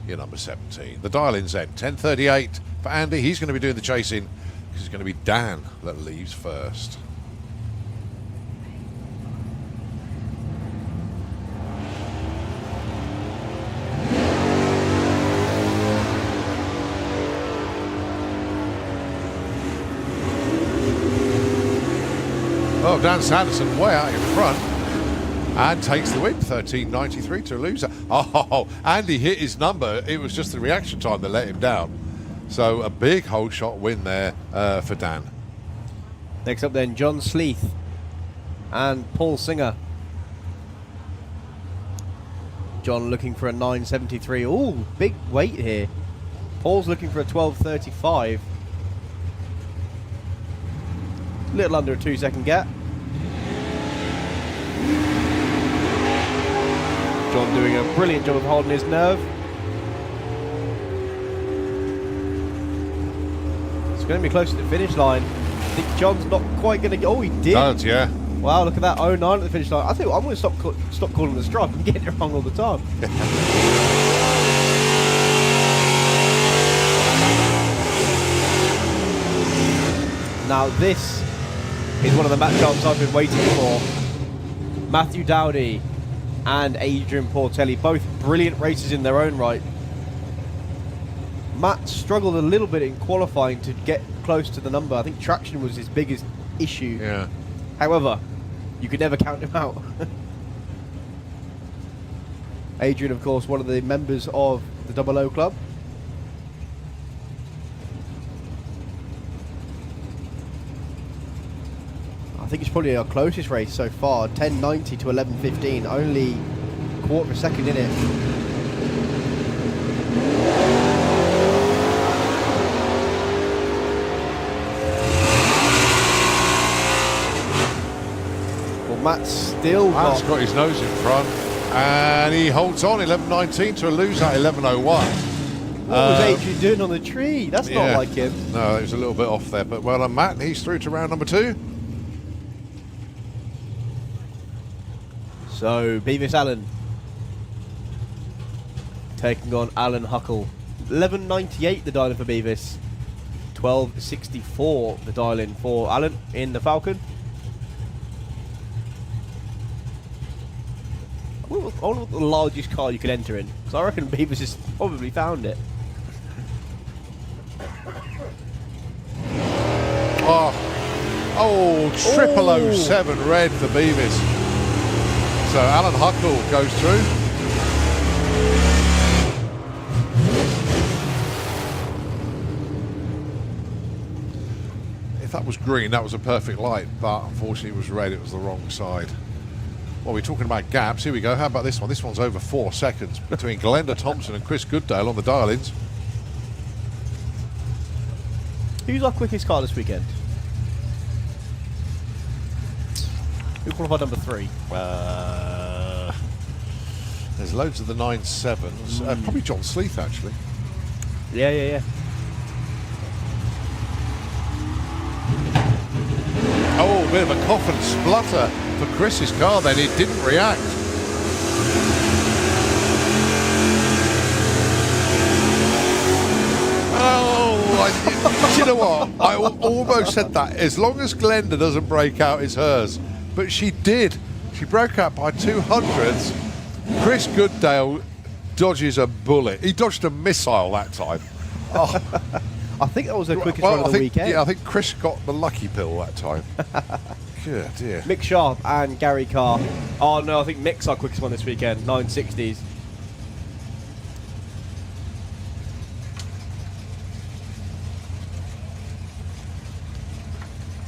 You're number 17. The dial-in's end. 10:38 for Andy. He's going to be doing the chasing, because it's going to be Dan that leaves first. Oh, Dan Sanderson way out in front and takes the win, 13.93 to a loser. Oh, Andy hit his number. It was just the reaction time that let him down. So a big whole shot win there for Dan. Next up then, John Sleeth and Paul Singer. John looking for a 973. Oh, big weight here. Paul's looking for a 1235. Little under a 2-second gap. John doing a brilliant job of holding his nerve. It's going to be close to the finish line. I think John's not quite going to get. Oh, he did. Does, yeah. Wow, look at that. 09 at the finish line. I think I'm going to stop calling the stripe. I'm getting it wrong all the time. Now this is one of the matchups I've been waiting for. Matthew Dowdy and Adrian Portelli, both brilliant racers in their own right. Matt struggled a little bit in qualifying to get close to the number. I think traction was his biggest issue. Yeah. However, you could never count him out. Adrian, of course, one of the members of the 00 Club. I think it's probably our closest race so far. 10.90 to 11.15. Only a quarter of a second in it. Well, Matt's still Matt's got his nose in front, and he holds on. 11.19 to a loser at 11.01. What was Adrian doing on the tree? That's not like him. No, it was a little bit off there, but well done, Matt. He's through to round number 2. So, Beavis Allen taking on Alan Huckle. 11.98 the dial-in for Beavis. 12.64 the dial-in for Alan in the Falcon. I wonder what the largest car you could enter in, because I reckon Beavis has probably found it. Oh, 0007 red for Beavis. So Alan Huckle goes through. If that was green, that was a perfect light, but unfortunately it was red, it was the wrong side. Well, we're talking about gaps. Here we go. How about this one? This one's over 4 seconds between Glenda Thompson and Chris Goodale on the dial-ins. Who's our quickest car this weekend? Who qualified number 3? There's loads of the 9.7s. Probably John Sleeth, actually. Yeah. Oh, a bit of a cough and splutter for Chris's car then. It didn't react. Oh, you know what? I almost said that. As long as Glenda doesn't break out, it's hers. But she did. She broke out by 200ths. Chris Goodale dodges a bullet. He dodged a missile that time. I think that was the quickest Well, run of the weekend. Yeah, I think Chris got the lucky pill that time. Good dear. Mick Sharp and Gary Carr. Oh no, I think Mick's our quickest one this weekend. 960s.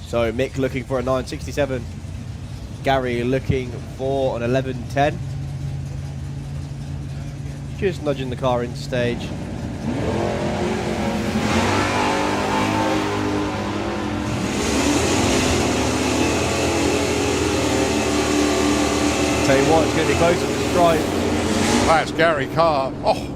So Mick looking for a 967. Gary looking for an 1110. Just nudging the car into stage. Tell you what, it's going to be close to the stripe. That's Gary Carr. Oh,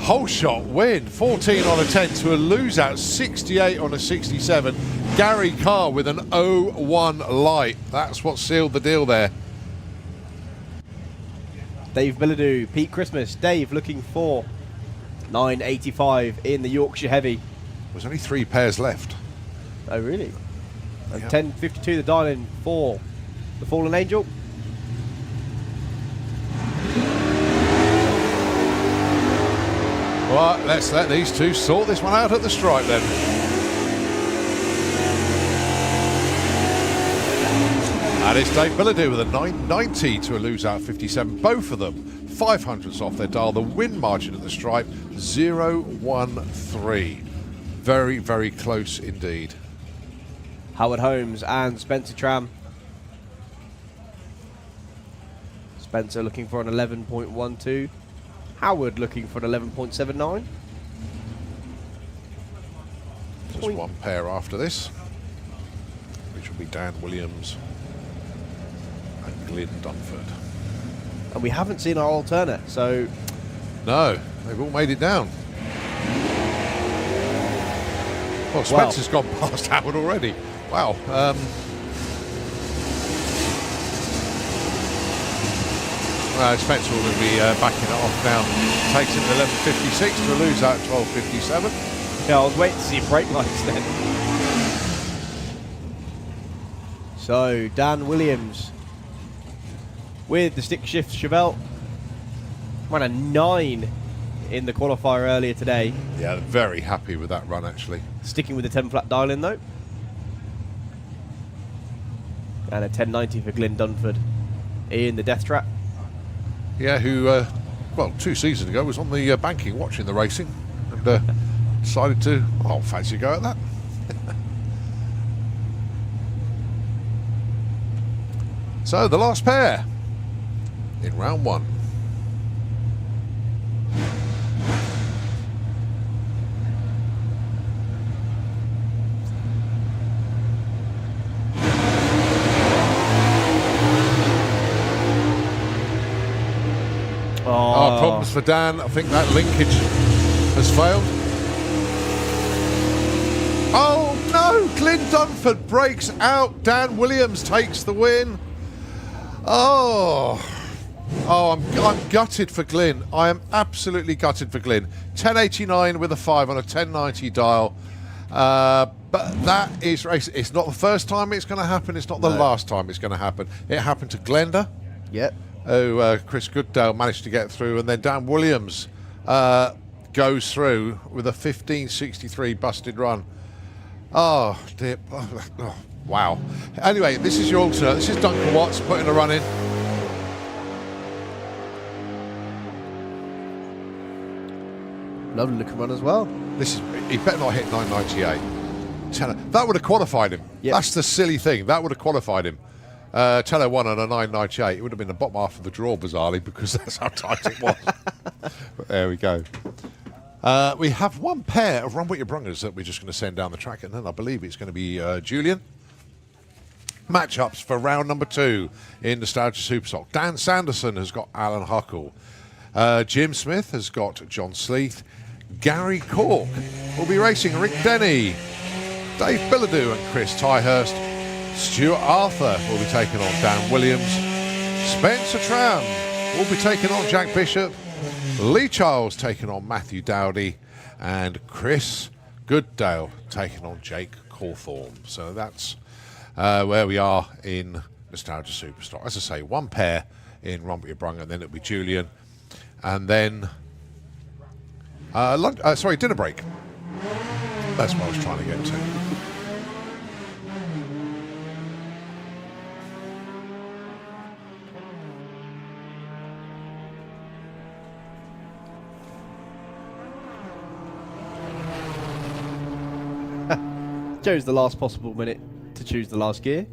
whole shot win. 14 on a 10 to a lose out. 68 on a 67. Gary Carr with an 0-1 light. That's what sealed the deal there. Dave Billadou, Pete Christmas. Dave looking for 985 in the Yorkshire Heavy. There's only 3 pairs left. Oh, really? And Yep. 1052 the dial-in for the Fallen Angel. Right, let's let these two sort this one out at the stripe then. And it's Dave Billadou with a 990 to a lose out 57. Both of them 500s off their dial. The win margin at the stripe 0-1-3. Very, very close indeed. Howard Holmes and Spencer Tram. Spencer looking for an 11.12. Howard looking for an 11.79. Just one pair after this, which will be Dan Williams and Glyn Dunford. And we haven't seen our alternate, so No, they've all made it down. Well, Spencer's gone past Howard already. Wow. Spencer will be backing it off now. Takes it to 11.56 to lose out 12.57. yeah, I was waiting to see brake lights then. So Dan Williams with the stick shift Chevelle ran a 9 in the qualifier earlier today. Yeah, very happy with that run actually. Sticking with the 10 flat dial in though. And a 1090 for Glyn Dunford in the death trap. Yeah, who, well, 2 seasons ago was on the banking watching the racing and decided to, oh, fancy a go at that. So, the last pair in round 1. Oh, problems for Dan. I think that linkage has failed. Oh no! Glyn Dunford breaks out. Dan Williams takes the win. Oh, I'm gutted for Glyn. I am absolutely gutted for Glyn. 1089 with a 5 on a 1090 dial. But that is racing. It's not the first time it's going to happen. It's not the last time it's going to happen. It happened to Glenda. Yep. Oh, Chris Goodale managed to get through, and then Dan Williams goes through with a 15.63 busted run. Oh, dear. Oh, wow. Anyway, this is your alternate. This is Duncan Watts putting a run in. Lovely looking run as well. This is, he better not hit 998. That would have qualified him. Yep. That's the silly thing. That would have qualified him. Tello won on a 998. It would have been the bottom half of the draw, bizarrely, because that's how tight it was. But there we go. We have one pair of Run With Your Brungers that we're just going to send down the track, and then I believe it's going to be Julian. Matchups for round number 2 in Nostalgia Superstock. Dan Sanderson has got Alan Huckle. Jim Smith has got John Sleeth. Gary Cork will be racing Rick Denny. Dave Billadou and Chris Tyhurst. Stuart Arthur will be taking on Dan Williams. Spencer Tram will be taking on Jack Bishop. Lee Charles taking on Matthew Dowdy. And Chris Goodale taking on Jake Cawthorne. So that's where we are in Nostalgia Superstock. As I say, one pair in Run With Your Brung, and then it'll be Julian. And then, dinner break That's what I was trying to get to. Chose the last possible minute to choose the last gear.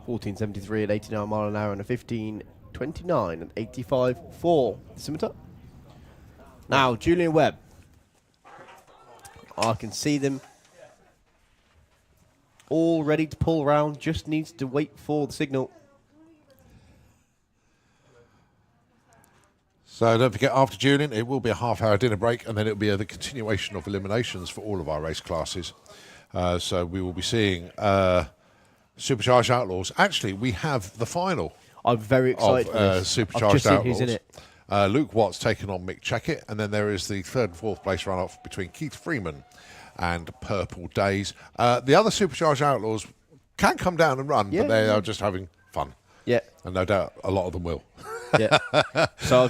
14.73 at 89 mile an hour and a 15.29 at 85.4 scimitar. Now, Julian Webb. I can see them all ready to pull around. Just needs to wait for the signal. So don't forget, after Julian, it will be a half-hour dinner break, and then it will be the continuation of eliminations for all of our race classes. So we will be seeing Supercharged Outlaws. Actually, we have the final. I'm very excited for this. Supercharged I've just seen Outlaws. who's in it. Luke Watts taking on Mick Checkett, and then there is the third and fourth place run-off between Keith Freeman and Purple Days. The other Supercharged Outlaws can come down and run, but they are just having fun. Yeah, and no doubt a lot of them will. Yeah. So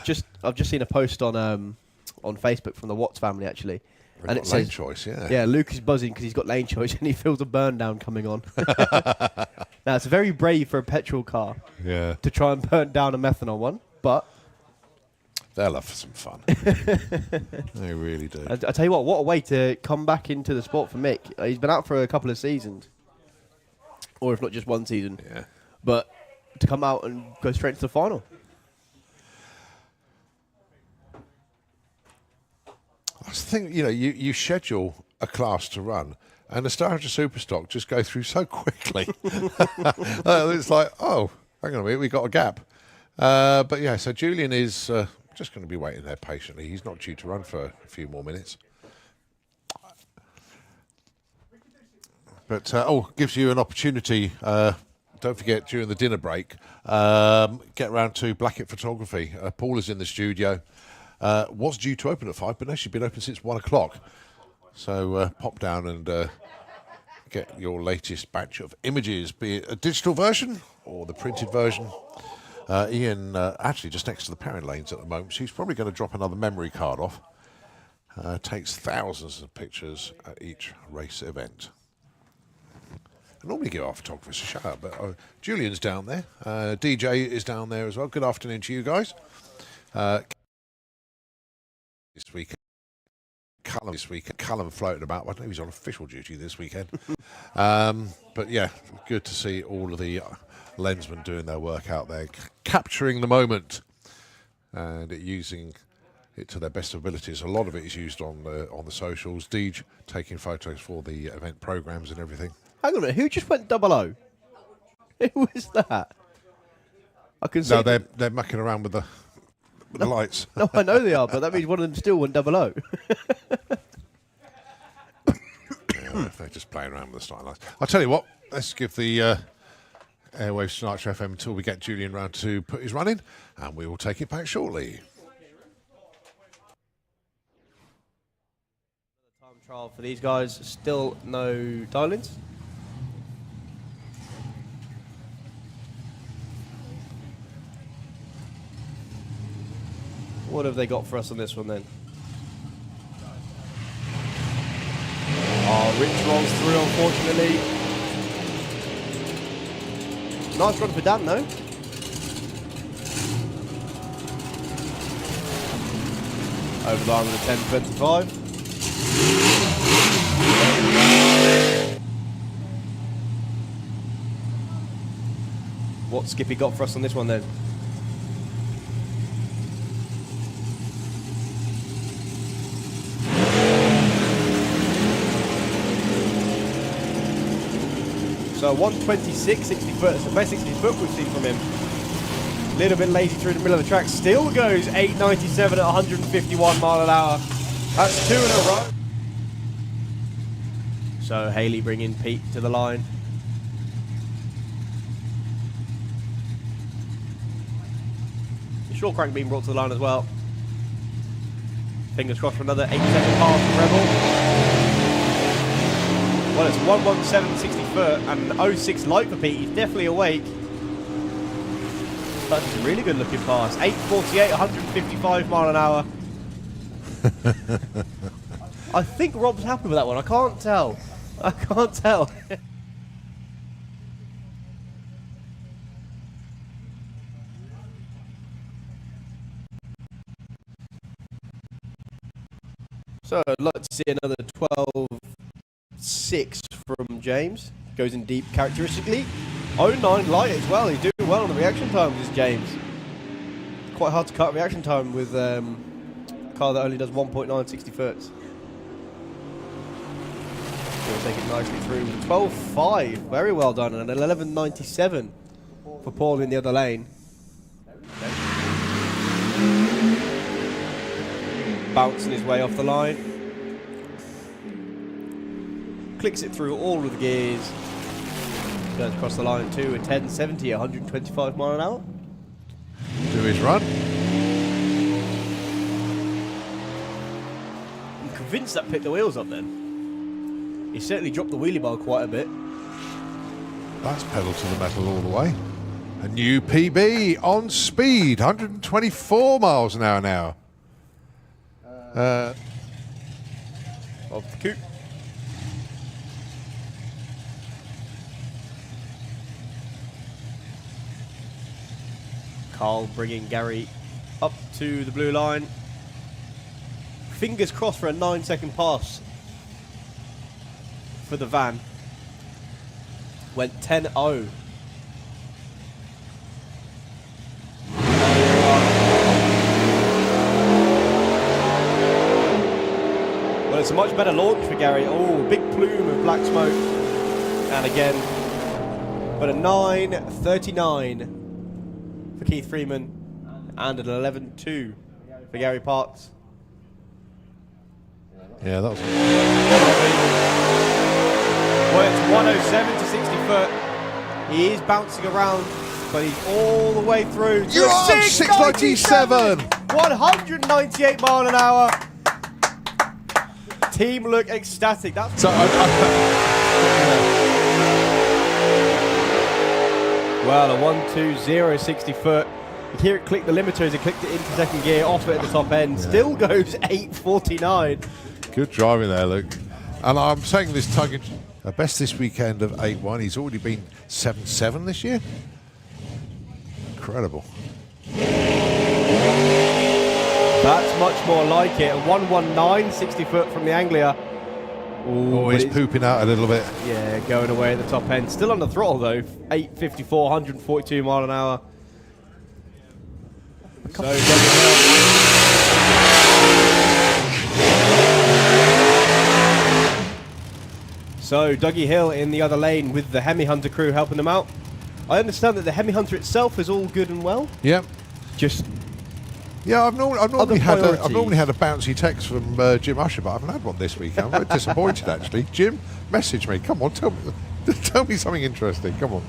I've just seen a post on Facebook from the Watts family actually, They've and got it lane says, choice. yeah, Luke is buzzing because he's got lane choice and he feels a burn down coming on. Now it's very brave for a petrol car, to try and burn down a methanol one, but they'll have some fun. They really do. I tell you what a way to come back into the sport for Mick. He's been out for a couple of seasons, or if not just one season. Yeah. But to come out and go straight to the final. I think, you schedule a class to run, and Nostalgia Superstock just go through so quickly. It's like, oh, hang on a minute, we got a gap. But yeah, so Julian is just going to be waiting there patiently. He's not due to run for a few more minutes. But, gives you an opportunity, don't forget, during the dinner break, get round to Blackett Photography. Paul is in the studio. Was due to open at 5, but no, she's been open since 1 o'clock. So pop down and get your latest batch of images, be it a digital version or the printed version. Ian, actually just next to the pairing lanes at the moment, she's probably going to drop another memory card off. Takes thousands of pictures at each race event. I normally give our photographers a shout out, but Julian's down there. DJ is down there as well. Good afternoon to you guys. This week, Callum floated about. I don't know if he's on official duty this weekend. But yeah, good to see all of the lensmen doing their work out there, capturing the moment and using it to their best abilities. A lot of it is used on the socials. Deej taking photos for the event programs and everything. Hang on a minute, who just went 00? Who was that? I can see. No, they're mucking around with the lights. No, I know they are, but that means one of them still went 00. They're just playing around with the starting lights. I'll tell you what, let's give the airwaves to Nitro FM until we get Julian round to put his run in, and we will take it back shortly. Time trial for these guys, still no dial-ins. What have they got for us on this one then? Oh, Rich rolls through, unfortunately. Nice run for Dan, though. Over the line with a 10.25. What's Skippy got for us on this one then? So 126, 60 foot. It's the best 60 foot we've seen from him. A little bit lazy through the middle of the track. Still goes 897 at 151 mile an hour. That's 2 in a row. So Haley bringing Pete to the line. The short crank being brought to the line as well. Fingers crossed for another 8-second pass from Rebel. Well, it's 117, 60 foot and an 06 light for Pete. He's definitely awake. That's a really good looking pass. 848, 155 mile an hour. I think Rob's happy with that one. I can't tell. I can't tell. So I'd like to see another 12.6 from James. Goes in deep characteristically. 09 light as well. He's doing well on the reaction time with this James. Quite hard to cut reaction time with a car that only does 1.9 60 foot. He'll take it nicely through with 12.5. Very well done. And an 11.97 for Paul in the other lane. Bouncing his way off the line. Clicks it through all of the gears. Goes across the line too, a 1070, 125 mile an hour. Do his run. I'm convinced that picked the wheels up then. He certainly dropped the wheelie bar quite a bit. That's pedal to the metal all the way. A new PB on speed, 124 miles an hour now. Of the coupe. Carl bringing Gary up to the blue line. Fingers crossed for a 9-second pass for the van. Went 10-0. Well, it's a much better launch for Gary. Oh, big plume of black smoke. And again, but a 9.39 for Keith Freeman and an 11.2 for Gary Parks. Yeah, that was. Well, it's 107 to 60 foot. He is bouncing around, but he's all the way through to You're on 697! 198 mile an hour. Team look ecstatic. That's So well, a 120 60 foot. You hear it click the limiter as he clicked it into second gear, off it at the top end. Still goes 8.49. Good driving there, Luke. And I'm saying this tongue best this weekend of 8.1. He's already been 7.7 this year. Incredible. That's much more like it. A 119 60 foot from the Anglia. Oh, he's pooping out a little bit. Yeah, going away at the top end. Still on the throttle though. 854, 142 mile an hour. So Dougie Hill in the other lane with the Hemi Hunter crew helping them out. I understand that the Hemi Hunter itself is all good and well. Yeah. Just yeah, I've normally had a priorities. bouncy text from Jim Usher, but I haven't had one this week. I'm very disappointed actually. Jim, message me. Come on, tell me something interesting. Come on.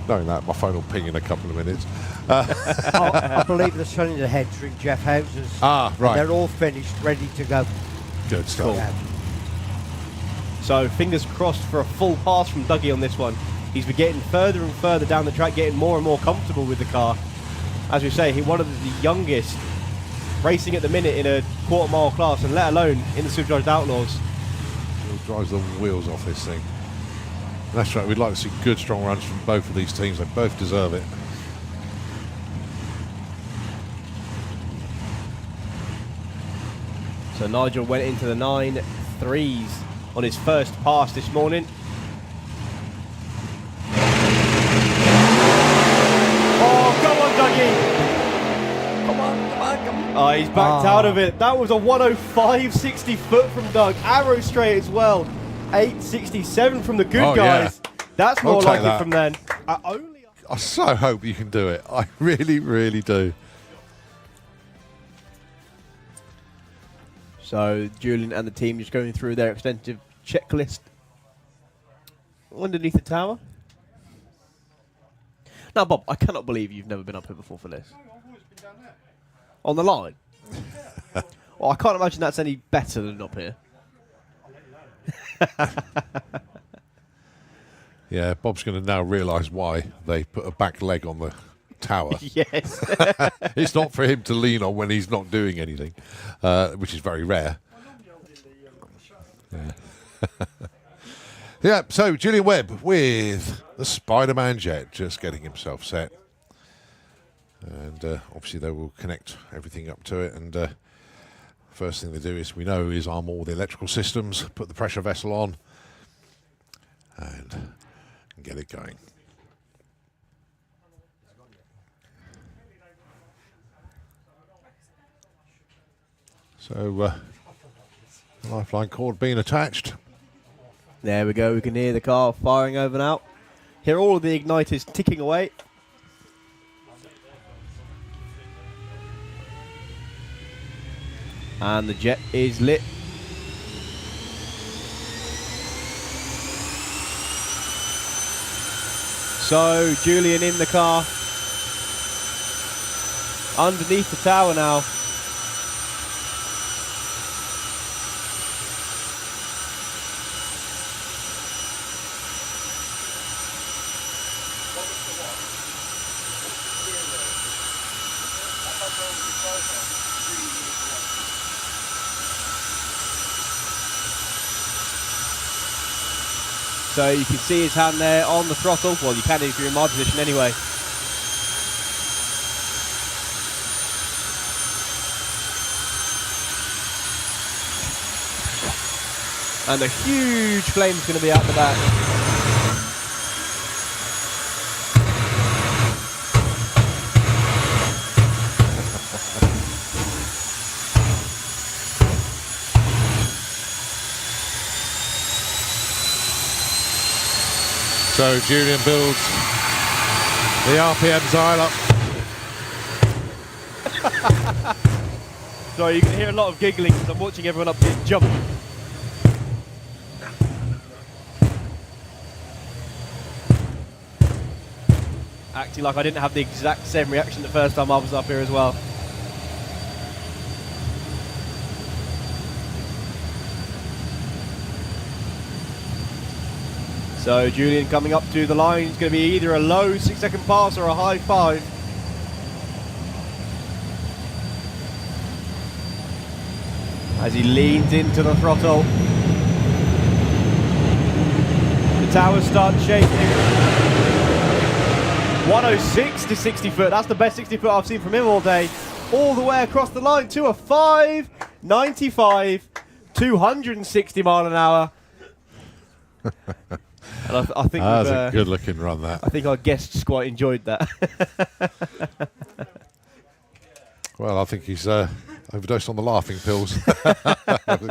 Knowing that, my phone will ping in a couple of minutes. I believe they're selling the heads in Jeff Houses. Ah, right. And they're all finished, ready to go. Good stuff. Yeah. so fingers crossed for a full pass from Dougie on this one. He's been getting further and further down the track, getting more and more comfortable with the car. As we say, he's one of the youngest racing at the minute in a quarter mile class, and let alone in the Supercharged Outlaws. It drives the wheels off this thing. That's right, we'd like to see good, strong runs from both of these teams. They both deserve it. So Nigel went into the 9.3s on his first pass this morning. Oh, go on, Dougie! Come on, come on, come on. Oh, he's backed out of it. That was a 105 60 foot from Doug. Arrow straight as well. 8.67 from the good guys. Yeah. That's more I'll like take it that. from then. I so hope you can do it. I really, really do. So Julian and the team just going through their extensive checklist underneath the tower. Now, Bob, I cannot believe you've never been up here before for this. I've always been down there. On the line? Well, I can't imagine that's any better than up here. Yeah, Bob's going to now realise why they put a back leg on the tower. Yes. It's not for him to lean on when he's not doing anything, which is very rare. I Yeah, so Julian Webb with the Spider-Man jet, just getting himself set. And obviously they will connect everything up to it. And first thing they do is, we know, is arm all the electrical systems, put the pressure vessel on, and get it going. So, lifeline cord being attached. There we go. We can hear the car firing over now. Hear all of the igniters ticking away. And the jet is lit. So, Julian in the car. Underneath the tower now. So you can see his hand there on the throttle. Well, you can if you're in my position anyway. And a huge flame's going to be out the back. So Julian builds the RPM dial up. Sorry, you can hear a lot of giggling because I'm watching everyone up here jump. Acting like I didn't have the exact same reaction the first time I was up here as well. So Julian coming up to the line is going to be either a low 6-second pass or a high 5. As he leans into the throttle. The towers start shaking. 106 to 60 foot. That's the best 60 foot I've seen from him all day. All the way across the line to a 595, 260 mile an hour. And I think that was a good-looking run, that. I think our guests quite enjoyed that. Well, I think he's overdosed on the laughing pills.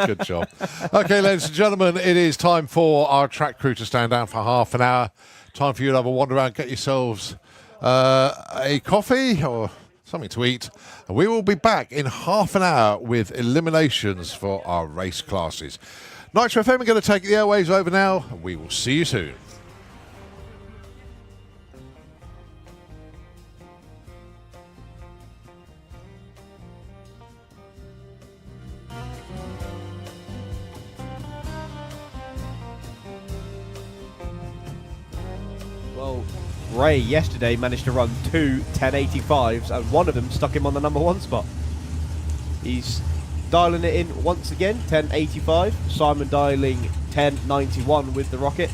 Good job. Okay, ladies and gentlemen, it is time for our track crew to stand down for half an hour. Time for you to have a wander around, get yourselves a coffee or something to eat. And we will be back in half an hour with eliminations for our race classes. Nitro FM are going to take the airwaves over now, and we will see you soon. Well, Ray yesterday managed to run 2 1085s, and one of them stuck him on the #1 spot. He's dialing it in once again, 1085. Simon dialing 1091 with the rocket.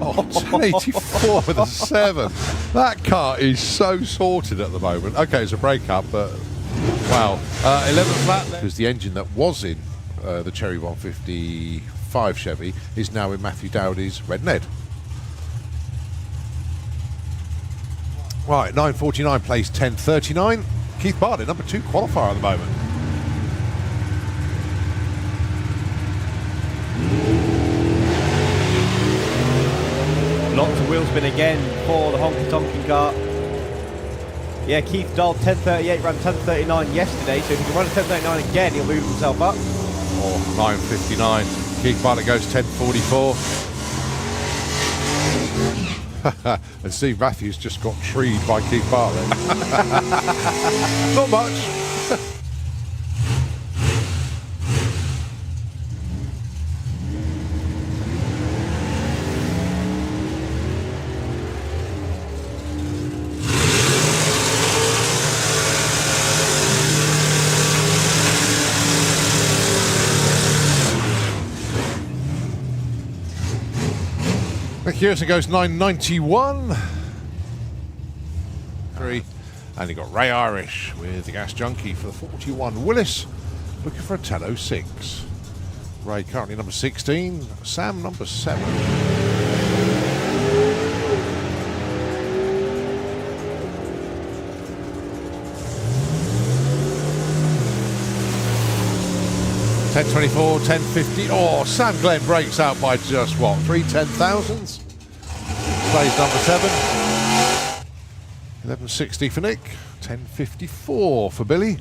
Oh, 1084 with a 7. That car is so sorted at the moment. Okay, it's a breakup, but wow. 11 flat, because the engine that was in the Cherry 155 Chevy is now in Matthew Dowdy's Red Ned. Right, 949 plays 1039. Keith Bartlett, number 2 qualifier at the moment. Lots of wheel spin again for the honky tonkin car. Yeah, Keith dialed 1038, ran 1039 yesterday, so if he can run a 1039 again, he'll move himself up. Or 959. Keith Bartlett goes 1044. And Steve Matthews just got treed by Keith Bartlett. Not much. Hewson goes 991. 3. And you got Ray Irish with the Gas Junkie for the 41. Willis looking for a 1006. Ray currently number 16. Sam number 7. $10.24, $10.50. Oh, Sam Glenn breaks out by just what? 3 10,000s? Stays number 7. $11.60 for Nick. $10.54 for Billy.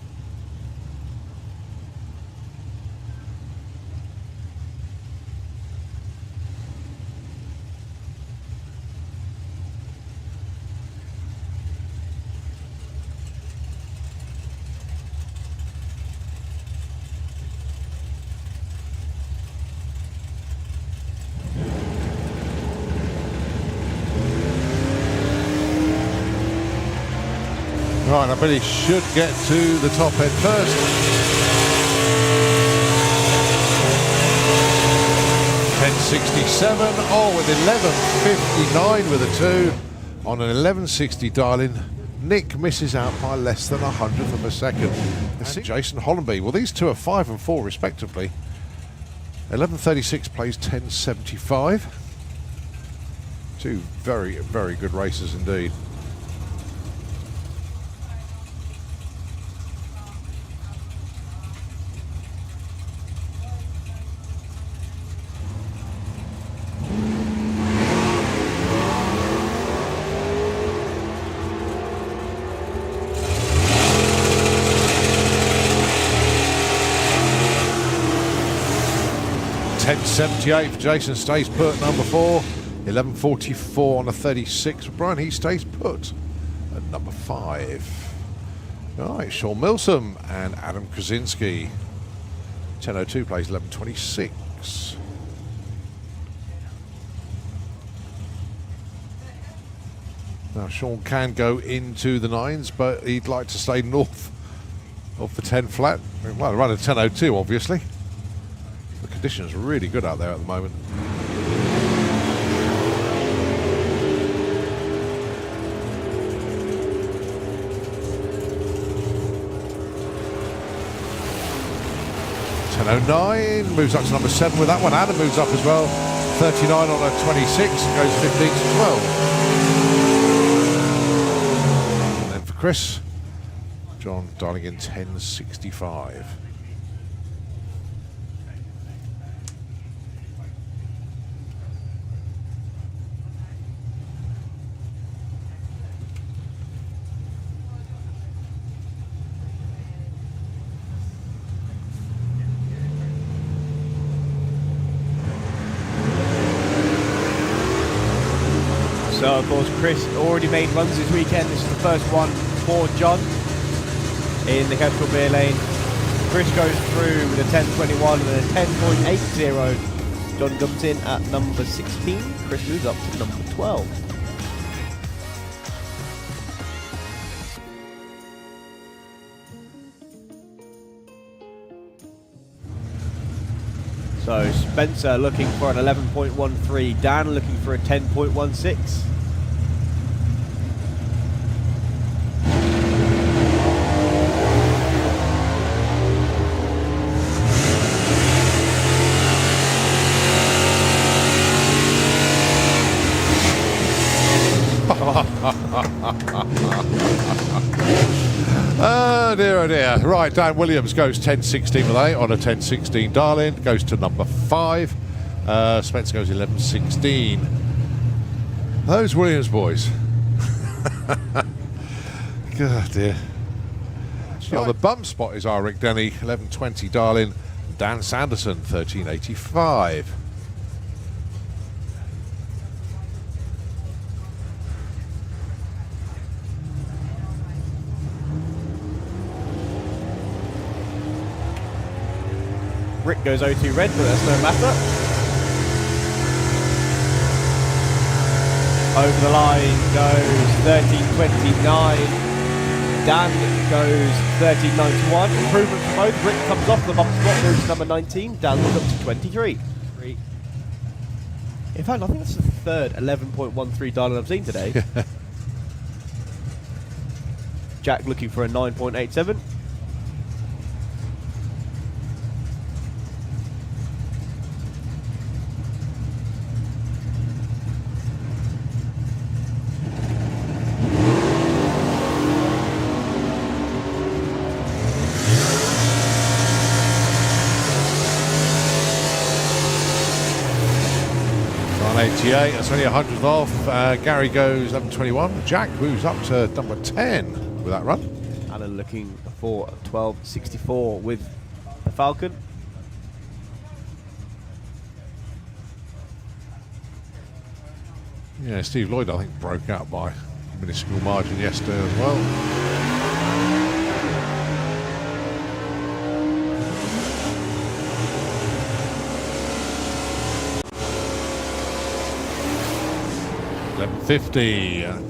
Right, I Billy should get to the top end first. $10.67. Oh, with $11.59 with a 2 on an $11.60 dial-in. Nick misses out by less than 100th of a second. Jason Hollenby. Well, these two are 5 and 4 respectively. 11.36 plays 10.75. Two very, very good races indeed. $10.78 for Jason, stays put, number 4. $11.44 on a 36 for Brian, he stays put at number 5. All right, Sean Milsom and Adam Krasinski. 10.02 plays 11.26. Now Sean can go into the 9s, but he'd like to stay north of the 10 flat. Well, run a 10.02 obviously. The conditions are really good out there at the moment. $10.09, moves up to number 7 with that one. Adam moves up as well. 39 on a 26, goes 15 to 12. And then for Chris, John dialing in 10.65. So, of course, Chris already made runs this weekend. This is the first one for John in the Kestrel Beer Lane. Chris goes through with a 10.21 and a 10.80. John comes in at number 16. Chris moves up to number 12. So Spencer looking for an 11.13. Dan looking for a 10.16. Oh dear, oh dear. Right, Dan Williams goes 10.16 with 8 on a 10.16 dial-in. Goes to number 5. Spence goes 11.16. Those Williams boys. God dear. On the bum spot is our Rick Denny, 11.20 dial-in. Dan Sanderson, 13.85. Rick goes 0-2 red, but that's no matter. Over the line goes 13.29. Dan goes 13.91. Improvement for both. Rick comes off the bump spot, goes to number 19. Dan moves up to 23. In fact, I think that's the third 11.13 dial I've seen today. Jack looking for a 9.87. That's only 100th off. Gary goes up to 21. Jack moves up to number 10 with that run. Alan looking for 12.64 with the Falcon. Yeah, Steve Lloyd, I think, broke out by a minuscule margin yesterday as well. $11.50 and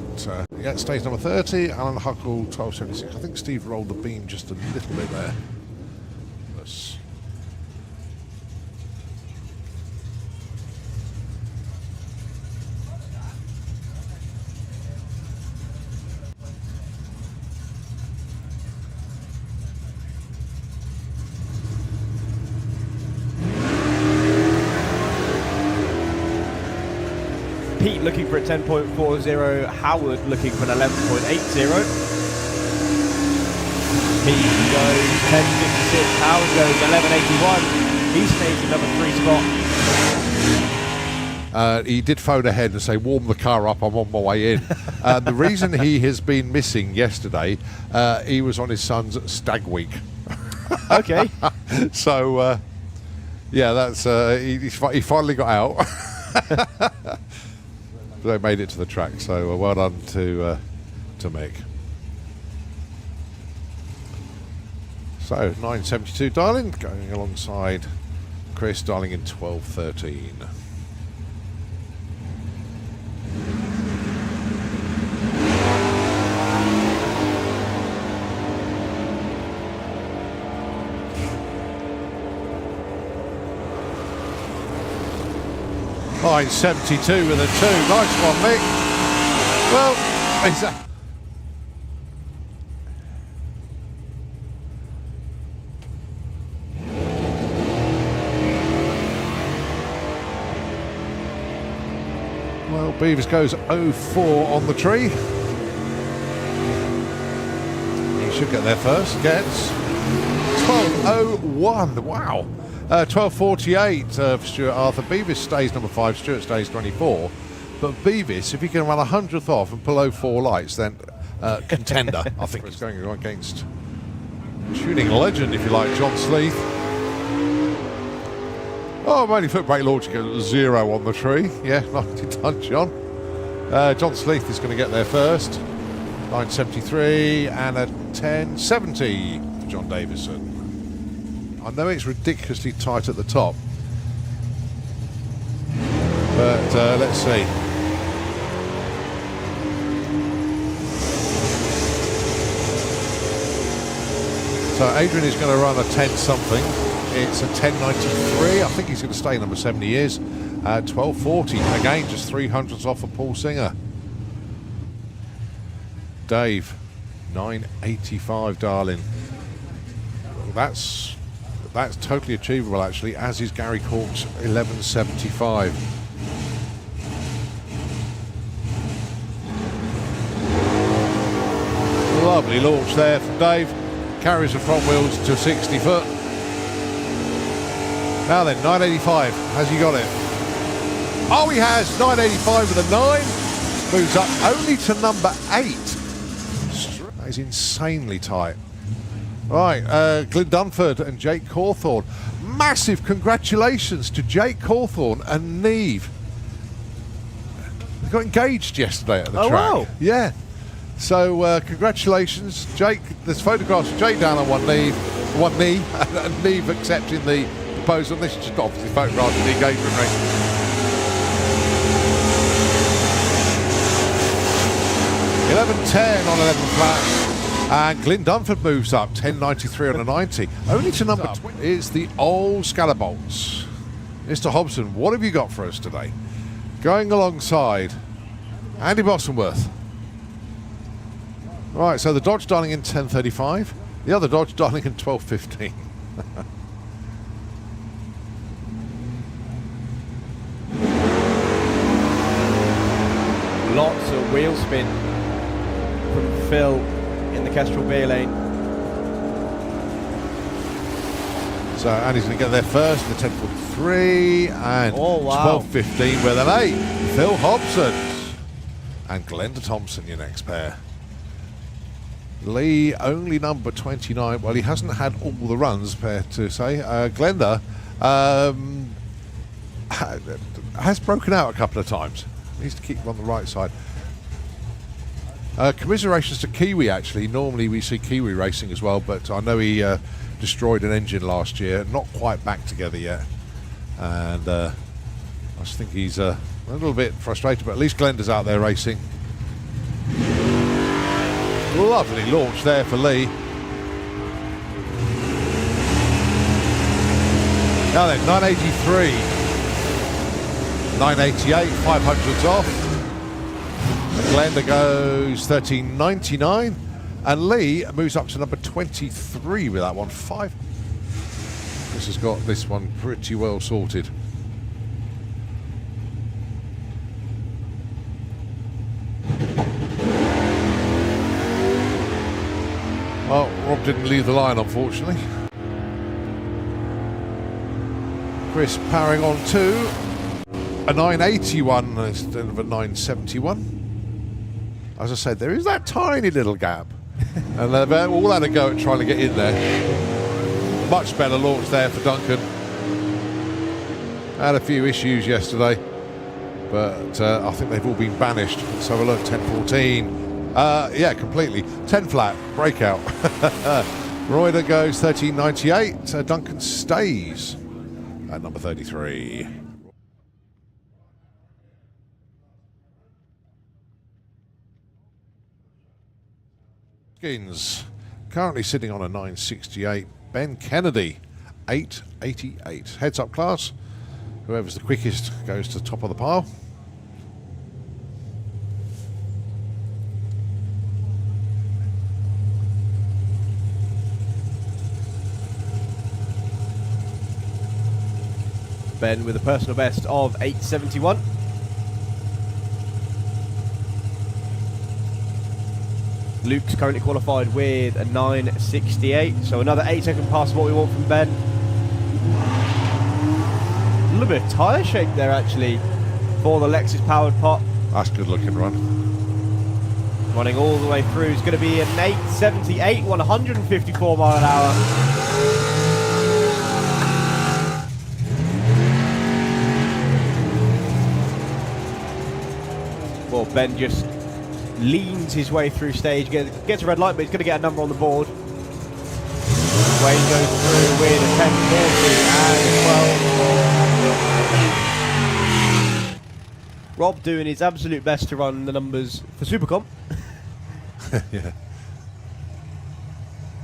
yeah, stage number 30. Alan Huckle 12.76. I think Steve rolled the beam just a little bit there. Yes. Pete looking for a 10.40, Howard looking for an 11.80. Pete goes 10.56, Howard goes 11.81. He stays in number 3 spot. He did phone ahead and say, warm the car up, I'm on my way in. The reason he has been missing yesterday, he was on his son's stag week. Okay. So, yeah, that's he finally got out. They made it to the track, so well done to Mick. So 9.72 Darling going alongside Chris Darling in 12.13. Line 72 with a 2. Nice one, Mick. Well, it's a well, Beavers goes 0-4 on the tree. He should get there first. Gets 12.01. Wow. 12.48 for Stuart Arthur. Beavis stays number 5, Stuart stays 24. But Beavis, if he can run 100th off and pull 04 lights, then contender, I think. It's going against shooting legend, if you like, John Sleeth. Oh, only foot brake launch goes 0 on the tree. Yeah, nicely done, John. John Sleeth is going to get there first. 9.73 and a 10.70 for John Davison. I know it's ridiculously tight at the top, but let's see. So Adrian is going to run a 10 something. It's a 10.93. I think he's going to stay number 7 years. 12.40. Again, just 300s off of Paul Singer. Dave, 9.85, darling. That's totally achievable, actually, as is Gary Cork's 11.75. Lovely launch there from Dave. Carries the front wheels to 60 foot. Now then, 9.85. Has he got it? Oh, he has. 9.85 with a 9. Moves up only to number 8. That is insanely tight. Right, Glyn Dunford and Jake Cawthorne. Massive congratulations to Jake Cawthorne and Neve. They got engaged yesterday at the track. Wow. Yeah. So congratulations, Jake. There's photographs of Jake down on one knee, and Neve accepting the proposal. This is just obviously photographs of the engagement ring. $11.10 on 11 flat. And Glyn Dunford moves up, 10.93 on a 90. Only to number 20 is the old Scalabolts. Mr. Hobson, what have you got for us today? going alongside Andy Bostonworth. Right, so the Dodge Darlington 10:35, the other Dodge Darlington 12:15. Lots of wheel spin from Phil in the Kestrel B lane. So Andy's going to get there first in the 10:43 and Oh, wow. 12:15 with an 8. Phil Hobson and Glenda Thompson, your next pair. Lee only number 29. Well, he hasn't had all the runs, fair to say. Glenda has broken out a couple of times. Needs to keep him on the right side. Commiserations to Kiwi, actually. Normally we see Kiwi racing as well, but I know he destroyed an engine last year. Not quite back together yet. And I just think he's a little bit frustrated, but at least Glenda's out there racing. Lovely launch there for Lee. Now then, 983. 988, 500s off. Glenda goes 1399. And Lee moves up to number 23 with that one. 5. This has got this one pretty well sorted. Well, Rob didn't leave the line, unfortunately. Chris powering on to a 981 instead of a 971. As I said, there is that tiny little gap. And they've all had a go at trying to get in there. Much better launch there for Duncan. Had a few issues yesterday, but I think they've all been banished. Let's have a look, 10:14. Yeah, completely. 10 flat, breakout. Royder goes 1398. Duncan stays at number 33. Skins currently sitting on a 968. Ben Kennedy, 888. Heads up class. Whoever's the quickest goes to the top of the pile. Ben with a personal best of 871. Luke's currently qualified with a 968, so another 8-second pass what we want from Ben. A little bit of tyre shape there actually for the Lexus powered pop. That's a good looking run. Running all the way through. It's going to be an 878, 154 mile an hour. Well, Ben just leans his way through stage, gets a red light, but he's going to get a number on the board. Wayne goes through with a 1040 and 12. Rob doing his absolute best to run the numbers for Supercom. Yeah.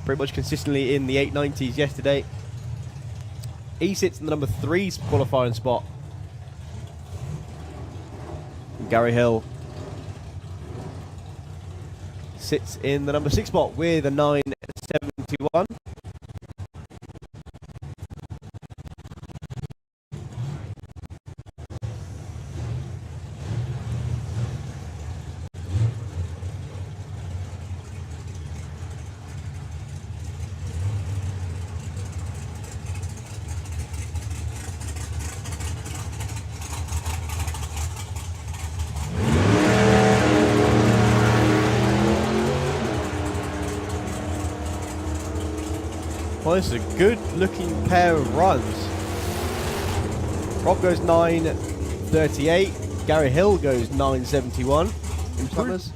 Pretty much consistently in the 890s yesterday. He sits in the number 3 qualifying spot. And Gary Hill sits in the number 6 spot with a 971. Well, this is a good looking pair of runs. Rob goes 938, Gary Hill goes 971 in Summers.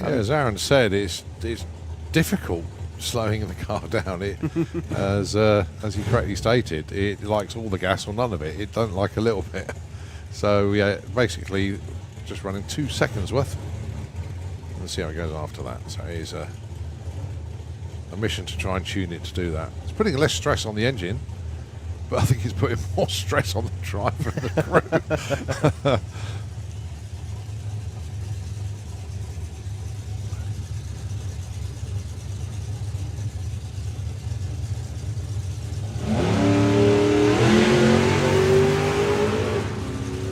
Yeah, as Aaron said, it's difficult slowing the car down. It, as he correctly stated, it likes all the gas or none of it. It don't like a little bit. So yeah, basically just running 2 seconds worth. Let's see how it goes after that. So it is a mission to try and tune it to do that. It's putting less stress on the engine, but I think it's putting more stress on the driver and the crew.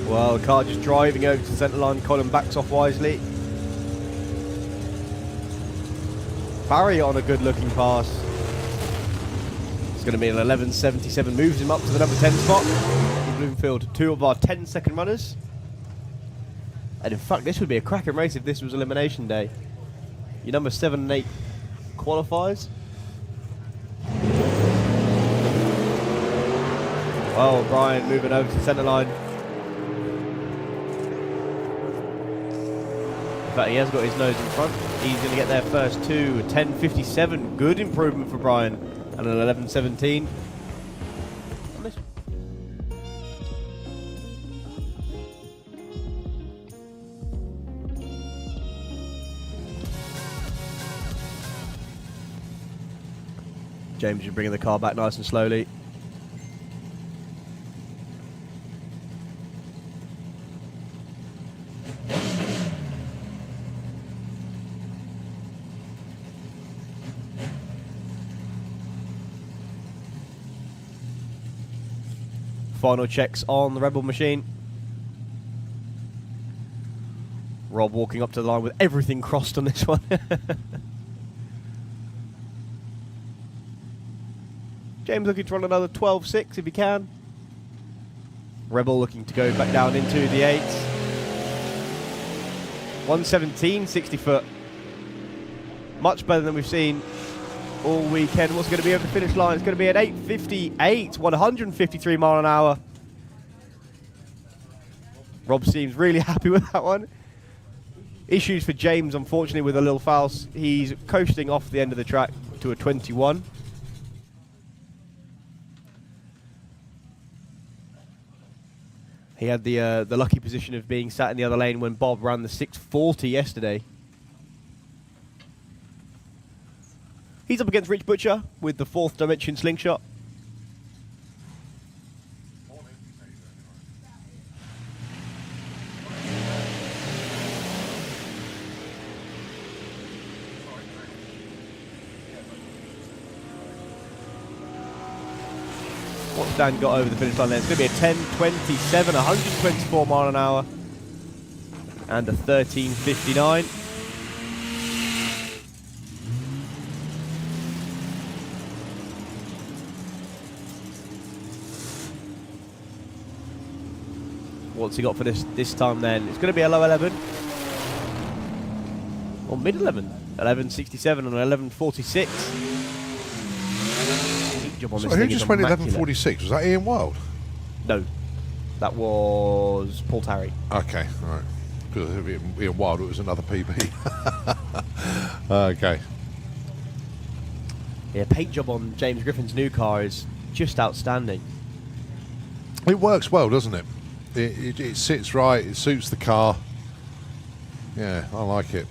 Well, the car just driving over to the centre line. Colin backs off wisely. Barry on a good looking pass. It's going to be an 11.77, moves him up to the number 10 spot. In Bloomfield, 2 of our 10-second runners. And in fact, this would be a cracking race if this was elimination day. Your number 7 and 8 qualifiers. Well, Brian moving over to the centre line. But he has got his nose in front. He's going to get there first too. 10.57, good improvement for Brian, and an 11.17. James is bringing the car back nice and slowly. Final checks on the Rebel machine. Rob walking up to the line with everything crossed on this one. James looking to run another 12.6 if he can. Rebel looking to go back down into the 8s. 117, 60 foot. Much better than we've seen all weekend. What's going to be over the finish line? It's going to be at 8.58, 153 mile an hour. Rob seems really happy with that one. Issues for James, unfortunately, with a little foul. He's coasting off the end of the track to a 21. He had the lucky position of being sat in the other lane when Bob ran the 640 yesterday. He's up against Rich Butcher with the 4th Dimension Slingshot. What's Dan got over the finish line there? It's going to be a 10.27, 124 mile an hour, and a 13.59. What's he got for this time then? It's going to be a low 11. Or mid 11. 11.67 and 11.46. So who just went 11.46? Was that Ian Wild? No. That was Paul Tarry. Okay, all right. Because Ian Wild, it was another PB. Okay. Yeah, paint job on James Griffin's new car is just outstanding. It works well, doesn't it? It sits right, it suits the car. Yeah, I like it.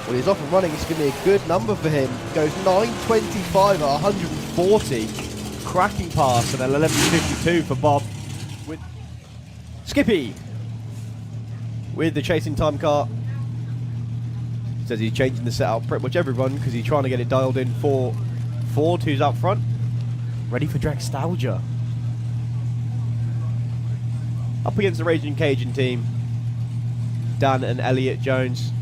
Well, he's off and running. It's going to be a good number for him. Goes 9.25 at 140. Cracking pass and 11.52 for Bob. With Skippy with the chasing time car. Says he's changing the setup pretty much everyone because he's trying to get it dialed in for Ford, who's out front. Ready for Dragstalgia. Up against the Raging Cajun team. Dan and Elliot Jones.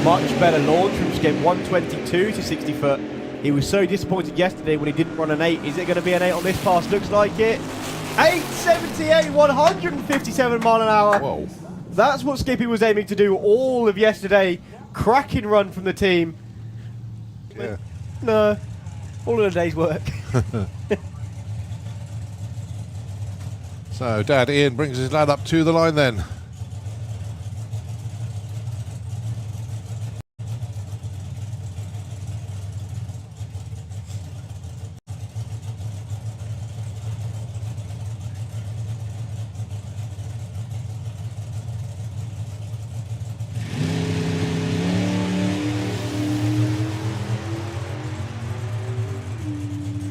Much better launch from Skip, 122 to 60 foot. He was so disappointed yesterday when he didn't run an 8. Is it going to be an 8 on this pass? Looks like it. 8.78, 157 mile an hour. Whoa. That's what Skippy was aiming to do all of yesterday. Cracking run from the team. Yeah. No, all in a day's work. So Dad Ian brings his lad up to the line then.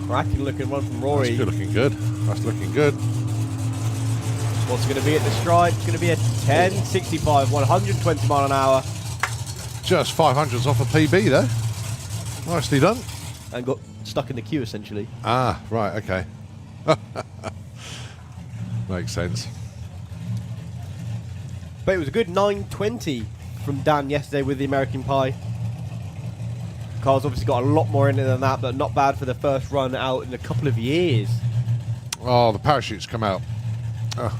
Cracking looking one from Rory. That's good looking good. That's looking good. What's going to be at the stride? It's going to be a 10.65, 120 mile an hour. Just 500s off a PB there. Nicely done. And got stuck in the queue essentially. Ah, right, okay. Makes sense. But it was a good 9.20 from Dan yesterday with the American Pie. Carl's obviously got a lot more in it than that, but not bad for the first run out in a couple of years. Oh, the parachutes come out. Oh.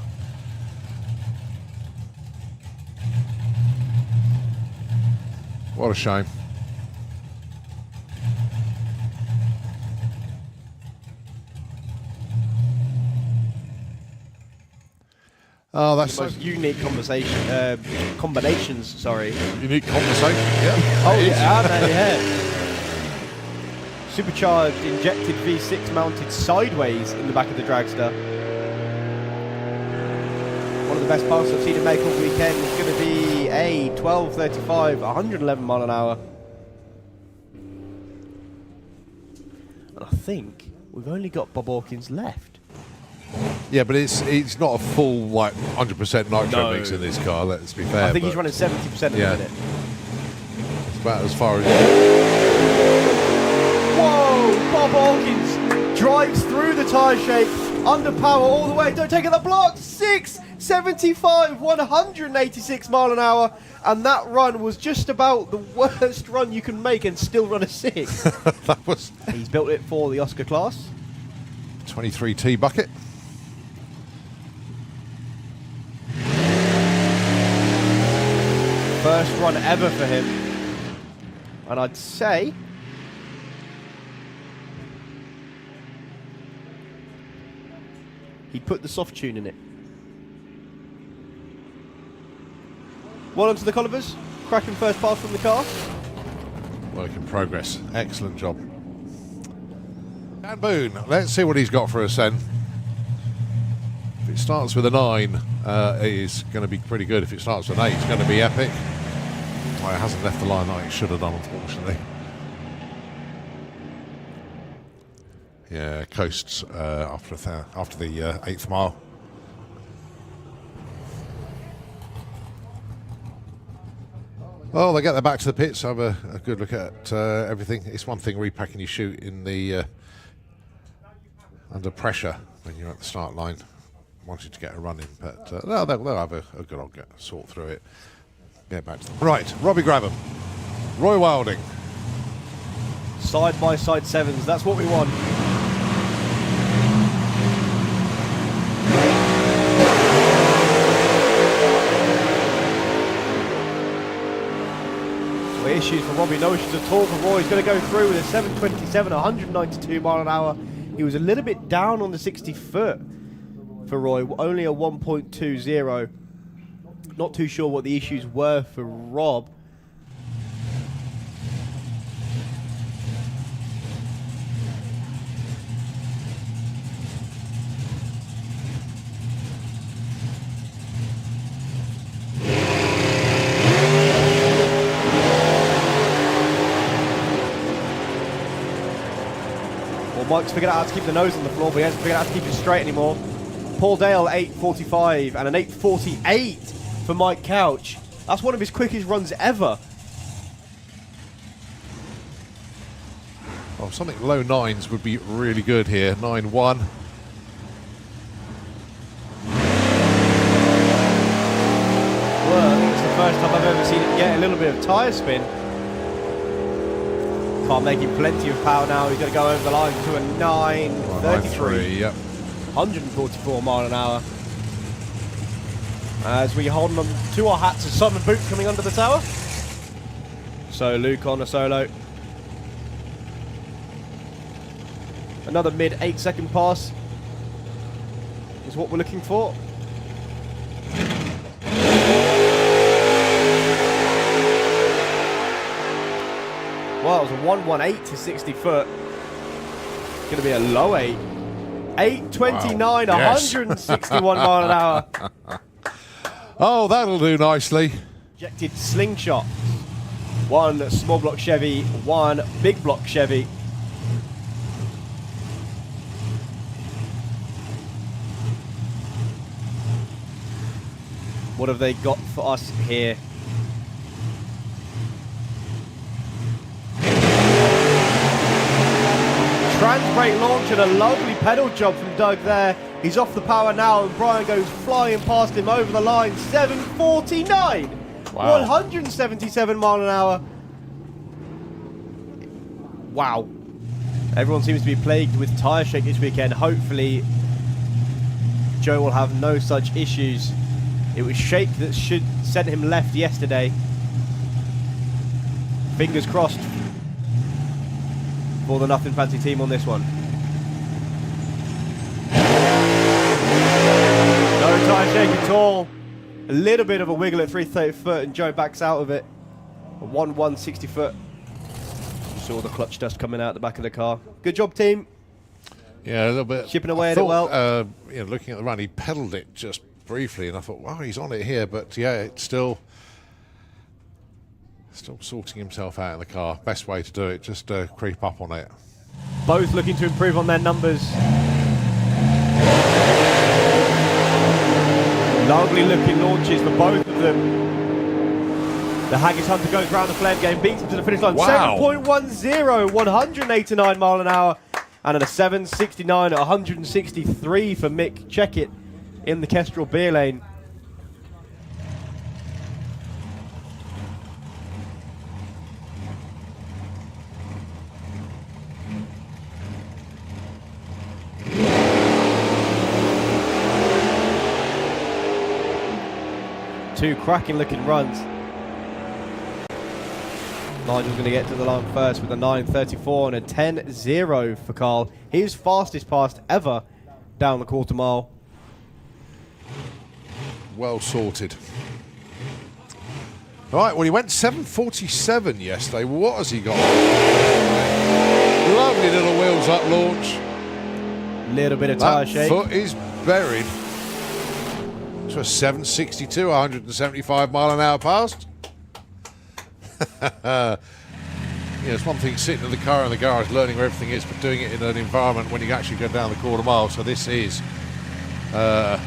What a shame. Oh, that's The most unique combinations, sorry. unique conversation. Yeah. Oh, it is. yeah. Supercharged injected V6 mounted sideways in the back of the Dragster. One of the best passes I've seen it make all weekend is going to be a 12.35, 111 mile an hour. And I think we've only got Bob Hawkins left. Yeah, but it's not a full like 100% nitro No. mix in this car. Let's be fair. I think he's but running 70% at Yeah. the minute. It's about as far as. Whoa! Bob Hawkins drives through the tyre shake, under power all the way. Don't take it the block. 6.75, 186 mile an hour, and that run was just about the worst run you can make and still run a 6. That was He's built it for the Oscar class. 23T bucket. First run ever for him, and I'd say he put the soft tune in it. Well done to the Collivers. Cracking first pass from the car. Work in progress. Excellent job. Dan Boone, let's see what he's got for us then. If it starts with a 9, it is going to be pretty good. If it starts with an 8, it's going to be epic. Well, it hasn't left the line like it should have done, unfortunately. Yeah, coasts after the 8th mile. Well, they get their back to the pits, have a good look at everything. It's one thing repacking your chute in the under pressure when you're at the start line, wanting to get a run in, but they'll have a good old sort through it. Get back to them. Right, Robbie Grabham, Roy Wilding. Side by side 7s, that's what we want. So issues for Robbie, no issues at all for Roy. He's going to go through with a 7.27, 192 mile an hour. He was a little bit down on the 60 foot for Roy, only a 1.20. Not too sure what the issues were for Rob. Well, Mike's figured out how to keep the nose on the floor, but he hasn't figured out how to keep it straight anymore. Paul Dale, 8.45, and an 8.48 for Mike Couch. That's one of his quickest runs ever. Oh, something low 9s would be really good here. 9-1. Well, I think it's the first time I've ever seen him get a little bit of tyre spin. Can't make him plenty of power now. He's going to go over the line to a 9.33. Yep. 144 mile an hour. As we hold on to our hats as Simon Boots coming under the tower. So Luke on a solo. Another mid 8-second pass is what we're looking for. Well, it was a 118 to 60 foot. Going to be a low 8. 829, Wow. Yes. 161 mile an hour. Oh, that'll do nicely. Ejected Slingshot. One small block Chevy, one big block Chevy. What have they got for us here? Trans brake launch and a lovely pedal job from Doug there. He's off the power now and Brian goes flying past him over the line. 749. Wow. 177 mile an hour. Wow. Everyone seems to be plagued with tyre shake this weekend. Hopefully Joe will have no such issues. It was shake that should send him left yesterday. Fingers crossed for the Nothing Fancy team on this one. No tyre shake at all. A little bit of a wiggle at 330 foot and Joe backs out of it. A 160 foot. Saw the clutch dust coming out the back of the car. Good job, team. Yeah, a little bit. Chipping away I at it thought, well. Looking at the run, he pedalled it just briefly, and I thought, wow, he's on it here. But yeah, it's still sorting himself out in the car. Best way to do it, just creep up on it. Both looking to improve on their numbers. Lovely looking launches for both of them. The Haggis Hunter goes round the flame game, beats him to the finish line. Wow. 7.10, 189 mile an hour. And then a 769 at 163 for Mick Checkett in the Kestrel beer lane. Two cracking looking runs. Nigel's going to get to the line first with a 9.34 and a 10.0 for Carl. His fastest pass ever down the quarter mile. Well sorted. Right, well, he went 7.47 yesterday. What has he got? Lovely little wheels up launch. Little bit of tyre shake. Foot is buried. So a 762, 175 mile an hour past. It's one thing sitting in the car in the garage learning where everything is, but doing it in an environment when you actually go down the quarter mile. So this is a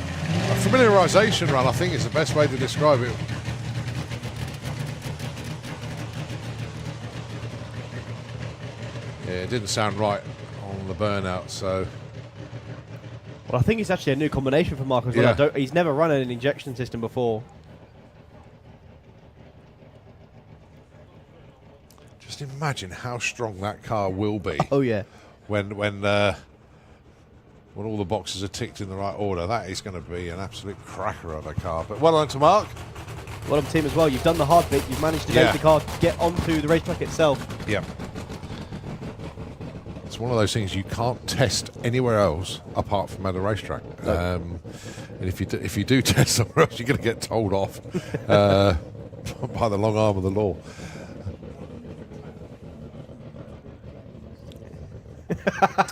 familiarisation run, I think is the best way to describe it. Yeah, it didn't sound right on the burnout, so... Well, I think it's actually a new combination for Mark as well. Yeah. He's never run an injection system before. Just imagine how strong that car will be. Oh yeah. When all the boxes are ticked in the right order, that is going to be an absolute cracker of a car. But well done to Mark. Well done, team, as well. You've done the hard bit. You've managed to make the car get onto the racetrack itself. Yeah. It's one of those things you can't test anywhere else apart from at a racetrack. And if you do test somewhere else, you're going to get told off by the long arm of the law.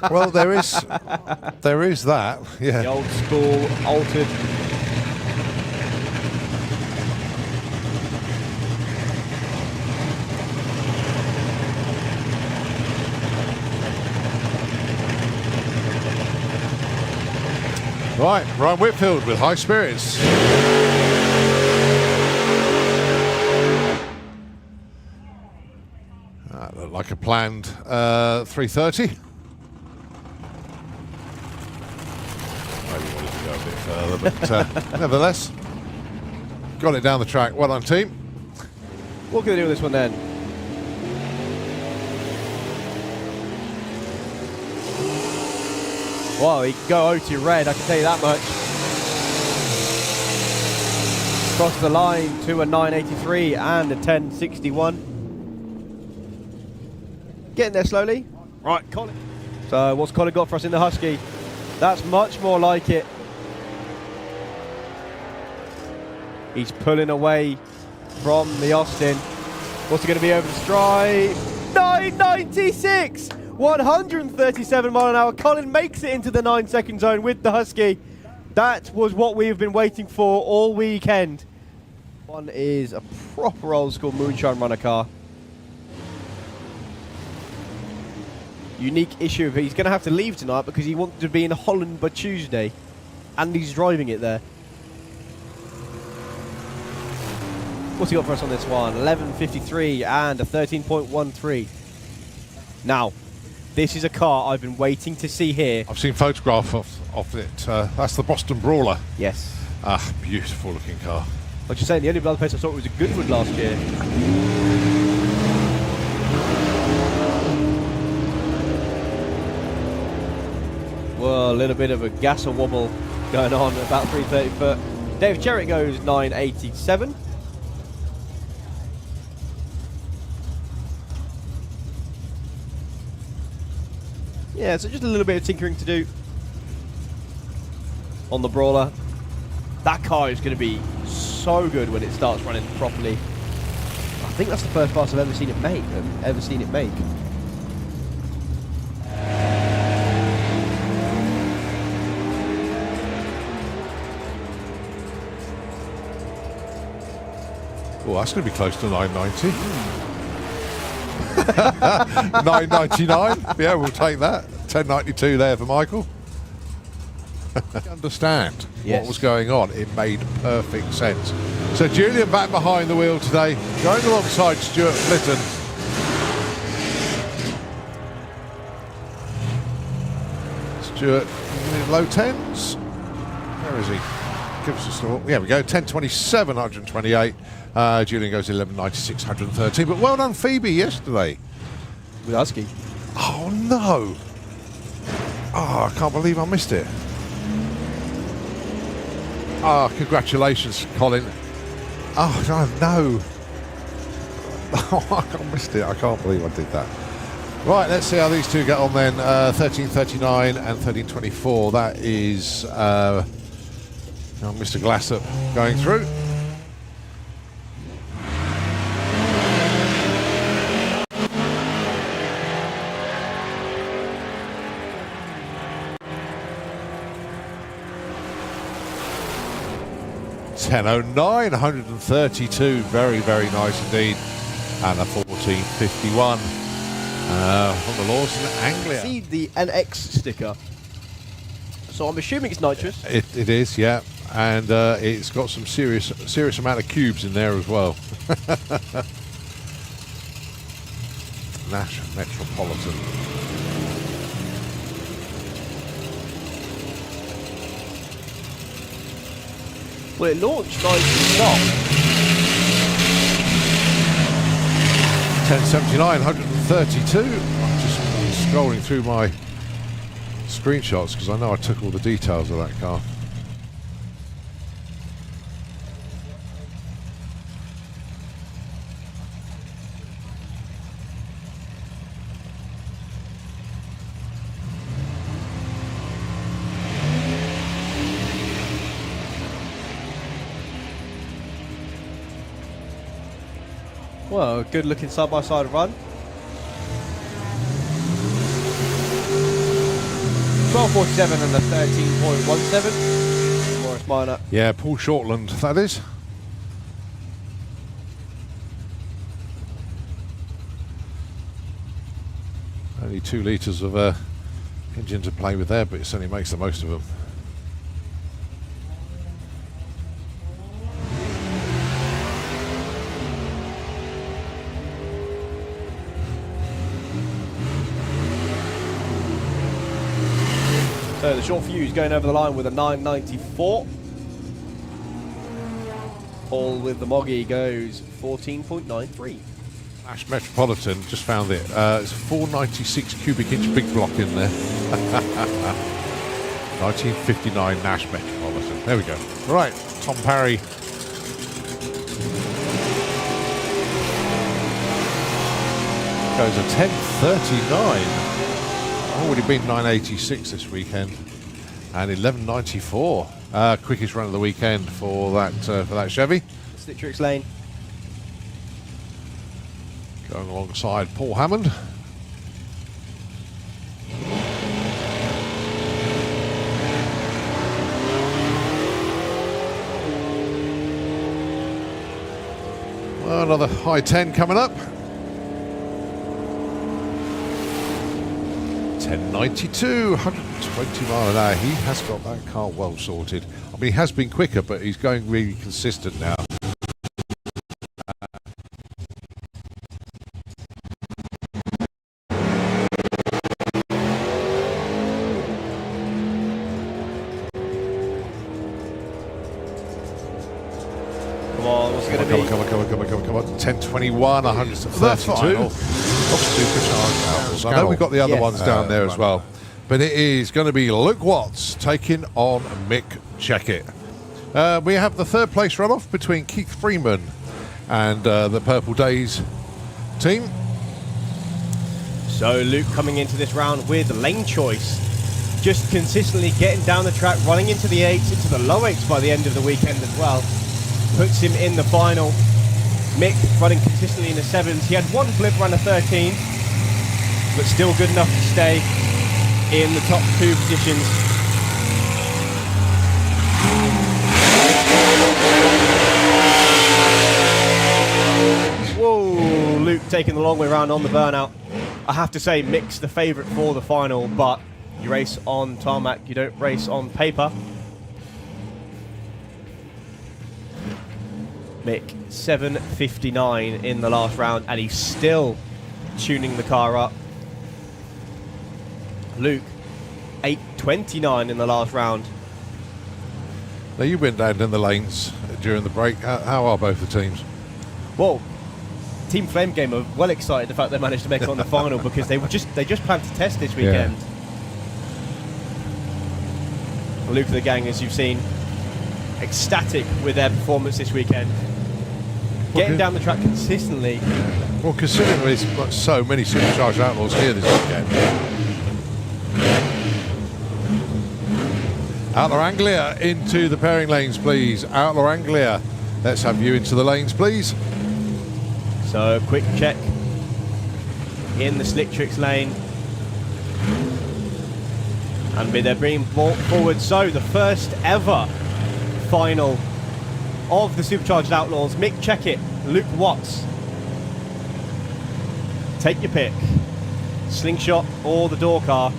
Well, there is that. Yeah. The old school altered. Right, Ryan Whitfield with high spirits. That looked like a planned 330. Maybe wanted to go a bit further, but nevertheless, got it down the track. Well done, team. What can they do with this one then? Well, he can go OT red, I can tell you that much. Across the line to a 983 and a 1061. Getting there slowly. Right, Colin. So what's Colin got for us in the Husky? That's much more like it. He's pulling away from the Austin. What's it going to be over the stripe? 996! 137 mile an hour. Colin makes it into the 9-second zone with the Husky. That was what we've been waiting for all weekend. One is a proper old school moonshine runner car. Unique issue of he's going to have to leave tonight because he wanted to be in Holland by Tuesday. And he's driving it there. What's he got for us on this one? 11.53 and a 13.13. Now, this is a car I've been waiting to see here. I've seen photographs of it. That's the Boston Brawler. Yes. Ah, beautiful looking car. Like you say, the only other place I saw it was a Goodwood last year. Well, a little bit of a gas and wobble going on at about 330 foot. Dave Cherritt goes 987. Yeah, so just a little bit of tinkering to do on the Brawler. That car is going to be so good when it starts running properly. I think that's the first class I've ever seen it make. Oh, that's going to be close to 990. 999. Yeah, we'll take that. 1092 there for Michael. Understand what was going on. It made perfect sense. So Julian back behind the wheel today, going alongside Stuart Flitton. Stuart in low tens. Where is he? Give us a thought. There we go. 1027, 128. Julian goes 1196, 113. But well done, Phoebe, yesterday. With Husky. Oh no! Oh, I can't believe I missed it. Ah, oh, congratulations, Colin. Oh, no. Oh, I missed it. I can't believe I did that. Right, let's see how these two get on then. 13.39 and 13.24. That is Mr. Glassop going through. .10.09, 132, very, very nice indeed, and a 14.51 from the Lawson Anglia. See the NX sticker. So I'm assuming it's nitrous. It is, yeah, and it's got some serious amount of cubes in there as well. Nash Metropolitan. Well, it launched nice and soft. 10.79, 132. I'm just scrolling through my screenshots because I know I took all the details of that car. Well, good looking side-by-side run. 12.47 and a 13.17. Morris Minor. Yeah, Paul Shortland, that is. Only 2 litres of engine to play with there, but it certainly makes the most of them. So the short fuse going over the line with a 994. Paul with the Moggy goes 14.93. Nash Metropolitan, just found it. It's a 496 cubic inch big block in there. 1959 Nash Metropolitan. There we go. Right, Tom Parry. Goes a 10.39. already been 986 this weekend and 1194. Quickest run of the weekend for that Chevy. Slick Lane. Going alongside Paul Hammond. Well, another high 10 coming up. 1092, 120 mile an hour. He has got that car well sorted. I mean, he has been quicker, but he's going really consistent now. Come on, what's it going to be? Come on. 1021, 132 of Supercharged Outlaws. I know we've got the other ones down there as well. But it is going to be Luke Watts taking on Mick Checkett. We have the third place runoff between Keith Freeman and the Purple Days team. So Luke coming into this round with lane choice. Just consistently getting down the track, running into the 8s, into the low 8s by the end of the weekend as well. Puts him in the final. Mick running consistently in the 7s. He had one flip around the 13, but still good enough to stay in the top 2 positions. Whoa, Luke taking the long way around on the burnout. I have to say, Mick's the favourite for the final, but you race on tarmac, you don't race on paper. Mick, 7:59 in the last round, and he's still tuning the car up. Luke, 8:29 in the last round. Now, you went down in the lanes during the break. How are both the teams? Well, Team Flame Game are well excited the fact they managed to make it on the final because they just planned to test this weekend. Yeah. Luke and the gang, as you've seen, ecstatic with their performance this weekend. Getting down the track consistently. Well, considering there's got so many Supercharged Outlaws here this weekend. Outlaw Anglia into the pairing lanes, please. Outlaw Anglia, let's have you into the lanes, please. So, quick check in the Slick Tricks lane. And they're bringing forward. So, the first ever final of the Supercharged Outlaws. Mick Checkett, Luke Watts. Take your pick. Slingshot or the door car.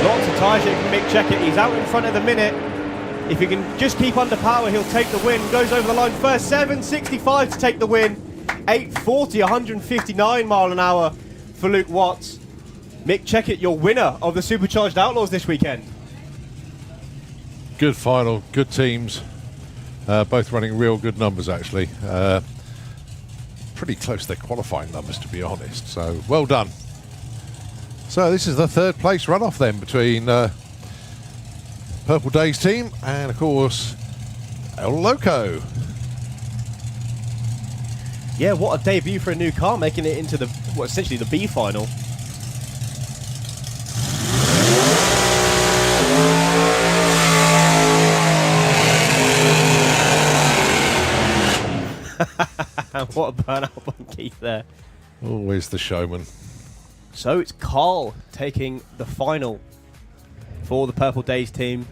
Lots of tyres here from Mick Checkett. He's out in front of the minute. If he can just keep under power, he'll take the win. Goes over the line first. 7:65 to take the win. 8:40, 159 mile an hour for Luke Watts. Mick Checkett, your winner of the Supercharged Outlaws this weekend. Good final, good teams. Both running real good numbers, actually. Pretty close to their qualifying numbers, to be honest. So, well done. So, this is the third place runoff then between Purple Days team and, of course, El Loco. Yeah, what a debut for a new car, making it into the, well, essentially the B final. What a burnout on Keith there. Always the showman. So it's Carl taking the final for the Purple Days team.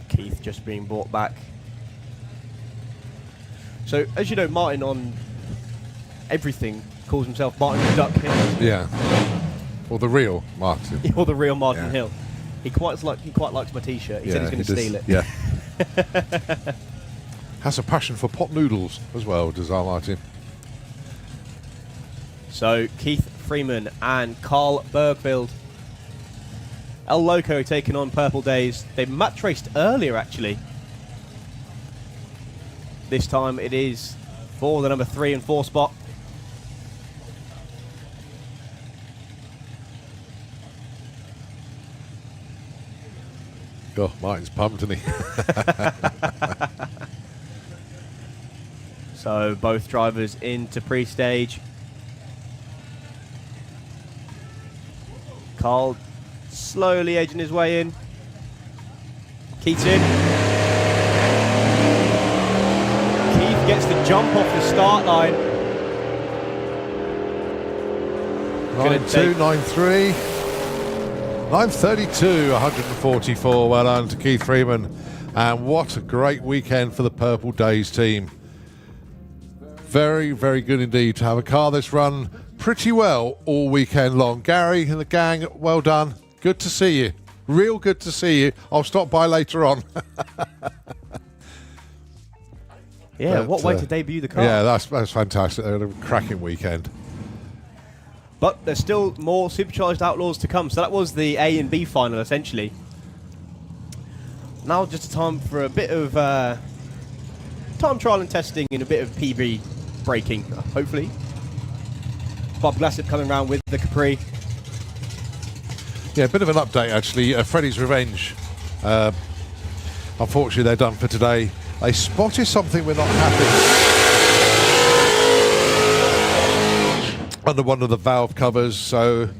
Keith just being brought back. So, as you know, Martin on everything calls himself Martin the Duck Hill. Yeah. Or the real Martin. Or the real Martin Hill. He quite likes my T-shirt. He said he's going to steal it. Yeah. Has a passion for pot noodles as well, does our Martin. So, Keith Freeman and Carl Bergfield. El Loco taking on Purple Days. They match raced earlier, actually. This time it is for the number 3 and 4 spot. God, Martin's pumped, isn't he? So both drivers into pre-stage. Carl slowly edging his way in. Keith's in. Keith gets the jump off the start line. 9.2, 9.3, 9.32, 144. Well done to Keith Freeman. And what a great weekend for the Purple Days team. Very, very good indeed to have a car that's run pretty well all weekend long. Gary and the gang, well done. Good to see you. Real good to see you. I'll stop by later on. Yeah, But, what way to debut the car. Yeah, that's fantastic. They had a cracking weekend. But there's still more Supercharged Outlaws to come. So that was the A and B final, essentially. Now just a time for a bit of time trial and testing and a bit of PB braking, hopefully. Bob Glassett coming around with the Capri. Yeah, a bit of an update actually. Freddy's Revenge. Unfortunately, they're done for today. They spotted something we're not happy under one of the valve covers, so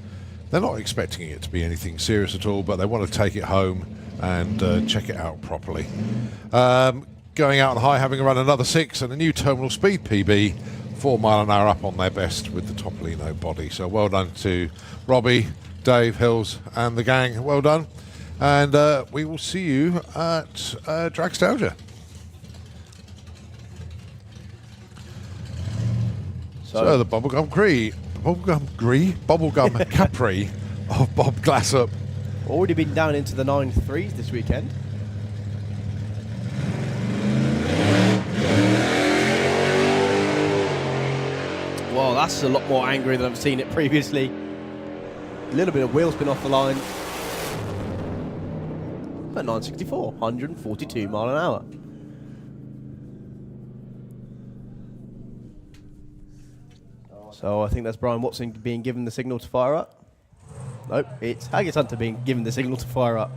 they're not expecting it to be anything serious at all, but they want to take it home and check it out properly. Going out on high, having run another 6 and a new terminal speed PB, 4 mile an hour up on their best with the topolino body. So well done to Robbie, Dave, Hills and the gang. Well done. And we will see you at Dragstalgia. So the bubblegum Capri of Bob Glassop. Already been down into the 9.3s this weekend. Well, that's a lot more angry than I've seen it previously. A little bit of wheel spin off the line. At 964, 142 mile an hour. So I think that's Brian Watson being given the signal to fire up. Nope, it's Haggis Hunter being given the signal to fire up.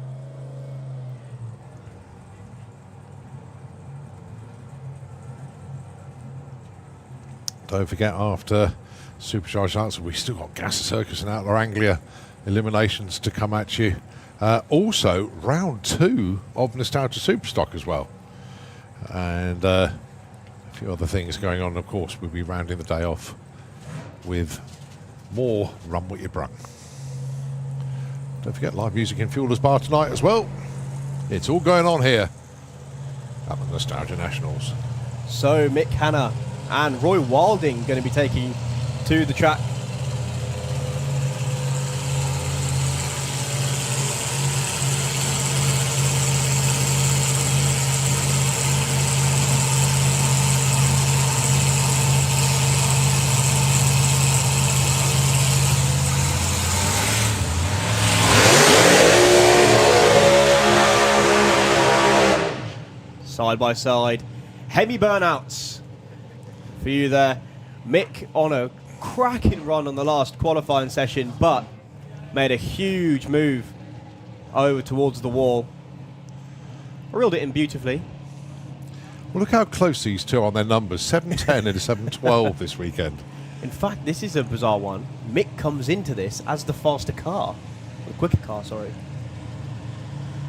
Don't forget, after Supercharged Answer, we've still got Gas Circus and Outlaw Anglia Eliminations to come at you. Also, round 2 of Nostalgia Superstock as well. And a few other things going on. Of course, we'll be rounding the day off with more Run What You Brung. Don't forget, live music in Fuelers Bar tonight as well. It's all going on here at the Nostalgia Nationals. So Mick Hanna and Roy Wilding going to be taking to the track. Side by side, heavy burnouts for you there. Mick on a cracking run on the last qualifying session, but made a huge move over towards the wall. Reeled it in beautifully. Well, look how close these two are on their numbers. 7.10 and 7.12 this weekend. In fact, this is a bizarre one. Mick comes into this as the faster car. The quicker car, sorry.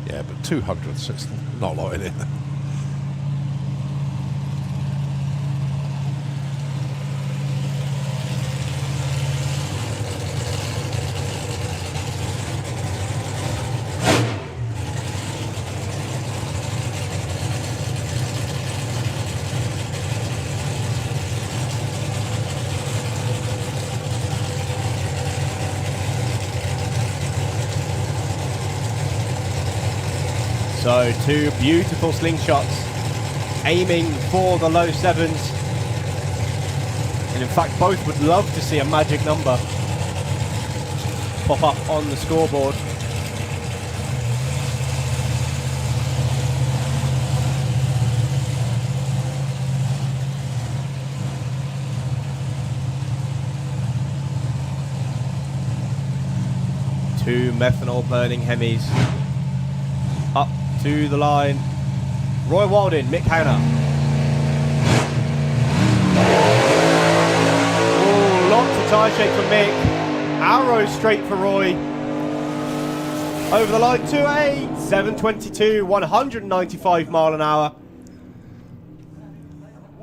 Yeah, but 200ths, it's not a lot in it. So 2 beautiful slingshots, aiming for the low 7s. And in fact, both would love to see a magic number pop up on the scoreboard. methanol burning Hemis. Up to the line. Roy Walding, Mick Howner. Oh, lots of tyre shake from Mick. Arrow straight for Roy. Over the line, 2.8, 722, 195 mile an hour.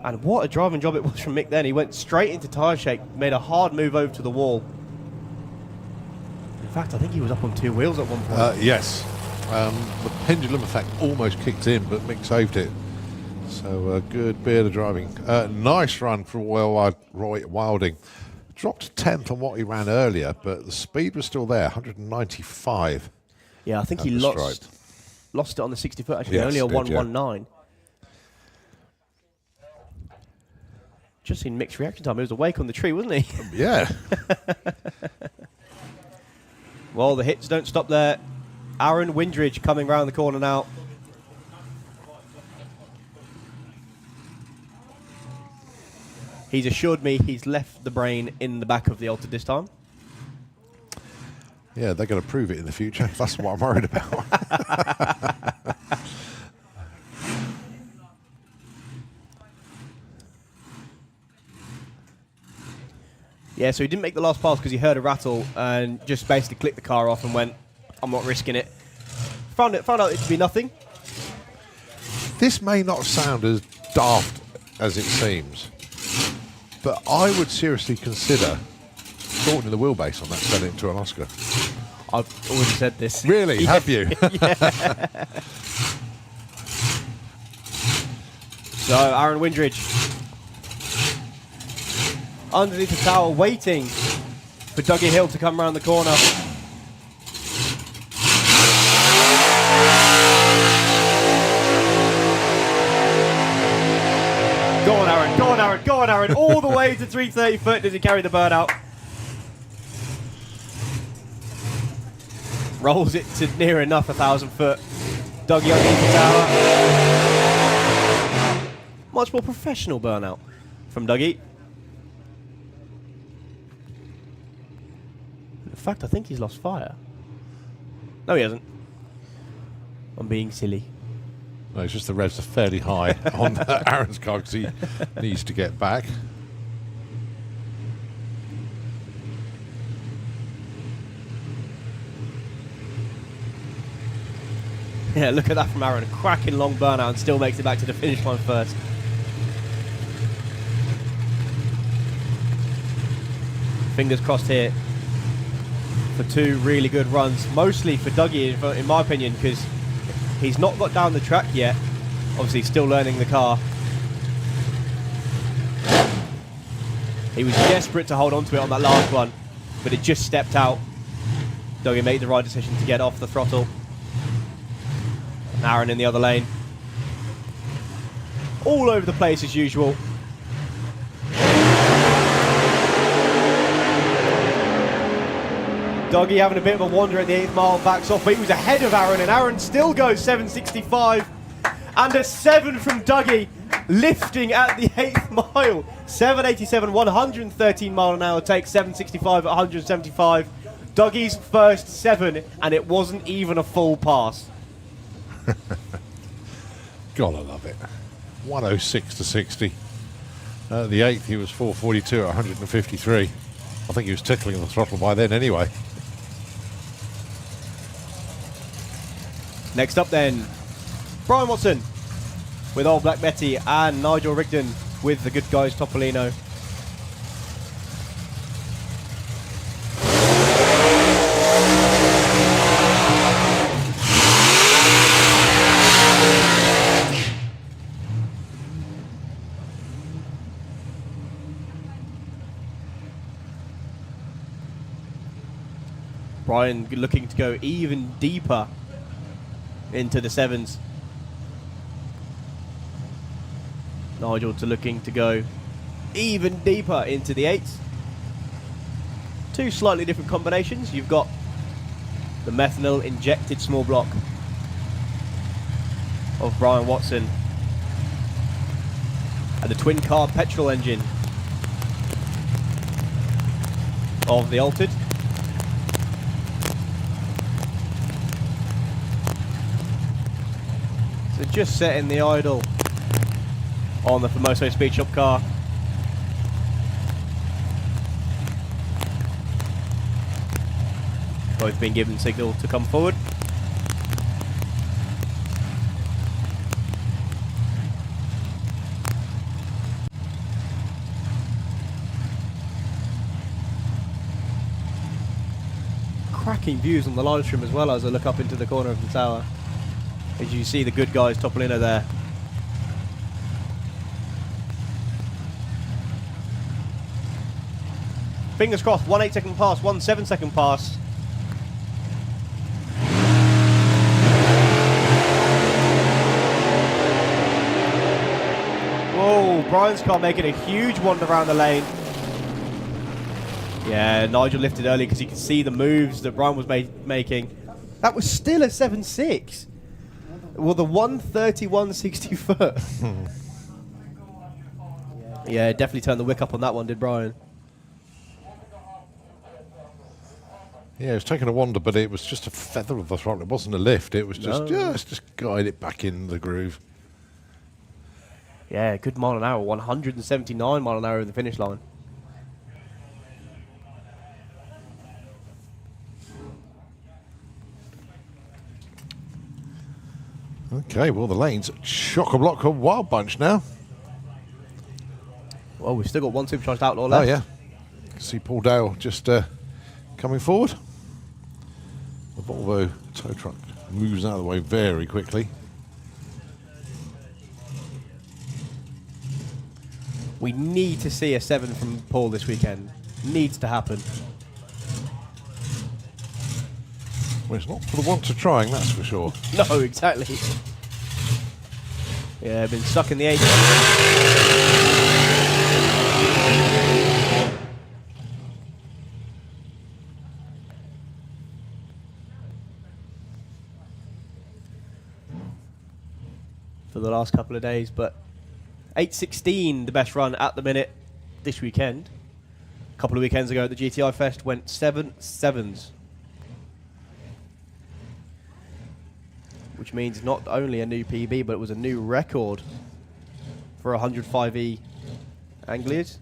And what a driving job it was from Mick then. He went straight into tyre shake, made a hard move over to the wall. In fact, I think he was up on 2 wheels at one point. Yes. The pendulum effect almost kicked in, but Mick saved it. So a good bit of driving. Nice run from Roy Wilding. Dropped 10th on what he ran earlier, but the speed was still there, 195. Yeah, I think he lost it on the 60 foot, actually, Yes, only a did, 119. Just seen Mick's reaction time. He was awake on the tree, wasn't he? Yeah. Well, the hits don't stop there. Aaron Windridge coming round the corner now. He's assured me he's left the brain in the back of the Altered this time. Yeah, they're going to prove it in the future. That's what I'm worried about. Yeah, so he didn't make the last pass because he heard a rattle and just basically clicked the car off and went, I'm not risking it. Found out it to be nothing. This may not sound as daft as it seems, but I would seriously consider shortening the wheelbase on that, selling it to an Oscar. I've already said this. Really? Yeah. Have you? So, Aaron Windridge underneath the tower waiting for Dougie Hill to come around the corner. Go on, Aaron. Go on, Aaron. Go on, Aaron. All the way to 330 foot does he carry the burnout. Rolls it to near enough 1,000 foot. Dougie underneath the tower. Much more professional burnout from Dougie. In fact, I think he's lost fire. No, he hasn't. I'm being silly. No, it's just the revs are fairly high on Aaron's car because he needs to get back. Yeah, look at that from Aaron. A cracking long burnout and still makes it back to the finish line first. Fingers crossed here for 2 really good runs. Mostly for Dougie, in my opinion, because he's not got down the track yet. Obviously, still learning the car. He was desperate to hold on to it on that last one, but it just stepped out. Dougie made the right decision to get off the throttle. Aaron in the other lane. All over the place as usual. Dougie having a bit of a wander at the 8th mile, backs off, but he was ahead of Aaron, and Aaron still goes 765. And a 7 from Dougie, lifting at the 8th mile. 787, 113 mile an hour, takes 765 at 175. Dougie's first 7, and it wasn't even a full pass. God, I love it. 106 to 60. The 8th, he was 442 at 153. I think he was tickling the throttle by then anyway. Next up then, Brian Watson with Old Black Betty and Nigel Rigdon with the good guys Topolino. Brian looking to go even deeper into the 7s. Nigel looking to go even deeper into the 8s. 2 slightly different combinations. You've got the methanol injected small block of Brian Watson and the twin carb petrol engine of the Altered. They're just setting the idle on the Famoso Speed Shop car. Both been given signal to come forward. Cracking views on the live stream as well as I look up into the corner of the tower. As you see the good guys topolino there. Fingers crossed, 1 8-second pass, 1 7-second pass. Whoa, Brian's car making a huge wander around the lane. Yeah, Nigel lifted early because you could see the moves that Brian was making. That was still a 7.6. Well, the 131.60 foot. Yeah, definitely turned the wick up on that one, did Brian? Yeah, it was taking a wander, but it was just a feather of the throttle. It wasn't a lift. It was just guide it back in the groove. Yeah, good mile an hour. 179 mile an hour in the finish line. Okay, well, the lane's chock-a-block of Wild Bunch now. Well, we've still got one Supercharged Outlaw left. Oh, yeah. You can see Paul Dale just coming forward. The Volvo tow truck moves out of the way very quickly. We need to see a 7 from Paul this weekend. Needs to happen. Well, it's not for the want of trying, that's for sure. No, exactly. Yeah, been stuck in the 8. For the last couple of days, but 8.16 the best run at the minute this weekend. A couple of weekends ago at the GTI Fest went 7 7s. Which means not only a new PB, but it was a new record for 105E Anglias.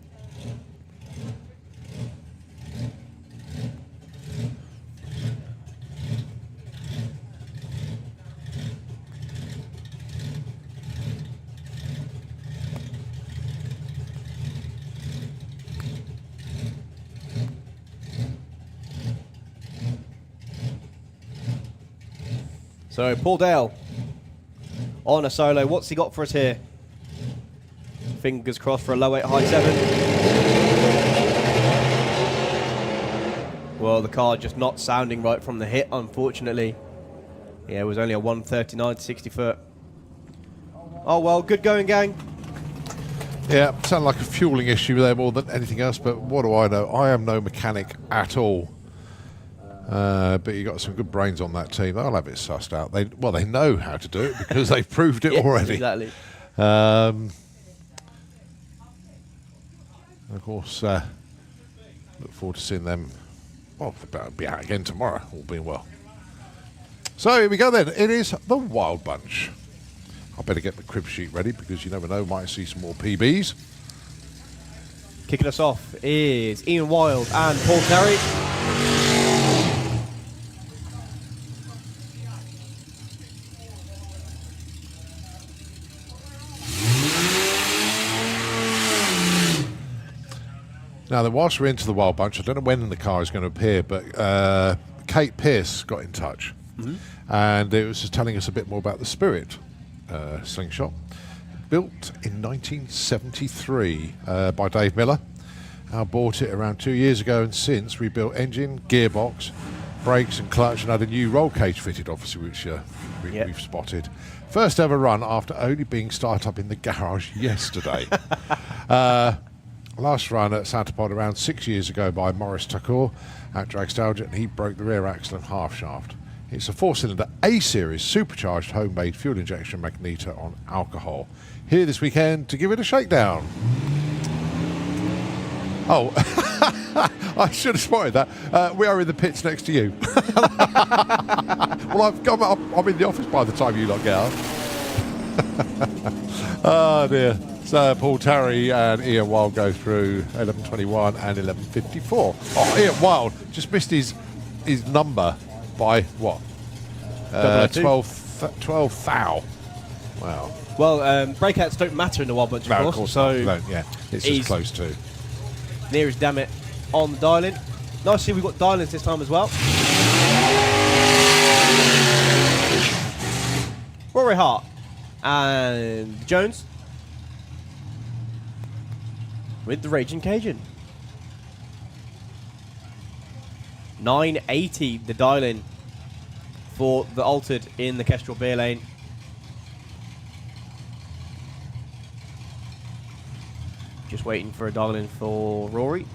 So, Paul Dale on a solo. What's he got for us here? Fingers crossed for a low 8, high 7. Well, the car just not sounding right from the hit, unfortunately. Yeah, it was only a 139 to 60 foot. Oh, well, good going, gang. Yeah, sounded like a fueling issue there more than anything else, but what do I know? I am no mechanic at all. But you got some good brains on that team. They'll have it sussed out. They know how to do it because they've proved it Yes, already. Exactly. Of course, look forward to seeing them. Well, they'll be out again tomorrow, all being well. So here we go then. It is the Wild Bunch. I better get the crib sheet ready because you never know, might see some more PBs. Kicking us off is Ian Wild and Paul Terry. Now, then, whilst we're into the Wild Bunch, I don't know when the car is going to appear, but Kate Pierce got in touch. And it was just telling us a bit more about the Spirit Slingshot. Built in 1973 by Dave Miller. I bought it around 2 years ago, and since rebuilt engine, gearbox, brakes and clutch, and had a new roll cage fitted, obviously, which we've spotted. First ever run after only being started up in the garage yesterday. Last run at Santa Pod around 6 years ago by Maurice Tucker at Dragstalgia, and he broke the rear axle and half shaft. It's a 4-cylinder A-series supercharged homemade fuel injection magneto on alcohol. Here this weekend to give it a shakedown. Oh, I should have spotted that. We are in the pits next to you. Well, I'm in the office by the time you lot get out. Oh dear. So Paul Tarry and Ian Wild go through 11:21 and 11:54. Oh, Ian Wild just missed his number by what? 12 thou. Wow. Well, breakouts don't matter in the Wild Bunch, of No, course. of course So not. Yeah, it's he's just close to. nearest damn it on the dial-in. Nice to see we've got dial-ins this time as well. Rory Hart and Jones with the Raging Cajun. 980 the dial-in for the Altered in the Kestrel beer lane. Just waiting for a dial-in for Rory.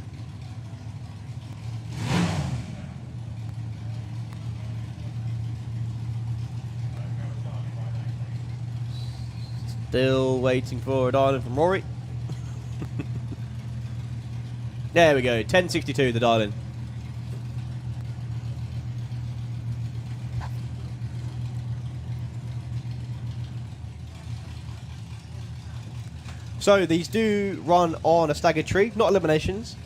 Still waiting for a dial-in from Rory. There we go, 1062 the dial-in. So these do run on a staggered tree, not eliminations.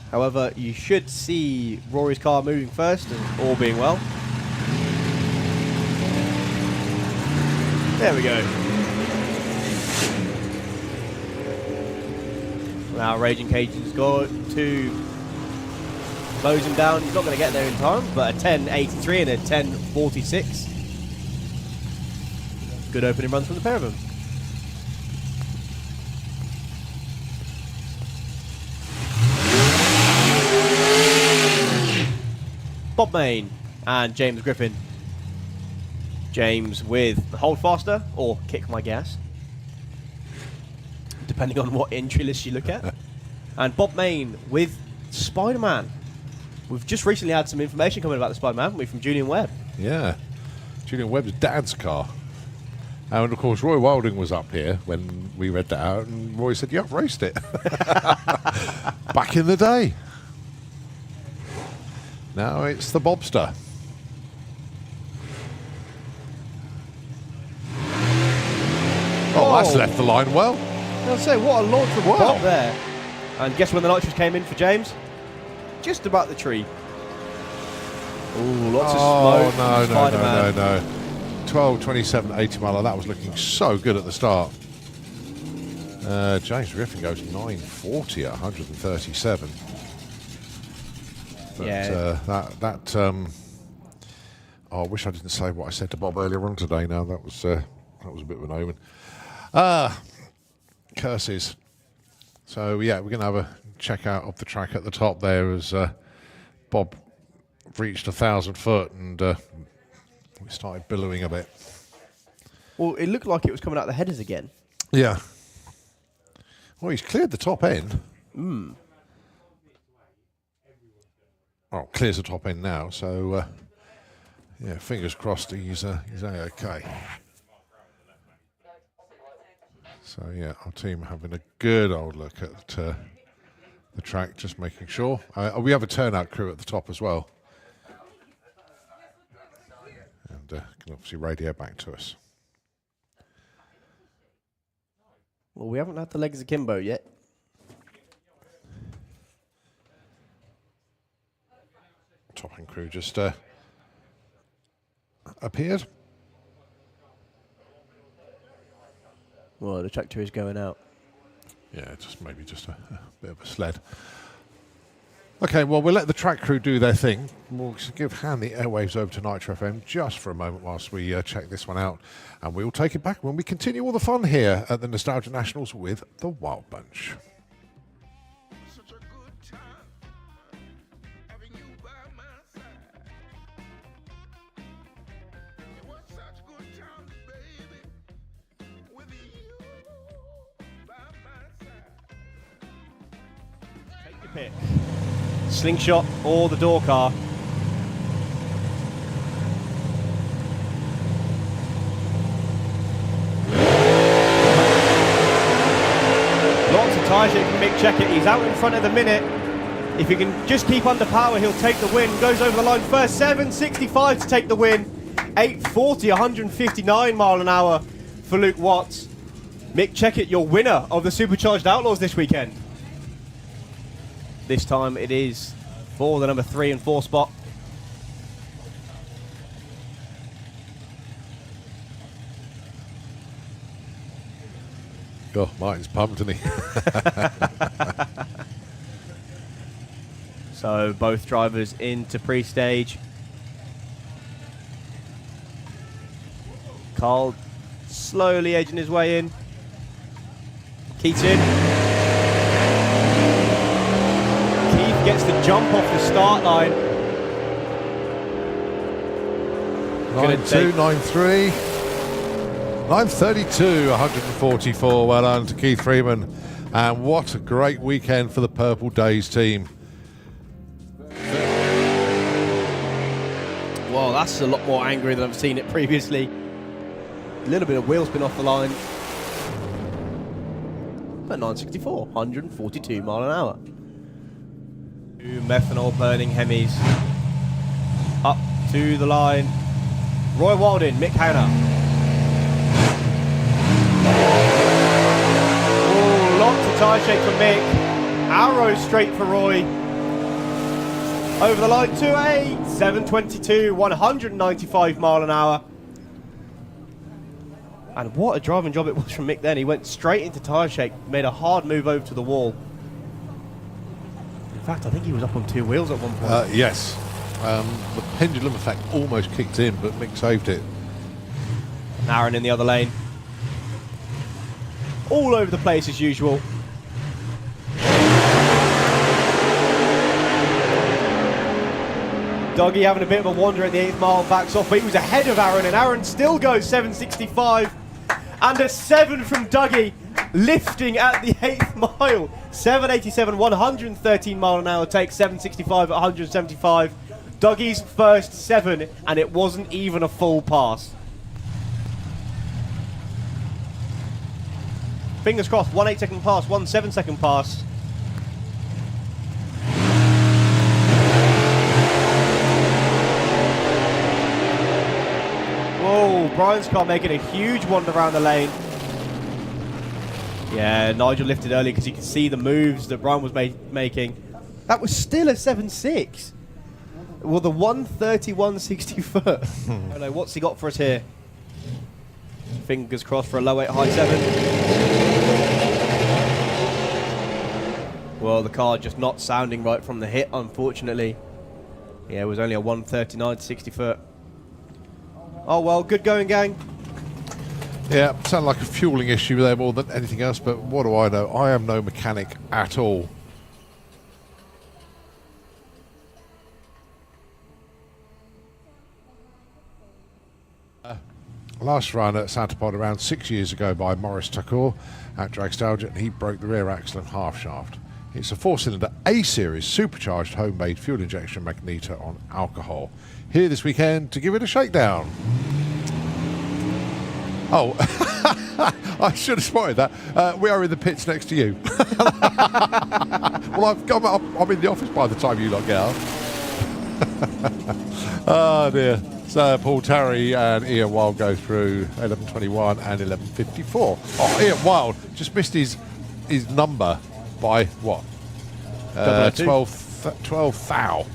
However, you should see Rory's car moving first, and all being well. There we go. Now Raging Cajun's got to close him down. He's not going to get there in time, but a 10.83 and a 10.46. Good opening runs from the pair of them. Bob Main and James Griffin. James with the hold faster or kick my gas, depending on what entry list you look at. And Bob Main with Spider-Man. We've just recently had some information coming about the Spider-Man, haven't we, from Julian Webb? Yeah. Julian Webb's dad's car. And of course, Roy Wilding was up here when we read that out, and Roy said, "Yeah, I've raced it." Back in the day. Now it's the Bobster. Oh, that's left the line well. I'll say, what a launch from Bob there. And guess when the nitrous came in for James? Just about the tree. Ooh, lots of smoke. Oh, no. 12:27, 80 miler. That was looking so good at the start. James Griffin goes 9:40 at 137. But, yeah. I wish I didn't say what I said to Bob earlier on today. Now that was a bit of an omen. Curses. So yeah, we're going to have a check out of the track at the top there as Bob reached 1,000 foot and we started billowing a bit. Well, it looked like it was coming out the headers again. Yeah. Well, he's cleared the top end. Oh, clears the top end now. So yeah, fingers crossed he's okay. So yeah, our team having a good old look at the track, just making sure. We have a turnout crew at the top as well. And can obviously radio back to us. Well, we haven't had the legs akimbo yet. Top end crew just appeared. Well, the tractor is going out. Yeah, maybe just a bit of a sled. Okay, well, we'll let the track crew do their thing. We'll hand the airwaves over to Nitro FM just for a moment whilst we check this one out. And we'll take it back when we continue all the fun here at the Nostalgia Nationals with the Wild Bunch. Such a good time having you by my side. It was such good times, baby, with you by my side. Take your pick. Slingshot or the door car. Lots of tyres here from Mick Checkett. He's out in front of the minute. If he can just keep under power, he'll take the win. Goes over the line first, 7.65 to take the win. 8.40, 159 mile an hour for Luke Watts. Mick Checkett, your winner of the Supercharged Outlaws this weekend. This time it is for the number 3 and 4 spot. Oh, Martin's pumped, isn't he? So both drivers into pre-stage. Carl slowly edging his way in. Keith's in. Keith gets the jump off the start line. 9.2, 9.3, 9.32, 144. Well done to Keith Freeman. And what a great weekend for the Purple Days team. Well, that's a lot more angry than I've seen it previously. A little bit of wheel spin off the line. But 964, 142 mile an hour. Two methanol burning Hemis. Up to the line. Roy Waldin, Mick Hanna. Oh, lots of tyre shake for Mick. Arrow straight for Roy. Over the line, 2.8, 7.22, 195 mile an hour. And what a driving job it was from Mick then. He went straight into tyre shake, made a hard move over to the wall. In fact, I think he was up on 2 wheels at one point. Yes. The pendulum effect almost kicked in, but Mick saved it. Aaron in the other lane. All over the place as usual. Dougie having a bit of a wander at the 8th mile, backs off, but he was ahead of Aaron, and Aaron still goes 7.65. And a 7 from Dougie, lifting at the 8th mile. 7.87, 113 mile an hour, takes 7.65 at 175. Dougie's first 7, and it wasn't even a full pass. Fingers crossed, 1 8-second pass, 1 7-second pass. Whoa, Brian's car making a huge wander around the lane. Yeah, Nigel lifted early because you could see the moves that Brian was making. That was still a 7.6. Well, the 131.60 foot. I don't know, what's he got for us here? Fingers crossed for a low 8, high 7. Well, the car just not sounding right from the hit, unfortunately. Yeah, it was only a 139.60 foot. Oh well, good going, gang. Yeah, sounded like a fueling issue there more than anything else, but what do I know? I am no mechanic at all. Last run at Santa Pod around 6 years ago by Maurice Tucker at Dragstalgia, and he broke the rear axle and half shaft. It's a 4-cylinder A-series supercharged homemade fuel injection magneto on alcohol. Here this weekend to give it a shakedown. Oh, I should have spotted that. We are in the pits next to you. Well, I'm in the office by the time you lot get up. Oh dear. So Paul Tarry and Ian Wild go through 11.21 and 11.54. Oh, Ian Wild just missed his number by what? 12 thou.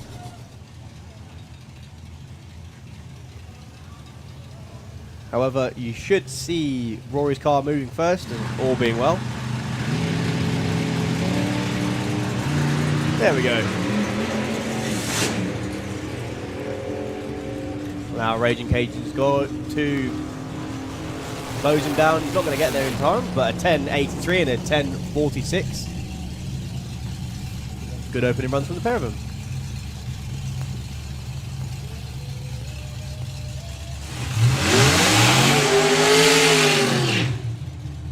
However, you should see Rory's car moving first, and all being well. There we go. Now Raging Cajun's got to close him down. He's not going to get there in time, but a 10.83 and a 10.46. Good opening runs from the pair of them.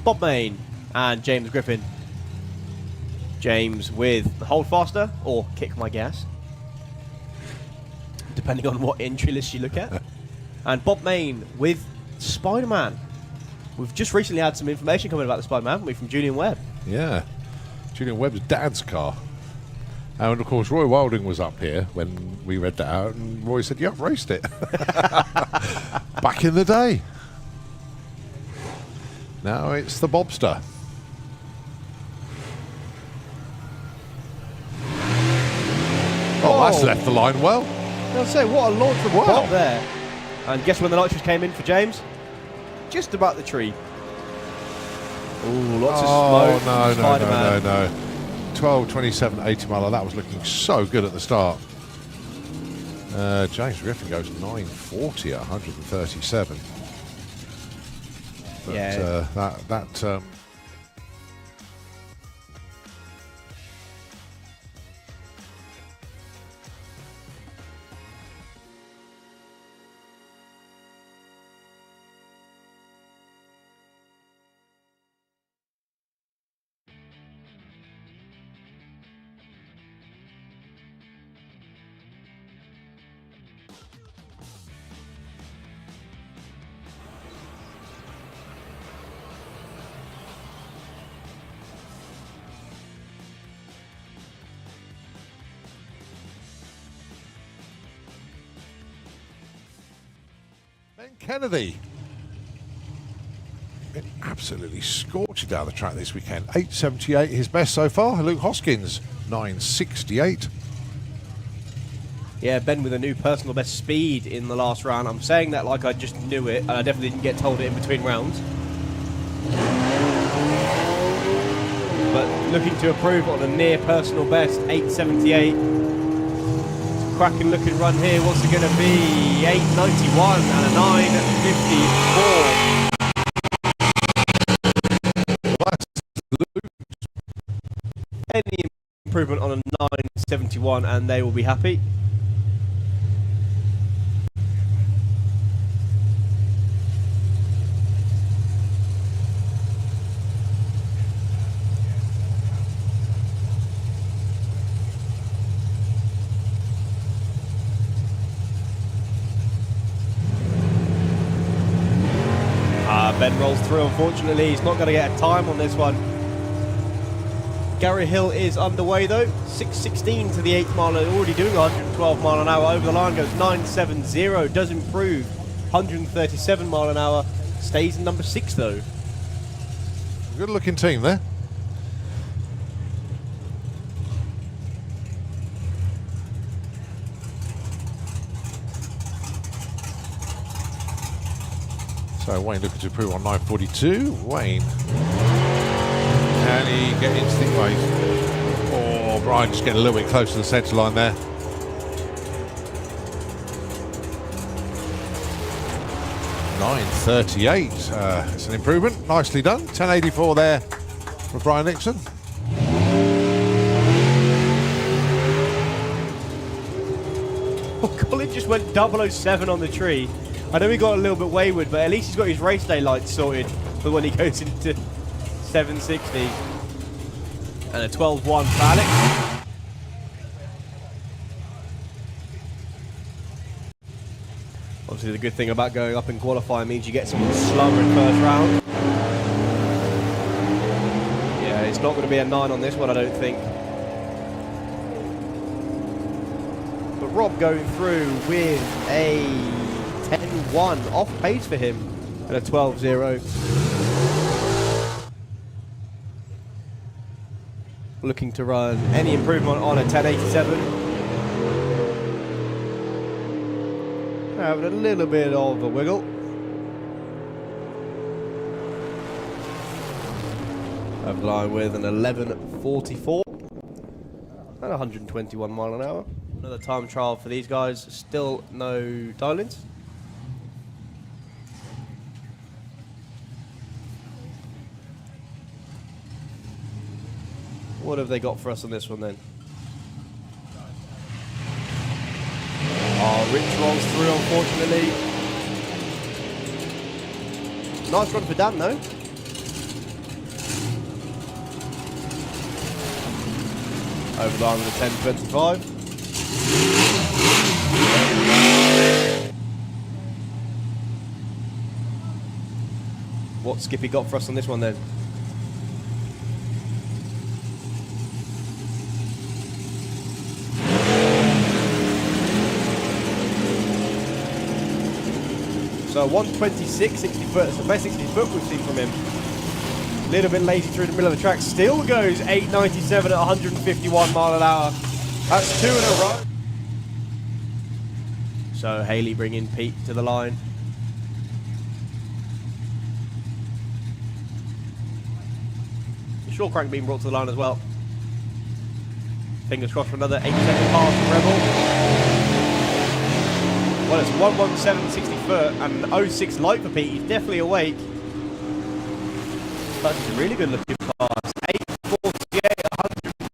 Bob Main and James Griffin. James with hold faster or kick my gas, depending on what entry list you look at. And Bob Main with Spider-Man. We've just recently had some information coming about the Spider-Man, haven't we, from Julian Webb? Yeah. Julian Webb's dad's car. And of course, Roy Wilding was up here when we read that out, and Roy said, "Yep, raced it." Back in the day. Now it's the Bobster. Oh, that's left the line well. I'll say, what a launch from Wow. Bob there. And guess when the nitrous came in for James? Just about the tree. Ooh, lots of smoke. No, Spider-Man. no. 12, 27, 80 mile. That was looking so good at the start. James Griffin goes 940 at 137. But, Yeah. that Ben Kennedy. Been absolutely scorching down the track this weekend. 878, his best so far. Luke Hoskins, 968. Yeah, Ben with a new personal best speed in the last round. I'm saying that like I just knew it, and I definitely didn't get told it in between rounds. But looking to improve on a near personal best, 878. Cracking looking run here. What's it going to be? 891 and a 954. Any improvement on a 971 and they will be happy. Ben rolls through, unfortunately. He's not going to get a time on this one. Gary Hill is underway though. 6:16 to the 8th mile, already doing 112 mile an hour. Over the line goes 970, does improve. 137 mile an hour, stays in number 6 though. Good looking team there. So Wayne looking to improve on 942. Wayne. Can he get into the race? Oh, Brian just getting a little bit close to the centre line there. $9.38. It's an improvement. Nicely done. 10.84 there for Brian Nixon. Oh, Colin just went 007 on the tree. I know he got a little bit wayward, but at least he's got his race day lights sorted for when he goes into 760. And a 12-1 for Alex. Obviously the good thing about going up in qualifying means you get someone slower in first round. Yeah, it's not going to be a 9 on this one, I don't think. But Rob going through with a 10-1, off pace for him, and a 12-0. Looking to run any improvement on a 10.87. Having a little bit of a wiggle. Over the line with an 11.44 and 121 mile an hour. Another time trial for these guys. Still no dial-ins. What have they got for us on this one then? Oh, Rich rolls through, unfortunately. Nice run for Dan, though. Over the line with a 10.25. What Skippy got for us on this one then? So 126, 60 foot. It's the best 60 foot we've seen from him. A little bit lazy through the middle of the track. Still goes 897 at 151 mile an hour. That's 2 in a row. So Haley bringing Pete to the line. Short crank being brought to the line as well. Fingers crossed for another 8-second pass from Rebel. Well, it's 117 60 foot and 06 light for Pete. He's definitely awake. But it's a really good looking pass. 848,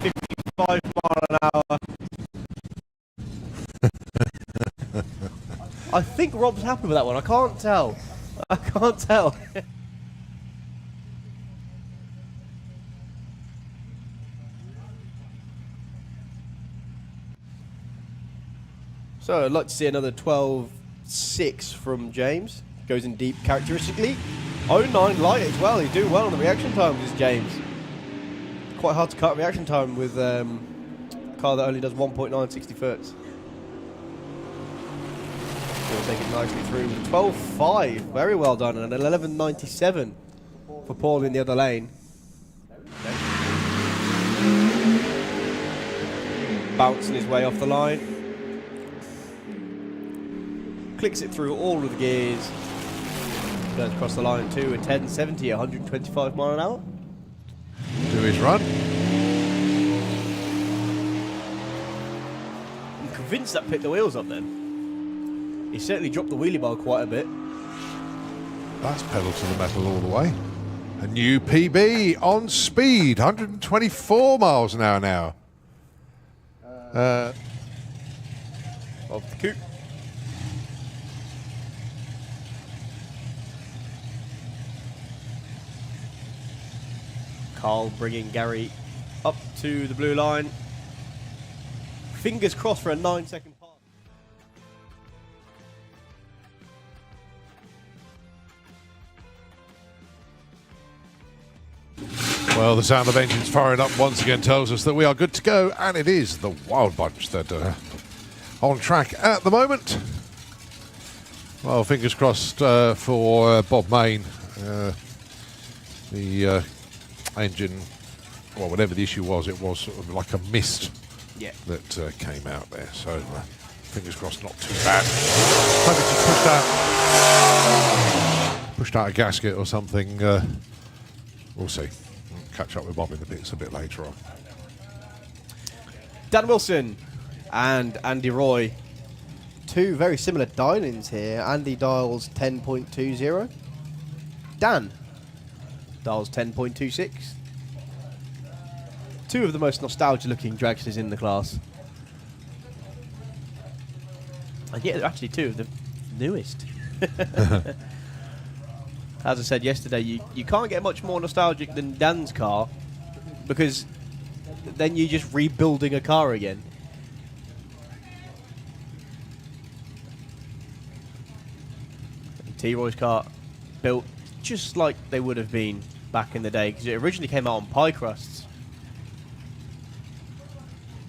155 mile an hour. I think Rob's happy with that one. I can't tell. I can't tell. So I'd like to see another 12.6 from James. Goes in deep characteristically. 09 light as well. He's doing well on the reaction time with this James. Quite hard to cut reaction time with a car that only does 1.9 60 foot. He'll take it nicely through with 12.5. Very well done. And an 11.97 for Paul in the other lane. Bouncing his way off the line. Clicks it through all of the gears. Goes across the line too. A 10.70, 125 mile an hour. Do his run. I'm convinced that picked the wheels up then. He certainly dropped the wheelie bar quite a bit. That's pedal to the metal all the way. A new PB on speed, 124 miles an hour now. Of the coupe. Carl bringing Gary up to the blue line. Fingers crossed for a 9-second pass. Well, the sound of engines firing up once again tells us that we are good to go, and it is the Wild Bunch that are on track at the moment. Well, fingers crossed for Bob Main. The engine, well, whatever the issue was, it was sort of like a mist that came out there. So fingers crossed, not too bad. Maybe just pushed out a gasket or something. We'll see. We'll catch up with Bob in the pits a bit later on. Dan Wilson and Andy Roy. Two very similar dial-ins here. Andy dials 10.20. Dan dials 10.26. Two of the most nostalgia-looking dragsters in the class. And yet, actually, two of the newest. As I said yesterday, you can't get much more nostalgic than Dan's car, because then you're just rebuilding a car again. T-Roy's car built just like they would have been back in the day, because it originally came out on pie crusts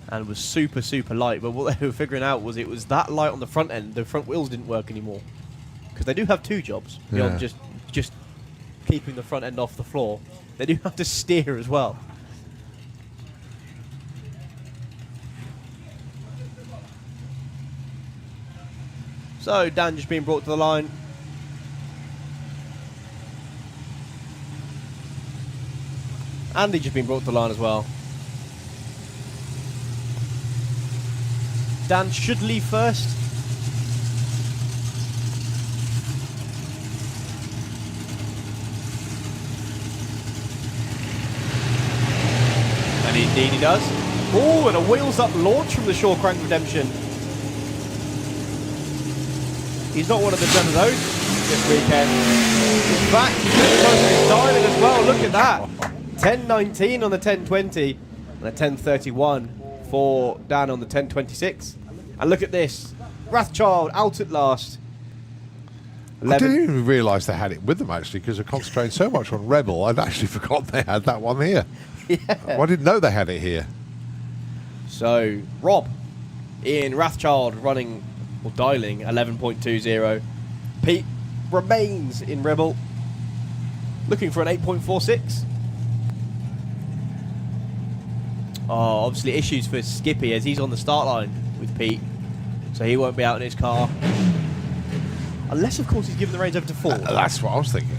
and was super, super light. But what they were figuring out was it was that light on the front end, the front wheels didn't work anymore, because they do have two jobs beyond just keeping the front end off the floor. They do have to steer as well. So Dan just being brought to the line. Andy just been brought to the line as well. Dan should leave first. And indeed he does. Oh, and a wheels up launch from the Shore Crank Redemption. He's not one of the done of those this weekend. In fact, he's dialing as well. Look at that. 10.19 on the 10.20 and a 10.31 for Dan on the 10.26. And look at this. Wrathchild out at last. I didn't even realise they had it with them, actually, because they're concentrating so much on Rebel. I'd actually forgotten they had that one here. Yeah. I didn't know they had it here. So, Rob in Wrathchild running, or dialing, 11.20. Pete remains in Rebel, looking for an 8.46. Oh, obviously issues for Skippy as he's on the start line with Pete, so he won't be out in his car. Unless, of course, he's given the reins over to Ford. That's what I was thinking.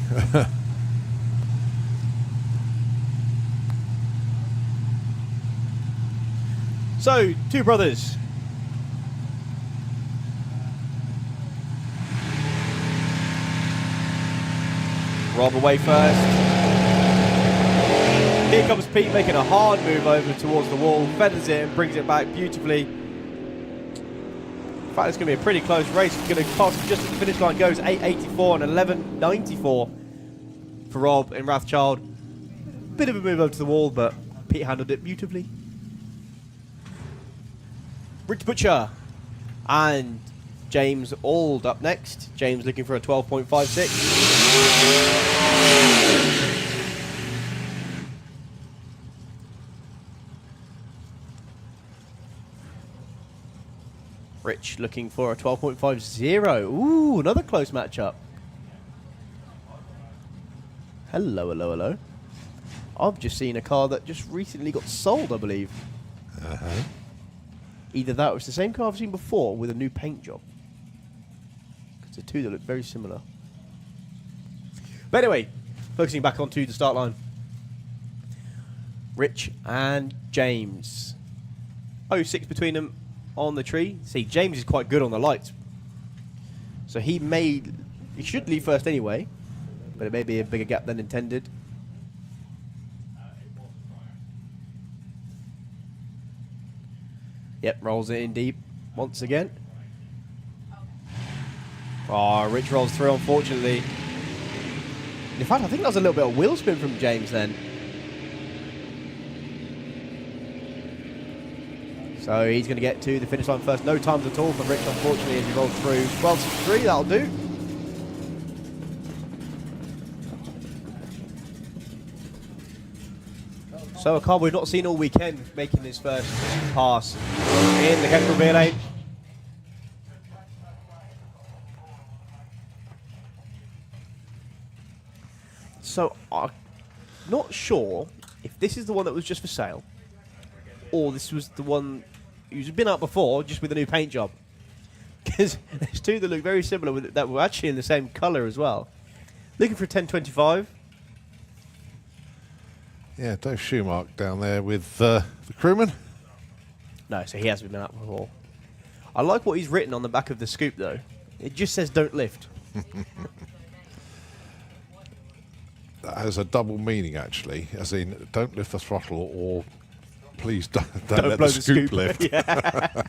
So, two brothers. Rob away first. Here comes Pete making a hard move over towards the wall, feathers it and brings it back beautifully. In fact, it's going to be a pretty close race. It's going to cost just as the finish line goes, 8.84 and 11.94 for Rob and Rathchild. Bit of a move over to the wall, but Pete handled it beautifully. Rich Butcher and James Auld up next. James looking for a 12.56. Rich looking for a 12.50. Ooh, another close matchup. Hello, hello, hello. I've just seen a car that just recently got sold, I believe. Uh-huh. Either that or it's the same car I've seen before with a new paint job. Because the two that look very similar. But anyway, focusing back onto the start line. Rich and James. 0.6 between them on the tree. See, James is quite good on the lights. So he should leave first anyway. But it may be a bigger gap than intended. Yep, rolls it in deep once again. Oh, Rich rolls through, unfortunately. In fact, I think that was a little bit of wheel spin from James then. So he's going to get to the finish line first. No times at all for Rich, unfortunately, as he rolls through. 12.63, that'll do. So a car we've not seen all weekend making his first pass in the Kemper rear lane. So I'm not sure if this is the one that was just for sale or this was the one who's been out before just with a new paint job. Because there's two that look very similar with that were actually in the same colour as well. Looking for a 10.25. Yeah, Dave Schumark down there with the crewman. No, so he hasn't been out before. I like what he's written on the back of the scoop, though. It just says, "Don't lift." That has a double meaning, actually, as in, don't lift the throttle or please don't let blow the scoop lift. Yeah.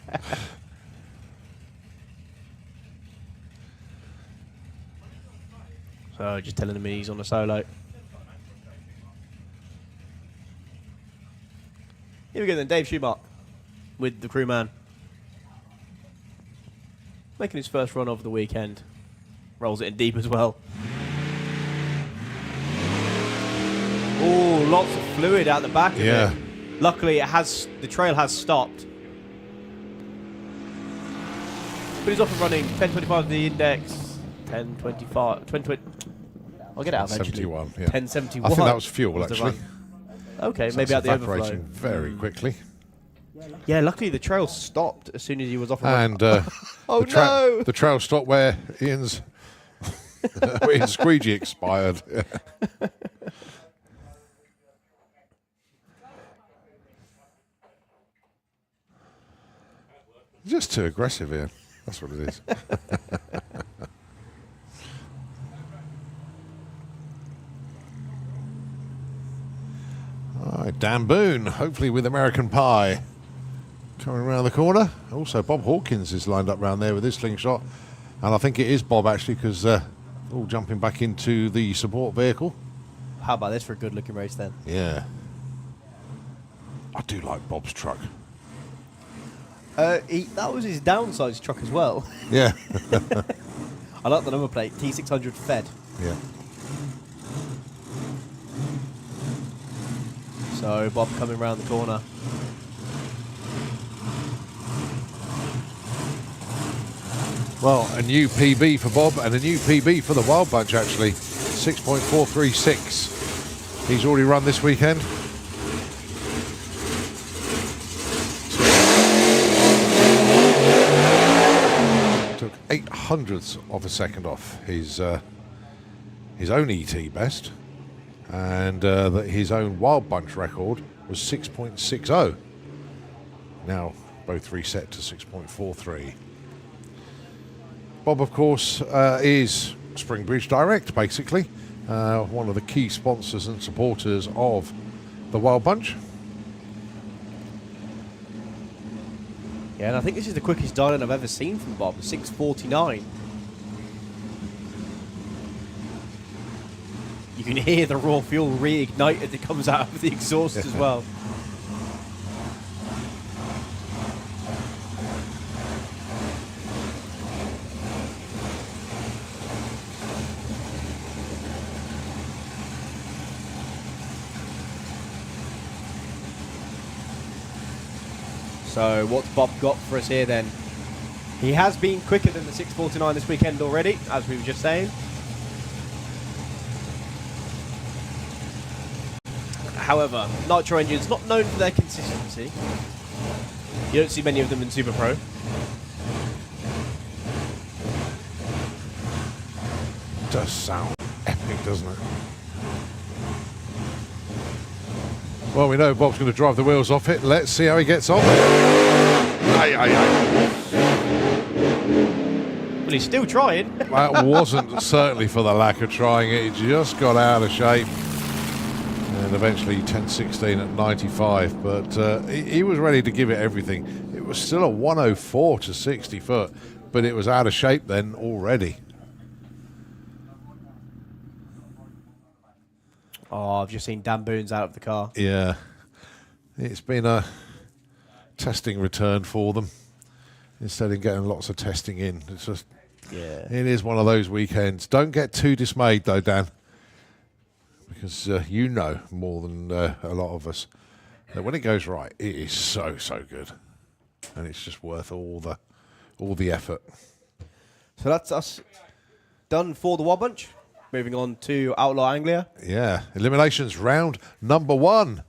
So, just telling him he's on a solo. Here we go then, Dave Schumark with the crewman. Making his first run over the weekend. Rolls it in deep as well. Oh, lots of fluid out the back of it. Luckily, the trail has stopped. But he's off and running. 10.25 the index. 10.25. 10.20. I'll get it out eventually. 71, yeah. 10.71. I think that was fuel, was the actually. run. Okay, So maybe it's out the overflow. evaporating very quickly. Yeah, luckily the trail stopped as soon as he was off and running. And oh no! The trail stopped where Ian's squeegee expired. Just too aggressive, Ian. That's what it is. All right, Dan Boone, hopefully with American Pie, coming around the corner. Also, Bob Hawkins is lined up around there with his slingshot. And I think it is Bob, actually, because all jumping back into the support vehicle. How about this for a good-looking race, then? Yeah. I do like Bob's truck. That was his downsized truck as well. Yeah. I like the number plate, T600 Fed. Yeah. So Bob coming around the corner. Well, a new PB for Bob and a new PB for the Wild Bunch, actually. 6.436. He's already run this weekend. Took 0.08 of a second off his own ET best. And his own Wild Bunch record was 6.60. Now both reset to 6.43. Bob, of course, is Springbridge Direct, basically. One of the key sponsors and supporters of the Wild Bunch. Yeah, and I think this is the quickest dial-in I've ever seen from Bob, 6:49. You can hear the raw fuel reignite as it comes out of the exhaust as well. So what's Bob got for us here then? He has been quicker than the 6:49 this weekend already, as we were just saying. However, nitro engines not known for their consistency. You don't see many of them in Super Pro. Does sound epic, doesn't it? Well, we know Bob's going to drive the wheels off it. Let's see how he gets on. Aye, aye, aye. Well, he's still trying. That wasn't certainly for the lack of trying it. It just got out of shape. And eventually 10.16 at 95. But he was ready to give it everything. It was still a 104 to 60 foot. But it was out of shape then already. Oh, I've just seen Dan Boone's out of the car. Yeah. It's been a testing return for them. Instead of getting lots of testing in. It's just, yeah. It is one of those weekends. Don't get too dismayed though, Dan. Because you know more than a lot of us that when it goes right, it is so, so good. And it's just worth all the effort. So that's us done for the Wild Bunch. Moving on to Outlaw Anglia. Yeah, Eliminations round number 1.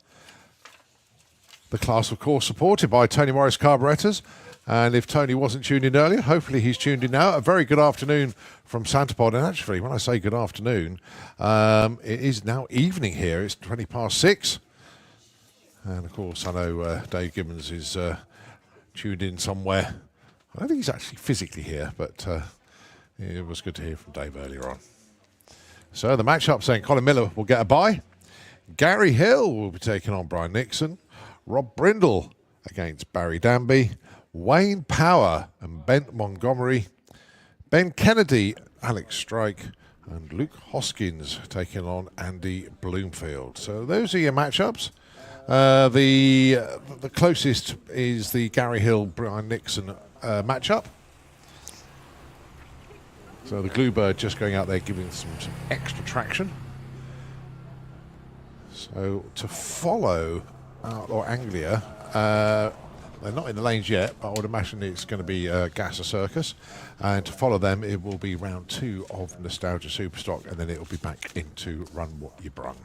The class, of course, supported by Tony Morris Carburettors. And if Tony wasn't tuned in earlier, hopefully he's tuned in now. A very good afternoon from Santa Pod. And actually, when I say good afternoon, it is now evening here. It's 6:20. And, of course, I know Dave Gibbons is tuned in somewhere. I don't think he's actually physically here, but it was good to hear from Dave earlier on. So the matchup saying Colin Miller will get a bye. Gary Hill will be taking on Brian Nixon. Rob Brindle against Barry Danby. Wayne Power and Ben Montgomery. Ben Kennedy, Alex Strike. And Luke Hoskins taking on Andy Bloomfield. So those are your matchups. The closest is the Gary Hill, Brian Nixon matchup. So the Bluebird just going out there giving some extra traction. So to follow Outlaw Anglia, they're not in the lanes yet, but I would imagine it's going to be Gas or Circus. And to follow them, it will be round 2 of Nostalgia Superstock, and then it will be back into Run What You Brung.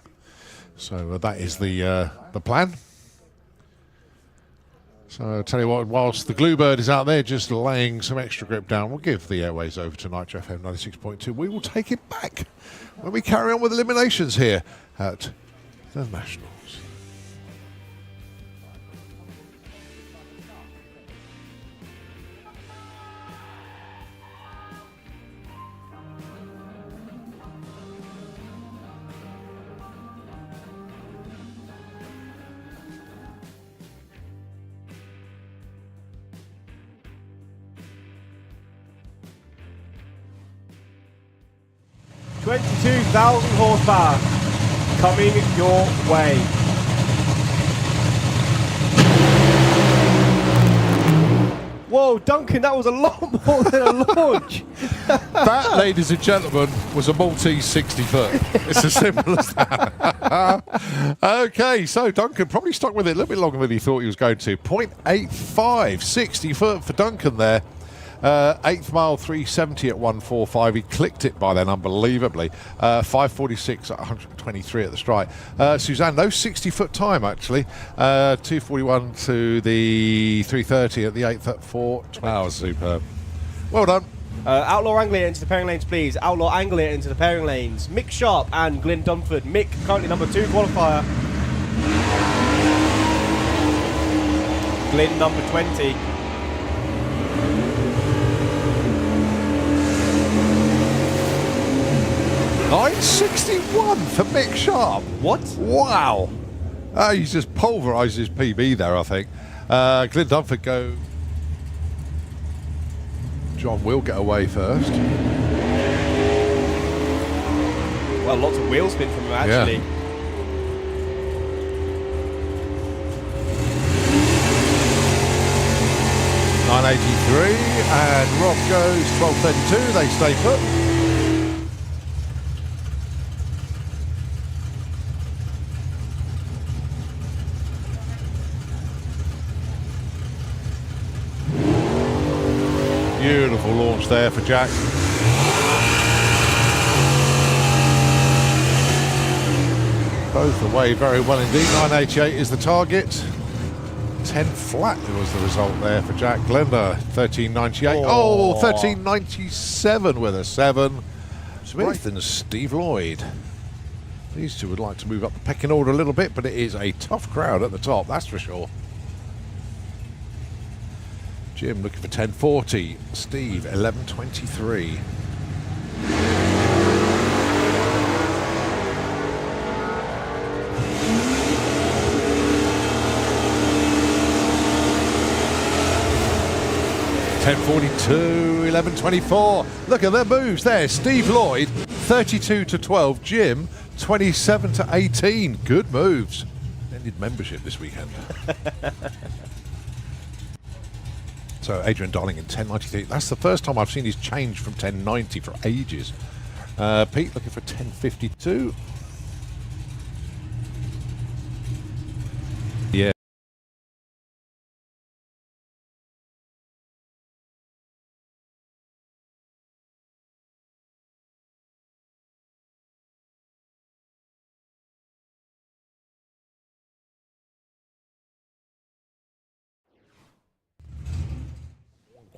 So that is the plan. So I'll tell you what, whilst the Bluebird is out there just laying some extra grip down, we'll give the airways over to Nitro FM 96.2. We will take it back when we carry on with Eliminations here at the Nationals. $22,000 horsepower coming your way. Whoa, Duncan, that was a lot more than a launch. That, ladies and gentlemen, was a Maltese 60 foot. It's as simple as that. Okay, so Duncan probably stuck with it a little bit longer than he thought he was going to. 0.85, 60 foot for Duncan there. 8th mile 370 at 145. He clicked it by then, unbelievably. 546 at 123 at the strike. Suzanne, no 60-foot time actually. 241 to the 330 at the 8th at 420. Wow, superb. Well done. Outlaw Anglia into the pairing lanes, please. Outlaw Anglia into the pairing lanes. Mick Sharp and Glyn Dunford. Mick, currently number 2 qualifier. Glyn, number 20. $9.61 for Mick Sharp. What? Wow. He's just pulverised his PB there, I think. Glyn Dunford go. John will get away first. Well, lots of wheel spin from him, actually. Yeah. $9.83 and Rob goes $12.32. They stay put. Beautiful launch there for Jack. Both away very well indeed. 9.88 is the target. 10 flat was the result there for Jack. Glenda, 13.98. Oh, 13.97 with a 7. Smith and Steve Lloyd. These two would like to move up the pecking order a little bit, but it is a tough crowd at the top, that's for sure. Jim looking for 10.40. Steve, 11.23. $10.42, 11.24. Look at their moves there. Steve Lloyd, 32 to 12. Jim, 27 to 18. Good moves. Ended membership this weekend. So Adrian Darling in 10.93. That's the first time I've seen his change from 10.90 for ages. Pete looking for 10.52. Yeah.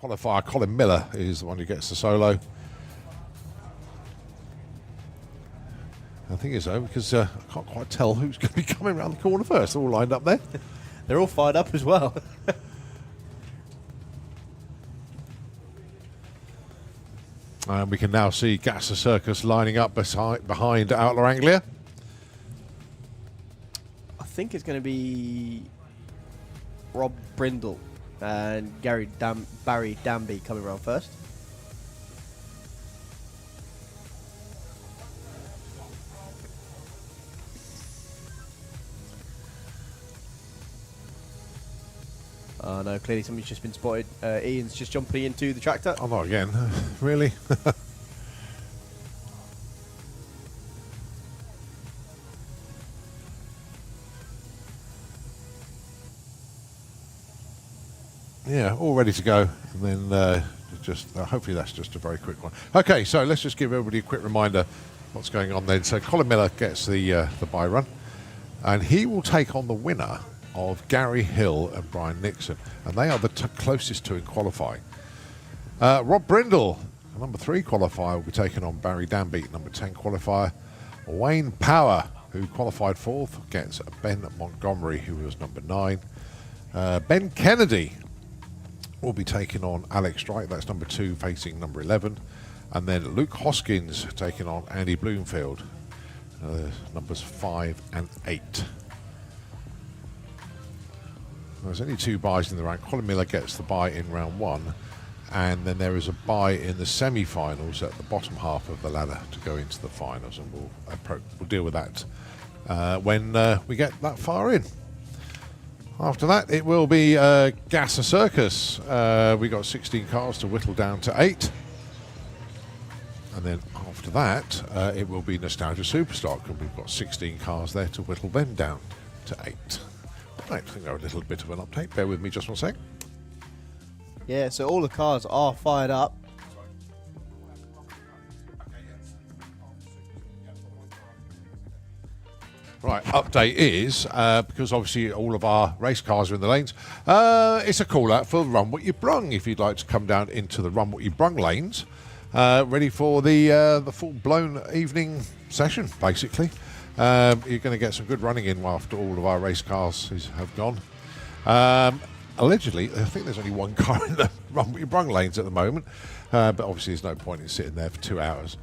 Qualifier Colin Miller is the one who gets the solo. I think it's so because I can't quite tell who's going to be coming around the corner first. They're all lined up there. They're all fired up as well. And we can now see Gasser Circus lining up behind Outlaw Anglia. I think it's going to be Rob Brindle and Barry Danby coming around first. Oh no, clearly somebody's just been spotted. Ian's just jumping into the tractor. Oh, not again. Really? Yeah, all ready to go. And then just hopefully that's just a very quick one. Okay, so let's just give everybody a quick reminder what's going on then. So Colin Miller gets the bye run, and he will take on the winner of Gary Hill and Brian Nixon, and they are the closest to in qualifying. Rob Brindle, number 3 qualifier, will be taking on Barry Danby, number 10 qualifier. Wayne Power, who qualified 4th, gets Ben Montgomery, who was number 9. Ben Kennedy will be taking on Alex Strike, that's number 2, facing number 11. And then Luke Hoskins taking on Andy Bloomfield, numbers 5 and 8. There's only 2 buys in the round. Colin Miller gets the buy in round 1, and then there is a buy in the semi-finals at the bottom half of the ladder to go into the finals, and we'll deal with that when we get that far in. After that, it will be Gasser Circus. We got 16 cars to whittle down to 8. And then after that, it will be Nostalgia Superstock, and we've got 16 cars there to whittle them down to 8. Right, I think they're a little bit of an update. Bear with me just one sec. Yeah, so all the cars are fired up. Right, update is, because obviously all of our race cars are in the lanes, it's a call out for Run What You Brung. If you'd like to come down into the Run What You Brung lanes, ready for the full-blown evening session, basically. You're going to get some good running in after all of our race cars have gone. Allegedly, I think there's only one car in the Run What You Brung lanes at the moment, but obviously there's no point in sitting there for 2 hours.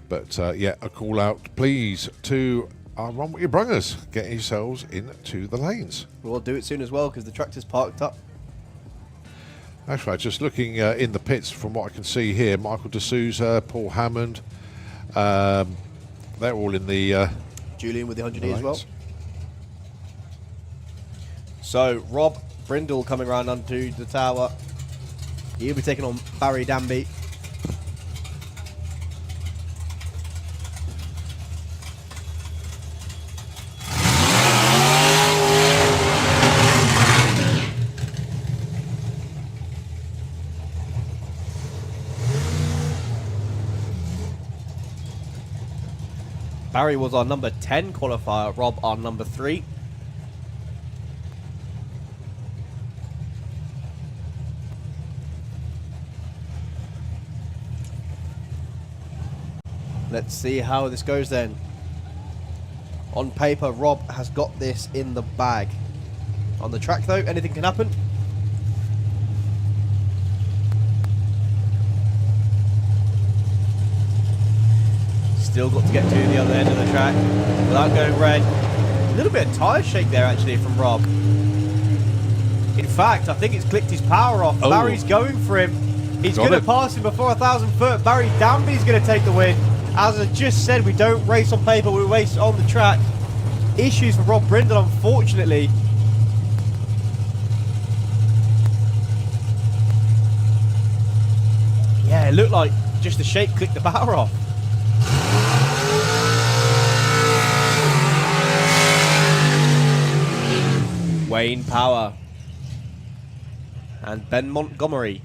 But yeah, a call out, please, to Run What You Brungers. Get yourselves into the lanes. We'll do it soon as well because the tractor's parked up. Actually, just looking in the pits from what I can see here, Michael D'Souza, Paul Hammond, they're all in the Julian with the 100E as well. lanes. So Rob Brindle coming around onto the tower. He'll be taking on Barry Danby. Barry was our number 10 qualifier, Rob our number 3. Let's see how this goes then. On paper, Rob has got this in the bag. On the track though, anything can happen. Still got to get to the other end of the track without going red. A little bit of tyre shake there actually from Rob. In fact, I think it's clicked his power off. Oh. Barry's going for him. He's Got going to it. pass him before 1,000 foot. Barry Danby's going to take the win. As I just said, we don't race on paper, we race on the track. Issues for Rob Brindle, unfortunately. Yeah, it looked like just the shake clicked the power off. Wayne Power and Ben Montgomery.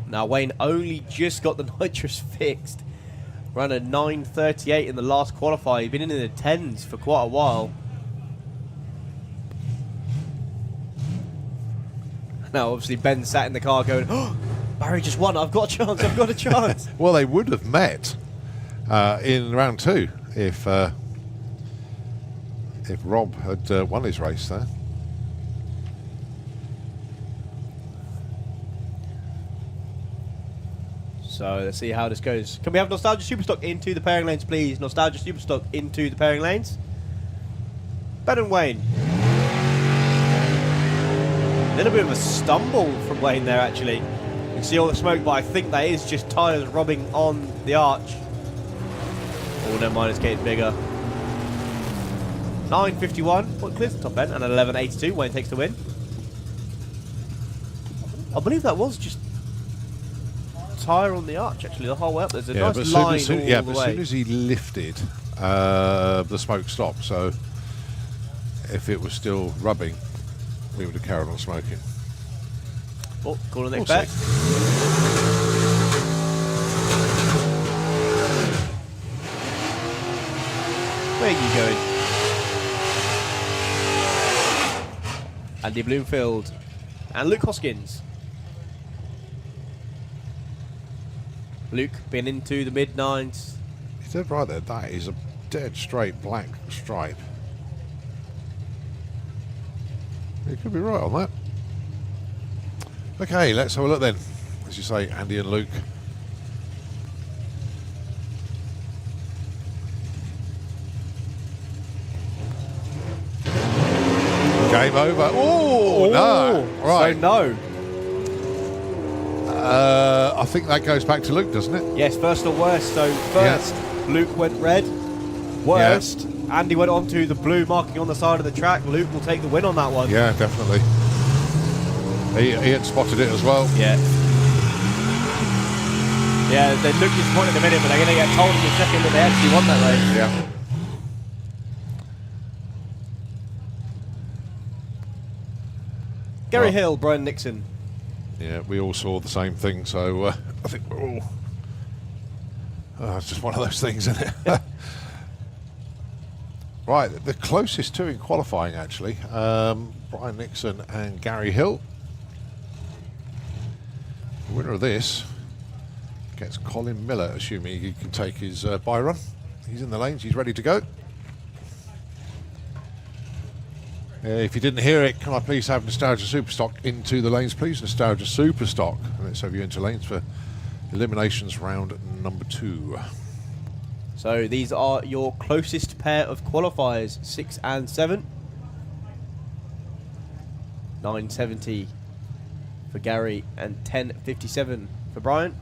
Now Wayne only just got the nitrous fixed. Ran a 9:38 in the last qualifier. He's been in the 10s for quite a while. Now obviously Ben sat in the car going, "Oh, Barry just won. I've got a chance. I've got a chance." Well, they would have met in round 2 if Rob had won his race there. So let's see how this goes. Can we have Nostalgia Superstock into the pairing lanes, please? Nostalgia Superstock into the pairing lanes. Ben and Wayne. A little bit of a stumble from Wayne there, actually. You can see all the smoke, but I think that is just tyres rubbing on the arch. Oh, never mind, it's getting bigger. 9:51. What clears the top end? And 11:82. Wayne takes the win. I believe that was just tyre on the arch, actually, the whole way up. There's a nice line all the way. But as soon as he lifted, the smoke stopped. So if it was still rubbing, we would have carried on smoking. Oh, calling We'll next back. Where are you going? Andy Bloomfield and Luke Hoskins. Luke been into the mid-9s. He's dead right there. That is a dead straight black stripe. You could be right on that. Okay, let's have a look then. As you say, Andy and Luke. Game over. Oh, no. Right. So no. I think that goes back to Luke, doesn't it? Yes, first or worst. So first, Luke went red. Worst, Andy went on to the blue marking on the side of the track. Luke will take the win on that one. Yeah, definitely. He had spotted it as well. Yeah. Yeah, they look disappointed in a minute, but they're going to get told in a second that they actually won that race. Yeah. Gary Well, Hill, Brian Nixon. Yeah, we all saw the same thing, so I think we're all... it's just one of those things, isn't it? Right, the closest two in qualifying, actually. Brian Nixon and Gary Hill. The winner of this gets Colin Miller, assuming he can take his bye run. He's in the lanes, he's ready to go. If you didn't hear it, can I please have Nostalgia Superstock into the lanes, please? Nostalgia Superstock. And let's have you into lanes for Eliminations round number 2. So these are your closest pair of qualifiers, 6 and 7. 970 for Gary and 1057 for Brian.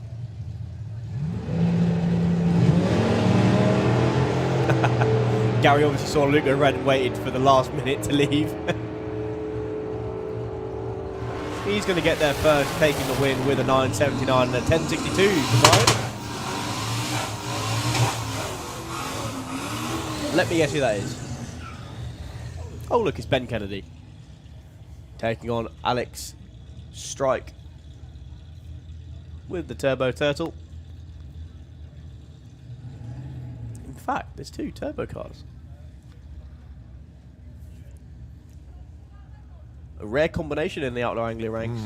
Gary obviously saw Luke go red and waited for the last minute to leave. He's going to get there first, taking the win with a 979 and a 1062 for Brian. Let me guess who that is. Oh, look, it's Ben Kennedy. Taking on Alex Strike with the Turbo Turtle. In fact, there's 2 turbo cars. A rare combination in the Outlaw Anglia ranks.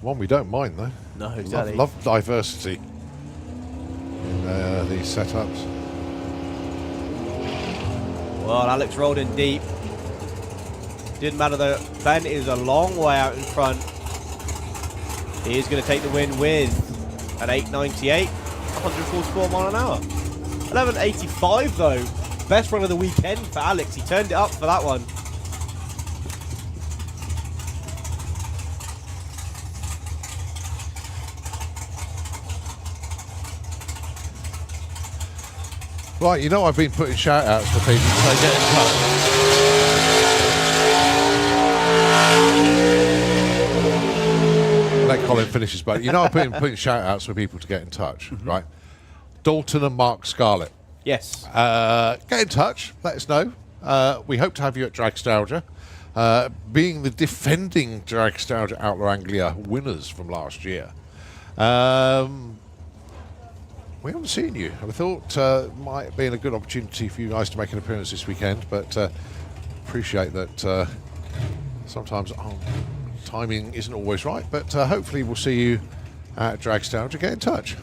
One we don't mind, though. No, exactly. Love diversity in these setups. Well, Alex rolled in deep. Didn't matter though. Ben is a long way out in front. He is going to take the win with an 898, 144 mile an hour. 1185 though. Best run of the weekend for Alex. He turned it up for that one. Right, you know I've been putting shout-outs for people so get in touch. Let Colin finish his boat. You know I've been putting shout-outs for people to get in touch, right? Dalton and Mark Scarlett. Yes. Get in touch, let us know. We hope to have you at Dragstalgia. Being the defending Dragstalgia Outlaw Anglia winners from last year. We haven't seen you. I thought might have been a good opportunity for you guys to make an appearance this weekend, but appreciate that sometimes timing isn't always right, but hopefully we'll see you at Dragstalgia. Get in touch.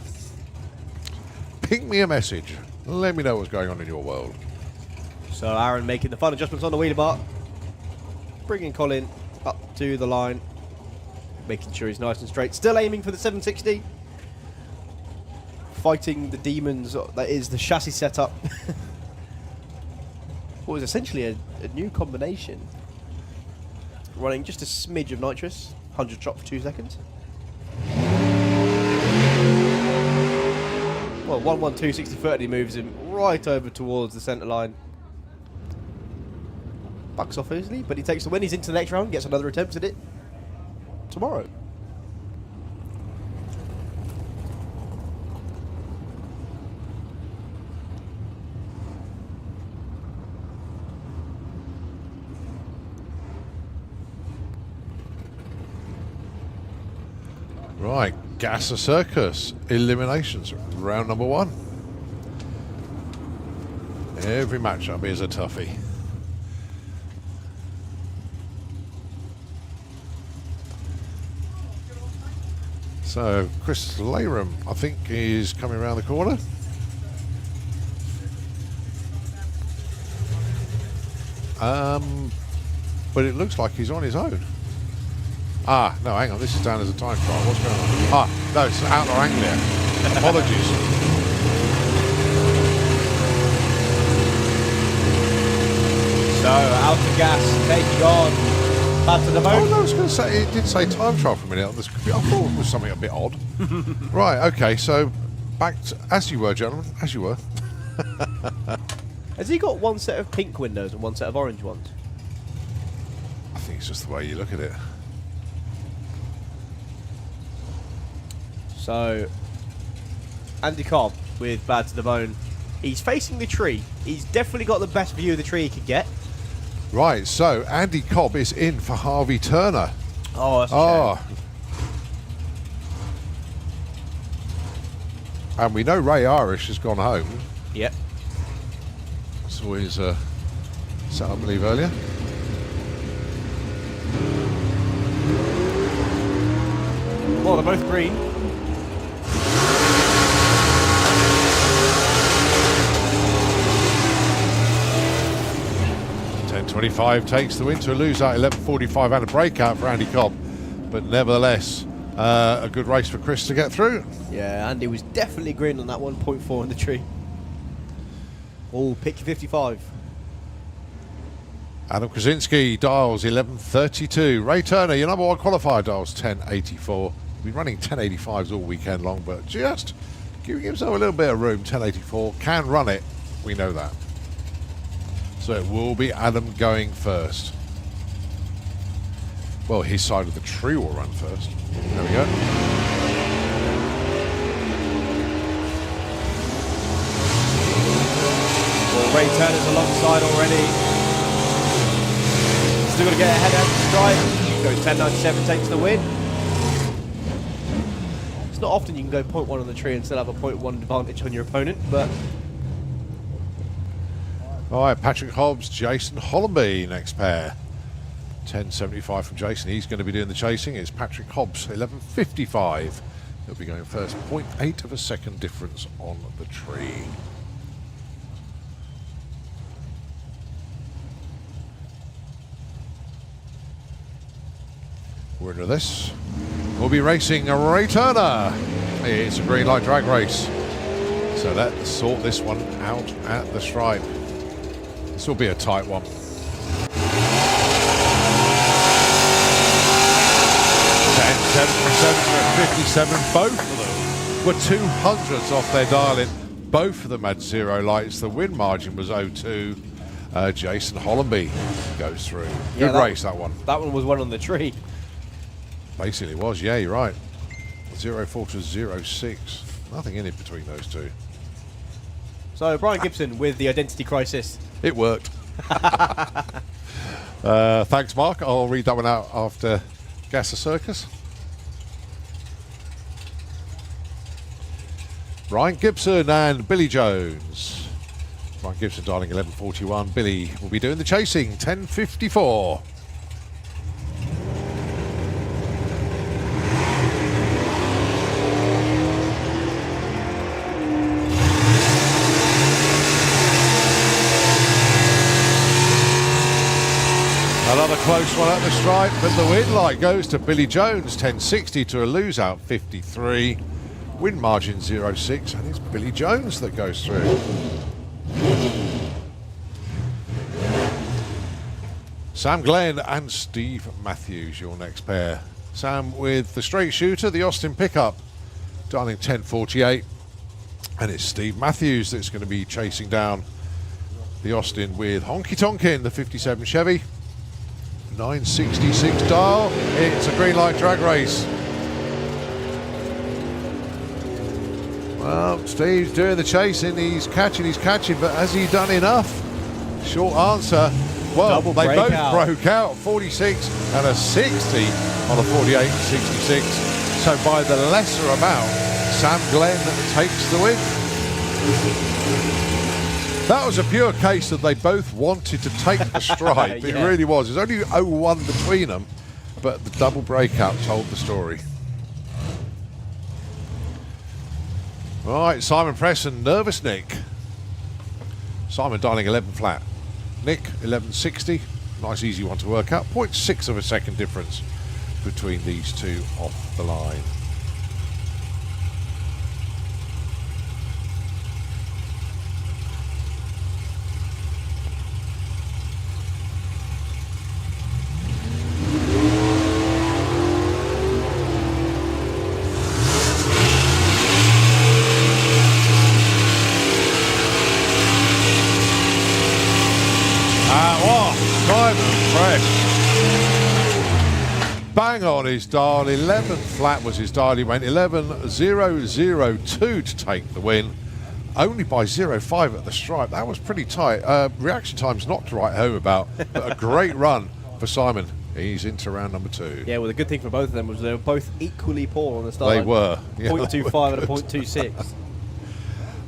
Ping me a message. Let me know what's going on in your world. So Aaron making the final adjustments on the wheelie bar. Bringing Colin up to the line. Making sure he's nice and straight. Still aiming for the 760. Fighting the demons that is the chassis setup. What was essentially a new combination. Running just a smidge of nitrous. 100 drop for 2 seconds. Well, 112, 60, 30 moves him right over towards the centre line. Bucks off easily, but he takes the win. He's into the next round, gets another attempt at it tomorrow. Right, Gasser Circus, Eliminations, round number 1. Every matchup is a toughie. So, Chris Layram, I think, is coming around the corner. But it looks like he's on his own. Ah, no, hang on, this is down as a time trial. What's going on? Ah, no, it's Outlaw Anglia. Apologies. So, out of gas, taking on back to the boat. Oh, no, I was going to say, it did say time trial for a minute on this computer. I thought it was something a bit odd. Right, okay, so back to, as you were, gentlemen, as you were. Has he got one set of pink windows and one set of orange ones? I think it's just the way you look at it. So, Andy Cobb with Bad to the Bone. He's facing the tree. He's definitely got the best view of the tree he could get. Right, so Andy Cobb is in for Harvey Turner. Oh, that's a shame. And we know Ray Irish has gone home. Yep. Saw his set, I believe, earlier. Well, they're both green. .25 takes the win to a lose out 11.45 and a breakout for Andy Cobb. But nevertheless, a good race for Chris to get through. Yeah, Andy was definitely green on that 1.4 in the tree. Oh, picture 55. Adam Krasinski dials 11.32. Ray Turner, your number one qualifier, dials 10.84. Been running 10.85s all weekend long, but just giving himself a little bit of room. 10.84 can run it. We know that. So it will be Adam going first. Well, his side of the tree will run first. There we go. Well, Ray Turner's alongside already. Still got to get ahead of the stripe. Goes 10.97, takes the win. It's not often you can go 0.1 on the tree and still have a 0.1 advantage on your opponent, but... All right, Patrick Hobbs, Jason Hollenby, next pair. 10.75 from Jason. He's going to be doing the chasing. It's Patrick Hobbs, 11.55. He'll be going first. 0.8 of a second difference on the tree. Winner of this will be racing Ray Turner. It's a green light drag race. So let's sort this one out at the stripe. This will be a tight one. 10.77 for 57. Both of them were 200s off their dial-in. Both of them had 0 lights. The win margin was 0.2. Jason Hollenby goes through. Good race, that one. That one was one on the tree. Basically was, yeah, you're right. 0.4 to 0.6. Nothing in it between those two. So Brian Gibson with the identity crisis. It worked. Thanks, Mark. I'll read that one out after Gas the Circus. Brian Gibson and Billy Jones. Brian Gibson dialing 11.41. Billy will be doing the chasing, 10.54. Another close one at the stripe, but the win light goes to Billy Jones, 10.60 to a lose out 53. Win margin 0.6, and it's Billy Jones that goes through. Sam Glenn and Steve Matthews, your next pair. Sam with the straight shooter, the Austin pickup, dialing 10.48. And it's Steve Matthews that's going to be chasing down the Austin with Honky Tonkin, the 57 Chevy. 9.66 dial. It's a green light drag race. Well, Steve's doing the chasing. He's catching, but has he done enough? Short answer. Well, Double they both breakout. broke out. 46 and a 60 on a 48.66. So by the lesser amount, Sam Glenn takes the win. That was a pure case that they both wanted to take the stripe. Yeah. It really was. There's only 0-1 between them, but the double breakout told the story. All right, Simon Press and Nervous Nick. Simon dialing 11 flat. Nick, 11.60. Nice, easy one to work out. 0.6 of a second difference between these two off the line. Bang on his dial, 11 flat was his dial. He went 11.002 to take the win. only by 0.5 at the stripe. That was pretty tight. Reaction time's not to write home about, but a great run for Simon. He's into round number 2. Yeah, well, the good thing for both of them was they were both equally poor on the start. They were. Yeah, 0.25 and a 0.26.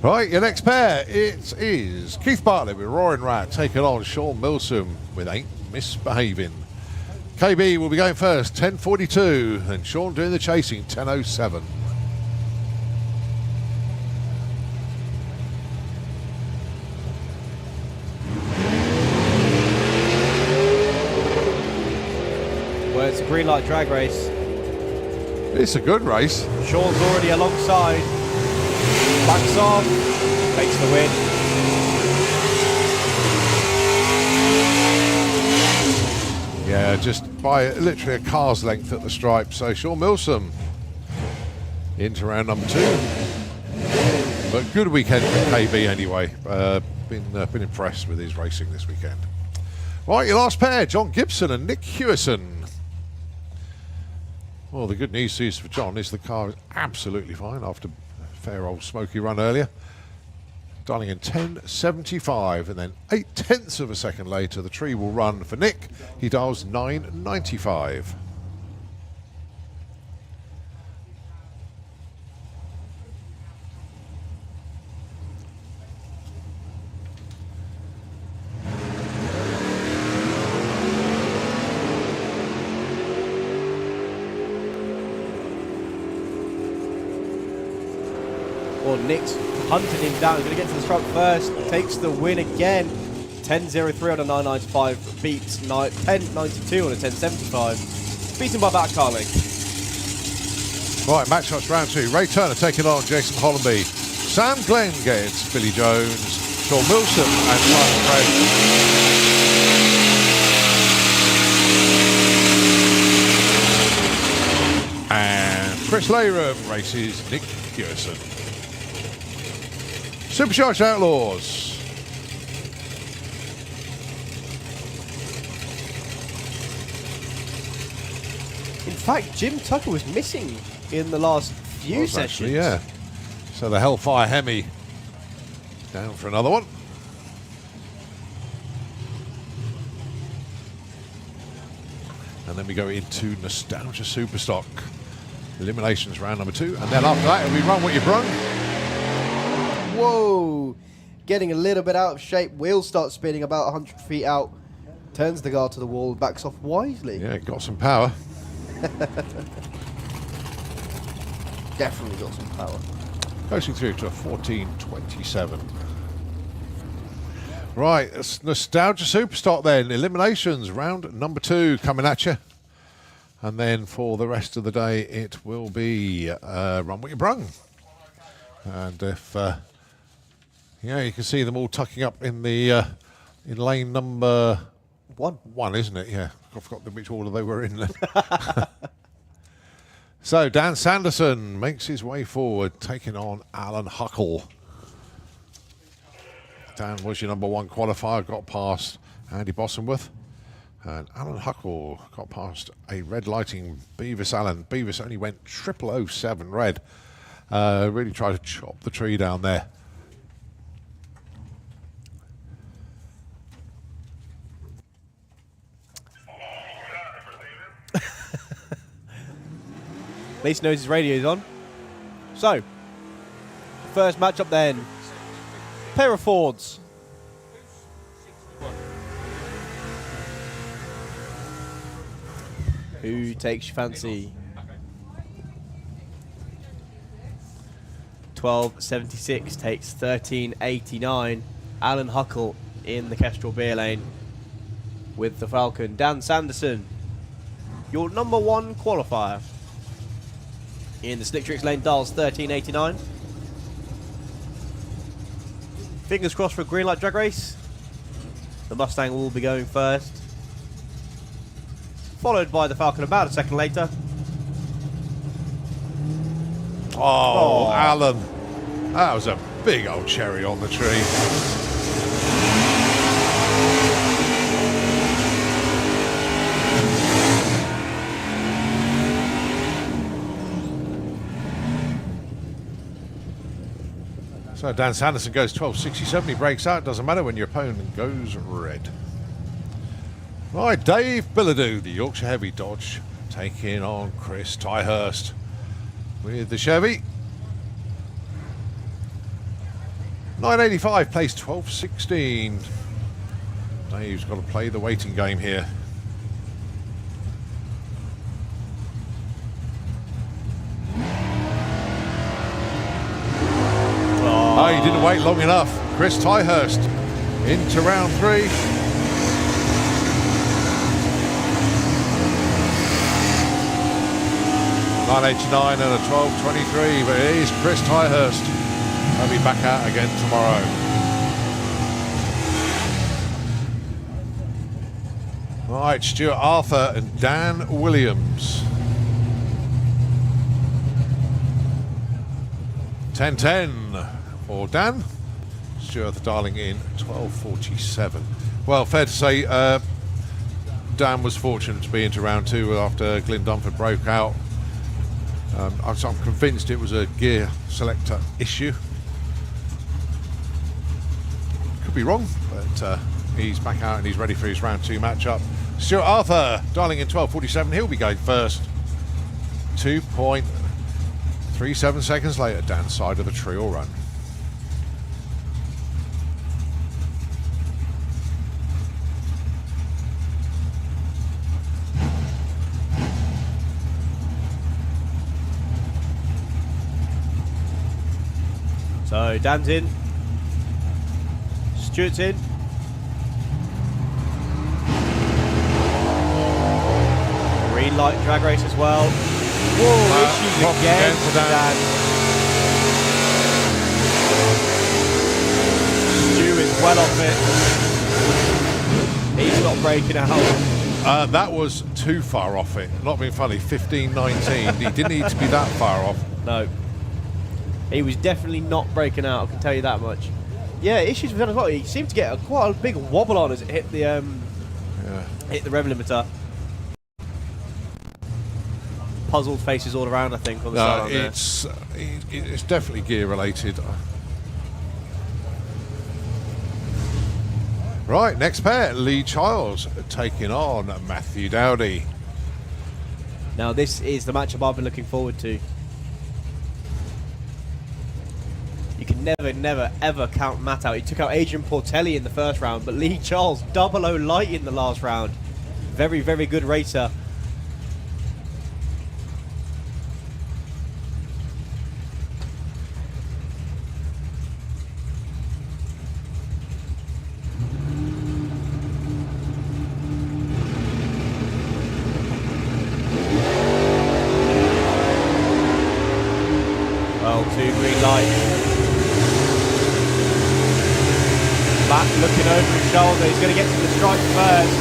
Right, your next pair, it is Keith Bartlett with Roaring Rat taking on Sean Milsom with Ain't Misbehaving. KB will be going first, 10.42, and Sean doing the chasing, 10.07. Well, it's a green light drag race. It's a good race. Sean's already alongside. Backs off. Takes the win. Yeah, just by literally a car's length at the stripe. So Sean Milsom into round number 2. But good weekend for KB anyway. Been impressed with his racing this weekend. Right, your last pair, John Gibson and Nick Hewison. Well, the good news is for John is the car is absolutely fine after a fair old smoky run earlier. Dialing in 10.75, and then 0.8 of a second later, the tree will run for Nick. He dials 9.95. Well, Nick's hunting him down. Going to get to the stripe first. Takes the win again. 10.03 on a 9.95. Beats 10.92 on a 10.75. Beaten by about a car length. Right, match shots round 2. Ray Turner taking on Jason Hollenby. Sam Glenn gets Billy Jones, Sean Milsom and Simon Craig. And Chris Layram races Nick Hewison. Supercharged Outlaws. In fact, Jim Tucker was missing in the last few sessions. Actually, yeah. So the Hellfire Hemi down for another one. And then we go into Nostalgia Superstock. Eliminations round number 2. And then after that, we run what you brung. Whoa! Getting a little bit out of shape. Wheels start spinning about 100 feet out. Turns the guard to the wall, backs off wisely. Yeah, got some power. Definitely got some power. Posting through to a 14.27. Right, it's Nostalgia Superstock then. Eliminations round number 2 coming at you. And then for the rest of the day, it will be run what you brung. And if yeah, you can see them all tucking up in the in lane number 1, isn't it? Yeah, I forgot which order they were in. So Dan Sanderson makes his way forward, taking on Alan Huckle. Dan was your number 1 qualifier, got past Andy Bossenworth. And Alan Huckle got past a red lighting Beavis Allen. Beavis only went 0007 red. Really tried to chop the tree down there. At least knows his radio's on. So, first matchup then. Pair of Fords. Who takes your fancy? 12.76 takes 13.89. Alan Huckle in the Kestrel beer lane with the Falcon. Dan Sanderson, your number 1 qualifier in the Slick Tricks lane, dials 13.89. Fingers crossed for a green light drag race. The Mustang will be going first, followed by the Falcon about a second later. Oh, Alan. That was a big old cherry on the tree. So Dan Sanderson goes 12.67. He breaks out. Doesn't matter when your opponent goes red. Right, Dave Billadoo, the Yorkshire Heavy Dodge, taking on Chris Tyhurst with the Chevy. 985 plays 12.16. Dave's got to play the waiting game here. Oh, he didn't wait long enough. Chris Tyhurst into round 3. .989 and a 12.23, but it is Chris Tyhurst. I'll be back out again tomorrow. Right, Stuart Arthur and Dan Williams. 10.10 for Dan. Stuart dialing in 12.47. Well, fair to say Dan was fortunate to be into round 2 after Glyn Dunford broke out. I'm convinced it was a gear selector issue. Could be wrong, but he's back out and he's ready for his round 2 matchup. Stuart Arthur dialing in 12.47. He'll be going first. 2.37 seconds later, Dan's side of the tree will run. So Dan's in. Stuart's in. Green light drag race as well. Whoa, issues again for Dan. Stu is well off it. He's not breaking out. That was too far off it. Not being funny, 15.19. He didn't need to be that far off. No. He was definitely not breaking out, I can tell you that much. Yeah, issues with him as well. He seemed to get quite a big wobble on as it hit the hit the rev limiter. Puzzled faces all around, I think, on the side on there. It's definitely gear related. Right, next pair, Lee Childs taking on Matthew Dowdy. Now this is the matchup I've been looking forward to. You can never, ever count Matt out. He took out Adrian Portelli in the first round, but Lee Charles, 00 light in the last round. Very, very good racer. Well, 2 green lights. Matt looking over his shoulder. He's going to get to the stripe first.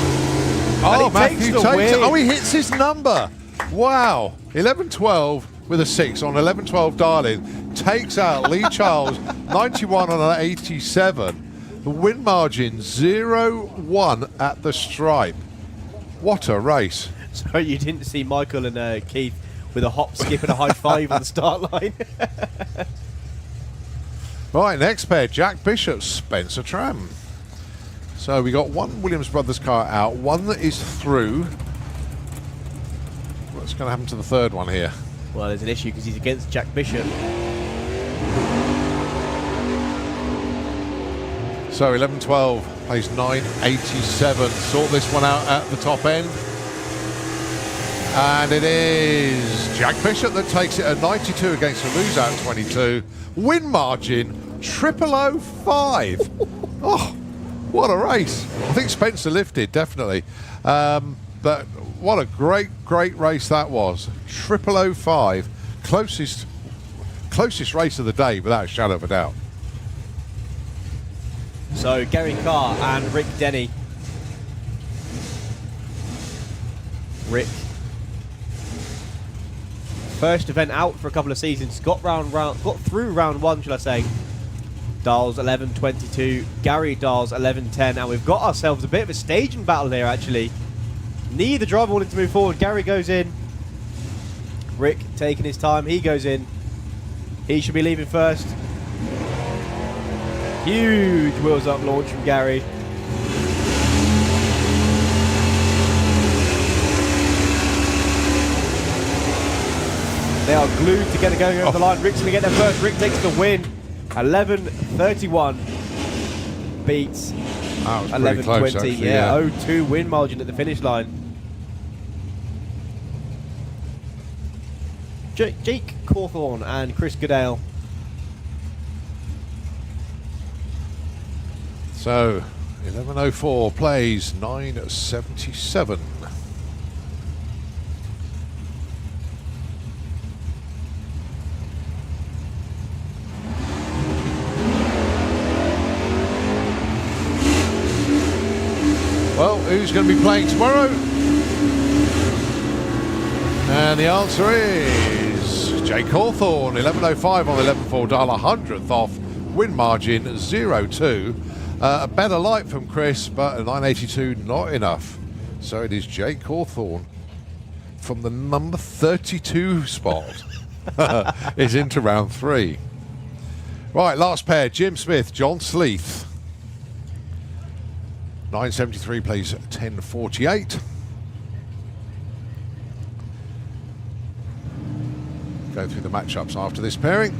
Oh, Matthew takes it. Oh, he hits his number. Wow. 11.12 with a 6 on 11.12 dialing. Takes out Lee Charles, 91 on an 87. The win margin 0-1 at the stripe. What a race. So you didn't see Michael and Keith with a hop, skip and a high five on the start line. Right, next pair, Jack Bishop, Spencer Tram. So we got one Williams Brothers car out, one that is through. What's going to happen to the third one here? Well, there's an issue because he's against Jack Bishop. So 11.12 plays 9.87. Sort this one out at the top end. And it is Jack Bishop that takes it at 92 against a lose out 22. Win margin 005. Oh, what a race. I think Spencer lifted, definitely. But what a great race that was. 005. Closest race of the day, without a shadow of a doubt. So Gary Carr and Rick Denny. Rick, first event out for a couple of seasons, got through round 1, shall I say. Dials 11.22, Gary dials 11.10, and we've got ourselves a bit of a staging battle here actually. Neither driver wanting to move forward. Gary goes in. Rick taking his time, he goes in. He should be leaving first. Huge wheels up launch from Gary. They are glued together going over the line. Rick's going to get there first. Rick takes the win. 11:31 beats That was pretty close, 11:20. actually, Yeah, 0-2 win margin at the finish line. Jake Cawthorne and Chris Goodale. So 11:04 plays 9:77. Well, who's going to be playing tomorrow? And the answer is Jake Hawthorne, 11:05 on the 11.4 dial, 100th off, win margin 0-2. A better light from Chris, but a 982 not enough. So it is Jake Hawthorne from the number 32 spot is into round 3. Right, last pair, Jim Smith, John Sleeth. 973 plays 1048. Go through the matchups after this pairing.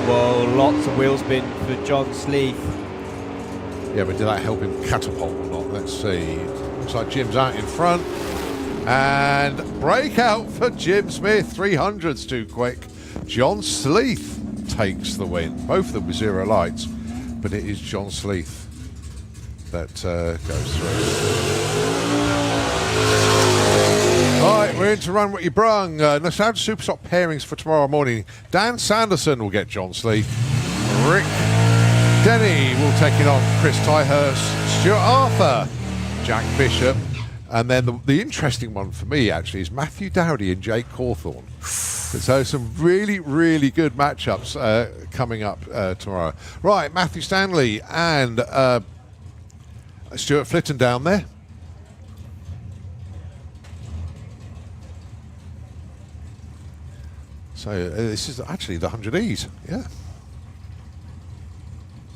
Whoa, lots of wheel spin for John Sleeth. Yeah, but did that help him catapult or not? Let's see. Looks like Jim's out in front. And breakout for Jim Smith. 300's too quick. John Sleeth takes the win. Both of them with 0 lights. But it is John Sleeth that goes through. Right, we're in to run what you brung. Nostalgia Superstock pairings for tomorrow morning. Dan Sanderson will get John Sleeth. Rick Denny will take it on Chris Tyhurst. Stuart Arthur, Jack Bishop. And then the interesting one for me, actually, is Matthew Dowdy and Jake Cawthorne. So some really, really good matchups coming up tomorrow. Right, Matthew Stanley and Stuart Flitton down there. So this is actually the 100Es, yeah.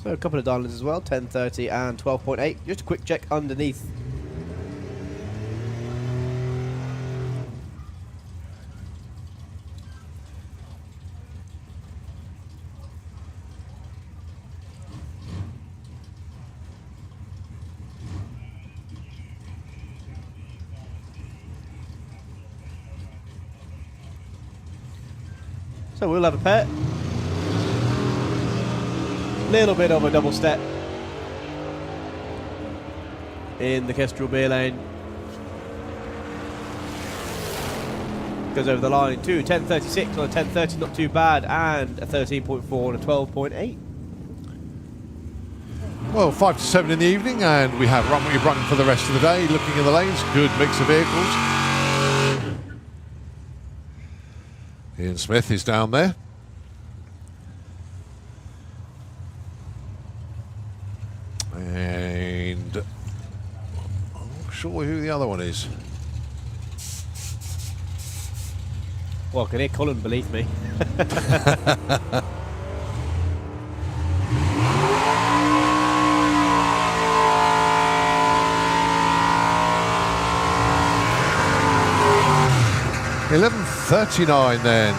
So a couple of diamonds as well, 1030 and 12.8. Just a quick check underneath. So we'll have a pair. Little bit of a double step in the Kestrel beer lane. Goes over the line to 10.36 on a 10.30, not too bad, and a 13.4 on a 12.8. Well, 5 to 7 in the evening, and we have Run What You Brung for the rest of the day. Looking in the lanes, good mix of vehicles. Ian Smith is down there. And I'm not sure who the other one is. Well, I can hear Colin beneath me. $11.39 then.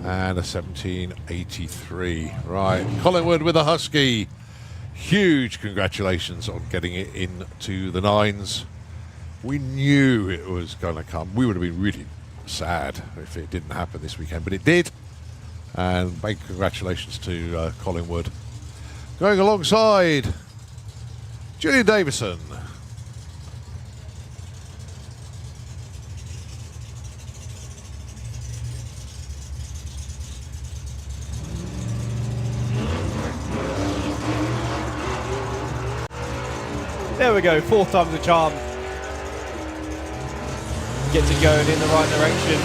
And a 17.83. Right, Collingwood with a Husky. Huge congratulations on getting it into the 9s. We knew it was going to come. We would have been really sad if it didn't happen this weekend, but it did. And big congratulations to Collingwood. Going alongside Julian Davison. There we go, 4th time's the charm. Gets it going in the right direction.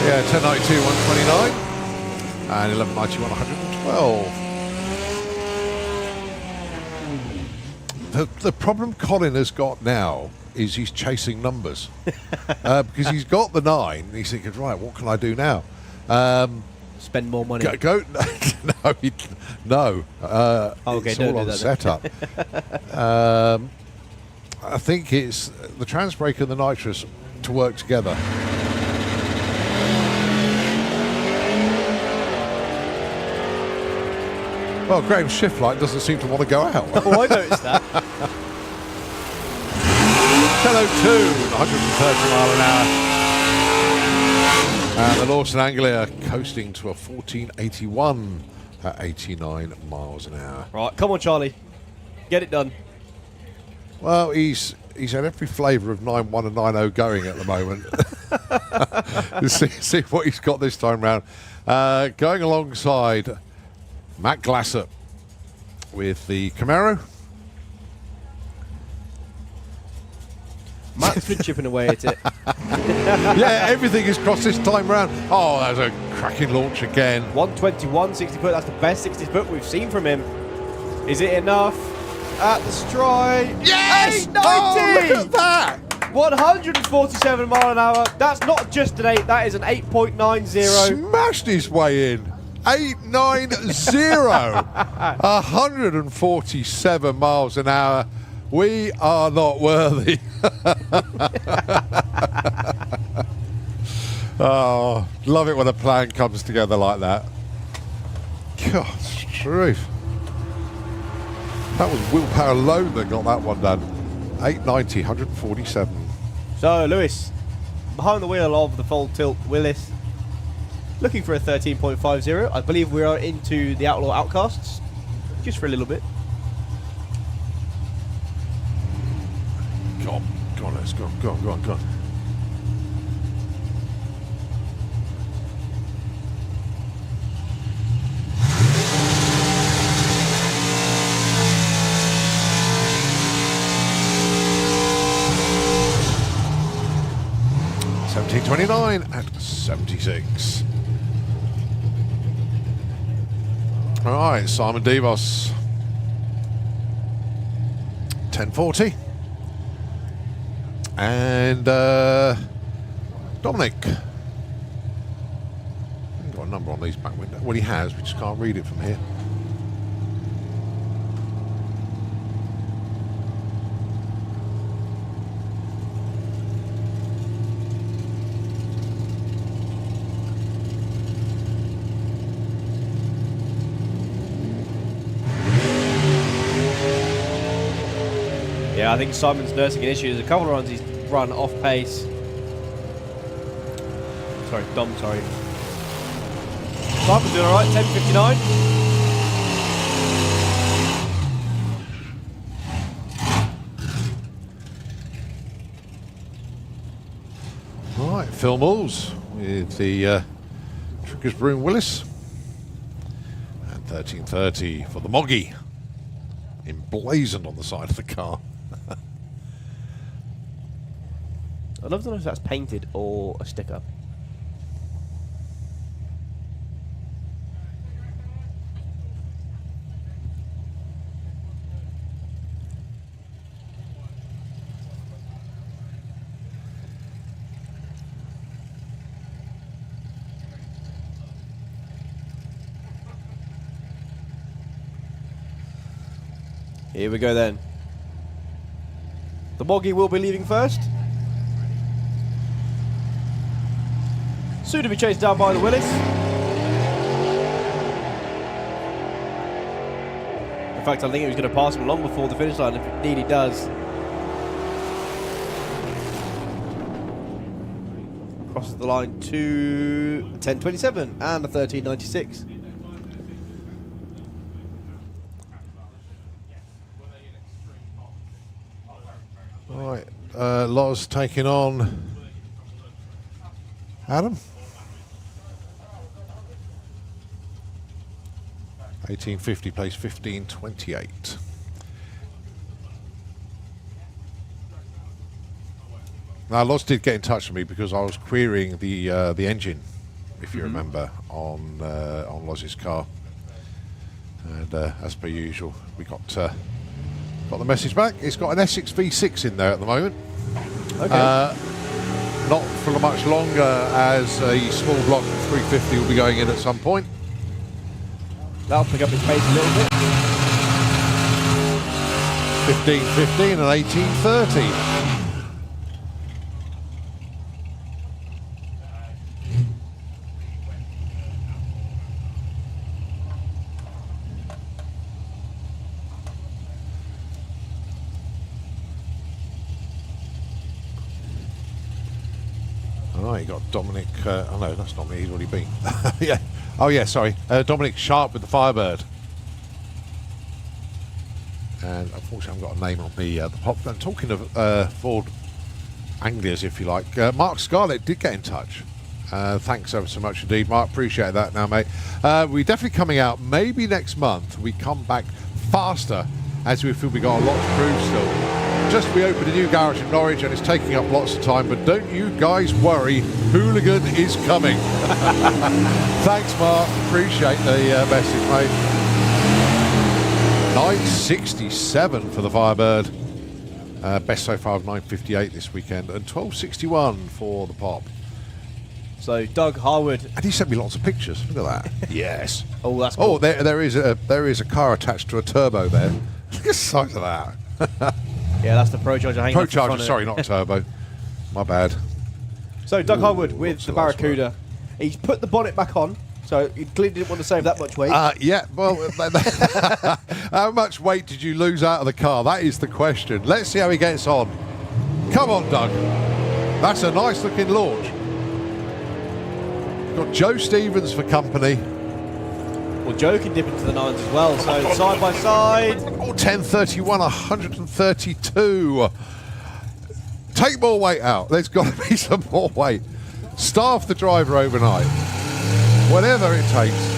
Yeah, 10.92, 129. And 11.91, 112. The problem Colin has got now is he's chasing numbers. Because he's got the 9, and he's thinking, right, what can I do now? Spend more money. Go no. Okay, it's don't all do on that setup. I think it's the trans brake and the nitrous to work together. Well, Graham's shift light doesn't seem to want to go out. Oh, I noticed that. Hello, 130 mile an hour. And the Lawson Anglia coasting to a 1481 at 89 miles an hour. Right, come on, Charlie. Get it done. Well, he's had every flavour of 9.1 and 9.0 going at the moment. see what he's got this time round. Going alongside Matt Glasser with the Camaro. Matt's been chipping away at it. Yeah, everything is crossed this time round. Oh, that's a cracking launch again. 121 60 foot. That's the best 60 foot we've seen from him. Is it enough? At the stride. Yes! 890! Oh, look at that! 147 mile an hour. That's not just an 8. That is an 8.90. Smashed his way in. 890. 147 miles an hour. We are not worthy. Oh, love it when a plan comes together like that. God, truth. That was willpower alone that got that one done. 890, 147. So, Lewis, behind the wheel of the full tilt Willis, looking for a 13.50. I believe we are into the Outlaw Outcasts, just for a little bit. Go on, let's go. Go on. 1729 at 76. All right, Simon Devos. 1040. And Dominic. He hasn't got a number on these back windows. Well, he has, we just can't read it from here. Yeah, I think Simon's nursing an issue. There's a couple of runs he's run off pace. Sorry, Dom, sorry. Simon's doing alright, 10.59. Right, Phil Mills with the Triggers Broom Willis. And 1330 for the Moggy. Emblazoned on the side of the car. I'd love to know if that's painted or a sticker. Here we go then. The Moggy will be leaving first. Soon to be chased down by the Willis. In fact, I think he was going to pass him long before the finish line, if it indeed he does. Crosses the line to 10.27 and a 13.96. Right, Loz taking on Adam. 1850 plays 1528. Now Loz did get in touch with me because I was querying the engine, if you remember, on Loz's car, and as per usual, we got the message back. It's got an Essex V6 in there at the moment. Okay. not for much longer, as a small block 350 will be going in at some point. That'll pick up his pace a little bit. 15.15 and 18.30. Right, you got Dominic. Oh no, that's not me. He's already been. Yeah. Oh yeah, sorry. Dominic Sharp with the Firebird. And unfortunately, I haven't got a name on the pop. And talking of Ford Anglias, if you like, Mark Scarlett did get in touch. Thanks ever so much indeed, Mark. Appreciate that now, mate. We're definitely coming out maybe next month. We come back faster as we feel we got a lot to prove still. Just we opened a new garage in Norwich and it's taking up lots of time, but don't you guys worry, Hooligan is coming. Thanks, Mark. Appreciate the message, mate. 967 for the Firebird. Best so far of 958 this weekend, and 1261 for the Pop. So Doug Harwood. And he sent me lots of pictures. Look at that. Yes. Oh, that's cool. Oh, there is a car attached to a turbo there. Look at the size of that. Yeah, that's the Pro Charger hanging off the front Pro of Charger, it. sorry, not turbo. My bad. So Doug Harwood with what's the the last Barracuda. He's put the bonnet back on, so he clearly didn't want to save that much weight. Yeah, well, how much weight did you lose out of the car? That is the question. Let's see how he gets on. Come on, Doug. That's a nice looking launch. Got Joe Stevens for company. Well, Joe can dip into the nines as well, so side by side. Oh, 1031, 132. Take more weight out. There's got to be some more weight. Staff the driver overnight. Whatever it takes.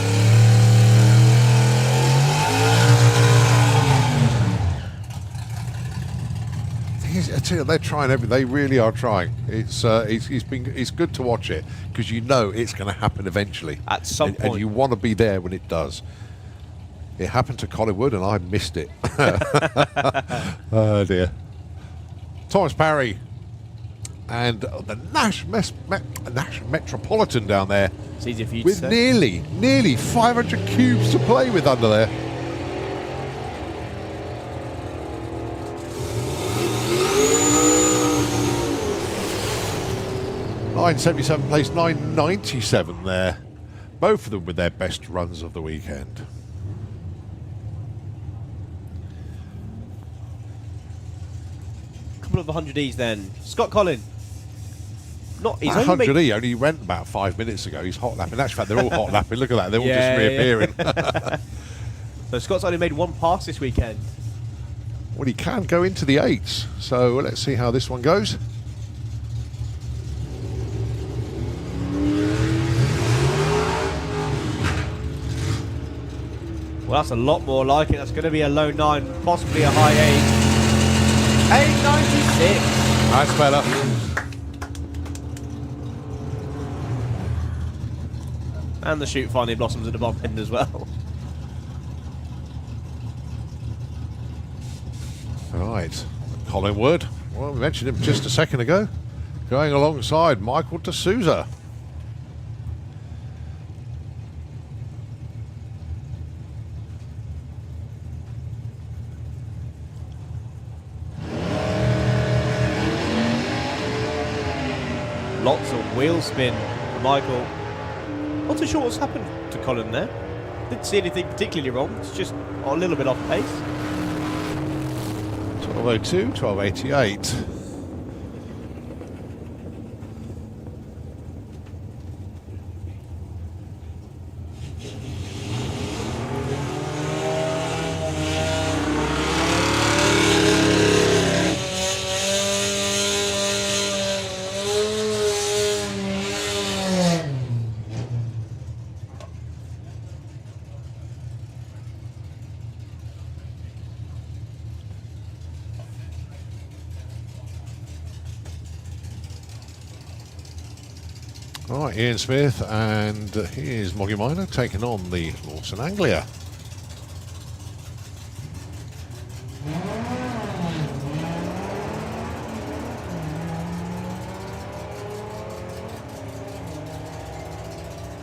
I tell you, they're trying everything. They really are trying. It's good to watch it because you know it's going to happen eventually. At some point. And you want to be there when it does. It happened to Collingwood and I missed it. Oh dear. Thomas Parry and the Nash Metropolitan down there. It's easier for you with to say. nearly 500 cubes to play with under there. .977 place 997 there. Both of them with their best runs of the weekend. Couple of 100Es then. Scott Collin. He's only 100E only went about 5 minutes ago. He's hot lapping. In actual fact, they're all hot lapping. Look at that. They're all just reappearing. So Scott's only made one pass this weekend. Well, he can go into the 8s. So let's see how this one goes. Well, that's a lot more like it. That's going to be a low 9, possibly a high 8. 896. That's better. And the chute finally blossoms at the bottom end as well. Right. Collingwood. Well, we mentioned him just a second ago. Going alongside Michael D'Souza. Lots of wheel spin for Michael. Not too sure what's happened to Colin there. Didn't see anything particularly wrong. It's just a little bit off pace. 1202, 1288. Right, Ian Smith, and here's Moggy Minor taking on the Lawson Anglia.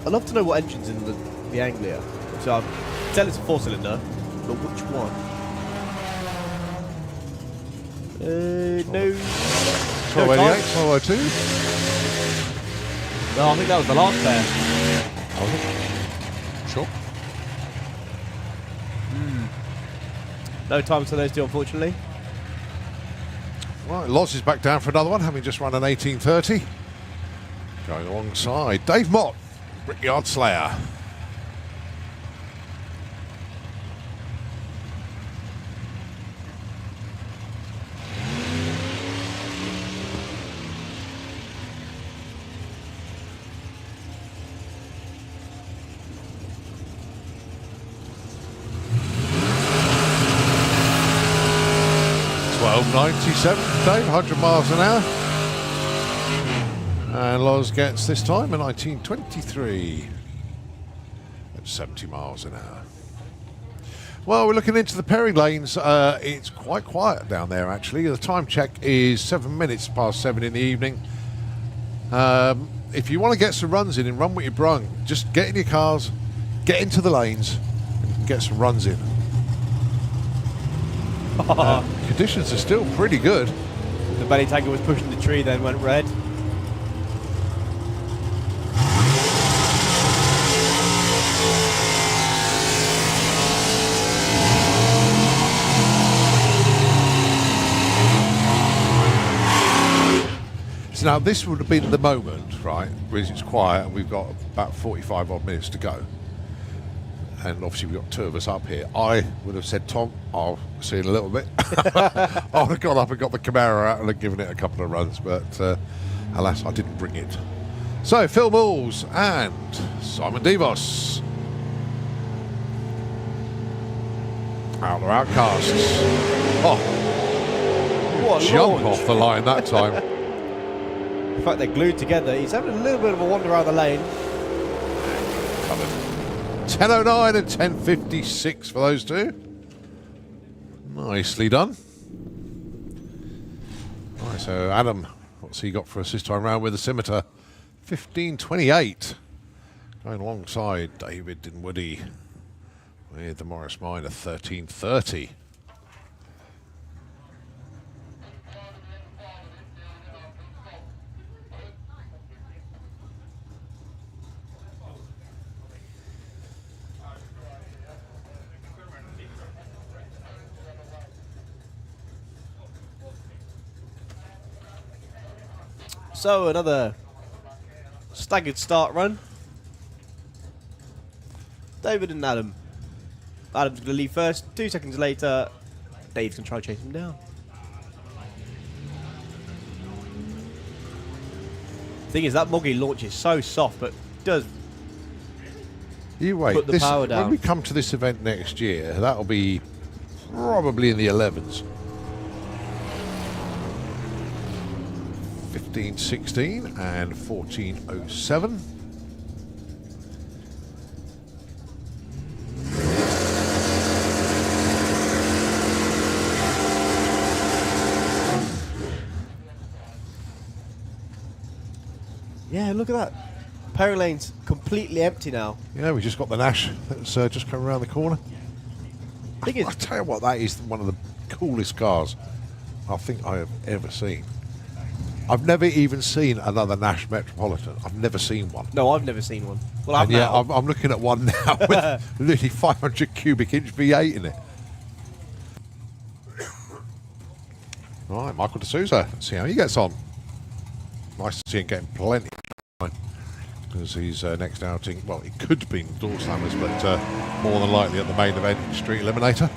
I'd love to know what engine's in the Anglia. So I can tell it's a 4-cylinder, but which one? No. 1288, 1202. No, I think that was the last pair. Sure. No time to those two, unfortunately. Right, Loz is back down for another one, having just run an 1830. Going alongside Dave Mott, Brickyard Slayer. .97, Dave, 100 miles an hour. And Loz gets this time a 1923 at 70 miles an hour. Well, we're looking into the pairing lanes. It's quite quiet down there, actually. The time check is 7 minutes past 7 in the evening. If you want to get some runs in and run what you brung, just get in your cars, get into the lanes, and get some runs in. Conditions are still pretty good. The belly tanker was pushing the tree, then went red. So now this would have been the moment, right, because it's quiet and we've got about 45 odd minutes to go. And obviously we've got two of us up here. I would have said, Tom, I'll see you in a little bit. I would have gone up and got the Camaro out and have given it a couple of runs, but alas, I didn't bring it. So, Phil Mills and Simon Devos. Outlaw Outcasts. Oh, What a jump launch. off the line that time. In fact, they're glued together. He's having a little bit of a wander around the lane. 10.09 and 10.56 for those two. Nicely done. Right, so Adam, what's he got for us this time round with the scimitar? 15.28. Going alongside David Dinwoody with the Morris Minor 13.30. So another staggered start run. David and Adam. Adam's going to leave first. 2 seconds later, Dave's going to try to chase him down. Thing is, that Moggy launch is so soft, but does You wait. put the power down. When we come to this event next year, that'll be probably in the 11s. 15.16 and 14.07. Yeah, look at that. Pairing lane's completely empty now. Yeah, we just got the Nash that's just come around the corner. Thing I is, tell you what, that is one of the coolest cars I think I have ever seen. I've never even seen another Nash Metropolitan. I've never seen one. no, I've never seen one. Well, I've And yeah, now. I'm looking at one now with nearly 500 cubic inch V8 in it. Right, Michael D'Souza. Let's see how he gets on. Nice to see him getting plenty of time. Because he's next outing, well, it could have been Doorslammers, but more than likely at the main event, Street Eliminator.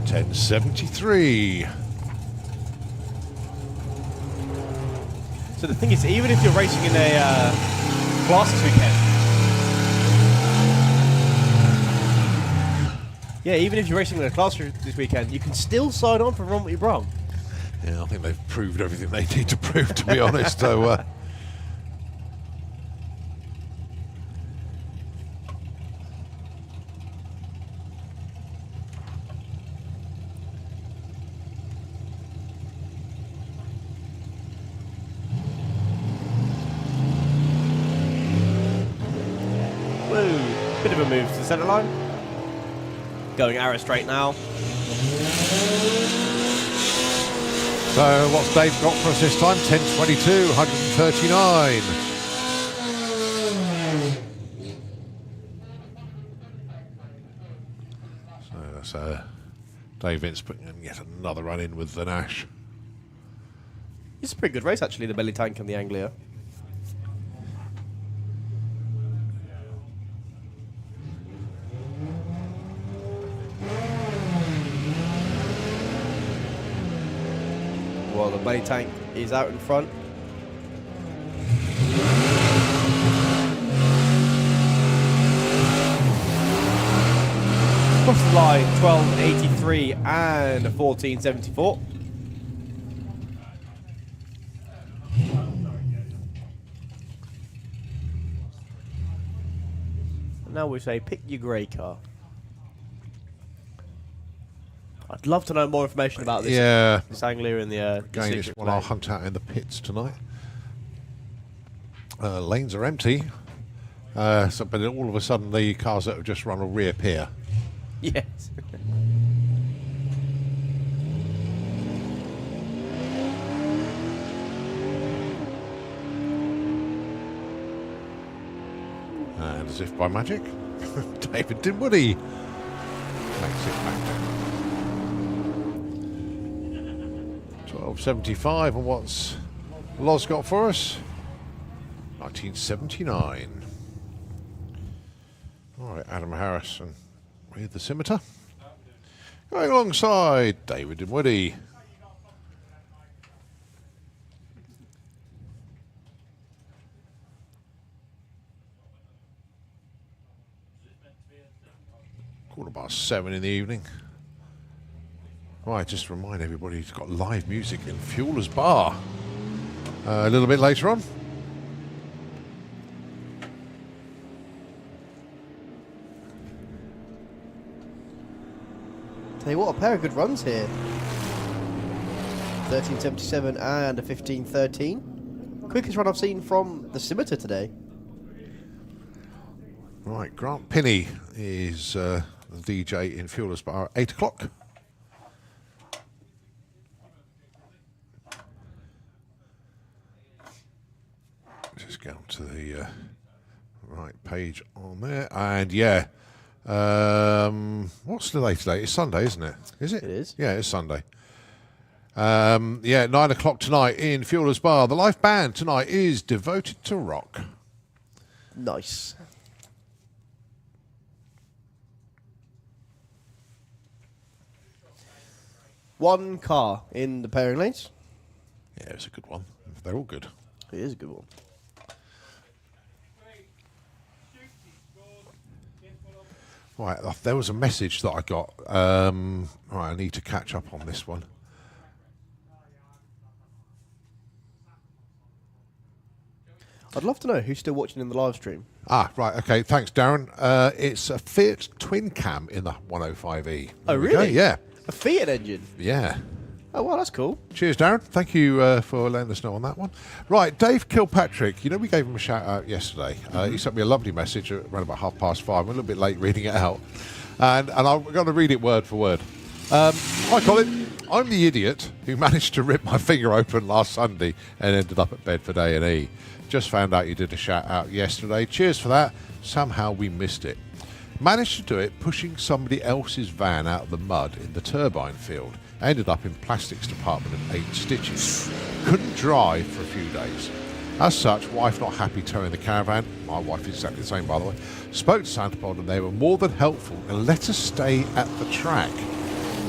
$10.73. So the thing is, even if you're racing in a class this weekend, yeah, even if you're racing in a class this weekend, you can still sign on for Run What You Brung. Yeah, I think they've proved everything they need to prove, to be honest. So, Woo! Bit of a move to the centre line. Going arrow straight now. So what's Dave got for us this time? 10.22, 139. So that's Dave Vince putting in yet another run in with the Nash. It's a pretty good race, actually, the belly tank and the Anglia. Well, the belly tank is out in front. Across the line, 12.83 and a 14.74. Now we say pick your grey car. I'd love to know more information about this. Yeah. This Anglia in the Again, it's one I'll hunt out in the pits tonight. Lanes are empty. But then all of a sudden the cars that have just run will reappear. Yes. And as if by magic, David Dinwoody makes it back down. 12.75, and what's Loz got for us? 1979. All right, Adam Harrison with the scimitar. Going alongside David Dinwoody. .7 in the evening. Right, just to remind everybody, he's got live music in Fueler's Bar a little bit later on. Tell you what, a pair of good runs here. 13.77 and a 15.13. Quickest run I've seen from the scimitar today. Right, Grant Pinney is the DJ in Fueler's Bar at 8 o'clock. Just go to the right page on there. And yeah, what's the date today? It's Sunday, isn't it? Is it? It is. Yeah, it's Sunday. Yeah, 9 o'clock tonight in Fueler's Bar. The live band tonight is Devoted to Rock. Nice. One car in the pairing lanes. Yeah, it's a good one. They're all good. It is a good one. Right, there was a message that I got. Right, I need to catch up on this one. I'd love to know who's still watching in the live stream. Ah, right, okay, thanks, Darren. It's a Fiat twin cam in the 105E. Oh, There we go, really? Yeah, A Fiat engine. yeah. Oh, well, that's cool. Cheers, Darren. Thank you for letting us know on that one. Right, Dave Kilpatrick. You know, we gave him a shout out yesterday. He sent me a lovely message around about 5:30. I'm a little bit late reading it out. And I'm going to read it word for word. Hi, Colin. I'm the idiot who managed to rip my finger open last Sunday and ended up at Bedford A&E. Just found out you did a shout out yesterday. Cheers for that. Somehow we missed it. Managed to do it pushing somebody else's van out of the mud in the turbine field. Ended up in plastics department of 8 stitches. Couldn't drive for a few days. As such, wife not happy towing the caravan. My wife is exactly the same, by the way. Spoke to Santa Pod and they were more than helpful and let us stay at the track.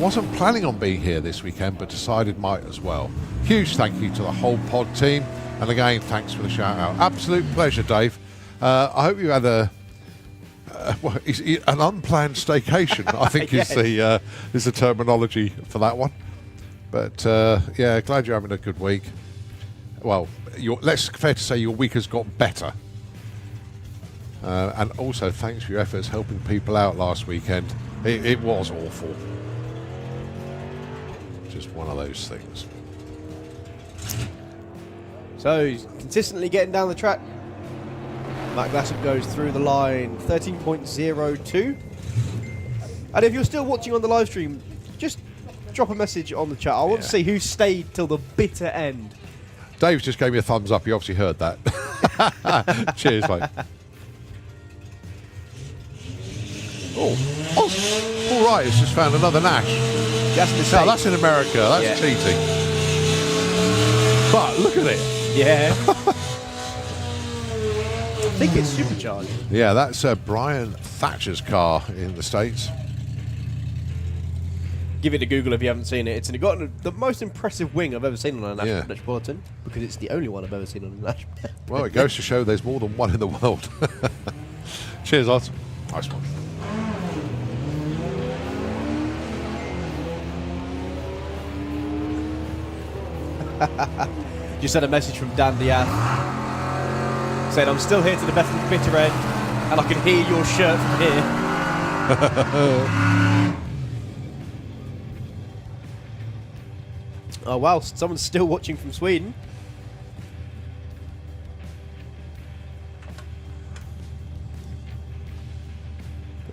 Wasn't planning on being here this weekend, but decided might as well. Huge thank you to the whole pod team. And again, thanks for the shout out. Absolute pleasure, Dave. I hope you had an unplanned staycation, I think Yes. is the terminology for that one. But yeah, glad you're having a good week. Well, fair to say your week has got better. And also, thanks for your efforts helping people out last weekend. It was awful. Just one of those things. So, he's consistently getting down the track. Matt Glassett goes through the line 13.02. And if you're still watching on the live stream, just drop a message on the chat. I want to see who stayed till the bitter end. Dave just gave me a thumbs up. He obviously heard that. Cheers, mate. Oh, all right. It's just found another Nash. Now, that's in America. That's cheating. But look at it. Yeah. I think it's Supercharged. Yeah, that's Brian Thatcher's car in the States. Give it a Google if you haven't seen it. It's got the most impressive wing I've ever seen on a National Metropolitan, because it's the only one I've ever seen on a National. Well, it goes to show there's more than one in the world. Cheers, lads. Nice one. Just had a message from Dan Diaz saying, I'm still here to the bitter end, and I can hear your shirt from here. Oh wow, someone's still watching from Sweden.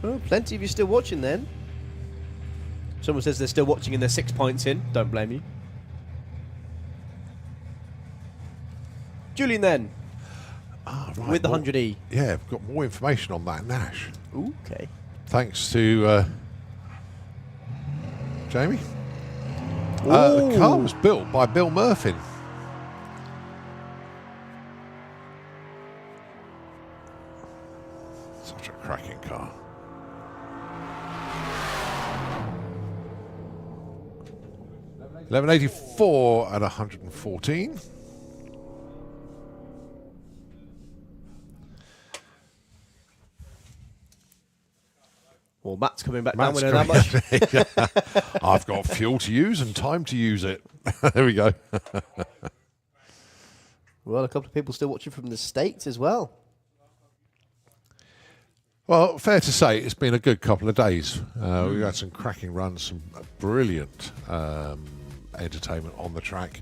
Oh, plenty of you still watching then. Someone says they're still watching and they're 6 points in. Don't blame you. Julian then. Right, with the 100E. Yeah, I've got more information on that Nash. Ooh, okay. Thanks to Jamie. The car was built by Bill Murphy. Such a cracking car. $11.84 at 114. Well, Matt's coming back down with that much. I've got fuel to use and time to use it. There we go. Well, a couple of people still watching from the States as well. Well, fair to say, it's been a good couple of days. We've had some cracking runs, some brilliant entertainment on the track.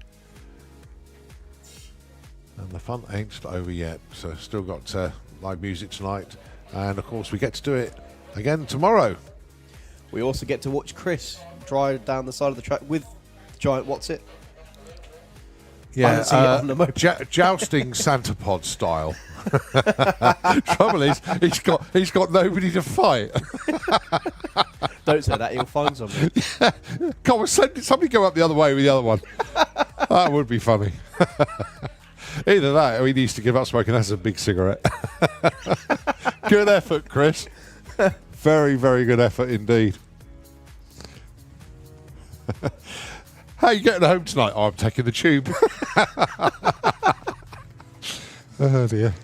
And the fun ain't over yet. So still got live music tonight. And, of course, we get to do it again tomorrow. We also get to watch Chris drive down the side of the track with Giant What's It. Yeah, jousting Santa Pod style. Trouble is, he's got nobody to fight. Don't say that; he'll find somebody. Come on, somebody go up the other way with the other one. That would be funny. Either that, or he needs to give up smoking. That's a big cigarette. Good effort, Chris. Very, very good effort indeed. How are you getting home tonight? Oh, I'm taking the tube. Oh dear.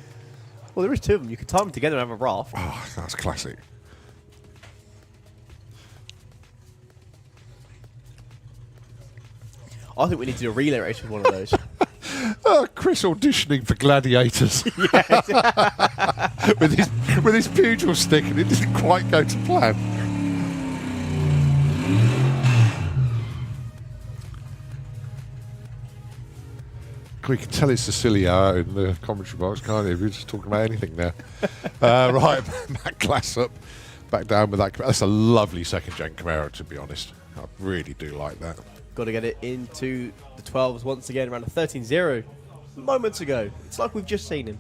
Well, there is two of them. You can tie them together and have a raft. Oh, that's classic. I think we need to do a relay race with one of those. Chris auditioning for Gladiators. with his pugil stick, and it didn't quite go to plan. We can tell it's Cecilia in the commentary box, can't you? We're just talking about anything now. Right, Matt Glassett back down with that. That's a lovely second-gen Camaro, to be honest. I really do like that. Got to get it into the 12s once again, around a 13.0 moments ago. It's like we've just seen him.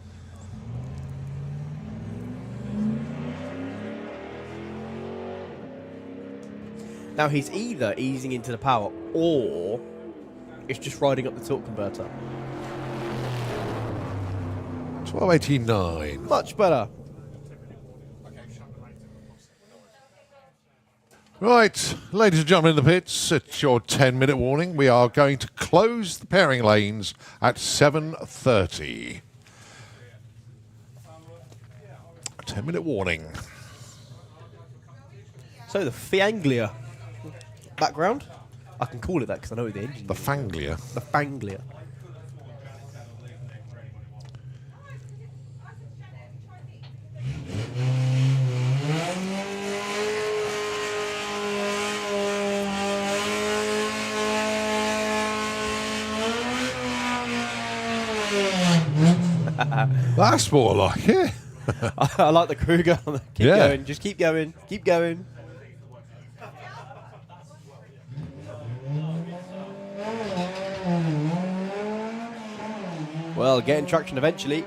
Now he's either easing into the power or it's just riding up the torque converter. 1289. Much better. Right, ladies and gentlemen in the pits, it's your 10-minute warning. We are going to close the pairing lanes at 7:30. 10-minute warning. So the Anglia background, I can call it that because I know the engine. The Fanglia. The Fanglia. That's more like it. I like the Kruger. Keep Yeah. going. Just keep going. Keep going. Well, getting traction eventually.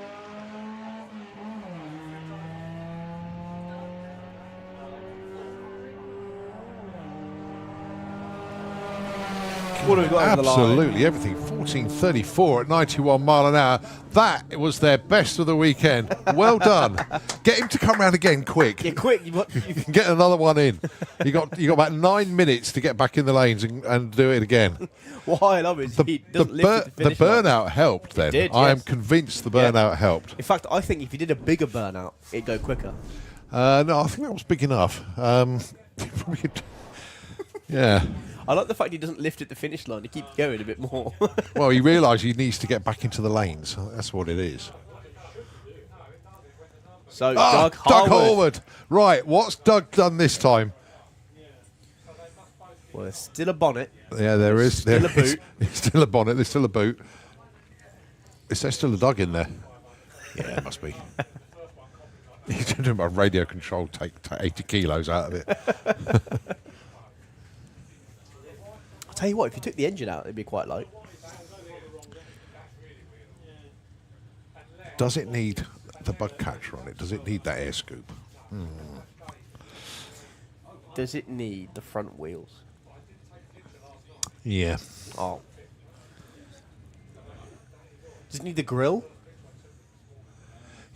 What have we got over the line? Absolutely everything. 14:34 at 91 mile an hour. That was their best of the weekend. Well done. Get him to come round again quick. Yeah, quick. You Get another one in. You got about 9 minutes to get back in the lanes and do it again. What I love is he doesn't lift at the the finish line. burnout helped then. did, I am yes. convinced the Yeah. burnout helped. In fact, I think if you did a bigger burnout, it'd go quicker. No, I think that was big enough. Yeah. I like the fact he doesn't lift at the finish line. He keeps going a bit more. Well, he realised he needs to get back into the lanes. That's what it is. So, Ah, Doug Doug Harwood. Harwood. Right, what's Doug done this time? Well, there's still a bonnet. Yeah, there is. Still there a boot. is. There's still a bonnet. There's still a boot. Is there still a Doug in there? Yeah, it must be. He's doing about radio control, take 80 kilos out of it. I'll tell you what, if you took the engine out, it'd be quite light. Does it need the bug catcher on it? Does it need that air scoop? Does it need the front wheels? Yeah. Oh. Does it need the grill?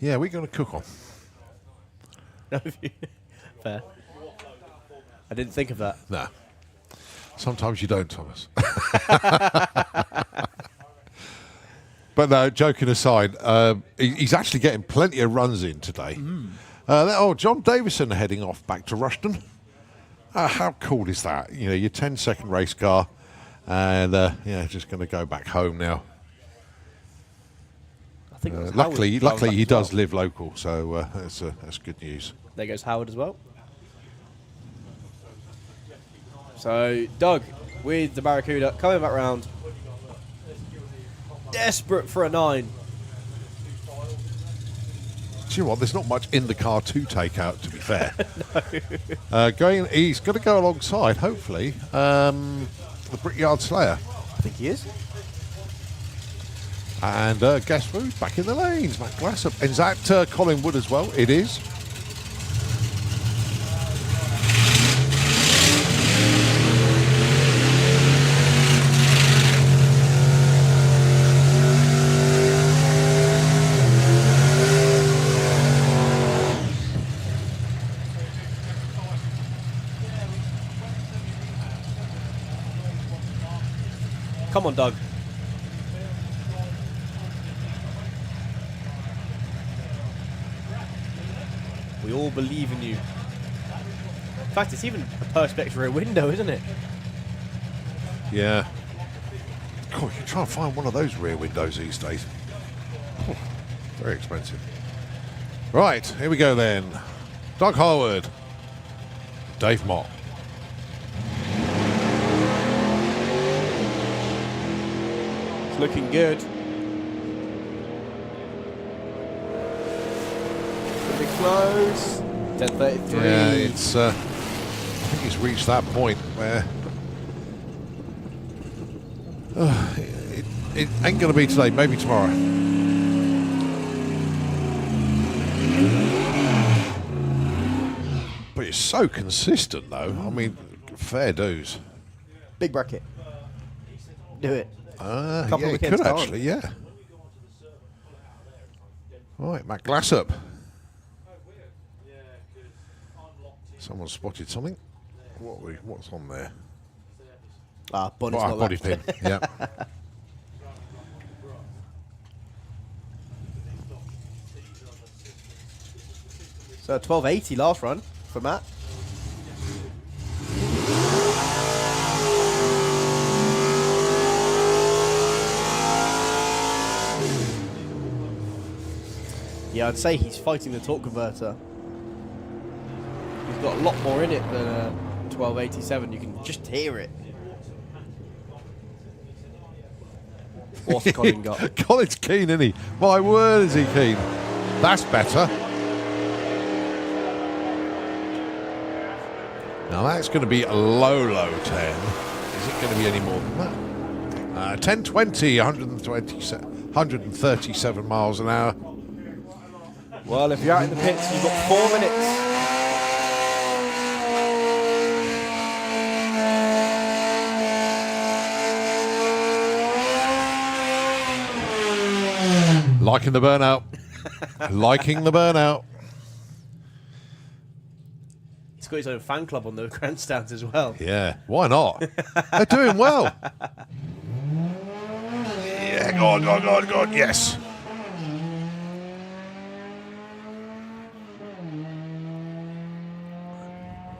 Yeah, we're going to cook on. Fair. I didn't think of that. No. Sometimes you don't, Thomas. But no, joking aside, he's actually getting plenty of runs in today. John Davison heading off back to Rushton. How cool is that? You know, your 10-second race car, and just going to go back home now. I think it was Luckily Howard driving he back as does well. live local, so that's good news. There goes Howard as well. So, Doug with the Barracuda coming back round. Desperate for a 9. Do you know what? There's not much in the car to take out, to be fair. He's going to go alongside, hopefully, the Brickyard Slayer. I think he is. And guess who's back in the lanes? Matt Glassop. Is that Colin Wood as well? It is. Come on, Doug. We all believe in you. In fact, it's even a perspex rear window, isn't it? Yeah. God, you try and find one of those rear windows these days. Very expensive. Right, here we go then. Doug Harwood. Dave Mott. It's looking good. Pretty close. 10:33. Yeah, it's. I think it's reached that point where it ain't going to be today. Maybe tomorrow. But it's so consistent, though. I mean, fair dues. Big bracket. Do it. Yeah, Couple of it weekends could time. actually, yeah. Right, Matt Glassop. Someone spotted something. What's on there? Bonnet's Oh, not body that. pin. Yeah. So 1280 last run for Matt. Yeah, I'd say he's fighting the torque converter. He's got a lot more in it than a 1287. You can just hear it. What's Colin got? Colin's keen, isn't he? My word, is he keen? That's better. Now that's going to be a low 10. Is it going to be any more than that? 1020, 137 miles an hour. Well, if you're out in the pits, you've got 4 minutes. Liking the burnout. Liking the burnout. He's got his own fan club on the grandstands as well. Yeah, why not? They're doing well. Yeah, God, yes.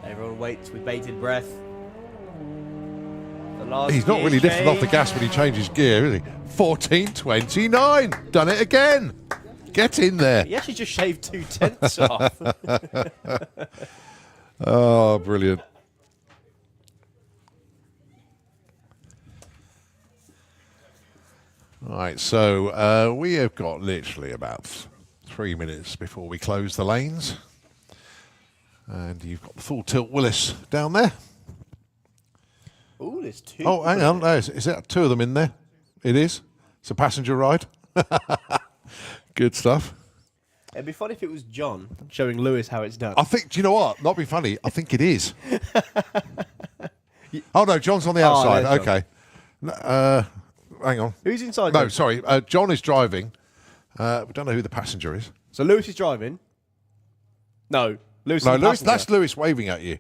Everyone waits with bated breath. The last He's not gear really lifting off the change. gas when he changes gear, is he? 14.29. Done it again. Get in there. He actually just shaved 2/10 off. Oh, brilliant. Right, so we have got literally about 3 minutes before we close the lanes. And you've got the full tilt Willis down there. Ooh, there's 2. Oh, hang on. Is there 2 of them in there? It is. It's a passenger ride. Good stuff. It'd be fun if it was John showing Lewis how it's done. I think, do you know what? Not be funny. I think it is. Oh, no, John's on the outside. there's John. Okay. Hang on. Who's inside? No, then? sorry. John is driving. We don't know who the passenger is. So Lewis is driving. No, Lewis. No, is the Lewis, passenger. that's Lewis waving at you.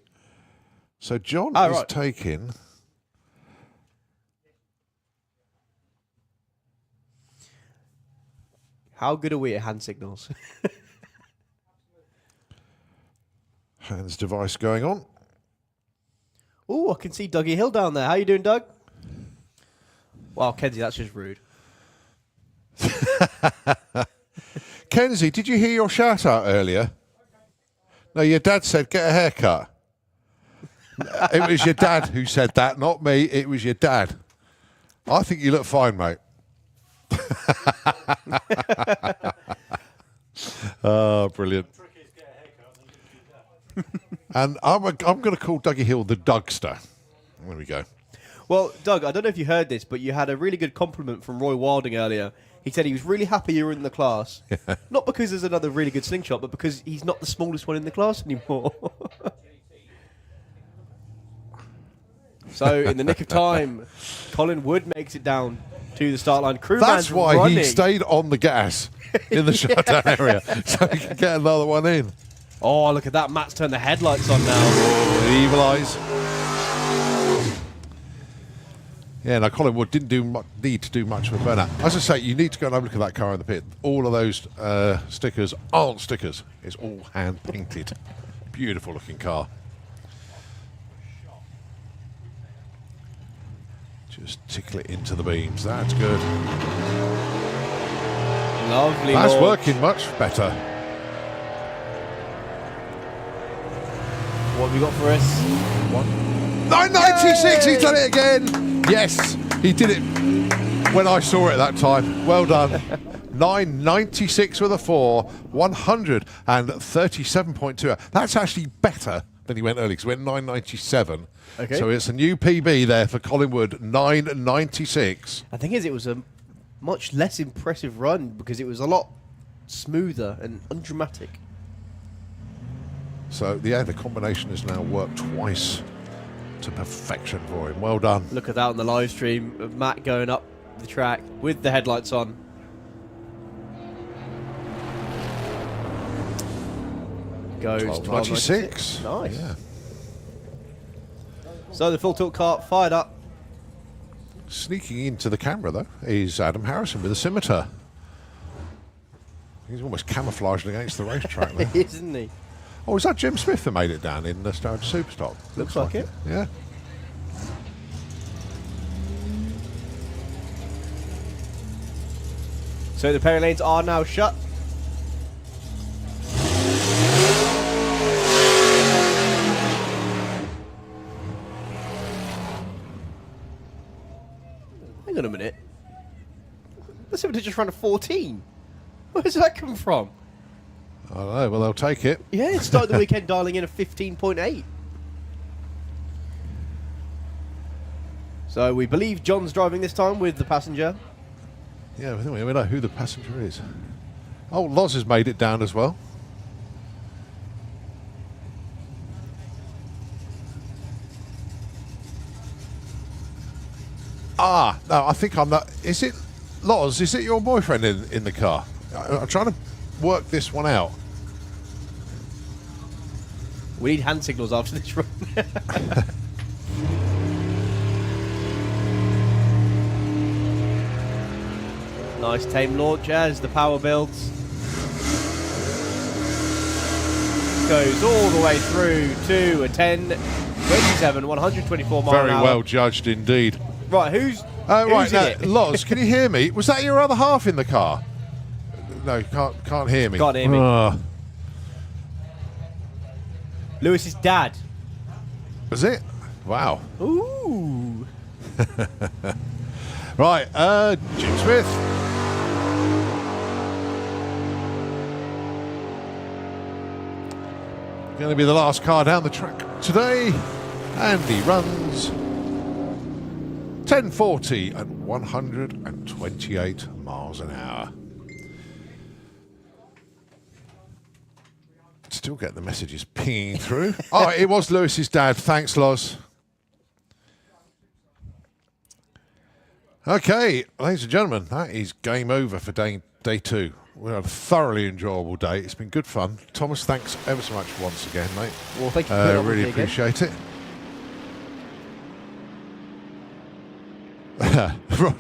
So John Oh, is right. taking... How good are we at hand signals? Hands device going on. Oh, I can see Dougie Hill down there. How you doing, Doug? Wow, Kenzie, that's just rude. Kenzie, did you hear your shout out earlier? No, your dad said get a haircut. It was your dad who said that, not me. It was your dad. I think you look fine, mate. Oh, brilliant. And I'm going to call Dougie Hill the Dougster. There we go. Well, Doug, I don't know if you heard this, but you had a really good compliment from Roy Wilding earlier. He said he was really happy you were in the class. Not because there's another really good slingshot, but because he's not the smallest one in the class anymore. So, in the nick of time, Colin Wood makes it down to the start line. That's Crewman's why he running. stayed on the gas in the shutdown area, so he could get another one in. Oh, look at that. Matt's turned the headlights on now. The evil eyes. Yeah, now Colin Wood didn't need to do much of a burnout. As I say, you need to go and have a look at that car in the pit. All of those stickers aren't stickers. It's all hand painted. Beautiful looking car. Just tickle it into the beams. That's good. Lovely. That's launch. working much better. What have you got for us? 996, he's done it again. Yes, he did it when I saw it that time. Well done. 996 with a 4, 137.2. That's actually better than he went early because he went 997. Okay. So it's a new PB there for Colin Wood, 996. I think it was a much less impressive run because it was a lot smoother and undramatic. So yeah, the combination has now worked twice to perfection for him. Well done. Look at that on the live stream of Matt going up the track with the headlights on. Goes 1296. 1296. Nice. Yeah. So the full tilt kart fired up. Sneaking into the camera though is Adam Harrison with a scimitar. He's almost camouflaged against the racetrack there. Isn't he? Oh, is that Jim Smith that made it down in the Nostalgia Superstock? Looks like it. Yeah. So the pairing lanes are now shut. Hang on a minute. Let's see if they just ran a 14. Where does that come from? I don't know, well, they'll take it. Yeah, it started the weekend dialing in a 15.8. So we believe John's driving this time with the passenger. Yeah, I think we know who the passenger is. Oh, Loz has made it down as well. Ah, no, I think I'm not. Is it Loz? Is it your boyfriend in the car? I'm trying to work this one out. We need hand signals after this run. Nice tame launch as the power builds. Goes all the way through to a 10.27, 124 mile Very an hour. well judged indeed. Right, who's Right, in now, it? Loz, can you hear me? Was that your other half in the car? No, you can't hear me. Can't hear me. Ah. Lewis's dad. Was it? Wow. Ooh. Right, Jim Smith. Going to be the last car down the track today. And he runs 10:40 at 128 miles an hour. Still get the messages pinging through. Oh, it was Lewis's dad. Thanks, Loz. Okay, ladies and gentlemen, that is game over for day two. We had a thoroughly enjoyable day. It's been good fun. Thomas, thanks ever so much once again, mate. Well, thank you for putting it on with really me again. appreciate it.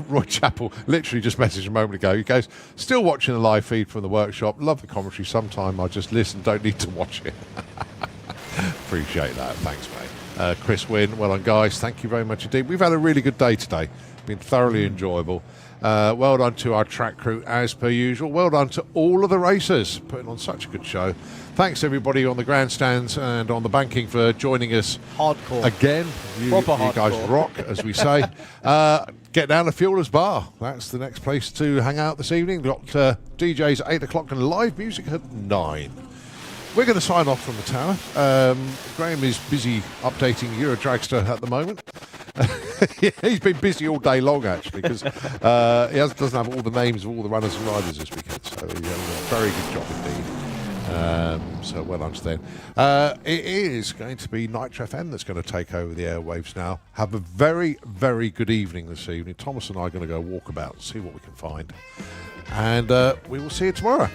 Roy Chappell literally just messaged a moment ago. He goes, still watching the live feed from the workshop. Love the commentary. Sometime I just listen, don't need to watch it. Appreciate that. Thanks, mate. Chris Wynn, well done, guys. Thank you very much indeed. We've had a really good day today. Been thoroughly enjoyable. Well done to our track crew as per usual. Well done to all of the racers putting on such a good show. Thanks everybody on the grandstands and on the banking for joining us Hardcore. again. You Proper guys hardcore. rock, as we say. Get down to Fuelers Bar. That's the next place to hang out this evening. Got DJs at 8 o'clock and live music at 9. We're going to sign off from the tower. Graham is busy updating Euro Dragster at the moment. He's been busy all day long, actually, because he doesn't have all the names of all the runners and riders this weekend. So he's done a very good job indeed. So well done to them. It is going to be Nitro FM that's going to take over the airwaves now. Have a very, very good evening this evening. Thomas and I are going to go walk about and see what we can find. And we will see you tomorrow.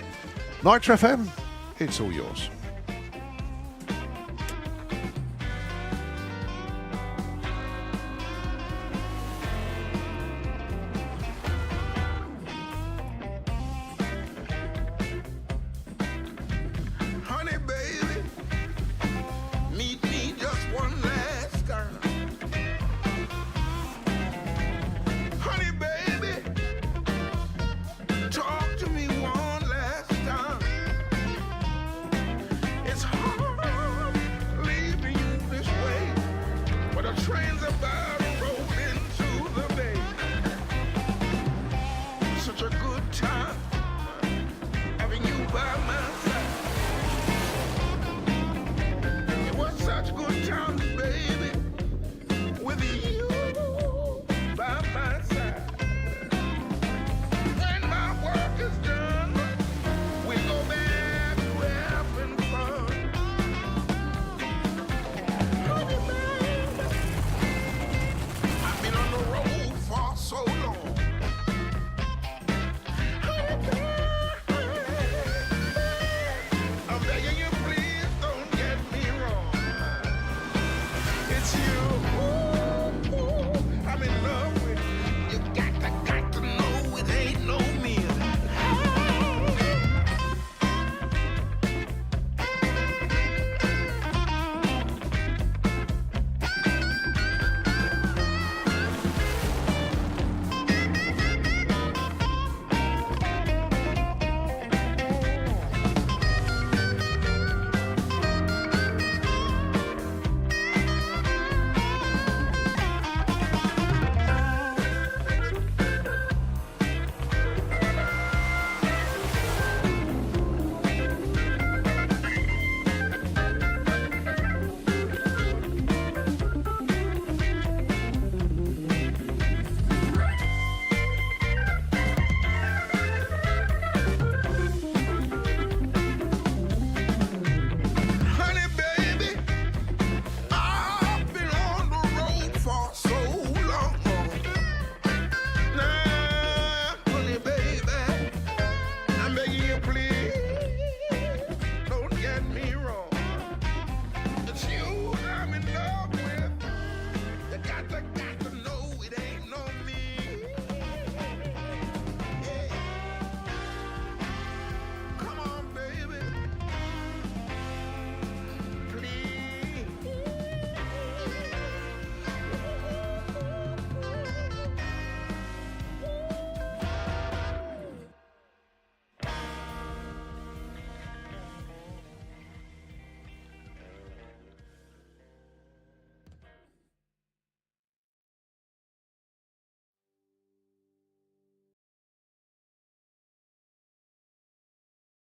Nitro FM, it's all yours.